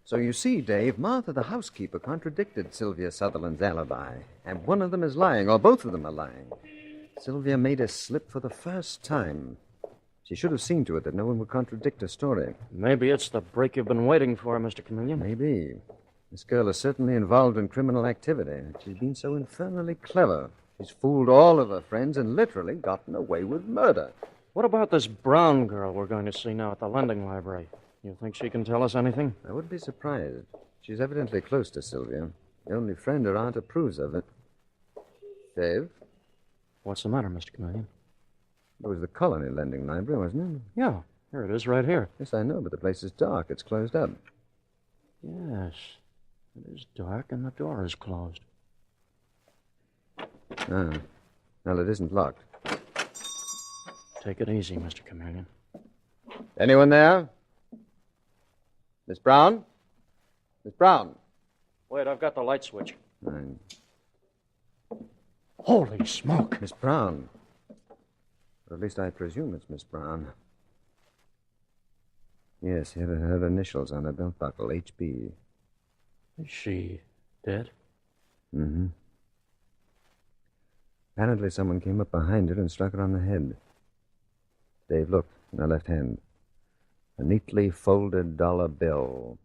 So you see, Dave, Martha, the housekeeper, contradicted Sylvia Sutherland's alibi. And one of them is lying, or both of them are lying. Sylvia made a slip for the first time. She should have seen to it that no one would contradict her story. Maybe it's the break you've been waiting for, Mr. Chameleon. Maybe. This girl is certainly involved in criminal activity. She's been so infernally clever. She's fooled all of her friends and literally gotten away with murder. What about this Brown girl we're going to see now at the lending library? You think she can tell us anything? I wouldn't be surprised. She's evidently close to Sylvia. The only friend her aunt approves of it. Dave? What's the matter, Mr. Chameleon? It was the Colony Lending Library, wasn't it? Yeah, here it is right here. Yes, I know, but the place is dark. It's closed up. Yes, it is dark and the door is closed. Ah, well, it isn't locked. Take it easy, Mr. Chameleon. Anyone there? Miss Brown? Miss Brown? Wait, I've got the light switch. Fine. Holy smoke! Miss Brown. Or at least I presume it's Miss Brown. Yes, here are her initials on her belt buckle, H.B. Is she dead? Mm-hmm. Apparently someone came up behind her and struck her on the head. Dave, look, in her left hand. A neatly folded dollar bill.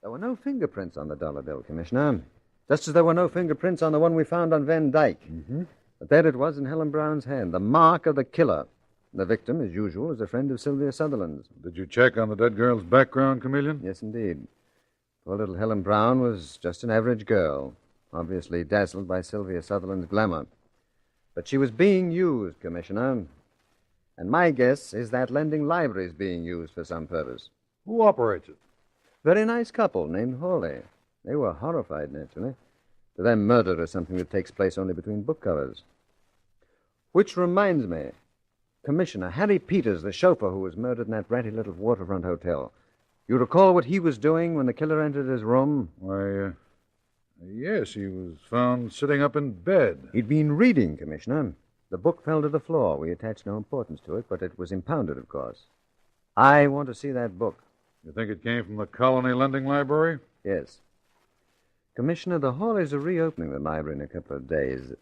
There were no fingerprints on the dollar bill, Commissioner. Just as there were no fingerprints on the one we found on Van Dyke. Mm-hmm. But there it was in Helen Brown's hand, the mark of the killer. The victim, as usual, was a friend of Sylvia Sutherland's. Did you check on the dead girl's background, Chameleon? Yes, indeed. Poor little Helen Brown was just an average girl, obviously dazzled by Sylvia Sutherland's glamour. But she was being used, Commissioner. And my guess is that lending library is being used for some purpose. Who operates it? Very nice couple named Hawley. They were horrified, naturally. To them, murder is something that takes place only between book covers. Which reminds me, Commissioner, Harry Peters, the chauffeur who was murdered in that ratty little waterfront hotel. You recall what he was doing when the killer entered his room? Why, yes, he was found sitting up in bed. He'd been reading, Commissioner. The book fell to the floor. We attached no importance to it, but it was impounded, of course. I want to see that book. You think it came from the Colony Lending Library? Yes. Commissioner, the Hawleys are reopening the library in a couple of days.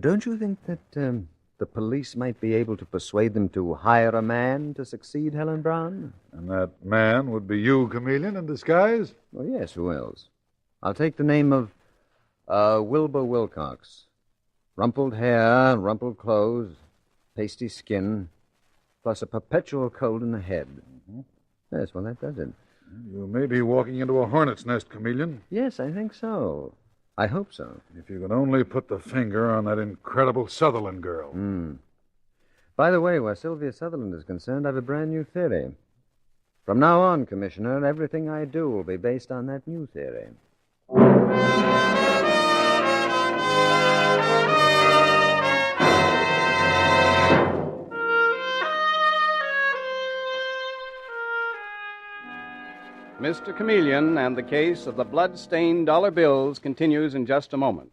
Don't you think that the police might be able to persuade them to hire a man to succeed Helen Brown? And that man would be you, Chameleon, in disguise? Well, yes, who else? I'll take the name of Wilbur Wilcox. Rumpled hair, rumpled clothes, pasty skin, plus a perpetual cold in the head. Mm-hmm. Yes, well, that does it. You may be walking into a hornet's nest, Chameleon. Yes, I think so. I hope so. If you could only put the finger on that incredible Sutherland girl. By the way, where Sylvia Sutherland is concerned, I've a brand new theory. From now on, Commissioner, everything I do will be based on that new theory. Mr. Chameleon and the case of the blood-stained dollar bills continues in just a moment.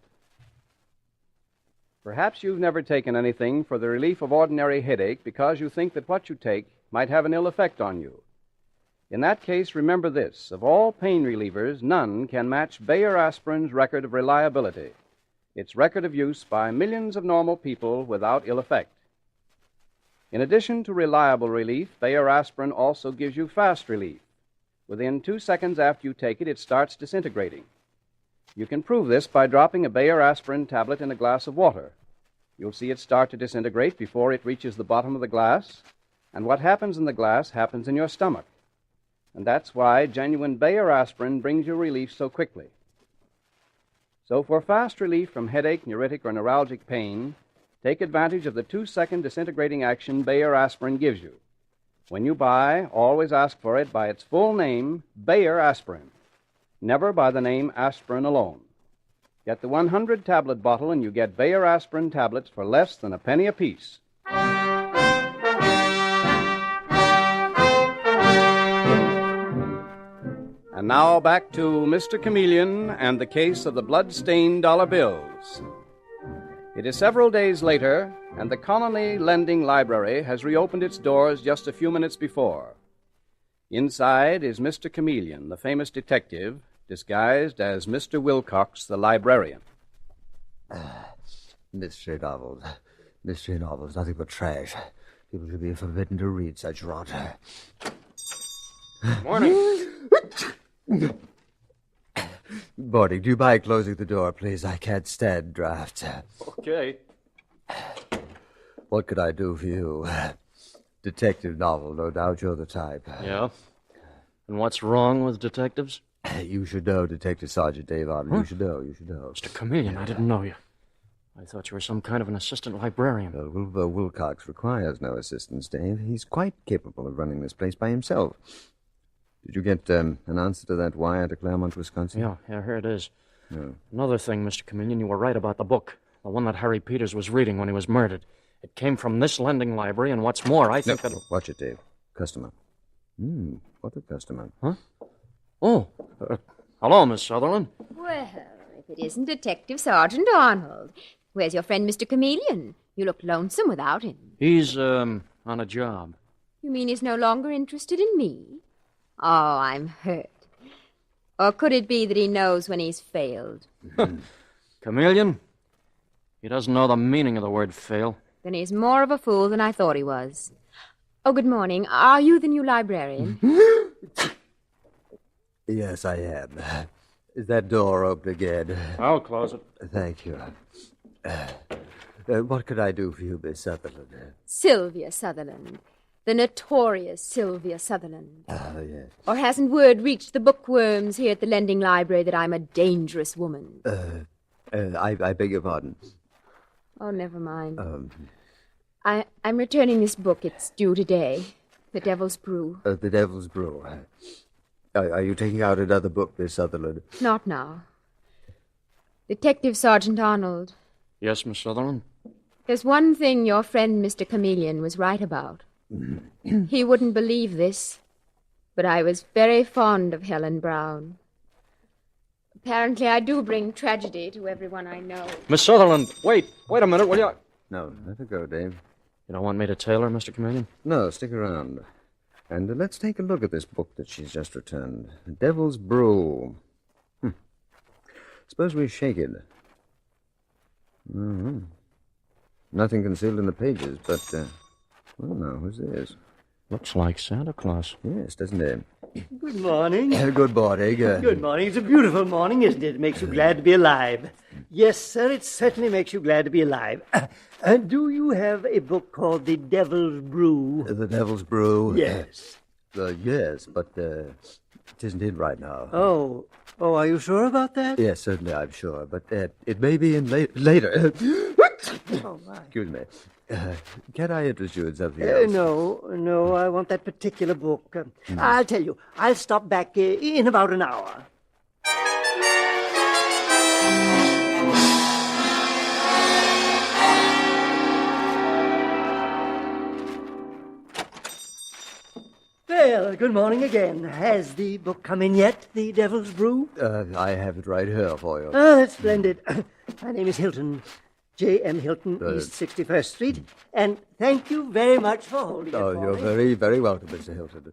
Perhaps you've never taken anything for the relief of ordinary headache because you think that what you take might have an ill effect on you. In that case, remember this. Of all pain relievers, none can match Bayer Aspirin's record of reliability, its record of use by millions of normal people without ill effect. In addition to reliable relief, Bayer Aspirin also gives you fast relief. Within 2 seconds after you take it, it starts disintegrating. You can prove this by dropping a Bayer aspirin tablet in a glass of water. You'll see it start to disintegrate before it reaches the bottom of the glass, and what happens in the glass happens in your stomach. And that's why genuine Bayer aspirin brings you relief so quickly. So for fast relief from headache, neuritic, or neuralgic pain, take advantage of the 2-second disintegrating action Bayer aspirin gives you. When you buy, always ask for it by its full name, Bayer Aspirin. Never by the name aspirin alone. Get the 100-tablet bottle and you get Bayer Aspirin tablets for less than a penny apiece. And now back to Mr. Chameleon and the case of the blood-stained dollar bills. It is several days later, and the Colony Lending Library has reopened its doors just a few minutes before. Inside is Mr. Chameleon, the famous detective, disguised as Mr. Wilcox, the librarian. Mystery novels, nothing but trash. People should be forbidden to read such rot. Morning. Boarding, do you mind closing the door, please? I can't stand drafts. Okay. What could I do for you? Detective novel, no doubt you're the type. Yeah? And what's wrong with detectives? You should know, Detective Sergeant Dave Arnold. Huh? You should know. Mr. Chameleon, I didn't know you. I thought you were some kind of an assistant librarian. Wilbur Wilcox requires no assistance, Dave. He's quite capable of running this place by himself. Did you get an answer to that wire to Claremont, Wisconsin? Yeah, here it is. Oh. Another thing, Mr. Chameleon, you were right about the book. The one that Harry Peters was reading when he was murdered. It came from this lending library, and what's more, I think that... Watch it, Dave. Customer. What a customer. Huh? Oh, hello, Miss Sutherland. Well, if it isn't Detective Sergeant Arnold. Where's your friend, Mr. Chameleon? You look lonesome without him. He's, on a job. You mean he's no longer interested in me? Oh, I'm hurt. Or could it be that he knows when he's failed? Chameleon? He doesn't know the meaning of the word fail. Then he's more of a fool than I thought he was. Oh, good morning. Are you the new librarian? Yes, I am. Is that door open again? I'll close it. Thank you. What could I do for you, Miss Sutherland? Sylvia Sutherland. The notorious Sylvia Sutherland. Yes. Or hasn't word reached the bookworms here at the lending library that I'm a dangerous woman? I beg your pardon. Oh, never mind. I'm returning this book. It's due today. The Devil's Brew. The Devil's Brew. Are you taking out another book, Miss Sutherland? Not now. Detective Sergeant Arnold. Yes, Miss Sutherland? There's one thing your friend Mr. Chameleon was right about. He wouldn't believe this, but I was very fond of Helen Brown. Apparently I do bring tragedy to everyone I know. Miss Sutherland, wait a minute, will you? No, let her go, Dave. You don't want me to tail her, Mr. Chameleon? No, stick around. And let's take a look at this book that she's just returned. The Devil's Brew. Suppose we shake it. Mm-hmm. Nothing concealed in the pages, but... oh, no, who's this? Looks like Santa Claus. Yes, doesn't it? Good morning. Good morning. Good morning. It's a beautiful morning, isn't it? It makes you glad to be alive. Yes, sir, it certainly makes you glad to be alive. Do you have a book called The Devil's Brew? The Devil's Brew? Yes. Yes, but it isn't in right now. Oh, are you sure about that? Yes, certainly, I'm sure. But it may be in later. Oh, my. Excuse me. Can I interest you in something else? No, I want that particular book. I'll tell you, I'll stop back in about an hour. Well, good morning again. Has the book come in yet, The Devil's Brew? I have it right here for you. Oh, that's splendid. My name is Hilton. J.M. Hilton, East 61st Street. And thank you very much for holding it for you're me. very, very welcome, Mr. Hilton.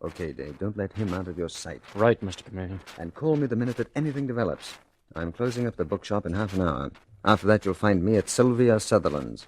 Okay, Dave, don't let him out of your sight. Right, Mr. Chameleon. And call me the minute that anything develops. I'm closing up the bookshop in half an hour. After that, you'll find me at Sylvia Sutherland's.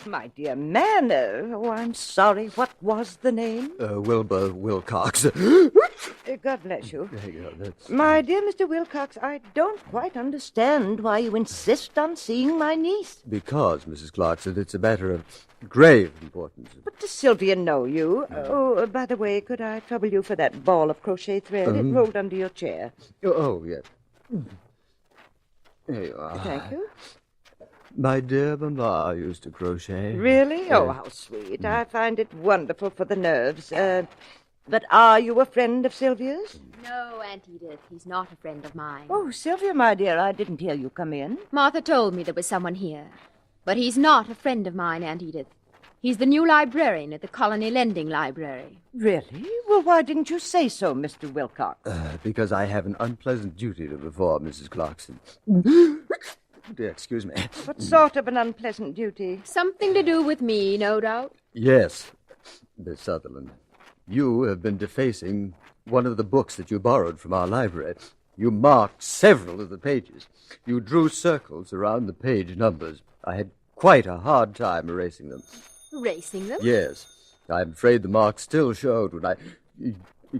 My dear man, I'm sorry. What was the name? Wilbur Wilcox. God bless you. There you go. My dear Mr. Wilcox, I don't quite understand why you insist on seeing my niece. Because, Mrs. Clarkson, it's a matter of grave importance. But does Sylvia know you? Oh, by the way, could I trouble you for that ball of crochet thread? It rolled under your chair. Oh, yes. There you are. Thank you. My dear mamma used to crochet. Really? Oh, how sweet. I find it wonderful for the nerves. But are you a friend of Sylvia's? No, Aunt Edith. He's not a friend of mine. Oh, Sylvia, my dear, I didn't hear you come in. Martha told me there was someone here. But he's not a friend of mine, Aunt Edith. He's the new librarian at the Colony Lending Library. Really? Well, why didn't you say so, Mr. Wilcox? Because I have an unpleasant duty to perform, Mrs. Clarkson. Dear, excuse me. What sort of an unpleasant duty? Something to do with me, no doubt. Yes, Miss Sutherland. You have been defacing one of the books that you borrowed from our library. You marked several of the pages. You drew circles around the page numbers. I had quite a hard time erasing them. Erasing them? Yes. I'm afraid the marks still showed when I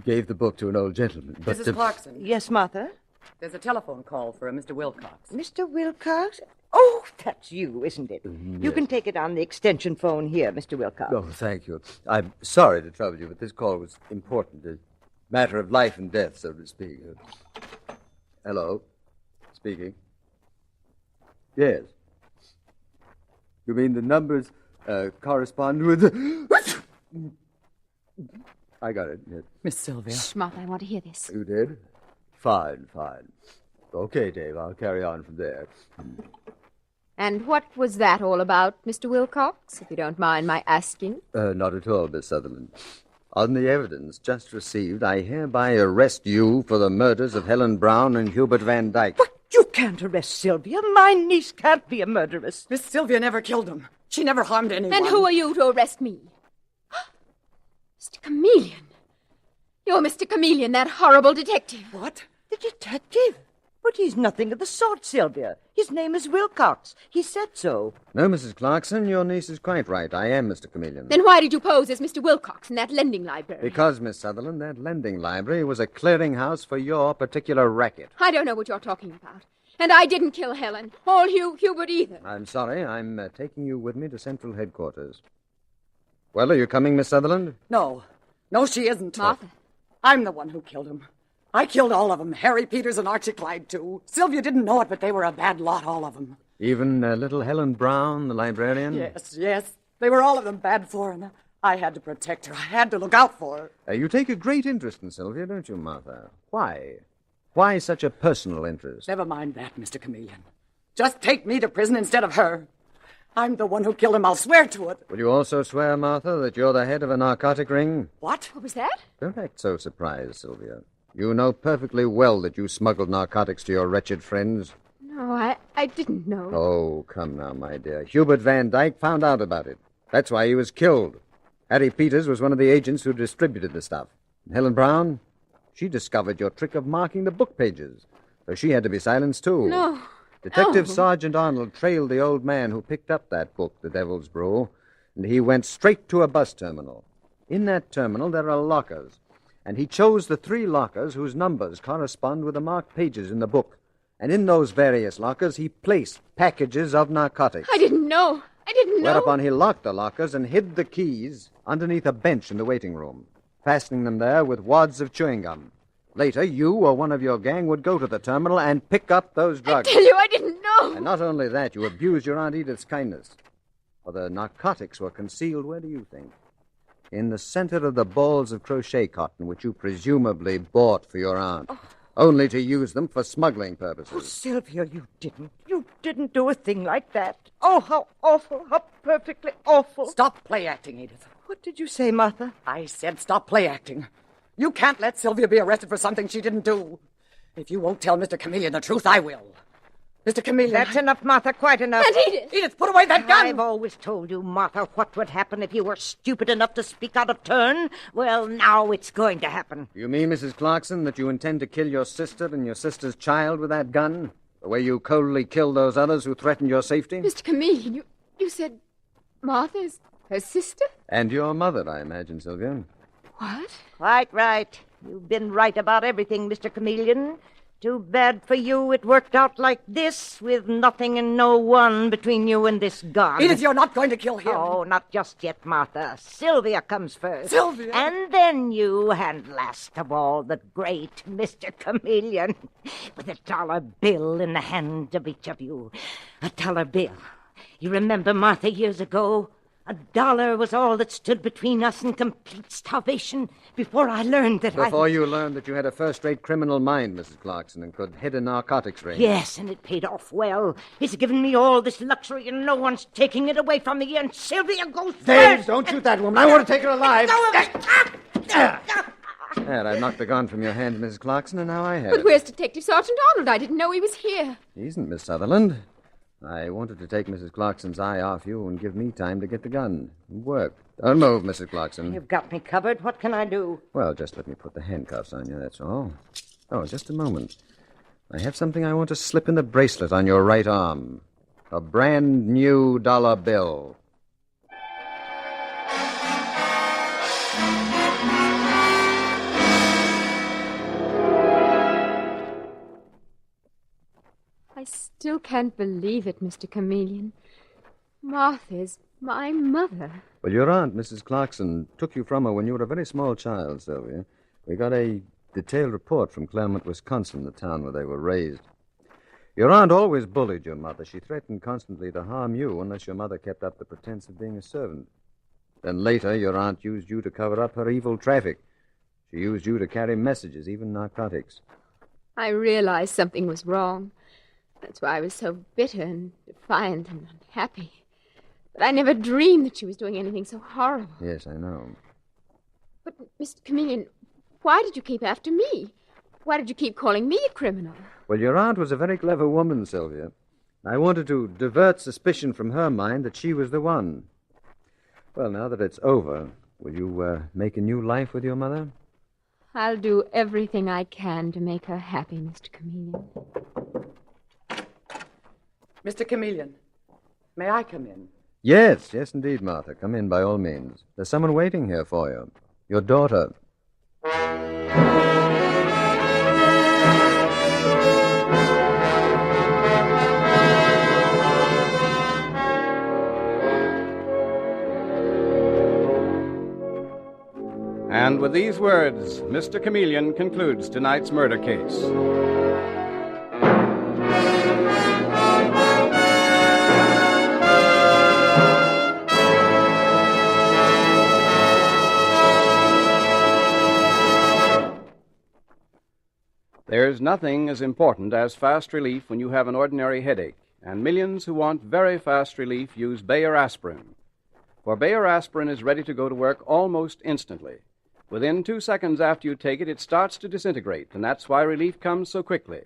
gave the book to an old gentleman. But, Mrs. Clarkson. Yes, Martha? There's a telephone call for a Mr. Wilcox. Mr. Wilcox? Oh, that's you, isn't it? You yes. can take it on the extension phone here, Mr. Wilcox. Oh, thank you. I'm sorry to trouble you, but this call was important. A matter of life and death, so to speak. Hello? Speaking. Yes. You mean the numbers correspond with... I got it. Yes. Miss Sylvia. Shh, Martha, I want to hear this. You did? Fine. Okay, Dave, I'll carry on from there. And what was that all about, Mr. Wilcox, if you don't mind my asking? Not at all, Miss Sutherland. On the evidence just received, I hereby arrest you for the murders of Helen Brown and Hubert Van Dyke. But you can't arrest Sylvia. My niece can't be a murderess. Miss Sylvia never killed them. She never harmed anyone. And who are you to arrest me? Mr. Chameleon. You're Mr. Chameleon, that horrible detective. What? The detective? But he's nothing of the sort, Sylvia. His name is Wilcox. He said so. No, Mrs. Clarkson, your niece is quite right. I am Mr. Chameleon. Then why did you pose as Mr. Wilcox in that lending library? Because, Miss Sutherland, that lending library was a clearinghouse for your particular racket. I don't know what you're talking about. And I didn't kill Helen, or Hubert either. I'm sorry. I'm taking you with me to Central Headquarters. Well, are you coming, Miss Sutherland? No. No, she isn't. Martha. I'm the one who killed him. I killed all of them. Harry Peters and Archie Clyde, too. Sylvia didn't know it, but they were a bad lot, all of them. Even little Helen Brown, the librarian? Yes. They were all of them bad for her. I had to protect her. I had to look out for her. You take a great interest in Sylvia, don't you, Martha? Why? Why such a personal interest? Never mind that, Mr. Chameleon. Just take me to prison instead of her. I'm the one who killed him. I'll swear to it. Will you also swear, Martha, that you're the head of a narcotic ring? What? What was that? Don't act so surprised, Sylvia. You know perfectly well that you smuggled narcotics to your wretched friends. No, I didn't know. Oh, come now, my dear. Hubert Van Dyke found out about it. That's why he was killed. Harry Peters was one of the agents who distributed the stuff. And Helen Brown, she discovered your trick of marking the book pages. So she had to be silenced, too. No. Detective No. Sergeant Arnold trailed the old man who picked up that book, The Devil's Brew, and he went straight to a bus terminal. In that terminal, there are lockers, and he chose the 3 lockers whose numbers correspond with the marked pages in the book. And in those various lockers, he placed packages of narcotics. I didn't know. Whereupon he locked the lockers and hid the keys underneath a bench in the waiting room, fastening them there with wads of chewing gum. Later, you or one of your gang would go to the terminal and pick up those drugs. I tell you, I didn't know. And not only that, you abused your Aunt Edith's kindness. For the narcotics were concealed, where do you think? In the center of the balls of crochet cotton, which you presumably bought for your aunt, only to use them for smuggling purposes. Oh, Sylvia, you didn't. You didn't do a thing like that. Oh, how awful, how perfectly awful. Stop play acting, Edith. What did you say, Martha? I said stop play acting. You can't let Sylvia be arrested for something she didn't do. If you won't tell Mr. Chameleon the truth, I will. Mr. Chameleon... That's enough, Martha, quite enough. And Edith! Edith, put away that gun! I've always told you, Martha, what would happen if you were stupid enough to speak out of turn. Well, now it's going to happen. You mean, Mrs. Clarkson, that you intend to kill your sister and your sister's child with that gun? The way you coldly killed those others who threatened your safety? Mr. Chameleon, you said Martha's her sister? And your mother, I imagine, Sylvia. What? Quite right. You've been right about everything, Mr. Chameleon. Too bad for you it worked out like this, with nothing and no one between you and this gun. Edith, you're not going to kill him. Oh, not just yet, Martha. Sylvia comes first. Sylvia? And then you, and last of all, the great Mr. Chameleon, with $1 bill in the hand of each of you. $1 bill. You remember, Martha, years ago? $1 was all that stood between us and complete starvation before I learned that Before you learned that you had a first-rate criminal mind, Mrs. Clarkson, and could head a narcotics ring. Yes, and it paid off well. It's given me all this luxury, and no one's taking it away from me, and Sylvia goes Dave, first. don't shoot that woman. I want to take her alive. There, I knocked the gun from your hand, Mrs. Clarkson, and now I have But it. where's Detective Sergeant Arnold? I didn't know he was here. He isn't, Miss Sutherland. I wanted to take Mrs. Clarkson's eye off you and give me time to get the gun. It worked. Don't move, Mrs. Clarkson. You've got me covered. What can I do? Well, just let me put the handcuffs on you, that's all. Oh, just a moment. I have something I want to slip in the bracelet on your right arm. A brand new $1 bill. I still can't believe it, Mr. Chameleon. Martha's my mother. Well, your aunt, Mrs. Clarkson, took you from her when you were a very small child, Sylvia. We got a detailed report from Claremont, Wisconsin, the town where they were raised. Your aunt always bullied your mother. She threatened constantly to harm you unless your mother kept up the pretense of being a servant. Then later, your aunt used you to cover up her evil traffic. She used you to carry messages, even narcotics. I realized something was wrong. That's why I was so bitter and defiant and unhappy. But I never dreamed that she was doing anything so horrible. Yes, I know. But, Mr. Chameleon, why did you keep after me? Why did you keep calling me a criminal? Well, your aunt was a very clever woman, Sylvia. I wanted to divert suspicion from her mind that she was the one. Well, now that it's over, will you make a new life with your mother? I'll do everything I can to make her happy, Mr. Chameleon. Mr. Chameleon, may I come in? Yes, yes, indeed, Martha. Come in by all means. There's someone waiting here for you. Your daughter. And with these words, Mr. Chameleon concludes tonight's murder case. There's nothing as important as fast relief when you have an ordinary headache, and millions who want very fast relief use Bayer aspirin. For Bayer aspirin is ready to go to work almost instantly. Within 2 seconds after you take it, it starts to disintegrate, and that's why relief comes so quickly.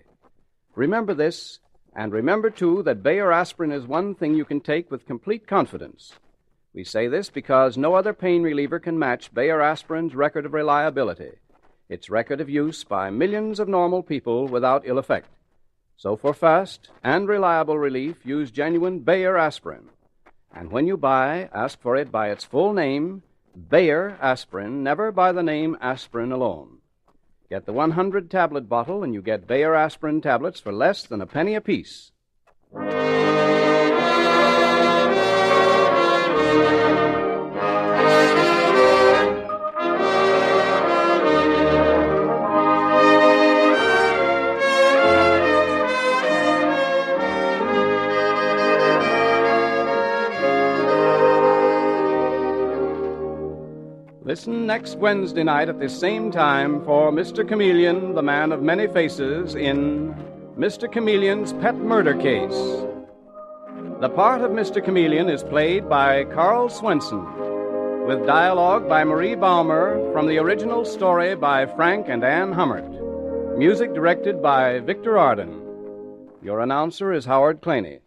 Remember this, and remember, too, that Bayer aspirin is one thing you can take with complete confidence. We say this because no other pain reliever can match Bayer aspirin's record of reliability, its record of use by millions of normal people without ill effect. So for fast and reliable relief, use genuine Bayer aspirin. And when you buy, ask for it by its full name, Bayer aspirin, never by the name aspirin alone. Get the 100-tablet bottle, and you get Bayer aspirin tablets for less than a penny apiece. Listen next Wednesday night at this same time for Mr. Chameleon, the man of many faces, in Mr. Chameleon's Pet Murder Case. The part of Mr. Chameleon is played by Carl Swenson, with dialogue by Marie Baumer from the original story by Frank and Ann Hummert. Music directed by Victor Arden. Your announcer is Howard Claney.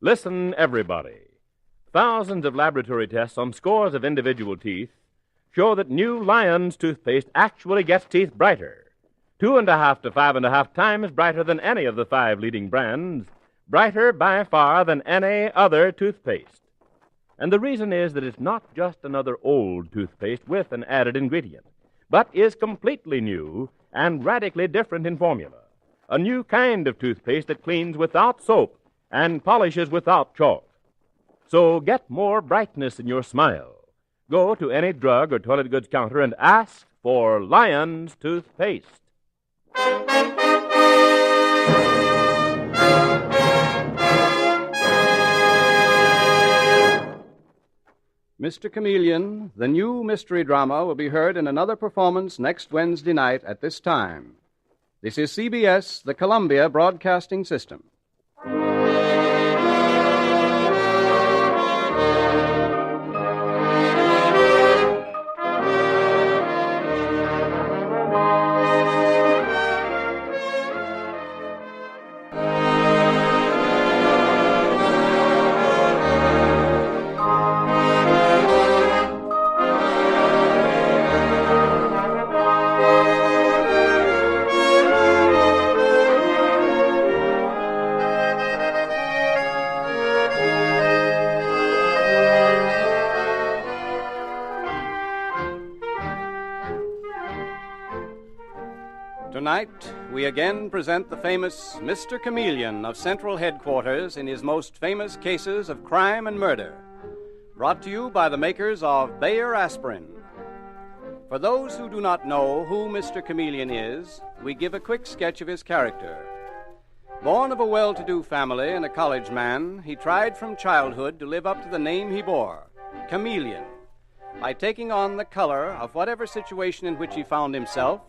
Listen, everybody. Thousands of laboratory tests on scores of individual teeth show that new Lion's toothpaste actually gets teeth brighter. 2.5 to 5.5 times brighter than any of the 5 leading brands, brighter by far than any other toothpaste. And the reason is that it's not just another old toothpaste with an added ingredient, but is completely new and radically different in formula. A new kind of toothpaste that cleans without soap and polishes without chalk. So get more brightness in your smile. Go to any drug or toilet goods counter and ask for Lion's toothpaste. Mr. Chameleon, the new mystery drama, will be heard in another performance next Wednesday night at this time. This is CBS, the Columbia Broadcasting System. Tonight, we again present the famous Mr. Chameleon of Central Headquarters in his most famous cases of crime and murder. Brought to you by the makers of Bayer Aspirin. For those who do not know who Mr. Chameleon is, we give a quick sketch of his character. Born of a well-to-do family and a college man, he tried from childhood to live up to the name he bore, Chameleon, by taking on the color of whatever situation in which he found himself,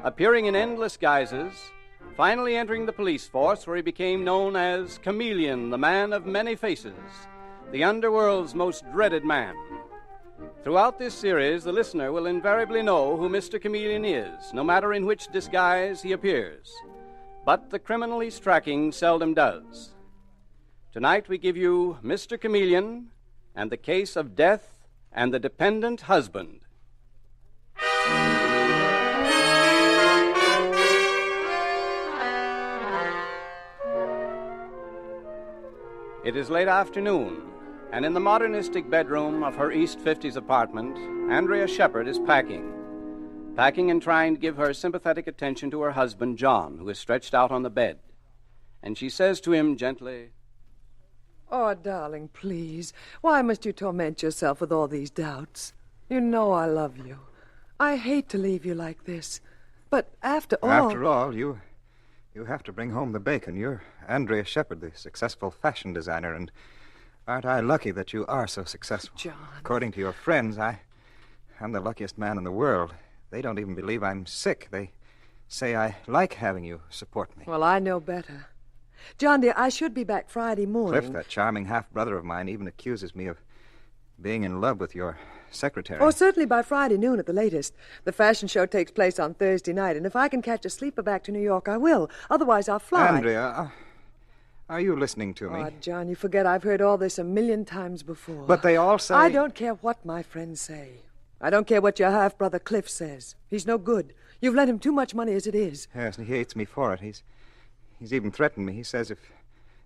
appearing in endless guises, finally entering the police force where he became known as Chameleon, the man of many faces, the underworld's most dreaded man. Throughout this series, the listener will invariably know who Mr. Chameleon is, no matter in which disguise he appears. But the criminal he's tracking seldom does. Tonight we give you Mr. Chameleon and the Case of Death and the Dependent Husband. It is late afternoon, and in the modernistic bedroom of her East 50s apartment, Andrea Shepherd is packing and trying to give her sympathetic attention to her husband, John, who is stretched out on the bed. And she says to him gently, "Oh, darling, please. Why must you torment yourself with all these doubts? You know I love you. I hate to leave you like this. But after all... After all, you have to bring home the bacon. You're Andrea Shepherd, the successful fashion designer, and aren't I lucky that you are so successful? John. According to your friends, I'm the luckiest man in the world. They don't even believe I'm sick. They say I like having you support me. Well, I know better. John, dear, I should be back Friday morning. Cliff, that charming half-brother of mine, even accuses me of being in love with your secretary. Oh, certainly by Friday noon at the latest. The fashion show takes place on Thursday night, and if I can catch a sleeper back to New York, I will. Otherwise, I'll fly. Andrea, are you listening to me? Oh, John, you forget I've heard all this 1,000,000 times before. But they all say... I don't care what my friends say. I don't care what your half-brother Cliff says. He's no good. You've lent him too much money as it is. Yes, and he hates me for it. He's even threatened me. He says if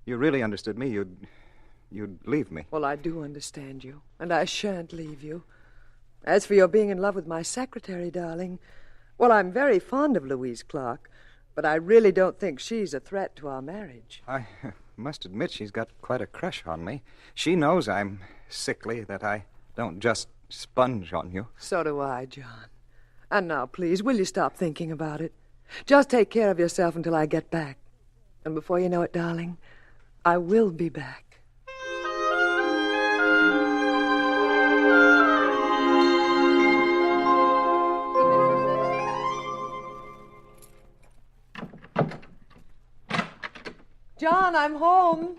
you really understood me, you'd leave me. Well, I do understand you, and I shan't leave you. As for your being in love with my secretary, darling, well, I'm very fond of Louise Clark, but I really don't think she's a threat to our marriage. I must admit she's got quite a crush on me. She knows I'm sickly, that I don't just sponge on you. So do I, John. And now, please, will you stop thinking about it? Just take care of yourself until I get back. And before you know it, darling, I will be back. John, I'm home.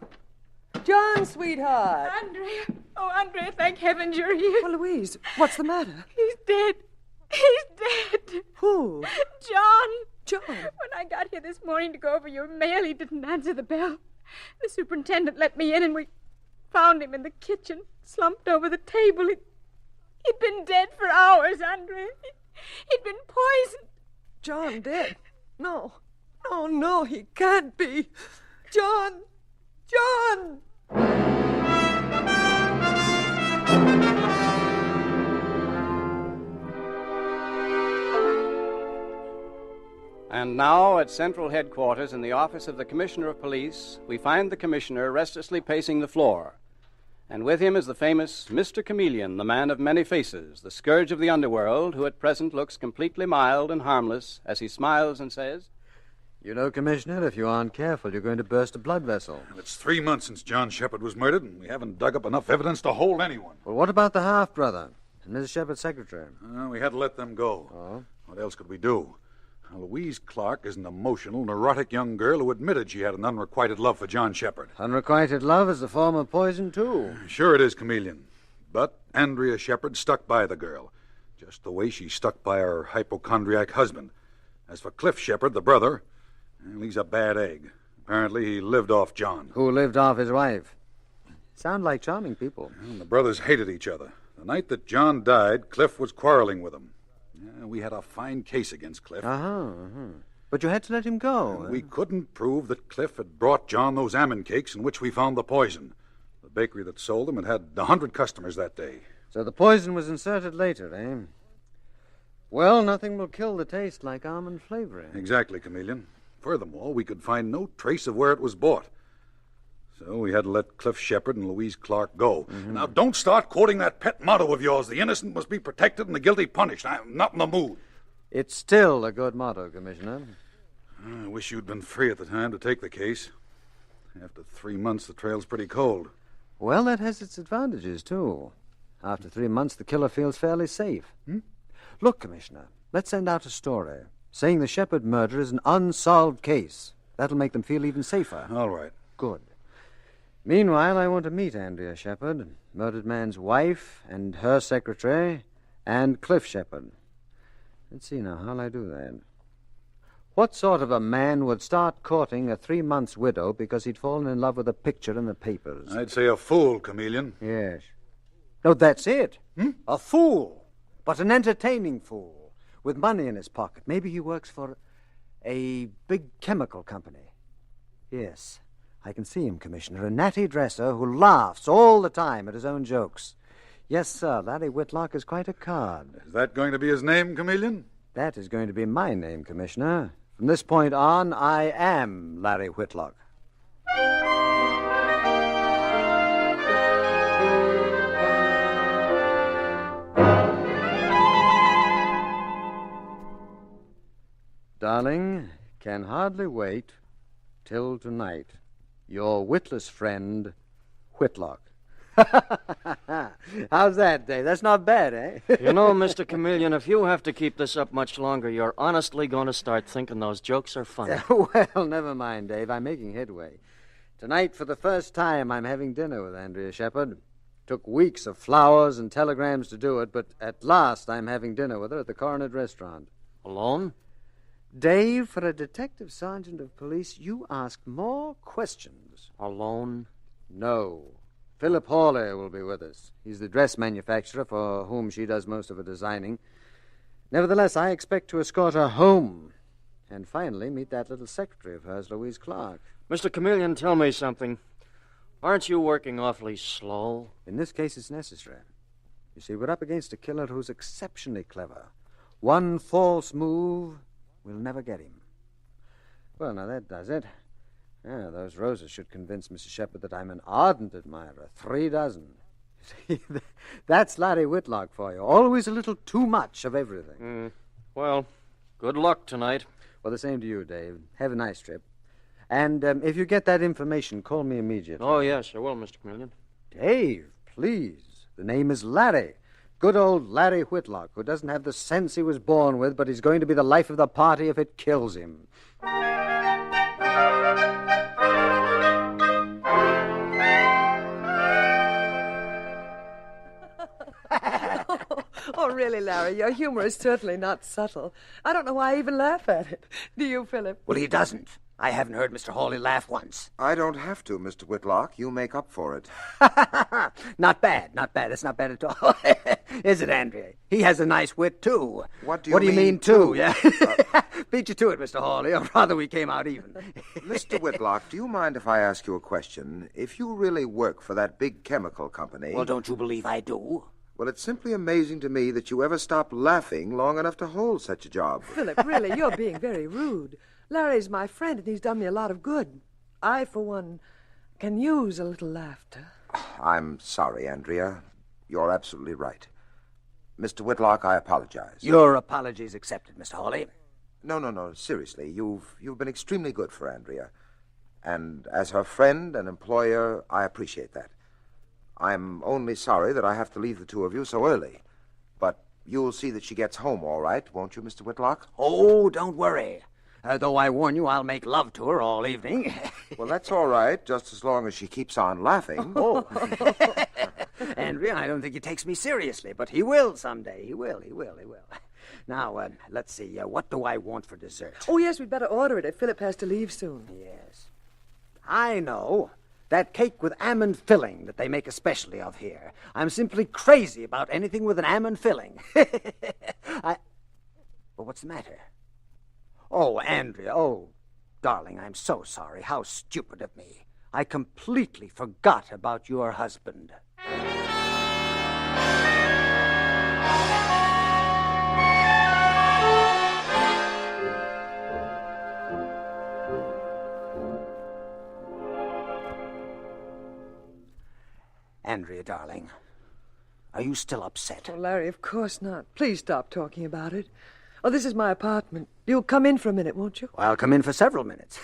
John, sweetheart. Andrea. Oh, Andrea, thank heavens you're here. Well, Louise, what's the matter? He's dead. He's dead. Who? John. John. When I got here this morning to go over your mail, he didn't answer the bell. The superintendent let me in, and we found him in the kitchen, slumped over the table. He'd been dead for hours, Andrea. He'd been poisoned. John dead? No. Oh, no, he can't be. John! John! And now, at Central Headquarters in the office of the Commissioner of Police, we find the Commissioner restlessly pacing the floor. And with him is the famous Mr. Chameleon, the man of many faces, the scourge of the underworld, who at present looks completely mild and harmless as he smiles and says, "You know, Commissioner, if you aren't careful, you're going to burst a blood vessel." Well, it's 3 months since John Shepherd was murdered, and we haven't dug up enough evidence to hold anyone. Well, what about the half-brother and Mrs. Shepherd's secretary? We had to let them go. Oh? What else could we do? Now, Louise Clark is an emotional, neurotic young girl who admitted she had an unrequited love for John Shepherd. Unrequited love is a form of poison, too. Sure it is, Chameleon. But Andrea Shepherd stuck by the girl, just the way she stuck by her hypochondriac husband. As for Cliff Shepherd, the brother, well, he's a bad egg. Apparently he lived off John. Who lived off his wife. Sound like charming people. And the brothers hated each other. The night that John died, Cliff was quarreling with him. We had a fine case against Cliff. But you had to let him go. We couldn't prove that Cliff had brought John those almond cakes in which we found the poison. The bakery that sold them had 100 customers that day. So the poison was inserted later, eh? Well, nothing will kill the taste like almond flavoring. Exactly, Chameleon. Furthermore, we could find no trace of where it was bought. So we had to let Cliff Shepherd and Louise Clark go. Now, don't start quoting that pet motto of yours, the innocent must be protected and the guilty punished. I'm not in the mood. It's still a good motto, Commissioner. I wish you'd been free at the time to take the case. After 3 months, the trail's pretty cold. Well, that has its advantages, too. After 3 months, the killer feels fairly safe. Look, Commissioner, let's send out a story saying the Shepherd murder is an unsolved case. That'll make them feel even safer. All right. Good. Meanwhile, I want to meet Andrea Shepherd, murdered man's wife, and her secretary, and Cliff Shepherd. Let's see now, how'll I do that? What sort of a man would start courting a 3-month widow because he'd fallen in love with a picture in the papers? I'd say a fool, Chameleon. Yes. No, that's it. A fool. But an entertaining fool. With money in his pocket. Maybe he works for a big chemical company. Yes, I can see him, Commissioner. A natty dresser who laughs all the time at his own jokes. Yes, sir, Larry Whitlock is quite a card. Is that going to be his name, Chameleon? That is going to be my name, Commissioner. From this point on, I am Larry Whitlock. Darling, can hardly wait till tonight. Your witless friend, Whitlock. How's that, Dave? That's not bad, eh? You know, Mr. Chameleon, if you have to keep this up much longer, you're honestly going to start thinking those jokes are funny. Well, never mind, Dave. I'm making headway. Tonight, for the first time, I'm having dinner with Andrea Shepard. Took weeks of flowers and telegrams to do it, but at last I'm having dinner with her at the Coronet Restaurant. Alone? Dave, for a detective sergeant of police, you ask more questions. Alone? No. Philip Hawley will be with us. He's the dress manufacturer for whom she does most of her designing. Nevertheless, I expect to escort her home and finally meet that little secretary of hers, Louise Clark. Mr. Chameleon, tell me something. Aren't you working awfully slow? In this case, it's necessary. You see, we're up against a killer who's exceptionally clever. One false move will never get him. Well, now that does it. Yeah, those roses should convince Mrs. Shepard that I'm an ardent admirer. 3 dozen. See, that's Larry Whitlock for you. Always a little too much of everything. Well, good luck tonight. Well, the same to you, Dave. Have a nice trip. And if you get that information, call me immediately. Oh, yes, I will, Mr. Chameleon. Dave, please. The name is Larry. Good old Larry Whitlock, who doesn't have the sense he was born with, but he's going to be the life of the party if it kills him. Oh, really, Larry, your humor is certainly not subtle. I don't know why I even laugh at it. Do you, Philip? Well, he doesn't. I haven't heard Mr. Hawley laugh once. I don't have to, Mr. Whitlock. You make up for it. Not bad, not bad. It's not bad at all. Is it, Andrea? He has a nice wit, too. What do you mean, too? Yeah. Beat you to it, Mr. Hawley, or rather we came out even. Mr. Whitlock, do you mind if I ask you a question? If you really work for that big chemical company... Well, don't you believe I do? Well, it's simply amazing to me that you ever stopped laughing long enough to hold such a job. Philip, really, you're being very rude. Larry's my friend, and he's done me a lot of good. I, for one, can use a little laughter. I'm sorry, Andrea. You're absolutely right. Mr. Whitlock, I apologize. Your apologies accepted, Mr. Hawley. No. Seriously, you've been extremely good for Andrea. And as her friend and employer, I appreciate that. I'm only sorry that I have to leave the two of you so early. But you'll see that she gets home all right, won't you, Mr. Whitlock? Oh, don't worry. Though I warn you, I'll make love to her all evening. Well, that's all right, just as long as she keeps on laughing. Oh. Andrea, I don't think he takes me seriously, but he will someday. He will. Now, let's see. What do I want for dessert? Oh, yes, we'd better order it if Philip has to leave soon. Yes. I know. That cake with almond filling that they make a specialty of here. I'm simply crazy about anything with an almond filling. Well, what's the matter? Oh, Andrea, oh, darling, I'm so sorry. How stupid of me. I completely forgot about your husband. Andrea, darling, are you still upset? Oh, Larry, of course not. Please stop talking about it. Oh, this is my apartment. You'll come in for a minute, won't you? I'll come in for several minutes.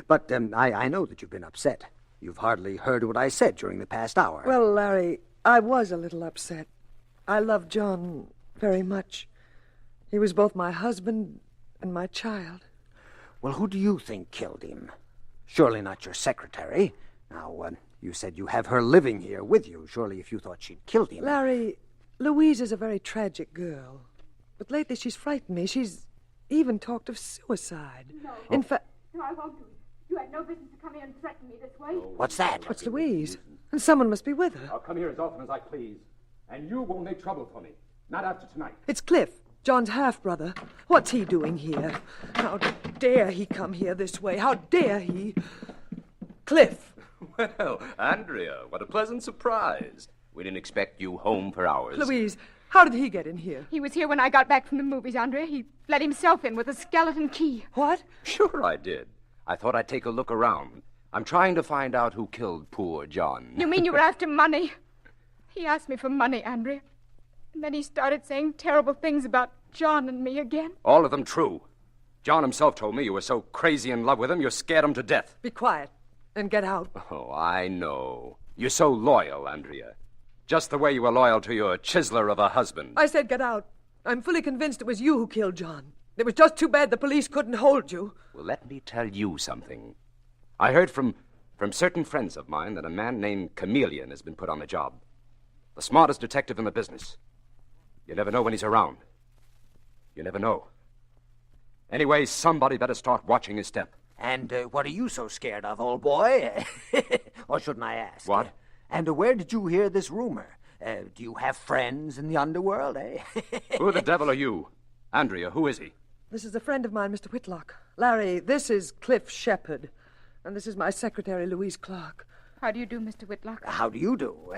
But I know that you've been upset. You've hardly heard what I said during the past hour. Well, Larry, I was a little upset. I loved John very much. He was both my husband and my child. Well, who do you think killed him? Surely not your secretary. Now, you said you have her living here with you. Surely if you thought she'd killed him... Larry, Louise is a very tragic girl. But lately she's frightened me. She's even talked of suicide. No. In fact... No, I won't do it. You had no business to come here and threaten me this way. What's that? It's Louise. And someone must be with her. I'll come here as often as I please. And you won't make trouble for me. Not after tonight. It's Cliff, John's half-brother. What's he doing here? How dare he come here this way? How dare he? Cliff. Well, Andrea, what a pleasant surprise. We didn't expect you home for hours. Louise, how did he get in here? He was here when I got back from the movies, Andrea. He let himself in with a skeleton key. What? Sure I did. I thought I'd take a look around. I'm trying to find out who killed poor John. You mean you were after money? He asked me for money, Andrea. And then he started saying terrible things about John and me again. All of them true. John himself told me you were so crazy in love with him, you scared him to death. Be quiet and get out. Oh, I know. You're so loyal, Andrea. Just the way you were loyal to your chiseler of a husband. I said get out. I'm fully convinced it was you who killed John. It was just too bad the police couldn't hold you. Well, let me tell you something. I heard from certain friends of mine that a man named Chameleon has been put on the job. The smartest detective in the business. You never know when he's around. You never know. Anyway, somebody better start watching his step. And what are you so scared of, old boy? Or shouldn't I ask? What? And where did you hear this rumor? Do you have friends in the underworld, eh? Who the devil are you? Andrea, who is he? This is a friend of mine, Mr. Whitlock. Larry, this is Cliff Shepherd. And this is my secretary, Louise Clark. How do you do, Mr. Whitlock? How do you do?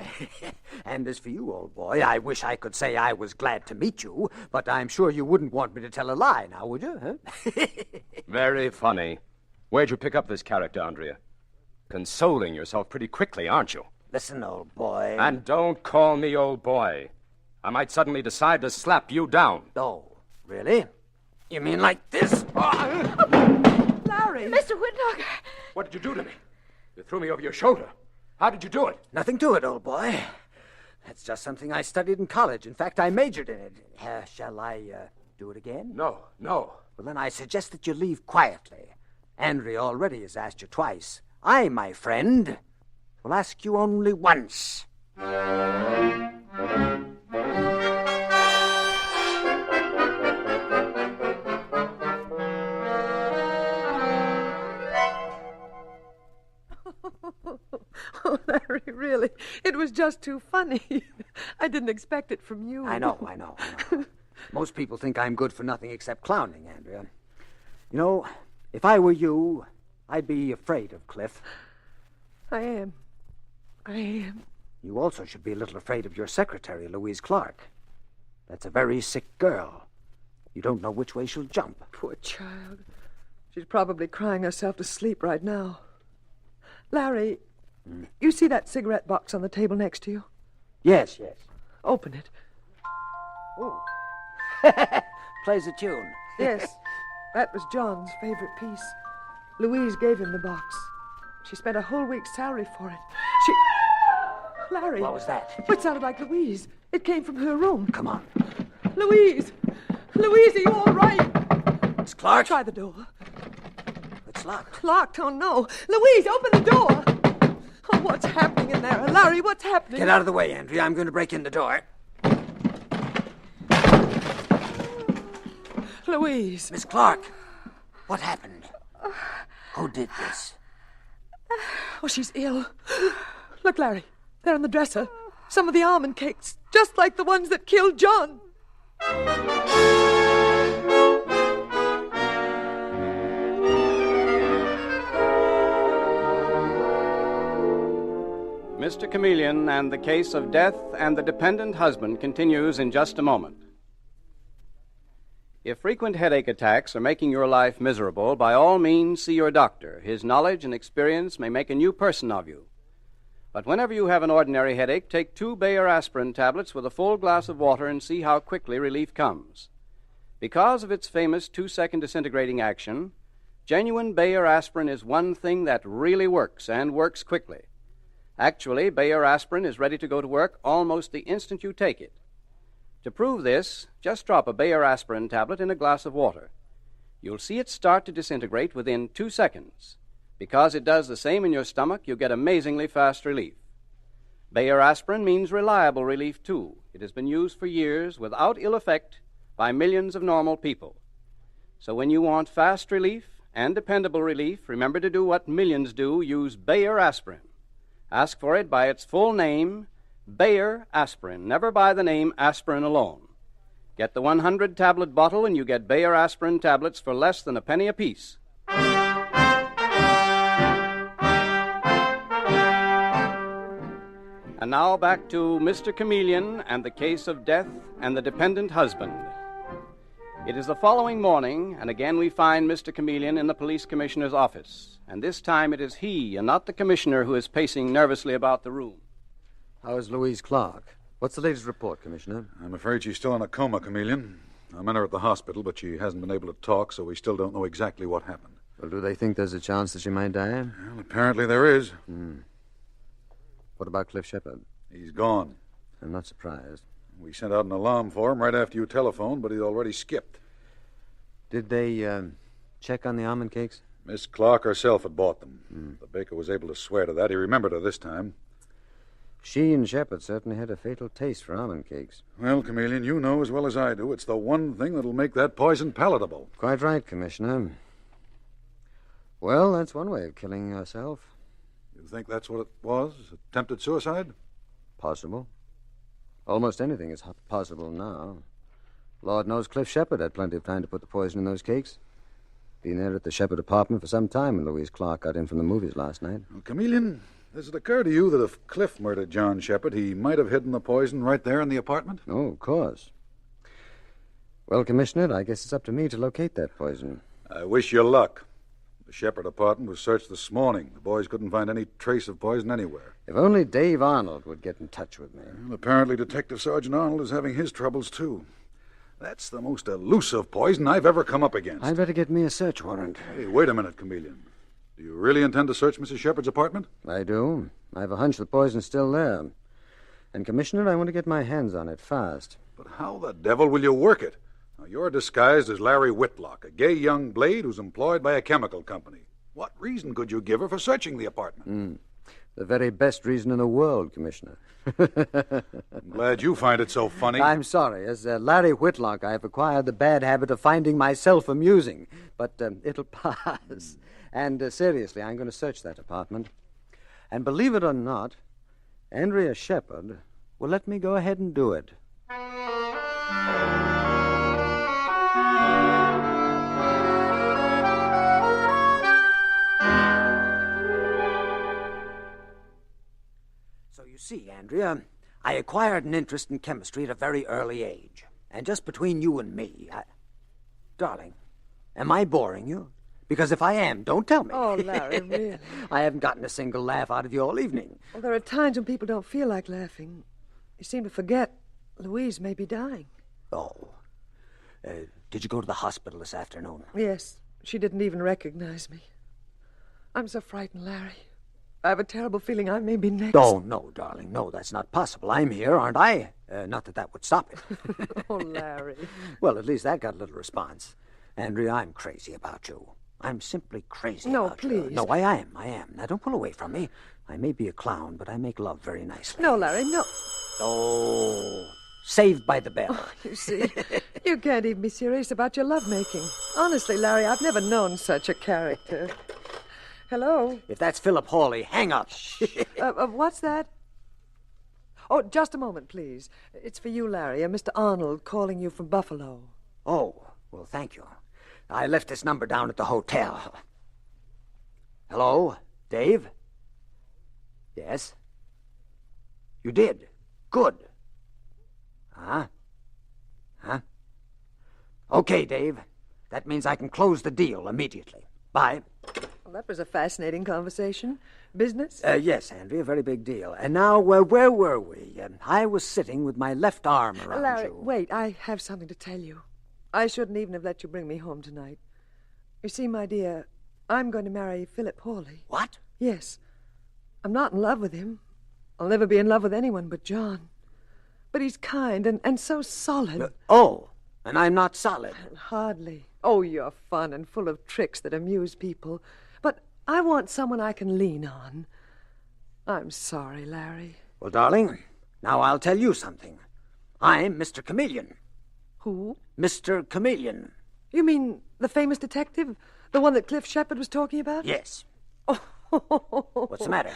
And as for you, old boy, I wish I could say I was glad to meet you, but I'm sure you wouldn't want me to tell a lie now, would you? Huh? Very funny. Where'd you pick up this character, Andrea? Consoling yourself pretty quickly, aren't you? Listen, old boy. And don't call me old boy. I might suddenly decide to slap you down. Oh, really? You mean like this? Larry! Mr. Whitlock! What did you do to me? You threw me over your shoulder. How did you do it? Nothing to it, old boy. That's just something I studied in college. In fact, I majored in it. Shall I do it again? No. Well, then I suggest that you leave quietly. Andrea already has asked you twice. I, my friend, will ask you only once. Oh, Larry, really, it was just too funny. I didn't expect it from you. I know. Most people think I'm good for nothing except clowning, Andrea. You know, if I were you, I'd be afraid of Cliff. I am. You also should be a little afraid of your secretary, Louise Clark. That's a very sick girl. You don't know which way she'll jump. Poor child. She's probably crying herself to sleep right now. Larry, you see that cigarette box on the table next to you? Yes. Open it. Oh. Plays a tune. Yes, that was John's favorite piece. Louise gave him the box. She spent a whole week's salary for it. Larry. What was that? It sounded like Louise. It came from her room. Come on. Louise, are you all right? Miss Clark? Try the door. It's locked. Locked? Oh, no. Louise, open the door. Oh, what's happening in there? Larry, what's happening? Get out of the way, Andrea. I'm going to break in the door. Louise. Miss Clark, what happened? Who did this? Oh, she's ill. Look, Larry, they're on the dresser. Some of the almond cakes, just like the ones that killed John. Mr. Chameleon and the case of death and the dependent husband continues in just a moment. If frequent headache attacks are making your life miserable, by all means see your doctor. His knowledge and experience may make a new person of you. But whenever you have an ordinary headache, take 2 Bayer aspirin tablets with a full glass of water and see how quickly relief comes. Because of its famous 2-second disintegrating action, genuine Bayer aspirin is one thing that really works, and works quickly. Actually, Bayer aspirin is ready to go to work almost the instant you take it. To prove this, just drop a Bayer aspirin tablet in a glass of water. You'll see it start to disintegrate within 2 seconds. Because it does the same in your stomach, you get amazingly fast relief. Bayer aspirin means reliable relief, too. It has been used for years without ill effect by millions of normal people. So when you want fast relief and dependable relief, remember to do what millions do, use Bayer aspirin. Ask for it by its full name, Bayer aspirin. Never buy the name aspirin alone. Get the 100-tablet bottle and you get Bayer aspirin tablets for less than a penny apiece. And now back to Mr. Chameleon and the case of death and the dependent husband. It is the following morning, and again we find Mr. Chameleon in the police commissioner's office. And this time it is he and not the commissioner who is pacing nervously about the room. How is Louise Clark? What's the latest report, Commissioner? I'm afraid she's still in a coma, Chameleon. I'm in her at the hospital, but she hasn't been able to talk, so we still don't know exactly what happened. Well, do they think there's a chance that she might die? Well, apparently there is. What about Cliff Shepard? He's gone. I'm not surprised. We sent out an alarm for him right after you telephoned, but he'd already skipped. Did they check on the almond cakes? Miss Clark herself had bought them. The baker was able to swear to that. He remembered her this time. She and Shepard certainly had a fatal taste for almond cakes. Well, Chameleon, you know as well as I do, it's the one thing that'll make that poison palatable. Quite right, Commissioner. Well, that's one way of killing yourself. You think that's what it was? Attempted suicide? Possible. Almost anything is possible now. Lord knows Cliff Shepard had plenty of time to put the poison in those cakes. Been there at the Shepard apartment for some time when Louise Clark got in from the movies last night. Well, Chameleon, does it occur to you that if Cliff murdered John Shepard, he might have hidden the poison right there in the apartment? Oh, of course. Well, Commissioner, I guess it's up to me to locate that poison. I wish you luck. The Shepard apartment was searched this morning. The boys couldn't find any trace of poison anywhere. If only Dave Arnold would get in touch with me. Well, apparently Detective Sergeant Arnold is having his troubles, too. That's the most elusive poison I've ever come up against. I'd better get me a search warrant. Hey, wait a minute, Chameleon. Do you really intend to search Mrs. Shepard's apartment? I do. I have a hunch the poison's still there. And, Commissioner, I want to get my hands on it fast. But how the devil will you work it? Now, you're disguised as Larry Whitlock, a gay young blade who's employed by a chemical company. What reason could you give her for searching the apartment? The very best reason in the world, Commissioner. I'm glad you find it so funny. I'm sorry. As Larry Whitlock, I have acquired the bad habit of finding myself amusing. But it'll pass. And seriously, I'm going to search that apartment. And believe it or not, Andrea Shepard will let me go ahead and do it. So you see, Andrea, I acquired an interest in chemistry at a very early age. And just between you and me, Darling, am I boring you? Because if I am, don't tell me. Oh, Larry, really? I haven't gotten a single laugh out of you all evening. Well, there are times when people don't feel like laughing. You seem to forget Louise may be dying. Oh. Did you go to the hospital this afternoon? Yes. She didn't even recognize me. I'm so frightened, Larry. I have a terrible feeling I may be next. Oh, no, darling. No, that's not possible. I'm here, aren't I? Not that would stop it. Oh, Larry. Well, at least that got a little response. Andrea, I'm crazy about you. I'm simply crazy about you. No, please. No, I am. Now, don't pull away from me. I may be a clown, but I make love very nicely. No, Larry, no. Oh, saved by the bell. Oh, you see, you can't even be serious about your lovemaking. Honestly, Larry, I've never known such a character. Hello? If that's Philip Hawley, hang up. What's that? Oh, just a moment, please. It's for you, Larry. Mr. Arnold calling you from Buffalo. Oh, well, thank you. I left this number down at the hotel. Hello, Dave? Yes? You did? Good. Huh? Okay, Dave. That means I can close the deal immediately. Bye. Well, that was a fascinating conversation. Business? Yes, Andrea, a very big deal. And now, where were we? I was sitting with my left arm around Larry, you. wait, I have something to tell you. I shouldn't even have let you bring me home tonight. You see, my dear, I'm going to marry Philip Hawley. What? Yes. I'm not in love with him. I'll never be in love with anyone but John. But he's kind and so solid. And I'm not solid. Hardly. Oh, you're fun and full of tricks that amuse people. But I want someone I can lean on. I'm sorry, Larry. Well, darling, now I'll tell you something. I'm Mr. Chameleon. Who? Mr. Chameleon. You mean The famous detective? The one that Cliff Shepard was talking about? Yes. What's the matter?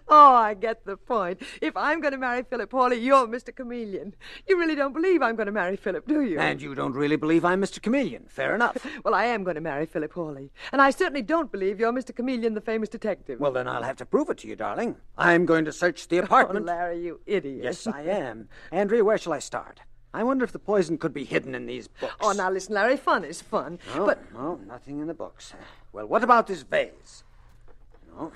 Oh, I get the point. If I'm going to marry Philip Hawley, you're Mr. Chameleon. You really don't believe I'm going to marry Philip, do you? And you don't really believe I'm Mr. Chameleon. Fair enough. Well, I am going to marry Philip Hawley. And I certainly don't believe you're Mr. Chameleon, the famous detective. Well, then I'll have to prove it to you, darling. I'm going to search the apartment. Oh, Larry, you idiot. Yes, I am. Andrea, where shall I start? I wonder if the poison could be hidden in these books. Oh, now listen, Larry, fun is fun. No, But no, nothing in the books. Well, what about this vase? No,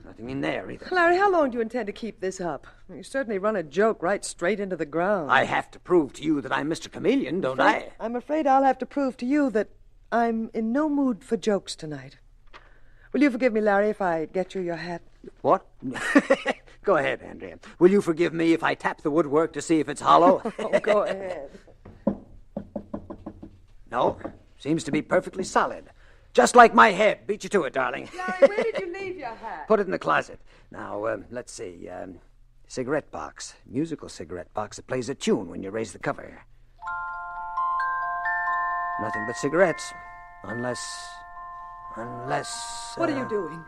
nothing in there either. Larry, how long do you intend to keep this up? You certainly run a joke right straight into the ground. I have to prove to you that I'm Mr. Chameleon, don't I? I'm afraid I'll have to prove to you that I'm in no mood for jokes tonight. Will you forgive me, Larry, if I get you your hat? What? Go ahead, Andrea. Will you forgive me if I tap the woodwork to see if it's hollow? Oh, go ahead. No, seems to be perfectly solid. Just like my head. Beat you to it, darling. Larry, where did you leave your hat? Put it in the closet. Now, let's see. Cigarette box. Musical cigarette box that plays a tune when you raise the cover. Nothing but cigarettes. Unless... What are you doing?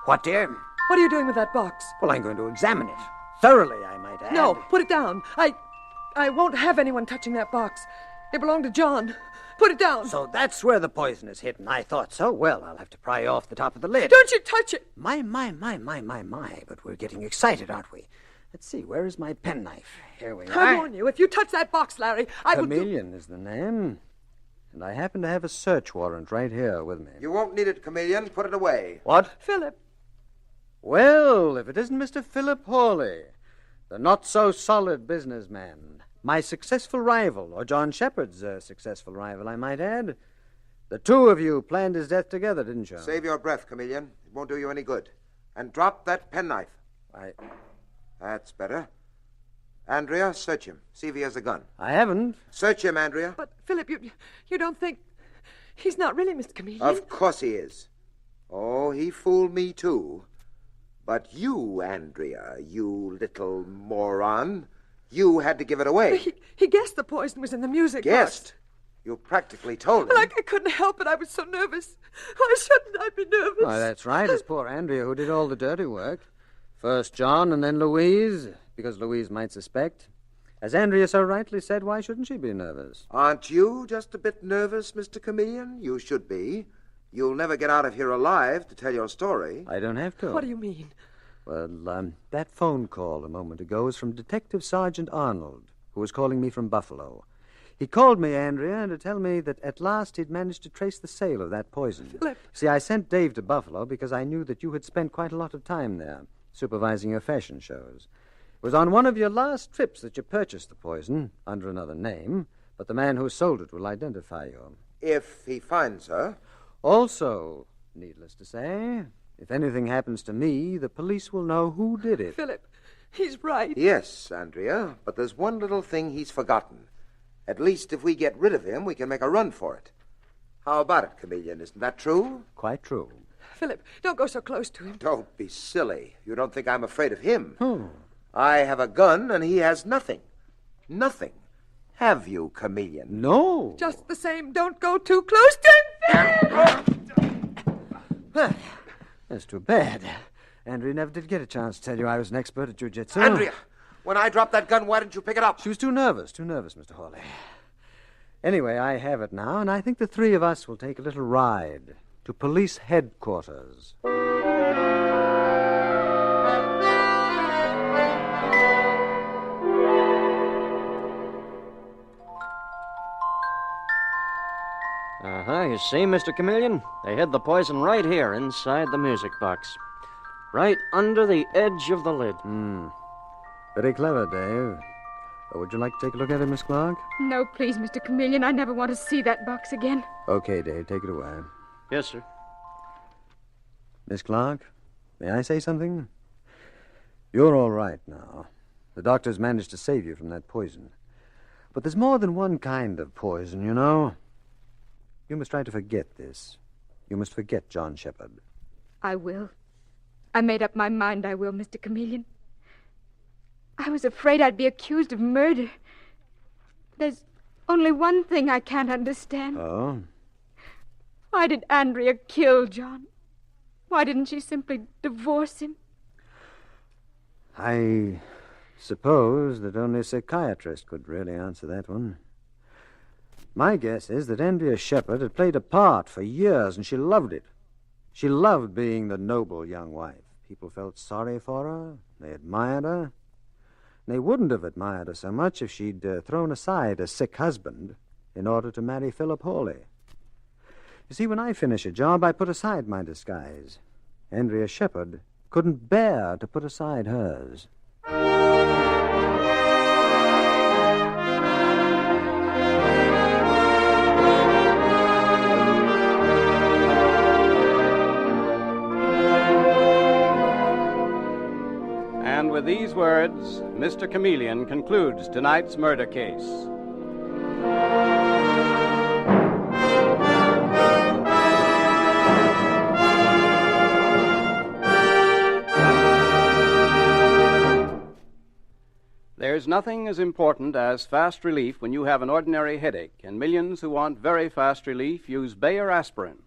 What, dear? What are you doing with that box? Well, I'm going to examine it. Thoroughly, I might add. No, put it down. I won't have anyone touching that box. It belonged to John. Put it down. So that's where the poison is hidden. I thought so. Well, I'll have to pry off the top of the lid. Don't you touch it. My. But we're getting excited, aren't we? Let's see. Where is my penknife? Here we are. I warn you, if you touch that box, Larry, I will do... Chameleon is the name. And I happen to have a search warrant right here with me. You won't need it, Chameleon. Put it away. What? Philip. Well, if it isn't Mr. Philip Hawley, the not-so-solid businessman, my successful rival, or John Shepard's successful rival, I might add. The two of you planned his death together, didn't you? Save your breath, Chameleon. It won't do you any good. And drop that penknife. That's better. Andrea, search him. See if he has a gun. I haven't. Search him, Andrea. But, Philip, you don't think... He's not really Mr. Chameleon? Of course he is. Oh, he fooled me, too. But you, Andrea, you little moron, you had to give it away. He guessed the poison was in the music Guessed? box. You practically told him. Well, I couldn't help it. I was so nervous. Why shouldn't I be nervous? Why, that's right. It's poor Andrea who did all the dirty work. First John and then Louise, because Louise might suspect. As Andrea so rightly said, why shouldn't she be nervous? Aren't you just a bit nervous, Mr. Chameleon? You should be. You'll never get out of here alive to tell your story. I don't have to. What do you mean? Well, that phone call a moment ago was from Detective Sergeant Arnold, who was calling me from Buffalo. He called me, Andrea, to tell me that at last he'd managed to trace the sale of that poison. Philip. See, I sent Dave to Buffalo because I knew that you had spent quite a lot of time there, supervising your fashion shows. It was on one of your last trips that you purchased the poison, under another name, but the man who sold it will identify you. If he finds her. Also, needless to say, if anything happens to me, the police will know who did it. Philip, he's right. Yes, Andrea, but there's one little thing he's forgotten. At least if we get rid of him, we can make a run for it. How about it, Chameleon? Isn't that true? Quite true. Philip, don't go so close to him. Don't be silly. You don't think I'm afraid of him. I have a gun, and he has nothing. Nothing. Have you, Chameleon? No. Just the same, don't go too close to him. That's too bad. Andrea never did get a chance to tell you I was an expert at jiu-jitsu. Andrea, when I dropped that gun, why didn't you pick it up? She was too nervous, Mr. Hawley. Anyway, I have it now, and I think the three of us will take a little ride to police headquarters. You see, Mr. Chameleon? They hid the poison right here inside the music box. Right under the edge of the lid. Very clever, Dave. Would you like to take a look at it, Miss Clark? No, please, Mr. Chameleon. I never want to see that box again. Okay, Dave, take it away. Yes, sir. Miss Clark, may I say something? You're all right now. The doctors managed to save you from that poison. But there's more than one kind of poison, you know. You must try to forget this. You must forget John Shepard. I will. I made up my mind I will, Mr. Chameleon. I was afraid I'd be accused of murder. There's Only one thing I can't understand. Oh? Why did Andrea kill John? Why didn't she simply divorce him? I suppose that only a psychiatrist could really answer that one. My guess is that Andrea Shepherd had played a part for years, and she loved it. She loved being the noble young wife. People felt sorry for her. They admired her. They wouldn't have admired her so much if she'd thrown aside a sick husband in order to marry Philip Hawley. You see, when I finish a job, I put aside my disguise. Andrea Shepherd couldn't bear to put aside hers. And with these words, Mr. Chameleon concludes tonight's murder case. There's nothing as important as fast relief when you have an ordinary headache, and millions who want very fast relief use Bayer aspirin.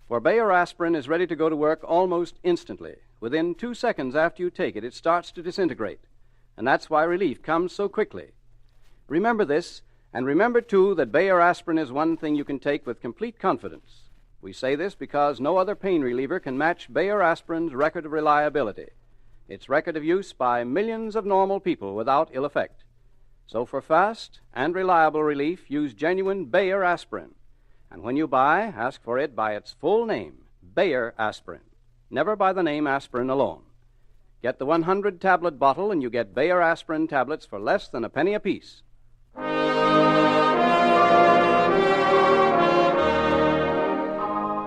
For Bayer aspirin is ready to go to work almost instantly. Within 2 seconds after you take it, it starts to disintegrate. And that's why relief comes so quickly. Remember this, and remember, too, that Bayer aspirin is one thing you can take with complete confidence. We say this because no other pain reliever can match Bayer aspirin's record of reliability. Its record of use by millions of normal people without ill effect. So for fast and reliable relief, use genuine Bayer aspirin. And when you buy, ask for it by its full name, Bayer aspirin. Never by the name aspirin alone. Get the 100-tablet bottle and you get Bayer aspirin tablets for less than a penny apiece.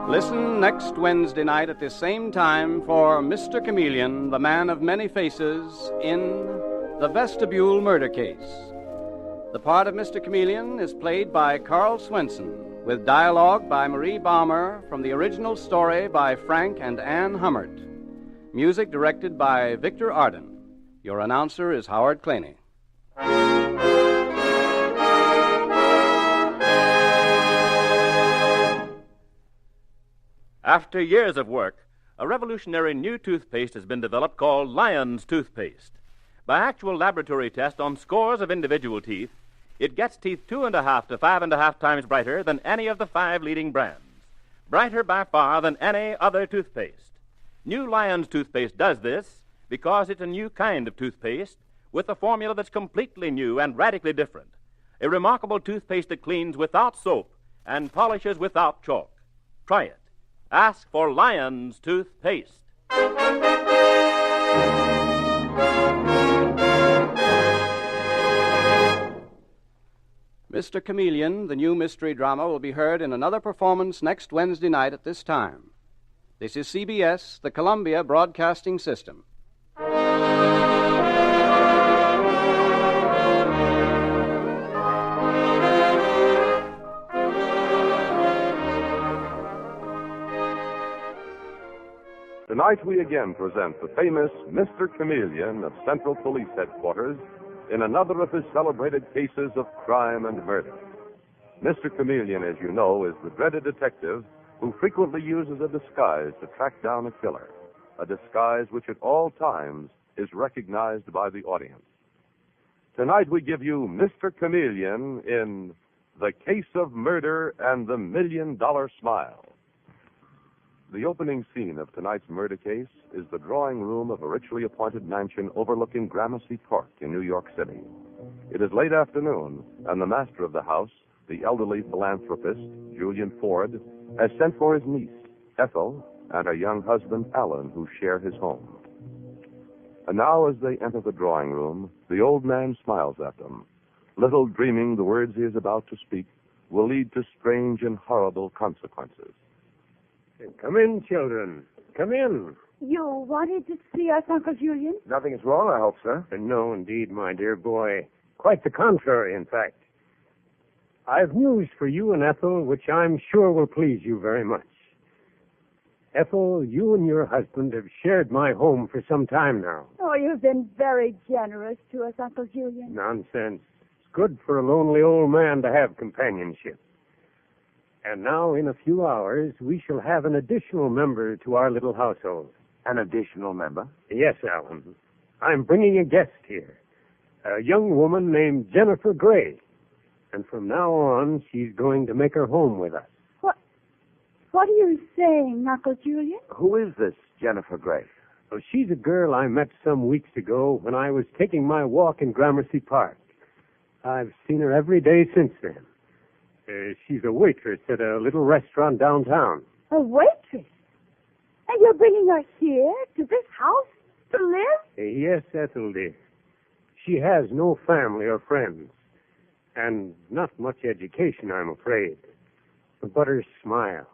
Listen next Wednesday night at this same time for Mr. Chameleon, the man of many faces, in The Vestibule Murder Case. The part of Mr. Chameleon is played by Carl Swenson, with dialogue by Marie Baumer from the original story by Frank and Ann Hummert. Music directed by Victor Arden. Your announcer is Howard Claney. After years of work, a revolutionary new toothpaste has been developed called Lion's Toothpaste. By actual laboratory test on scores of individual teeth, it gets teeth 2.5 to 5.5 times brighter than any of the 5 leading brands. Brighter by far than any other toothpaste. New Lion's Toothpaste does this because it's a new kind of toothpaste with a formula that's completely new and radically different. A remarkable toothpaste that cleans without soap and polishes without chalk. Try it. Ask for Lion's Toothpaste. Mr. Chameleon, the new mystery drama, will be heard in another performance next Wednesday night at this time. This is CBS, the Columbia Broadcasting System. Tonight we again present the famous Mr. Chameleon of Central Police Headquarters in another of his celebrated cases of crime and murder. Mr. Chameleon, as you know, is the dreaded detective who frequently uses a disguise to track down a killer, a disguise which at all times is recognized by the audience. Tonight we give you Mr. Chameleon in The Case of Murder and the $1 Million Smile. The opening scene of tonight's murder case is the drawing room of a richly appointed mansion overlooking Gramercy Park in New York City. It is late afternoon, and the master of the house, the elderly philanthropist, Julian Ford, has sent for his niece, Ethel, and her young husband, Alan, who share his home. And now, as they enter the drawing room, the old man smiles at them, little dreaming the words he is about to speak will lead to strange and horrible consequences. Come in, children. Come in. You wanted to see us, Uncle Julian? Nothing is wrong, I hope, sir. No, indeed, my dear boy. Quite the contrary, in fact. I've news for you and Ethel, which I'm sure will please you very much. Ethel, you and your husband have shared my home for some time now. Oh, you've been very generous to us, Uncle Julian. Nonsense. good for a lonely old man to have companionship. And now, in a few hours, we shall have an additional member to our little household. An additional member? Yes, Alan. I'm bringing a guest here. A young woman named Jennifer Gray. And from now on, she's going to make her home with us. What are you saying, Uncle Julian? Who is this Jennifer Gray? Well, she's a girl I met some weeks ago when I was taking my walk in Gramercy Park. I've seen her every day since then. She's a waitress at a little restaurant downtown. A waitress? And you're bringing her here, to this house, to live? Yes, Ethel, dear. She has no family or friends. And not much education, I'm afraid. But her smile.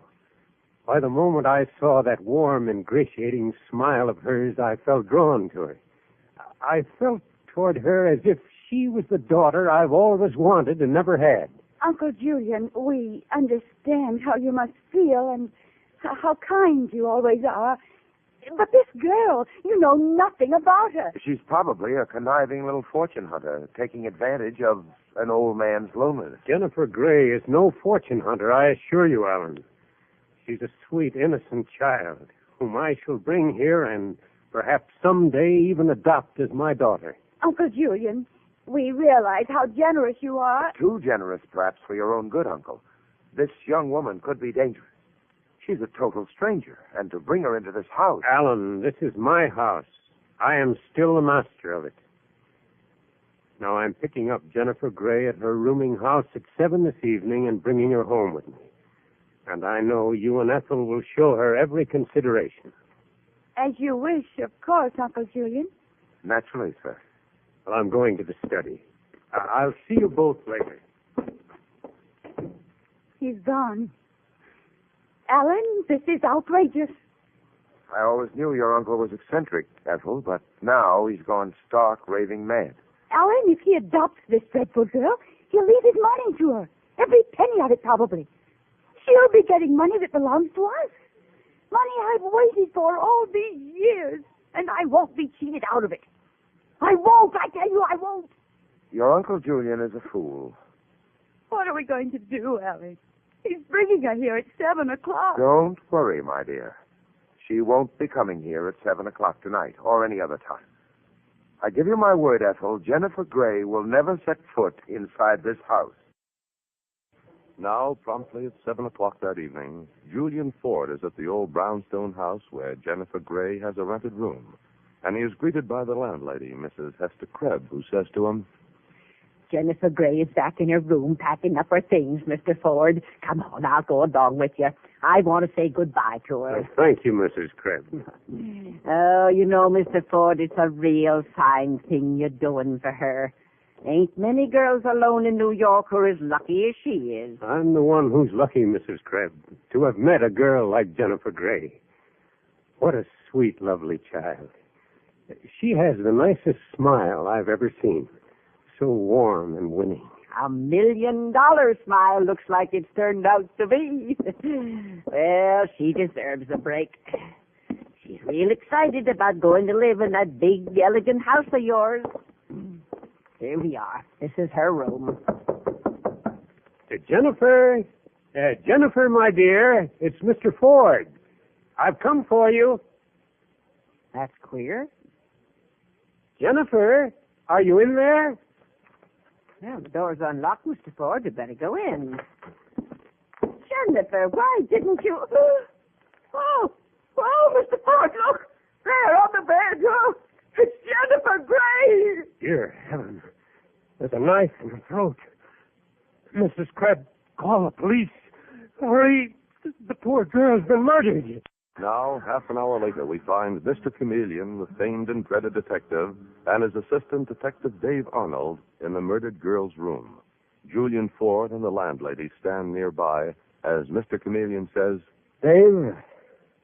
By the moment I saw that warm, ingratiating smile of hers, I felt drawn to her. I felt toward her as if she was the daughter I've always wanted and never had. Uncle Julian, we understand how you must feel and how kind you always are. But this girl, you know nothing about her. She's probably a conniving little fortune hunter, taking advantage of an old man's loneliness. Jennifer Gray is no fortune hunter, I assure you, Alan. She's a sweet, innocent child whom I shall bring here and perhaps someday even adopt as my daughter. Uncle Julian, we realize how generous you are. Too generous, perhaps, for your own good, Uncle. This young woman could be dangerous. She's a total stranger, and to bring her into this house... Alan, this is my house. I am still the master of it. Now, I'm picking up Jennifer Gray at her rooming house at 7 this evening and bringing her home with me. And I know you and Ethel will show her every consideration. As you wish, of course, Uncle Julian. Naturally, sir. Well, I'm going to the study. I'll see you both later. He's gone. Alan, this is outrageous. I always knew your uncle was eccentric, Ethel, but now he's gone stark, raving mad. Alan, if he adopts this dreadful girl, he'll leave his money to her. Every penny of it, probably. She'll be getting money that belongs to us. Money I've waited for all these years, and I won't be cheated out of it. I won't, I tell you, I won't. Your Uncle Julian is a fool. What are we going to do, Alan? He's bringing her here at 7 o'clock. Don't worry, my dear. She won't be coming here at 7 o'clock tonight, or any other time. I give you my word, Ethel, Jennifer Gray will never set foot inside this house. Now, promptly at 7 o'clock that evening, Julian Ford is at the old brownstone house where Jennifer Gray has a rented room. And he is greeted by the landlady, Mrs. Hester Krebs, who says to him, Jennifer Gray is back in her room packing up her things, Mr. Ford. Come on, I'll go along with you. I want to say goodbye to her. Thank you, Mrs. Krebs. Oh, you know, Mr. Ford, it's a real fine thing you're doing for her. Ain't many girls alone in New York who are as lucky as she is. I'm the one who's lucky, Mrs. Krebs, to have met a girl like Jennifer Gray. What a sweet, lovely child. She has the nicest smile I've ever seen. So warm and winning. $1 million smile looks like it's turned out to be. Well, she deserves a break. She's real excited about going to live in that big, elegant house of yours. Here we are. This is her room. Jennifer, my dear, it's Mr. Ford. I've come for you. That's queer. Jennifer, are you in there? Well, the door's unlocked, Mr. Ford. You better go in. Jennifer, why didn't you... Oh, Mr. Ford, look. There on the bed. Oh, it's Jennifer Gray. Dear heaven. There's a knife in her throat. Mrs. Krebs, call the police. Hurry. The poor girl's been murdered. Now, half an hour later, we find Mr. Chameleon, the famed and dreaded detective, and his assistant, Detective Dave Arnold, in the murdered girl's room. Julian Ford and the landlady stand nearby as Mr. Chameleon says, Dave,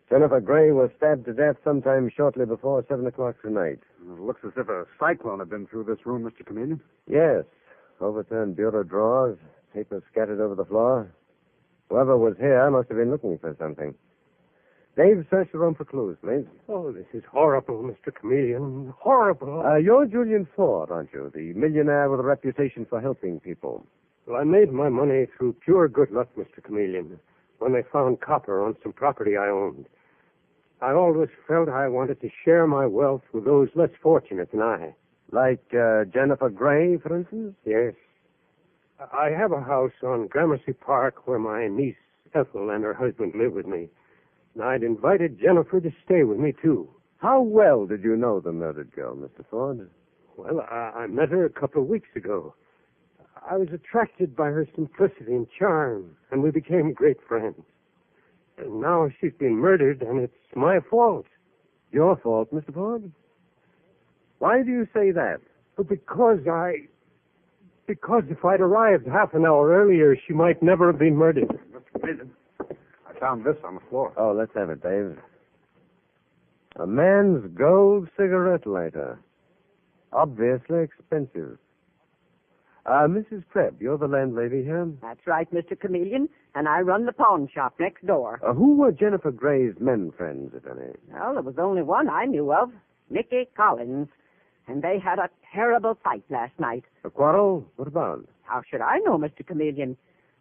Jennifer Gray was stabbed to death sometime shortly before 7 o'clock tonight. It looks as if a cyclone had been through this room, Mr. Chameleon. Yes. Overturned bureau drawers, papers scattered over the floor. Whoever was here must have been looking for something. Dave, search the room for clues, please. Oh, this is horrible, Mr. Chameleon. Horrible. You're Julian Ford, aren't you? The millionaire with a reputation for helping people. Well, I made my money through pure good luck, Mr. Chameleon, when they found copper on some property I owned. I always felt I wanted to share my wealth with those less fortunate than I. Like Jennifer Gray, for instance? Yes. I have a house on Gramercy Park where my niece, Ethel, and her husband live with me. And I'd invited Jennifer to stay with me, too. How well did you know the murdered girl, Mr. Ford? Well, I met her a couple of weeks ago. I was attracted by her simplicity and charm, and we became great friends. And now she's been murdered, and it's my fault. Your fault, Mr. Ford? Why do you say that? Because if I'd arrived half an hour earlier, she might never have been murdered. Mr. Chameleon, I found this on the floor. Oh, let's have it, Dave. A man's gold cigarette lighter. Obviously expensive. Mrs. Krebs, you're the landlady here? That's right, Mr. Chameleon, and I run the pawn shop next door. Who were Jennifer Gray's men friends, if any? Well, there was only one I knew of, Nicky Collins, and they had a terrible fight last night. A quarrel? What about? How should I know, Mr. Chameleon?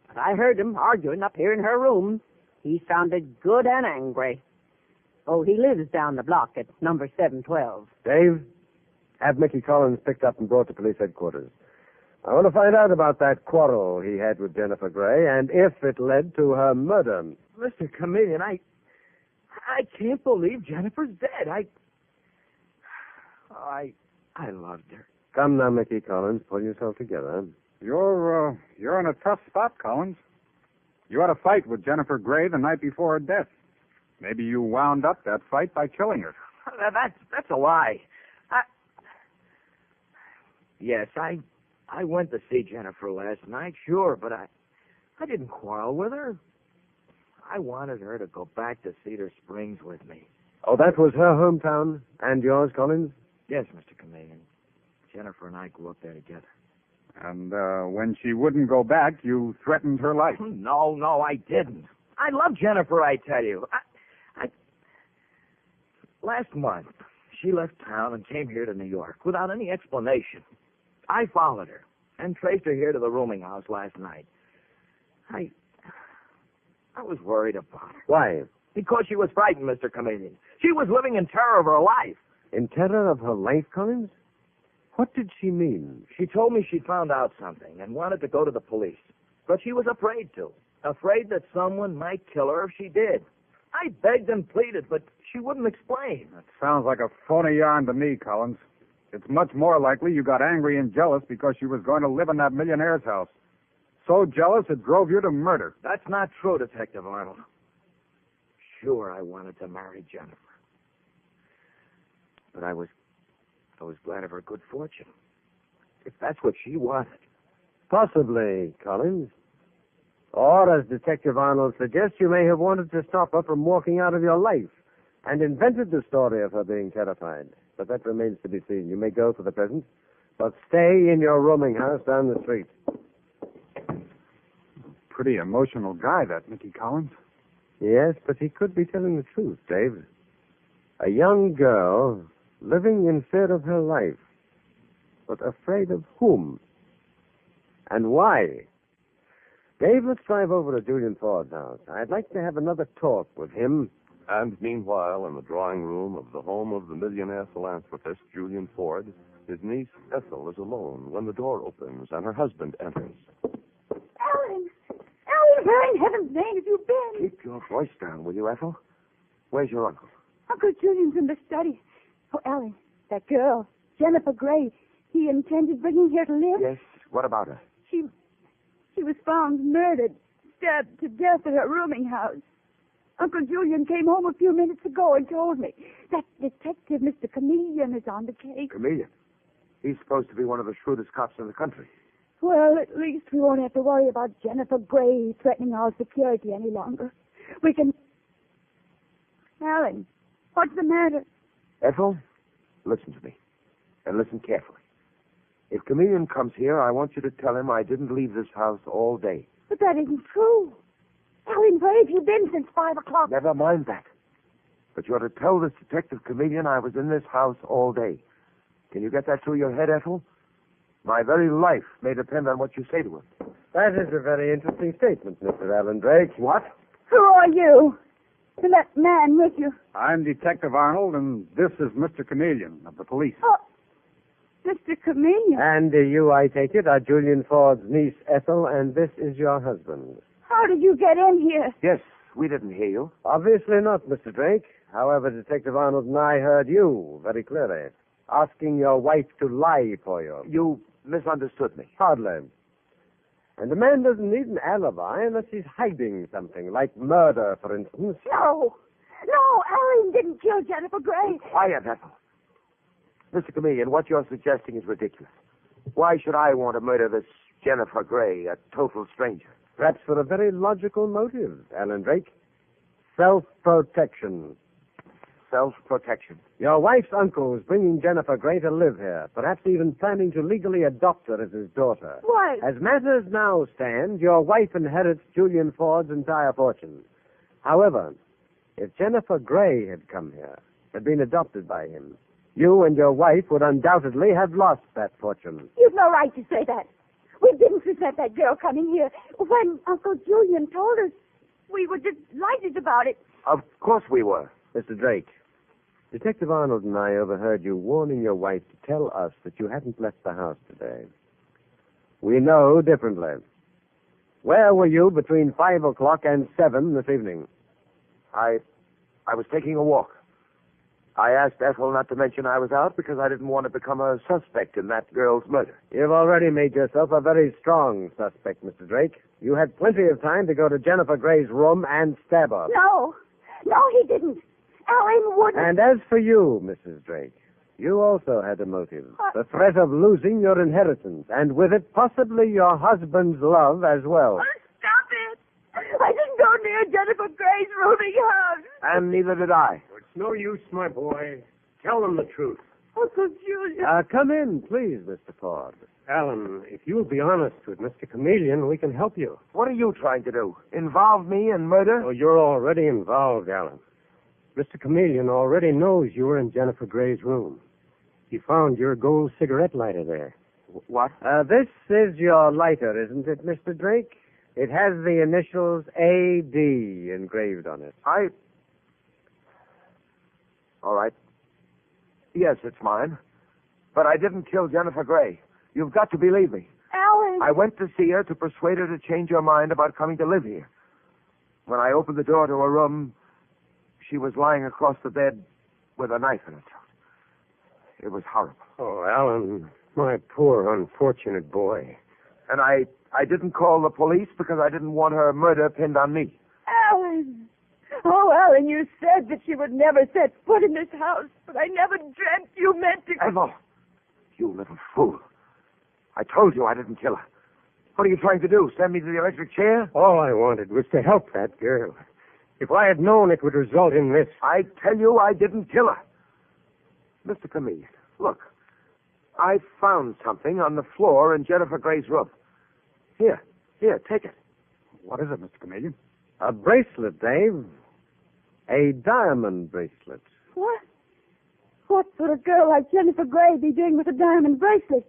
But I heard him arguing up here in her room. He sounded good and angry. Oh, he lives down the block at number 712. Dave, have Mickey Collins picked up and brought to police headquarters. I want to find out about that quarrel he had with Jennifer Gray and if it led to her murder. Mr. Chameleon, I can't believe Jennifer's dead. I loved her. Come now, Mickey Collins, pull yourself together. You're in a tough spot, Collins. You had a fight with Jennifer Gray the night before her death. Maybe you wound up that fight by killing her. That's a lie. Yes, I went to see Jennifer last night, sure, but I didn't quarrel with her. I wanted her to go back to Cedar Springs with me. Oh, that was her hometown and yours, Collins? Yes, Mr. Chameleon. Jennifer and I grew up there together. And when she wouldn't go back, you threatened her life. No, I didn't. I love Jennifer, I tell you. Last month, she left town and came here to New York without any explanation. I followed her and traced her here to the rooming house last night. I was worried about her. Why? Because she was frightened, Mr. Chameleon. She was living in terror of her life. In terror of her life, Collins? What did she mean? She told me she found out something and wanted to go to the police. But she was afraid to. Afraid that someone might kill her if she did. I begged and pleaded, but she wouldn't explain. That sounds like a phony yarn to me, Collins. It's much more likely you got angry and jealous because she was going to live in that millionaire's house. So jealous it drove you to murder. That's not true, Detective Arnold. Sure, I wanted to marry Jennifer. But I was glad of her good fortune. If that's what she wanted. Possibly, Collins. Or, as Detective Arnold suggests, you may have wanted to stop her from walking out of your life and invented the story of her being terrified. But that remains to be seen. You may go for the present, but stay in your rooming house down the street. Pretty emotional guy, that Mickey Collins. Yes, but he could be telling the truth, Dave. A young girl living in fear of her life. But afraid of whom? And why? Dave, let's drive over to Julian Ford's house. I'd like to have another talk with him. And meanwhile, in the drawing room of the home of the millionaire philanthropist, Julian Ford, his niece, Ethel, is alone when the door opens and her husband enters. Alan! Alan, where in heaven's name have you been? Keep your voice down, will you, Ethel? Where's your uncle? Uncle Julian's in the study. Oh, Alan, that girl, Jennifer Gray, he intended bringing here to live? Yes, what about her? She was found murdered, stabbed to death at her rooming house. Uncle Julian came home a few minutes ago and told me that detective, Mr. Chameleon, is on the case. Chameleon? He's supposed to be one of the shrewdest cops in the country. Well, at least we won't have to worry about Jennifer Gray threatening our security any longer. We can... Alan, what's the matter? Ethel, listen to me. And listen carefully. If Chameleon comes here, I want you to tell him I didn't leave this house all day. But that isn't true. Alan, where have you been since 5 o'clock? Never mind that. But you're to tell this Detective Chameleon I was in this house all day. Can you get that through your head, Ethel? My very life may depend on what you say to him. That is a very interesting statement, Mr. Alan Drake. What? Who are you? And that man with you? I'm Detective Arnold, and this is Mr. Chameleon of the police. Oh, Mr. Chameleon. And you, I take it, are Julian Ford's niece, Ethel, and this is your husband. How did you get in here? Yes, we didn't hear you. Obviously not, Mr. Drake. However, Detective Arnold and I heard you very clearly, asking your wife to lie for you. You misunderstood me. Hardly. And a man doesn't need an alibi unless he's hiding something, like murder, for instance. No. No, Alan didn't kill Jennifer Gray. Quiet, Ethel. Mr. Chameleon, what you're suggesting is ridiculous. Why should I want to murder this Jennifer Gray, a total stranger? Perhaps for a very logical motive, Alan Drake. Self-protection. Self-protection. Your wife's uncle is bringing Jennifer Gray to live here, perhaps even planning to legally adopt her as his daughter. Why? As matters now stand, your wife inherits Julian Ford's entire fortune. However, if Jennifer Gray had come here, had been adopted by him, you and your wife would undoubtedly have lost that fortune. You've no right to say that. We didn't resent that girl coming here. When Uncle Julian told us, we were delighted about it. Of course we were. Mr. Drake, Detective Arnold and I overheard you warning your wife to tell us that you hadn't left the house today. We know differently. Where were you between 5 o'clock and 7 this evening? I was taking a walk. I asked Ethel not to mention I was out because I didn't want to become a suspect in that girl's murder. You've already made yourself a very strong suspect, Mr. Drake. You had plenty of time to go to Jennifer Gray's room and stab her. No. No, he didn't. Alan wouldn't. And as for you, Mrs. Drake, you also had a motive. The threat of losing your inheritance, and with it possibly your husband's love as well. Oh, stop it. I didn't go near Jennifer Gray's rooming house. And neither did I. It's no use, my boy. Tell them the truth. Uncle Julian. Come in, please, Mr. Ford. Alan, if you'll be honest with Mr. Chameleon, we can help you. What are you trying to do? Involve me in murder? Oh, you're already involved, Alan. Mr. Chameleon already knows you were in Jennifer Gray's room. He found your gold cigarette lighter there. What? This is your lighter, isn't it, Mr. Drake? It has the initials A.D. engraved on it. All right. Yes, it's mine. But I didn't kill Jennifer Gray. You've got to believe me. Alan! I went to see her to persuade her to change her mind about coming to live here. When I opened the door to her room, she was lying across the bed with a knife in her throat. It was horrible. Oh, Alan, my poor unfortunate boy. And I didn't call the police because I didn't want her murder pinned on me. Alan! Oh, Alan, you said that she would never set foot in this house, but I never dreamt you meant to... Ethel, you little fool. I told you I didn't kill her. What are you trying to do, send me to the electric chair? All I wanted was to help that girl. If I had known it would result in this... I tell you I didn't kill her. Mr. Chameleon, look. I found something on the floor in Jennifer Gray's room. Here, take it. What is it, Mr. Chameleon? A bracelet, Dave. A diamond bracelet. What? What would a girl like Jennifer Gray be doing with a diamond bracelet?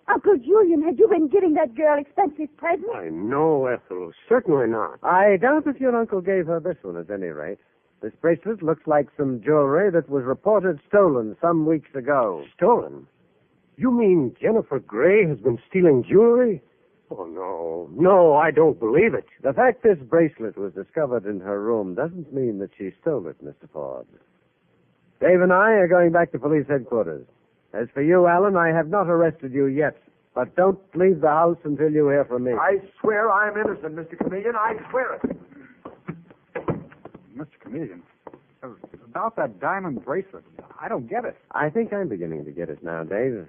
Uncle Julian, had you been giving that girl expensive presents? Why, no, Ethel. Certainly not. I doubt if your uncle gave her this one, at any rate. This bracelet looks like some jewelry that was reported stolen some weeks ago. Stolen? You mean Jennifer Gray has been stealing jewelry? Oh, no. No, I don't believe it. The fact this bracelet was discovered in her room doesn't mean that she stole it, Mr. Ford. Dave and I are going back to police headquarters. As for you, Alan, I have not arrested you yet. But don't leave the house until you hear from me. I swear I'm innocent, Mr. Chameleon. I swear it. Mr. Chameleon, about that diamond bracelet, I don't get it. I think I'm beginning to get it now, Dave.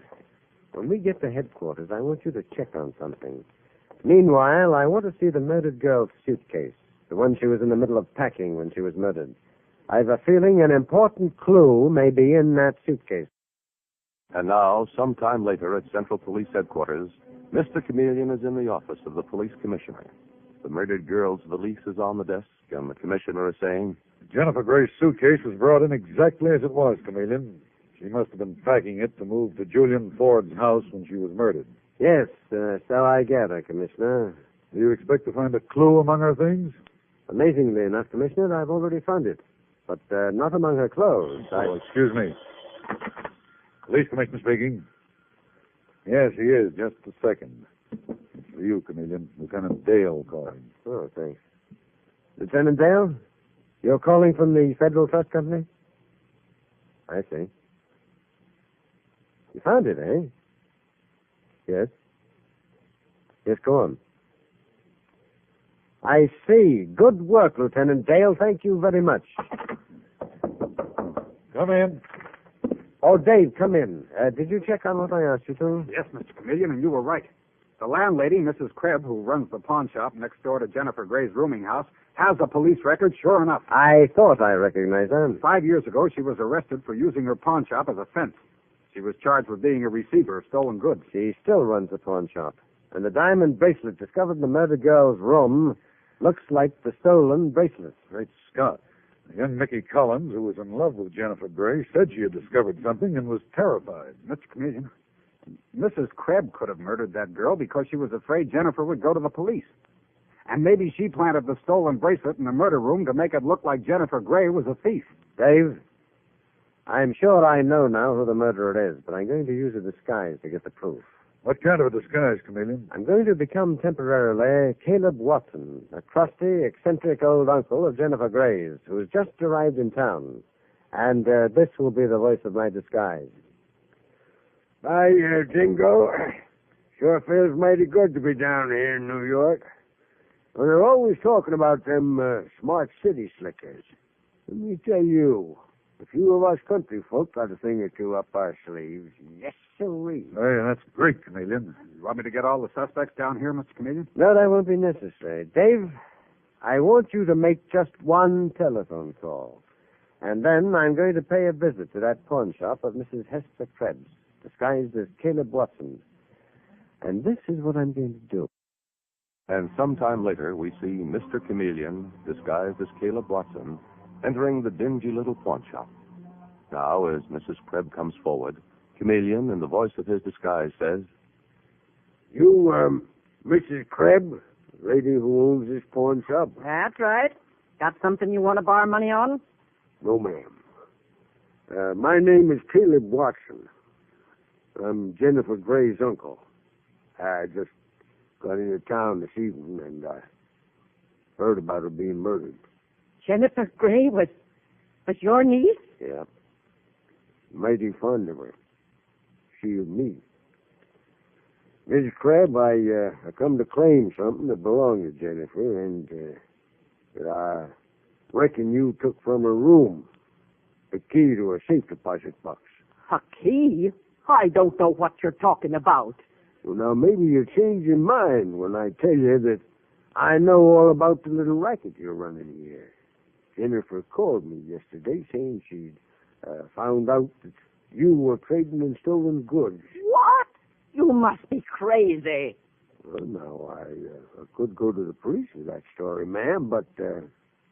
When we get to headquarters, I want you to check on something. Meanwhile, I want to see the murdered girl's suitcase, the one she was in the middle of packing when she was murdered. I've a feeling an important clue may be in that suitcase. And now, sometime later at Central Police Headquarters, Mr. Chameleon is in the office of the police commissioner. The murdered girl's valise is on the desk, and the commissioner is saying, Jennifer Gray's suitcase was brought in exactly as it was, Chameleon. She must have been packing it to move to Julian Ford's house when she was murdered. Yes, so I gather, Commissioner. Do you expect to find a clue among her things? Amazingly enough, Commissioner, I've already found it. But not among her clothes. Oh, excuse me. Police Commissioner speaking. Yes, he is. Just a second. It's for you, Chameleon. Lieutenant Dale calling. Oh, thanks. Lieutenant Dale? You're calling from the Federal Trust Company? I see. You found it, eh? Yes. Yes, go on. I see. Good work, Lieutenant Dale. Thank you very much. Come in. Oh, Dave, come in. Did you check on what I asked you to? Yes, Mr. Chameleon, and you were right. The landlady, Mrs. Krebs, who runs the pawn shop next door to Jennifer Gray's rooming house, has a police record, sure enough. I thought I recognized her. 5 years ago, she was arrested for using her pawn shop as a fence. She was charged with being a receiver of stolen goods. She still runs the pawn shop. And the diamond bracelet discovered in the murdered girl's room looks like the stolen bracelet. Great Scott. Young Mickey Collins, who was in love with Jennifer Gray, said she had discovered something and was terrified. Mr. Chameleon, Mrs. Krebs could have murdered that girl because she was afraid Jennifer would go to the police. And maybe she planted the stolen bracelet in the murder room to make it look like Jennifer Gray was a thief. Dave, I'm sure I know now who the murderer is, but I'm going to use a disguise to get the proof. What kind of a disguise, Chameleon? I'm going to become temporarily Caleb Watson, a crusty, eccentric old uncle of Jennifer Gray's, who's just arrived in town. And this will be the voice of my disguise. Hi, Dingo. Sure feels mighty good to be down here in New York. Well, they're always talking about them smart city slickers. Let me tell you, a few of us country folk got a thing or two up our sleeves. Yes, sirree. Hey, that's great, Chameleon. You want me to get all the suspects down here, Mr. Chameleon? No, that won't be necessary. Dave, I want you to make just one telephone call. And then I'm going to pay a visit to that pawn shop of Mrs. Hester Krebs, disguised as Caleb Watson. And this is what I'm going to do. And sometime later, we see Mr. Chameleon, disguised as Caleb Watson, entering the dingy little pawn shop. Now, as Mrs. Krebs comes forward, Chameleon, in the voice of his disguise, says, You, Mrs. Krebs, lady who owns this pawn shop? That's right. Got something you want to borrow money on? No, ma'am. My name is Caleb Watson. I'm Jennifer Gray's uncle. I just got into town this evening and I heard about her being murdered. Jennifer Gray was your niece? Yeah. Mighty fond of her. She of me. Mrs. Krebs, I come to claim something that belonged to Jennifer, and that I reckon you took from her room the key to a safe deposit box. A key? I don't know what you're talking about. Well, now, maybe you'll change your mind when I tell you that I know all about the little racket you're running here. Jennifer called me yesterday saying she'd found out that you were trading in stolen goods. What? You must be crazy. Well, now, I could go to the police with that story, ma'am, but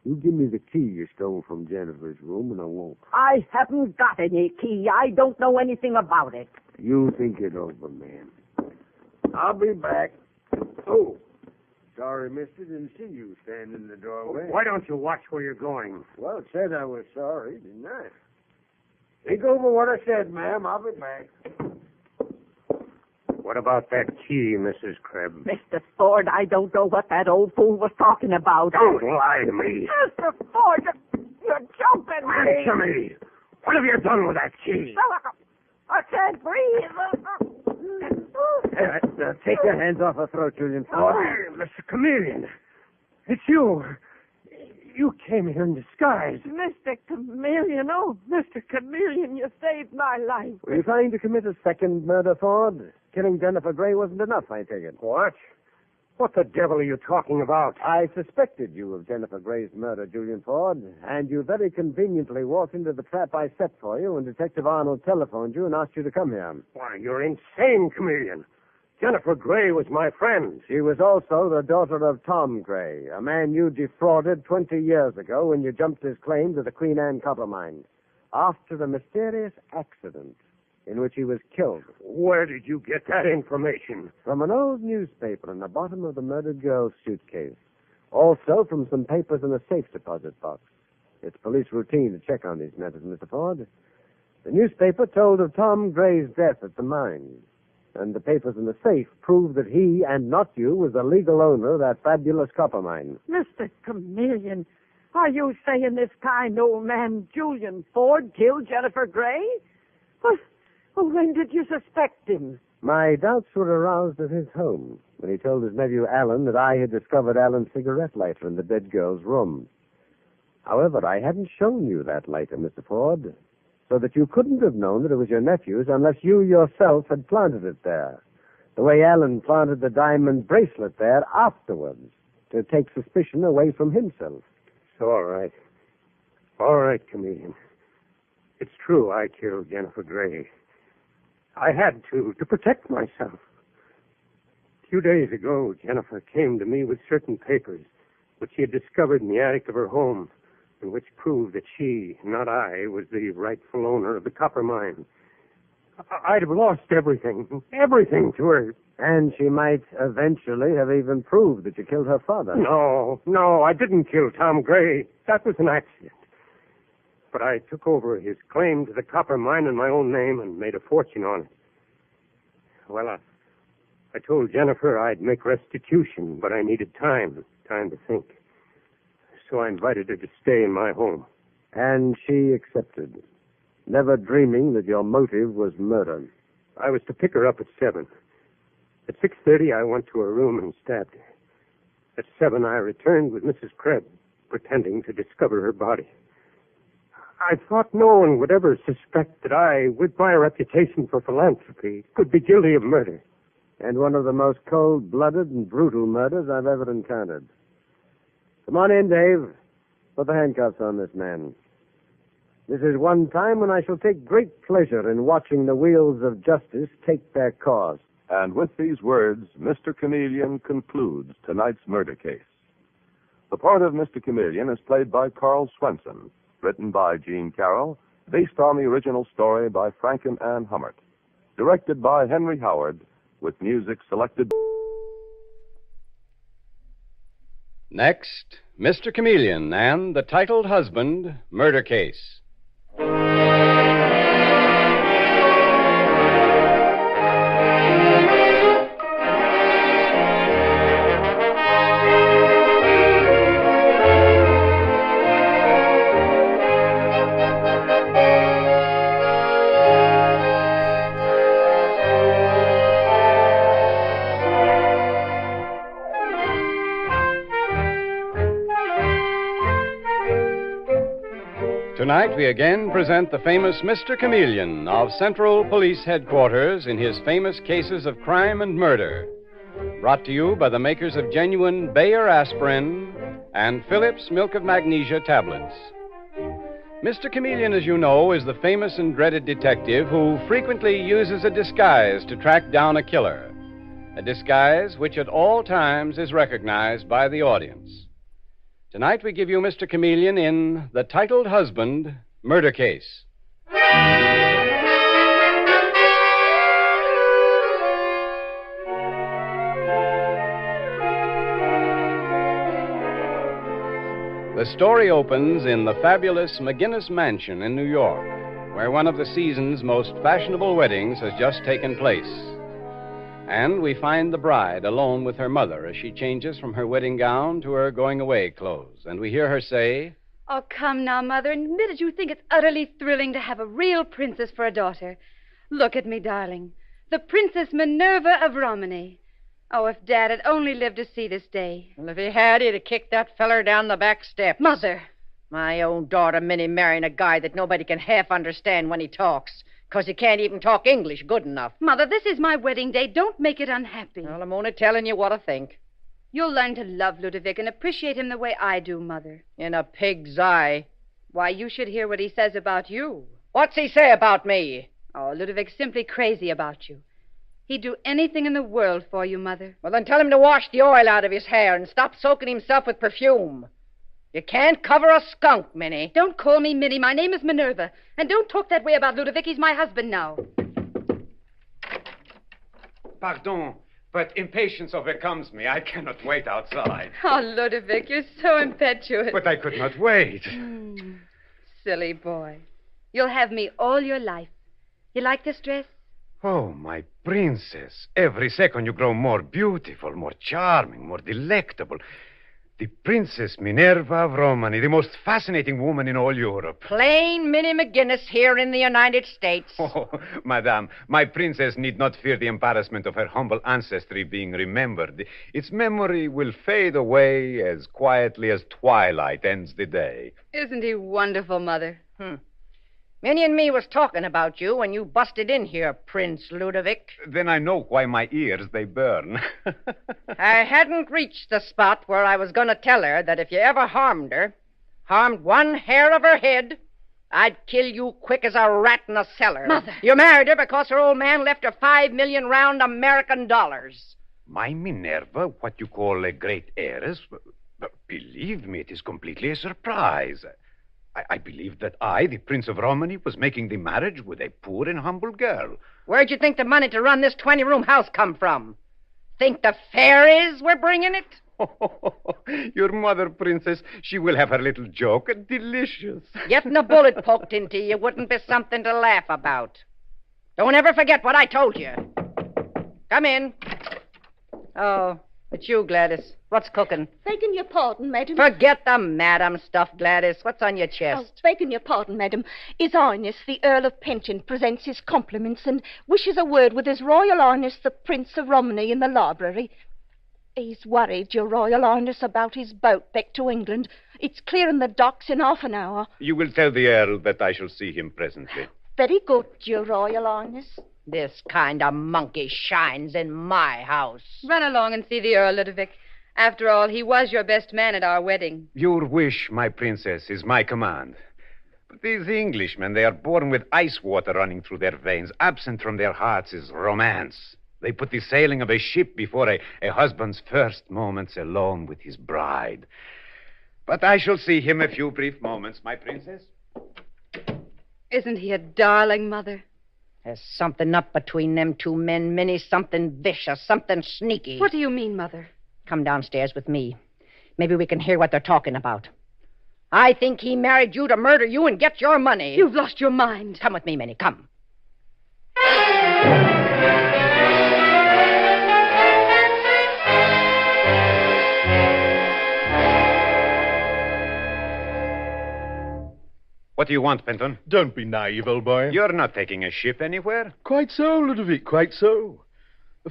you give me the key you stole from Jennifer's room and I won't. I haven't got any key. I don't know anything about it. You think it over, ma'am. I'll be back. Oh, sorry, mister, didn't see you standing in the doorway. Why don't you watch where you're going? Well, it said I was sorry, didn't I? Think over what I said, ma'am. I'll be back. What about that key, Mrs. Krebs? Mr. Ford, I don't know what that old fool was talking about. Don't lie to me. Mr. Ford, you're joking me. Answer me. What have you done with that key? I can't breathe. Take your hands off her throat, Julian Ford. Oh, Mr. Chameleon. It's you. You came here in disguise. Mr. Chameleon, oh, Mr. Chameleon, you saved my life. Were you trying to commit a second murder, Ford? Killing Jennifer Gray wasn't enough, I take it. What? What the devil are you talking about? I suspected you of Jennifer Gray's murder, Julian Ford, and you very conveniently walked into the trap I set for you when Detective Arnold telephoned you and asked you to come here. Why, you're insane, Chameleon. Jennifer Gray was my friend. She was also the daughter of Tom Gray, a man you defrauded 20 years ago when you jumped his claim to the Queen Anne copper mine after a mysterious accident in which he was killed. Where did you get that information? From an old newspaper in the bottom of the murdered girl's suitcase. Also from some papers in a safe deposit box. It's police routine to check on these matters, Mr. Ford. The newspaper told of Tom Gray's death at the mine. And the papers in the safe prove that he, and not you, was the legal owner of that fabulous copper mine. Mr. Chameleon, are you saying this kind old man, Julian Ford, killed Jennifer Gray? Well, when did you suspect him? My doubts were aroused at his home when he told his nephew Alan that I had discovered Alan's cigarette lighter in the dead girl's room. However, I hadn't shown you that lighter, Mr. Ford, so that you couldn't have known that it was your nephew's unless you yourself had planted it there, the way Alan planted the diamond bracelet there afterwards to take suspicion away from himself. It's all right. All right, Chameleon. It's true I killed Jennifer Gray. I had to protect myself. A few days ago, Jennifer came to me with certain papers which she had discovered in the attic of her home, and which proved that she, not I, was the rightful owner of the copper mine. I'd have lost everything to her. And she might eventually have even proved that you killed her father. No, I didn't kill Tom Gray. That was an accident. But I took over his claim to the copper mine in my own name and made a fortune on it. Well, I told Jennifer I'd make restitution, but I needed time to think. So I invited her to stay in my home. And she accepted, never dreaming that your motive was murder. I was to pick her up at 7. At 6:30, I went to her room and stabbed her. At 7, I returned with Mrs. Krebs, pretending to discover her body. I thought no one would ever suspect that I, with my reputation for philanthropy, could be guilty of murder. And one of the most cold-blooded and brutal murders I've ever encountered. Come on in, Dave. Put the handcuffs on this man. This is one time when I shall take great pleasure in watching the wheels of justice take their course. And with these words, Mr. Chameleon concludes tonight's murder case. The part of Mr. Chameleon is played by Carl Swenson, written by Gene Carroll, based on the original story by Frank and Ann Hummert, directed by Henry Howard, with music selected. Next, Mr. Chameleon and the titled husband murder case. Tonight we again present the famous Mr. Chameleon of Central Police Headquarters in his famous cases of crime and murder. Brought to you by the makers of genuine Bayer aspirin and Phillips Milk of Magnesia tablets. Mr. Chameleon, as you know, is the famous and dreaded detective who frequently uses a disguise to track down a killer. A disguise which at all times is recognized by the audience. Tonight we give you Mr. Chameleon in The Titled Husband Murder Case. The story opens in the fabulous McGinnis Mansion in New York, where one of the season's most fashionable weddings has just taken place. And we find the bride alone with her mother as she changes from her wedding gown to her going-away clothes. And we hear her say, "Oh, come now, Mother. Admit it, you think it's utterly thrilling to have a real princess for a daughter. Look at me, darling. The Princess Minerva of Romany. Oh, if Dad had only lived to see this day." And if he had, he'd have kicked that feller down the back steps. Mother! My own daughter, Minnie, marrying a guy that nobody can half understand when he talks. Because he can't even talk English good enough. Mother, this is my wedding day. Don't make it unhappy. Well, I'm only telling you what I think. You'll learn to love Ludovic and appreciate him the way I do, Mother. In a pig's eye. Why, you should hear what he says about you. What's he say about me? Oh, Ludovic's simply crazy about you. He'd do anything in the world for you, Mother. Well, then tell him to wash the oil out of his hair and stop soaking himself with perfume. You can't cover a skunk, Minnie. Don't call me Minnie. My name is Minerva. And don't talk that way about Ludovic. He's my husband now. Pardon, but impatience overcomes me. I cannot wait outside. Oh, Ludovic, you're so impetuous. But I could not wait. Silly boy. You'll have me all your life. You like this dress? Oh, my princess. Every second you grow more beautiful, more charming, more delectable. The Princess Minerva of Romany, the most fascinating woman in all Europe. Plain Minnie McGinnis here in the United States. Oh, madame, my princess need not fear the embarrassment of her humble ancestry being remembered. Its memory will fade away as quietly as twilight ends the day. Isn't he wonderful, Mother? Minnie and me was talking about you when you busted in here, Prince Ludovic. Then I know why my ears, they burn. I hadn't reached the spot where I was going to tell her that if you ever harmed one hair of her head, I'd kill you quick as a rat in a cellar. Mother! You married her because her old man left her 5 million round American dollars. My Minerva, what you call a great heiress? Believe me, it is completely a surprise. I believed that I, the Prince of Romany, was making the marriage with a poor and humble girl. Where'd you think the money to run this 20-room house come from? Think the fairies were bringing it? Your mother, Princess, she will have her little joke. Delicious. Getting a bullet poked into you wouldn't be something to laugh about. Don't ever forget what I told you. Come in. Oh, it's you, Gladys. What's cooking? Begging your pardon, madam. Forget the madam stuff, Gladys. What's on your chest? Oh, begging your pardon, madam. His Highness, the Earl of Pension, presents his compliments and wishes a word with His Royal Highness, the Prince of Romany, in the library. He's worried, Your Royal Highness, about his boat back to England. It's clearing the docks in half an hour. You will tell the Earl that I shall see him presently. Very good, Your Royal Highness. This kind of monkey shines in my house. Run along and see the Earl, Ludovic. After all, he was your best man at our wedding. Your wish, my princess, is my command. But these Englishmen, they are born with ice water running through their veins. Absent from their hearts is romance. They put the sailing of a ship before a husband's first moments alone with his bride. But I shall see him a few brief moments, my princess. Isn't he a darling, Mother? There's something up between them two men, Minnie. Something vicious, something sneaky. What do you mean, Mother? Come downstairs with me. Maybe we can hear what they're talking about. I think he married you to murder you and get your money. You've lost your mind. Come with me, Minnie. Come. What do you want, Penton? Don't be naive, old boy. You're not taking a ship anywhere. Quite so, Ludovic, quite so.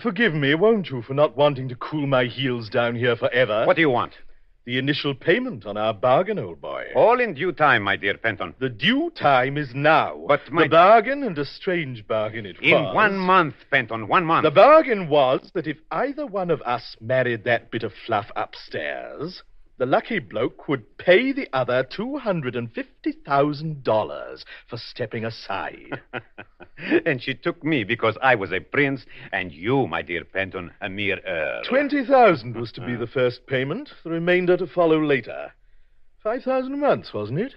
Forgive me, won't you, for not wanting to cool my heels down here forever? What do you want? The initial payment on our bargain, old boy. All in due time, my dear Penton. The due time is now. But The bargain, and a strange bargain it was. In 1 month, Penton, 1 month. The bargain was that if either one of us married that bit of fluff upstairs, the lucky bloke would pay the other $250,000 for stepping aside. And she took me because I was a prince, and you, my dear Penton, a mere earl. 20,000 was to be the first payment, the remainder to follow later. 5,000 a month, wasn't it?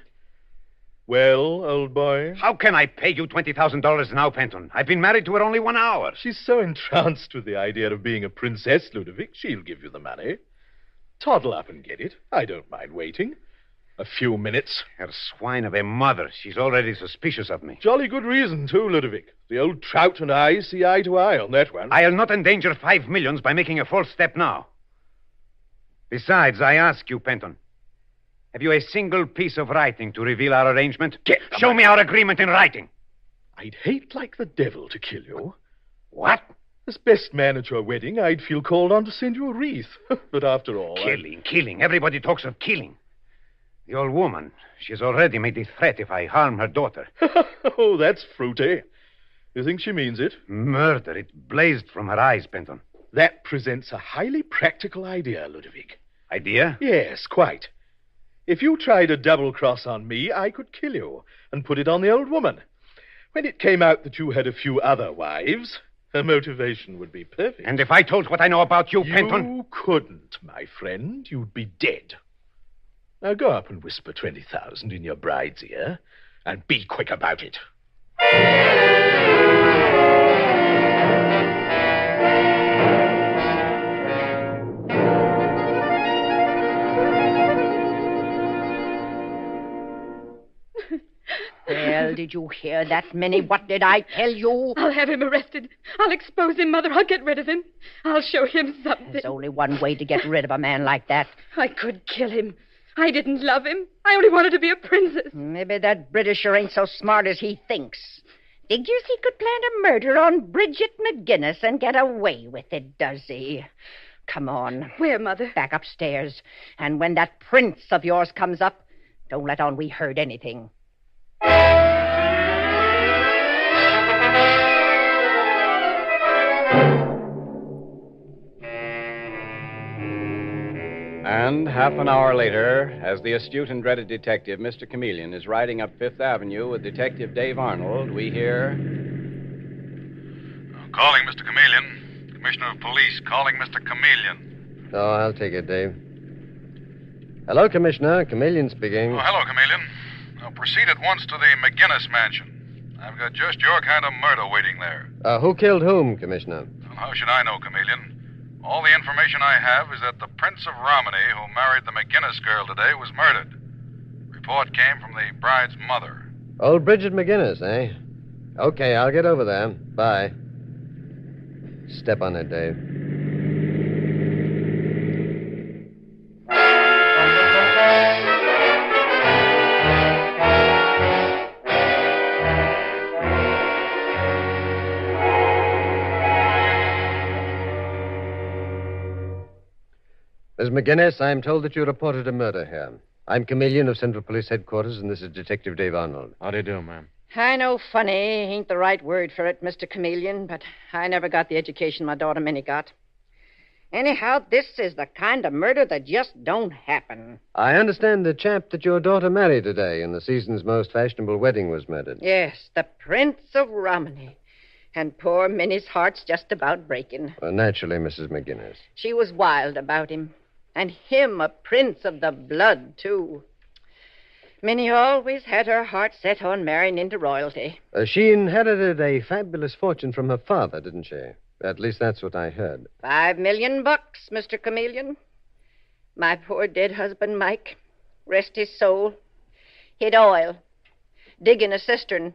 Well, old boy? How can I pay you $20,000 now, Penton? I've been married to her only 1 hour. She's so entranced with the idea of being a princess, Ludovic, she'll give you the money. Toddle up and get it. I don't mind waiting. A few minutes. Her swine of a mother. She's already suspicious of me. Jolly good reason, too, Ludovic. The old trout and I see eye to eye on that one. I'll not endanger 5 millions by making a false step now. Besides, I ask you, Penton, have you a single piece of writing to reveal our arrangement? Show me our agreement in writing. I'd hate like the devil to kill you. What? As best man at your wedding, I'd feel called on to send you a wreath. But after all... Killing. Everybody talks of killing. The old woman, she's already made the threat if I harm her daughter. Oh, that's fruity. You think she means it? Murder. It blazed from her eyes, Penton. That presents a highly practical idea, Ludovic. Idea? Yes, quite. If you tried a double-cross on me, I could kill you and put it on the old woman. When it came out that you had a few other wives... Her motivation would be perfect. And if I told what I know about you, Penton... You couldn't, my friend. You'd be dead. Now go up and whisper 20,000 in your bride's ear, and be quick about it. Well, did you hear that, Minnie? What did I tell you? I'll have him arrested. I'll expose him, Mother. I'll get rid of him. I'll show him something. There's only one way to get rid of a man like that. I could kill him. I didn't love him. I only wanted to be a princess. Maybe that Britisher ain't so smart as he thinks. Figures he could plan a murder on Bridget McGinnis and get away with it, does he? Come on. Where, Mother? Back upstairs. And when that prince of yours comes up, don't let on we heard anything. And half an hour later, as the astute and dreaded detective, Mr. Chameleon, is riding up Fifth Avenue with Detective Dave Arnold, we hear... Calling Mr. Chameleon. Commissioner of Police calling Mr. Chameleon. Oh, I'll take it, Dave. Hello, Commissioner. Chameleon speaking. Oh, hello, Chameleon. Now, proceed at once to the McGinnis mansion. I've got just your kind of murder waiting there. Who killed whom, Commissioner? Well, how should I know, Chameleon? All the information I have is that the Prince of Romney, who married the McGinnis girl today, was murdered. Report came from the bride's mother. Old Bridget McGinnis, eh? Okay, I'll get over there. Bye. Step on it, Dave. Miss McGinnis, I'm told that you reported a murder here. I'm Chameleon of Central Police Headquarters, and this is Detective Dave Arnold. How do you do, ma'am? I know funny ain't the right word for it, Mr. Chameleon, but I never got the education my daughter Minnie got. Anyhow, this is the kind of murder that just don't happen. I understand the chap that your daughter married today in the season's most fashionable wedding was murdered. Yes, the Prince of Romney. And poor Minnie's heart's just about breaking. Well, naturally, Mrs. McGinnis. She was wild about him. And him a prince of the blood, too. Minnie always had her heart set on marrying into royalty. She inherited a fabulous fortune from her father, didn't she? At least that's what I heard. $5 million, Mr. Chameleon. My poor dead husband, Mike, rest his soul, hid oil, dig in a cistern,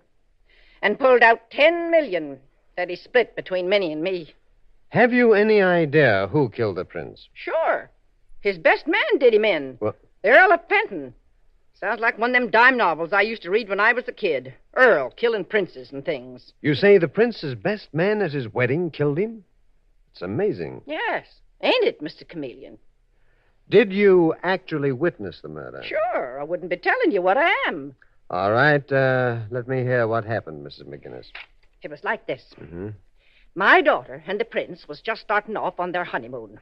and pulled out $10 million that he split between Minnie and me. Have you any idea who killed the prince? Sure. His best man did him in. What? The Earl of Penton. Sounds like one of them dime novels I used to read when I was a kid. Earl killing princes and things. You say the prince's best man at his wedding killed him? It's amazing. Yes. Ain't it, Mr. Chameleon? Did you actually witness the murder? Sure. I wouldn't be telling you what I am. All right. Let me hear what happened, Mrs. McGinnis. It was like this. Mm-hmm. My daughter and the prince was just starting off on their honeymoon.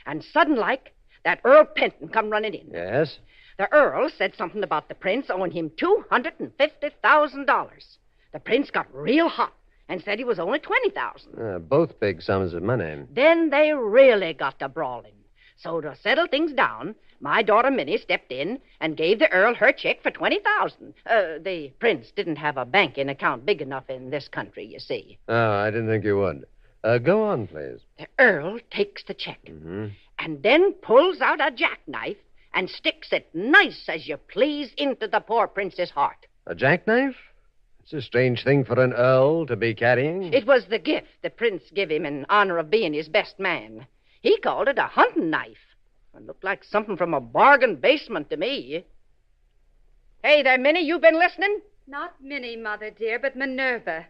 And sudden-like, that Earl Penton come running in. Yes? The Earl said something about the prince owing him $250,000. The prince got real hot and said he was only $20,000. Both big sums of money. Then they really got to brawling. So to settle things down, my daughter Minnie stepped in and gave the Earl her check for $20,000. The prince didn't have a banking account big enough in this country, you see. Oh, I didn't think you would. Go on, please. The Earl takes the check Mm-hmm. and then pulls out a jackknife and sticks it nice as you please into the poor prince's heart. A jackknife? It's a strange thing for an earl to be carrying. It was the gift the prince gave him in honor of being his best man. He called it a hunting knife. It looked like something from a bargain basement to me. Hey there, Minnie, you been listening? Not Minnie, Mother, dear, but Minerva.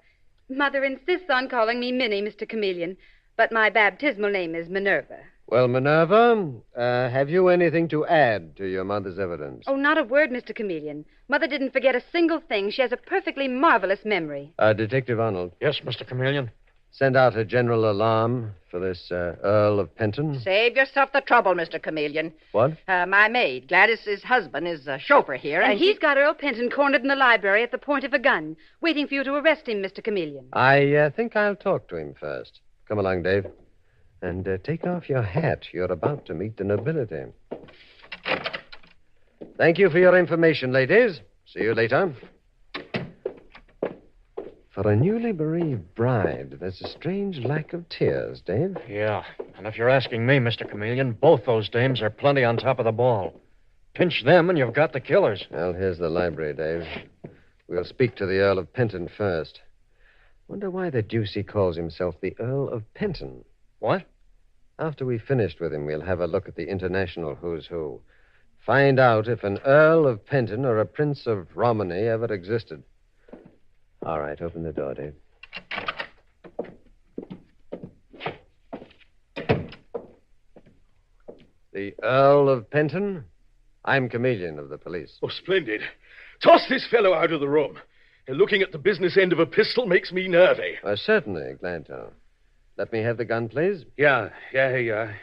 Mother insists on calling me Minnie, Mr. Chameleon, but my baptismal name is Minerva. Well, Minerva, have you anything to add to your mother's evidence? Oh, not a word, Mr. Chameleon. Mother didn't forget a single thing. She has a perfectly marvelous memory. Detective Arnold. Yes, Mr. Chameleon. send out a general alarm for this Earl of Penton? Save yourself the trouble, Mr. Chameleon. What? My maid, Gladys's husband, is a chauffeur here, And he's got Earl Penton cornered in the library at the point of a gun, waiting for you to arrest him, Mr. Chameleon. I think I'll talk to him first. Come along, Dave. And take off your hat. You're about to meet the nobility. Thank you for your information, ladies. See you later. For a newly bereaved bride, there's a strange lack of tears, Dave. Yeah, and if you're asking me, Mr. Chameleon, both those dames are plenty on top of the ball. Pinch them and you've got the killers. Well, here's the library, Dave. We'll speak to the Earl of Penton first. Wonder why the deuce he calls himself the Earl of Penton. What? After we've finished with him, we'll have a look at the international who's who. Find out if an Earl of Penton or a Prince of Romney ever existed. All right, open the door, Dave. The Earl of Penton? I'm Chameleon of the police. Oh, splendid. Toss this fellow out of the room. Looking at the business end of a pistol makes me nervy. Certainly, glad to. Let me have the gun, please. Yeah, here you are.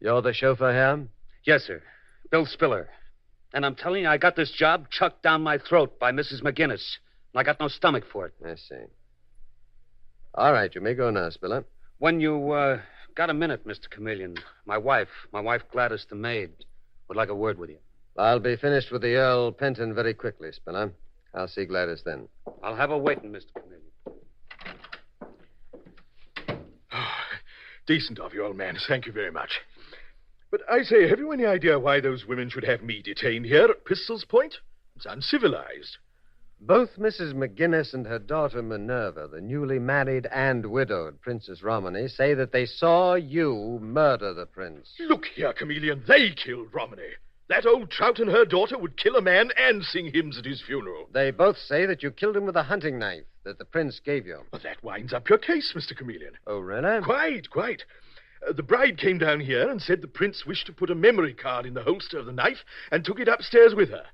You're the chauffeur here? Yes, sir. Bill Spiller. And I'm telling you, I got this job chucked down my throat by Mrs. McGinnis. And I got no stomach for it. I see. All right, you may go now, Spiller. When you, got a minute, Mr. Chameleon, my wife Gladys the maid, would like a word with you. I'll be finished with the Earl Penton very quickly, Spiller. I'll see Gladys then. I'll have her waiting, Mr. Chameleon. Decent of you, old man. Thank you very much. But I say, have you any idea why those women should have me detained here at Pistol's Point? It's uncivilized. Both Mrs. McGinnis and her daughter Minerva, the newly married and widowed Princess Romney, say that they saw you murder the prince. Look here, Chameleon. They killed Romney. That old trout and her daughter would kill a man and sing hymns at his funeral. They both say that you killed him with a hunting knife that the prince gave you. Well, that winds up your case, Mr. Chameleon. Oh, really? Quite. The bride came down here and said the prince wished to put a memory card in the holster of the knife and took it upstairs with her.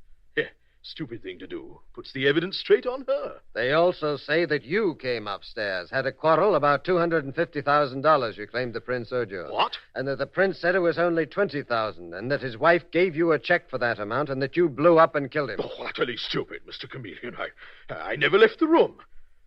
Stupid thing to do. Puts the evidence straight on her. They also say that you came upstairs, had a quarrel about $250,000 you claimed the prince owed you. What? And that the prince said it was only $20,000, and that his wife gave you a check for that amount, and that you blew up and killed him. Oh, utterly stupid, Mr. Chameleon. I never left the room.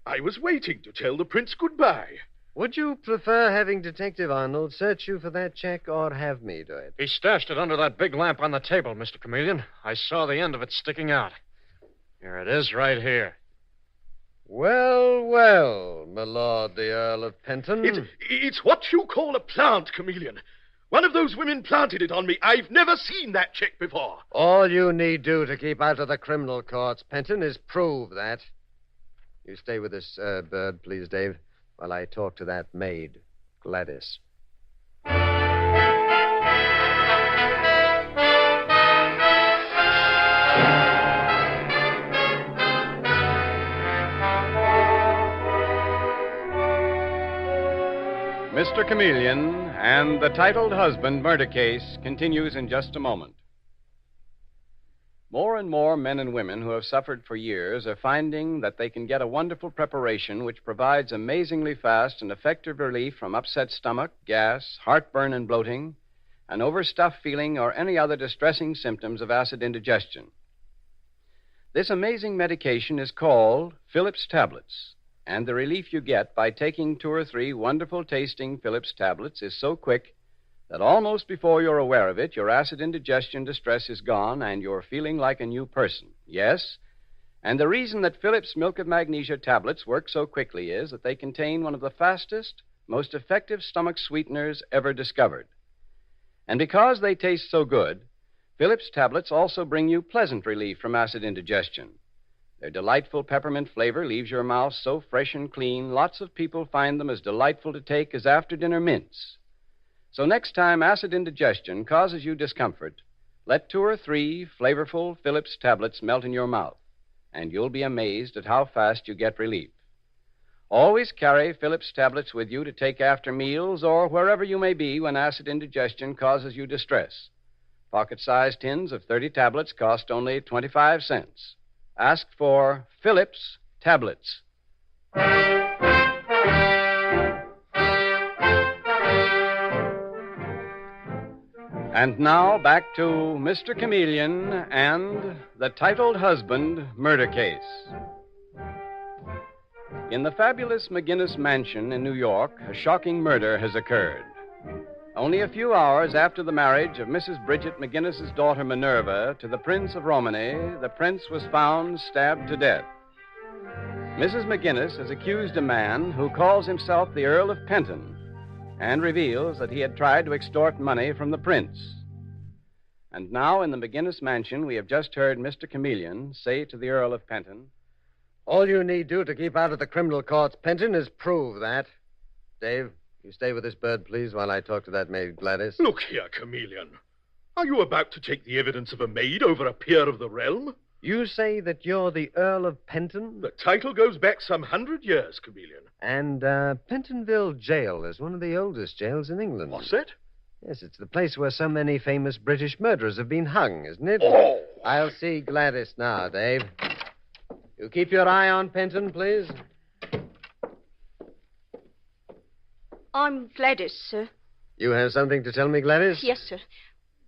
I was waiting to tell the prince goodbye. Would you prefer having Detective Arnold search you for that check or have me do it? He stashed it under that big lamp on the table, Mr. Chameleon. I saw the end of it sticking out. Here it is, right here. Well, my lord, the Earl of Penton. It's what you call a plant, Chameleon. One of those women planted it on me. I've never seen that check before. All you need do to keep out of the criminal courts, Penton, is prove that. You stay with this bird, please, Dave, while I talk to that maid, Gladys. Mr. Chameleon and the titled husband murder case continues in just a moment. More and more men and women who have suffered for years are finding that they can get a wonderful preparation which provides amazingly fast and effective relief from upset stomach, gas, heartburn and bloating, an overstuffed feeling, or any other distressing symptoms of acid indigestion. This amazing medication is called Phillips Tablets, and the relief you get by taking 2 or 3 wonderful-tasting Phillips tablets is so quick that almost before you're aware of it, your acid indigestion distress is gone and you're feeling like a new person. Yes, and the reason that Phillips Milk of Magnesia tablets work so quickly is that they contain one of the fastest, most effective stomach sweeteners ever discovered. And because they taste so good, Phillips tablets also bring you pleasant relief from acid indigestion. Their delightful peppermint flavor leaves your mouth so fresh and clean, lots of people find them as delightful to take as after-dinner mints. So next time acid indigestion causes you discomfort, let 2 or 3 flavorful Phillips tablets melt in your mouth, and you'll be amazed at how fast you get relief. Always carry Phillips tablets with you to take after meals or wherever you may be when acid indigestion causes you distress. Pocket-sized tins of 30 tablets cost only 25 cents. Ask for Phillips tablets. And now back to Mr. Chameleon and the titled husband murder case. In the fabulous McGinnis mansion in New York, a shocking murder has occurred. Only a few hours after the marriage of Mrs. Bridget McGinnis's daughter Minerva to the Prince of Romany, the prince was found stabbed to death. Mrs. McGinnis has accused a man who calls himself the Earl of Penton and reveals that he had tried to extort money from the prince. And now, in the McGinnis mansion, we have just heard Mr. Chameleon say to the Earl of Penton, All you need do to keep out of the criminal courts, Penton, is prove that. Dave, you stay with this bird, please, while I talk to that maid, Gladys. Look here, Chameleon. Are you about to take the evidence of a maid over a peer of the realm? You say that you're the Earl of Penton? The title goes back some 100 years, Chameleon. And Pentonville Jail is one of the oldest jails in England. What's that? Yes, it's the place where so many famous British murderers have been hung, isn't it? Oh! I'll see Gladys now, Dave. You keep your eye on Penton, please. I'm Gladys, sir. You have something to tell me, Gladys? Yes, sir.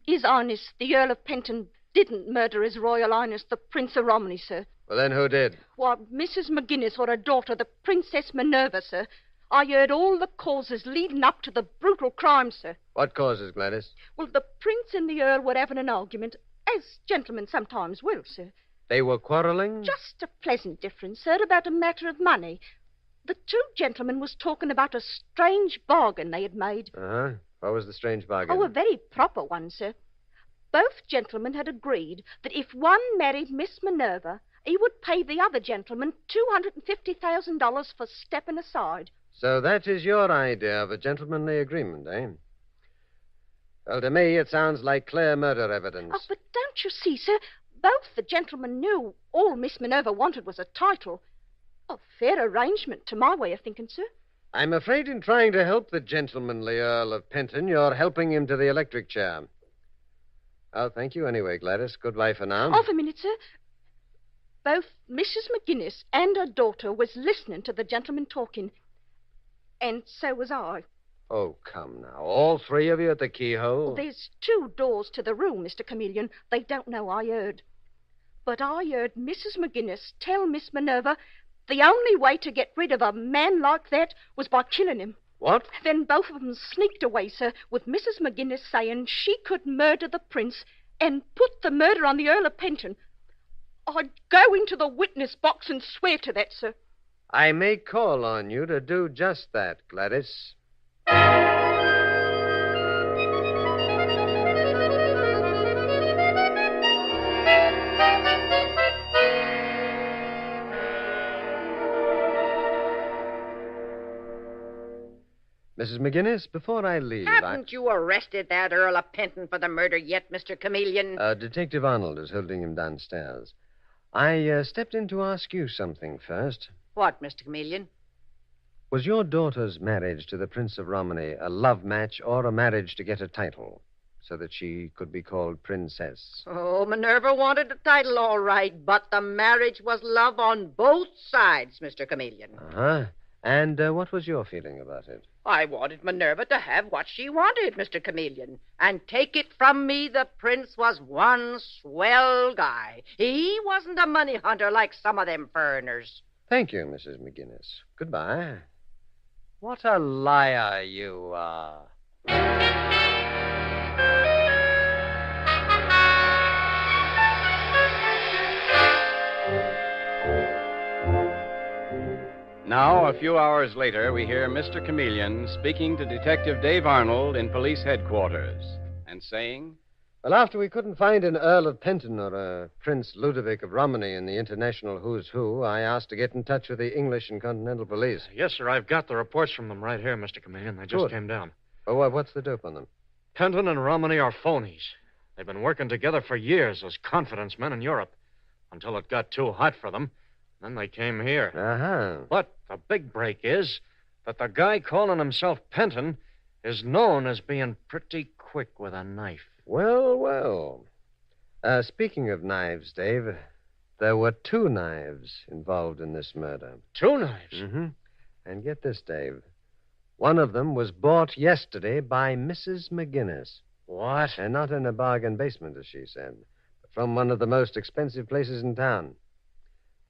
His Highness, the Earl of Penton, didn't murder His Royal Highness, the Prince of Romany, sir. Well, then who did? Why, Mrs. McGinnis or her daughter, the Princess Minerva, sir. I heard all the causes leading up to the brutal crime, sir. What causes, Gladys? Well, the Prince and the Earl were having an argument, as gentlemen sometimes will, sir. They were quarreling? Just a pleasant difference, sir, about a matter of money. The two gentlemen was talking about a strange bargain they had made. Uh-huh. What was the strange bargain? Oh, a very proper one, sir. Both gentlemen had agreed that if one married Miss Minerva, he would pay the other gentleman $250,000 for stepping aside. So that is your idea of a gentlemanly agreement, eh? Well, to me, it sounds like clear murder evidence. Oh, but don't you see, sir? Both the gentlemen knew all Miss Minerva wanted was a title. A fair arrangement, to my way of thinking, sir. I'm afraid in trying to help the gentlemanly Earl of Penton, you're helping him to the electric chair. Oh, thank you anyway, Gladys. Goodbye for now. Off a minute, sir. Both Mrs. McGinnis and her daughter was listening to the gentleman talking. And so was I. Oh, come now. All three of you at the keyhole? Well, there's two doors to the room, Mr. Chameleon. They don't know I heard. But I heard Mrs. McGinnis tell Miss Minerva the only way to get rid of a man like that was by killing him. What? Then both of them sneaked away, sir, with Mrs. McGinnis saying she could murder the prince and put the murder on the Earl of Penton. I'd go into the witness box and swear to that, sir. I may call on you to do just that, Gladys. Mrs. McGinnis, before I leave, Haven't you arrested that Earl of Penton for the murder yet, Mr. Chameleon? Detective Arnold is holding him downstairs. I stepped in to ask you something first. What, Mr. Chameleon? Was your daughter's marriage to the Prince of Romany a love match or a marriage to get a title so that she could be called princess? Oh, Minerva wanted a title, all right, but the marriage was love on both sides, Mr. Chameleon. Uh-huh. And what was your feeling about it? I wanted Minerva to have what she wanted, Mr. Chameleon. And take it from me, the prince was one swell guy. He wasn't a money hunter like some of them foreigners. Thank you, Mrs. McGinnis. Goodbye. What a liar you are. Now, a few hours later, we hear Mr. Chameleon speaking to Detective Dave Arnold in police headquarters and saying, Well, after we couldn't find an Earl of Penton or a Prince Ludovic of Romany in the international who's who, I asked to get in touch with the English and Continental Police. Yes, sir. I've got the reports from them right here, Mr. Chameleon. They just Good. came down. Well, what's the dope on them? Penton and Romany are phonies. They've been working together for years as confidence men in Europe until it got too hot for them. Then they came here. Uh-huh. But the big break is that the guy calling himself Penton is known as being pretty quick with a knife. Well. Speaking of knives, Dave, there were 2 knives involved in this murder. 2 knives? Mm-hmm. And get this, Dave. One of them was bought yesterday by Mrs. McGinnis. What? And not in a bargain basement, as she said, but from one of the most expensive places in town.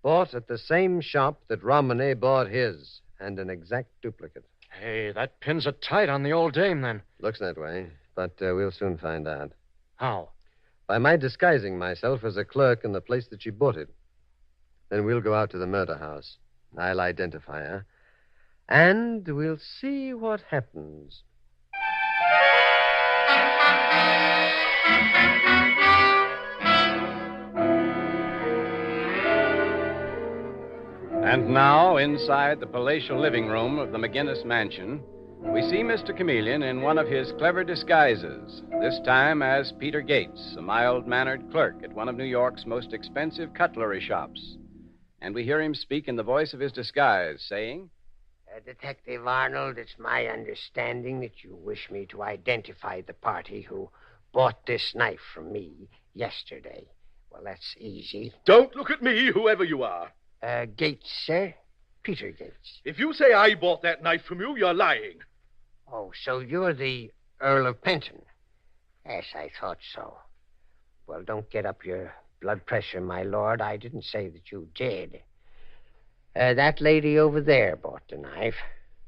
Bought at the same shop that Romney bought his, and an exact duplicate. Hey, that pins it tight on the old dame, then. Looks that way, but we'll soon find out. How? By my disguising myself as a clerk in the place that she bought it. Then we'll go out to the murder house. I'll identify her. And we'll see what happens. And now, inside the palatial living room of the McGinnis mansion, we see Mr. Chameleon in one of his clever disguises, this time as Peter Gates, a mild-mannered clerk at one of New York's most expensive cutlery shops. And we hear him speak in the voice of his disguise, saying, Detective Arnold, it's my understanding that you wish me to identify the party who bought this knife from me yesterday. Well, that's easy. Don't look at me, whoever you are. Gates, sir. Peter Gates. If you say I bought that knife from you, you're lying. Oh, so you're the Earl of Penton? Yes, I thought so. Well, don't get up your blood pressure, my lord. I didn't say that you did. That lady over there bought the knife.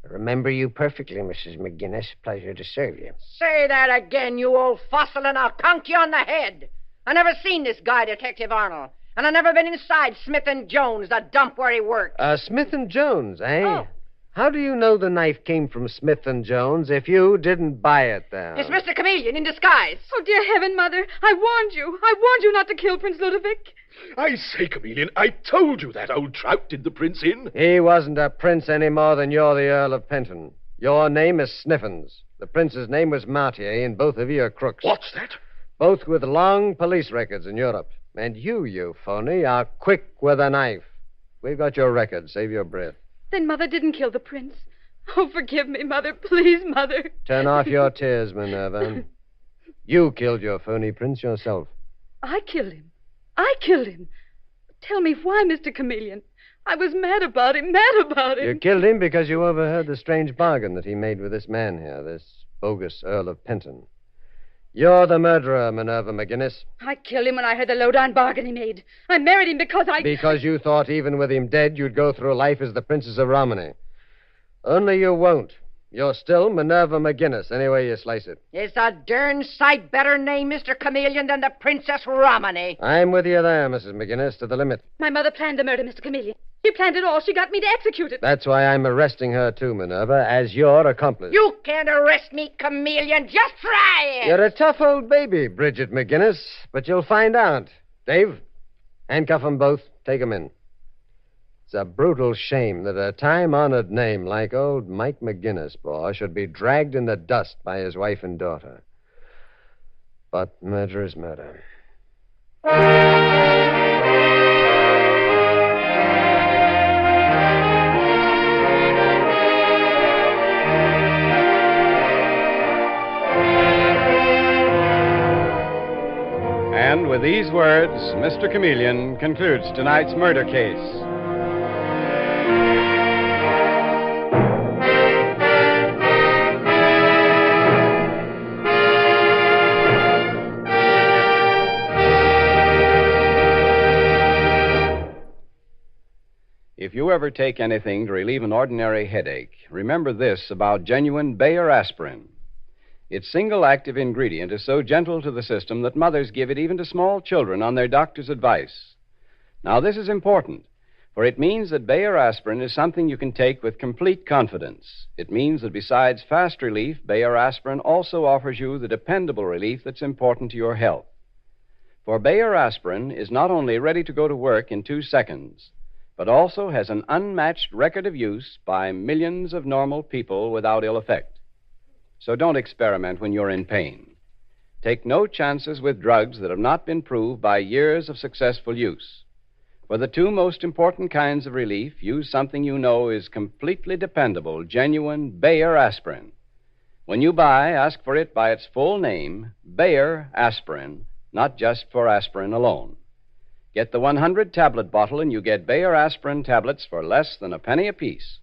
I remember you perfectly, Mrs. McGinnis. Pleasure to serve you. Say that again, you old fossil, and I'll conk you on the head. I never seen this guy, Detective Arnold. And I never been inside Smith & Jones, the dump where he worked. Smith & Jones, eh? Oh. How do you know the knife came from Smith & Jones if you didn't buy it there? It's Mr. Chameleon in disguise. Oh, dear heaven, Mother. I warned you. I warned you not to kill Prince Ludovic. I say, Chameleon, I told you that old trout did the prince in. He wasn't a prince any more than you're the Earl of Penton. Your name is Sniffens. The prince's name was Martier, and both of you are crooks. What's that? Both with long police records in Europe. And you phony, are quick with a knife. We've got your record. Save your breath. Then Mother didn't kill the prince. Oh, forgive me, Mother. Please, Mother. Turn off your tears, Minerva. You killed your phony prince yourself. I killed him. I killed him. Tell me why, Mr. Chameleon. I was mad about him. You killed him because you overheard the strange bargain that he made with this man here, this bogus Earl of Penton. You're the murderer, Minerva McGinnis. I killed him when I heard the low-down bargain he made. I married him because Because you thought even with him dead, you'd go through life as the Princess of Romney. Only you won't. You're still Minerva McGinnis, any way you slice it. It's a darn sight better name, Mr. Chameleon, than the Princess Romney. I'm with you there, Mrs. McGinnis, to the limit. My mother planned the murder, Mr. Chameleon. She planned it all. She got me to execute it. That's why I'm arresting her, too, Minerva, as your accomplice. You can't arrest me, Chameleon. Just try it. You're a tough old baby, Bridget McGinnis, but you'll find out. Dave, handcuff them both. Take them in. It's a brutal shame that a time-honored name like old Mike McGinnis, boy, should be dragged in the dust by his wife and daughter. But murder is murder. And with these words, Mr. Chameleon concludes tonight's murder case. If you ever take anything to relieve an ordinary headache, remember this about genuine Bayer aspirin. Its single active ingredient is so gentle to the system that mothers give it even to small children on their doctor's advice. Now, this is important, for it means that Bayer aspirin is something you can take with complete confidence. It means that besides fast relief, Bayer aspirin also offers you the dependable relief that's important to your health. For Bayer aspirin is not only ready to go to work in 2 seconds, but also has an unmatched record of use by millions of normal people without ill effect. So don't experiment when you're in pain. Take no chances with drugs that have not been proved by years of successful use. For the 2 most important kinds of relief, use something you know is completely dependable, genuine Bayer aspirin. When you buy, ask for it by its full name, Bayer aspirin, not just for aspirin alone. Get the 100-tablet bottle and you get Bayer aspirin tablets for less than a penny apiece.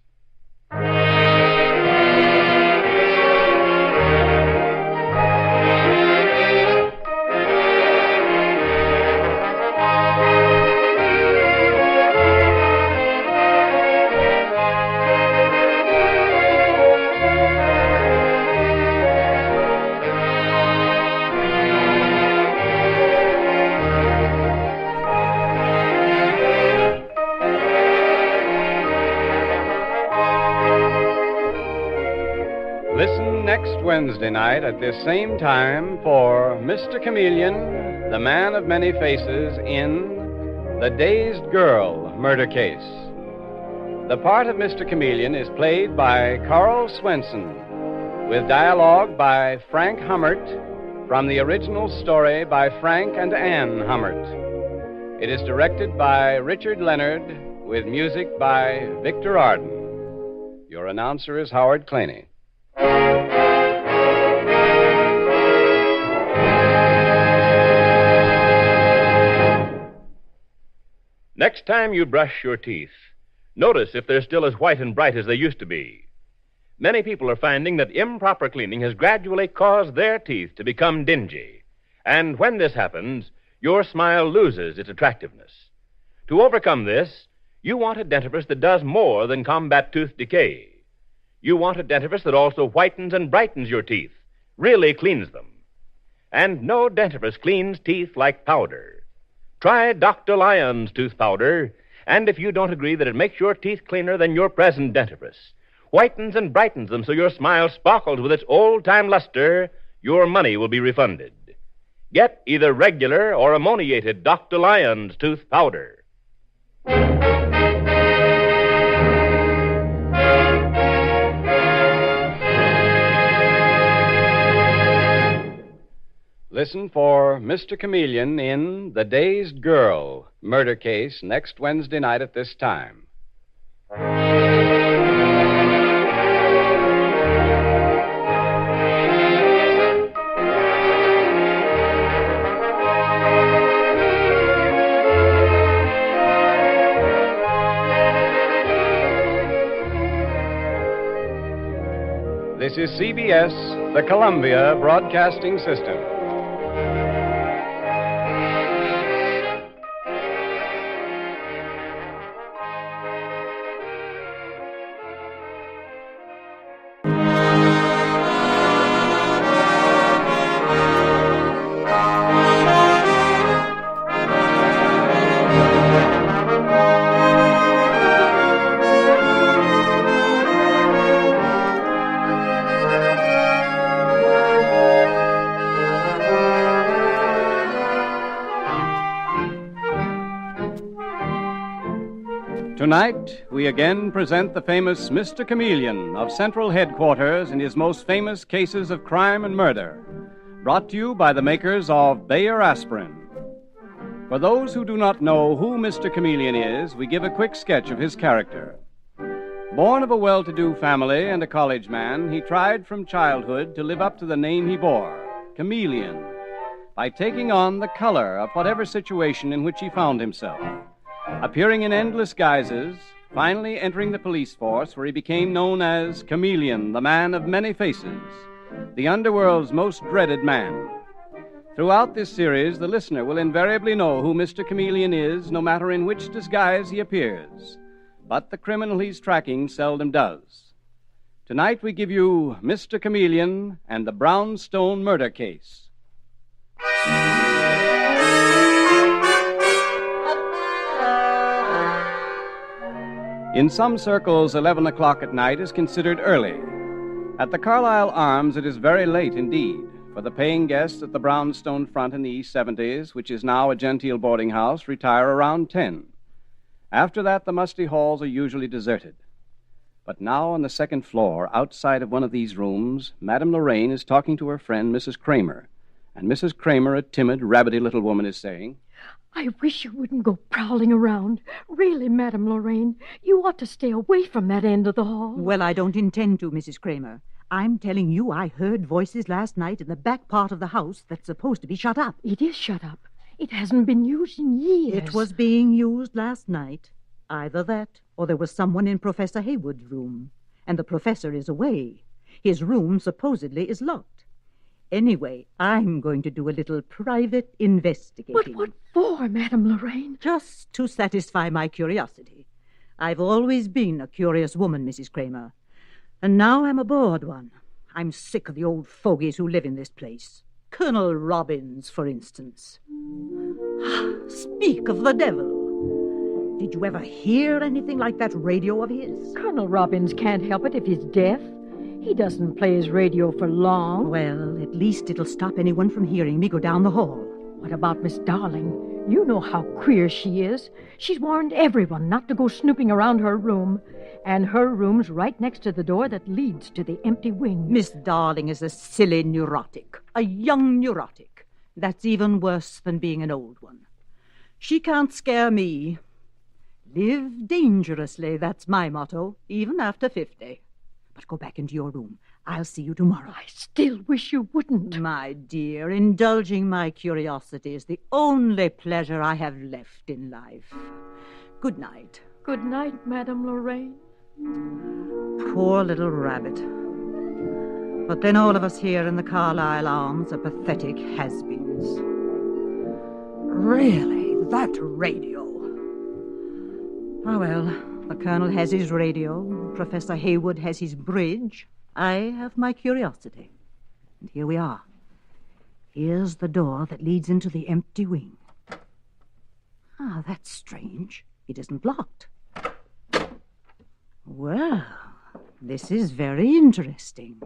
next Wednesday night at this same time for Mr. Chameleon, the man of many faces, in The Dazed Girl Murder Case. The part of Mr. Chameleon is played by Carl Swenson, with dialogue by Frank Hummert from the original story by Frank and Ann Hummert. It is directed by Richard Leonard, with music by Victor Arden. Your announcer is Howard Claney. Next time you brush your teeth, notice if they're still as white and bright as they used to be. Many people are finding that improper cleaning has gradually caused their teeth to become dingy. And when this happens, your smile loses its attractiveness. To overcome this, you want a dentifrice that does more than combat tooth decay. You want a dentifrice that also whitens and brightens your teeth, really cleans them. And no dentifrice cleans teeth like powder. Try Dr. Lyon's tooth powder, and if you don't agree that it makes your teeth cleaner than your present dentifrice, whitens and brightens them so your smile sparkles with its old-time luster, your money will be refunded. Get either regular or ammoniated Dr. Lyon's tooth powder. Listen for Mr. Chameleon in The Dazed Girl Murder Case next Wednesday night at this time. This is CBS, the Columbia Broadcasting System. Tonight, we again present the famous Mr. Chameleon of Central Headquarters in his most famous cases of crime and murder, brought to you by the makers of Bayer Aspirin. For those who do not know who Mr. Chameleon is, we give a quick sketch of his character. Born of a well-to-do family and a college man, he tried from childhood to live up to the name he bore, Chameleon, by taking on the color of whatever situation in which he found himself. Appearing in endless guises, finally entering the police force where he became known as Chameleon, the man of many faces, the underworld's most dreaded man. Throughout this series, the listener will invariably know who Mr. Chameleon is, no matter in which disguise he appears. But the criminal he's tracking seldom does. Tonight we give you Mr. Chameleon and the Brownstone Murder Case. In some circles, 11 o'clock at night is considered early. At the Carlisle Arms, it is very late indeed, for the paying guests at the Brownstone front in the East 70s, which is now a genteel boarding house, retire around 10. After that, the musty halls are usually deserted. But now on the second floor, outside of one of these rooms, Madame Lorraine is talking to her friend, Mrs. Kramer. And Mrs. Kramer, a timid, rabbity little woman, is saying, I wish you wouldn't go prowling around. Really, Madame Lorraine, you ought to stay away from that end of the hall. Well, I don't intend to, Mrs. Kramer. I'm telling you, I heard voices last night in the back part of the house that's supposed to be shut up. It is shut up. It hasn't been used in years. It was being used last night. Either that, or there was someone in Professor Haywood's room. And the professor is away. His room supposedly is locked. Anyway, I'm going to do a little private investigating. But what for, Madame Lorraine? Just to satisfy my curiosity. I've always been a curious woman, Mrs. Kramer. And now I'm a bored one. I'm sick of the old fogies who live in this place. Colonel Robbins, for instance. Speak of the devil. Did you ever hear anything like that radio of his? Colonel Robbins can't help it if he's deaf. He doesn't play his radio for long. Well, at least it'll stop anyone from hearing me go down the hall. What about Miss Darling? You know how queer she is. She's warned everyone not to go snooping around her room. And her room's right next to the door that leads to the empty wing. Miss Darling is a silly neurotic. A young neurotic. That's even worse than being an old one. She can't scare me. Live dangerously, that's my motto, even after 50. But go back into your room. I'll see you tomorrow. I still wish you wouldn't. My dear, indulging my curiosity is the only pleasure I have left in life. Good night. Good night, Madame Lorraine. Poor little rabbit. But then all of us here in the Carlisle Arms are pathetic has-beens. Really, that radio. Oh, well, the Colonel has his radio. Professor Haywood has his bridge. I have my curiosity. And here we are. Here's the door that leads into the empty wing. Ah, that's strange. It isn't locked. Well, this is very interesting.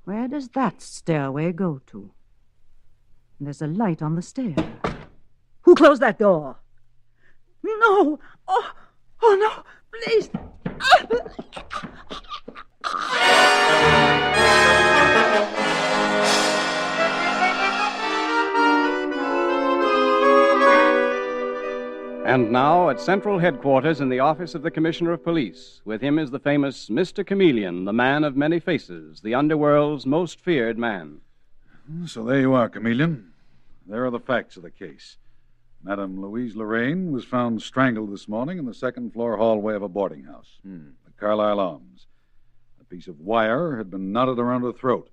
Where does that stairway go to? There's a light on the stair. Who closed that door? No! Oh no! Please! And now, at Central Headquarters in the office of the Commissioner of Police, with him is the famous Mr. Chameleon, the man of many faces, the underworld's most feared man. So there you are, Chameleon. There are the facts of the case. Madame Louise Lorraine was found strangled this morning in the second-floor hallway of a boarding house, the Carlisle Arms. A piece of wire had been knotted around her throat.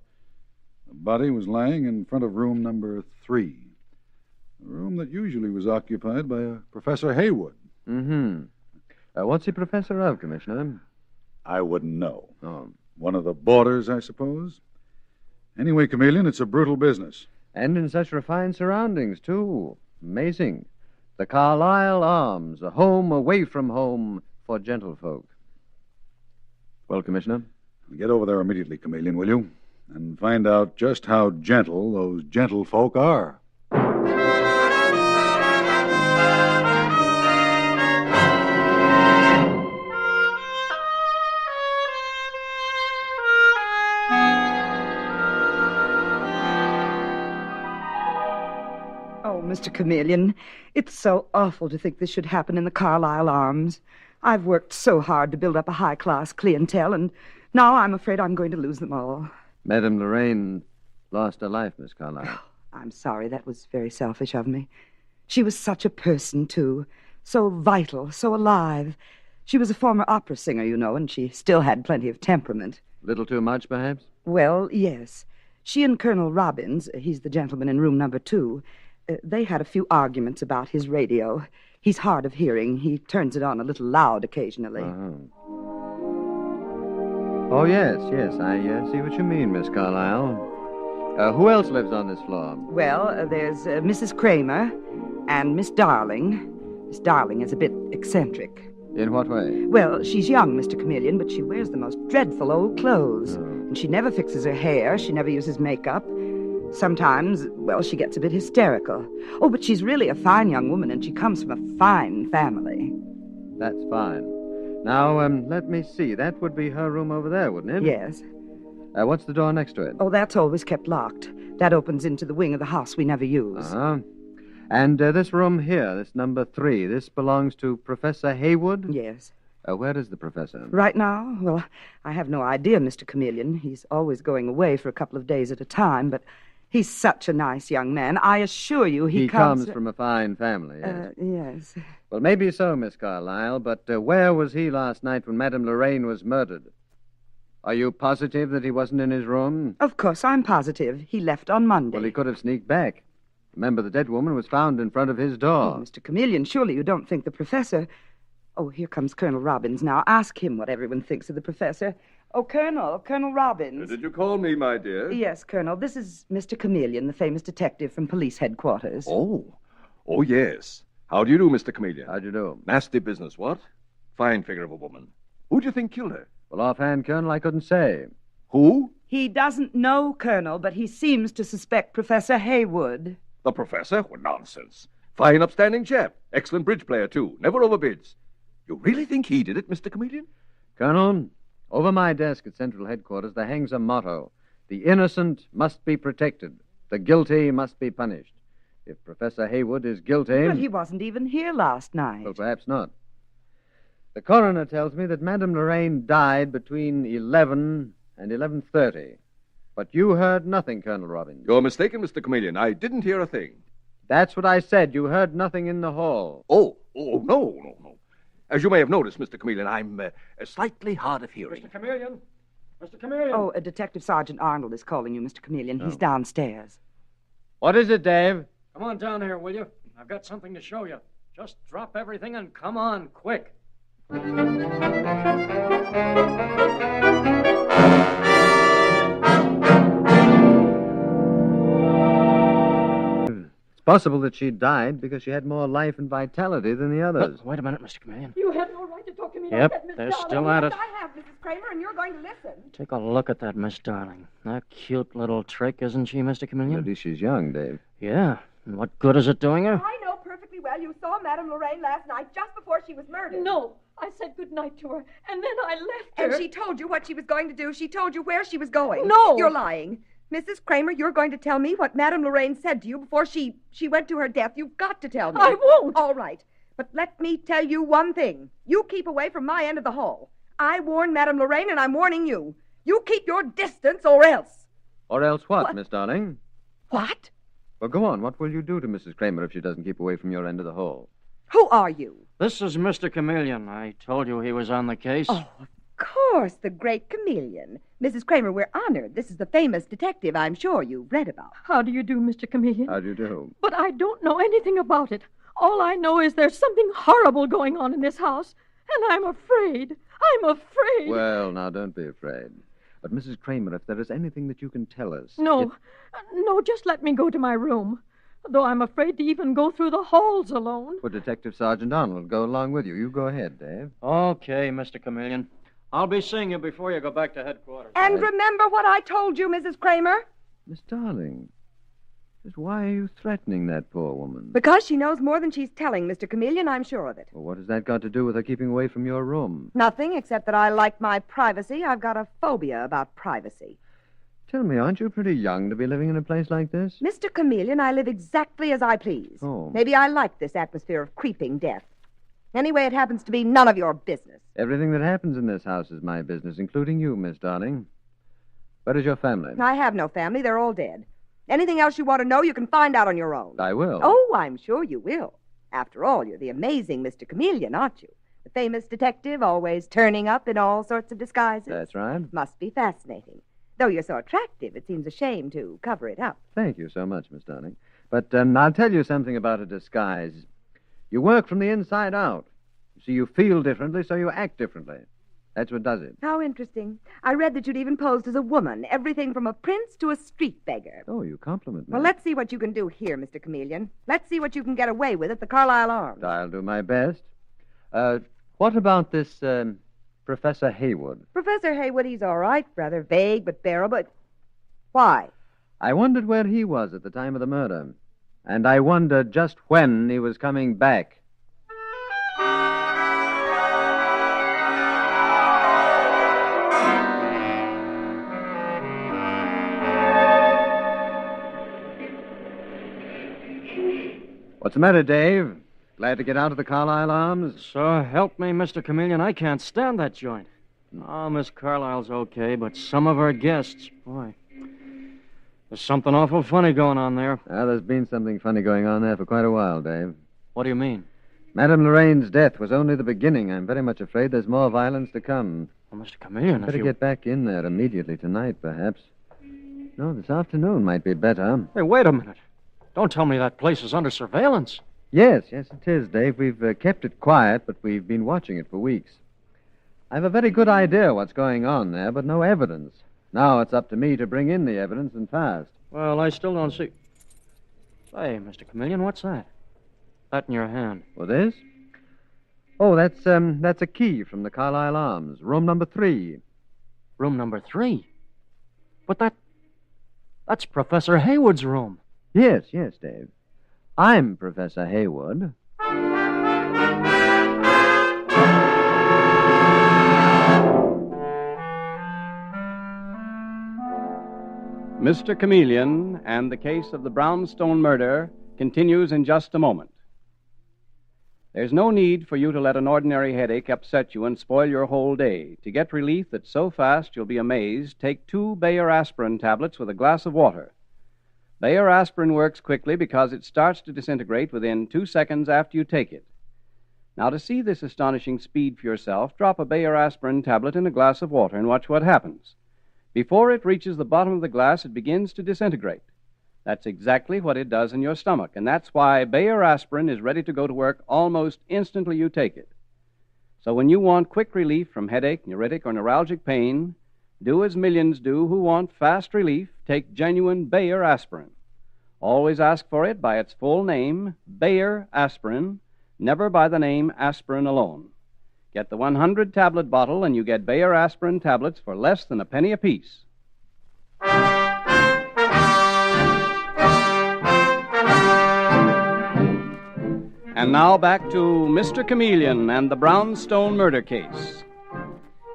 The body was lying in front of room number 3, a room that usually was occupied by a Professor Haywood. What's he professor of, Commissioner? I wouldn't know. Oh. One of the boarders, I suppose. Anyway, Chameleon, it's a brutal business. And in such refined surroundings, too. Amazing. The Carlisle Arms, a home away from home for gentlefolk. Well, Commissioner? Get over there immediately, Chameleon, will you? And find out just how gentle those gentlefolk are. Mr. Chameleon, it's so awful to think this should happen in the Carlisle Arms. I've worked so hard to build up a high-class clientele, and now I'm afraid I'm going to lose them all. Madame Lorraine lost her life, Miss Carlisle. I'm sorry. That was very selfish of me. She was such a person, too. So vital, so alive. She was a former opera singer, you know, and she still had plenty of temperament. Little too much, perhaps? Well, yes. She and Colonel Robbins, he's the gentleman in room number 2, they had a few arguments about his radio. He's hard of hearing. He turns it on a little loud occasionally. Oh, yes. I see what you mean, Miss Carlisle. Who else lives on this floor? Well, there's Mrs. Kramer and Miss Darling. Miss Darling is a bit eccentric. In what way? Well, she's young, Mr. Chameleon, but she wears the most dreadful old clothes. And she never fixes her hair. She never uses makeup. Sometimes, well, she gets a bit hysterical. Oh, but she's really a fine young woman, and she comes from a fine family. That's fine. Now, let me see. That would be her room over there, wouldn't it? Yes. What's the door next to it? Oh, that's always kept locked. That opens into the wing of the house we never use. And this room here, this number 3, this belongs to Professor Haywood? Yes. Where is the professor? Right now? Well, I have no idea, Mr. Chameleon. He's always going away for a couple of days at a time, but he's such a nice young man. I assure you he comes from a fine family, yes. Yes. Well, maybe so, Miss Carlisle, but where was he last night when Madame Lorraine was murdered? Are you positive that he wasn't in his room? Of course, I'm positive. He left on Monday. Well, he could have sneaked back. Remember, the dead woman was found in front of his door. Oh, Mr. Chameleon, surely you don't think the professor... Oh, here comes Colonel Robbins now. Ask him what everyone thinks of the professor. Oh, Colonel Robbins. Did you call me, my dear? Yes, Colonel. This is Mr. Chameleon, the famous detective from police headquarters. Oh, yes. How do you do, Mr. Chameleon? How do you do? Nasty business, what? Fine figure of a woman. Who do you think killed her? Well, offhand, Colonel, I couldn't say. Who? He doesn't know, Colonel, but he seems to suspect Professor Haywood. The professor? What nonsense. Fine, upstanding chap. Excellent bridge player, too. Never overbids. You really think he did it, Mr. Chameleon? Colonel, over my desk at Central Headquarters there hangs a motto. The innocent must be protected. The guilty must be punished. If Professor Haywood is guilty... But he wasn't even here last night. Well, perhaps not. The coroner tells me that Madame Lorraine died between 11 and 11:30. But you heard nothing, Colonel Robbins. You're mistaken, Mr. Chameleon. I didn't hear a thing. That's what I said. You heard nothing in the hall. Oh, no. As you may have noticed, Mr. Chameleon, I'm slightly hard of hearing. Mr. Chameleon? Mr. Chameleon? Oh, Detective Sergeant Arnold is calling you, Mr. Chameleon. He's downstairs. What is it, Dave? Come on down here, will you? I've got something to show you. Just drop everything and come on, quick. It's possible that she died because she had more life and vitality than the others. Wait a minute, Mr. Chameleon. You had no right to talk to me Yep, like that, Miss they're Darling. still at it. I have, Mrs. Kramer, and you're going to listen. Take a look at that, Miss Darling. A cute little trick, isn't she, Mr. Chameleon? At least she's young, Dave. Yeah. And what good is it doing her? I know perfectly well you saw Madame Lorraine last night just before she was murdered. No, I said good night to her, and then I left her. And she told you what she was going to do. She told you where she was going. No. You're lying. Mrs. Kramer, you're going to tell me what Madame Lorraine said to you before she went to her death. You've got to tell me. I won't. All right. But let me tell you one thing. You keep away from my end of the hall. I warned Madame Lorraine, and I'm warning you. You keep your distance, or else. Or else what, Miss Darling? What? Well, go on. What will you do to Mrs. Kramer if she doesn't keep away from your end of the hall? Who are you? This is Mr. Chameleon. I told you he was on the case. Oh, of course, the great Chameleon. Mrs. Kramer, we're honored. This is the famous detective I'm sure you've read about. How do you do, Mr. Chameleon? How do you do? But I don't know anything about it. All I know is there's something horrible going on in this house, and I'm afraid. I'm afraid. Well, now, don't be afraid. But, Mrs. Kramer, if there is anything that you can tell us... No, just let me go to my room. Though I'm afraid to even go through the halls alone. Well, Detective Sergeant Arnold will go along with you. You go ahead, Dave. Okay, Mr. Chameleon. I'll be seeing you before you go back to headquarters. And remember what I told you, Mrs. Kramer? Miss Darling, just why are you threatening that poor woman? Because she knows more than she's telling, Mr. Chameleon, I'm sure of it. Well, what has that got to do with her keeping away from your room? Nothing, except that I like my privacy. I've got a phobia about privacy. Tell me, aren't you pretty young to be living in a place like this? Mr. Chameleon, I live exactly as I please. Oh. Maybe I like this atmosphere of creeping death. Anyway, it happens to be none of your business. Everything that happens in this house is my business, including you, Miss Darling. Where is your family? I have no family. They're all dead. Anything else you want to know, you can find out on your own. I will. Oh, I'm sure you will. After all, you're the amazing Mr. Chameleon, aren't you? The famous detective, always turning up in all sorts of disguises. That's right. Must be fascinating. Though you're so attractive, it seems a shame to cover it up. Thank you so much, Miss Darling. But I'll tell you something about a disguise. You work from the inside out. You see, you feel differently, so you act differently. That's what does it. How interesting. I read that you'd even posed as a woman, everything from a prince to a street beggar. Oh, you compliment me. Well, let's see what you can do here, Mr. Chameleon. Let's see what you can get away with at the Carlisle Arms. I'll do my best. What about this Professor Haywood? Professor Haywood, he's all right. Rather vague, but bearable. Why? I wondered where he was at the time of the murder. And I wondered just when he was coming back. What's the matter, Dave? Glad to get out of the Carlisle Arms? So help me, Mr. Chameleon. I can't stand that joint. Oh, Miss Carlisle's okay, but some of her guests, boy. There's something awful funny going on there. There's been something funny going on there for quite a while, Dave. What do you mean? Madame Lorraine's death was only the beginning. I'm very much afraid there's more violence to come. Well, Mr. Chameleon, Better get back in there immediately tonight, perhaps. No, this afternoon might be better. Hey, wait a minute. Don't tell me that place is under surveillance. Yes, it is, Dave. We've kept it quiet, but we've been watching it for weeks. I've a very good idea what's going on there, but no evidence. Now it's up to me to bring in the evidence and fast. Well, I still don't see... Hey, Mr. Chameleon, what's that? That in your hand. Well, this? Oh, that's a key from the Carlisle Arms, room number 3. Room number 3? But that's Professor Haywood's room. Yes, Dave. I'm Professor Haywood. Mr. Chameleon and the case of the Brownstone murder continues in just a moment. There's no need for you to let an ordinary headache upset you and spoil your whole day. To get relief that's so fast you'll be amazed, take 2 Bayer aspirin tablets with a glass of water. Bayer aspirin works quickly because it starts to disintegrate within 2 seconds after you take it. Now, to see this astonishing speed for yourself, drop a Bayer aspirin tablet in a glass of water and watch what happens. Before it reaches the bottom of the glass, it begins to disintegrate. That's exactly what it does in your stomach, and that's why Bayer aspirin is ready to go to work almost instantly you take it. So when you want quick relief from headache, neuritic, or neuralgic pain, do as millions do who want fast relief. Take genuine Bayer aspirin. Always ask for it by its full name, Bayer aspirin, never by the name aspirin alone. Get the 100-tablet bottle, and you get Bayer aspirin tablets for less than a penny apiece. And now back to Mr. Chameleon and the Brownstone murder case.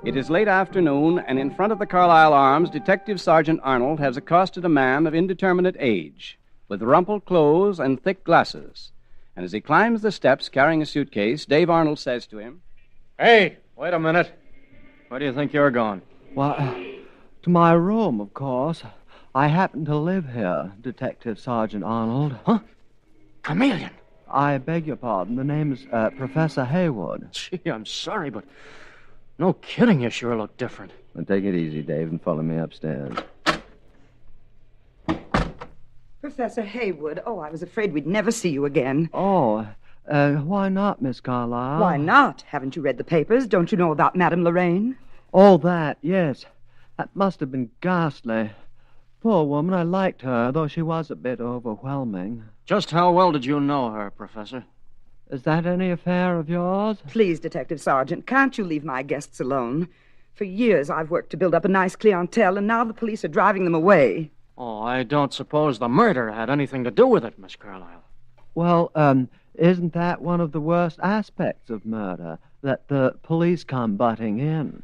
It is late afternoon, and in front of the Carlisle Arms, Detective Sergeant Arnold has accosted a man of indeterminate age, with rumpled clothes and thick glasses. And as he climbs the steps carrying a suitcase, Dave Arnold says to him, Hey, wait a minute. Where do you think you're going? Why, to my room, of course. I happen to live here, Detective Sergeant Arnold. Huh? Chameleon? I beg your pardon. The name's Professor Haywood. Gee, I'm sorry, but no kidding, you sure look different. Now, take it easy, Dave, and follow me upstairs. Professor Haywood, I was afraid we'd never see you again. Oh, why not, Miss Carlisle? Why not? Haven't you read the papers? Don't you know about Madame Lorraine? Oh, that, yes. That must have been ghastly. Poor woman, I liked her, though she was a bit overwhelming. Just how well did you know her, Professor? Is that any affair of yours? Please, Detective Sergeant, can't you leave my guests alone? For years I've worked to build up a nice clientele, and now the police are driving them away. Oh, I don't suppose the murder had anything to do with it, Miss Carlisle. Well, isn't that one of the worst aspects of murder, that the police come butting in?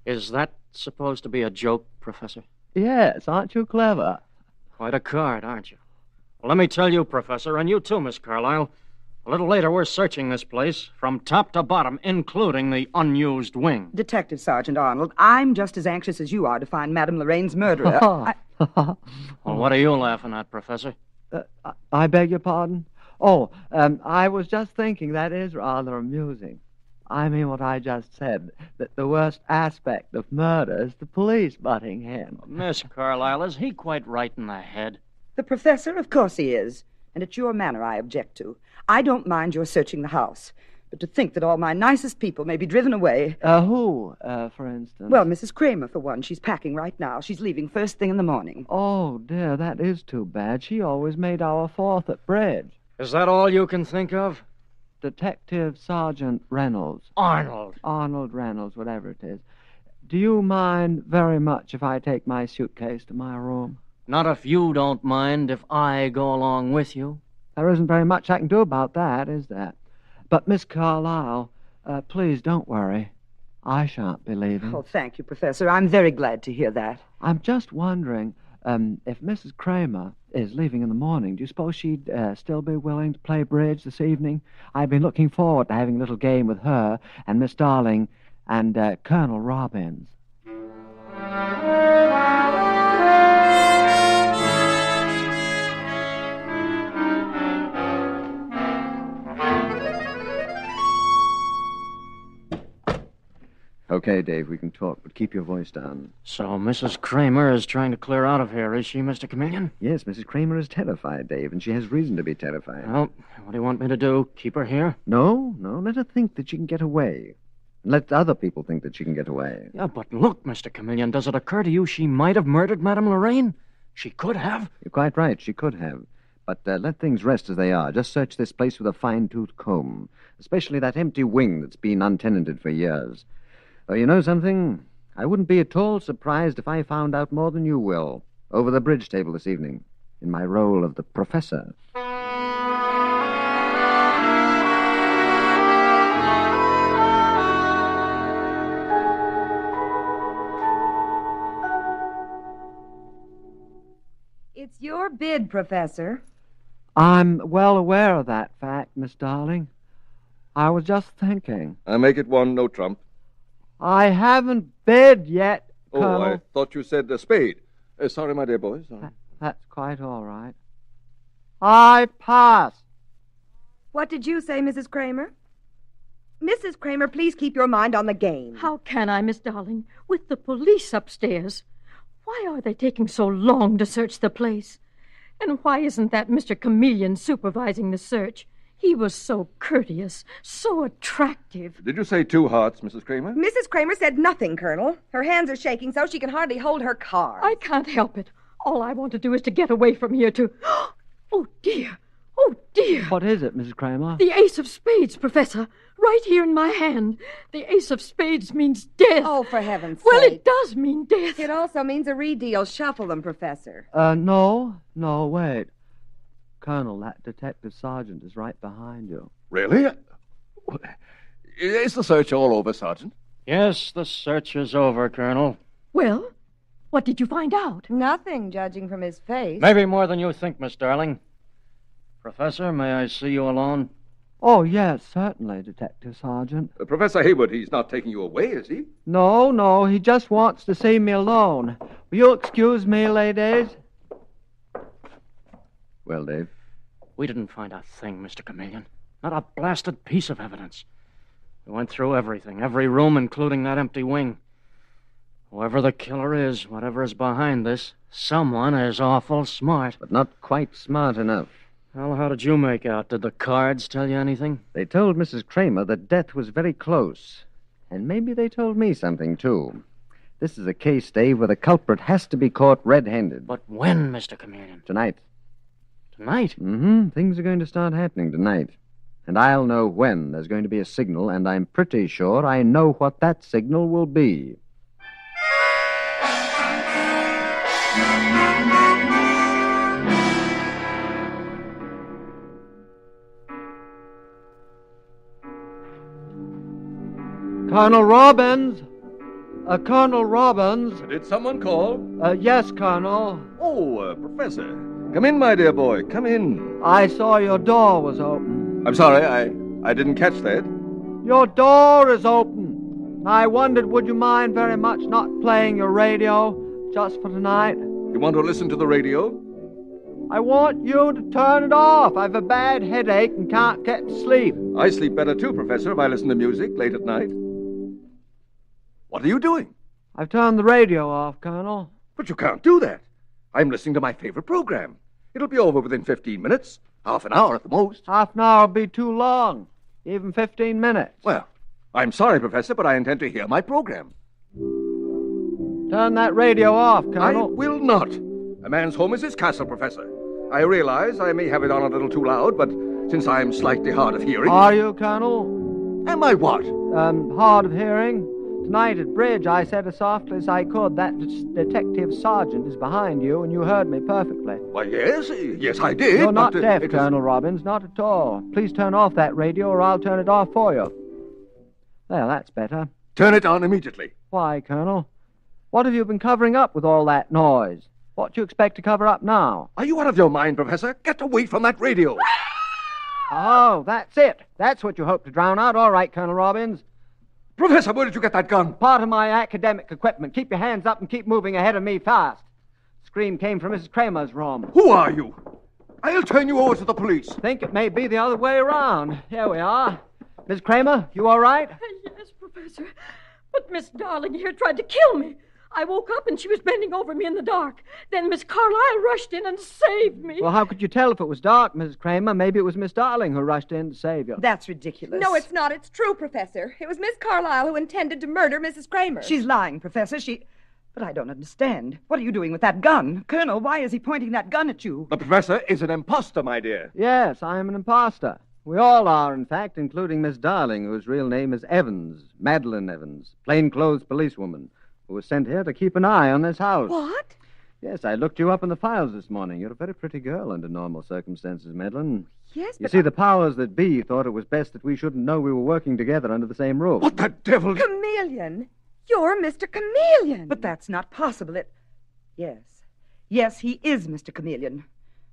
Is that supposed to be a joke, Professor? Yes, aren't you clever? Quite a card, aren't you? Well, let me tell you, Professor, and you too, Miss Carlisle. A little later, we're searching this place from top to bottom, including the unused wing. Detective Sergeant Arnold, I'm just as anxious as you are to find Madame Lorraine's murderer. Well, what are you laughing at, Professor? I beg your pardon? Oh, I was just thinking that is rather amusing. I mean what I just said, that the worst aspect of murder is the police butting in. Miss Carlisle, is he quite right in the head? The professor? Of course he is. And it's your manner I object to. I don't mind your searching the house. But to think that all my nicest people may be driven away... Who, for instance? Well, Mrs. Kramer, for one. She's packing right now. She's leaving first thing in the morning. Oh, dear, that is too bad. She always made our fourth at bridge. Is that all you can think of? Detective Sergeant Reynolds. Arnold. Arnold Reynolds, whatever it is. Do you mind very much if I take my suitcase to my room? Not if you don't mind if I go along with you. There isn't very much I can do about that, is there? But, Miss Carlisle, please don't worry. I shan't be leaving. Oh, thank you, Professor. I'm very glad to hear that. I'm just wondering, if Mrs. Kramer is leaving in the morning, do you suppose she'd still be willing to play bridge this evening? I've been looking forward to having a little game with her and Miss Darling and Colonel Robbins. Okay, Dave, we can talk, but keep your voice down. So Mrs. Kramer is trying to clear out of here, is she, Mr. Chameleon? Yes, Mrs. Kramer is terrified, Dave, and she has reason to be terrified. Well, what do you want me to do? Keep her here? No, let her think that she can get away. Let other people think that she can get away. Yeah, but look, Mr. Chameleon, does it occur to you she might have murdered Madame Lorraine? She could have. You're quite right, she could have. But let things rest as they are. Just search this place with a fine-toothed comb, especially that empty wing that's been untenanted for years. Oh, you know something? I wouldn't be at all surprised if I found out more than you will over the bridge table this evening, in my role of the professor. It's your bid, Professor. I'm well aware of that fact, Miss Darling. I was just thinking. I make it one, no trump. I haven't bid yet, Colonel. Oh, I thought you said a spade. Sorry, my dear boy. Sorry. That's quite all right. I pass. What did you say, Mrs. Kramer? Mrs. Kramer, please keep your mind on the game. How can I, Miss Darling, with the police upstairs? Why are they taking so long to search the place? And why isn't that Mr. Chameleon supervising the search? He was so courteous, so attractive. Did you say 2 hearts, Mrs. Kramer? Mrs. Kramer said nothing, Colonel. Her hands are shaking so she can hardly hold her cards. I can't help it. All I want to do is to get away from here to... Oh, dear. Oh, dear. What is it, Mrs. Kramer? The ace of spades, Professor. Right here in my hand. The ace of spades means death. Oh, for heaven's Well, sake. it does mean death. It also means a redeal. Shuffle them, Professor. No, wait. Colonel, that detective sergeant is right behind you. Really? Is the search all over, Sergeant? Yes, the search is over, Colonel. Well, what did you find out? Nothing, judging from his face. Maybe more than you think, Miss Darling. Professor, may I see you alone? Oh, yes, certainly, Detective Sergeant. Professor Haywood, he's not taking you away, is he? No, he just wants to see me alone. Will you excuse me, ladies? Well, Dave? We didn't find a thing, Mr. Chameleon. Not a blasted piece of evidence. We went through everything, every room, including that empty wing. Whoever the killer is, whatever is behind this, someone is awful smart. But not quite smart enough. Well, how did you make out? Did the cards tell you anything? They told Mrs. Kramer that death was very close. And maybe they told me something, too. This is a case, Dave, where the culprit has to be caught red-handed. But when, Mr. Chameleon? Tonight. Tonight? Mm-hmm. Things are going to start happening tonight. And I'll know when there's going to be a signal, and I'm pretty sure I know what that signal will be. Colonel Robbins! Colonel Robbins! Did someone call? Yes, Colonel. Oh, Professor. Come in, my dear boy. Come in. I saw your door was open. I'm sorry, I didn't catch that. Your door is open. I wondered, would you mind very much not playing your radio just for tonight? You want to listen to the radio? I want you to turn it off. I've a bad headache and can't get to sleep. I sleep better too, Professor, if I listen to music late at night. What are you doing? I've turned the radio off, Colonel. But you can't do that. I'm listening to my favorite program. It'll be over within 15 minutes. Half an hour at the most. Half an hour will be too long. Even 15 minutes. Well, I'm sorry, Professor, but I intend to hear my program. Turn that radio off, Colonel. I will not. A man's home is his castle, Professor. I realize I may have it on a little too loud, but since I'm slightly hard of hearing... Are you, Colonel? Am I what? Hard of hearing. Tonight at bridge, I said as softly as I could, that detective sergeant is behind you, and you heard me perfectly. Why, yes, I did. You're not deaf, Colonel Robbins, not at all. Please turn off that radio, or I'll turn it off for you. There, that's better. Turn it on immediately. Why, Colonel? What have you been covering up with all that noise? What do you expect to cover up now? Are you out of your mind, Professor? Get away from that radio. Oh, that's it. That's what you hope to drown out. All right, Colonel Robbins. Professor, where did you get that gun? Part of my academic equipment. Keep your hands up and keep moving ahead of me fast. The scream came from Mrs. Kramer's room. Who are you? I'll turn you over to the police. Think it may be the other way around. Here we are. Miss Kramer, you all right? Yes, Professor. But Miss Darling here tried to kill me. I woke up and she was bending over me in the dark. Then Miss Carlyle rushed in and saved me. Well, how could you tell if it was dark, Mrs. Kramer? Maybe it was Miss Darling who rushed in to save you. That's ridiculous. No, it's not. It's true, Professor. It was Miss Carlyle who intended to murder Mrs. Kramer. She's lying, Professor. But I don't understand. What are you doing with that gun? Colonel, why is he pointing that gun at you? The professor is an imposter, my dear. Yes, I am an imposter. We all are, in fact, including Miss Darling, whose real name is Evans, Madeline Evans, plainclothes policewoman, who was sent here to keep an eye on this house. What? Yes, I looked you up in the files this morning. You're a very pretty girl under normal circumstances, Madeline. Yes, You but see, the powers that be thought it was best that we shouldn't know we were working together under the same roof. What the devil? Chameleon! You're Mr. Chameleon! But that's not possible. Yes. Yes, he is Mr. Chameleon.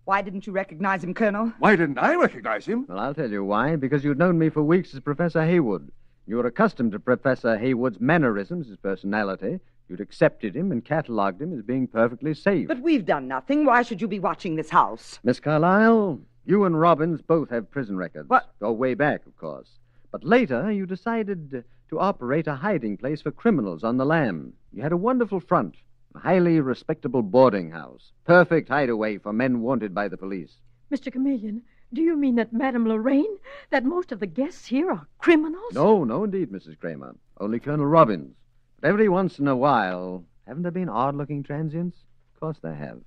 Why didn't you recognize him, Colonel? Why didn't I recognize him? Well, I'll tell you why. Because you'd known me for weeks as Professor Haywood. You were accustomed to Professor Haywood's mannerisms, his personality. You'd accepted him and catalogued him as being perfectly safe. But we've done nothing. Why should you be watching this house? Miss Carlyle, you and Robbins both have prison records. What? Go way back, of course. But later, you decided to operate a hiding place for criminals on the lam. You had a wonderful front. A highly respectable boarding house. Perfect hideaway for men wanted by the police. Mr. Chameleon, do you mean that Madame Lorraine, that most of the guests here are criminals? No, indeed, Mrs. Kramer. Only Colonel Robbins. But every once in a while, haven't there been odd-looking transients? Of course there have.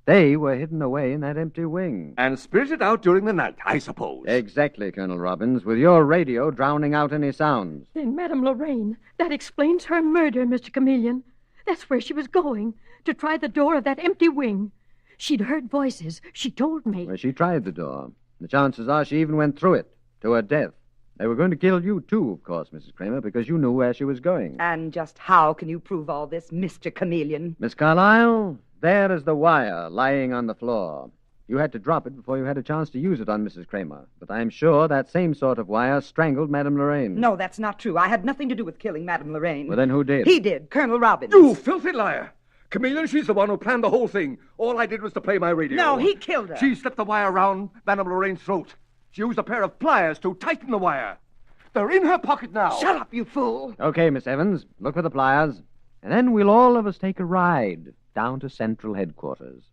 They were hidden away in that empty wing. And spirited out during the night, I suppose. Exactly, Colonel Robbins, with your radio drowning out any sounds. Then Madame Lorraine, that explains her murder, Mr. Chameleon. That's where she was going, to try the door of that empty wing. She'd heard voices. She told me. Well, she tried the door. The chances are she even went through it, to her death. They were going to kill you, too, of course, Mrs. Kramer, because you knew where she was going. And just how can you prove all this, Mr. Chameleon? Miss Carlyle, there is the wire lying on the floor. You had to drop it before you had a chance to use it on Mrs. Kramer. But I'm sure that same sort of wire strangled Madame Lorraine. No, that's not true. I had nothing to do with killing Madame Lorraine. Well, then who did? He did, Colonel Robbins. You filthy liar! Chameleon, she's the one who planned the whole thing. All I did was to play my radio. No, he killed her. She slipped the wire around Madame Lorraine's throat. She used a pair of pliers to tighten the wire. They're in her pocket now. Shut up, you fool. Okay, Miss Evans, look for the pliers. And then we'll all of us take a ride down to Central Headquarters.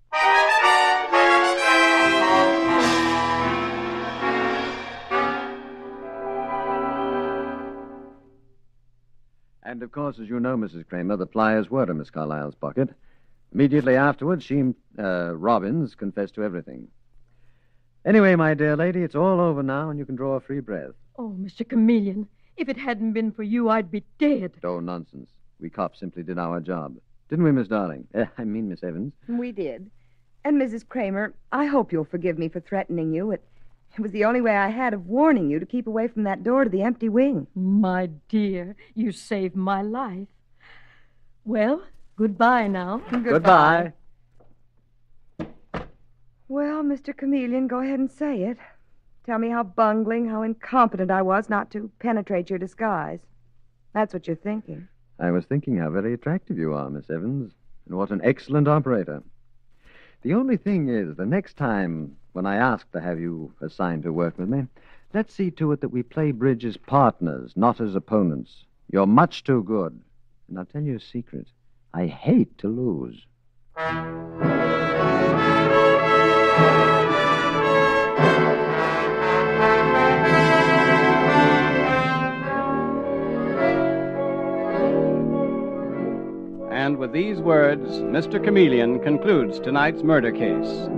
And, of course, as you know, Mrs. Kramer, the pliers were in Miss Carlyle's pocket. Immediately afterwards, Robbins, confessed to everything. Anyway, my dear lady, it's all over now, and you can draw a free breath. Oh, Mr. Chameleon, if it hadn't been for you, I'd be dead. Oh, nonsense. We cops simply did our job. Didn't we, Miss Darling? I mean, Miss Evans. We did. And, Mrs. Kramer, I hope you'll forgive me for threatening you. It was the only way I had of warning you to keep away from that door to the empty wing. My dear, you saved my life. Well, goodbye now. Goodbye. Well, Mr. Chameleon, go ahead and say it. Tell me how bungling, how incompetent I was not to penetrate your disguise. That's what you're thinking. I was thinking how very attractive you are, Miss Evans, and what an excellent operator. The only thing is, the next time when I ask to have you assigned to work with me, let's see to it that we play bridge as partners, not as opponents. You're much too good. And I'll tell you a secret. I hate to lose. And with these words, Mr. Chameleon concludes tonight's murder case.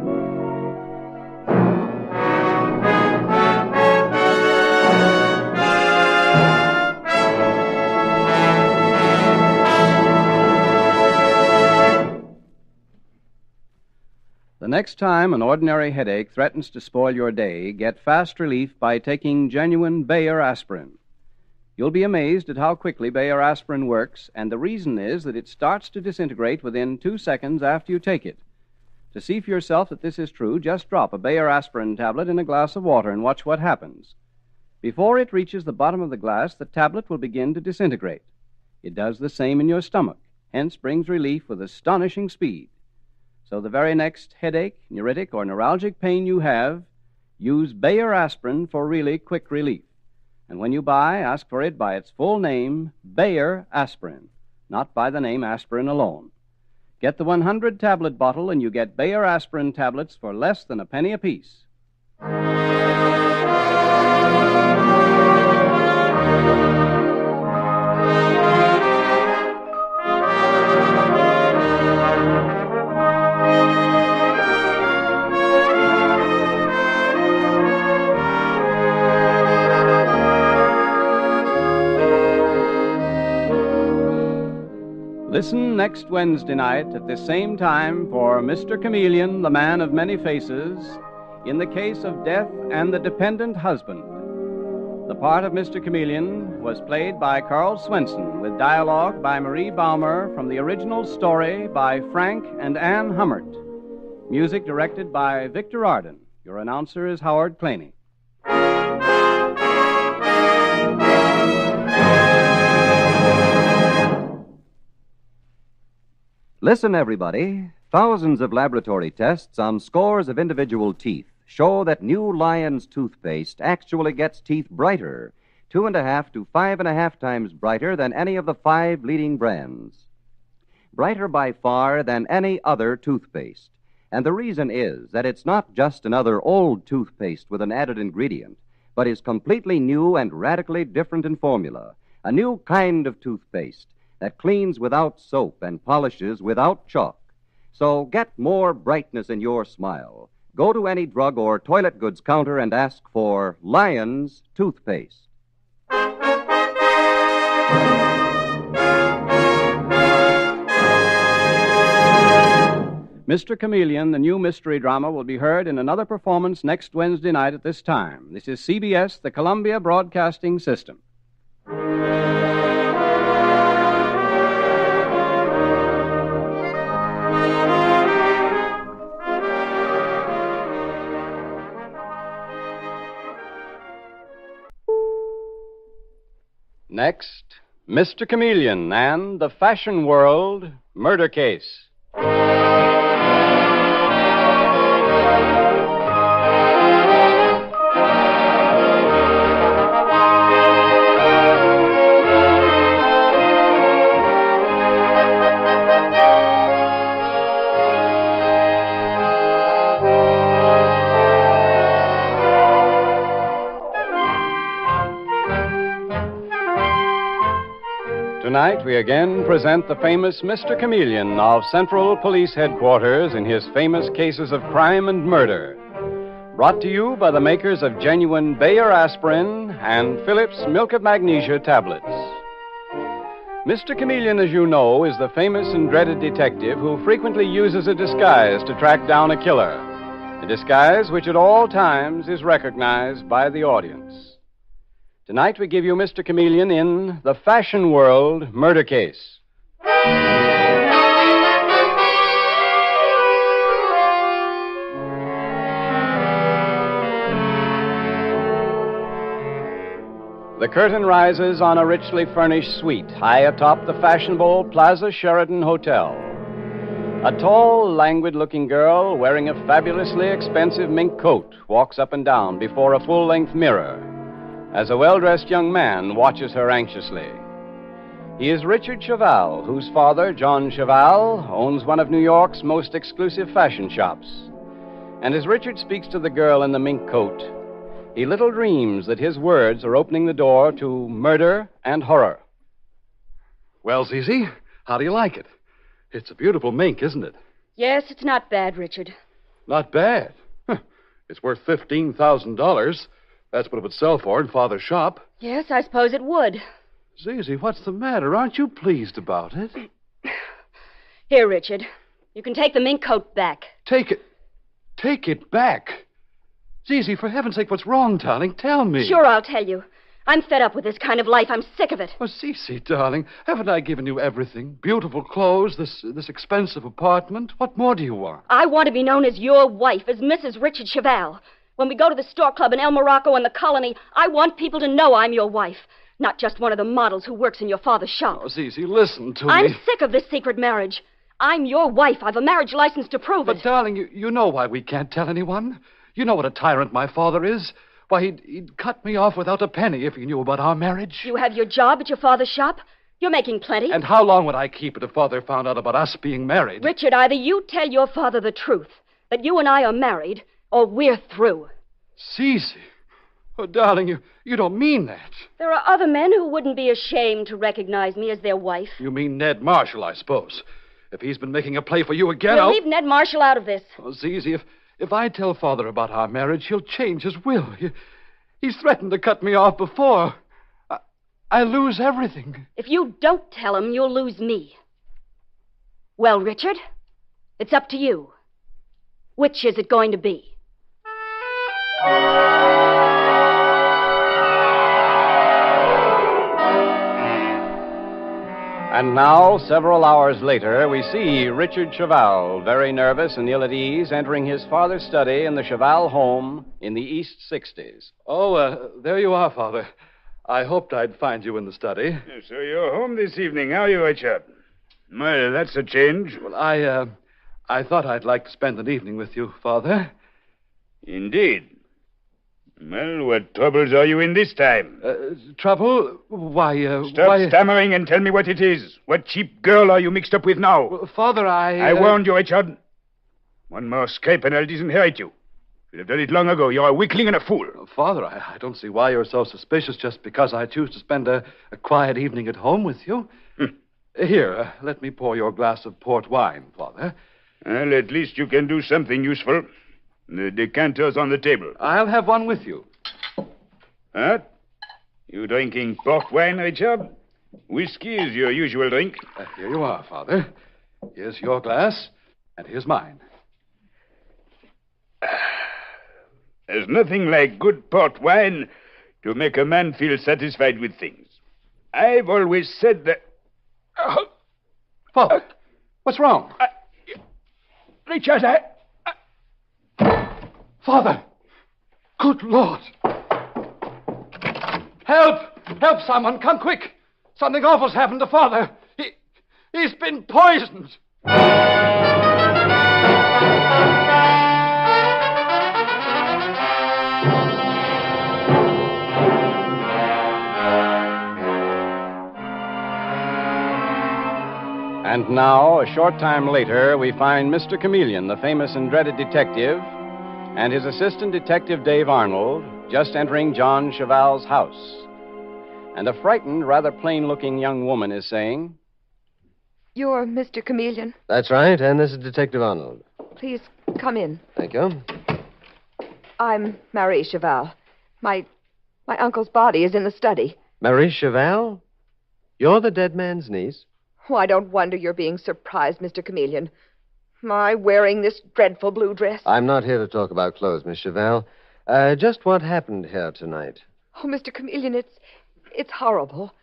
The next time an ordinary headache threatens to spoil your day, get fast relief by taking genuine Bayer aspirin. You'll be amazed at how quickly Bayer aspirin works, and the reason is that it starts to disintegrate within 2 seconds after you take it. To see for yourself that this is true, just drop a Bayer aspirin tablet in a glass of water and watch what happens. Before it reaches the bottom of the glass, the tablet will begin to disintegrate. It does the same in your stomach, hence brings relief with astonishing speed. So the very next headache, neuritic, or neuralgic pain you have, use Bayer aspirin for really quick relief. And when you buy, ask for it by its full name, Bayer aspirin, not by the name aspirin alone. Get the 100-tablet bottle, and you get Bayer aspirin tablets for less than a penny apiece. Listen next Wednesday night at this same time for Mr. Chameleon, the Man of Many Faces, in the case of Death and the Dependent Husband. The part of Mr. Chameleon was played by Carl Swenson, with dialogue by Marie Baumer from the original story by Frank and Ann Hummert. Music directed by Victor Arden. Your announcer is Howard Claney. Listen, everybody. Thousands of laboratory tests on scores of individual teeth show that new Lion's toothpaste actually gets teeth brighter, 2.5 to 5.5 times brighter than any of the 5 leading brands. Brighter by far than any other toothpaste. And the reason is that it's not just another old toothpaste with an added ingredient, but is completely new and radically different in formula. A new kind of toothpaste that cleans without soap and polishes without chalk. So get more brightness in your smile. Go to any drug or toilet goods counter and ask for Lion's toothpaste. Mr. Chameleon, the new mystery drama, will be heard in another performance next Wednesday night at this time. This is CBS, the Columbia Broadcasting System. Next, Mr. Chameleon and the Fashion World Murder Case. Tonight, we again present the famous Mr. Chameleon of Central Police Headquarters in his famous cases of crime and murder. Brought to you by the makers of genuine Bayer aspirin and Phillips Milk of Magnesia tablets. Mr. Chameleon, as you know, is the famous and dreaded detective who frequently uses a disguise to track down a killer. A disguise which at all times is recognized by the audience. Tonight we give you Mr. Chameleon in the Fashion World Murder Case. The curtain rises on a richly furnished suite high atop the fashionable Plaza Sheraton Hotel. A tall, languid-looking girl wearing a fabulously expensive mink coat walks up and down before a full-length mirror, as a well-dressed young man watches her anxiously. He is Richard Cheval, whose father, John Cheval, owns one of New York's most exclusive fashion shops. And as Richard speaks to the girl in the mink coat, he little dreams that his words are opening the door to murder and horror. Well, Zizi, how do you like it? It's a beautiful mink, isn't it? Yes, it's not bad, Richard. Not bad. It's worth $15,000. That's what it would sell for in Father's shop. Yes, I suppose it would. Zizi, what's the matter? Aren't you pleased about it? Here, Richard. You can take the mink coat back. Take it back? Zizi, for heaven's sake, what's wrong, darling? Tell me. Sure, I'll tell you. I'm fed up with this kind of life. I'm sick of it. Oh, Zizi, darling, haven't I given you everything? Beautiful clothes, this expensive apartment. What more do you want? I want to be known as your wife, as Mrs. Richard Cheval. When we go to the Store Club in El Morocco and the Colony, I want people to know I'm your wife, not just one of the models who works in your father's shop. Oh, Zizi, listen to me. I'm sick of this secret marriage. I'm your wife. I've a marriage license to prove it. But, darling, you know why we can't tell anyone. You know what a tyrant my father is. Why, he'd cut me off without a penny if he knew about our marriage. You have your job at your father's shop? You're making plenty. And how long would I keep it if Father found out about us being married? Richard, either you tell your father the truth, that you and I are married, or we're through. Zizi. Oh, darling, you don't mean that. There are other men who wouldn't be ashamed to recognize me as their wife. You mean Ned Marshall, I suppose. If he's been making a play for you again, We'll leave Ned Marshall out of this. Oh, Zizi, if I tell Father about our marriage, he'll change his will. He's threatened to cut me off before. I lose everything. If you don't tell him, you'll lose me. Well, Richard, it's up to you. Which is it going to be? And now, several hours later, we see Richard Cheval, very nervous and ill at ease, entering his father's study in the Cheval home in the East 60s. Oh, there you are, Father. I hoped I'd find you in the study. So you're home this evening, are you, Richard? Well, that's a change. Well, I thought I'd like to spend an evening with you, Father. Indeed. Well, what troubles are you in this time? Trouble? Why, Stop stammering and tell me what it is. What cheap girl are you mixed up with now? Well, Father, I warned you, Richard. One more scrape and I'll disinherit you. You'd have done it long ago. You're a weakling and a fool. Father, I don't see why you're so suspicious just because I choose to spend a quiet evening at home with you. Here, let me pour your glass of port wine, Father. Well, at least you can do something useful. The decanter's on the table. I'll have one with you. What? You drinking port wine, Richard? Whiskey is your usual drink. Here you are, Father. Here's your glass, and here's mine. There's nothing like good port wine to make a man feel satisfied with things. I've always said that... Father, what's wrong? Richard, Father! Good Lord! Help! Help, someone! Come quick! Something awful's happened to Father. He's been poisoned! And now, a short time later, we find Mr. Chameleon, the famous and dreaded detective, and his assistant detective, Dave Arnold, just entering John Cheval's house. And a frightened, rather plain-looking young woman is saying, You're Mr. Chameleon. That's right, and this is Detective Arnold. Please come in. Thank you. I'm Marie Cheval. My uncle's body is in the study. Marie Cheval? You're the dead man's niece? Oh, I don't wonder you're being surprised, Mr. Chameleon. My wearing this dreadful blue dress. I'm not here to talk about clothes, Miss Cheval. Just what happened here tonight? Oh, Mr. Chameleon, it's horrible.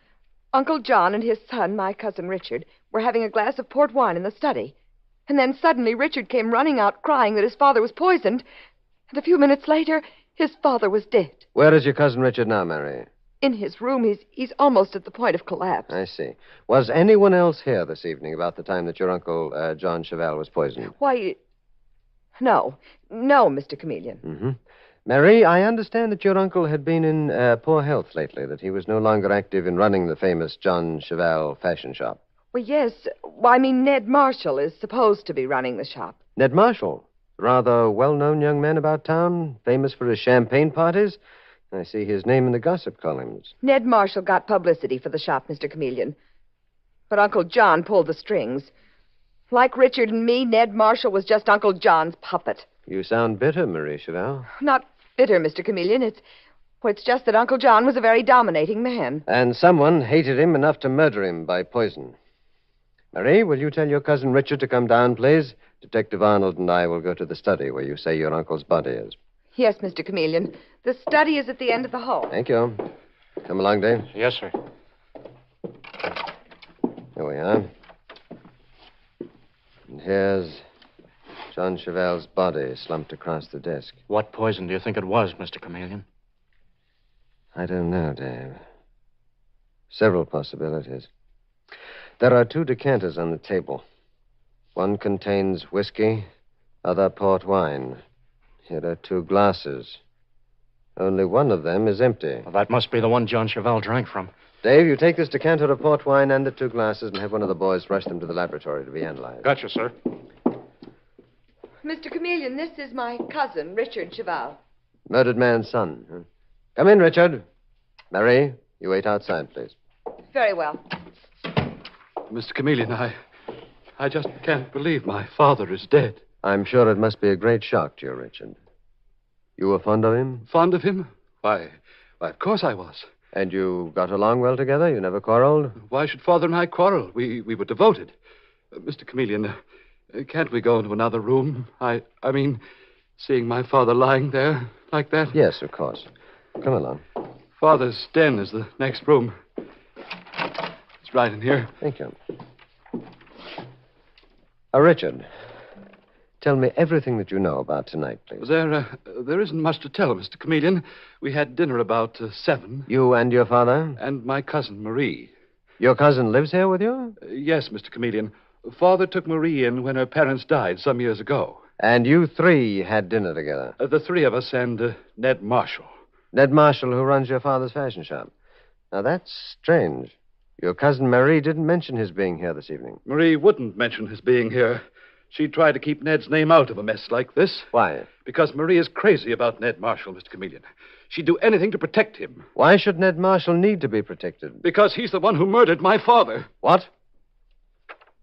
Uncle John and his son, my cousin Richard, were having a glass of port wine in the study. And then suddenly Richard came running out crying that his father was poisoned. And a few minutes later, his father was dead. Where is your cousin Richard now, Mary? In his room. He's almost at the point of collapse. I see. Was anyone else here this evening about the time that your uncle, John Cheval, was poisoned? Why, no, Mr. Chameleon. Mm-hmm. Mary, I understand that your uncle had been in poor health lately, that he was no longer active in running the famous John Cheval fashion shop. Well, yes. Well, I mean, Ned Marshall is supposed to be running the shop. Ned Marshall? Rather well-known young man about town, famous for his champagne parties? I see his name in the gossip columns. Ned Marshall got publicity for the shop, Mr. Chameleon. But Uncle John pulled the strings. Like Richard and me, Ned Marshall was just Uncle John's puppet. You sound bitter, Marie Cheval. Not bitter, Mr. Chameleon. It's just that Uncle John was a very dominating man. And someone hated him enough to murder him by poison. Marie, will you tell your cousin Richard to come down, please? Detective Arnold and I will go to the study where you say your uncle's body is. Yes, Mr. Chameleon. The study is at the end of the hall. Thank you. Come along, Dave. Yes, sir. Here we are. And here's John Cheval's body slumped across the desk. What poison do you think it was, Mr. Chameleon? I don't know, Dave. Several possibilities. There are 2 decanters on the table. One contains whiskey, other port wine. Here are 2 glasses. Only one of them is empty. Well, that must be the one John Cheval drank from. Dave, you take this decanter of port wine and the 2 glasses and have one of the boys rush them to the laboratory to be analyzed. Gotcha, sir. Mr. Chameleon, this is my cousin, Richard Cheval. Murdered man's son. Huh? Come in, Richard. Marie, you wait outside, please. Very well. Mr. Chameleon, I just can't believe my father is dead. I'm sure it must be a great shock to you, Richard. You were fond of him? Fond of him? Why, of course I was. And you got along well together? You never quarreled? Why should Father and I quarrel? We were devoted. Mr. Chameleon, can't we go into another room? I mean, seeing my father lying there like that. Yes, of course. Come along. Father's den is the next room. It's right in here. Thank you. Richard, tell me everything that you know about tonight, please. There isn't much to tell, Mr. Chameleon. We had dinner about 7. You and your father? And my cousin, Marie. Your cousin lives here with you? Yes, Mr. Chameleon. Father took Marie in when her parents died some years ago. And you 3 had dinner together? The 3 of us and Ned Marshall. Ned Marshall, who runs your father's fashion shop. Now, that's strange. Your cousin Marie didn't mention his being here this evening. Marie wouldn't mention his being here. She tried to keep Ned's name out of a mess like this. Why? Because Marie is crazy about Ned Marshall, Mr. Chameleon. She'd do anything to protect him. Why should Ned Marshall need to be protected? Because he's the one who murdered my father. What?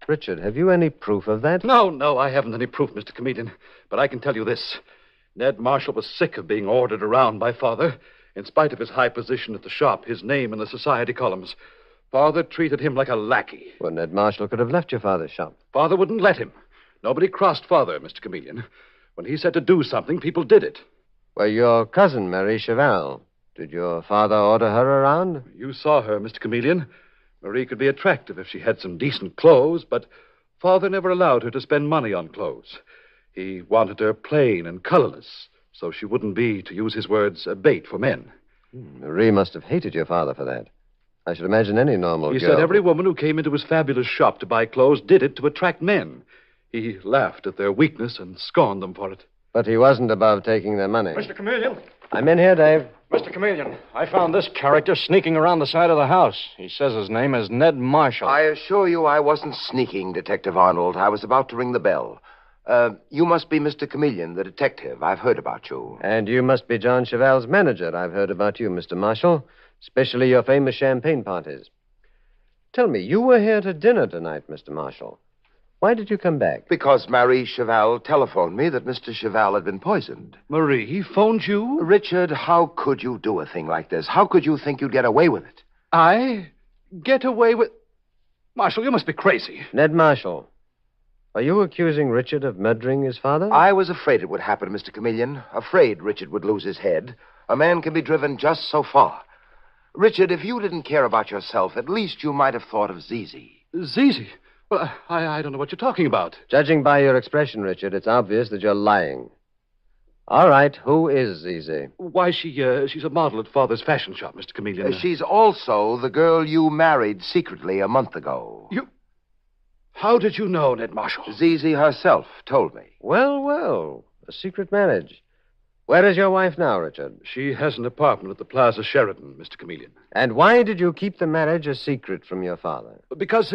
Richard, have you any proof of that? No, I haven't any proof, Mr. Chameleon. But I can tell you this. Ned Marshall was sick of being ordered around by Father. In spite of his high position at the shop, his name in the society columns, Father treated him like a lackey. Well, Ned Marshall could have left your father's shop. Father wouldn't let him. Nobody crossed Father, Mr. Chameleon. When he said to do something, people did it. Well, your cousin, Marie Cheval, did your father order her around? You saw her, Mr. Chameleon. Marie could be attractive if she had some decent clothes, but Father never allowed her to spend money on clothes. He wanted her plain and colorless, so she wouldn't be, to use his words, a bait for men. Marie must have hated your father for that. I should imagine any normal He girl... said every woman who came into his fabulous shop to buy clothes did it to attract men. He laughed at their weakness and scorned them for it. But he wasn't above taking their money. Mr. Chameleon. I'm in here, Dave. Mr. Chameleon, I found this character sneaking around the side of the house. He says his name is Ned Marshall. I assure you I wasn't sneaking, Detective Arnold. I was about to ring the bell. You must be Mr. Chameleon, the detective. I've heard about you. And you must be John Cheval's manager. I've heard about you, Mr. Marshall, especially your famous champagne parties. Tell me, you were here to dinner tonight, Mr. Marshall. Why did you come back? Because Marie Cheval telephoned me that Mr. Cheval had been poisoned. Marie phoned you? Richard, how could you do a thing like this? How could you think you'd get away with it? I? Get away with... Marshall, you must be crazy. Ned Marshall, are you accusing Richard of murdering his father? I was afraid it would happen, Mr. Chameleon. Afraid Richard would lose his head. A man can be driven just so far. Richard, if you didn't care about yourself, at least you might have thought of Zizi. Zizi? Well, I don't know what you're talking about. Judging by your expression, Richard, it's obvious that you're lying. All right, who is Zizi? Why, she's a model at Father's fashion shop, Mr. Chameleon. She's also the girl you married secretly a month ago. You... How did you know, Ned Marshall? Zizi herself told me. Well, a secret marriage. Where is your wife now, Richard? She has an apartment at the Plaza Sheraton, Mr. Chameleon. And why did you keep the marriage a secret from your father? Because,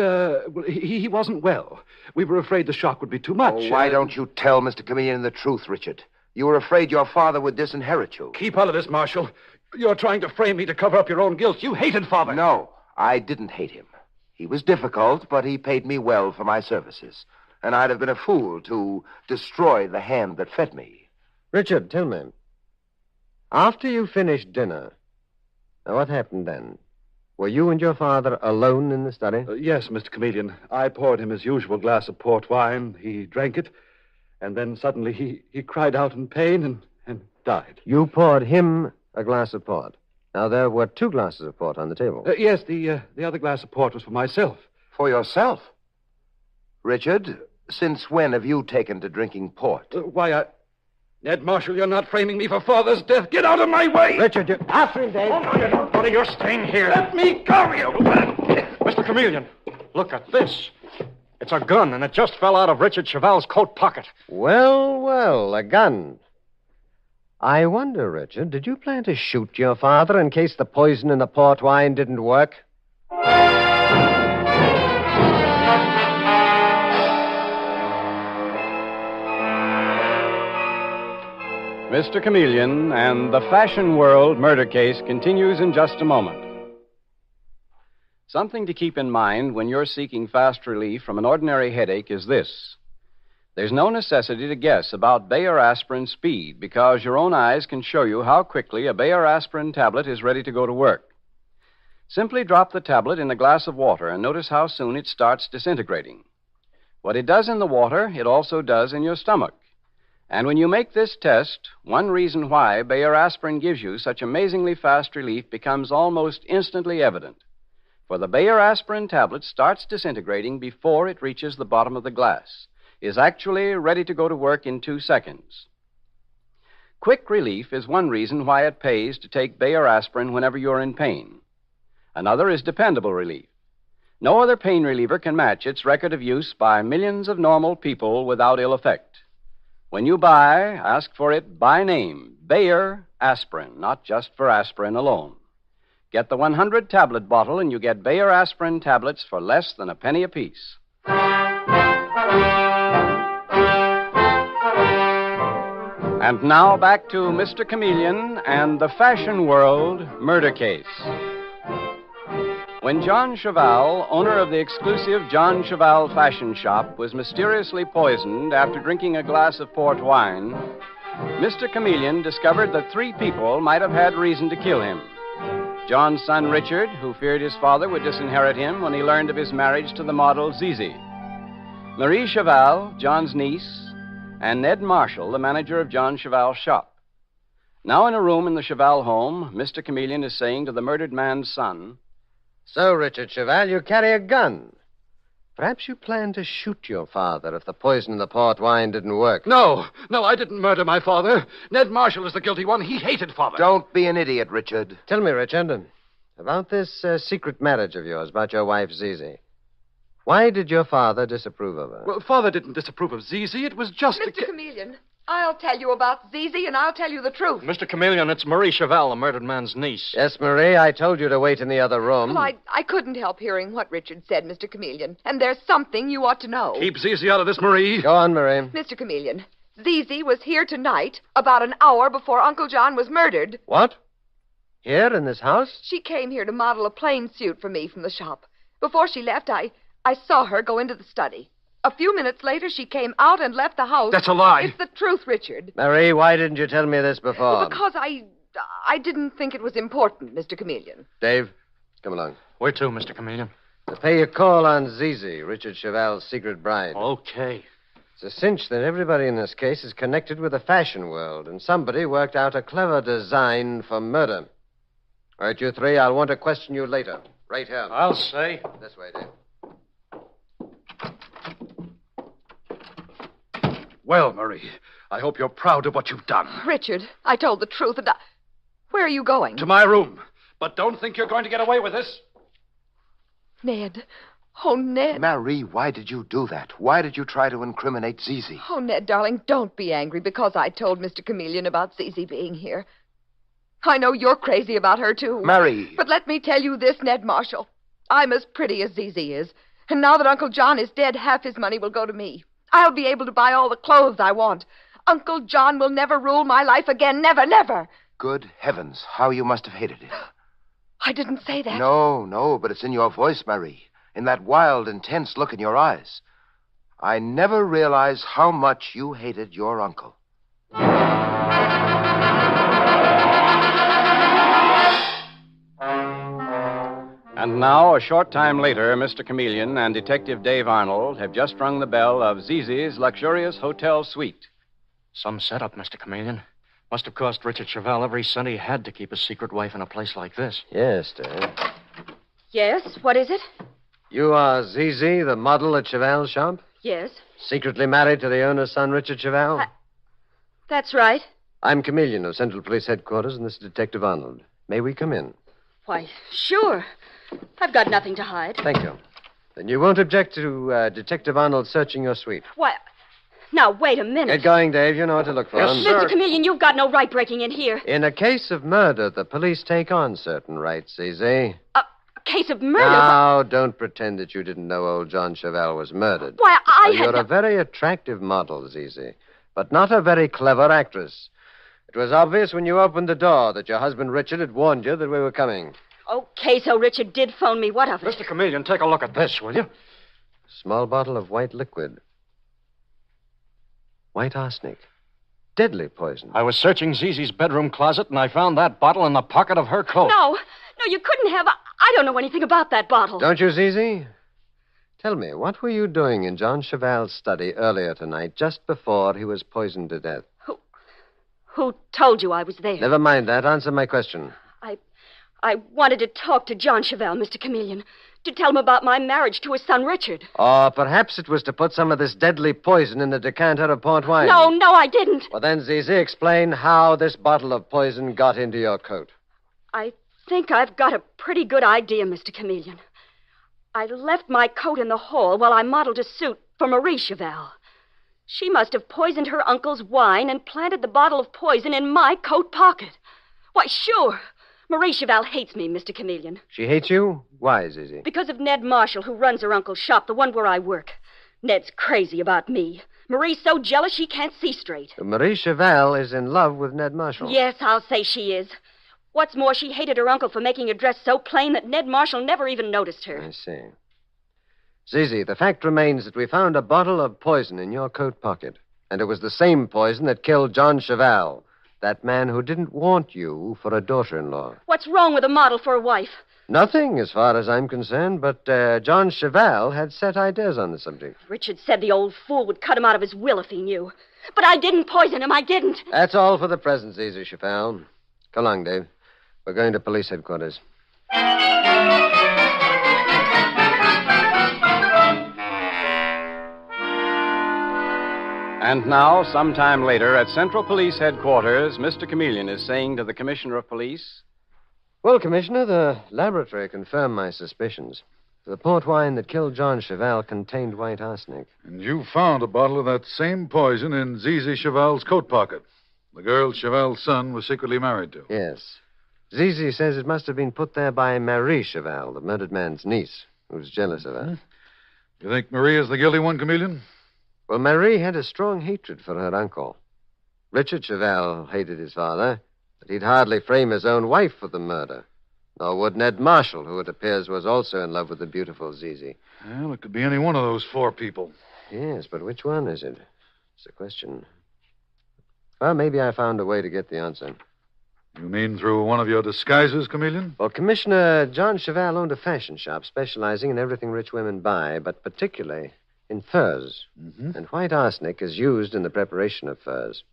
he wasn't well. We were afraid the shock would be too much. Oh, why don't you tell Mr. Chameleon the truth, Richard? You were afraid your father would disinherit you. Keep out of this, Marshall. You're trying to frame me to cover up your own guilt. You hated Father. No, I didn't hate him. He was difficult, but he paid me well for my services. And I'd have been a fool to destroy the hand that fed me. Richard, tell me. After you finished dinner, what happened then? Were you and your father alone in the study? Yes, Mr. Chameleon. I poured him his usual glass of port wine. He drank it. And then suddenly he cried out in pain and died. You poured him a glass of port. Now, there were 2 glasses of port on the table. Yes, the other glass of port was for myself. For yourself? Richard, since when have you taken to drinking port? Ned Marshall, you're not framing me for Father's death. Get out of my way! Richard, you're after him, Dave. Oh, no, you're not, buddy. You're staying here. Let me go, you! Mr. Chameleon, look at this. It's a gun, and it just fell out of Richard Cheval's coat pocket. Well, a gun. I wonder, Richard, did you plan to shoot your father in case the poison in the port wine didn't work? Mr. Chameleon and the Fashion World murder case continues in just a moment. Something to keep in mind when you're seeking fast relief from an ordinary headache is this. There's no necessity to guess about Bayer aspirin speed because your own eyes can show you how quickly a Bayer aspirin tablet is ready to go to work. Simply drop the tablet in a glass of water and notice how soon it starts disintegrating. What it does in the water, it also does in your stomach. And when you make this test, one reason why Bayer aspirin gives you such amazingly fast relief becomes almost instantly evident. For the Bayer aspirin tablet starts disintegrating before it reaches the bottom of the glass, is actually ready to go to work in 2 seconds. Quick relief is one reason why it pays to take Bayer aspirin whenever you're in pain. Another is dependable relief. No other pain reliever can match its record of use by millions of normal people without ill effect. When you buy, ask for it by name, Bayer aspirin, not just for aspirin alone. Get the 100-tablet bottle and you get Bayer aspirin tablets for less than a penny apiece. And now back to Mr. Chameleon and the fashion world murder case. When John Cheval, owner of the exclusive John Cheval fashion shop, was mysteriously poisoned after drinking a glass of port wine, Mr. Chameleon discovered that 3 people might have had reason to kill him. John's son Richard, who feared his father would disinherit him when he learned of his marriage to the model Zizi. Marie Cheval, John's niece, and Ned Marshall, the manager of John Cheval's shop. Now in a room in the Cheval home, Mr. Chameleon is saying to the murdered man's son, "So, Richard Cheval, you carry a gun. Perhaps you plan to shoot your father if the poison in the port wine didn't work." No, I didn't murder my father. Ned Marshall is the guilty one. He hated Father. Don't be an idiot, Richard. Tell me, Richard, about this secret marriage of yours, about your wife, Zizi. Why did your father disapprove of her? Well, Father didn't disapprove of Zizi. It was just Mr. Chameleon, I'll tell you about Zizi, and I'll tell you the truth. Mr. Chameleon, it's Marie Cheval, the murdered man's niece. Yes, Marie, I told you to wait in the other room. Well, I couldn't help hearing what Richard said, Mr. Chameleon, and there's something you ought to know. Keep Zizi out of this, Marie. Go on, Marie. Mr. Chameleon, Zizi was here tonight about an hour before Uncle John was murdered. What? Here in this house? She came here to model a plain suit for me from the shop. Before she left, I saw her go into the study. A few minutes later, she came out and left the house. That's a lie. It's the truth, Richard. Marie, why didn't you tell me this before? Well, because I didn't think it was important, Mr. Chameleon. Dave, come along. Where to, Mr. Chameleon? To pay a call on Zizi, Richard Cheval's secret bride. Okay. It's a cinch that everybody in this case is connected with the fashion world, and somebody worked out a clever design for murder. All right, you 3, I'll want to question you later. Right here. I'll say. This way, Dave. Well, Marie, I hope you're proud of what you've done. Richard, I told the truth, and where are you going? To my room. But don't think you're going to get away with this. Ned. Oh, Ned. Marie, why did you do that? Why did you try to incriminate Zizi? Oh, Ned, darling, don't be angry because I told Mr. Chameleon about Zizi being here. I know you're crazy about her, too. Marie. But let me tell you this, Ned Marshall. I'm as pretty as Zizi is. And now that Uncle John is dead, half his money will go to me. I'll be able to buy all the clothes I want. Uncle John will never rule my life again. Never, never. Good heavens, how you must have hated it. I didn't say that. No, but it's in your voice, Marie. In that wild, intense look in your eyes. I never realized how much you hated your uncle. And now, a short time later, Mr. Chameleon and Detective Dave Arnold have just rung the bell of Zizi's luxurious hotel suite. Some setup, Mr. Chameleon. Must have cost Richard Cheval every cent he had to keep his secret wife in a place like this. Yes, Dave. Yes, what is it? You are Zizi, the model at Cheval's shop? Yes. Secretly married to the owner's son, Richard Cheval? That's right. I'm Chameleon of Central Police Headquarters, and this is Detective Arnold. May we come in? Why, sure. I've got nothing to hide. Thank you. Then you won't object to Detective Arnold searching your suite? Why, now, wait a minute. Get going, Dave. You know what to look for. Yes, sir. Mr. Chameleon, you've got no right breaking in here. In a case of murder, the police take on certain rights, Zizi. A case of murder? Now, don't pretend that you didn't know old John Cheval was murdered. Why, I had You're a very attractive model, Zizi, but not a very clever actress. It was obvious when you opened the door that your husband Richard had warned you that we were coming. Okay, so Richard did phone me. What of it? Mr. Chameleon, take a look at this, will you? Small bottle of white liquid. White arsenic. Deadly poison. I was searching Zizi's bedroom closet, and I found that bottle in the pocket of her coat. No, you couldn't have. I don't know anything about that bottle. Don't you, Zizi? Tell me, what were you doing in John Cheval's study earlier tonight, just before he was poisoned to death? Who told you I was there? Never mind that. Answer my question. I wanted to talk to John Cheval, Mr. Chameleon, to tell him about my marriage to his son, Richard. Or perhaps it was to put some of this deadly poison in the decanter of port wine. No, I didn't. Well, then, Zizi, explain how this bottle of poison got into your coat. I think I've got a pretty good idea, Mr. Chameleon. I left my coat in the hall while I modeled a suit for Marie Cheval. She must have poisoned her uncle's wine and planted the bottle of poison in my coat pocket. Why, sure. Marie Cheval hates me, Mr. Chameleon. She hates you? Why, Zizi? Because of Ned Marshall, who runs her uncle's shop, the one where I work. Ned's crazy about me. Marie's so jealous she can't see straight. Marie Cheval is in love with Ned Marshall. Yes, I'll say she is. What's more, she hated her uncle for making her dress so plain that Ned Marshall never even noticed her. I see. Zizi, the fact remains that we found a bottle of poison in your coat pocket. And it was the same poison that killed John Cheval, that man who didn't want you for a daughter-in-law. What's wrong with a model for a wife? Nothing, as far as I'm concerned, but John Cheval had set ideas on the subject. Richard said the old fool would cut him out of his will if he knew. But I didn't poison him, I didn't. That's all for the present, Zizi Cheval. Come along, Dave. We're going to police headquarters. And now, sometime later, at Central Police Headquarters, Mr. Chameleon is saying to the Commissioner of Police, Well, Commissioner, the laboratory confirmed my suspicions. The port wine that killed John Cheval contained white arsenic. And you found a bottle of that same poison in Zizi Cheval's coat pocket. The girl Cheval's son was secretly married to. Yes. Zizi says it must have been put there by Marie Cheval, the murdered man's niece, who was jealous of her. You think Marie is the guilty one, Chameleon? Well, Marie had a strong hatred for her uncle. Richard Cheval hated his father, but he'd hardly frame his own wife for the murder. Nor would Ned Marshall, who it appears was also in love with the beautiful Zizi. Well, it could be any one of those four people. Yes, but which one is it? It's a question. Well, maybe I found a way to get the answer. You mean through one of your disguises, Chameleon? Well, Commissioner, John Cheval owned a fashion shop specializing in everything rich women buy, but particularly in furs. Mm-hmm. And white arsenic is used in the preparation of furs.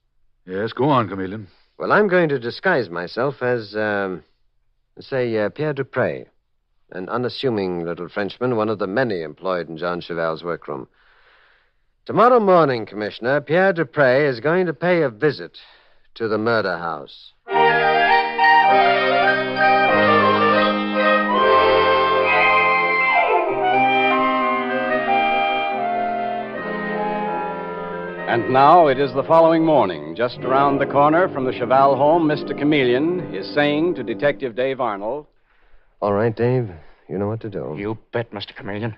Yes, go on, Chameleon. Well, I'm going to disguise myself as, Pierre Dupre, an unassuming little Frenchman, one of the many employed in John Cheval's workroom. Tomorrow morning, Commissioner, Pierre Dupre is going to pay a visit to the murder house. And now it is the following morning. Just around the corner from the Cheval home, Mr. Chameleon is saying to Detective Dave Arnold, All right, Dave. You know what to do. You bet, Mr. Chameleon.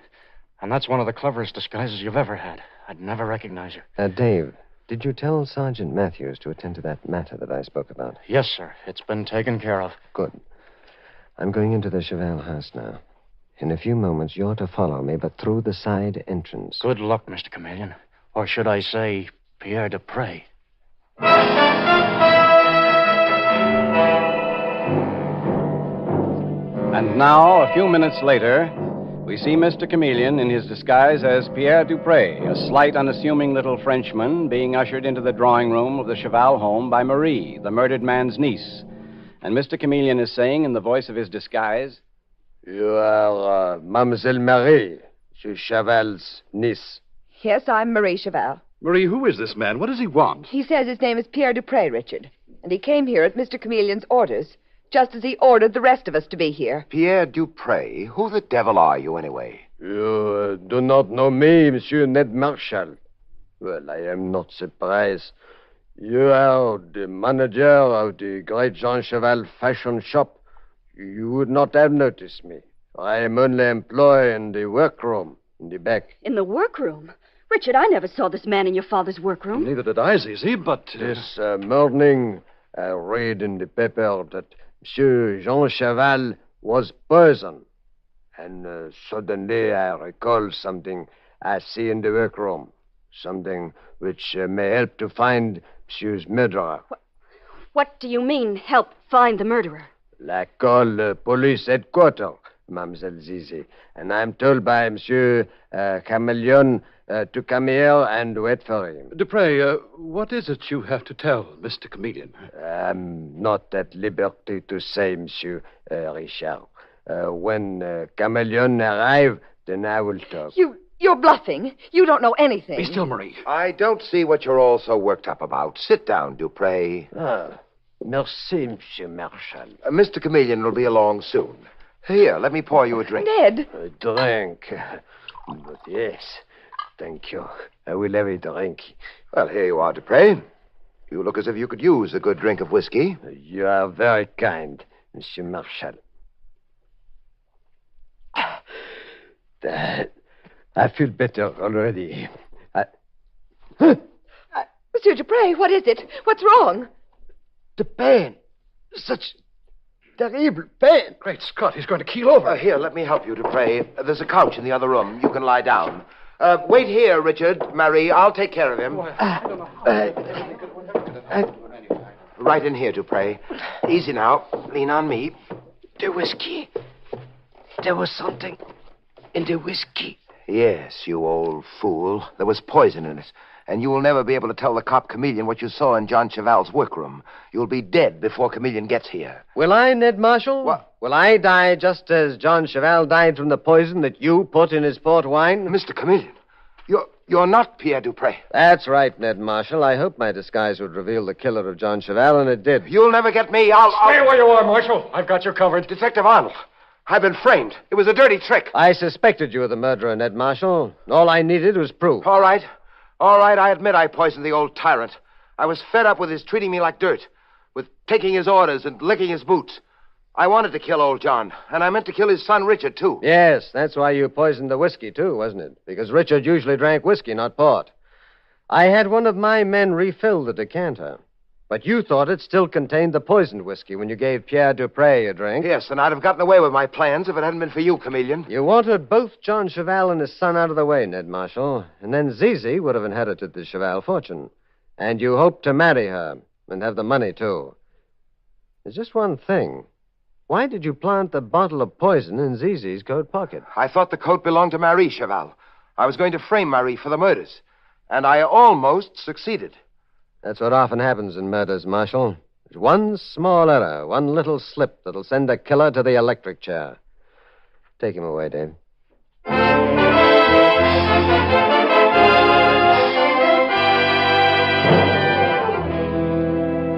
And that's one of the cleverest disguises you've ever had. I'd never recognize her. Dave, did you tell Sergeant Matthews to attend to that matter that I spoke about? Yes, sir. It's been taken care of. Good. I'm going into the Cheval house now. In a few moments, you're to follow me, but through the side entrance. Good luck, Mr. Chameleon. Or should I say, Pierre Dupre. And now, a few minutes later, we see Mr. Chameleon in his disguise as Pierre Dupre, a slight, unassuming little Frenchman, being ushered into the drawing room of the Cheval home by Marie, the murdered man's niece. And Mr. Chameleon is saying in the voice of his disguise, You are Mademoiselle Marie, Cheval's niece. Yes, I'm Marie Cheval. Marie, who is this man? What does he want? He says his name is Pierre Dupre, Richard. And he came here at Mr. Chameleon's orders, just as he ordered the rest of us to be here. Pierre Dupre? Who the devil are you, anyway? You do not know me, Monsieur Ned Marshall. Well, I am not surprised. You are the manager of the great Jean Cheval fashion shop. You would not have noticed me. I am only employed in the workroom, in the back. In the workroom? Richard, I never saw this man in your father's workroom. Neither did I, Zizi, but... This morning, I read in the paper that Monsieur Jean Cheval was poisoned. And suddenly I recall something I see in the workroom. Something which may help to find Monsieur's murderer. What do you mean, help find the murderer? I call police headquarters. Mademoiselle Zizi. And I'm told by Monsieur Chameleon to come here and wait for him. Dupre, what is it you have to tell Mr. Chameleon? I'm not at liberty to say, Monsieur Richard. When Chameleon arrive, then I will talk. You're bluffing. You don't know anything. Be still, Marie. I don't see what you're all so worked up about. Sit down, Dupre. Merci, Monsieur Marshal. Mr. Chameleon will be along soon. Here, let me pour you a drink. Ned. A drink. But yes, thank you. I will have a drink. Well, here you are, Dupre. You look as if you could use a good drink of whiskey. You are very kind, Monsieur Marshal. I feel better already. Monsieur Dupre, what is it? What's wrong? The pain. Such terrible pain. Great Scott, he's going to keel over. Here, let me help you, Dupre. There's a couch in the other room. You can lie down. Wait here, Richard. Marie, I'll take care of him. Right in here, Dupre. Easy now. Lean on me. The whiskey. There was something in the whiskey. Yes, you old fool. There was poison in it. And you will never be able to tell the cop Chameleon what you saw in John Cheval's workroom. You'll be dead before Chameleon gets here. Will I, Ned Marshall? What? Will I die just as John Cheval died from the poison that you put in his port wine? Mr. Chameleon, you're not Pierre Dupre. That's right, Ned Marshall. I hoped my disguise would reveal the killer of John Cheval, and it did. You'll never get me. Stay where you are, Marshal. I've got you covered. Detective Arnold, I've been framed. It was a dirty trick. I suspected you of the murderer, Ned Marshall. All I needed was proof. All right, I admit I poisoned the old tyrant. I was fed up with his treating me like dirt, with taking his orders and licking his boots. I wanted to kill old John, and I meant to kill his son Richard, too. Yes, that's why you poisoned the whiskey, too, wasn't it? Because Richard usually drank whiskey, not port. I had one of my men refill the decanter, but you thought it still contained the poisoned whiskey when you gave Pierre Dupre a drink. Yes, and I'd have gotten away with my plans if it hadn't been for you, Chameleon. You wanted both John Cheval and his son out of the way, Ned Marshall, and then Zizi would have inherited the Cheval fortune. And you hoped to marry her and have the money, too. There's just one thing. Why did you plant the bottle of poison in Zizi's coat pocket? I thought the coat belonged to Marie Cheval. I was going to frame Marie for the murders, and I almost succeeded. That's what often happens in murders, Marshal. There's one small error, one little slip that'll send a killer to the electric chair. Take him away, Dave.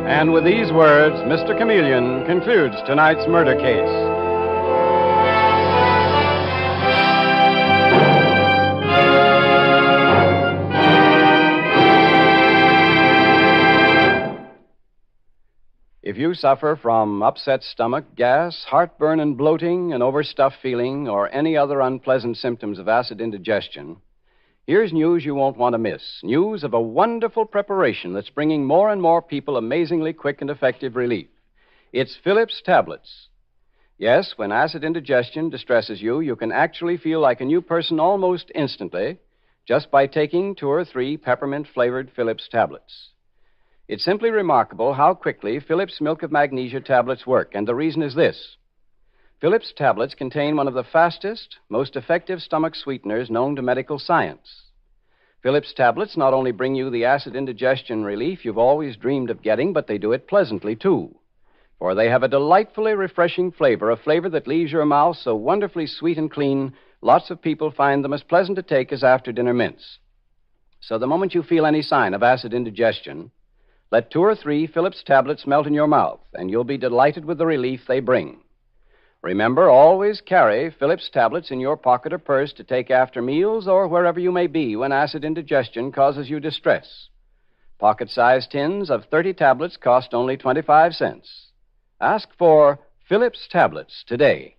And with these words, Mr. Chameleon concludes tonight's murder case. If you suffer from upset stomach, gas, heartburn and bloating, an overstuffed feeling, or any other unpleasant symptoms of acid indigestion, here's news you won't want to miss. News of a wonderful preparation that's bringing more and more people amazingly quick and effective relief. It's Phillips Tablets. Yes, when acid indigestion distresses you, you can actually feel like a new person almost instantly just by taking 2 or 3 peppermint-flavored Phillips Tablets. It's simply remarkable how quickly Phillips Milk of Magnesia tablets work, and the reason is this. Phillips tablets contain one of the fastest, most effective stomach sweeteners known to medical science. Phillips tablets not only bring you the acid indigestion relief you've always dreamed of getting, but they do it pleasantly, too. For they have a delightfully refreshing flavor, a flavor that leaves your mouth so wonderfully sweet and clean, lots of people find them as pleasant to take as after-dinner mints. So the moment you feel any sign of acid indigestion, let 2 or 3 Phillips tablets melt in your mouth, and you'll be delighted with the relief they bring. Remember, always carry Phillips tablets in your pocket or purse to take after meals or wherever you may be when acid indigestion causes you distress. Pocket-sized tins of 30 tablets cost only 25 cents. Ask for Phillips tablets today.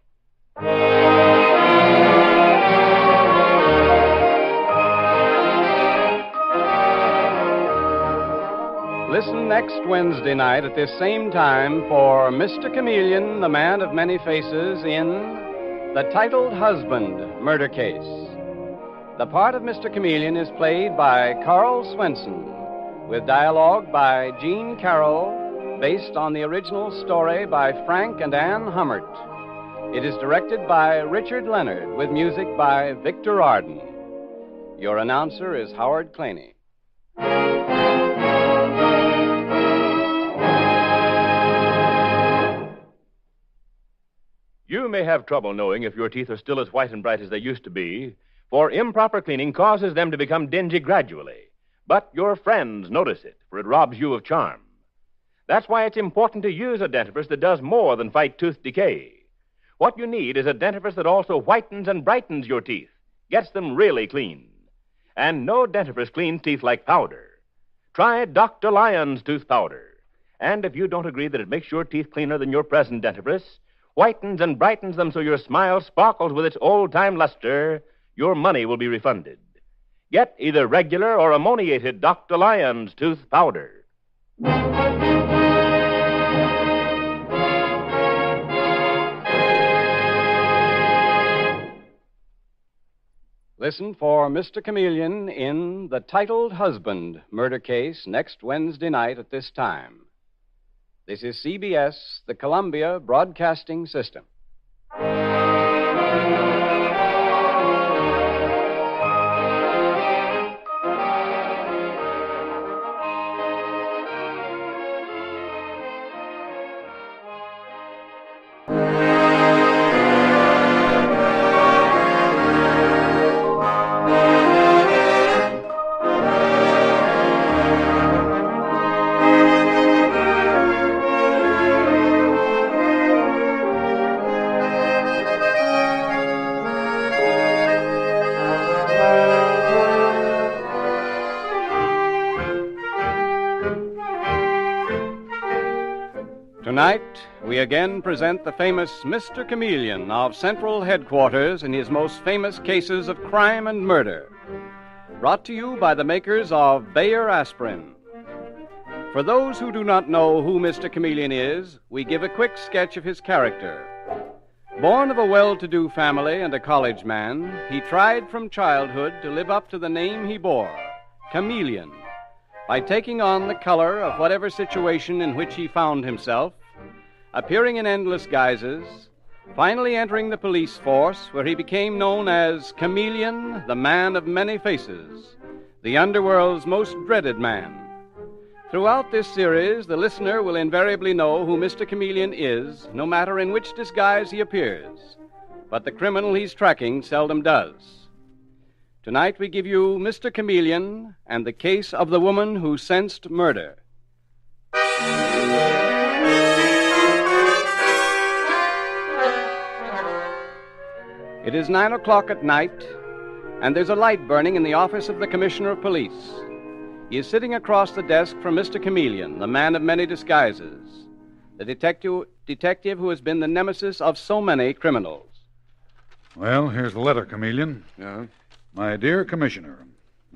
Listen next Wednesday night at this same time for Mr. Chameleon, the man of many faces, in The Titled Husband Murder Case. The part of Mr. Chameleon is played by Carl Swenson, with dialogue by Gene Carroll, based on the original story by Frank and Ann Hummert. It is directed by Richard Leonard with music by Victor Arden. Your announcer is Howard Claney. You may have trouble knowing if your teeth are still as white and bright as they used to be, for improper cleaning causes them to become dingy gradually. But your friends notice it, for it robs you of charm. That's why it's important to use a dentifrice that does more than fight tooth decay. What you need is a dentifrice that also whitens and brightens your teeth, gets them really clean. And no dentifrice cleans teeth like powder. Try Dr. Lyon's tooth powder. And if you don't agree that it makes your teeth cleaner than your present dentifrice, whitens and brightens them so your smile sparkles with its old-time luster, your money will be refunded. Get either regular or ammoniated Dr. Lyon's tooth powder. Listen for Mr. Chameleon in The Titled Husband murder case next Wednesday night at this time. This is CBS, the Columbia Broadcasting System. Tonight, we again present the famous Mr. Chameleon of Central Headquarters in his most famous cases of crime and murder. Brought to you by the makers of Bayer Aspirin. For those who do not know who Mr. Chameleon is, we give a quick sketch of his character. Born of a well-to-do family and a college man, he tried from childhood to live up to the name he bore, Chameleon, by taking on the color of whatever situation in which he found himself, appearing in endless guises, finally entering the police force, where he became known as Chameleon, the man of many faces, the underworld's most dreaded man. Throughout this series, the listener will invariably know who Mr. Chameleon is, no matter in which disguise he appears. But the criminal he's tracking seldom does. Tonight we give you Mr. Chameleon and the case of the woman who sensed murder. It is 9 o'clock at night, and there's a light burning in the office of the Commissioner of Police. He is sitting across the desk from Mr. Chameleon, the man of many disguises, the detective who has been the nemesis of so many criminals. Well, here's the letter, Chameleon. Yeah? My dear Commissioner,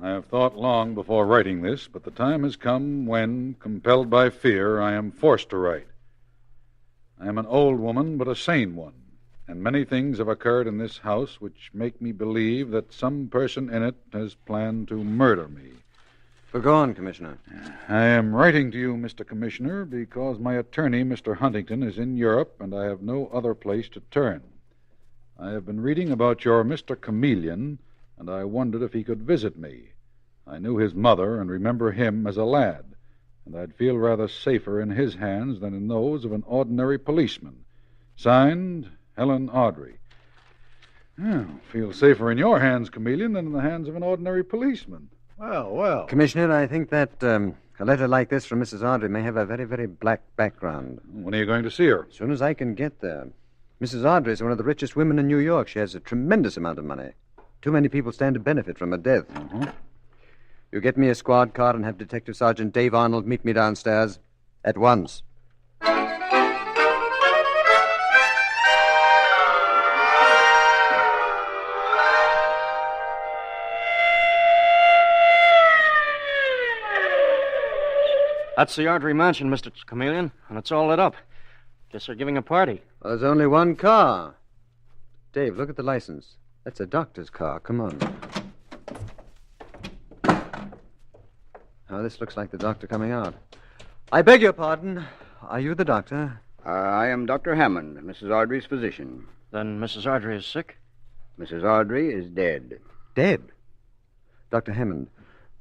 I have thought long before writing this, but the time has come when, compelled by fear, I am forced to write. I am an old woman, but a sane one, and many things have occurred in this house which make me believe that some person in it has planned to murder me. But go on, Commissioner. I am writing to you, Mr. Commissioner, because my attorney, Mr. Huntington, is in Europe, and I have no other place to turn. I have been reading about your Mr. Chameleon, and I wondered if he could visit me. I knew his mother and remember him as a lad, and I'd feel rather safer in his hands than in those of an ordinary policeman. Signed, Helen Audrey. Well, feel safer in your hands, Chameleon, than in the hands of an ordinary policeman. Well. Commissioner, I think that a letter like this from Mrs. Audrey may have a very, very black background. When are you going to see her? As soon as I can get there. Mrs. Audrey is one of the richest women in New York. She has a tremendous amount of money. Too many people stand to benefit from her death. You get me a squad car and have Detective Sergeant Dave Arnold meet me downstairs at once. That's the Audrey Mansion, Mr. Chameleon, and it's all lit up. Guess they're giving a party. Well, there's only one car. Dave, look at the license. That's a doctor's car. Come on. Now, this looks like the doctor coming out. I beg your pardon. Are you the doctor? I am Dr. Hammond, Mrs. Audrey's physician. Then Mrs. Ardrey is sick? Mrs. Ardrey is dead. Dead? Dr. Hammond,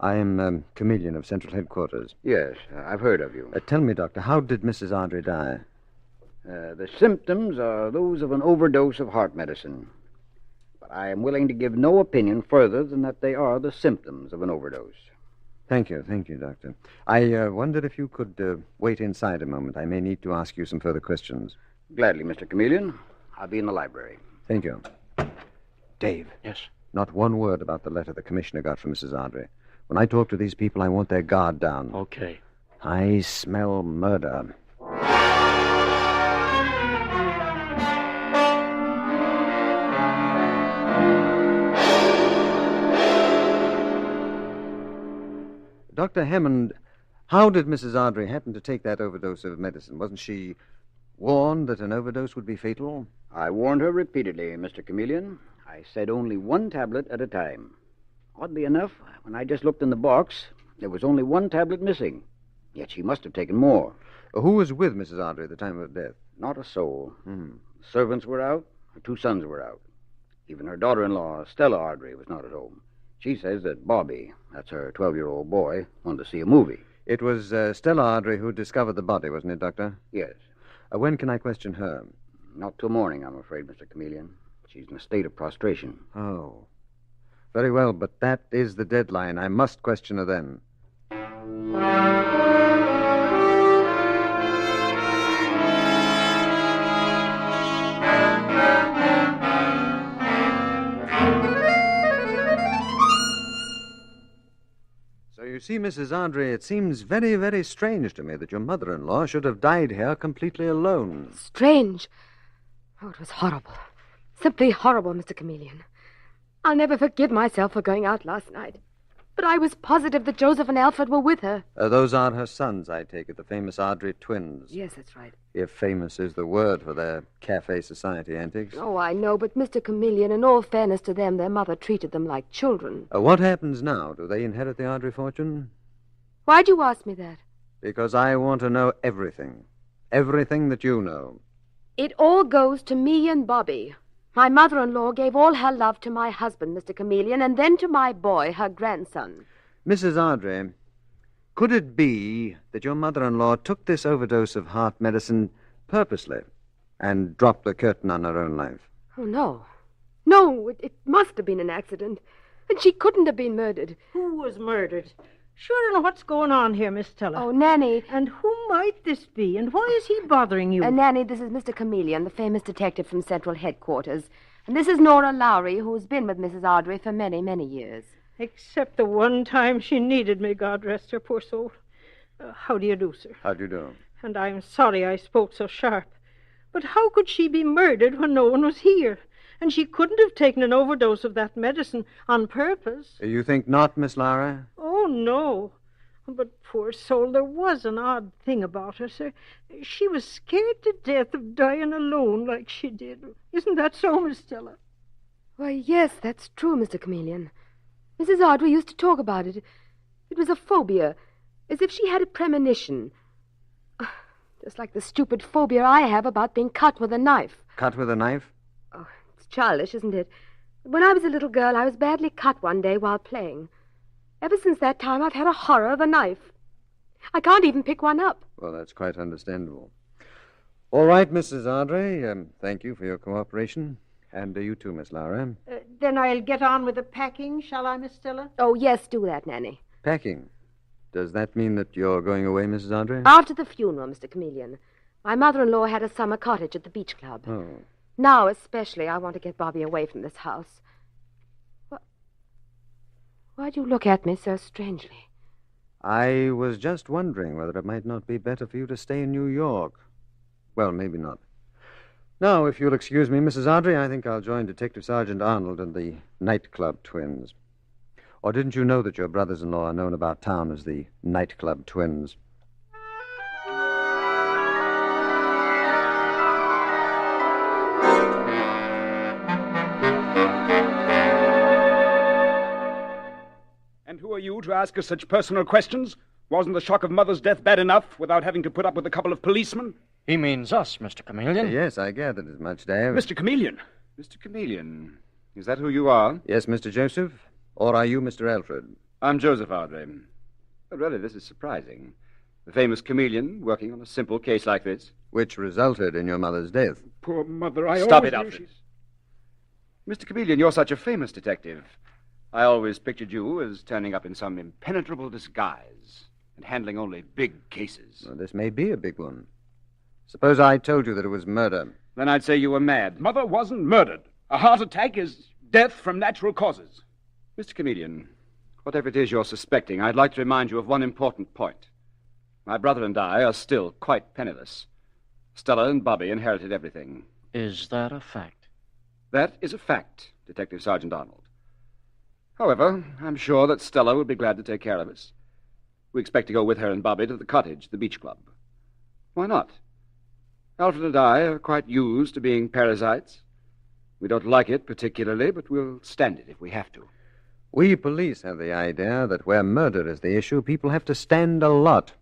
I am Chameleon of Central Headquarters. Yes, I've heard of you. Tell me, Doctor, how did Mrs. Ardrey die? The symptoms are those of an overdose of heart medicine. But I am willing to give no opinion further than that they are the symptoms of an overdose. Thank you, Doctor. I wondered if you could wait inside a moment. I may need to ask you some further questions. Gladly, Mr. Chameleon. I'll be in the library. Thank you. Dave. Yes? Not one word about the letter the commissioner got from Mrs. Ardrey. When I talk to these people, I want their guard down. Okay. I smell murder. Dr. Hammond, how did Mrs. Ardrey happen to take that overdose of medicine? Wasn't she warned that an overdose would be fatal? I warned her repeatedly, Mr. Chameleon. I said only one tablet at a time. Oddly enough, when I just looked in the box, there was only one tablet missing. Yet she must have taken more. Who was with Mrs. Ardrey at the time of her death? Not a soul. Servants were out. Her 2 sons were out. Even her daughter-in-law, Stella Ardrey, was not at home. She says that Bobby, that's her 12-year-old boy, wanted to see a movie. It was Stella Ardrey who discovered the body, wasn't it, Doctor? Yes. When can I question her? Not till morning, I'm afraid, Mr. Chameleon. She's in a state of prostration. Oh. Very well, but that is the deadline. I must question her then. So you see, Mrs. Ardrey, it seems very, very strange to me that your mother-in-law should have died here completely alone. Strange? Oh, it was horrible. Simply horrible, Mr. Chameleon. I'll never forgive myself for going out last night. But I was positive that Joseph and Alfred were with her. Those are her sons, I take it, the famous Ardrey twins. Yes, that's right. If famous is the word for their cafe society antics. Oh, I know, but Mr. Chameleon, in all fairness to them, their mother treated them like children. What happens now? Do they inherit the Ardrey fortune? Why'd you ask me that? Because I want to know everything. Everything that you know. It all goes to me and Bobby. My mother-in-law gave all her love to my husband, Mr. Chameleon, and then to my boy, her grandson. Mrs. Ardrey, could it be that your mother-in-law took this overdose of heart medicine purposely and dropped the curtain on her own life? Oh, no. No, it must have been an accident. And she couldn't have been murdered. Who was murdered? Sure, and what's going on here, Miss Stella? Oh, Nanny. And who might this be, and why is he bothering you? Nanny, this is Mr. Chameleon, the famous detective from Central Headquarters. And this is Nora Lowry, who's been with Mrs. Ardrey for many, many years. Except the one time she needed me, God rest her poor soul. How do you do, sir? How do you do? And I'm sorry I spoke so sharp. But how could she be murdered when no one was here? And she couldn't have taken an overdose of that medicine on purpose. You think not, Miss Lara? Oh, no. But poor soul, there was an odd thing about her, sir. She was scared to death of dying alone like she did. Isn't that so, Miss Stella? Why, yes, that's true, Mr. Chameleon. Mrs. Ardrey used to talk about it. It was a phobia, as if she had a premonition. Just like the stupid phobia I have about being cut with a knife. Cut with a knife? Oh, it's childish, isn't it? When I was a little girl, I was badly cut one day while playing. Ever since that time, I've had a horror of a knife. I can't even pick one up. Well, that's quite understandable. All right, Mrs. Ardrey. Thank you for your cooperation. And you too, Miss Lara. Then I'll get on with the packing, shall I, Miss Stella? Oh, yes, do that, Nanny. Packing? Does that mean that you're going away, Mrs. Ardrey? After the funeral, Mr. Chameleon. My mother-in-law had a summer cottage at the beach club. Oh. Now, especially, I want to get Bobby away from this house. Why'd you look at me so strangely? I was just wondering whether it might not be better for you to stay in New York. Well, maybe not. Now, if you'll excuse me, Mrs. Ardrey, I think I'll join Detective Sergeant Arnold and the nightclub twins. Or didn't you know that your brothers-in-law are known about town as the nightclub twins? And who are you to ask us such personal questions? Wasn't the shock of Mother's death bad enough without having to put up with a couple of policemen? He means us, Mr. Chameleon. Yes, I gathered as much, Dave. Mr. Chameleon. Mr. Chameleon, is that who you are? Yes, Mr. Joseph. Or are you Mr. Alfred? I'm Joseph Ardrey. But really, this is surprising. The famous Chameleon working on a simple case like this. Which resulted in your mother's death. Poor mother, I Stop always it, knew Alfred. Mr. Chameleon, you're such a famous detective. I always pictured you as turning up in some impenetrable disguise and handling only big cases. Well, this may be a big one. Suppose I told you that it was murder. Then I'd say you were mad. Mother wasn't murdered. A heart attack is death from natural causes. Mr. Chameleon, whatever it is you're suspecting, I'd like to remind you of one important point. My brother and I are still quite penniless. Stella and Bobby inherited everything. Is that a fact? That is a fact, Detective Sergeant Arnold. However, I'm sure that Stella would be glad to take care of us. We expect to go with her and Bobby to the cottage, the beach club. Why not? Alfred and I are quite used to being parasites. We don't like it particularly, but we'll stand it if we have to. We police have the idea that where murder is the issue, people have to stand a lot.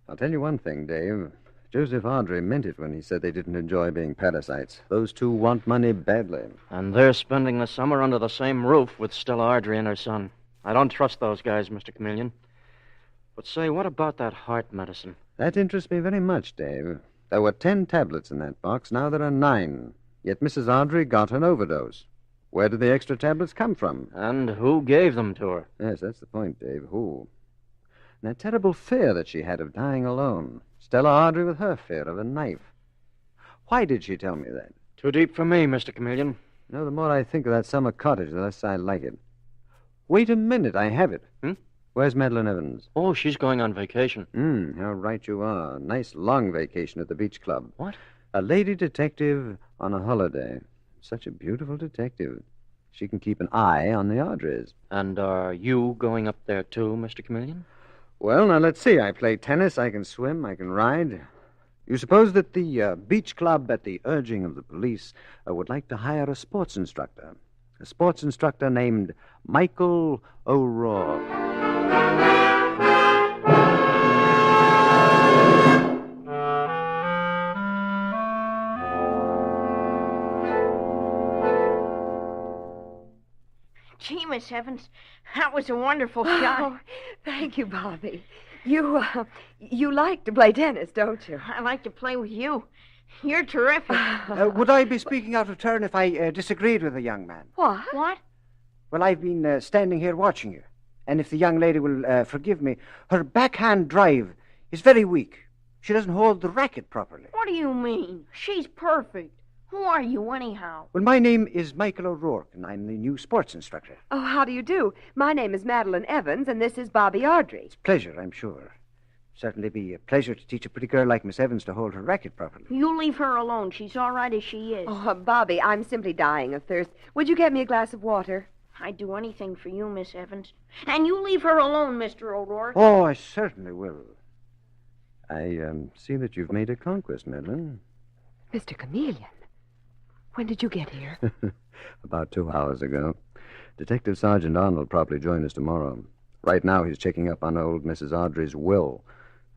I'll tell you one thing, Dave. Joseph Ardrey meant it when he said they didn't enjoy being parasites. Those two want money badly. And they're spending the summer under the same roof with Stella Ardrey and her son. I don't trust those guys, Mr. Chameleon. But say, what about that heart medicine? That interests me very much, Dave. There were 10 tablets in that box. Now there are 9. Yet Mrs. Ardrey got an overdose. Where did the extra tablets come from? And who gave them to her? Yes, that's the point, Dave. Who? And that terrible fear that she had of dying alone. Stella Ardrey with her fear of a knife. Why did she tell me that? Too deep for me, Mr. Chameleon. You know, the more I think of that summer cottage, the less I like it. Wait a minute, I have it. Where's Madeline Evans? Oh, she's going on vacation. How right you are. Nice long vacation at the beach club. What? A lady detective on a holiday. Such a beautiful detective. She can keep an eye on the Ardreys. And are you going up there too, Mr. Chameleon? Well, now let's see. I play tennis, I can swim, I can ride. You suppose that the beach club, at the urging of the police, would like to hire a sports instructor. A sports instructor named Michael O'Rourke. Gee, Miss Evans, that was a wonderful shot. Oh, thank you, Bobby. You like to play tennis, don't you? I like to play with you. You're terrific. Would I be speaking out of turn if I disagreed with the young man? What? What? Well, I've been standing here watching you. And if the young lady will forgive me, her backhand drive is very weak. She doesn't hold the racket properly. What do you mean? She's perfect. Who are you, anyhow? Well, my name is Michael O'Rourke, and I'm the new sports instructor. Oh, how do you do? My name is Madeline Evans, and this is Bobby Ardrey. Pleasure, I'm sure. Certainly be a pleasure to teach a pretty girl like Miss Evans to hold her racket properly. You leave her alone. She's all right as she is. Oh, Bobby, I'm simply dying of thirst. Would you get me a glass of water? I'd do anything for you, Miss Evans. And you leave her alone, Mr. O'Rourke. Oh, I certainly will. I see that you've made a conquest, Madeline. Mr. Chameleon, when did you get here? About 2 hours ago. Detective Sergeant Arnold will probably join us tomorrow. Right now he's checking up on old Mrs. Ardrey's will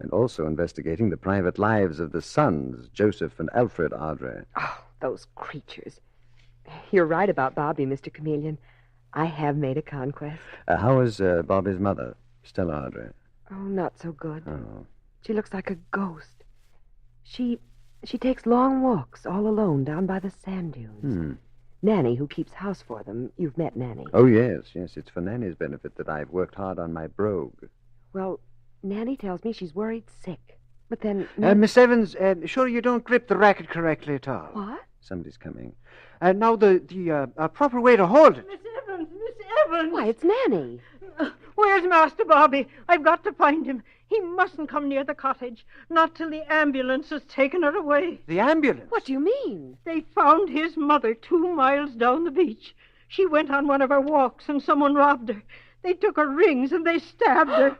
and also investigating the private lives of the sons, Joseph and Alfred Ardrey. Oh, those creatures. You're right about Bobby, Mr. Chameleon. I have made a conquest. How is Bobby's mother, Stella Ardrey? Oh, not so good. Oh. She looks like a ghost. She takes long walks all alone down by the sand dunes. Nanny, who keeps house for them, you've met Nanny. Oh, yes. It's for Nanny's benefit that I've worked hard on my brogue. Well, Nanny tells me she's worried sick. But then... Miss Evans, sure you don't grip the racket correctly at all. What? Somebody's coming. Now, the proper way to hold it. Miss Evans! Why, it's Nanny. Where's Master Bobby? I've got to find him. He mustn't come near the cottage. Not till the ambulance has taken her away. The ambulance? What do you mean? They found his mother 2 miles down the beach. She went on one of her walks and someone robbed her. They took her rings and they stabbed her.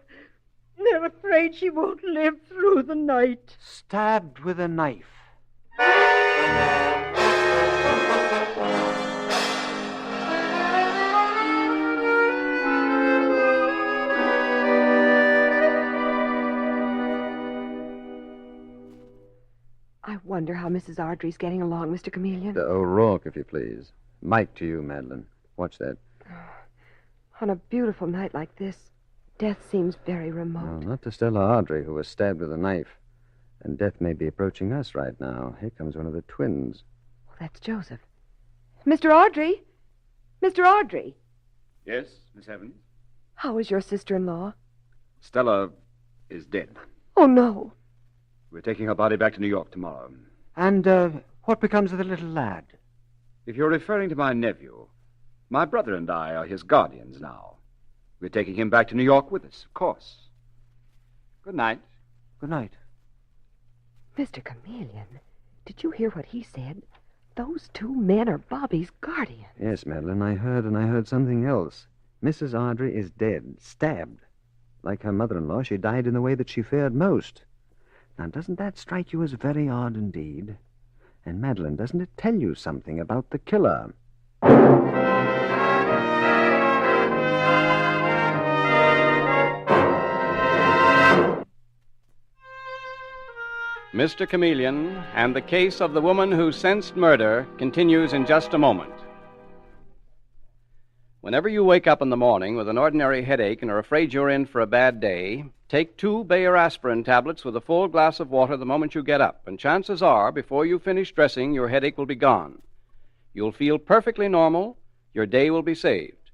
They're afraid she won't live through the night. Stabbed with a knife. wonder how Mrs. Ardry's getting along, Mr. Chameleon. O'Rourke, if you please. Mike to you, Madeline. Watch that. On a beautiful night like this, death seems very remote. No, not to Stella Ardry, who was stabbed with a knife. And death may be approaching us right now. Here comes one of the twins. Well, that's Joseph. Mr. Ardry! Mr. Ardry! Yes, Miss Evans? How is your sister-in-law? Stella is dead. Oh, no. We're taking her body back to New York tomorrow. And what becomes of the little lad? If you're referring to my nephew, my brother and I are his guardians now. We're taking him back to New York with us, of course. Good night. Good night. Mr. Chameleon, did you hear what he said? Those two men are Bobby's guardians. Yes, Madeline, I heard, and I heard something else. Mrs. Ardry is dead, stabbed. Like her mother-in-law, she died in the way that she feared most. Now, doesn't that strike you as very odd indeed? And, Madeline, doesn't it tell you something about the killer? Mr. Chameleon and the case of the woman who sensed murder continues in just a moment. Whenever you wake up in the morning with an ordinary headache and are afraid you're in for a bad day, take 2 Bayer aspirin tablets with a full glass of water the moment you get up, and chances are, before you finish dressing, your headache will be gone. You'll feel perfectly normal. Your day will be saved.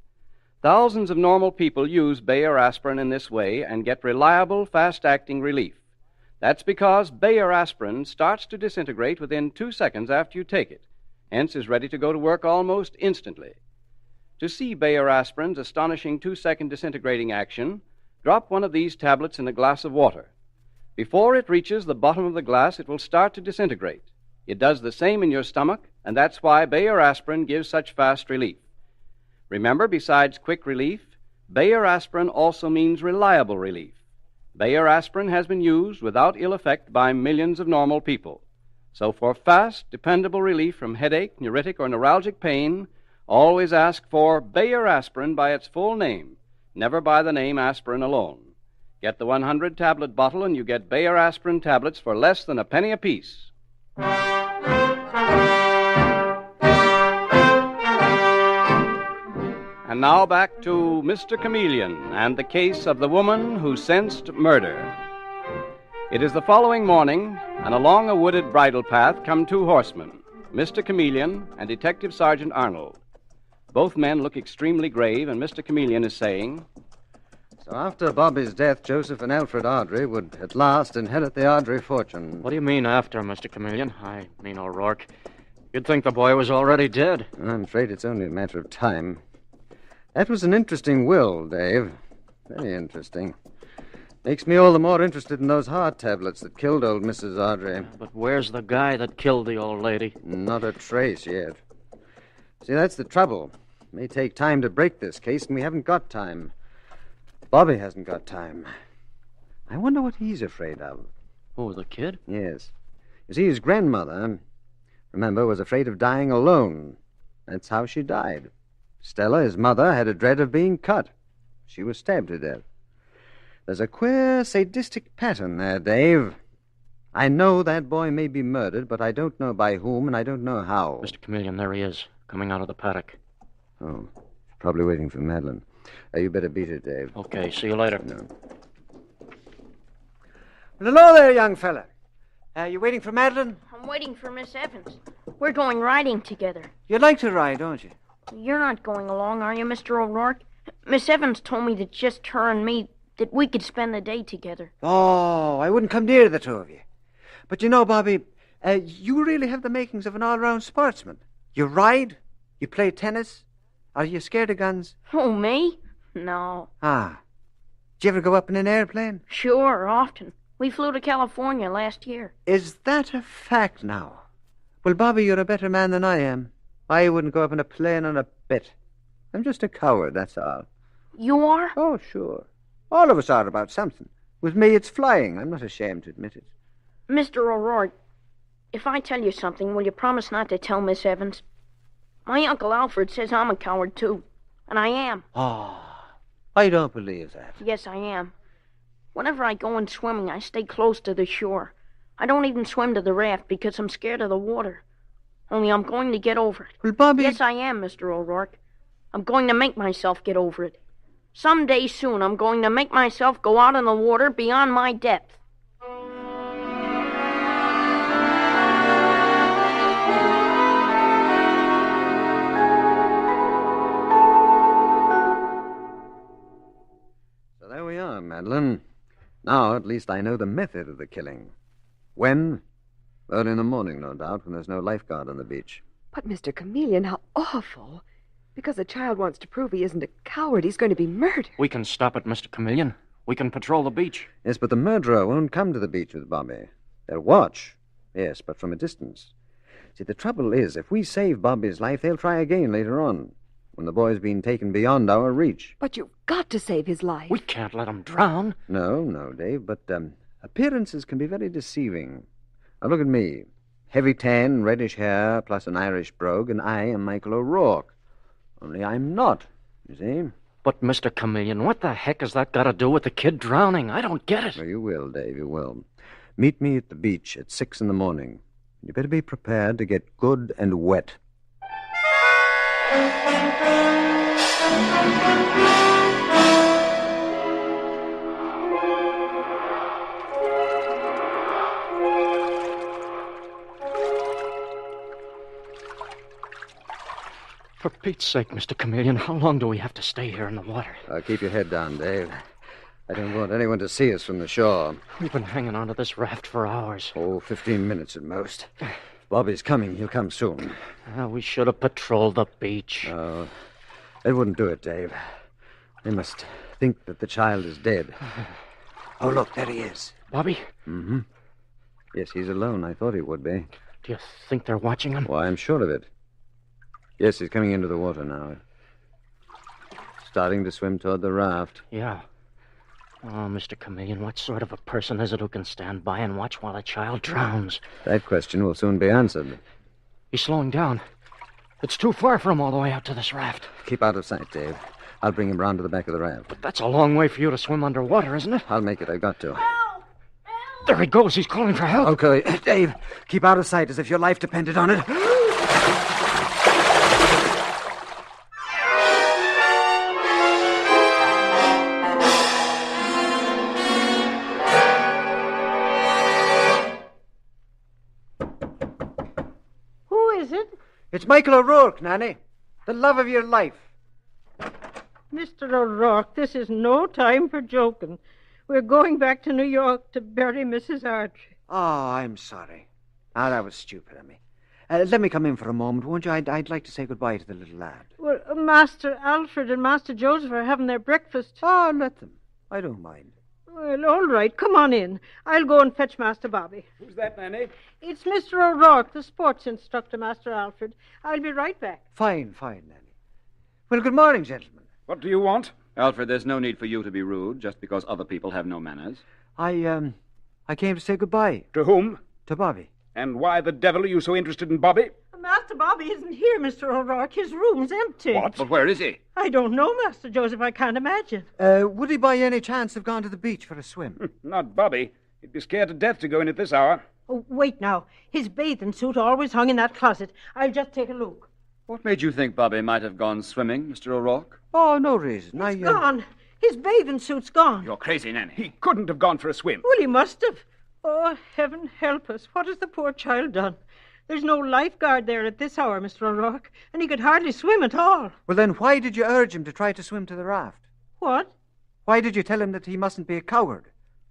Thousands of normal people use Bayer aspirin in this way and get reliable, fast-acting relief. That's because Bayer aspirin starts to disintegrate within 2 seconds after you take it, hence is ready to go to work almost instantly. To see Bayer aspirin's astonishing 2-second disintegrating action, drop one of these tablets in a glass of water. Before it reaches the bottom of the glass, it will start to disintegrate. It does the same in your stomach, and that's why Bayer aspirin gives such fast relief. Remember, besides quick relief, Bayer aspirin also means reliable relief. Bayer aspirin has been used without ill effect by millions of normal people. So for fast, dependable relief from headache, neuritic, or neuralgic pain, always ask for Bayer aspirin by its full name, never by the name aspirin alone. Get the 100-tablet bottle and you get Bayer aspirin tablets for less than a penny apiece. And now back to Mr. Chameleon and the case of the woman who sensed murder. It is the following morning, and along a wooded bridle path come 2 horsemen, Mr. Chameleon and Detective Sergeant Arnold. Both men look extremely grave, and Mr. Chameleon is saying, So after Bobby's death, Joseph and Alfred Ardry would at last inherit the Ardry fortune. What do you mean after, Mr. Chameleon? I mean O'Rourke. You'd think the boy was already dead. I'm afraid it's only a matter of time. That was an interesting will, Dave. Very interesting. Makes me all the more interested in those heart tablets that killed old Mrs. Ardry. But where's the guy that killed the old lady? Not a trace yet. See, that's the trouble. It may take time to break this case, and we haven't got time. Bobby hasn't got time. I wonder what he's afraid of. Oh, the kid? Yes. You see, his grandmother, remember, was afraid of dying alone. That's how she died. Stella, his mother, had a dread of being cut. She was stabbed to death. There's a queer, sadistic pattern there, Dave. I know that boy may be murdered, but I don't know by whom, and I don't know how. Mr. Chameleon, there he is, coming out of the paddock. Oh, probably waiting for Madeline. You better beat it, Dave. Okay, see you later. No. Well, hello there, young fella. You waiting for Madeline? I'm waiting for Miss Evans. We're going riding together. You'd like to ride, don't you? You're not going along, are you, Mr. O'Rourke? Miss Evans told me that just her and me, that we could spend the day together. Oh, I wouldn't come near the 2 of you. But you know, Bobby, you really have the makings of an all-round sportsman. You ride, you play tennis. Are you scared of guns? Oh, me? No. Ah. Did you ever go up in an airplane? Sure, often. We flew to California last year. Is that a fact now? Well, Bobby, you're a better man than I am. I wouldn't go up in a plane on a bit. I'm just a coward, that's all. You are? Oh, sure. All of us are about something. With me, it's flying. I'm not ashamed to admit it. Mr. O'Rourke, if I tell you something, will you promise not to tell Miss Evans? My Uncle Alfred says I'm a coward, too. And I am. Oh, I don't believe that. Yes, I am. Whenever I go in swimming, I stay close to the shore. I don't even swim to the raft because I'm scared of the water. Only I'm going to get over it. Well, Bobby... Yes, I am, Mr. O'Rourke. I'm going to make myself get over it. Someday soon, I'm going to make myself go out in the water beyond my depth. So there we are, Madeline. Now, at least I know the method of the killing. When? Early in the morning, no doubt, when there's no lifeguard on the beach. But, Mr. Chameleon, how awful. Because the child wants to prove he isn't a coward, he's going to be murdered. We can stop it, Mr. Chameleon. We can patrol the beach. Yes, but the murderer won't come to the beach with Bobby. They'll watch. Yes, but from a distance. See, the trouble is, if we save Bobby's life, they'll try again later on, when the boy's been taken beyond our reach. But you've got to save his life. We can't let him drown. No, Dave, but appearances can be very deceiving. Now, look at me. Heavy tan, reddish hair, plus an Irish brogue, and I am Michael O'Rourke. Only I'm not, you see. But, Mr. Chameleon, what the heck has that got to do with the kid drowning? I don't get it. Well, you will, Dave, you will. Meet me at the beach at 6 in the morning. You better be prepared to get good and wet. For Pete's sake, Mr. Chameleon, how long do we have to stay here in the water? Keep your head down, Dave. I don't want anyone to see us from the shore. We've been hanging onto this raft for hours. 15 minutes at most. If Bobby's coming. He'll come soon. We should have patrolled the beach. Oh, it wouldn't do it, Dave. They must think that the child is dead. Oh, look, there he is. Bobby? Mm-hmm. Yes, he's alone. I thought he would be. Do you think they're watching him? Why, I'm sure of it. Yes, he's coming into the water now. Starting to swim toward the raft. Yeah. Oh, Mr. Chameleon, what sort of a person is it who can stand by and watch while a child drowns? That question will soon be answered. He's slowing down. It's too far for him all the way out to this raft. Keep out of sight, Dave. I'll bring him round to the back of the raft. But that's a long way for you to swim underwater, isn't it? I'll make it. I've got to. There he goes. He's calling for help. Okay, Dave, keep out of sight as if your life depended on it. It's Michael O'Rourke, Nanny. The love of your life. Mr. O'Rourke, this is no time for joking. We're going back to New York to bury Mrs. Archie. Oh, I'm sorry. That was stupid of me. Let me come in for a moment, won't you? I'd like to say goodbye to the little lad. Well, Master Alfred and Master Joseph are having their breakfast. Oh, let them. I don't mind. Well, all right. Come on in. I'll go and fetch Master Bobby. Who's that, Nanny? It's Mr. O'Rourke, the sports instructor, Master Alfred. I'll be right back. Fine, Nanny. Well, good morning, gentlemen. What do you want? Alfred, there's no need for you to be rude just because other people have no manners. I came to say goodbye. To whom? To Bobby. And why the devil are you so interested in Bobby? Master Bobby isn't here, Mr. O'Rourke. His room's empty. What? But where is he? I don't know, Master Joseph. I can't imagine. Would he by any chance have gone to the beach for a swim? Not Bobby. He'd be scared to death to go in at this hour. Oh, wait now. His bathing suit always hung in that closet. I'll just take a look. What made you think Bobby might have gone swimming, Mr. O'Rourke? Oh, no reason. It's gone. His bathing suit's gone. You're crazy, Nanny. He couldn't have gone for a swim. Well, he must have. Oh, heaven help us. What has the poor child done? There's no lifeguard there at this hour, Mr. O'Rourke, and he could hardly swim at all. Well, then why did you urge him to try to swim to the raft? What? Why did you tell him that he mustn't be a coward?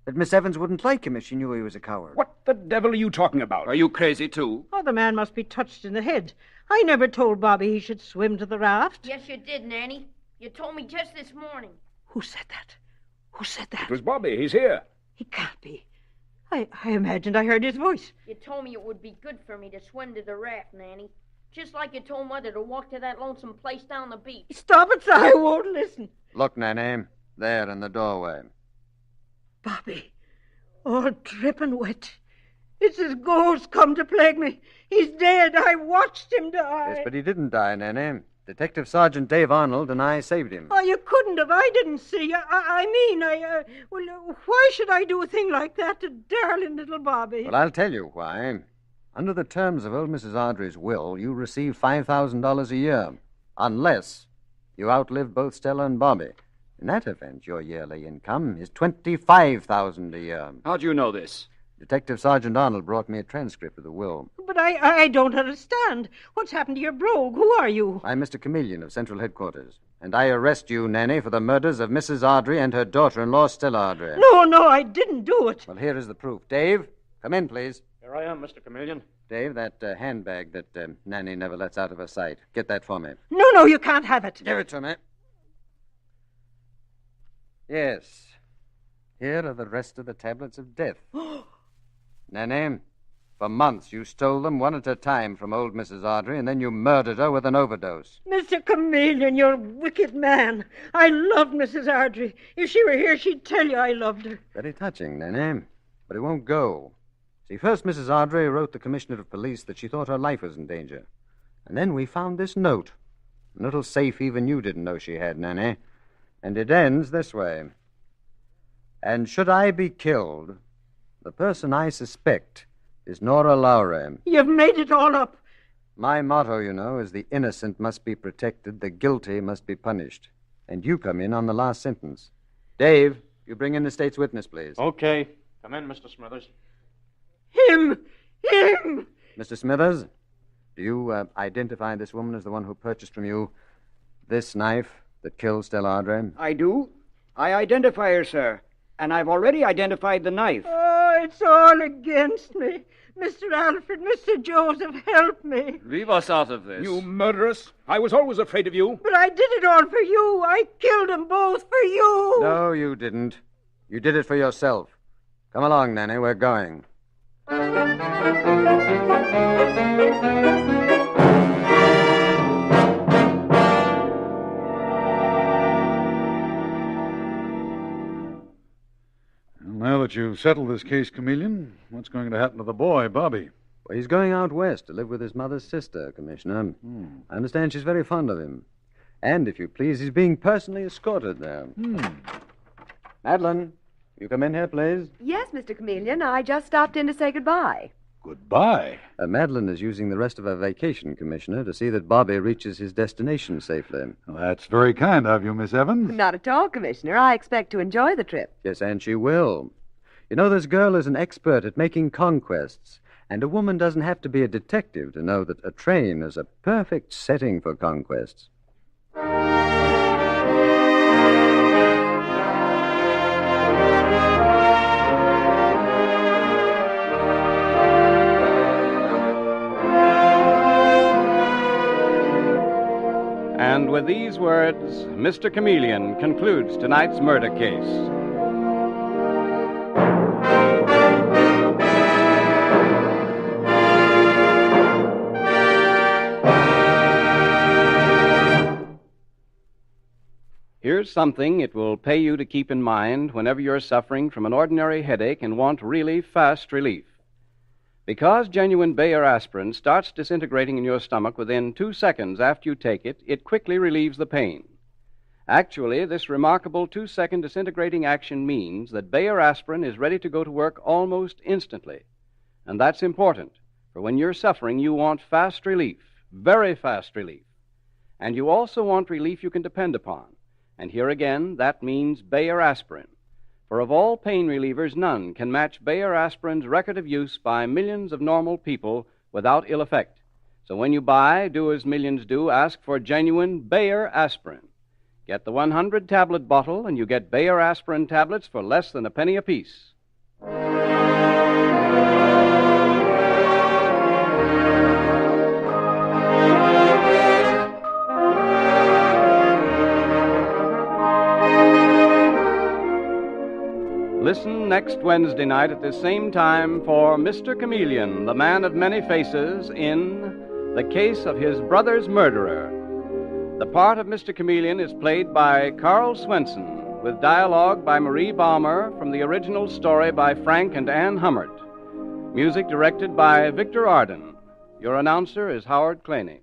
That Miss Evans wouldn't like him if she knew he was a coward? What the devil are you talking about? Are you crazy, too? Oh, the man must be touched in the head. I never told Bobby he should swim to the raft. Yes, you did, Nanny. You told me just this morning. Who said that? Who said that? It was Bobby. He's here. He can't be. I imagined I heard his voice. You told me it would be good for me to swim to the raft, Nanny. Just like you told Mother to walk to that lonesome place down the beach. Stop it, sir. I won't listen. Look, Nanny. There in the doorway. Bobby. All dripping wet. It's his ghost come to plague me. He's dead. I watched him die. Yes, but he didn't die, Nanny. Detective Sergeant Dave Arnold and I saved him. Oh, you couldn't have. I didn't see. Well, why should I do a thing like that to darling little Bobby? Well, I'll tell you why. Under the terms of old Mrs. Ardrey's will, you receive $5,000 a year, unless you outlived both Stella and Bobby. In that event, your yearly income is $25,000 a year. How do you know this? Detective Sergeant Arnold brought me a transcript of the will. But I don't understand. What's happened to your brogue? Who are you? I'm Mr. Chameleon of Central Headquarters, and I arrest you, Nanny, for the murders of Mrs. Ardrey and her daughter-in-law, Stella Ardrey. No, I didn't do it. Well, here is the proof. Dave, come in, please. Here I am, Mr. Chameleon. Dave, that handbag that Nanny never lets out of her sight. Get that for me. No, you can't have it. Give it to me. Yes. Here are the rest of the tablets of death. Nanny, for months you stole them one at a time from old Mrs. Ardrey, and then you murdered her with an overdose. Mr. Chameleon, you're a wicked man. I loved Mrs. Ardrey. If she were here, she'd tell you I loved her. Very touching, Nanny. But it won't go. See, first Mrs. Ardrey wrote the Commissioner of Police that she thought her life was in danger. And then we found this note. A little safe even you didn't know she had, Nanny. And it ends this way. And should I be killed, the person I suspect is Nora Lowry. You've made it all up. My motto, you know, is the innocent must be protected, the guilty must be punished. And you come in on the last sentence. Dave, you bring in the state's witness, please. Okay. Come in, Mr. Smithers. Him! Mr. Smithers, do you identify this woman as the one who purchased from you this knife that killed Stella Ardrey? I do. I identify her, sir. And I've already identified the knife. Oh, it's all against me. Mr. Alfred, Mr. Joseph, help me. Leave us out of this. You murderess. I was always afraid of you. But I did it all for you. I killed them both for you. No, you didn't. You did it for yourself. Come along, Nanny. We're going. Now that you've settled this case, Chameleon, what's going to happen to the boy, Bobby? Well, he's going out west to live with his mother's sister, Commissioner. I understand she's very fond of him. And, if you please, he's being personally escorted there. Madeline, you come in here, please. Yes, Mr. Chameleon. I just stopped in to say goodbye. Goodbye. Madeline is using the rest of her vacation, Commissioner, to see that Bobby reaches his destination safely. Well, that's very kind of you, Miss Evans. Not at all, Commissioner. I expect to enjoy the trip. Yes, and she will. You know, this girl is an expert at making conquests, and a woman doesn't have to be a detective to know that a train is a perfect setting for conquests. And with these words, Mr. Chameleon concludes tonight's murder case. Here's something it will pay you to keep in mind whenever you're suffering from an ordinary headache and want really fast relief. Because genuine Bayer aspirin starts disintegrating in your stomach within 2 seconds after you take it, it quickly relieves the pain. Actually, this remarkable 2-second disintegrating action means that Bayer aspirin is ready to go to work almost instantly. And that's important, for when you're suffering, you want fast relief, very fast relief. And you also want relief you can depend upon. And here again, that means Bayer aspirin. For of all pain relievers, none can match Bayer aspirin's record of use by millions of normal people without ill effect. So when you buy, do as millions do, ask for genuine Bayer aspirin. Get the 100-tablet bottle, and you get Bayer aspirin tablets for less than a penny apiece. Listen next Wednesday night at the same time for Mr. Chameleon, the man of many faces, in The Case of His Brother's Murderer. The part of Mr. Chameleon is played by Carl Swenson, with dialogue by Marie Baumer from the original story by Frank and Ann Hummert. Music directed by Victor Arden. Your announcer is Howard Claney.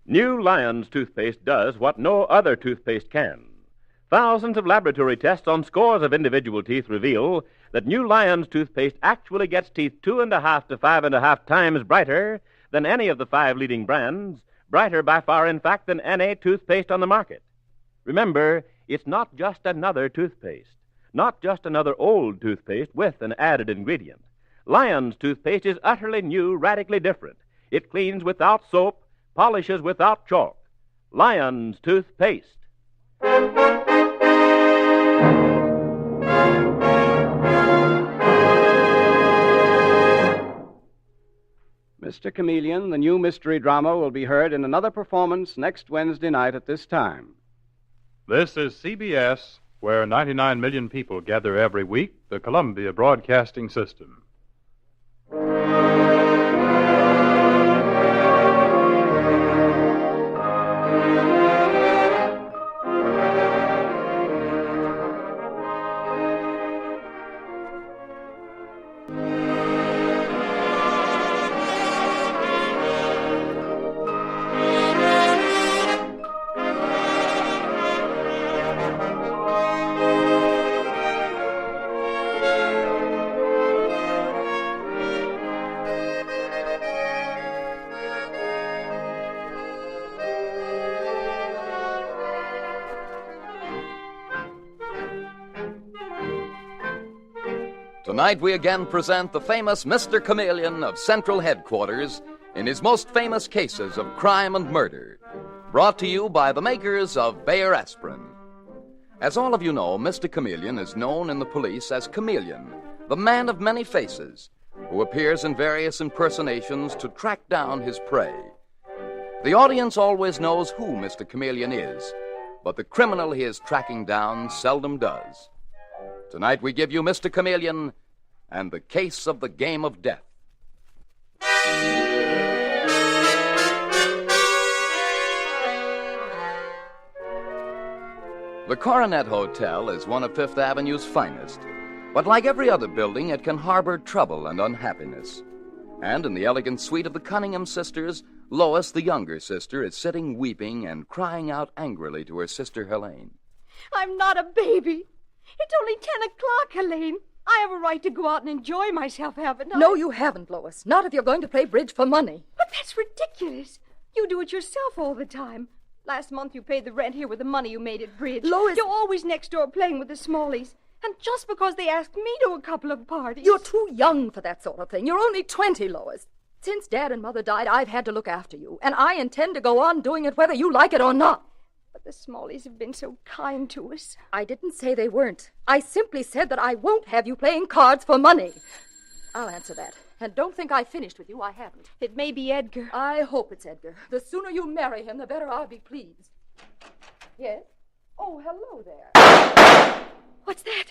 New Lion's toothpaste does what no other toothpaste can. Thousands of laboratory tests on scores of individual teeth reveal that New Lion's toothpaste actually gets teeth 2.5 to 5.5 times brighter than any of the 5 leading brands, brighter by far, in fact, than any toothpaste on the market. Remember, it's not just another toothpaste, not just another old toothpaste with an added ingredient. Lion's toothpaste is utterly new, radically different. It cleans without soap, polishes without chalk. Lion's toothpaste. Mr. Chameleon, the new mystery drama, will be heard in another performance next Wednesday night at this time. This is CBS, where 99 million people gather every week, the Columbia Broadcasting System. Tonight we again present the famous Mr. Chameleon of Central Headquarters in his most famous cases of crime and murder, brought to you by the makers of Bayer Aspirin. As all of you know, Mr. Chameleon is known in the police as Chameleon, the man of many faces, who appears in various impersonations to track down his prey. The audience always knows who Mr. Chameleon is, but the criminal he is tracking down seldom does. Tonight we give you Mr. Chameleon and the case of the game of death. The Coronet Hotel is one of Fifth Avenue's finest, but like every other building, it can harbor trouble and unhappiness. And in the elegant suite of the Cunningham sisters, Lois, the younger sister, is sitting weeping and crying out angrily to her sister Helene. I'm not a baby. It's only 10 o'clock, Helene. I have a right to go out and enjoy myself, haven't I? No, you haven't, Lois. Not if you're going to play bridge for money. But that's ridiculous. You do it yourself all the time. Last month you paid the rent here with the money you made at bridge. Lois... You're always next door playing with the Smalleys. And just because they asked me to a couple of parties... You're too young for that sort of thing. You're only 20, Lois. Since Dad and Mother died, I've had to look after you. And I intend to go on doing it whether you like it or not. But the Smalleys have been so kind to us. I didn't say they weren't. I simply said that I won't have you playing cards for money. I'll answer that. And don't think I finished with you. I haven't. It may be Edgar. I hope it's Edgar. The sooner you marry him, the better I'll be pleased. Yes? Oh, hello there. What's that?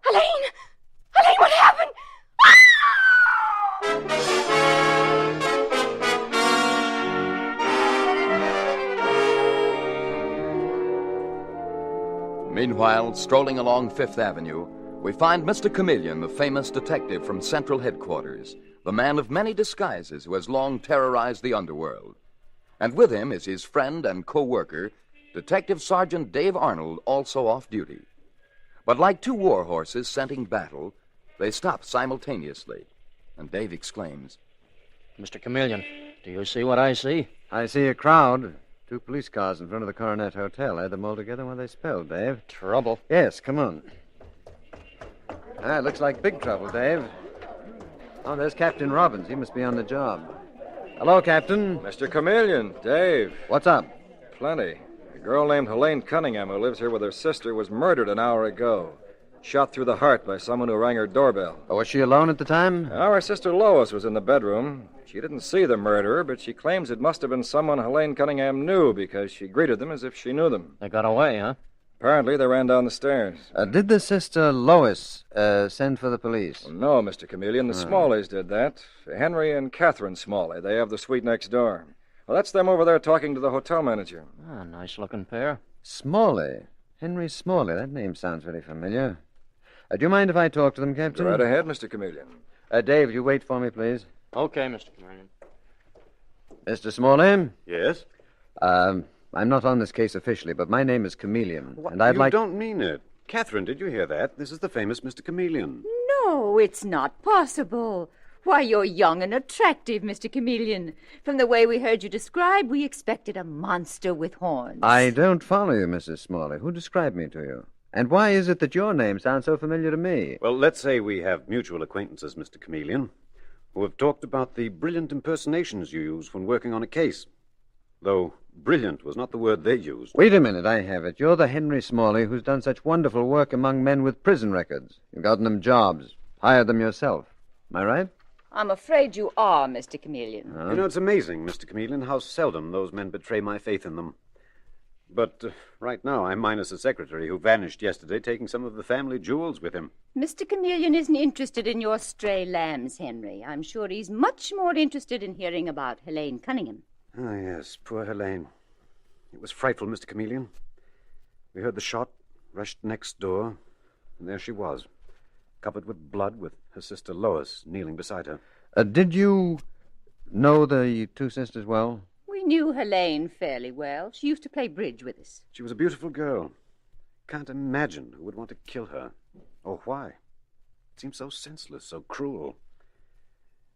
Helene! Helene, what happened? Meanwhile, strolling along Fifth Avenue, we find Mr. Chameleon, the famous detective from Central Headquarters, the man of many disguises who has long terrorized the underworld. And with him is his friend and co-worker, Detective Sergeant Dave Arnold, also off duty. But like two war horses scenting battle, they stop simultaneously, and Dave exclaims, Mr. Chameleon, do you see what I see? I see a crowd. 2 police cars in front of the Coronet Hotel. Add them all together when they spell, Dave. Trouble? Yes, come on. It looks like big trouble, Dave. Oh, there's Captain Robbins. He must be on the job. Hello, Captain. Mr. Chameleon, Dave. What's up? Plenty. A girl named Helene Cunningham, who lives here with her sister, was murdered an hour ago. Shot through the heart by someone who rang her doorbell. Oh, was she alone at the time? Our sister Lois was in the bedroom. She didn't see the murderer, but she claims it must have been someone Helene Cunningham knew because she greeted them as if she knew them. They got away, huh? Apparently, they ran down the stairs. Did the sister Lois send for the police? Well, no, Mr. Chameleon. The Smalleys did that. Henry and Catherine Smalley. They have the suite next door. Well, that's them over there talking to the hotel manager. Ah, nice-looking pair. Smalley? Henry Smalley. That name sounds very familiar. Do you mind if I talk to them, Captain? Go right ahead, Mr. Chameleon. Dave, you wait for me, please. Okay, Mr. Chameleon. Mr. Smalley? Yes? I'm not on this case officially, but my name is Chameleon, and I'd like... You don't mean it. Catherine, did you hear that? This is the famous Mr. Chameleon. No, it's not possible. Why, you're young and attractive, Mr. Chameleon. From the way we heard you described, we expected a monster with horns. I don't follow you, Mrs. Smalley. Who described me to you? And why is it that your name sounds so familiar to me? Well, let's say we have mutual acquaintances, Mr. Chameleon, who have talked about the brilliant impersonations you use when working on a case. Though brilliant was not the word they used. Wait a minute, I have it. You're the Henry Smalley who's done such wonderful work among men with prison records. You've gotten them jobs, hired them yourself. Am I right? I'm afraid you are, Mr. Chameleon. You know, it's amazing, Mr. Chameleon, how seldom those men betray my faith in them. But right now, I'm minus the secretary who vanished yesterday, taking some of the family jewels with him. Mr. Chameleon isn't interested in your stray lambs, Henry. I'm sure he's much more interested in hearing about Helene Cunningham. Ah, yes, poor Helene. It was frightful, Mr. Chameleon. We heard the shot, rushed next door, and there she was, covered with blood, with her sister Lois kneeling beside her. Did you know the two sisters well? We knew Helene fairly well. She used to play bridge with us. She was a beautiful girl. Can't imagine who would want to kill her, or why. It seems so senseless, so cruel.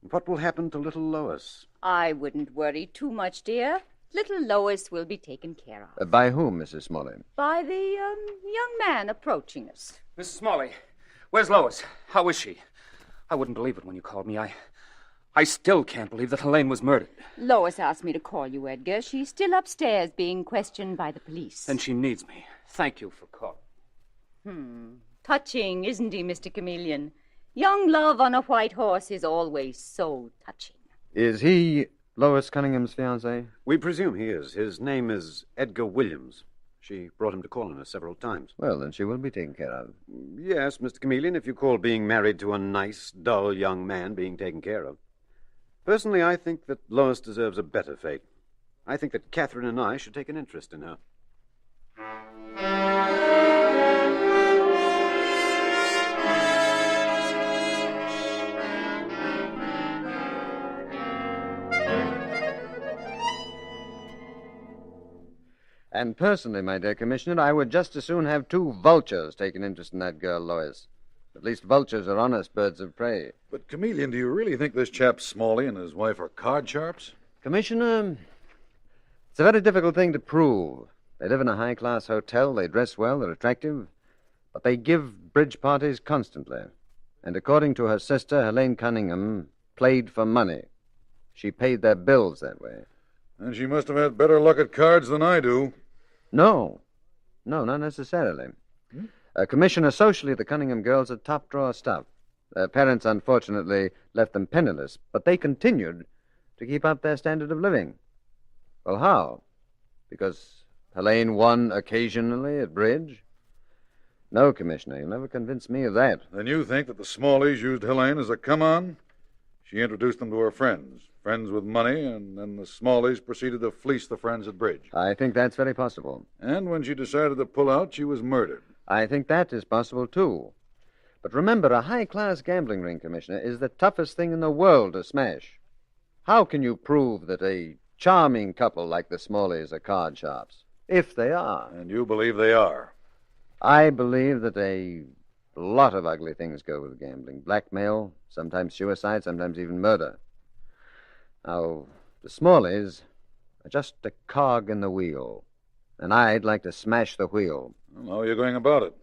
And what will happen to little Lois? I wouldn't worry too much, dear. Little Lois will be taken care of. By whom, Mrs. Smalley? By the young man approaching us. Mrs. Smalley, where's Lois? How is she? I wouldn't believe it when you called me. I still can't believe that Helene was murdered. Lois asked me to call you, Edgar. She's still upstairs being questioned by the police. And she needs me. Thank you for calling. Touching, isn't he, Mr. Chameleon? Young love on a white horse is always so touching. Is he Lois Cunningham's fiancé? We presume he is. His name is Edgar Williams. She brought him to call on us several times. Well, then she will be taken care of. Yes, Mr. Chameleon, if you call being married to a nice, dull young man being taken care of. Personally, I think that Lois deserves a better fate. I think that Catherine and I should take an interest in her. And personally, my dear Commissioner, I would just as soon have two vultures take an interest in that girl, Lois. At least vultures are honest birds of prey. But, Chameleon, do you really think this chap Smalley and his wife are card sharps? Commissioner, it's a very difficult thing to prove. They live in a high-class hotel, they dress well, they're attractive, but they give bridge parties constantly. And according to her sister, Helene Cunningham, played for money. She paid their bills that way. And she must have had better luck at cards than I do. No, not necessarily. Commissioner, socially, the Cunningham girls are top-drawer stuff. Their parents, unfortunately, left them penniless, but they continued to keep up their standard of living. Well, how? Because Helene won occasionally at bridge? No, Commissioner, you'll never convince me of that. Then you think that the Smalleys used Helene as a come-on? She introduced them to her friends with money, and then the Smalleys proceeded to fleece the friends at bridge. I think that's very possible. And when she decided to pull out, she was murdered. I think that is possible, too. But remember, a high-class gambling ring, Commissioner, is the toughest thing in the world to smash. How can you prove that a charming couple like the Smalleys are card sharps? If they are. And you believe they are? I believe that a lot of ugly things go with gambling. Blackmail, sometimes suicide, sometimes even murder. Now, the Smalleys are just a cog in the wheel. And I'd like to smash the wheel. Well, how are you going about it?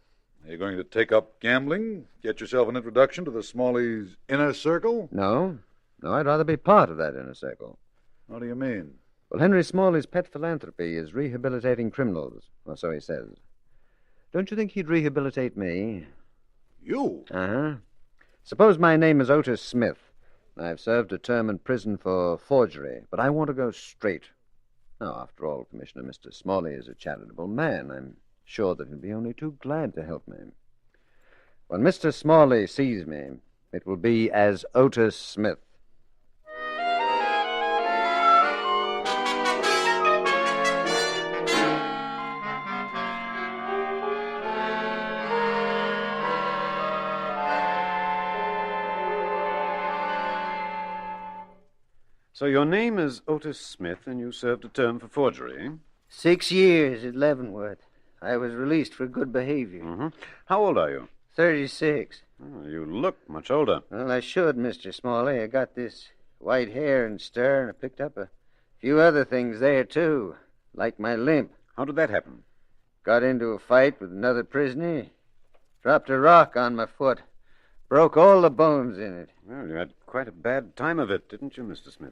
Are you going to take up gambling? Get yourself an introduction to the Smalleys' inner circle? No, I'd rather be part of that inner circle. What do you mean? Well, Henry Smalley's pet philanthropy is rehabilitating criminals, or so he says. Don't you think he'd rehabilitate me? You? Uh-huh. Suppose my name is Otis Smith. I've served a term in prison for forgery, but I want to go straight. Now, after all, Commissioner, Mr. Smalley is a charitable man. I'm sure that he'll be only too glad to help me. When Mr. Smalley sees me, it will be as Otis Smith. So your name is Otis Smith, and you served a term for forgery, eh? 6 years at Leavenworth. I was released for good behavior. Mm-hmm. How old are you? 36. Oh, you look much older. Well, I should, Mr. Smalley. I got this white hair and stir, and I picked up a few other things there, too, like my limp. How did that happen? Got into a fight with another prisoner. Dropped a rock on my foot. Broke all the bones in it. Well, you had quite a bad time of it, didn't you, Mr. Smith?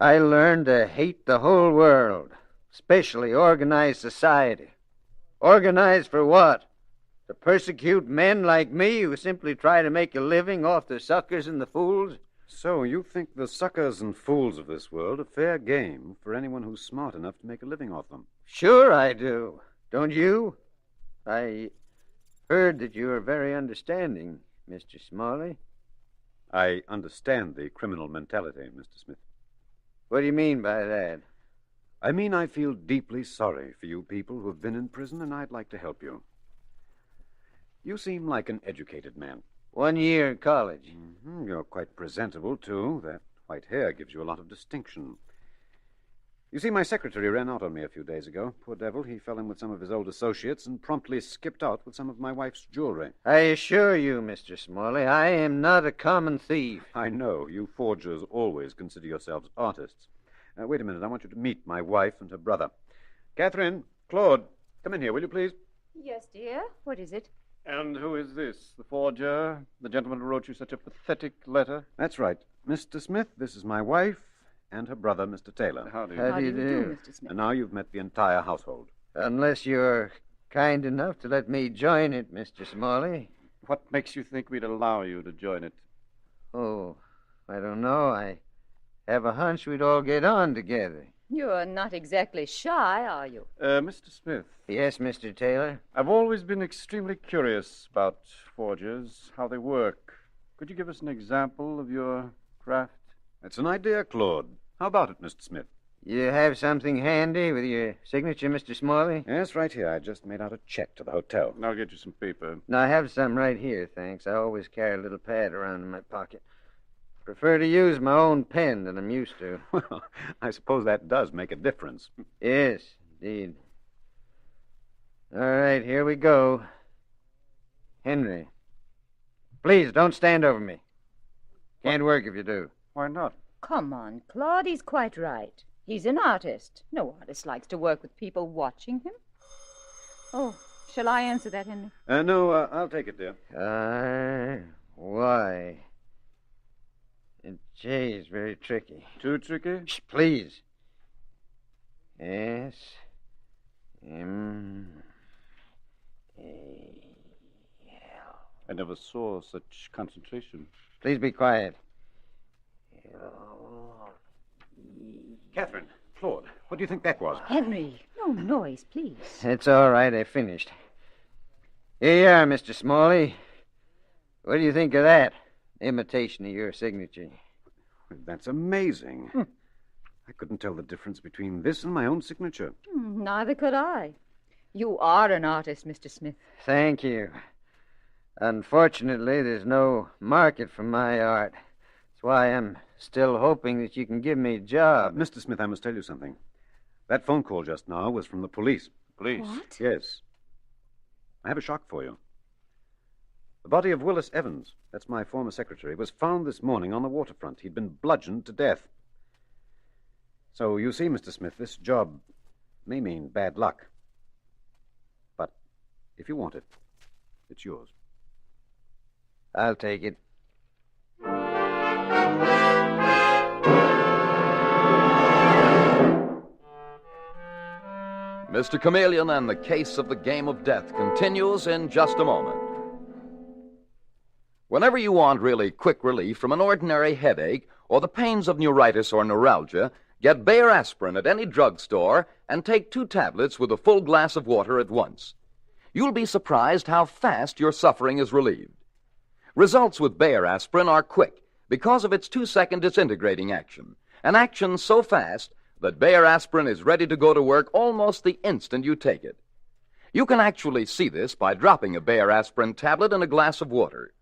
I learned to hate the whole world, especially organized society. Organized for what? To persecute men like me who simply try to make a living off the suckers and the fools? So you think the suckers and fools of this world are fair game for anyone who's smart enough to make a living off them? Sure I do. Don't you? I heard that you are very understanding, Mr. Smalley. I understand the criminal mentality, Mr. Smith. What do you mean by that? I mean I feel deeply sorry for you people who have been in prison, and I'd like to help you. You seem like an educated man. 1 year in college. Mm-hmm. You're quite presentable, too. That white hair gives you a lot of distinction. You see, my secretary ran out on me a few days ago. Poor devil, he fell in with some of his old associates and promptly skipped out with some of my wife's jewelry. I assure you, Mr. Smalley, I am not a common thief. I know. You forgers always consider yourselves artists. Wait a minute. I want you to meet my wife and her brother. Catherine, Claude, come in here, will you, please? Yes, dear. What is it? And who is this? The forger? The gentleman who wrote you such a pathetic letter? That's right. Mr. Smith, this is my wife and her brother, Mr. Taylor. How do you do, Mr. Smith? And now you've met the entire household. Unless you're kind enough to let me join it, Mr. Smalley. What makes you think we'd allow you to join it? Oh, I don't know. I have a hunch we'd all get on together. You're not exactly shy, are you? Mr. Smith. Yes, Mr. Taylor? I've always been extremely curious about forgers, how they work. Could you give us an example of your craft? That's an idea, Claude. How about it, Mr. Smith? You have something handy with your signature, Mr. Smalley? Yes, right here. I just made out a check to the hotel. I'll get you some paper. No, I have some right here, thanks. I always carry a little pad around in my pocket. Prefer to use my own pen than I'm used to. Well, I suppose that does make a difference. Yes, indeed. All right, here we go. Henry, please don't stand over me. Can't work if you do. Why not? Come on, Claude. He's quite right. He's an artist. No artist likes to work with people watching him. Oh, shall I answer that, Henry? No, I'll take it, dear. Why? And J is very tricky. Too tricky? Shh, please. S M A L. I never saw such concentration. Please be quiet. Catherine, Claude, what do you think that was? Henry, no noise, please. It's all right. I finished. Here you are, Mr. Smalley. What do you think of that? Imitation of your signature. That's amazing. I couldn't tell the difference between this and my own signature. Neither could I. You are an artist, Mr. Smith. Thank you. Unfortunately, there's no market for my art. That's why I'm still hoping that you can give me a job. Mr. Smith, I must tell you something. That phone call just now was from the police. Police? What? Yes. I have a shock for you. The body of Willis Evans, that's my former secretary, was found this morning on the waterfront. He'd been bludgeoned to death. So, you see, Mr. Smith, this job may mean bad luck. But if you want it, it's yours. I'll take it. Mr. Chameleon and the case of the game of death continues in just a moment. Whenever you want really quick relief from an ordinary headache or the pains of neuritis or neuralgia, get Bayer aspirin at any drugstore and take 2 tablets with a full glass of water at once. You'll be surprised how fast your suffering is relieved. Results with Bayer aspirin are quick because of its 2-second disintegrating action, an action so fast that Bayer aspirin is ready to go to work almost the instant you take it. You can actually see this by dropping a Bayer aspirin tablet in a glass of water.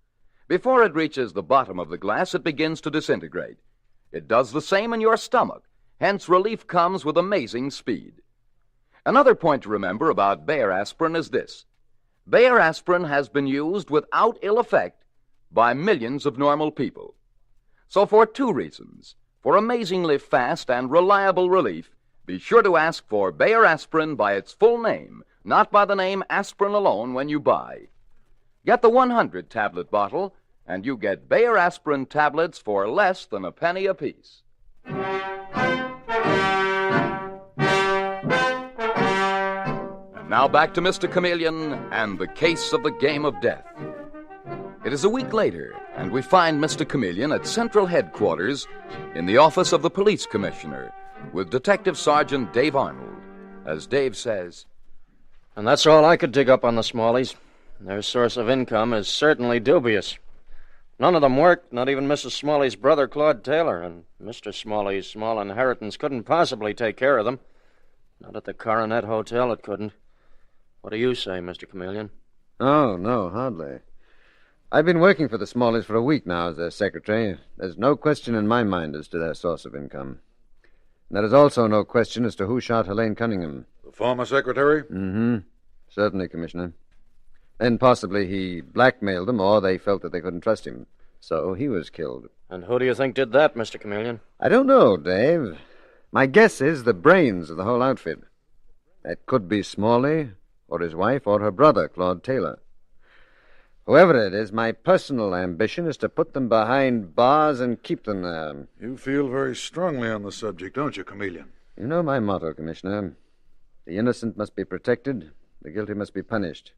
Before it reaches the bottom of the glass, it begins to disintegrate. It does the same in your stomach. Hence, relief comes with amazing speed. Another point to remember about Bayer aspirin is this. Bayer aspirin has been used without ill effect by millions of normal people. So for 2 reasons, for amazingly fast and reliable relief, be sure to ask for Bayer aspirin by its full name, not by the name aspirin alone when you buy. Get the 100-tablet bottle, and you get Bayer aspirin tablets for less than a penny apiece. And now back to Mr. Chameleon and the case of the game of death. It is a week later, and we find Mr. Chameleon at Central Headquarters in the office of the police commissioner with Detective Sergeant Dave Arnold. As Dave says, And that's all I could dig up on the Smalleys. Their source of income is certainly dubious. None of them worked, not even Mrs. Smalley's brother, Claude Taylor, and Mr. Smalley's small inheritance couldn't possibly take care of them. Not at the Coronet Hotel, it couldn't. What do you say, Mr. Chameleon? Oh, no, hardly. I've been working for the Smalleys for a week now as their secretary. There's no question in my mind as to their source of income. There is also no question as to who shot Helene Cunningham. The former secretary? Mm-hmm. Certainly, Commissioner. Then possibly he blackmailed them, or they felt that they couldn't trust him. So he was killed. And who do you think did that, Mr. Chameleon? I don't know, Dave. My guess is the brains of the whole outfit. That could be Smalley, or his wife, or her brother, Claude Taylor. Whoever it is, my personal ambition is to put them behind bars and keep them there. You feel very strongly on the subject, don't you, Chameleon? You know my motto, Commissioner. The innocent must be protected, the guilty must be punished.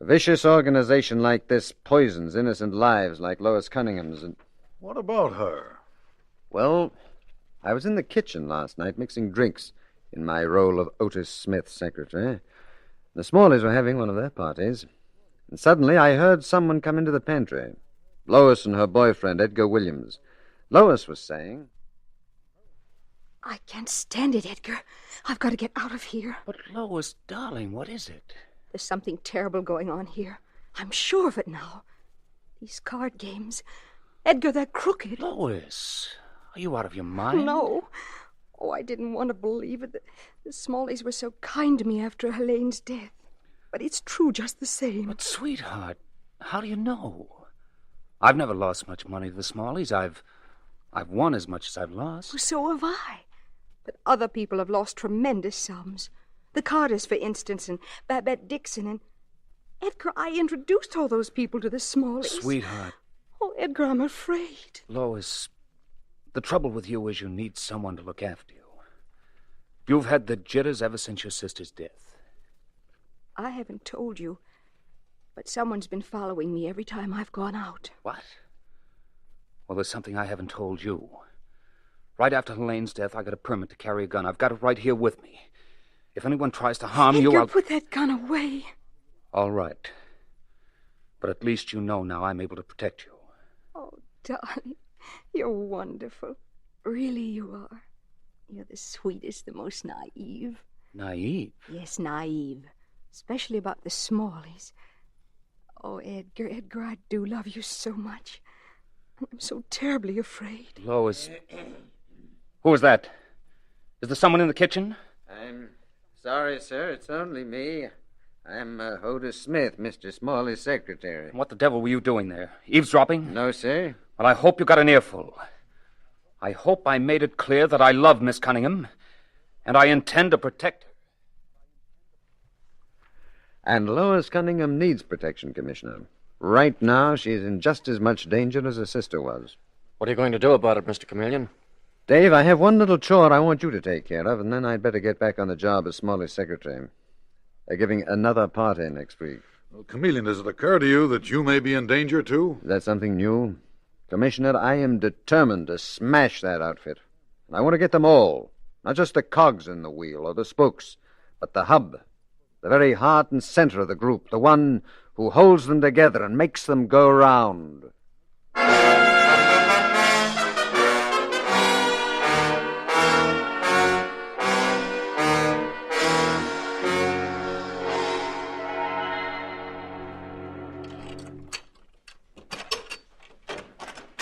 A vicious organization like this poisons innocent lives like Lois Cunningham's. And what about her? Well, I was in the kitchen last night mixing drinks in my role of Otis Smith's secretary. The Smalleys were having one of their parties. And suddenly I heard someone come into the pantry. Lois and her boyfriend, Edgar Williams. Lois was saying, I can't stand it, Edgar. I've got to get out of here. But, Lois, darling, what is it? There's something terrible going on here. I'm sure of it now. These card games. Edgar, they're crooked. Lois, are you out of your mind? No. Oh, I didn't want to believe it. The Smalleys were so kind to me after Helene's death. But it's true just the same. But, sweetheart, how do you know? I've never lost much money to the Smalleys. I've won as much as I've lost. Well, so have I. But other people have lost tremendous sums. The Carters, for instance, and Babette Dixon, and... Edgar, I introduced all those people to the Smalleys. Sweetheart. Oh, Edgar, I'm afraid. Lois, the trouble with you is you need someone to look after you. You've had the jitters ever since your sister's death. I haven't told you, but someone's been following me every time I've gone out. What? Well, there's something I haven't told you. Right after Helene's death, I got a permit to carry a gun. I've got it right here with me. If anyone tries to harm you, I'll... put that gun away. All right. But at least you know now I'm able to protect you. Oh, darling, you're wonderful. Really, you are. You're the sweetest, the most naive. Naive? Yes, naive. Especially about the Smalleys. Oh, Edgar, I do love you so much. I'm so terribly afraid. Lois. Who was that? Is there someone in the kitchen? I'm sorry, sir. It's only me. I'm Otis Smith, Mr. Smalley's secretary. What the devil were you doing there? Eavesdropping? No, sir. Well, I hope you got an earful. I hope I made it clear that I love Miss Cunningham, and I intend to protect her. And Lois Cunningham needs protection, Commissioner. Right now, she's in just as much danger as her sister was. What are you going to do about it, Mr. Chameleon? Dave, I have one little chore I want you to take care of, and then I'd better get back on the job as Smalley's secretary. They're giving another party next week. Well, Chameleon, does it occur to you that you may be in danger, too? Is that something new? Commissioner, I am determined to smash that outfit. And I want to get them all. Not just the cogs in the wheel or the spokes, but the hub. The very heart and center of the group. The one who holds them together and makes them go round.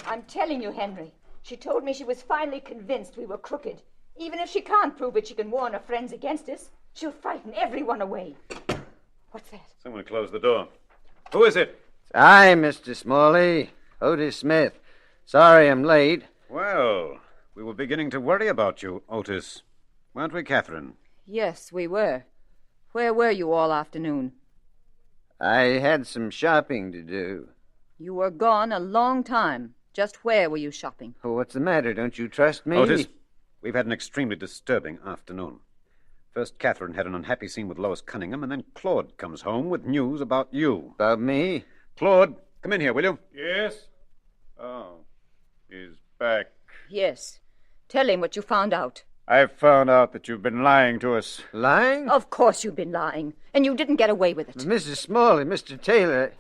I'm telling you, Henry, She told me she was finally convinced we were crooked. Even if she can't prove it, she can warn her friends against us. She'll frighten everyone away. What's that? Someone closed the door. Who is it? Hi, Mr. Smalley. Otis Smith. Sorry I'm late. Well, we were beginning to worry about you, Otis. Weren't we, Catherine? Yes, we were. Where were you all afternoon? I had some shopping to do. You were gone a long time. Just where were you shopping? Oh, what's the matter? Don't you trust me? Otis, we've had an extremely disturbing afternoon. First, Catherine had an unhappy scene with Lois Cunningham, and then Claude comes home with news about you. About me? Claude, come in here, will you? Yes? Oh, he's back. Yes. Tell him what you found out. I've found out that you've been lying to us. Lying? Of course you've been lying, and you didn't get away with it. Mrs. Smalley, Mr. Taylor,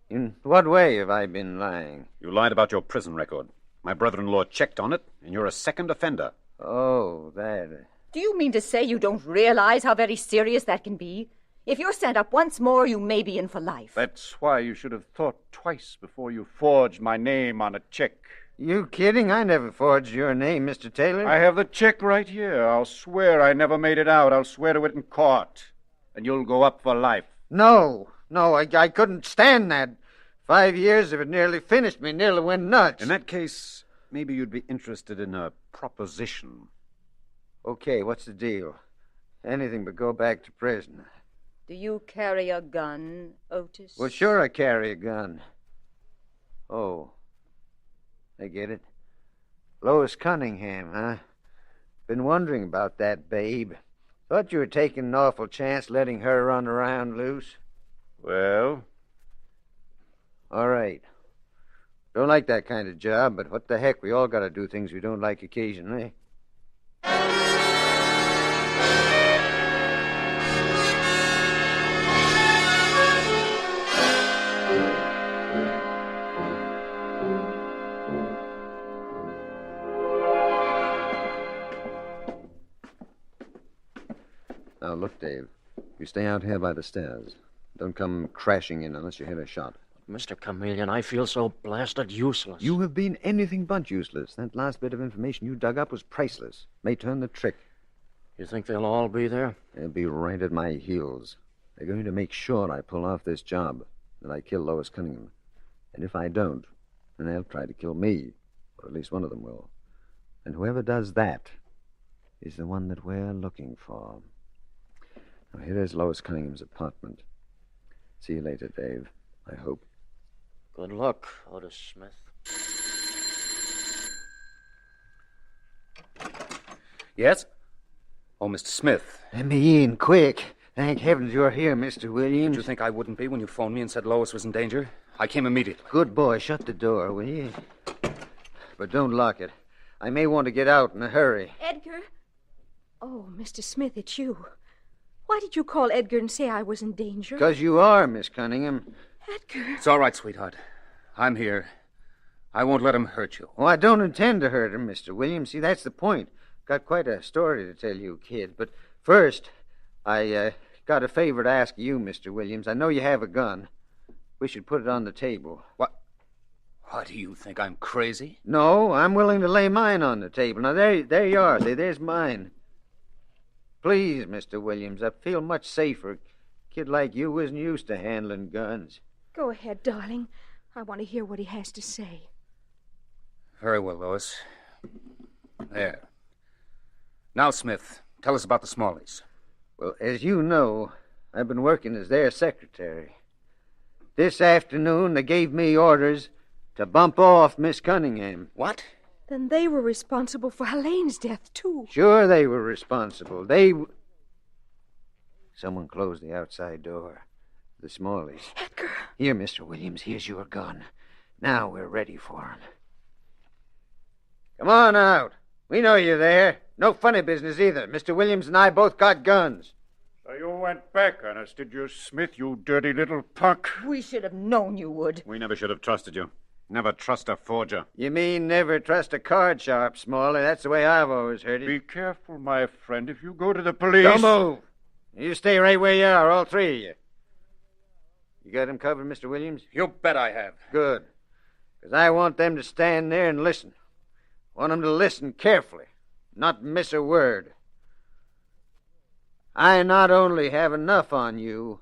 in what way have I been lying? You lied about your prison record. My brother-in-law checked on it, and you're a second offender. Oh, that... Do you mean to say you don't realize how very serious that can be? If you're sent up once more, you may be in for life. That's why you should have thought twice before you forged my name on a check. You kidding? I never forged your name, Mr. Taylor. I have the check right here. I'll swear I never made it out. I'll swear to it in court. And you'll go up for life. No, I couldn't stand that. 5 years of it nearly finished me, nearly went nuts. In that case, maybe you'd be interested in a proposition. Okay, what's the deal? Anything but go back to prison. Do you carry a gun, Otis? Well, sure I carry a gun. Oh, I get it. Lois Cunningham, huh? Been wondering about that babe. Thought you were taking an awful chance letting her run around loose. Well? All right. Don't like that kind of job, but what the heck, we all gotta do things we don't like occasionally. Now, look, Dave. You stay out here by the stairs. Don't come crashing in unless you hear a shot. Mr. Chameleon, I feel so blasted useless. You have been anything but useless. That last bit of information you dug up was priceless. May turn the trick. You think they'll all be there? They'll be right at my heels. They're going to make sure I pull off this job, that I kill Lois Cunningham. And if I don't, then they'll try to kill me, or at least one of them will. And whoever does that is the one that we're looking for. Now, here is Lois Cunningham's apartment. See you later, Dave. I hope. Good luck, Otis Smith. Yes? Oh, Mr. Smith. Let me in, quick. Thank heavens you're here, Mr. Williams. Did you think I wouldn't be when you phoned me and said Lois was in danger? I came immediately. Good boy. Shut the door, will you? But don't lock it. I may want to get out in a hurry. Edgar? Oh, Mr. Smith, it's you. Why did you call Edgar and say I was in danger? Because you are, Miss Cunningham. Edgar. It's all right, sweetheart. I'm here. I won't let him hurt you. Oh, I don't intend to hurt him, Mr. Williams. See, that's the point. Got quite a story to tell you, kid. But first, I got a favor to ask you, Mr. Williams. I know you have a gun. We should put it on the table. What? What, do you think I'm crazy? No, I'm willing to lay mine on the table. Now, there you are. There's mine. Please, Mr. Williams, I feel much safer. A kid like you isn't used to handling guns. Go ahead, darling. I want to hear what he has to say. Very well, Lois. There. Now, Smith, tell us about the Smalleys. Well, as you know, I've been working as their secretary. This afternoon, they gave me orders to bump off Miss Cunningham. What? Then they were responsible for Helene's death, too. Sure they were responsible. Someone closed the outside door. The Smalleys. Edgar. Here, Mr. Williams, here's your gun. Now we're ready for him. Come on out. We know you're there. No funny business either. Mr. Williams and I both got guns. So you went back on us, did you, Smith, you dirty little punk? We should have known you would. We never should have trusted you. Never trust a forger. You mean never trust a card sharp, Smalley? That's the way I've always heard it. Be careful, my friend. If you go to the police... Don't move. You stay right where you are, all three of you. You got him covered, Mr. Williams? You bet I have. Good. Because I want them to stand there and listen. Want 'em to listen carefully, not miss a word. I not only have enough on you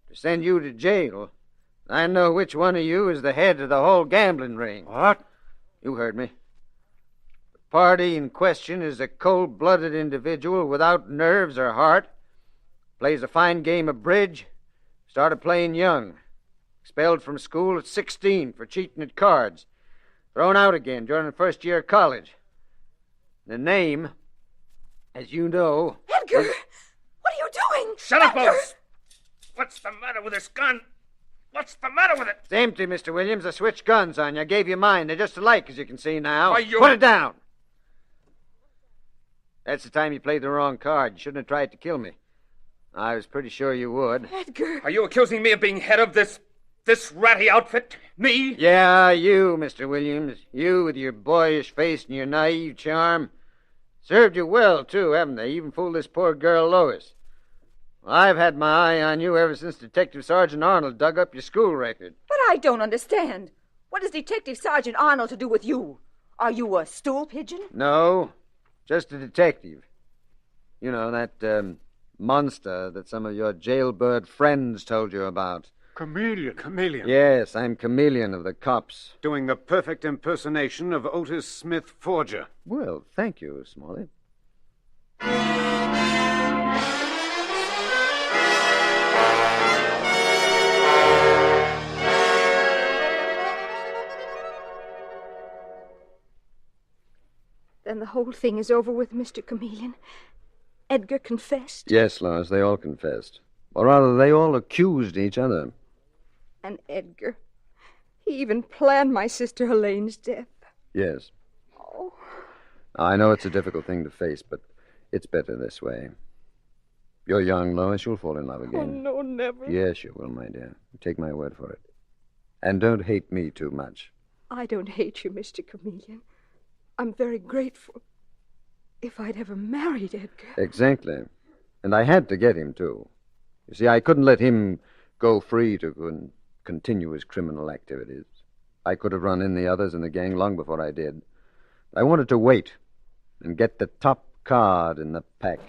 to send you to jail, I know which one of you is the head of the whole gambling ring. What? You heard me. The party in question is a cold-blooded individual without nerves or heart. Plays a fine game of bridge. Started playing young. Expelled from school at 16 for cheating at cards. Thrown out again during the first year of college. The name, as you know... Edgar! What are you doing? Shut up, Oates! What's the matter with this gun? What's the matter with it? It's empty, Mr. Williams. I switched guns on you. I gave you mine. They're just alike, as you can see now. Why, you... Put it down! That's the time you played the wrong card. You shouldn't have tried to kill me. I was pretty sure you would. Edgar! Are you accusing me of being head of this ratty outfit? Me? Yeah, you, Mr. Williams. You with your boyish face and your naive charm. Served you well, too, haven't they? Even fooled this poor girl, Lois. Well, I've had my eye on you ever since Detective Sergeant Arnold dug up your school record. But I don't understand. What has Detective Sergeant Arnold to do with you? Are you a stool pigeon? No, just a detective. You know, that, monster that some of your jailbird friends told you about. Chameleon. Chameleon. Yes, I'm Chameleon of the cops. Doing the perfect impersonation of Otis Smith Forger. Well, thank you, Smalley. Then the whole thing is over with, Mr. Chameleon. Edgar confessed. Yes, Lois, they all confessed. Or rather, they all accused each other. And Edgar, he even planned my sister Helene's death. Yes. Oh. I know it's a difficult thing to face, but it's better this way. You're young, Lois. You'll fall in love again. Oh, no, never. Yes, you will, my dear. Take my word for it. And don't hate me too much. I don't hate you, Mr. Chameleon. I'm very grateful. If I'd ever married Edgar... Exactly. And I had to get him, too. You see, I couldn't let him go free to continue his criminal activities. I could have run in the others in the gang long before I did. I wanted to wait and get the top card in the pack.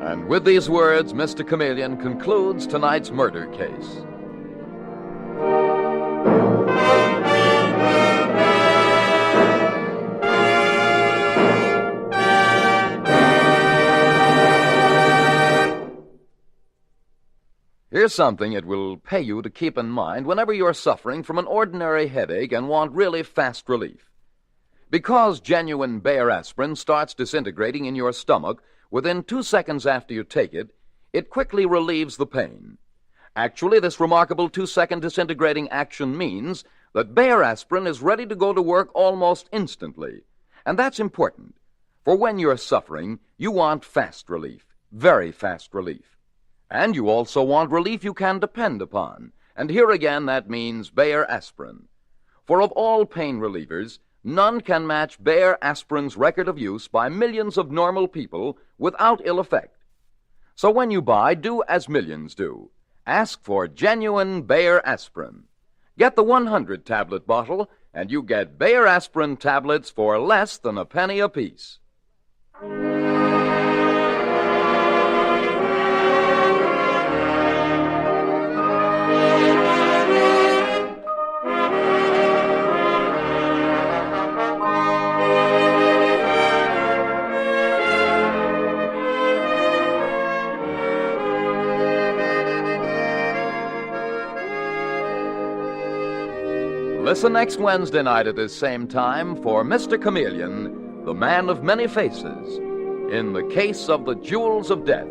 And with these words, Mr. Chameleon concludes tonight's murder case. Here's something it will pay you to keep in mind whenever you're suffering from an ordinary headache and want really fast relief. Because genuine Bayer aspirin starts disintegrating in your stomach within 2 seconds after you take it, it quickly relieves the pain. Actually, this remarkable 2-second disintegrating action means that Bayer aspirin is ready to go to work almost instantly. And that's important, for when you're suffering, you want fast relief, very fast relief. And you also want relief you can depend upon. And here again, that means Bayer aspirin. For of all pain relievers, none can match Bayer aspirin's record of use by millions of normal people without ill effect. So when you buy, do as millions do. Ask for genuine Bayer aspirin. Get the 100-tablet bottle, and you get Bayer aspirin tablets for less than a penny apiece. Listen next Wednesday night at this same time for Mr. Chameleon, the man of many faces, in the case of the Jewels of Death.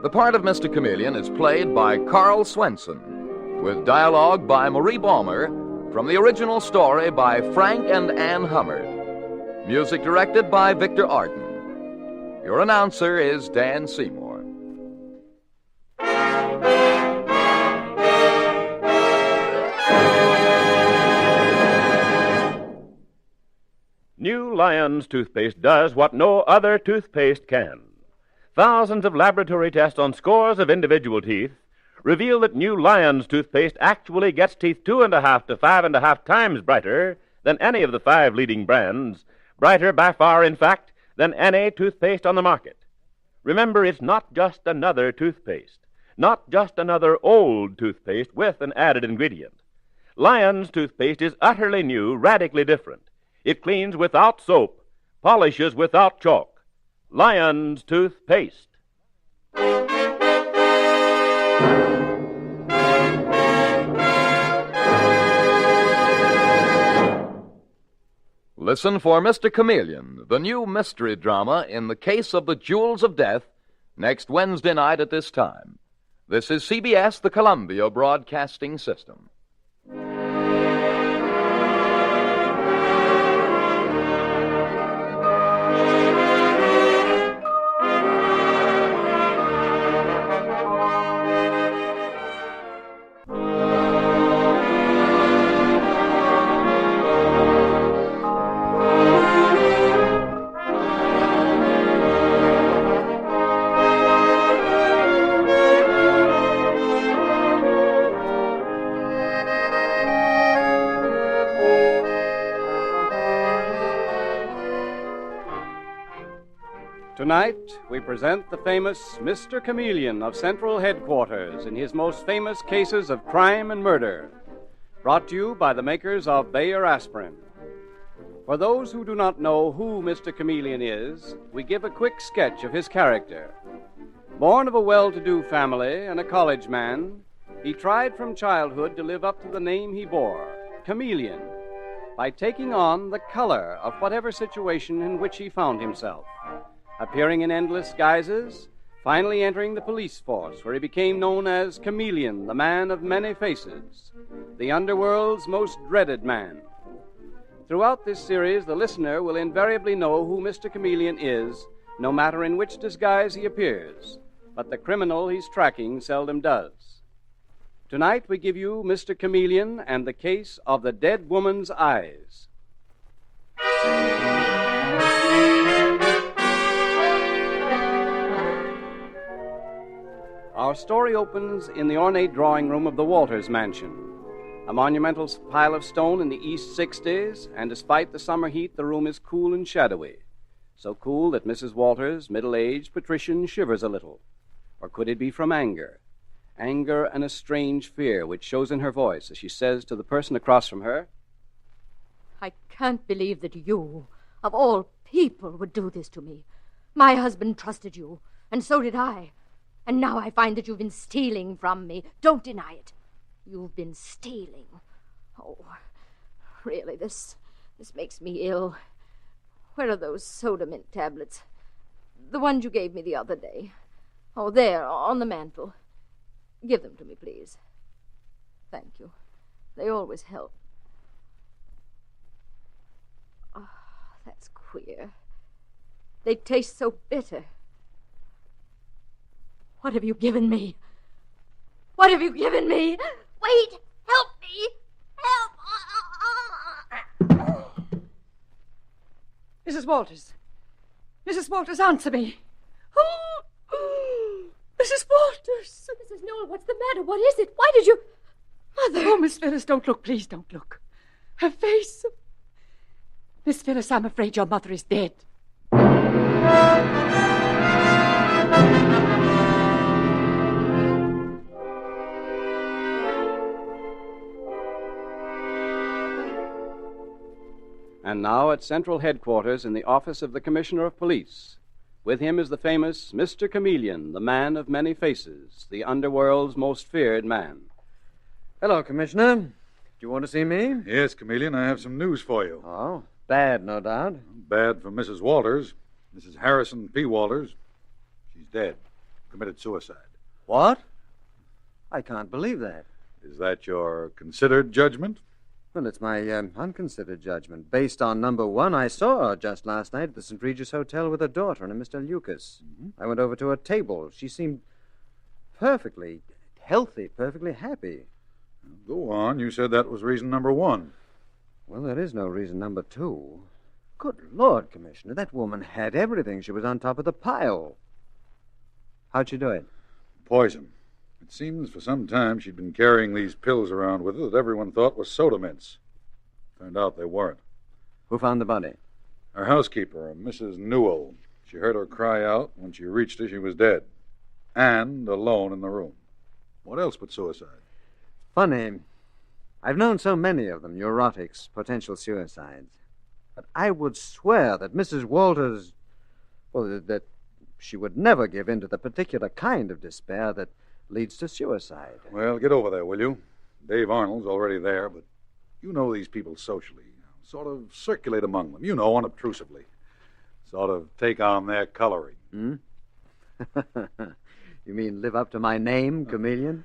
The part of Mr. Chameleon is played by Carl Swenson, with dialogue by Marie Baumer, from the original story by Frank and Ann Hummerd. Music directed by Victor Arden. Your announcer is Dan Seymour. New Lion's toothpaste does what no other toothpaste can. Thousands of laboratory tests on scores of individual teeth reveal that new Lion's toothpaste actually gets teeth 2.5 to 5.5 times brighter than any of the 5 leading brands, brighter by far, in fact, than any toothpaste on the market. Remember, it's not just another toothpaste, not just another old toothpaste with an added ingredient. Lion's toothpaste is utterly new, radically different. It cleans without soap, polishes without chalk. Lion's toothpaste. Listen for Mr. Chameleon, the new mystery drama in the case of the Jewels of Death, next Wednesday night at this time. This is CBS, the Columbia Broadcasting System. Tonight, we present the famous Mr. Chameleon of Central Headquarters in his most famous cases of crime and murder. Brought to you by the makers of Bayer Aspirin. For those who do not know who Mr. Chameleon is, we give a quick sketch of his character. Born of a well-to-do family and a college man, he tried from childhood to live up to the name he bore, Chameleon, by taking on the color of whatever situation in which he found himself. Appearing in endless guises, finally entering the police force, where he became known as Chameleon, the man of many faces, the underworld's most dreaded man. Throughout this series, the listener will invariably know who Mr. Chameleon is, no matter in which disguise he appears, but the criminal he's tracking seldom does. Tonight, we give you Mr. Chameleon and the case of the dead woman's eyes. Our story opens in the ornate drawing room of the Walters mansion, a monumental pile of stone in the East 60s, and despite the summer heat, the room is cool and shadowy. So cool that Mrs. Walters, middle-aged patrician, shivers a little. Or could it be from anger? Anger and a strange fear which shows in her voice as she says to the person across from her, I can't believe that you, of all people, would do this to me. My husband trusted you, and so did I. And now I find that you've been stealing from me. Don't deny it. You've been stealing. Oh, really, this makes me ill. Where are those soda mint tablets? The ones you gave me the other day. Oh, there, on the mantel. Give them to me, please. Thank you. They always help. Oh, that's queer. They taste so bitter. What have you given me? What have you given me? Wait! Help me! Help! Mrs. Walters. Mrs. Walters, answer me. Mrs. Walters! Mrs. Newell, what's the matter? What is it? Why did you... Mother! Oh, Miss Phyllis, don't look. Please don't look. Her face... Miss Phyllis, I'm afraid your mother is dead. And now at Central Headquarters in the office of the Commissioner of Police. With him is the famous Mr. Chameleon, the man of many faces, the underworld's most feared man. Hello, Commissioner. Do you want to see me? Yes, Chameleon, I have some news for you. Oh, bad, no doubt. Bad for Mrs. Walters. Mrs. Harrison P. Walters. She's dead. Committed suicide. What? I can't believe that. Is that your considered judgment? Well, it's my unconsidered judgment, based on number one I saw her just last night at the St. Regis Hotel with her daughter and a Mr. Lucas. I went over to her table. She seemed perfectly healthy, perfectly happy. Go on. You said that was reason number one. Well, there is no reason number two. Good Lord, Commissioner, that woman had everything. She was on top of the pile. How'd she do it? Poison. It seems for some time she'd been carrying these pills around with her that everyone thought was soda mints. Turned out they weren't. Who found the body? Her housekeeper, Mrs. Newell. She heard her cry out. When she reached her, she was dead. And alone in the room. What else but suicide? Funny. I've known so many of them, neurotics, potential suicides. But I would swear that Mrs. Walters, well, that she would never give in to the particular kind of despair that leads to suicide. Well, get over there, will you? Dave Arnold's already there, but you know these people socially. Sort of circulate among them, unobtrusively. Sort of take on their coloring. Hmm? You mean live up to my name, Chameleon?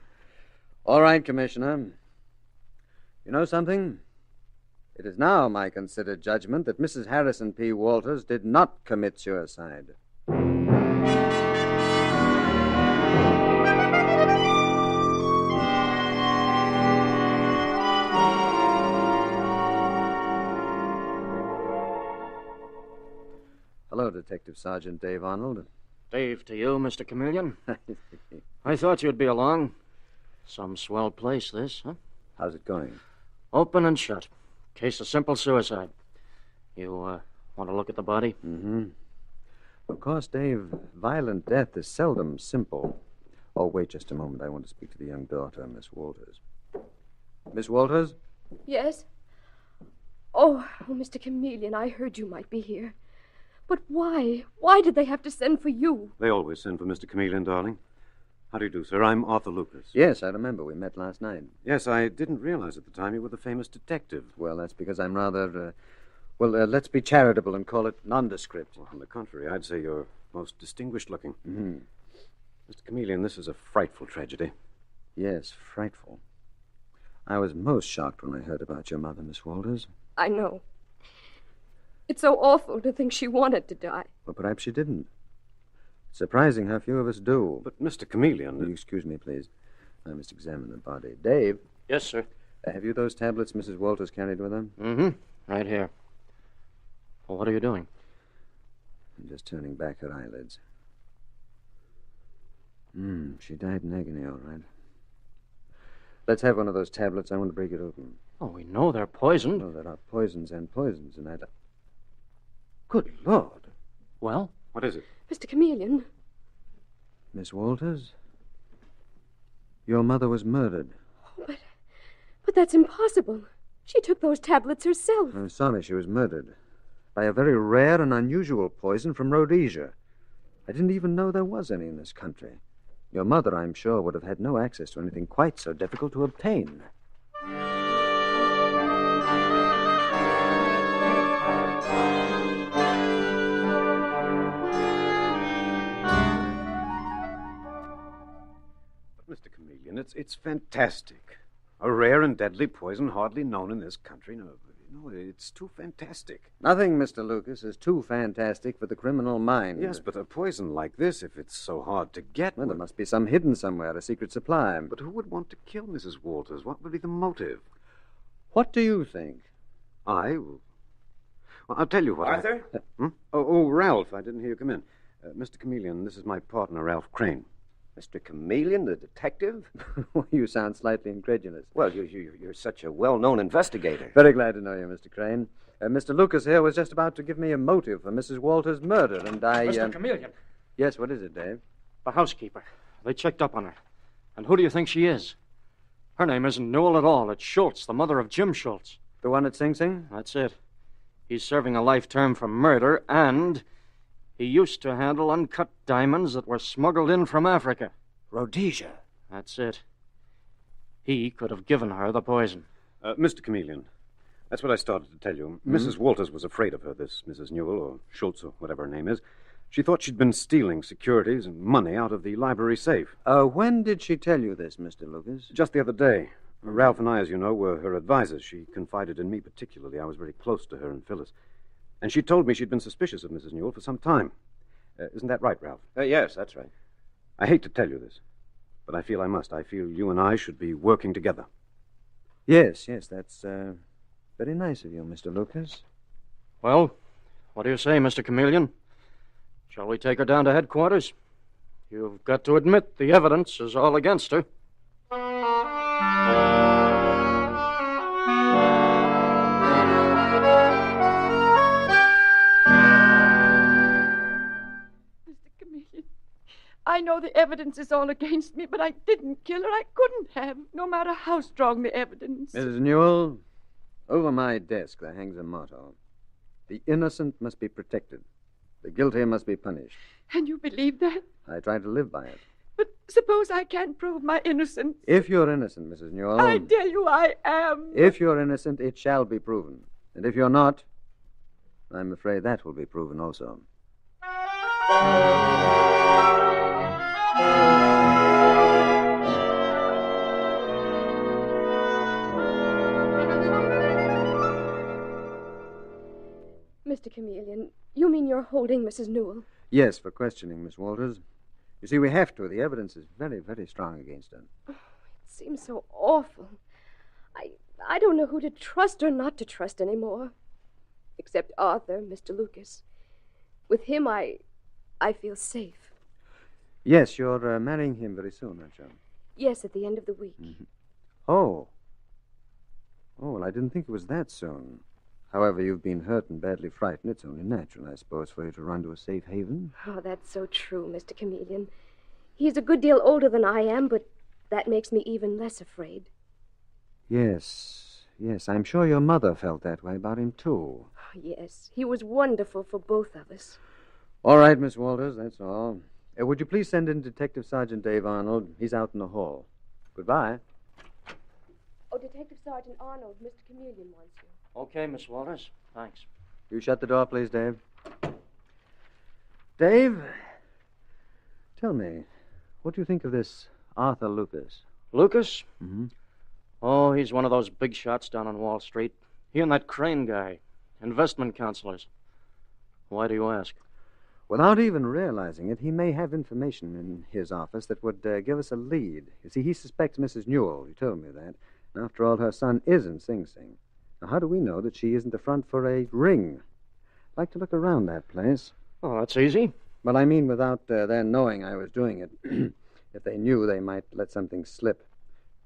All right, Commissioner. You know something? It is now my considered judgment that Mrs. Harrison P. Walters did not commit suicide. Hello, Detective Sergeant Dave Arnold. Dave to you, Mr. Chameleon. I thought you'd be along. Some swell place, this, huh? How's it going? Open and shut. Case of simple suicide. You, want to look at the body? Mm-hmm. Of course, Dave, violent death is seldom simple. Oh, wait just a moment. I want to speak to the young daughter, Miss Walters. Miss Walters? Yes? Oh, Mr. Chameleon, I heard you might be here. But why? Why did they have to send for you? They always send for Mr. Chameleon, darling. How do you do, sir? I'm Arthur Lucas. Yes, I remember. We met last night. Yes, I didn't realize at the time you were the famous detective. Well, that's because I'm rather, let's be charitable and call it nondescript. Well, on the contrary, I'd say you're most distinguished looking. Mm-hmm. Mr. Chameleon, this is a frightful tragedy. Yes, frightful. I was most shocked when I heard about your mother, Miss Walters. I know. It's so awful to think she wanted to die. Well, perhaps she didn't. It's surprising how few of us do. But, Mr. Chameleon... Will you excuse me, please? I must examine the body. Dave? Yes, sir. Have you those tablets Mrs. Walters carried with her? Mm-hmm. Right here. Well, what are you doing? I'm just turning back her eyelids. She died in agony, all right. Let's have one of those tablets. I want to break it open. Oh, we know they're poisoned. No, there are poisons and poisons, and I'd... Good Lord. Well? What is it? Mr. Chameleon. Miss Walters? Your mother was murdered. Oh, but that's impossible. She took those tablets herself. I'm sorry she was murdered. By a very rare and unusual poison from Rhodesia. I didn't even know there was any in this country. Your mother, I'm sure, would have had no access to anything quite so difficult to obtain. Mr. Chameleon, it's fantastic. A rare and deadly poison hardly known in this country. No, it's too fantastic. Nothing, Mr. Lucas, is too fantastic for the criminal mind. Yes, but a poison like this, if it's so hard to get... Well, there must be some hidden somewhere, a secret supply. But who would want to kill Mrs. Walters? What would be the motive? What do you think? Well, I'll tell you what... Arthur? Oh, Ralph, I didn't hear you come in. Mr. Chameleon, this is my partner, Ralph Crane. Mr. Chameleon, the detective? You sound slightly incredulous. Well, you're such a well-known investigator. Very glad to know you, Mr. Crane. Mr. Lucas here was just about to give me a motive for Mrs. Walters' murder, and I... Mr. Chameleon. Yes, what is it, Dave? The housekeeper. They checked up on her. And who do you think she is? Her name isn't Newell at all. It's Schultz, the mother of Jim Schultz. The one at Sing Sing? That's it. He's serving a life term for murder, and he used to handle uncut diamonds that were smuggled in from Africa. Rhodesia? That's it. He could have given her the poison. Mr. Chameleon, that's what I started to tell you. Mrs. Walters was afraid of her, this Mrs. Newell, or Schultz, or whatever her name is. She thought she'd been stealing securities and money out of the library safe. When did she tell you this, Mr. Lucas? Just the other day. Ralph and I, as you know, were her advisors. She confided in me particularly. I was very close to her and Phyllis. And she told me she'd been suspicious of Mrs. Newell for some time. Isn't that right, Ralph? Yes, that's right. I hate to tell you this, but I feel I must. I feel you and I should be working together. Yes, that's very nice of you, Mr. Lucas. Well, What do you say, Mr. Chameleon? Shall we take her down to headquarters? You've got to admit the evidence is all against her. I know the evidence is all against me, but I didn't kill her. I couldn't have, no matter how strong the evidence. Mrs. Newell, over my desk there hangs a motto. The innocent must be protected. The guilty must be punished. And you believe that? I try to live by it. But suppose I can't prove my innocence. If you're innocent, Mrs. Newell... I tell you I am. If you're innocent, it shall be proven. And if you're not, I'm afraid that will be proven also. Mr. Chameleon, you mean you're holding Mrs. Newell? Yes, for questioning, Miss Walters. You see, we have to. The evidence is very, very strong against her. Oh, it seems so awful. I don't know who to trust or not to trust anymore. Except Arthur, Mr. Lucas. With him, I feel safe. Yes, you're marrying him very soon, aren't you? Yes, at the end of the week. Mm-hmm. Oh, well, I didn't think it was that soon. However, you've been hurt and badly frightened. It's only natural, I suppose, for you to run to a safe haven. Oh, that's so true, Mr. Chameleon. He's a good deal older than I am, but that makes me even less afraid. Yes, I'm sure your mother felt that way about him, too. Oh, yes, he was wonderful for both of us. All right, Miss Walters, that's all. Would you please send in Detective Sergeant Dave Arnold? He's out in the hall. Goodbye. Oh, Detective Sergeant Arnold, Mr. Chameleon wants you. Okay, Miss Walters. Thanks. You shut the door, please, Dave. Dave, tell me, what do you think of this Arthur Lucas? Lucas? Mm-hmm. Oh, he's one of those big shots down on Wall Street. He and that Crane guy. Investment counselors. Why do you ask? Without even realizing it, he may have information in his office that would give us a lead. You see, he suspects Mrs. Newell. You told me that. And after all, her son is in Sing Sing. Now, how do we know that she isn't the front for a ring? I'd like to look around that place. Oh, that's easy. Well, I mean without their knowing I was doing it. If they knew, they might let something slip.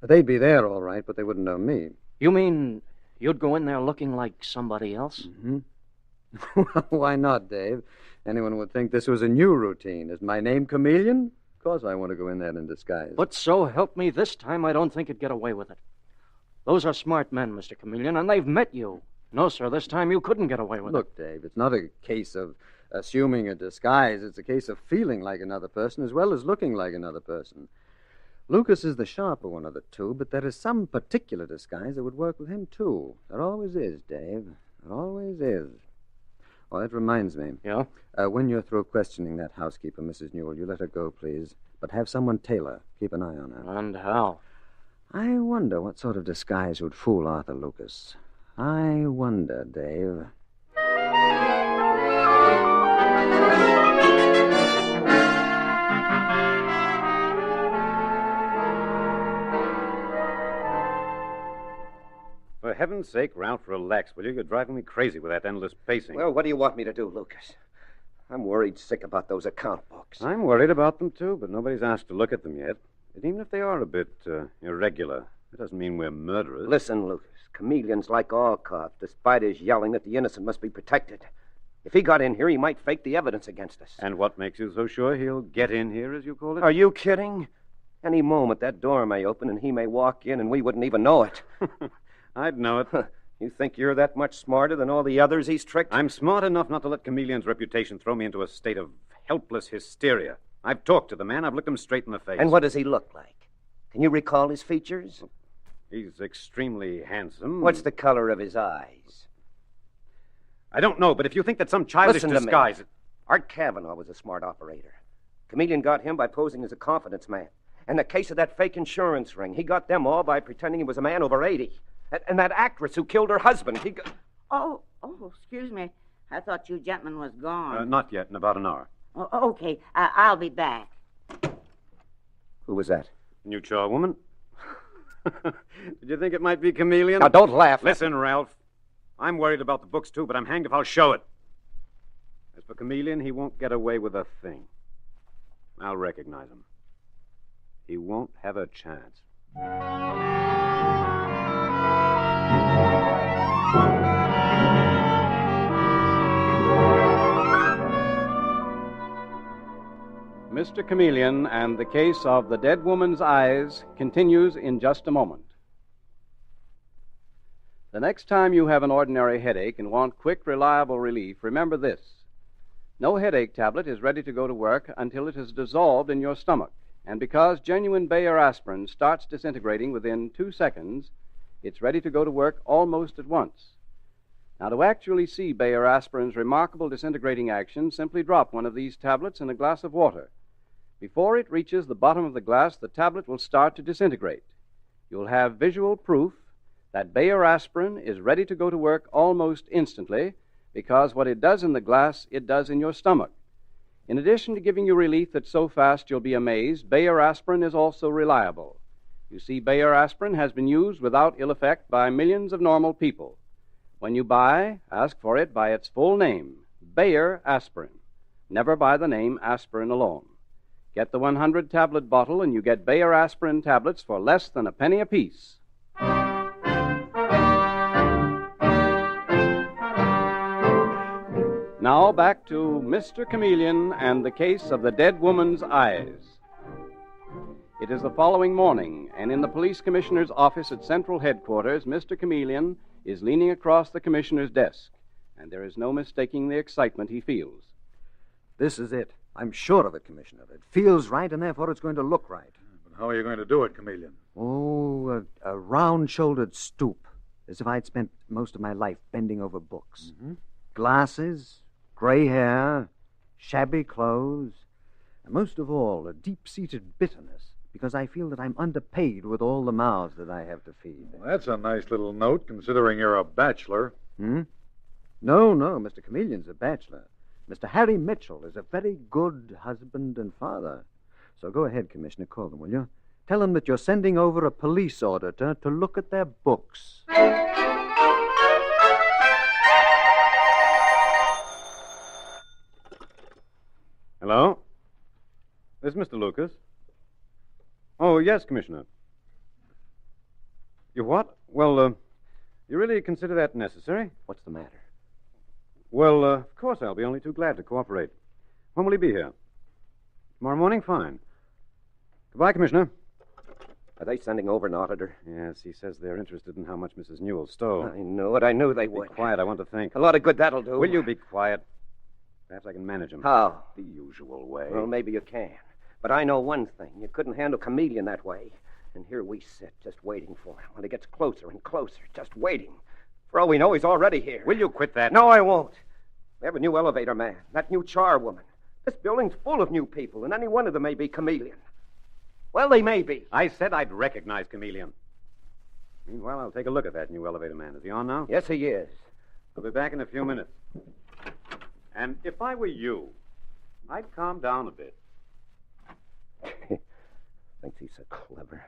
They'd be there, all right, but they wouldn't know me. You mean you'd go in there looking like somebody else? Mm-hmm. Why not, Dave? Anyone would think this was a new routine. Is my name Chameleon? Of course I want to go in there in disguise. But so help me, this time I don't think you'd get away with it. Those are smart men, Mr. Chameleon, and they've met you. No, sir, this time you couldn't get away with it. Look, Dave, it's not a case of assuming a disguise. It's a case of feeling like another person as well as looking like another person. Lucas is the sharper one of the two, but there is some particular disguise that would work with him, too. There always is, Dave. There always is. Oh, that reminds me. Yeah? When you're through questioning that housekeeper, Mrs. Newell, you let her go, please. But have someone tail her. Keep an eye on her. And how? I wonder what sort of disguise would fool Arthur Lucas. I wonder, Dave. For heaven's sake, Ralph, relax, will you? You're driving me crazy with that endless pacing. Well, what do you want me to do, Lucas? I'm worried sick about those account books. I'm worried about them, too, but nobody's asked to look at them yet. And even if they are a bit irregular, it doesn't mean we're murderers. Listen, Lucas, Chameleon's like all cops, despite his yelling that the innocent must be protected. If he got in here, he might fake the evidence against us. And what makes you so sure he'll get in here, as you call it? Are you kidding? Any moment, that door may open and he may walk in and we wouldn't even know it. I'd know it. You think you're that much smarter than all the others he's tricked? I'm smart enough not to let Chameleon's reputation throw me into a state of helpless hysteria. I've talked to the man. I've looked him straight in the face. And what does he look like? Can you recall his features? He's extremely handsome. What's the color of his eyes? I don't know, but if you think that some childish disguise... Art Cavanaugh was a smart operator. Chameleon got him by posing as a confidence man. And the case of that fake insurance ring, he got them all by pretending he was a man over 80. And that actress who killed her husband, he got... Oh, excuse me. I thought you gentlemen was gone. Not yet, in about an hour. Oh, okay, I'll be back. Who was that? New charwoman? Did you think it might be Chameleon? Now, don't laugh. Listen, Ralph. I'm worried about the books, too, but I'm hanged if I'll show it. for Chameleon, he won't get away with a thing. I'll recognize him. He won't have a chance. Mr. Chameleon and the case of the dead woman's eyes continues in just a moment. The next time you have an ordinary headache and want quick, reliable relief, remember this. No headache tablet is ready to go to work until it has dissolved in your stomach. And because genuine Bayer aspirin starts disintegrating within 2 seconds, it's ready to go to work almost at once. Now, to actually see Bayer aspirin's remarkable disintegrating action, simply drop one of these tablets in a glass of water. Before it reaches the bottom of the glass, the tablet will start to disintegrate. You'll have visual proof that Bayer aspirin is ready to go to work almost instantly, because what it does in the glass, it does in your stomach. In addition to giving you relief that's so fast you'll be amazed, Bayer aspirin is also reliable. You see, Bayer aspirin has been used without ill effect by millions of normal people. When you buy, ask for it by its full name, Bayer aspirin. Never by the name aspirin alone. Get the 100-tablet bottle and you get Bayer aspirin tablets for less than a penny apiece. Now back to Mr. Chameleon and the case of the dead woman's eyes. It is the following morning, and in the police commissioner's office at Central Headquarters, Mr. Chameleon is leaning across the commissioner's desk, and there is no mistaking the excitement he feels. This is it. I'm sure of it, Commissioner. It feels right, and therefore it's going to look right. But how are you going to do it, Chameleon? Oh, a round-shouldered stoop, as if I'd spent most of my life bending over books. Mm-hmm. Glasses, gray hair, shabby clothes, and most of all, a deep-seated bitterness, because I feel that I'm underpaid with all the mouths that I have to feed. Well, that's a nice little note, considering you're a bachelor. Hmm? No, Mr. Chameleon's a bachelor. Mr. Harry Mitchell is a very good husband and father. So go ahead, Commissioner, call them, will you? Tell them that you're sending over a police auditor to look at their books. Hello? This is Mr. Lucas. Oh, yes, Commissioner. You what? Well, you really consider that necessary? What's the matter? Well, of course I'll be only too glad to cooperate. When will he be here? Tomorrow morning? Fine. Goodbye, Commissioner. Are they sending over an auditor? Yes, he says they're interested in how much Mrs. Newell stole. I knew it. I knew they would. Be quiet. I want to think. A lot of good that'll do. Will you be quiet? Perhaps I can manage him. How? The usual way. Well, maybe you can. But I know one thing. You couldn't handle Chameleon that way. And here we sit, just waiting for him. When he gets closer and closer, just waiting. For all we know, he's already here. Will you quit that? No, I won't. We have a new elevator man, that new charwoman. This building's full of new people, and any one of them may be Chameleon. Well, they may be. I said I'd recognize Chameleon. Meanwhile, I'll take a look at that new elevator man. Is he on now? Yes, he is. I'll be back in a few minutes. And if I were you, I'd calm down a bit. Thinks he's so clever.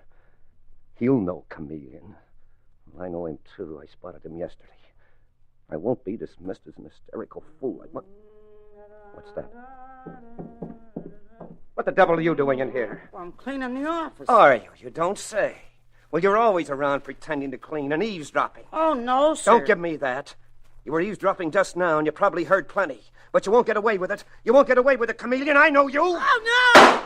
He'll know Chameleon. Well, I know him, too. I spotted him yesterday. I won't be dismissed as an hysterical fool. What's that? What the devil are you doing in here? Well, I'm cleaning the office. Are you? You don't say. Well, you're always around pretending to clean and eavesdropping. Oh, no, sir. Don't give me that. You were eavesdropping just now, and you probably heard plenty. But you won't get away with it. You won't get away with it, Chameleon. I know you. Oh, no!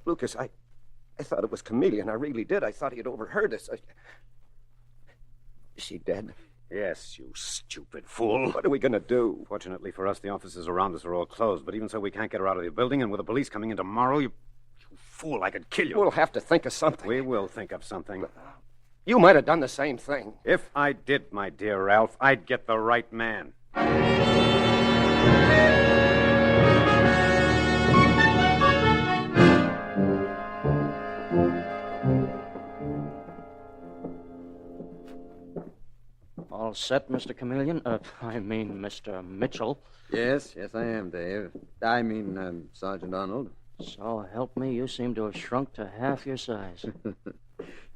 Lucas, I thought it was Chameleon. I really did. I thought he had overheard us. Is she dead? Yes, you stupid fool. What are we going to do? Fortunately for us, the offices around us are all closed. But even so, we can't get her out of the building. And with the police coming in tomorrow, you fool, I could kill you. We'll have to think of something. We will think of something. You might have done the same thing. If I did, my dear Ralph, I'd get the right man. All all set, Mr. Chameleon? Mr. Mitchell. Yes, I am, Dave. Sergeant Arnold. So help me, you seem to have shrunk to half your size.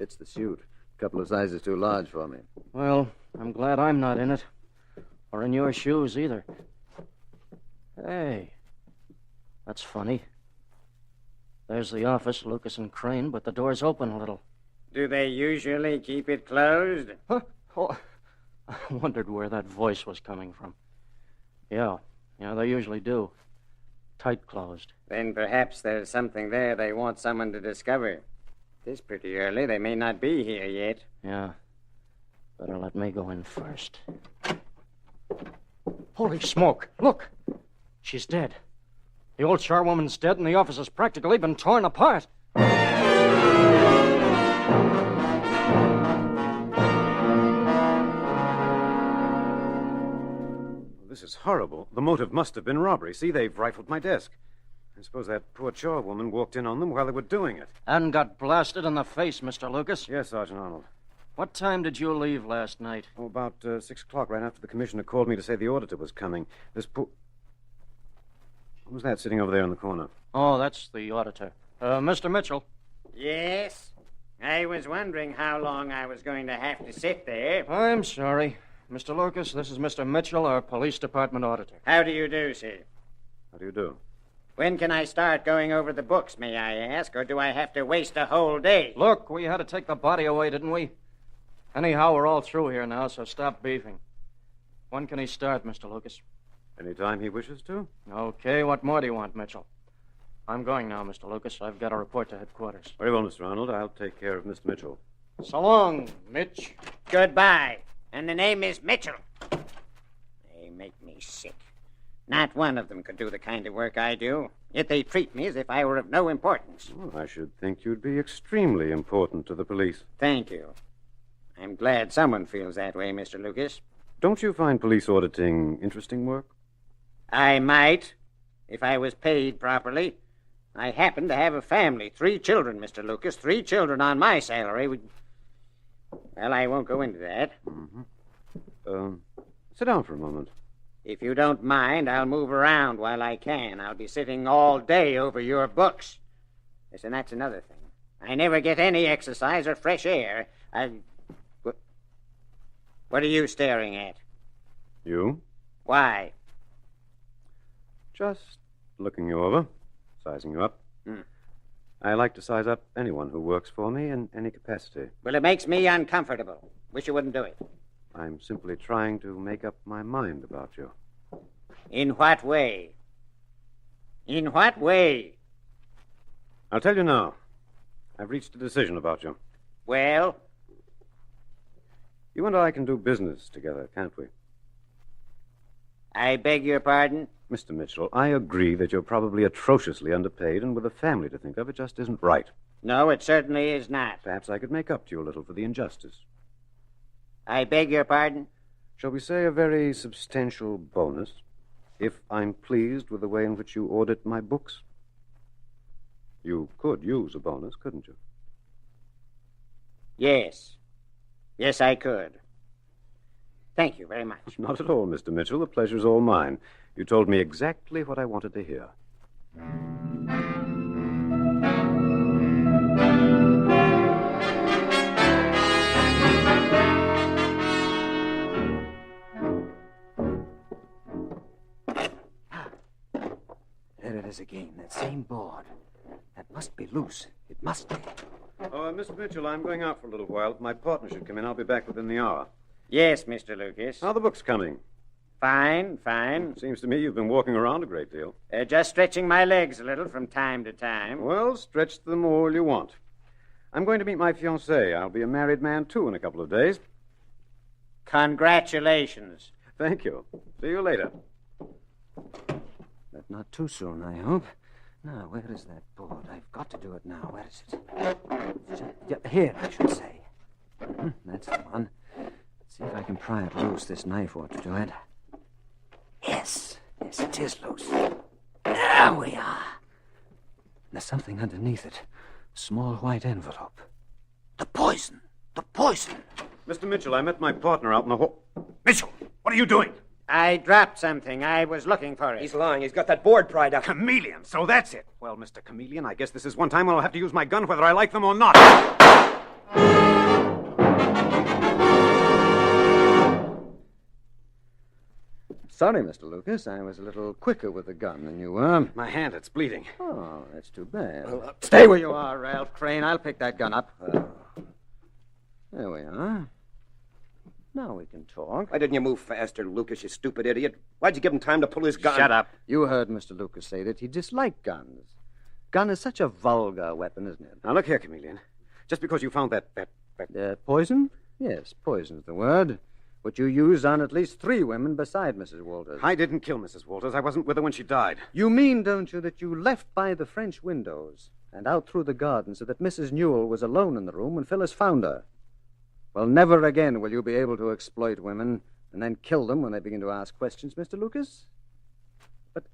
It's the suit. A couple of sizes too large for me. Well, I'm glad I'm not in it. Or in your shoes, either. Hey, that's funny. There's the office, Lucas and Crane, but the door's open a little. Do they usually keep it closed? Huh? Oh, I wondered where that voice was coming from. Yeah, they usually do. Tight closed. Then perhaps there's something there they want someone to discover. It's pretty early. They may not be here yet. Yeah. Better let me go in first. Holy smoke! Look! She's dead. The old charwoman's dead, and the office has practically been torn apart. This is horrible. The motive must have been robbery. See, they've rifled my desk. I suppose that poor charwoman walked in on them while they were doing it. And got blasted in the face, Mr. Lucas. Yes, Sergeant Arnold. What time did you leave last night? Oh, about 6 o'clock, right after the commissioner called me to say the auditor was coming. This poor... Who's that sitting over there in the corner? Oh, that's the auditor. Mr. Mitchell. Yes? I was wondering how long I was going to have to sit there. I'm sorry. Mr. Lucas, this is Mr. Mitchell, our police department auditor. How do you do, sir? How do you do? When can I start going over the books, may I ask, or do I have to waste a whole day? Look, we had to take the body away, didn't we? Anyhow, we're all through here now, so stop beefing. When can he start, Mr. Lucas? Any time he wishes to. Okay, what more do you want, Mitchell? I'm going now, Mr. Lucas. I've got a report to headquarters. Very well, Mr. Arnold. I'll take care of Mr. Mitchell. So long, Mitch. Goodbye. And the name is Mitchell. They make me sick. Not one of them could do the kind of work I do. Yet they treat me as if I were of no importance. Well, I should think you'd be extremely important to the police. Thank you. I'm glad someone feels that way, Mr. Lucas. Don't you find police auditing interesting work? I might, if I was paid properly. I happen to have a family, 3 children, Mr. Lucas, 3 children on my salary. Well, I won't go into that. Mm-hmm. Sit down for a moment. If you don't mind, I'll move around while I can. I'll be sitting all day over your books. Listen, that's another thing. I never get any exercise or fresh air. What are you staring at? You? Why? Just looking you over, sizing you up. I like to size up anyone who works for me in any capacity. Well, it makes me uncomfortable. Wish you wouldn't do it. I'm simply trying to make up my mind about you. In what way? In what way? I'll tell you now. I've reached a decision about you. Well? You and I can do business together, can't we? I beg your pardon? Mr. Mitchell, I agree that you're probably atrociously underpaid, and with a family to think of, it just isn't right. No, it certainly is not. Perhaps I could make up to you a little for the injustice. I beg your pardon? Shall we say a very substantial bonus, if I'm pleased with the way in which you audit my books? You could use a bonus, couldn't you? Yes. Yes, I could. Thank you very much. Not at all, Mr. Mitchell. The pleasure's all mine. You told me exactly what I wanted to hear. There it is again, that same board. That must be loose. It must be. Mr. Mitchell, I'm going out for a little while. My partner should come in. I'll be back within the hour. Yes, Mr. Lucas. How are the books coming? Fine, fine. Seems to me you've been walking around a great deal. Just stretching my legs a little from time to time. Well, stretch them all you want. I'm going to meet my fiancée. I'll be a married man, too, in a couple of days. Congratulations. Thank you. See you later. But not too soon, I hope. Now, where is that board? I've got to do it now. Where is it? Here, I should say. That's the one. Let's see if I can pry it loose. This knife ought to do it. Yes, it is loose. There we are. There's something underneath it. A small white envelope. The poison! Mr. Mitchell, I met my partner out in the hall. Mitchell, what are you doing? I dropped something. I was looking for it. He's lying. He's got that board pried up. Chameleon, so that's it. Well, Mr. Chameleon, I guess this is one time when I'll have to use my gun whether I like them or not. Sorry, Mr. Lucas. I was a little quicker with the gun than you were. My hand, it's bleeding. Oh, that's too bad. Stay where you are, Ralph Crane. I'll pick that gun up. There we are. Now we can talk. Why didn't you move faster, Lucas, you stupid idiot? Why'd you give him time to pull his gun? Shut up. You heard Mr. Lucas say that he disliked guns. Gun is such a vulgar weapon, isn't it? Now, look here, Chameleon. Just because you found that... Poison? Yes, poison's the word. Which you used on at least 3 women beside Mrs. Walters. I didn't kill Mrs. Walters. I wasn't with her when she died. You mean, don't you, that you left by the French windows and out through the garden so that Mrs. Newell was alone in the room when Phyllis found her? Well, never again will you be able to exploit women and then kill them when they begin to ask questions, Mr. Lucas. But,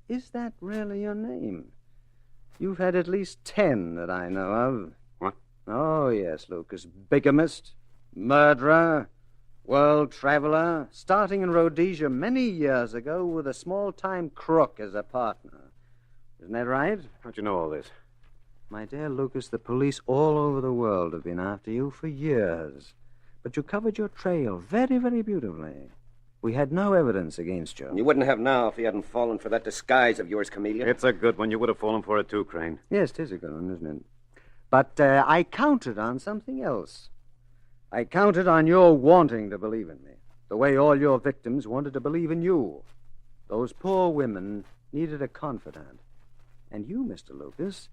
is that really your name? You've had at least 10 that I know of. What? Oh, yes, Lucas. Bigamist, murderer, world traveler, starting in Rhodesia many years ago with a small-time crook as a partner. Isn't that right? How'd you know all this? My dear Lucas, the police all over the world have been after you for years. But you covered your trail very, very beautifully. We had no evidence against you. You wouldn't have now if you hadn't fallen for that disguise of yours, Chameleon. It's a good one. You would have fallen for it too, Crane. Yes, it is a good one, isn't it? But I counted on something else. I counted on your wanting to believe in me, the way all your victims wanted to believe in you. Those poor women needed a confidant. And you, Mr. Lucas,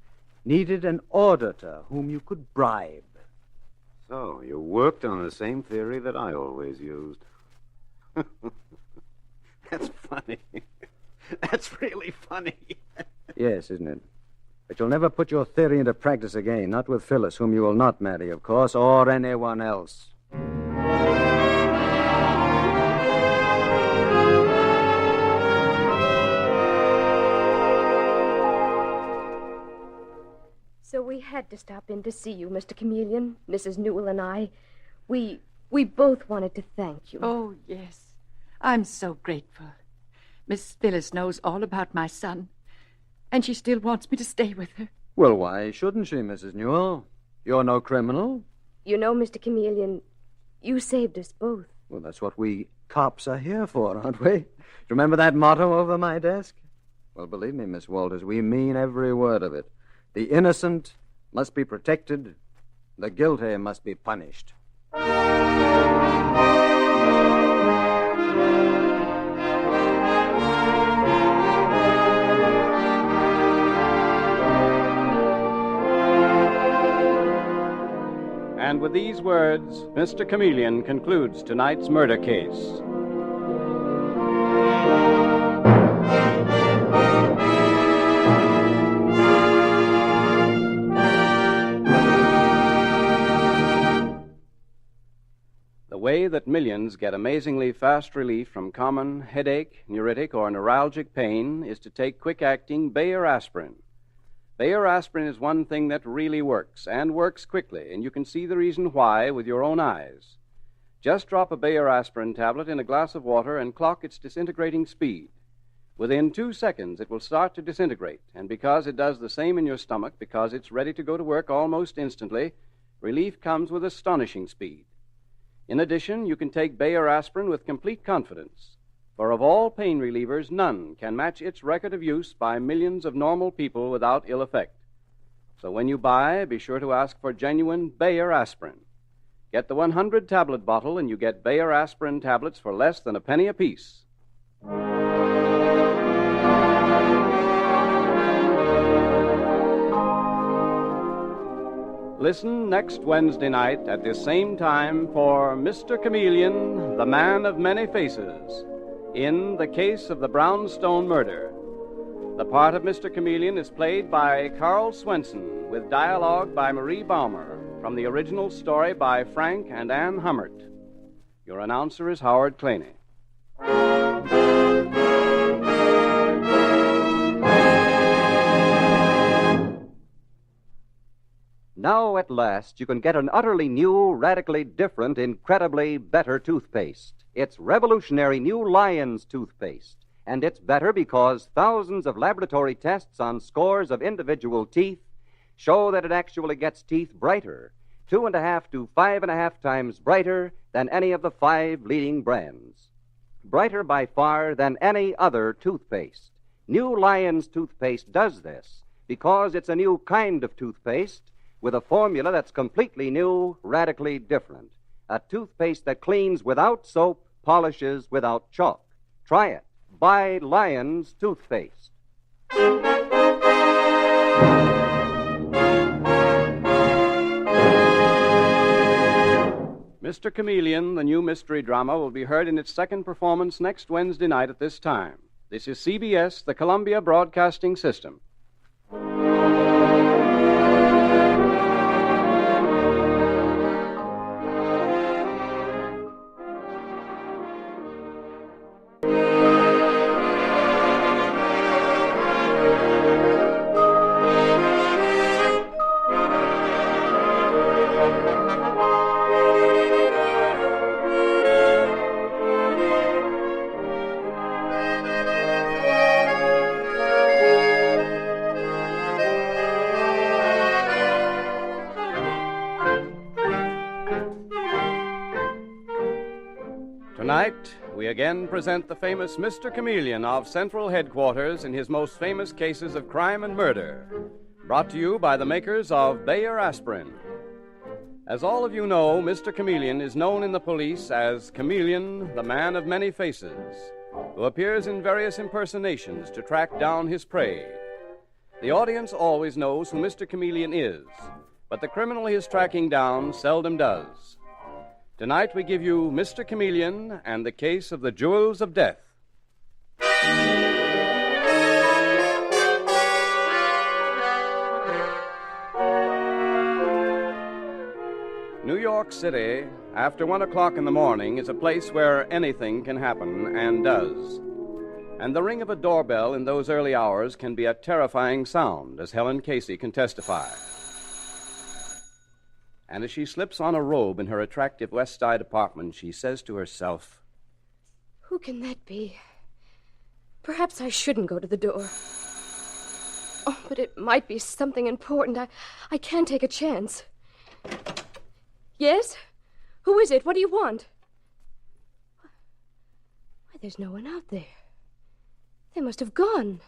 needed an auditor whom you could bribe. So, you worked on the same theory that I always used. That's funny. That's really funny. Yes, isn't it? But you'll never put your theory into practice again, not with Phyllis, whom you will not marry, of course, or anyone else. So we had to stop in to see you, Mr. Chameleon, Mrs. Newell and I. We both wanted to thank you. Oh, yes. I'm so grateful. Miss Phyllis knows all about my son, and she still wants me to stay with her. Well, why shouldn't she, Mrs. Newell? You're no criminal. You know, Mr. Chameleon, you saved us both. Well, that's what we cops are here for, aren't we? Remember that motto over my desk? Well, believe me, Miss Walters, we mean every word of it. The innocent must be protected. The guilty must be punished. And with these words, Mr. Chameleon concludes tonight's murder case. The way that millions get amazingly fast relief from common headache, neuritic, or neuralgic pain is to take quick-acting Bayer aspirin. Bayer aspirin is one thing that really works, and works quickly, and you can see the reason why with your own eyes. Just drop a Bayer aspirin tablet in a glass of water and clock its disintegrating speed. Within 2 seconds, it will start to disintegrate, and because it does the same in your stomach, because it's ready to go to work almost instantly, relief comes with astonishing speed. In addition, you can take Bayer aspirin with complete confidence, for of all pain relievers, none can match its record of use by millions of normal people without ill effect. So when you buy, be sure to ask for genuine Bayer aspirin. Get the 100-tablet bottle, and you get Bayer aspirin tablets for less than a penny apiece. Listen next Wednesday night at this same time for Mr. Chameleon, the Man of Many Faces, in the case of the Brownstone murder. The part of Mr. Chameleon is played by Carl Swenson, with dialogue by Marie Baumer, from the original story by Frank and Ann Hummert. Your announcer is Howard Claney. Now, at last, you can get an utterly new, radically different, incredibly better toothpaste. It's revolutionary new Lion's toothpaste. And it's better because thousands of laboratory tests on scores of individual teeth show that it actually gets teeth brighter, 2.5 to 5.5 times brighter than any of the 5 leading brands. Brighter by far than any other toothpaste. New Lion's toothpaste does this because it's a new kind of toothpaste with a formula that's completely new, radically different. A toothpaste that cleans without soap, polishes without chalk. Try it. Buy Lion's toothpaste. Mr. Chameleon, the new mystery drama, will be heard in its second performance next Wednesday night at this time. This is CBS, the Columbia Broadcasting System. Tonight, we again present the famous Mr. Chameleon of Central Headquarters in his most famous cases of crime and murder. Brought to you by the makers of Bayer Aspirin. As all of you know, Mr. Chameleon is known in the police as Chameleon, the man of many faces, who appears in various impersonations to track down his prey. The audience always knows who Mr. Chameleon is, but the criminal he is tracking down seldom does. Tonight we give you Mr. Chameleon and the case of the Jewels of Death. New York City, after 1 o'clock in the morning, is a place where anything can happen, and does. And the ring of a doorbell in those early hours can be a terrifying sound, as Helen Casey can testify. And as she slips on a robe in her attractive West Side apartment, she says to herself, "Who can that be? Perhaps I shouldn't go to the door. Oh, but it might be something important. I can't take a chance." "Yes? Who is it? What do you want?" Why, there's no one out there. They must have gone.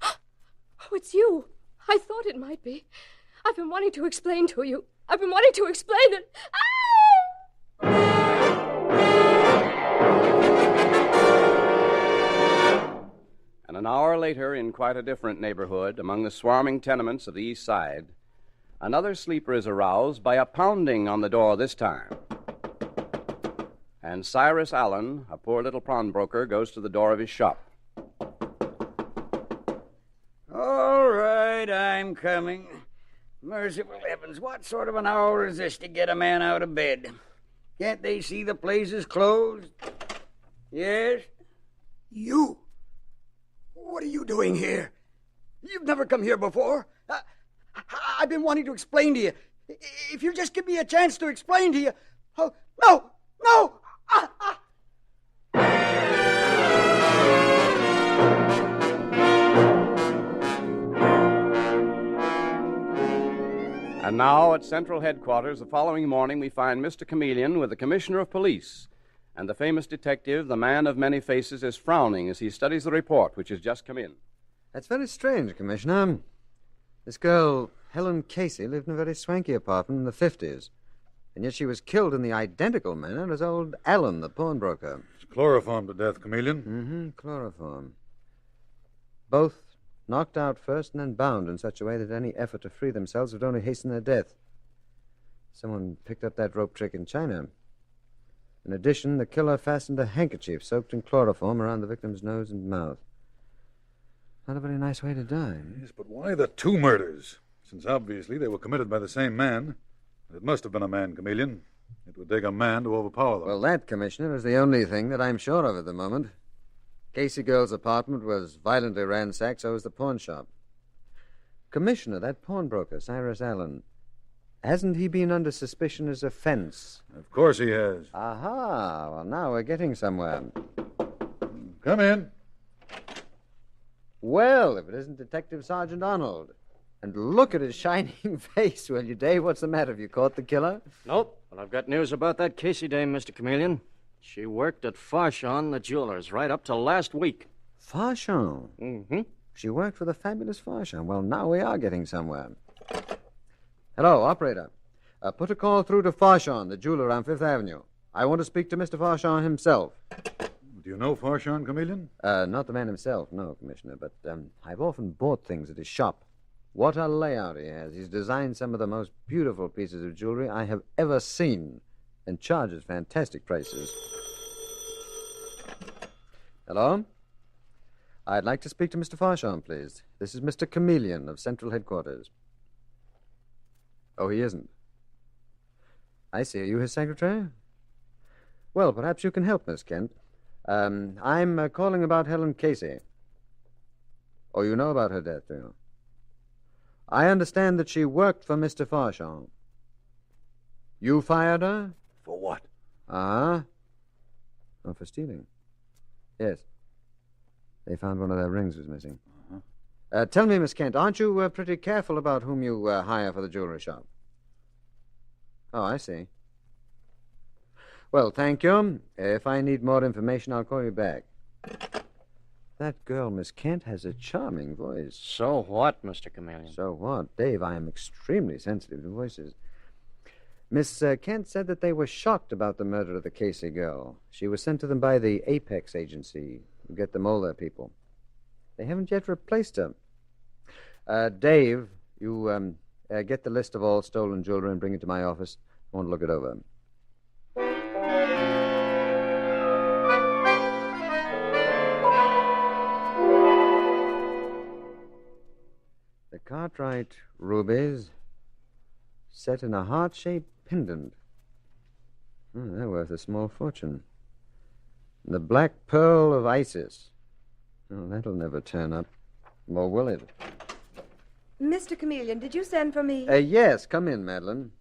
Oh, it's you. I thought it might be. I've been wanting to explain to you. I've been wanting to explain it. And an hour later, in quite a different neighborhood, among the swarming tenements of the East Side, another sleeper is aroused by a pounding on the door this time. And Cyrus Allen, a poor little pawnbroker, goes to the door of his shop. All right, I'm coming. Merciful heavens, what sort of an hour is this to get a man out of bed? Can't they see the place is closed? Yes? You? What are you doing here? You've never come here before. I've been wanting to explain to you. If you just give me a chance to explain to you. Oh, no! No! And now, at Central Headquarters, the following morning, we find Mr. Chameleon with the Commissioner of Police. And the famous detective, the man of many faces, is frowning as he studies the report which has just come in. That's very strange, Commissioner. This girl, Helen Casey, lived in a very swanky apartment in the 50s. And yet she was killed in the identical manner as old Allen, the pawnbroker. It's chloroformed to death, Chameleon. Mm-hmm, chloroform. Both knocked out first and then bound in such a way that any effort to free themselves would only hasten their death. Someone picked up that rope trick in China. In addition, the killer fastened a handkerchief soaked in chloroform around the victim's nose and mouth. Not a very nice way to die. Yes, but why the 2 murders? Since obviously they were committed by the same man. It must have been a man, Chameleon. It would take a man to overpower them. Well, that, Commissioner, is the only thing that I'm sure of at the moment. Casey girl's apartment was violently ransacked, so was the pawn shop. Commissioner, that pawnbroker, Cyrus Allen, Hasn't he been under suspicion as a fence? Of course he has. Aha. Well, now we're getting somewhere. Come in. Well, if it isn't Detective Sergeant Arnold. And look at his shining face, will you, Dave? What's the matter? Have you caught the killer? Nope, but I've got news about that Casey dame, Mr. Chameleon. She worked at Farshon, the jeweler's, right up till last week. Farshon? Mm-hmm. She worked for the fabulous Farshon. Well, now we are getting somewhere. Hello, operator. Put a call through to Farshon, the jeweler on Fifth Avenue. I want to speak to Mr. Farshon himself. Do you know Farshon, Chameleon? Not the man himself, no, Commissioner, but I've often bought things at his shop. What a layout he has. He's designed some of the most beautiful pieces of jewelry I have ever seen and charges fantastic prices. Hello? I'd like to speak to Mr. Farshon, please. This is Mr. Chameleon of Central Headquarters. Oh, he isn't. I see. Are you his secretary? Well, perhaps you can help, Miss Kent. I'm calling about Helen Casey. Oh, you know about her death, do you? I understand that she worked for Mr. Farshon. You fired her? For what? Ah? Oh, for stealing. Yes. They found one of their rings was missing. Tell me, Miss Kent, aren't you pretty careful about whom you hire for the jewelry shop? Oh, I see. Well, thank you. If I need more information, I'll call you back. That girl, Miss Kent, has a charming voice. So what, Mr. Chameleon? So what? Dave, I am extremely sensitive to voices. Miss Kent said that they were shocked about the murder of the Casey girl. She was sent to them by the Apex agency to get them all their people. They haven't yet replaced her. Dave, you get the list of all stolen jewelry and bring it to my office. I want to look it over. The Cartwright rubies set in a heart-shaped pendant. Oh, they're worth a small fortune. And the black pearl of Isis. Oh, that'll never turn up. Or will it? Mr. Chameleon, did you send for me? Yes, come in, Madeline.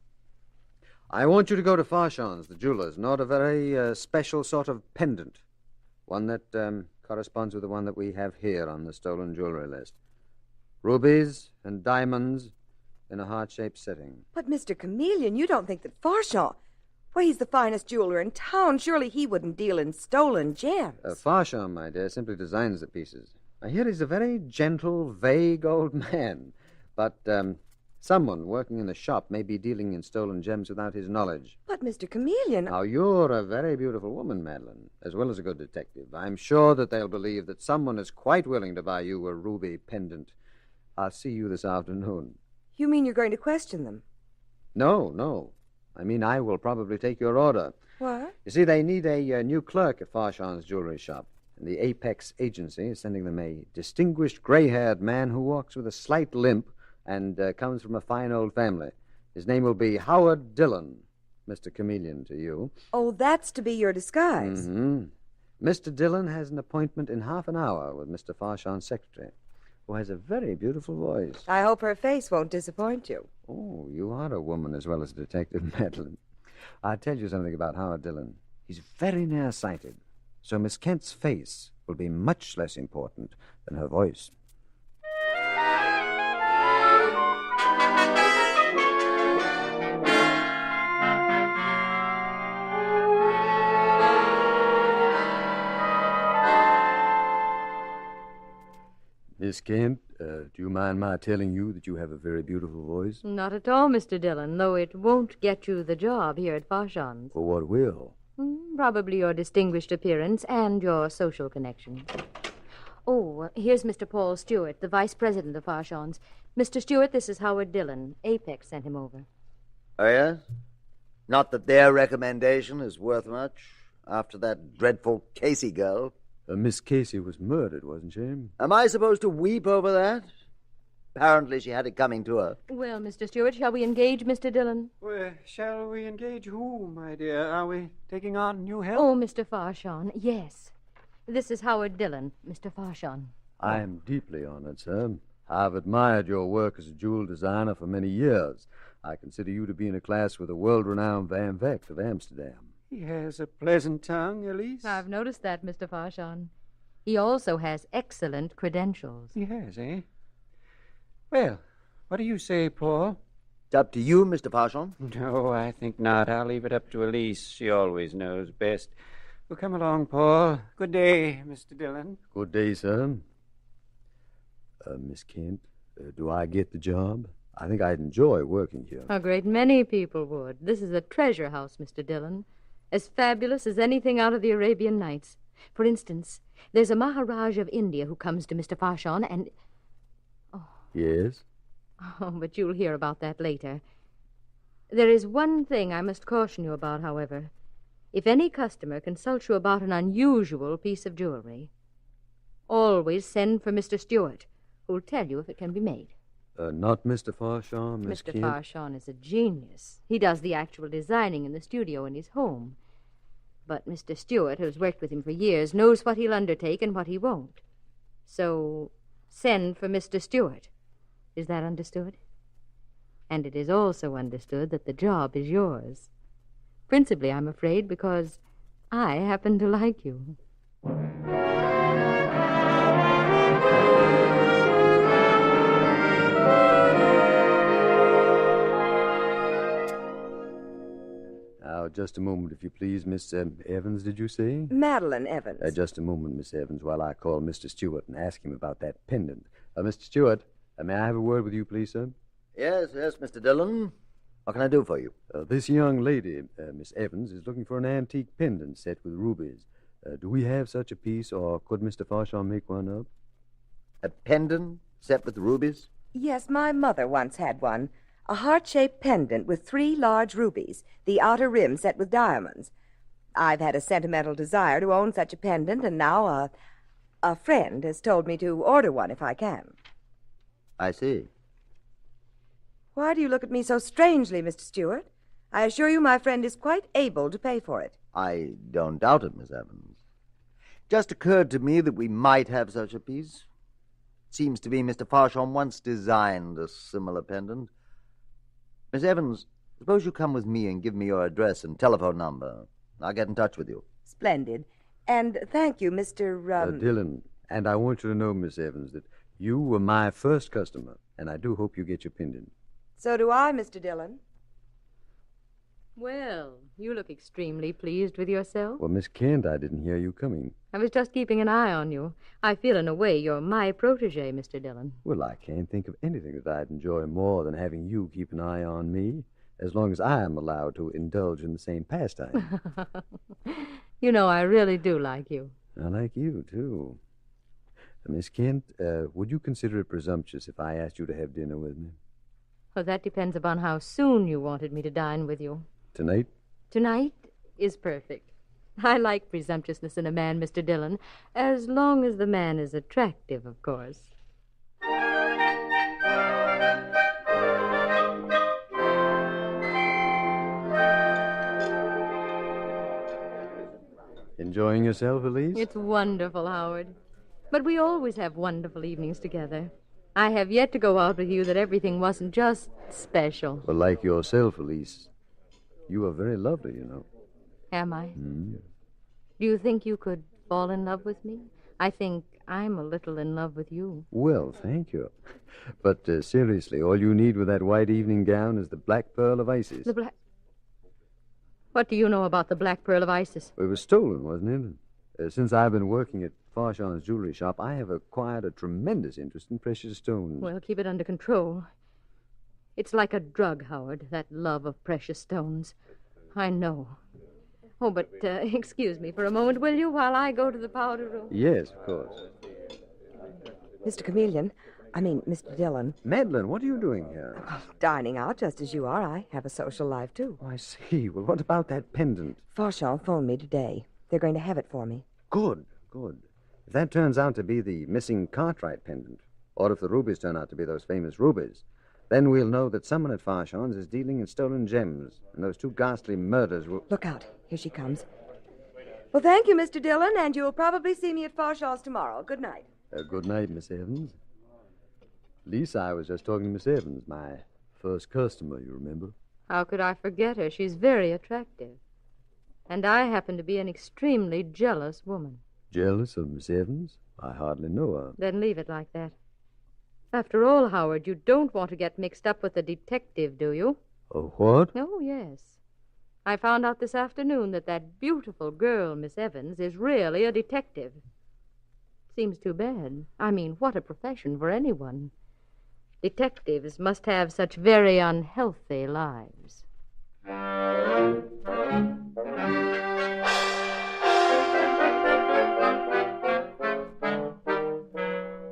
I want you to go to Farshon's, the jeweler's, and order a very special sort of pendant. One that corresponds with the one that we have here on the stolen jewelry list. Rubies and diamonds in a heart-shaped setting. But, Mr. Chameleon, you don't think that Farshon... Why, he's the finest jeweler in town. Surely he wouldn't deal in stolen gems. Farshon, my dear, simply designs the pieces. I hear he's a very gentle, vague old man. But someone working in the shop may be dealing in stolen gems without his knowledge. But, Mr. Chameleon... Now, you're a very beautiful woman, Madeline, as well as a good detective. I'm sure that they'll believe that someone is quite willing to buy you a ruby pendant. I'll see you this afternoon. You mean you're going to question them? No. I mean, I will probably take your order. What? You see, they need a new clerk at Farshon's jewelry shop. And the Apex agency is sending them a distinguished gray-haired man who walks with a slight limp and comes from a fine old family. His name will be Howard Dillon, Mr. Chameleon to you. Oh, that's to be your disguise. Mm-hmm. Mr. Dillon has an appointment in half an hour with Mr. Farshon's secretary, who has a very beautiful voice. I hope her face won't disappoint you. Oh, you are a woman as well as a detective, Madeline. I'll tell you something about Howard Dillon. He's very nearsighted, so Miss Kent's face will be much less important than her voice. Miss Kent, do you mind my telling you that you have a very beautiful voice? Not at all, Mr. Dillon, though it won't get you the job here at Farshon's. For what will? Probably your distinguished appearance and your social connections. Oh, here's Mr. Paul Stewart, the vice president of Farshon's. Mr. Stewart, this is Howard Dillon. Apex sent him over. Oh, yes? Not that their recommendation is worth much after that dreadful Casey girl. Miss Casey was murdered, wasn't she? Am I supposed to weep over that? Apparently she had it coming to her. Well, Mr. Stewart, shall we engage Mr. Dillon? Well, shall we engage who, my dear? Are we taking on new help? Oh, Mr. Farshon, yes. This is Howard Dillon, Mr. Farshon. I am deeply honored, sir. I've admired your work as a jewel designer for many years. I consider you to be in a class with the world-renowned Van Vecht of Amsterdam. He has a pleasant tongue, Elise. I've noticed that, Mr. Farshon. He also has excellent credentials. He has, eh? Well, what do you say, Paul? It's up to you, Mr. Farshon. No, I think not. I'll leave it up to Elise. She always knows best. Well, come along, Paul. Good day, Mr. Dillon. Good day, sir. Miss Kent, do I get the job? I think I'd enjoy working here. A great many people would. This is a treasure house, Mr. Dillon. As fabulous as anything out of the Arabian Nights. For instance, there's a Maharaj of India who comes to Mr. Farshon and... Yes? Oh, but you'll hear about that later. There is one thing I must caution you about, however. If any customer consults you about an unusual piece of jewelry, always send for Mr. Stewart, who'll tell you if it can be made. Not Mr. Farshon, Miss Mr. Kent? Farshon is a genius. He does the actual designing in the studio in his home. But Mr. Stewart, who's worked with him for years, knows what he'll undertake and what he won't. So, send for Mr. Stewart. Is that understood? And it is also understood that the job is yours. Principally, I'm afraid, because I happen to like you. Now, just a moment, if you please. Miss Evans, did you say? Madeline Evans. Just a moment, Miss Evans, while I call Mr. Stewart and ask him about that pendant. Mr. Stewart, may I have a word with you, please, sir? Yes, Mr. Dillon. What can I do for you? This young lady, Miss Evans, is looking for an antique pendant set with rubies. Do we have such a piece, or could Mr. Farshon make one up? A pendant set with rubies? Yes, my mother once had one. A heart-shaped pendant with 3 large rubies, the outer rim set with diamonds. I've had a sentimental desire to own such a pendant, and now a friend has told me to order one if I can. I see. Why do you look at me so strangely, Mr. Stewart? I assure you my friend is quite able to pay for it. I don't doubt it, Miss Evans. Just occurred to me that we might have such a piece. Seems to me Mr. Farshon once designed a similar pendant. Miss Evans, suppose you come with me and give me your address and telephone number. I'll get in touch with you. Splendid. And thank you, Mr. Dillon. And I want you to know, Miss Evans, that you were my first customer, and I do hope you get your pendant. So do I, Mr. Dillon. Well, you look extremely pleased with yourself. Well, Miss Kent, I didn't hear you coming. I was just keeping an eye on you. I feel, in a way, you're my protege, Mr. Dillon. Well, I can't think of anything that I'd enjoy more than having you keep an eye on me, as long as I am allowed to indulge in the same pastime. You know, I really do like you. I like you, too. Miss Kent, would you consider it presumptuous if I asked you to have dinner with me? Well, that depends upon how soon you wanted me to dine with you. Tonight? Tonight is perfect. I like presumptuousness in a man, Mr. Dillon, as long as the man is attractive, of course. Enjoying yourself, Elise? It's wonderful, Howard. But we always have wonderful evenings together. I have yet to go out with you that everything wasn't just special. Well, like yourself, Elise. You are very lovely, you know. Am I? Mm. Do you think you could fall in love with me? I think I'm a little in love with you. Well, thank you. But seriously, all you need with that white evening gown is the Black Pearl of Isis. The black... What do you know about the Black Pearl of Isis? It was stolen, wasn't it? Since I've been working at Farshon's jewelry shop, I have acquired a tremendous interest in precious stones. Well, keep it under control. It's like a drug, Howard, that love of precious stones. I know. Oh, but excuse me for a moment, will you, while I go to the powder room? Yes, of course. Mr. Chameleon, Mr. Dillon. Madeline, what are you doing here? Dining out, just as you are. I have a social life, too. Oh, I see. Well, what about that pendant? Farshon phoned me today. They're going to have it for me. Good. If that turns out to be the missing Cartwright pendant, or if the rubies turn out to be those famous rubies, then we'll know that someone at Farshon's is dealing in stolen gems, and those 2 ghastly murders will... Look out. Here she comes. Well, thank you, Mr. Dillon, and you'll probably see me at Farshon's tomorrow. Good night. Good night, Miss Evans. Lisa, I was just talking to Miss Evans, my First customer, you remember? How could I forget her? She's very attractive. And I happen to be an extremely jealous woman. Jealous of Miss Evans? I hardly know her. Then leave it like that. After all, Howard, you don't want to get mixed up with a detective, do you? Oh, what? Oh, yes. I found out this afternoon that beautiful girl, Miss Evans, is really a detective. Seems too bad. I mean, what a profession for anyone. Detectives must have such very unhealthy lives.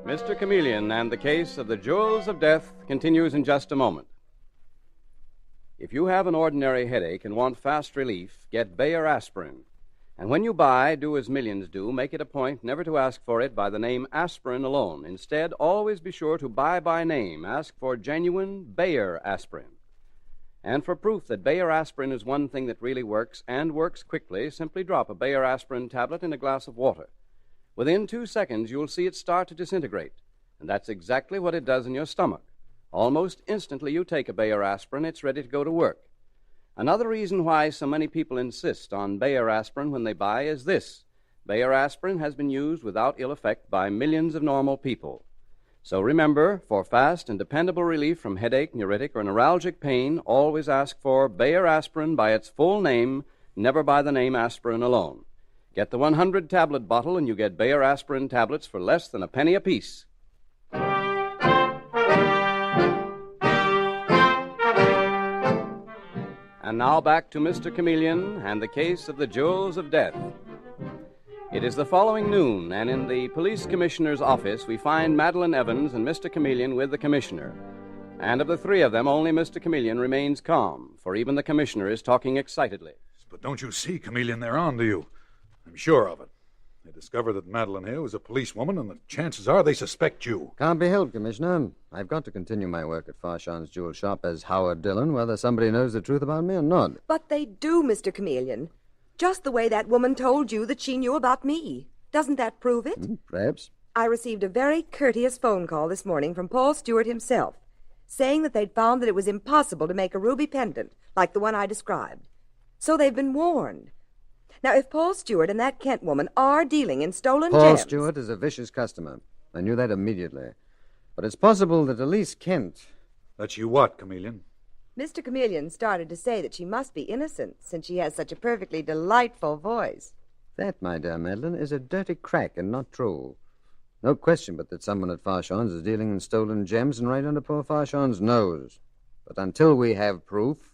Mr. Chameleon and the case of the Jewels of Death continues in just a moment. If you have an ordinary headache and want fast relief, get Bayer aspirin. And when you buy, do as millions do. Make it a point never to ask for it by the name aspirin alone. Instead, always be sure to buy by name. Ask for genuine Bayer aspirin. And for proof that Bayer aspirin is one thing that really works and works quickly, simply drop a Bayer aspirin tablet in a glass of water. Within 2 seconds, you'll see it start to disintegrate. And that's exactly what it does in your stomach. Almost instantly you take a Bayer aspirin, it's ready to go to work. Another reason why so many people insist on Bayer aspirin when they buy is this. Bayer aspirin has been used without ill effect by millions of normal people. So remember, for fast and dependable relief from headache, neuritic, or neuralgic pain, always ask for Bayer aspirin by its full name, never by the name aspirin alone. Get the 100-tablet bottle and you get Bayer aspirin tablets for less than a penny apiece. And now back to Mr. Chameleon and the case of the Jewels of Death. It is the following noon, and in the police commissioner's office we find Madeline Evans and Mr. Chameleon with the commissioner. And of the three of them, only Mr. Chameleon remains calm, for even the commissioner is talking excitedly. But don't you see, Chameleon, they're on to you. I'm sure of it. They discovered that Madeline here was a policewoman, and the chances are they suspect you. Can't be helped, Commissioner. I've got to continue my work at Farshon's jewel shop as Howard Dillon, whether somebody knows the truth about me or not. But they do, Mr. Chameleon. Just the way that woman told you that she knew about me. Doesn't that prove it? Perhaps. I received a very courteous phone call this morning from Paul Stewart himself, saying that they'd found that it was impossible to make a ruby pendant like the one I described. So they've been warned. Now, if Paul Stewart and that Kent woman are dealing in stolen gems... Paul Stewart is a vicious customer. I knew that immediately. But it's possible that Elise Kent... That's you what, Chameleon? Mr. Chameleon started to say that she must be innocent, since she has such a perfectly delightful voice. That, my dear Madeline, is a dirty crack and not true. No question but that someone at Farshon's is dealing in stolen gems and right under poor Farshon's nose. But until we have proof...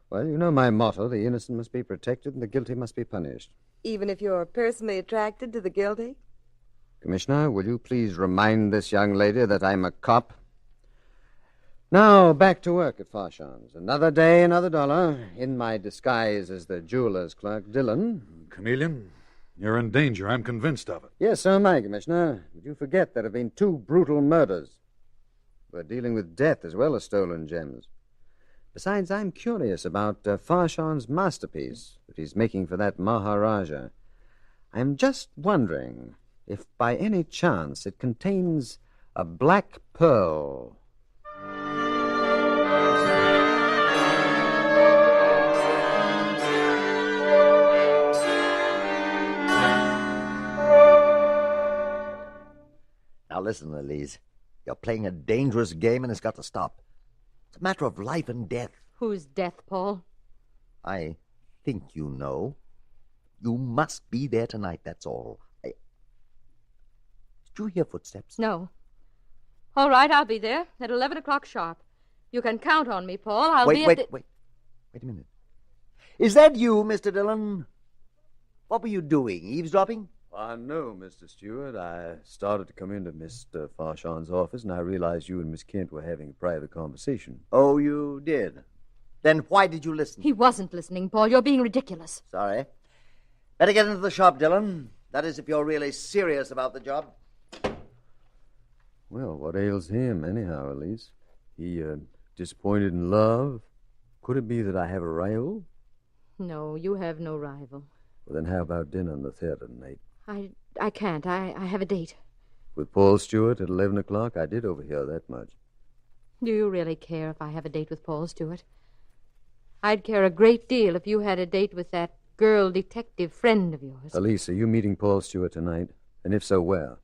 Well, you know my motto, the innocent must be protected and the guilty must be punished. Even if you're personally attracted to the guilty? Commissioner, will you please remind this young lady that I'm a cop? Now, back to work at Farshon's. Another day, another dollar. In my disguise as the jeweler's clerk, Dillon. Chameleon, you're in danger. I'm convinced of it. Yes, so am I, Commissioner. But you forget there have been 2 brutal murders. We're dealing with death as well as stolen gems. Besides, I'm curious about Farshon's masterpiece that he's making for that Maharaja. I'm just wondering if by any chance it contains a black pearl. Now listen, Elise. You're playing a dangerous game and it's got to stop. It's a matter of life and death. Whose death, Paul? I think you know. You must be there tonight, that's all. Did you hear footsteps? No. All right, I'll be there at 11 o'clock sharp. You can count on me, Paul. I'll be at the... Wait a minute. Is that you, Mr. Dillon? What were you doing, eavesdropping? No, Mr. Stewart. I started to come into Mr. Farshon's office, and I realized you and Miss Kent were having a private conversation. Oh, you did? Then why did you listen? He wasn't listening, Paul. You're being ridiculous. Sorry. Better get into the shop, Dillon. That is, if you're really serious about the job. Well, what ails him, anyhow, Elise? He, disappointed in love? Could it be that I have a rival? No, you have no rival. Well, then how about dinner in the theater tonight? I can't. I have a date. With Paul Stewart at 11 o'clock? I did overhear that much. Do you really care if I have a date with Paul Stewart? I'd care a great deal if you had a date with that girl detective friend of yours. Elise, are you meeting Paul Stewart tonight? And if so, where?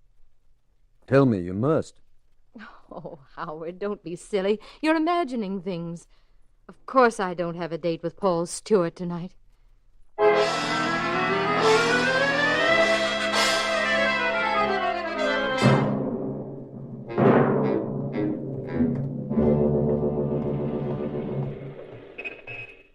Tell me, you must. Oh, Howard, don't be silly. You're imagining things. Of course I don't have a date with Paul Stewart tonight.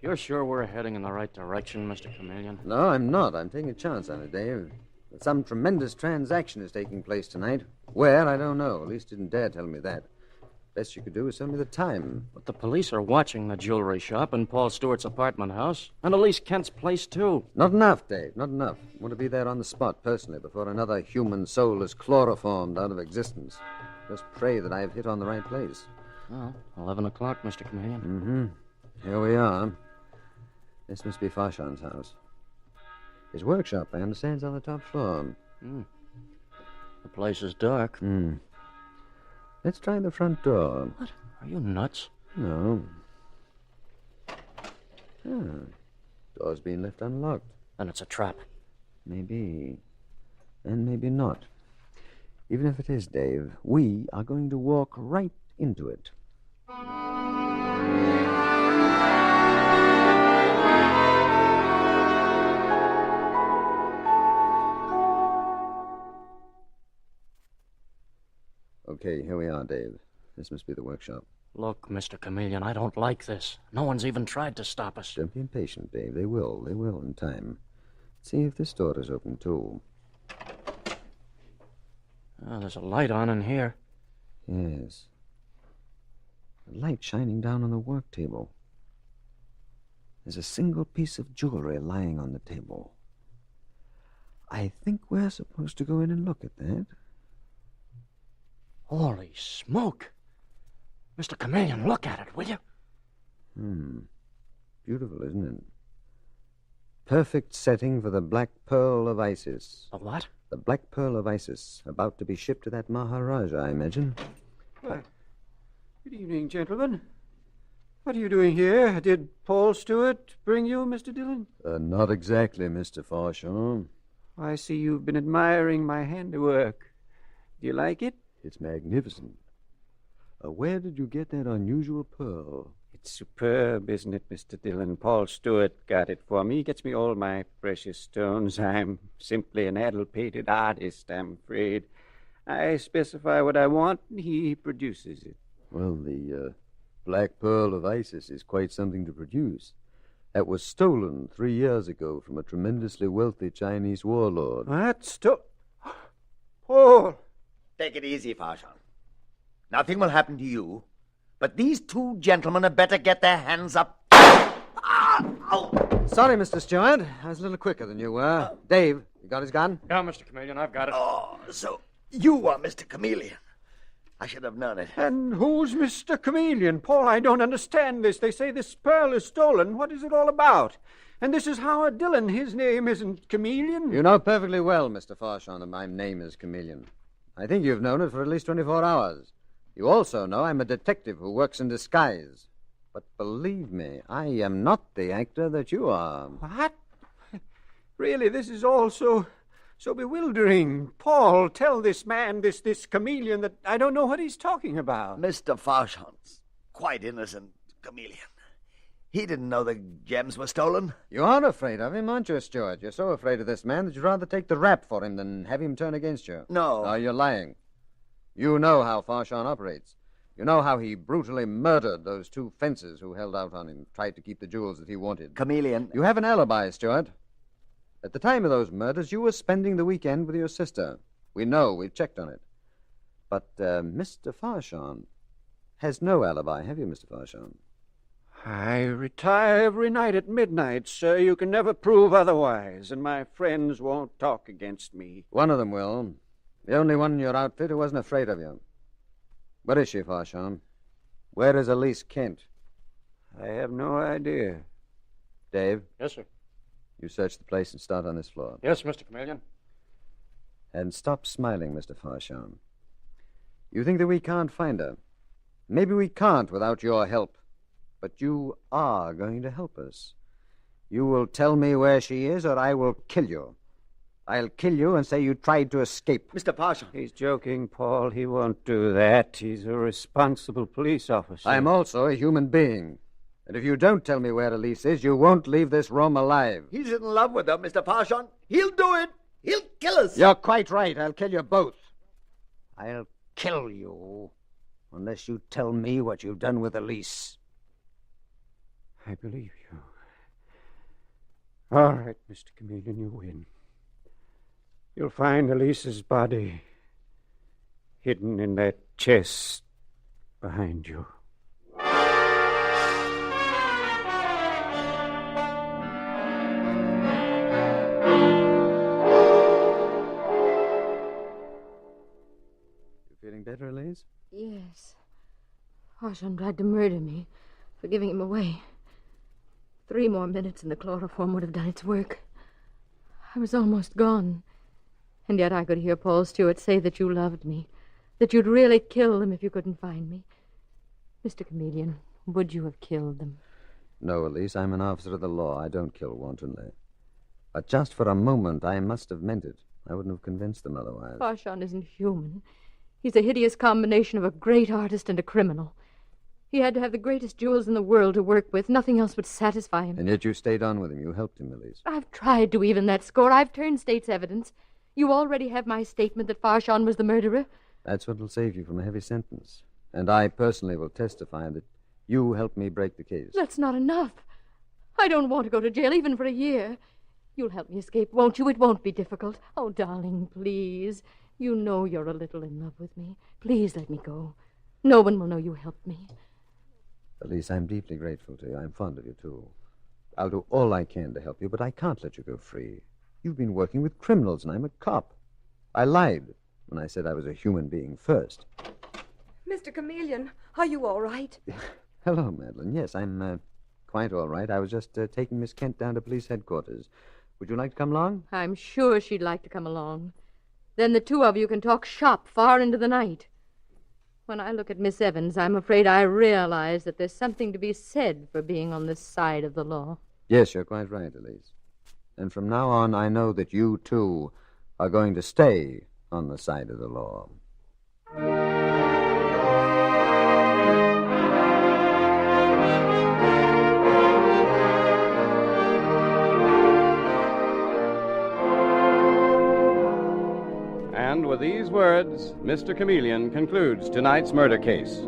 You're sure we're heading in the right direction, Mr. Chameleon? No, I'm not. I'm taking a chance on it, Dave. But some tremendous transaction is taking place tonight. Where, I don't know. At least didn't dare tell me that. Best you could do is tell me the time. But the police are watching the jewelry shop and Paul Stewart's apartment house, and Elise Kent's place, too. Not enough, Dave. Not enough. I want to be there on the spot, personally, before another human soul is chloroformed out of existence. Just pray that I have hit on the right place. Oh, 11 o'clock, Mr. Chameleon. Mm-hmm. Here we are. This must be Farshon's house. His workshop, I understand, is on the top floor. The place is dark. Let's try the front door. What? Are you nuts? No. Door's been left unlocked. Then it's a trap. Maybe. And maybe not. Even if it is, Dave, we are going to walk right into it. Okay, here we are, Dave. This must be the workshop. Look, Mr. Chameleon, I don't like this. No one's even tried to stop us. Don't be impatient, Dave. They will in time. See if this door is open, too. Oh, there's a light on in here. Yes. A light shining down on the work table. There's a single piece of jewelry lying on the table. I think we're supposed to go in and look at that. Holy smoke! Mr. Chameleon, look at it, will you? Beautiful, isn't it? Perfect setting for the Black Pearl of Isis. The what? The Black Pearl of Isis, about to be shipped to that Maharaja, I imagine. Why, good evening, gentlemen. What are you doing here? Did Paul Stewart bring you, Mr. Dillon? Not exactly, Mr. Farshon. I see you've been admiring my handiwork. Do you like it? It's magnificent. Where did you get that unusual pearl? It's superb, isn't it, Mr. Dillon? Paul Stewart got it for me. He gets me all my precious stones. I'm simply an addle-pated artist, I'm afraid. I specify what I want, and he produces it. Well, the Black Pearl of Isis is quite something to produce. That was stolen 3 years ago from a tremendously wealthy Chinese warlord. What? Paul! Take it easy, Farshon. Nothing will happen to you, but these two gentlemen had better get their hands up. Sorry, Mr. Stewart. I was a little quicker than you were. Dave, you got his gun? Yeah, Mr. Chameleon, I've got it. Oh, so you are Mr. Chameleon. I should have known it. And who's Mr. Chameleon? Paul, I don't understand this. They say this pearl is stolen. What is it all about? And this is Howard Dillon. His name isn't Chameleon. You know perfectly well, Mr. Farshon, that my name is Chameleon. I think you've known it for at least 24 hours. You also know I'm a detective who works in disguise. But believe me, I am not the actor that you are. What? Really, this is all so bewildering. Paul, tell this man, this Chameleon, that I don't know what he's talking about. Mr. Farshon's quite innocent, Chameleon. He didn't know the gems were stolen. You are afraid of him, aren't you, Stewart? You're so afraid of this man that you'd rather take the rap for him than have him turn against you. No. No, you're lying. You know how Farshon operates. You know how he brutally murdered those two fencers who held out on him, tried to keep the jewels that he wanted. Chameleon. You have an alibi, Stewart. At the time of those murders, you were spending the weekend with your sister. We know. We've checked on it. But Mr. Farshon has no alibi, have you, Mr. Farshon? I retire every night at midnight, sir. You can never prove otherwise, and my friends won't talk against me. One of them will. The only one in your outfit who wasn't afraid of you. Where is she, Farshon? Where is Elise Kent? I have no idea. Dave? Yes, sir. You search the place and start on this floor. Yes, Mr. Chameleon. And stop smiling, Mr. Farshon. You think that we can't find her? Maybe we can't without your help. But you are going to help us. You will tell me where she is, or I will kill you. I'll kill you and say you tried to escape. Mr. Parsons. He's joking, Paul. He won't do that. He's a responsible police officer. I'm also a human being. And if you don't tell me where Elise is, you won't leave this room alive. He's in love with her, Mr. Parsons. He'll do it. He'll kill us. You're quite right. I'll kill you both. I'll kill you unless you tell me what you've done with Elise. I believe you. All right, Mr. Chameleon, you win. You'll find Elise's body hidden in that chest behind you. You feeling better, Elise? Yes. Farshawn tried to murder me for giving him away. 3 more minutes and the chloroform would have done its work. I was almost gone. And yet I could hear Paul Stewart say that you loved me, that you'd really kill them if you couldn't find me. Mr. Chameleon, would you have killed them? No, Elise, I'm an officer of the law. I don't kill wantonly. But just for a moment, I must have meant it. I wouldn't have convinced them otherwise. Farshawn isn't human. He's a hideous combination of a great artist and a criminal. He had to have the greatest jewels in the world to work with. Nothing else would satisfy him. And yet you stayed on with him. You helped him, Elise. I've tried to even that score. I've turned state's evidence. You already have my statement that Farshawn was the murderer. That's what will save you from a heavy sentence. And I personally will testify that you helped me break the case. That's not enough. I don't want to go to jail even for a year. You'll help me escape, won't you? It won't be difficult. Oh, darling, please. You know you're a little in love with me. Please let me go. No one will know you helped me. Elise, I'm deeply grateful to you. I'm fond of you, too. I'll do all I can to help you, but I can't let you go free. You've been working with criminals, and I'm a cop. I lied when I said I was a human being first. Mr. Chameleon, are you all right? Hello, Madeline. Yes, I'm quite all right. I was just taking Miss Kent down to police headquarters. Would you like to come along? I'm sure she'd like to come along. Then the two of you can talk shop far into the night. When I look at Miss Evans, I'm afraid I realize that there's something to be said for being on this side of the law. Yes, you're quite right, Elise. And from now on, I know that you, too, are going to stay on the side of the law. And with these words, Mr. Chameleon concludes tonight's murder case.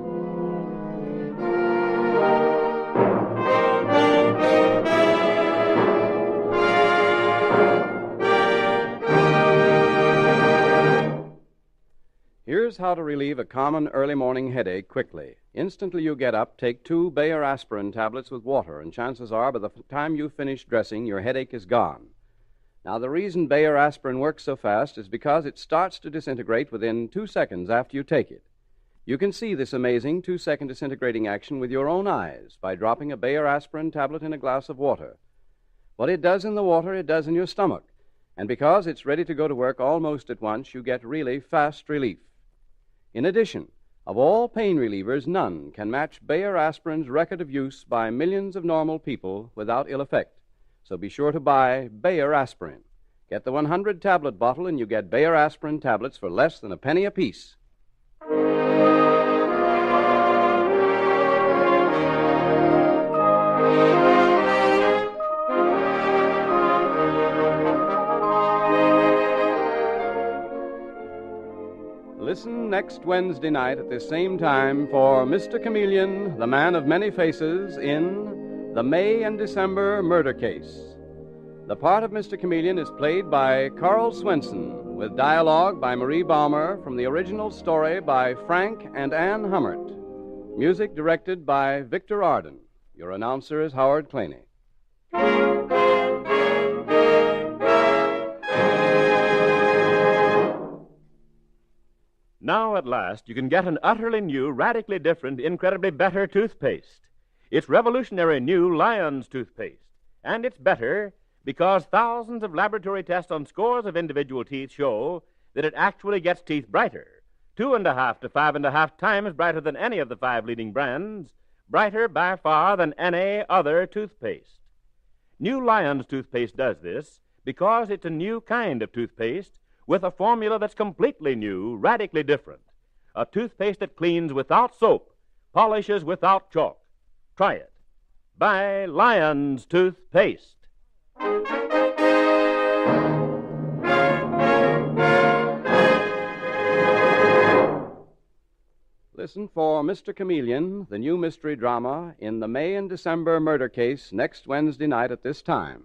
Here's how to relieve a common early morning headache quickly. Instantly you get up, take 2 Bayer aspirin tablets with water, and chances are by the time you finish dressing, your headache is gone. Now, the reason Bayer aspirin works so fast is because it starts to disintegrate within 2 seconds after you take it. You can see this amazing 2-second disintegrating action with your own eyes by dropping a Bayer aspirin tablet in a glass of water. What it does in the water, it does in your stomach. And because it's ready to go to work almost at once, you get really fast relief. In addition, of all pain relievers, none can match Bayer aspirin's record of use by millions of normal people without ill effect. So be sure to buy Bayer aspirin. Get the 100-tablet bottle and you get Bayer aspirin tablets for less than a penny apiece. Listen next Wednesday night at this same time for Mr. Chameleon, the man of many faces, in The May and December Murder Case. The part of Mr. Chameleon is played by Carl Swenson, with dialogue by Marie Baumer from the original story by Frank and Ann Hummert. Music directed by Victor Arden. Your announcer is Howard Claney. Now, at last, you can get an utterly new, radically different, incredibly better toothpaste. It's revolutionary new Lion's toothpaste. And it's better because thousands of laboratory tests on scores of individual teeth show that it actually gets teeth brighter. 2.5 to 5.5 times brighter than any of the 5 leading brands, brighter by far than any other toothpaste. New Lion's toothpaste does this because it's a new kind of toothpaste with a formula that's completely new, radically different. A toothpaste that cleans without soap, polishes without chalk. Try it. Buy Lion's toothpaste. Listen for Mr. Chameleon, the new mystery drama, in the May and December murder case next Wednesday night at this time.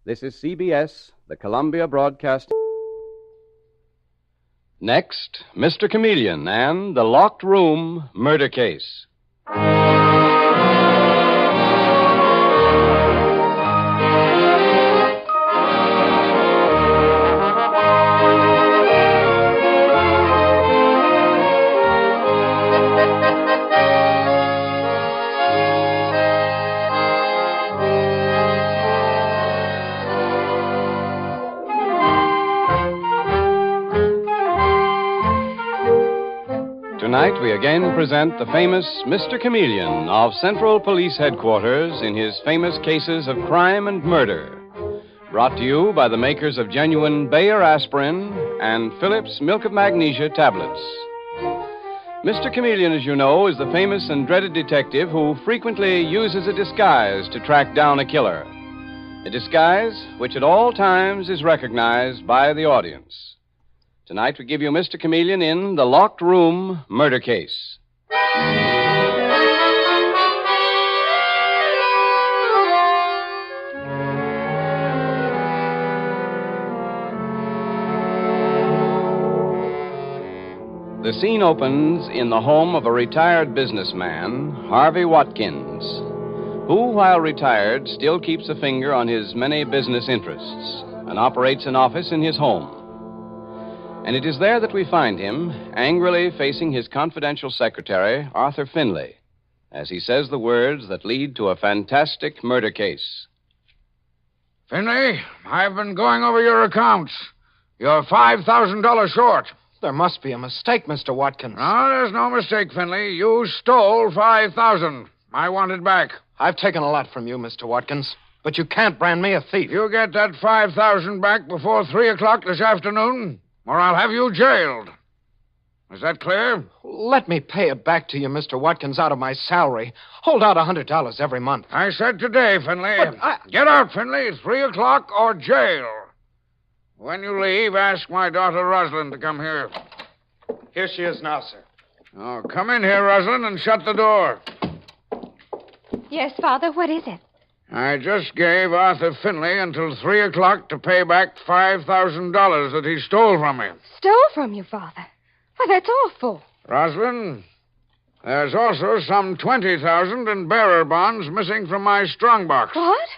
This is CBS, the Columbia Broadcasting. Next, Mr. Chameleon and the Locked Room murder case. Tonight, we again present the famous Mr. Chameleon of Central Police Headquarters in his famous cases of crime and murder. Brought to you by the makers of genuine Bayer aspirin and Phillips Milk of Magnesia tablets. Mr. Chameleon, as you know, is the famous and dreaded detective who frequently uses a disguise to track down a killer. A disguise which at all times is recognized by the audience. Tonight we give you Mr. Chameleon in the Locked Room murder case. The scene opens in the home of a retired businessman, Harvey Watkins, who, while retired, still keeps a finger on his many business interests and operates an office in his home. And it is there that we find him, angrily facing his confidential secretary, Arthur Finley, as he says the words that lead to a fantastic murder case. Finley, I've been going over your accounts. You're $5,000 short. There must be a mistake, Mr. Watkins. No, there's no mistake, Finley. You stole $5,000. I want it back. I've taken a lot from you, Mr. Watkins, but you can't brand me a thief. You get that $5,000 back before 3 o'clock this afternoon, or I'll have you jailed. Is that clear? Let me pay it back to you, Mr. Watkins, out of my salary. Hold out $100 every month. I said today, Finley. But Get out, Finley. 3 o'clock or jail. When you leave, ask my daughter Rosalind to come here. Here she is now, sir. Oh, come in here, Rosalind, and shut the door. Yes, Father, what is it? I just gave Arthur Finley until 3 o'clock to pay back $5,000 that he stole from me. Stole from you, Father? Why, that's awful. Rosalind, there's also some $20,000 in bearer bonds missing from my strongbox. What?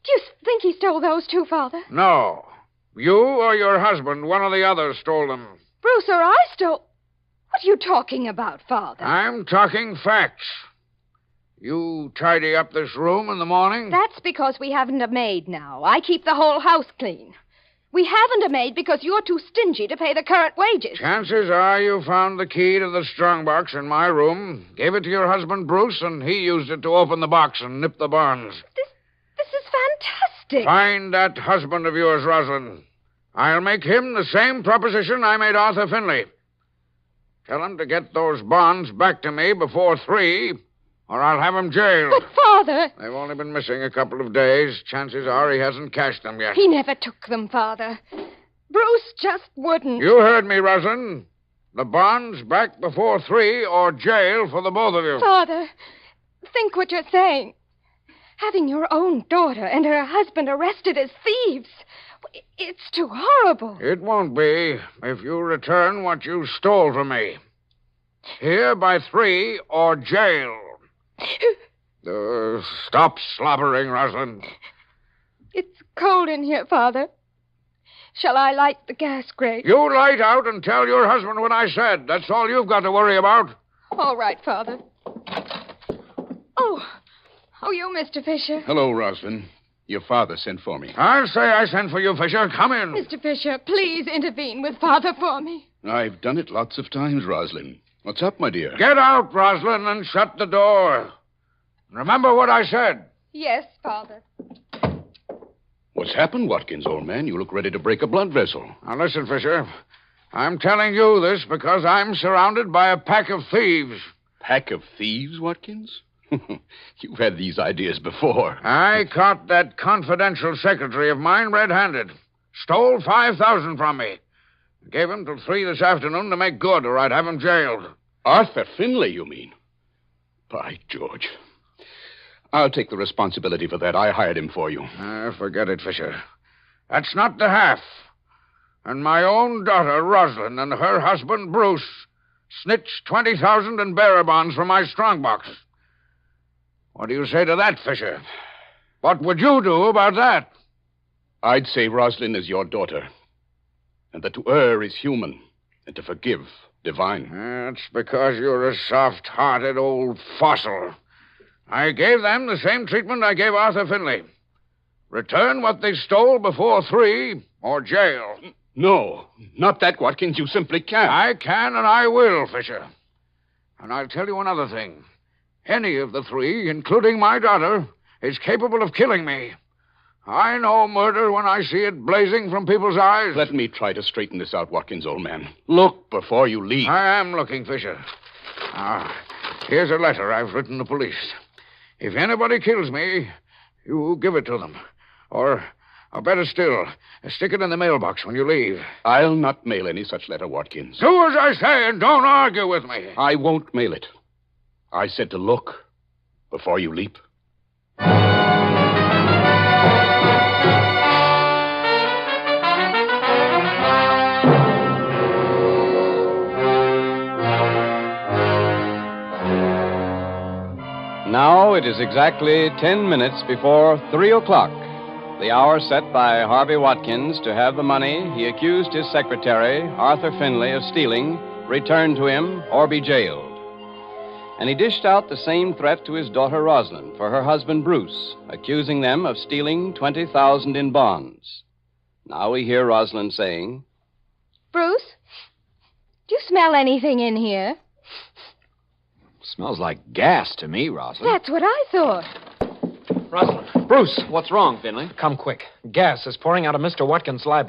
Do you think he stole those too, Father? No. You or your husband, one or the other, stole them. Bruce or I stole... What are you talking about, Father? I'm talking facts. You tidy up this room in the morning? That's because we haven't a maid now. I keep the whole house clean. We haven't a maid because you're too stingy to pay the current wages. Chances are you found the key to the strongbox in my room, gave it to your husband, Bruce, and he used it to open the box and nip the bonds. This is fantastic. Find that husband of yours, Rosalind. I'll make him the same proposition I made Arthur Finley. Tell him to get those bonds back to me before 3, or I'll have him jailed. But, Father... They've only been missing a couple of days. Chances are he hasn't cashed them yet. He never took them, Father. Bruce just wouldn't. You heard me, Rosalind. The bonds back before 3 or jail for the both of you. Father, think what you're saying. Having your own daughter and her husband arrested as thieves. It's too horrible. It won't be if you return what you stole from me. Here by 3 or jail. Stop slobbering, Rosalind. It's cold in here, Father. Shall I light the gas grate? You light out and tell your husband what I said. That's all you've got to worry about. All right, Father. Oh, you, Mr. Fisher. Hello, Rosalind. Your father sent for me. I'll say I sent for you, Fisher. Come in. Mr. Fisher, please intervene with Father for me. I've done it lots of times, Rosalind. What's up, my dear? Get out, Rosalind, and shut the door. Remember what I said. Yes, Father. What's happened, Watkins, old man? You look ready to break a blood vessel. Now, listen, Fisher. I'm telling you this because I'm surrounded by a pack of thieves. Pack of thieves, Watkins? You've had these ideas before. I caught that confidential secretary of mine red-handed. Stole $5,000 from me. Gave him till 3 this afternoon to make good, or I'd have him jailed. Arthur Finley, you mean? By George. I'll take the responsibility for that. I hired him for you. Forget it, Fisher. That's not the half. And my own daughter, Rosalind, and her husband, Bruce, snitched $20,000 in bearer bonds from my strongbox. What do you say to that, Fisher? What would you do about that? I'd say Rosalind is your daughter, and that to err is human, and to forgive divine. That's because you're a soft-hearted old fossil. I gave them the same treatment I gave Arthur Finley. Return what they stole before 3, or jail. No, not that, Watkins. You simply can't. I can and I will, Fisher. And I'll tell you another thing. Any of the 3, including my daughter, is capable of killing me. I know murder when I see it blazing from people's eyes. Let me try to straighten this out, Watkins, old man. Look before you leave. I am looking, Fisher. Here's a letter I've written the police. If anybody kills me, you give it to them. Or better still, stick it in the mailbox when you leave. I'll not mail any such letter, Watkins. Do as I say and don't argue with me. I won't mail it. I said to look before you leap. Now it is exactly 10 minutes before 3 o'clock, the hour set by Harvey Watkins to have the money he accused his secretary, Arthur Finley, of stealing returned to him or be jailed. And he dished out the same threat to his daughter Rosalind for her husband Bruce, accusing them of stealing $20,000 in bonds. Now we hear Rosalind saying, Bruce, do you smell anything in here? Smells like gas to me, Rosalind. That's what I thought. Rosalind. Bruce, what's wrong, Finley? Come quick. Gas is pouring out of Mr. Watkins' library.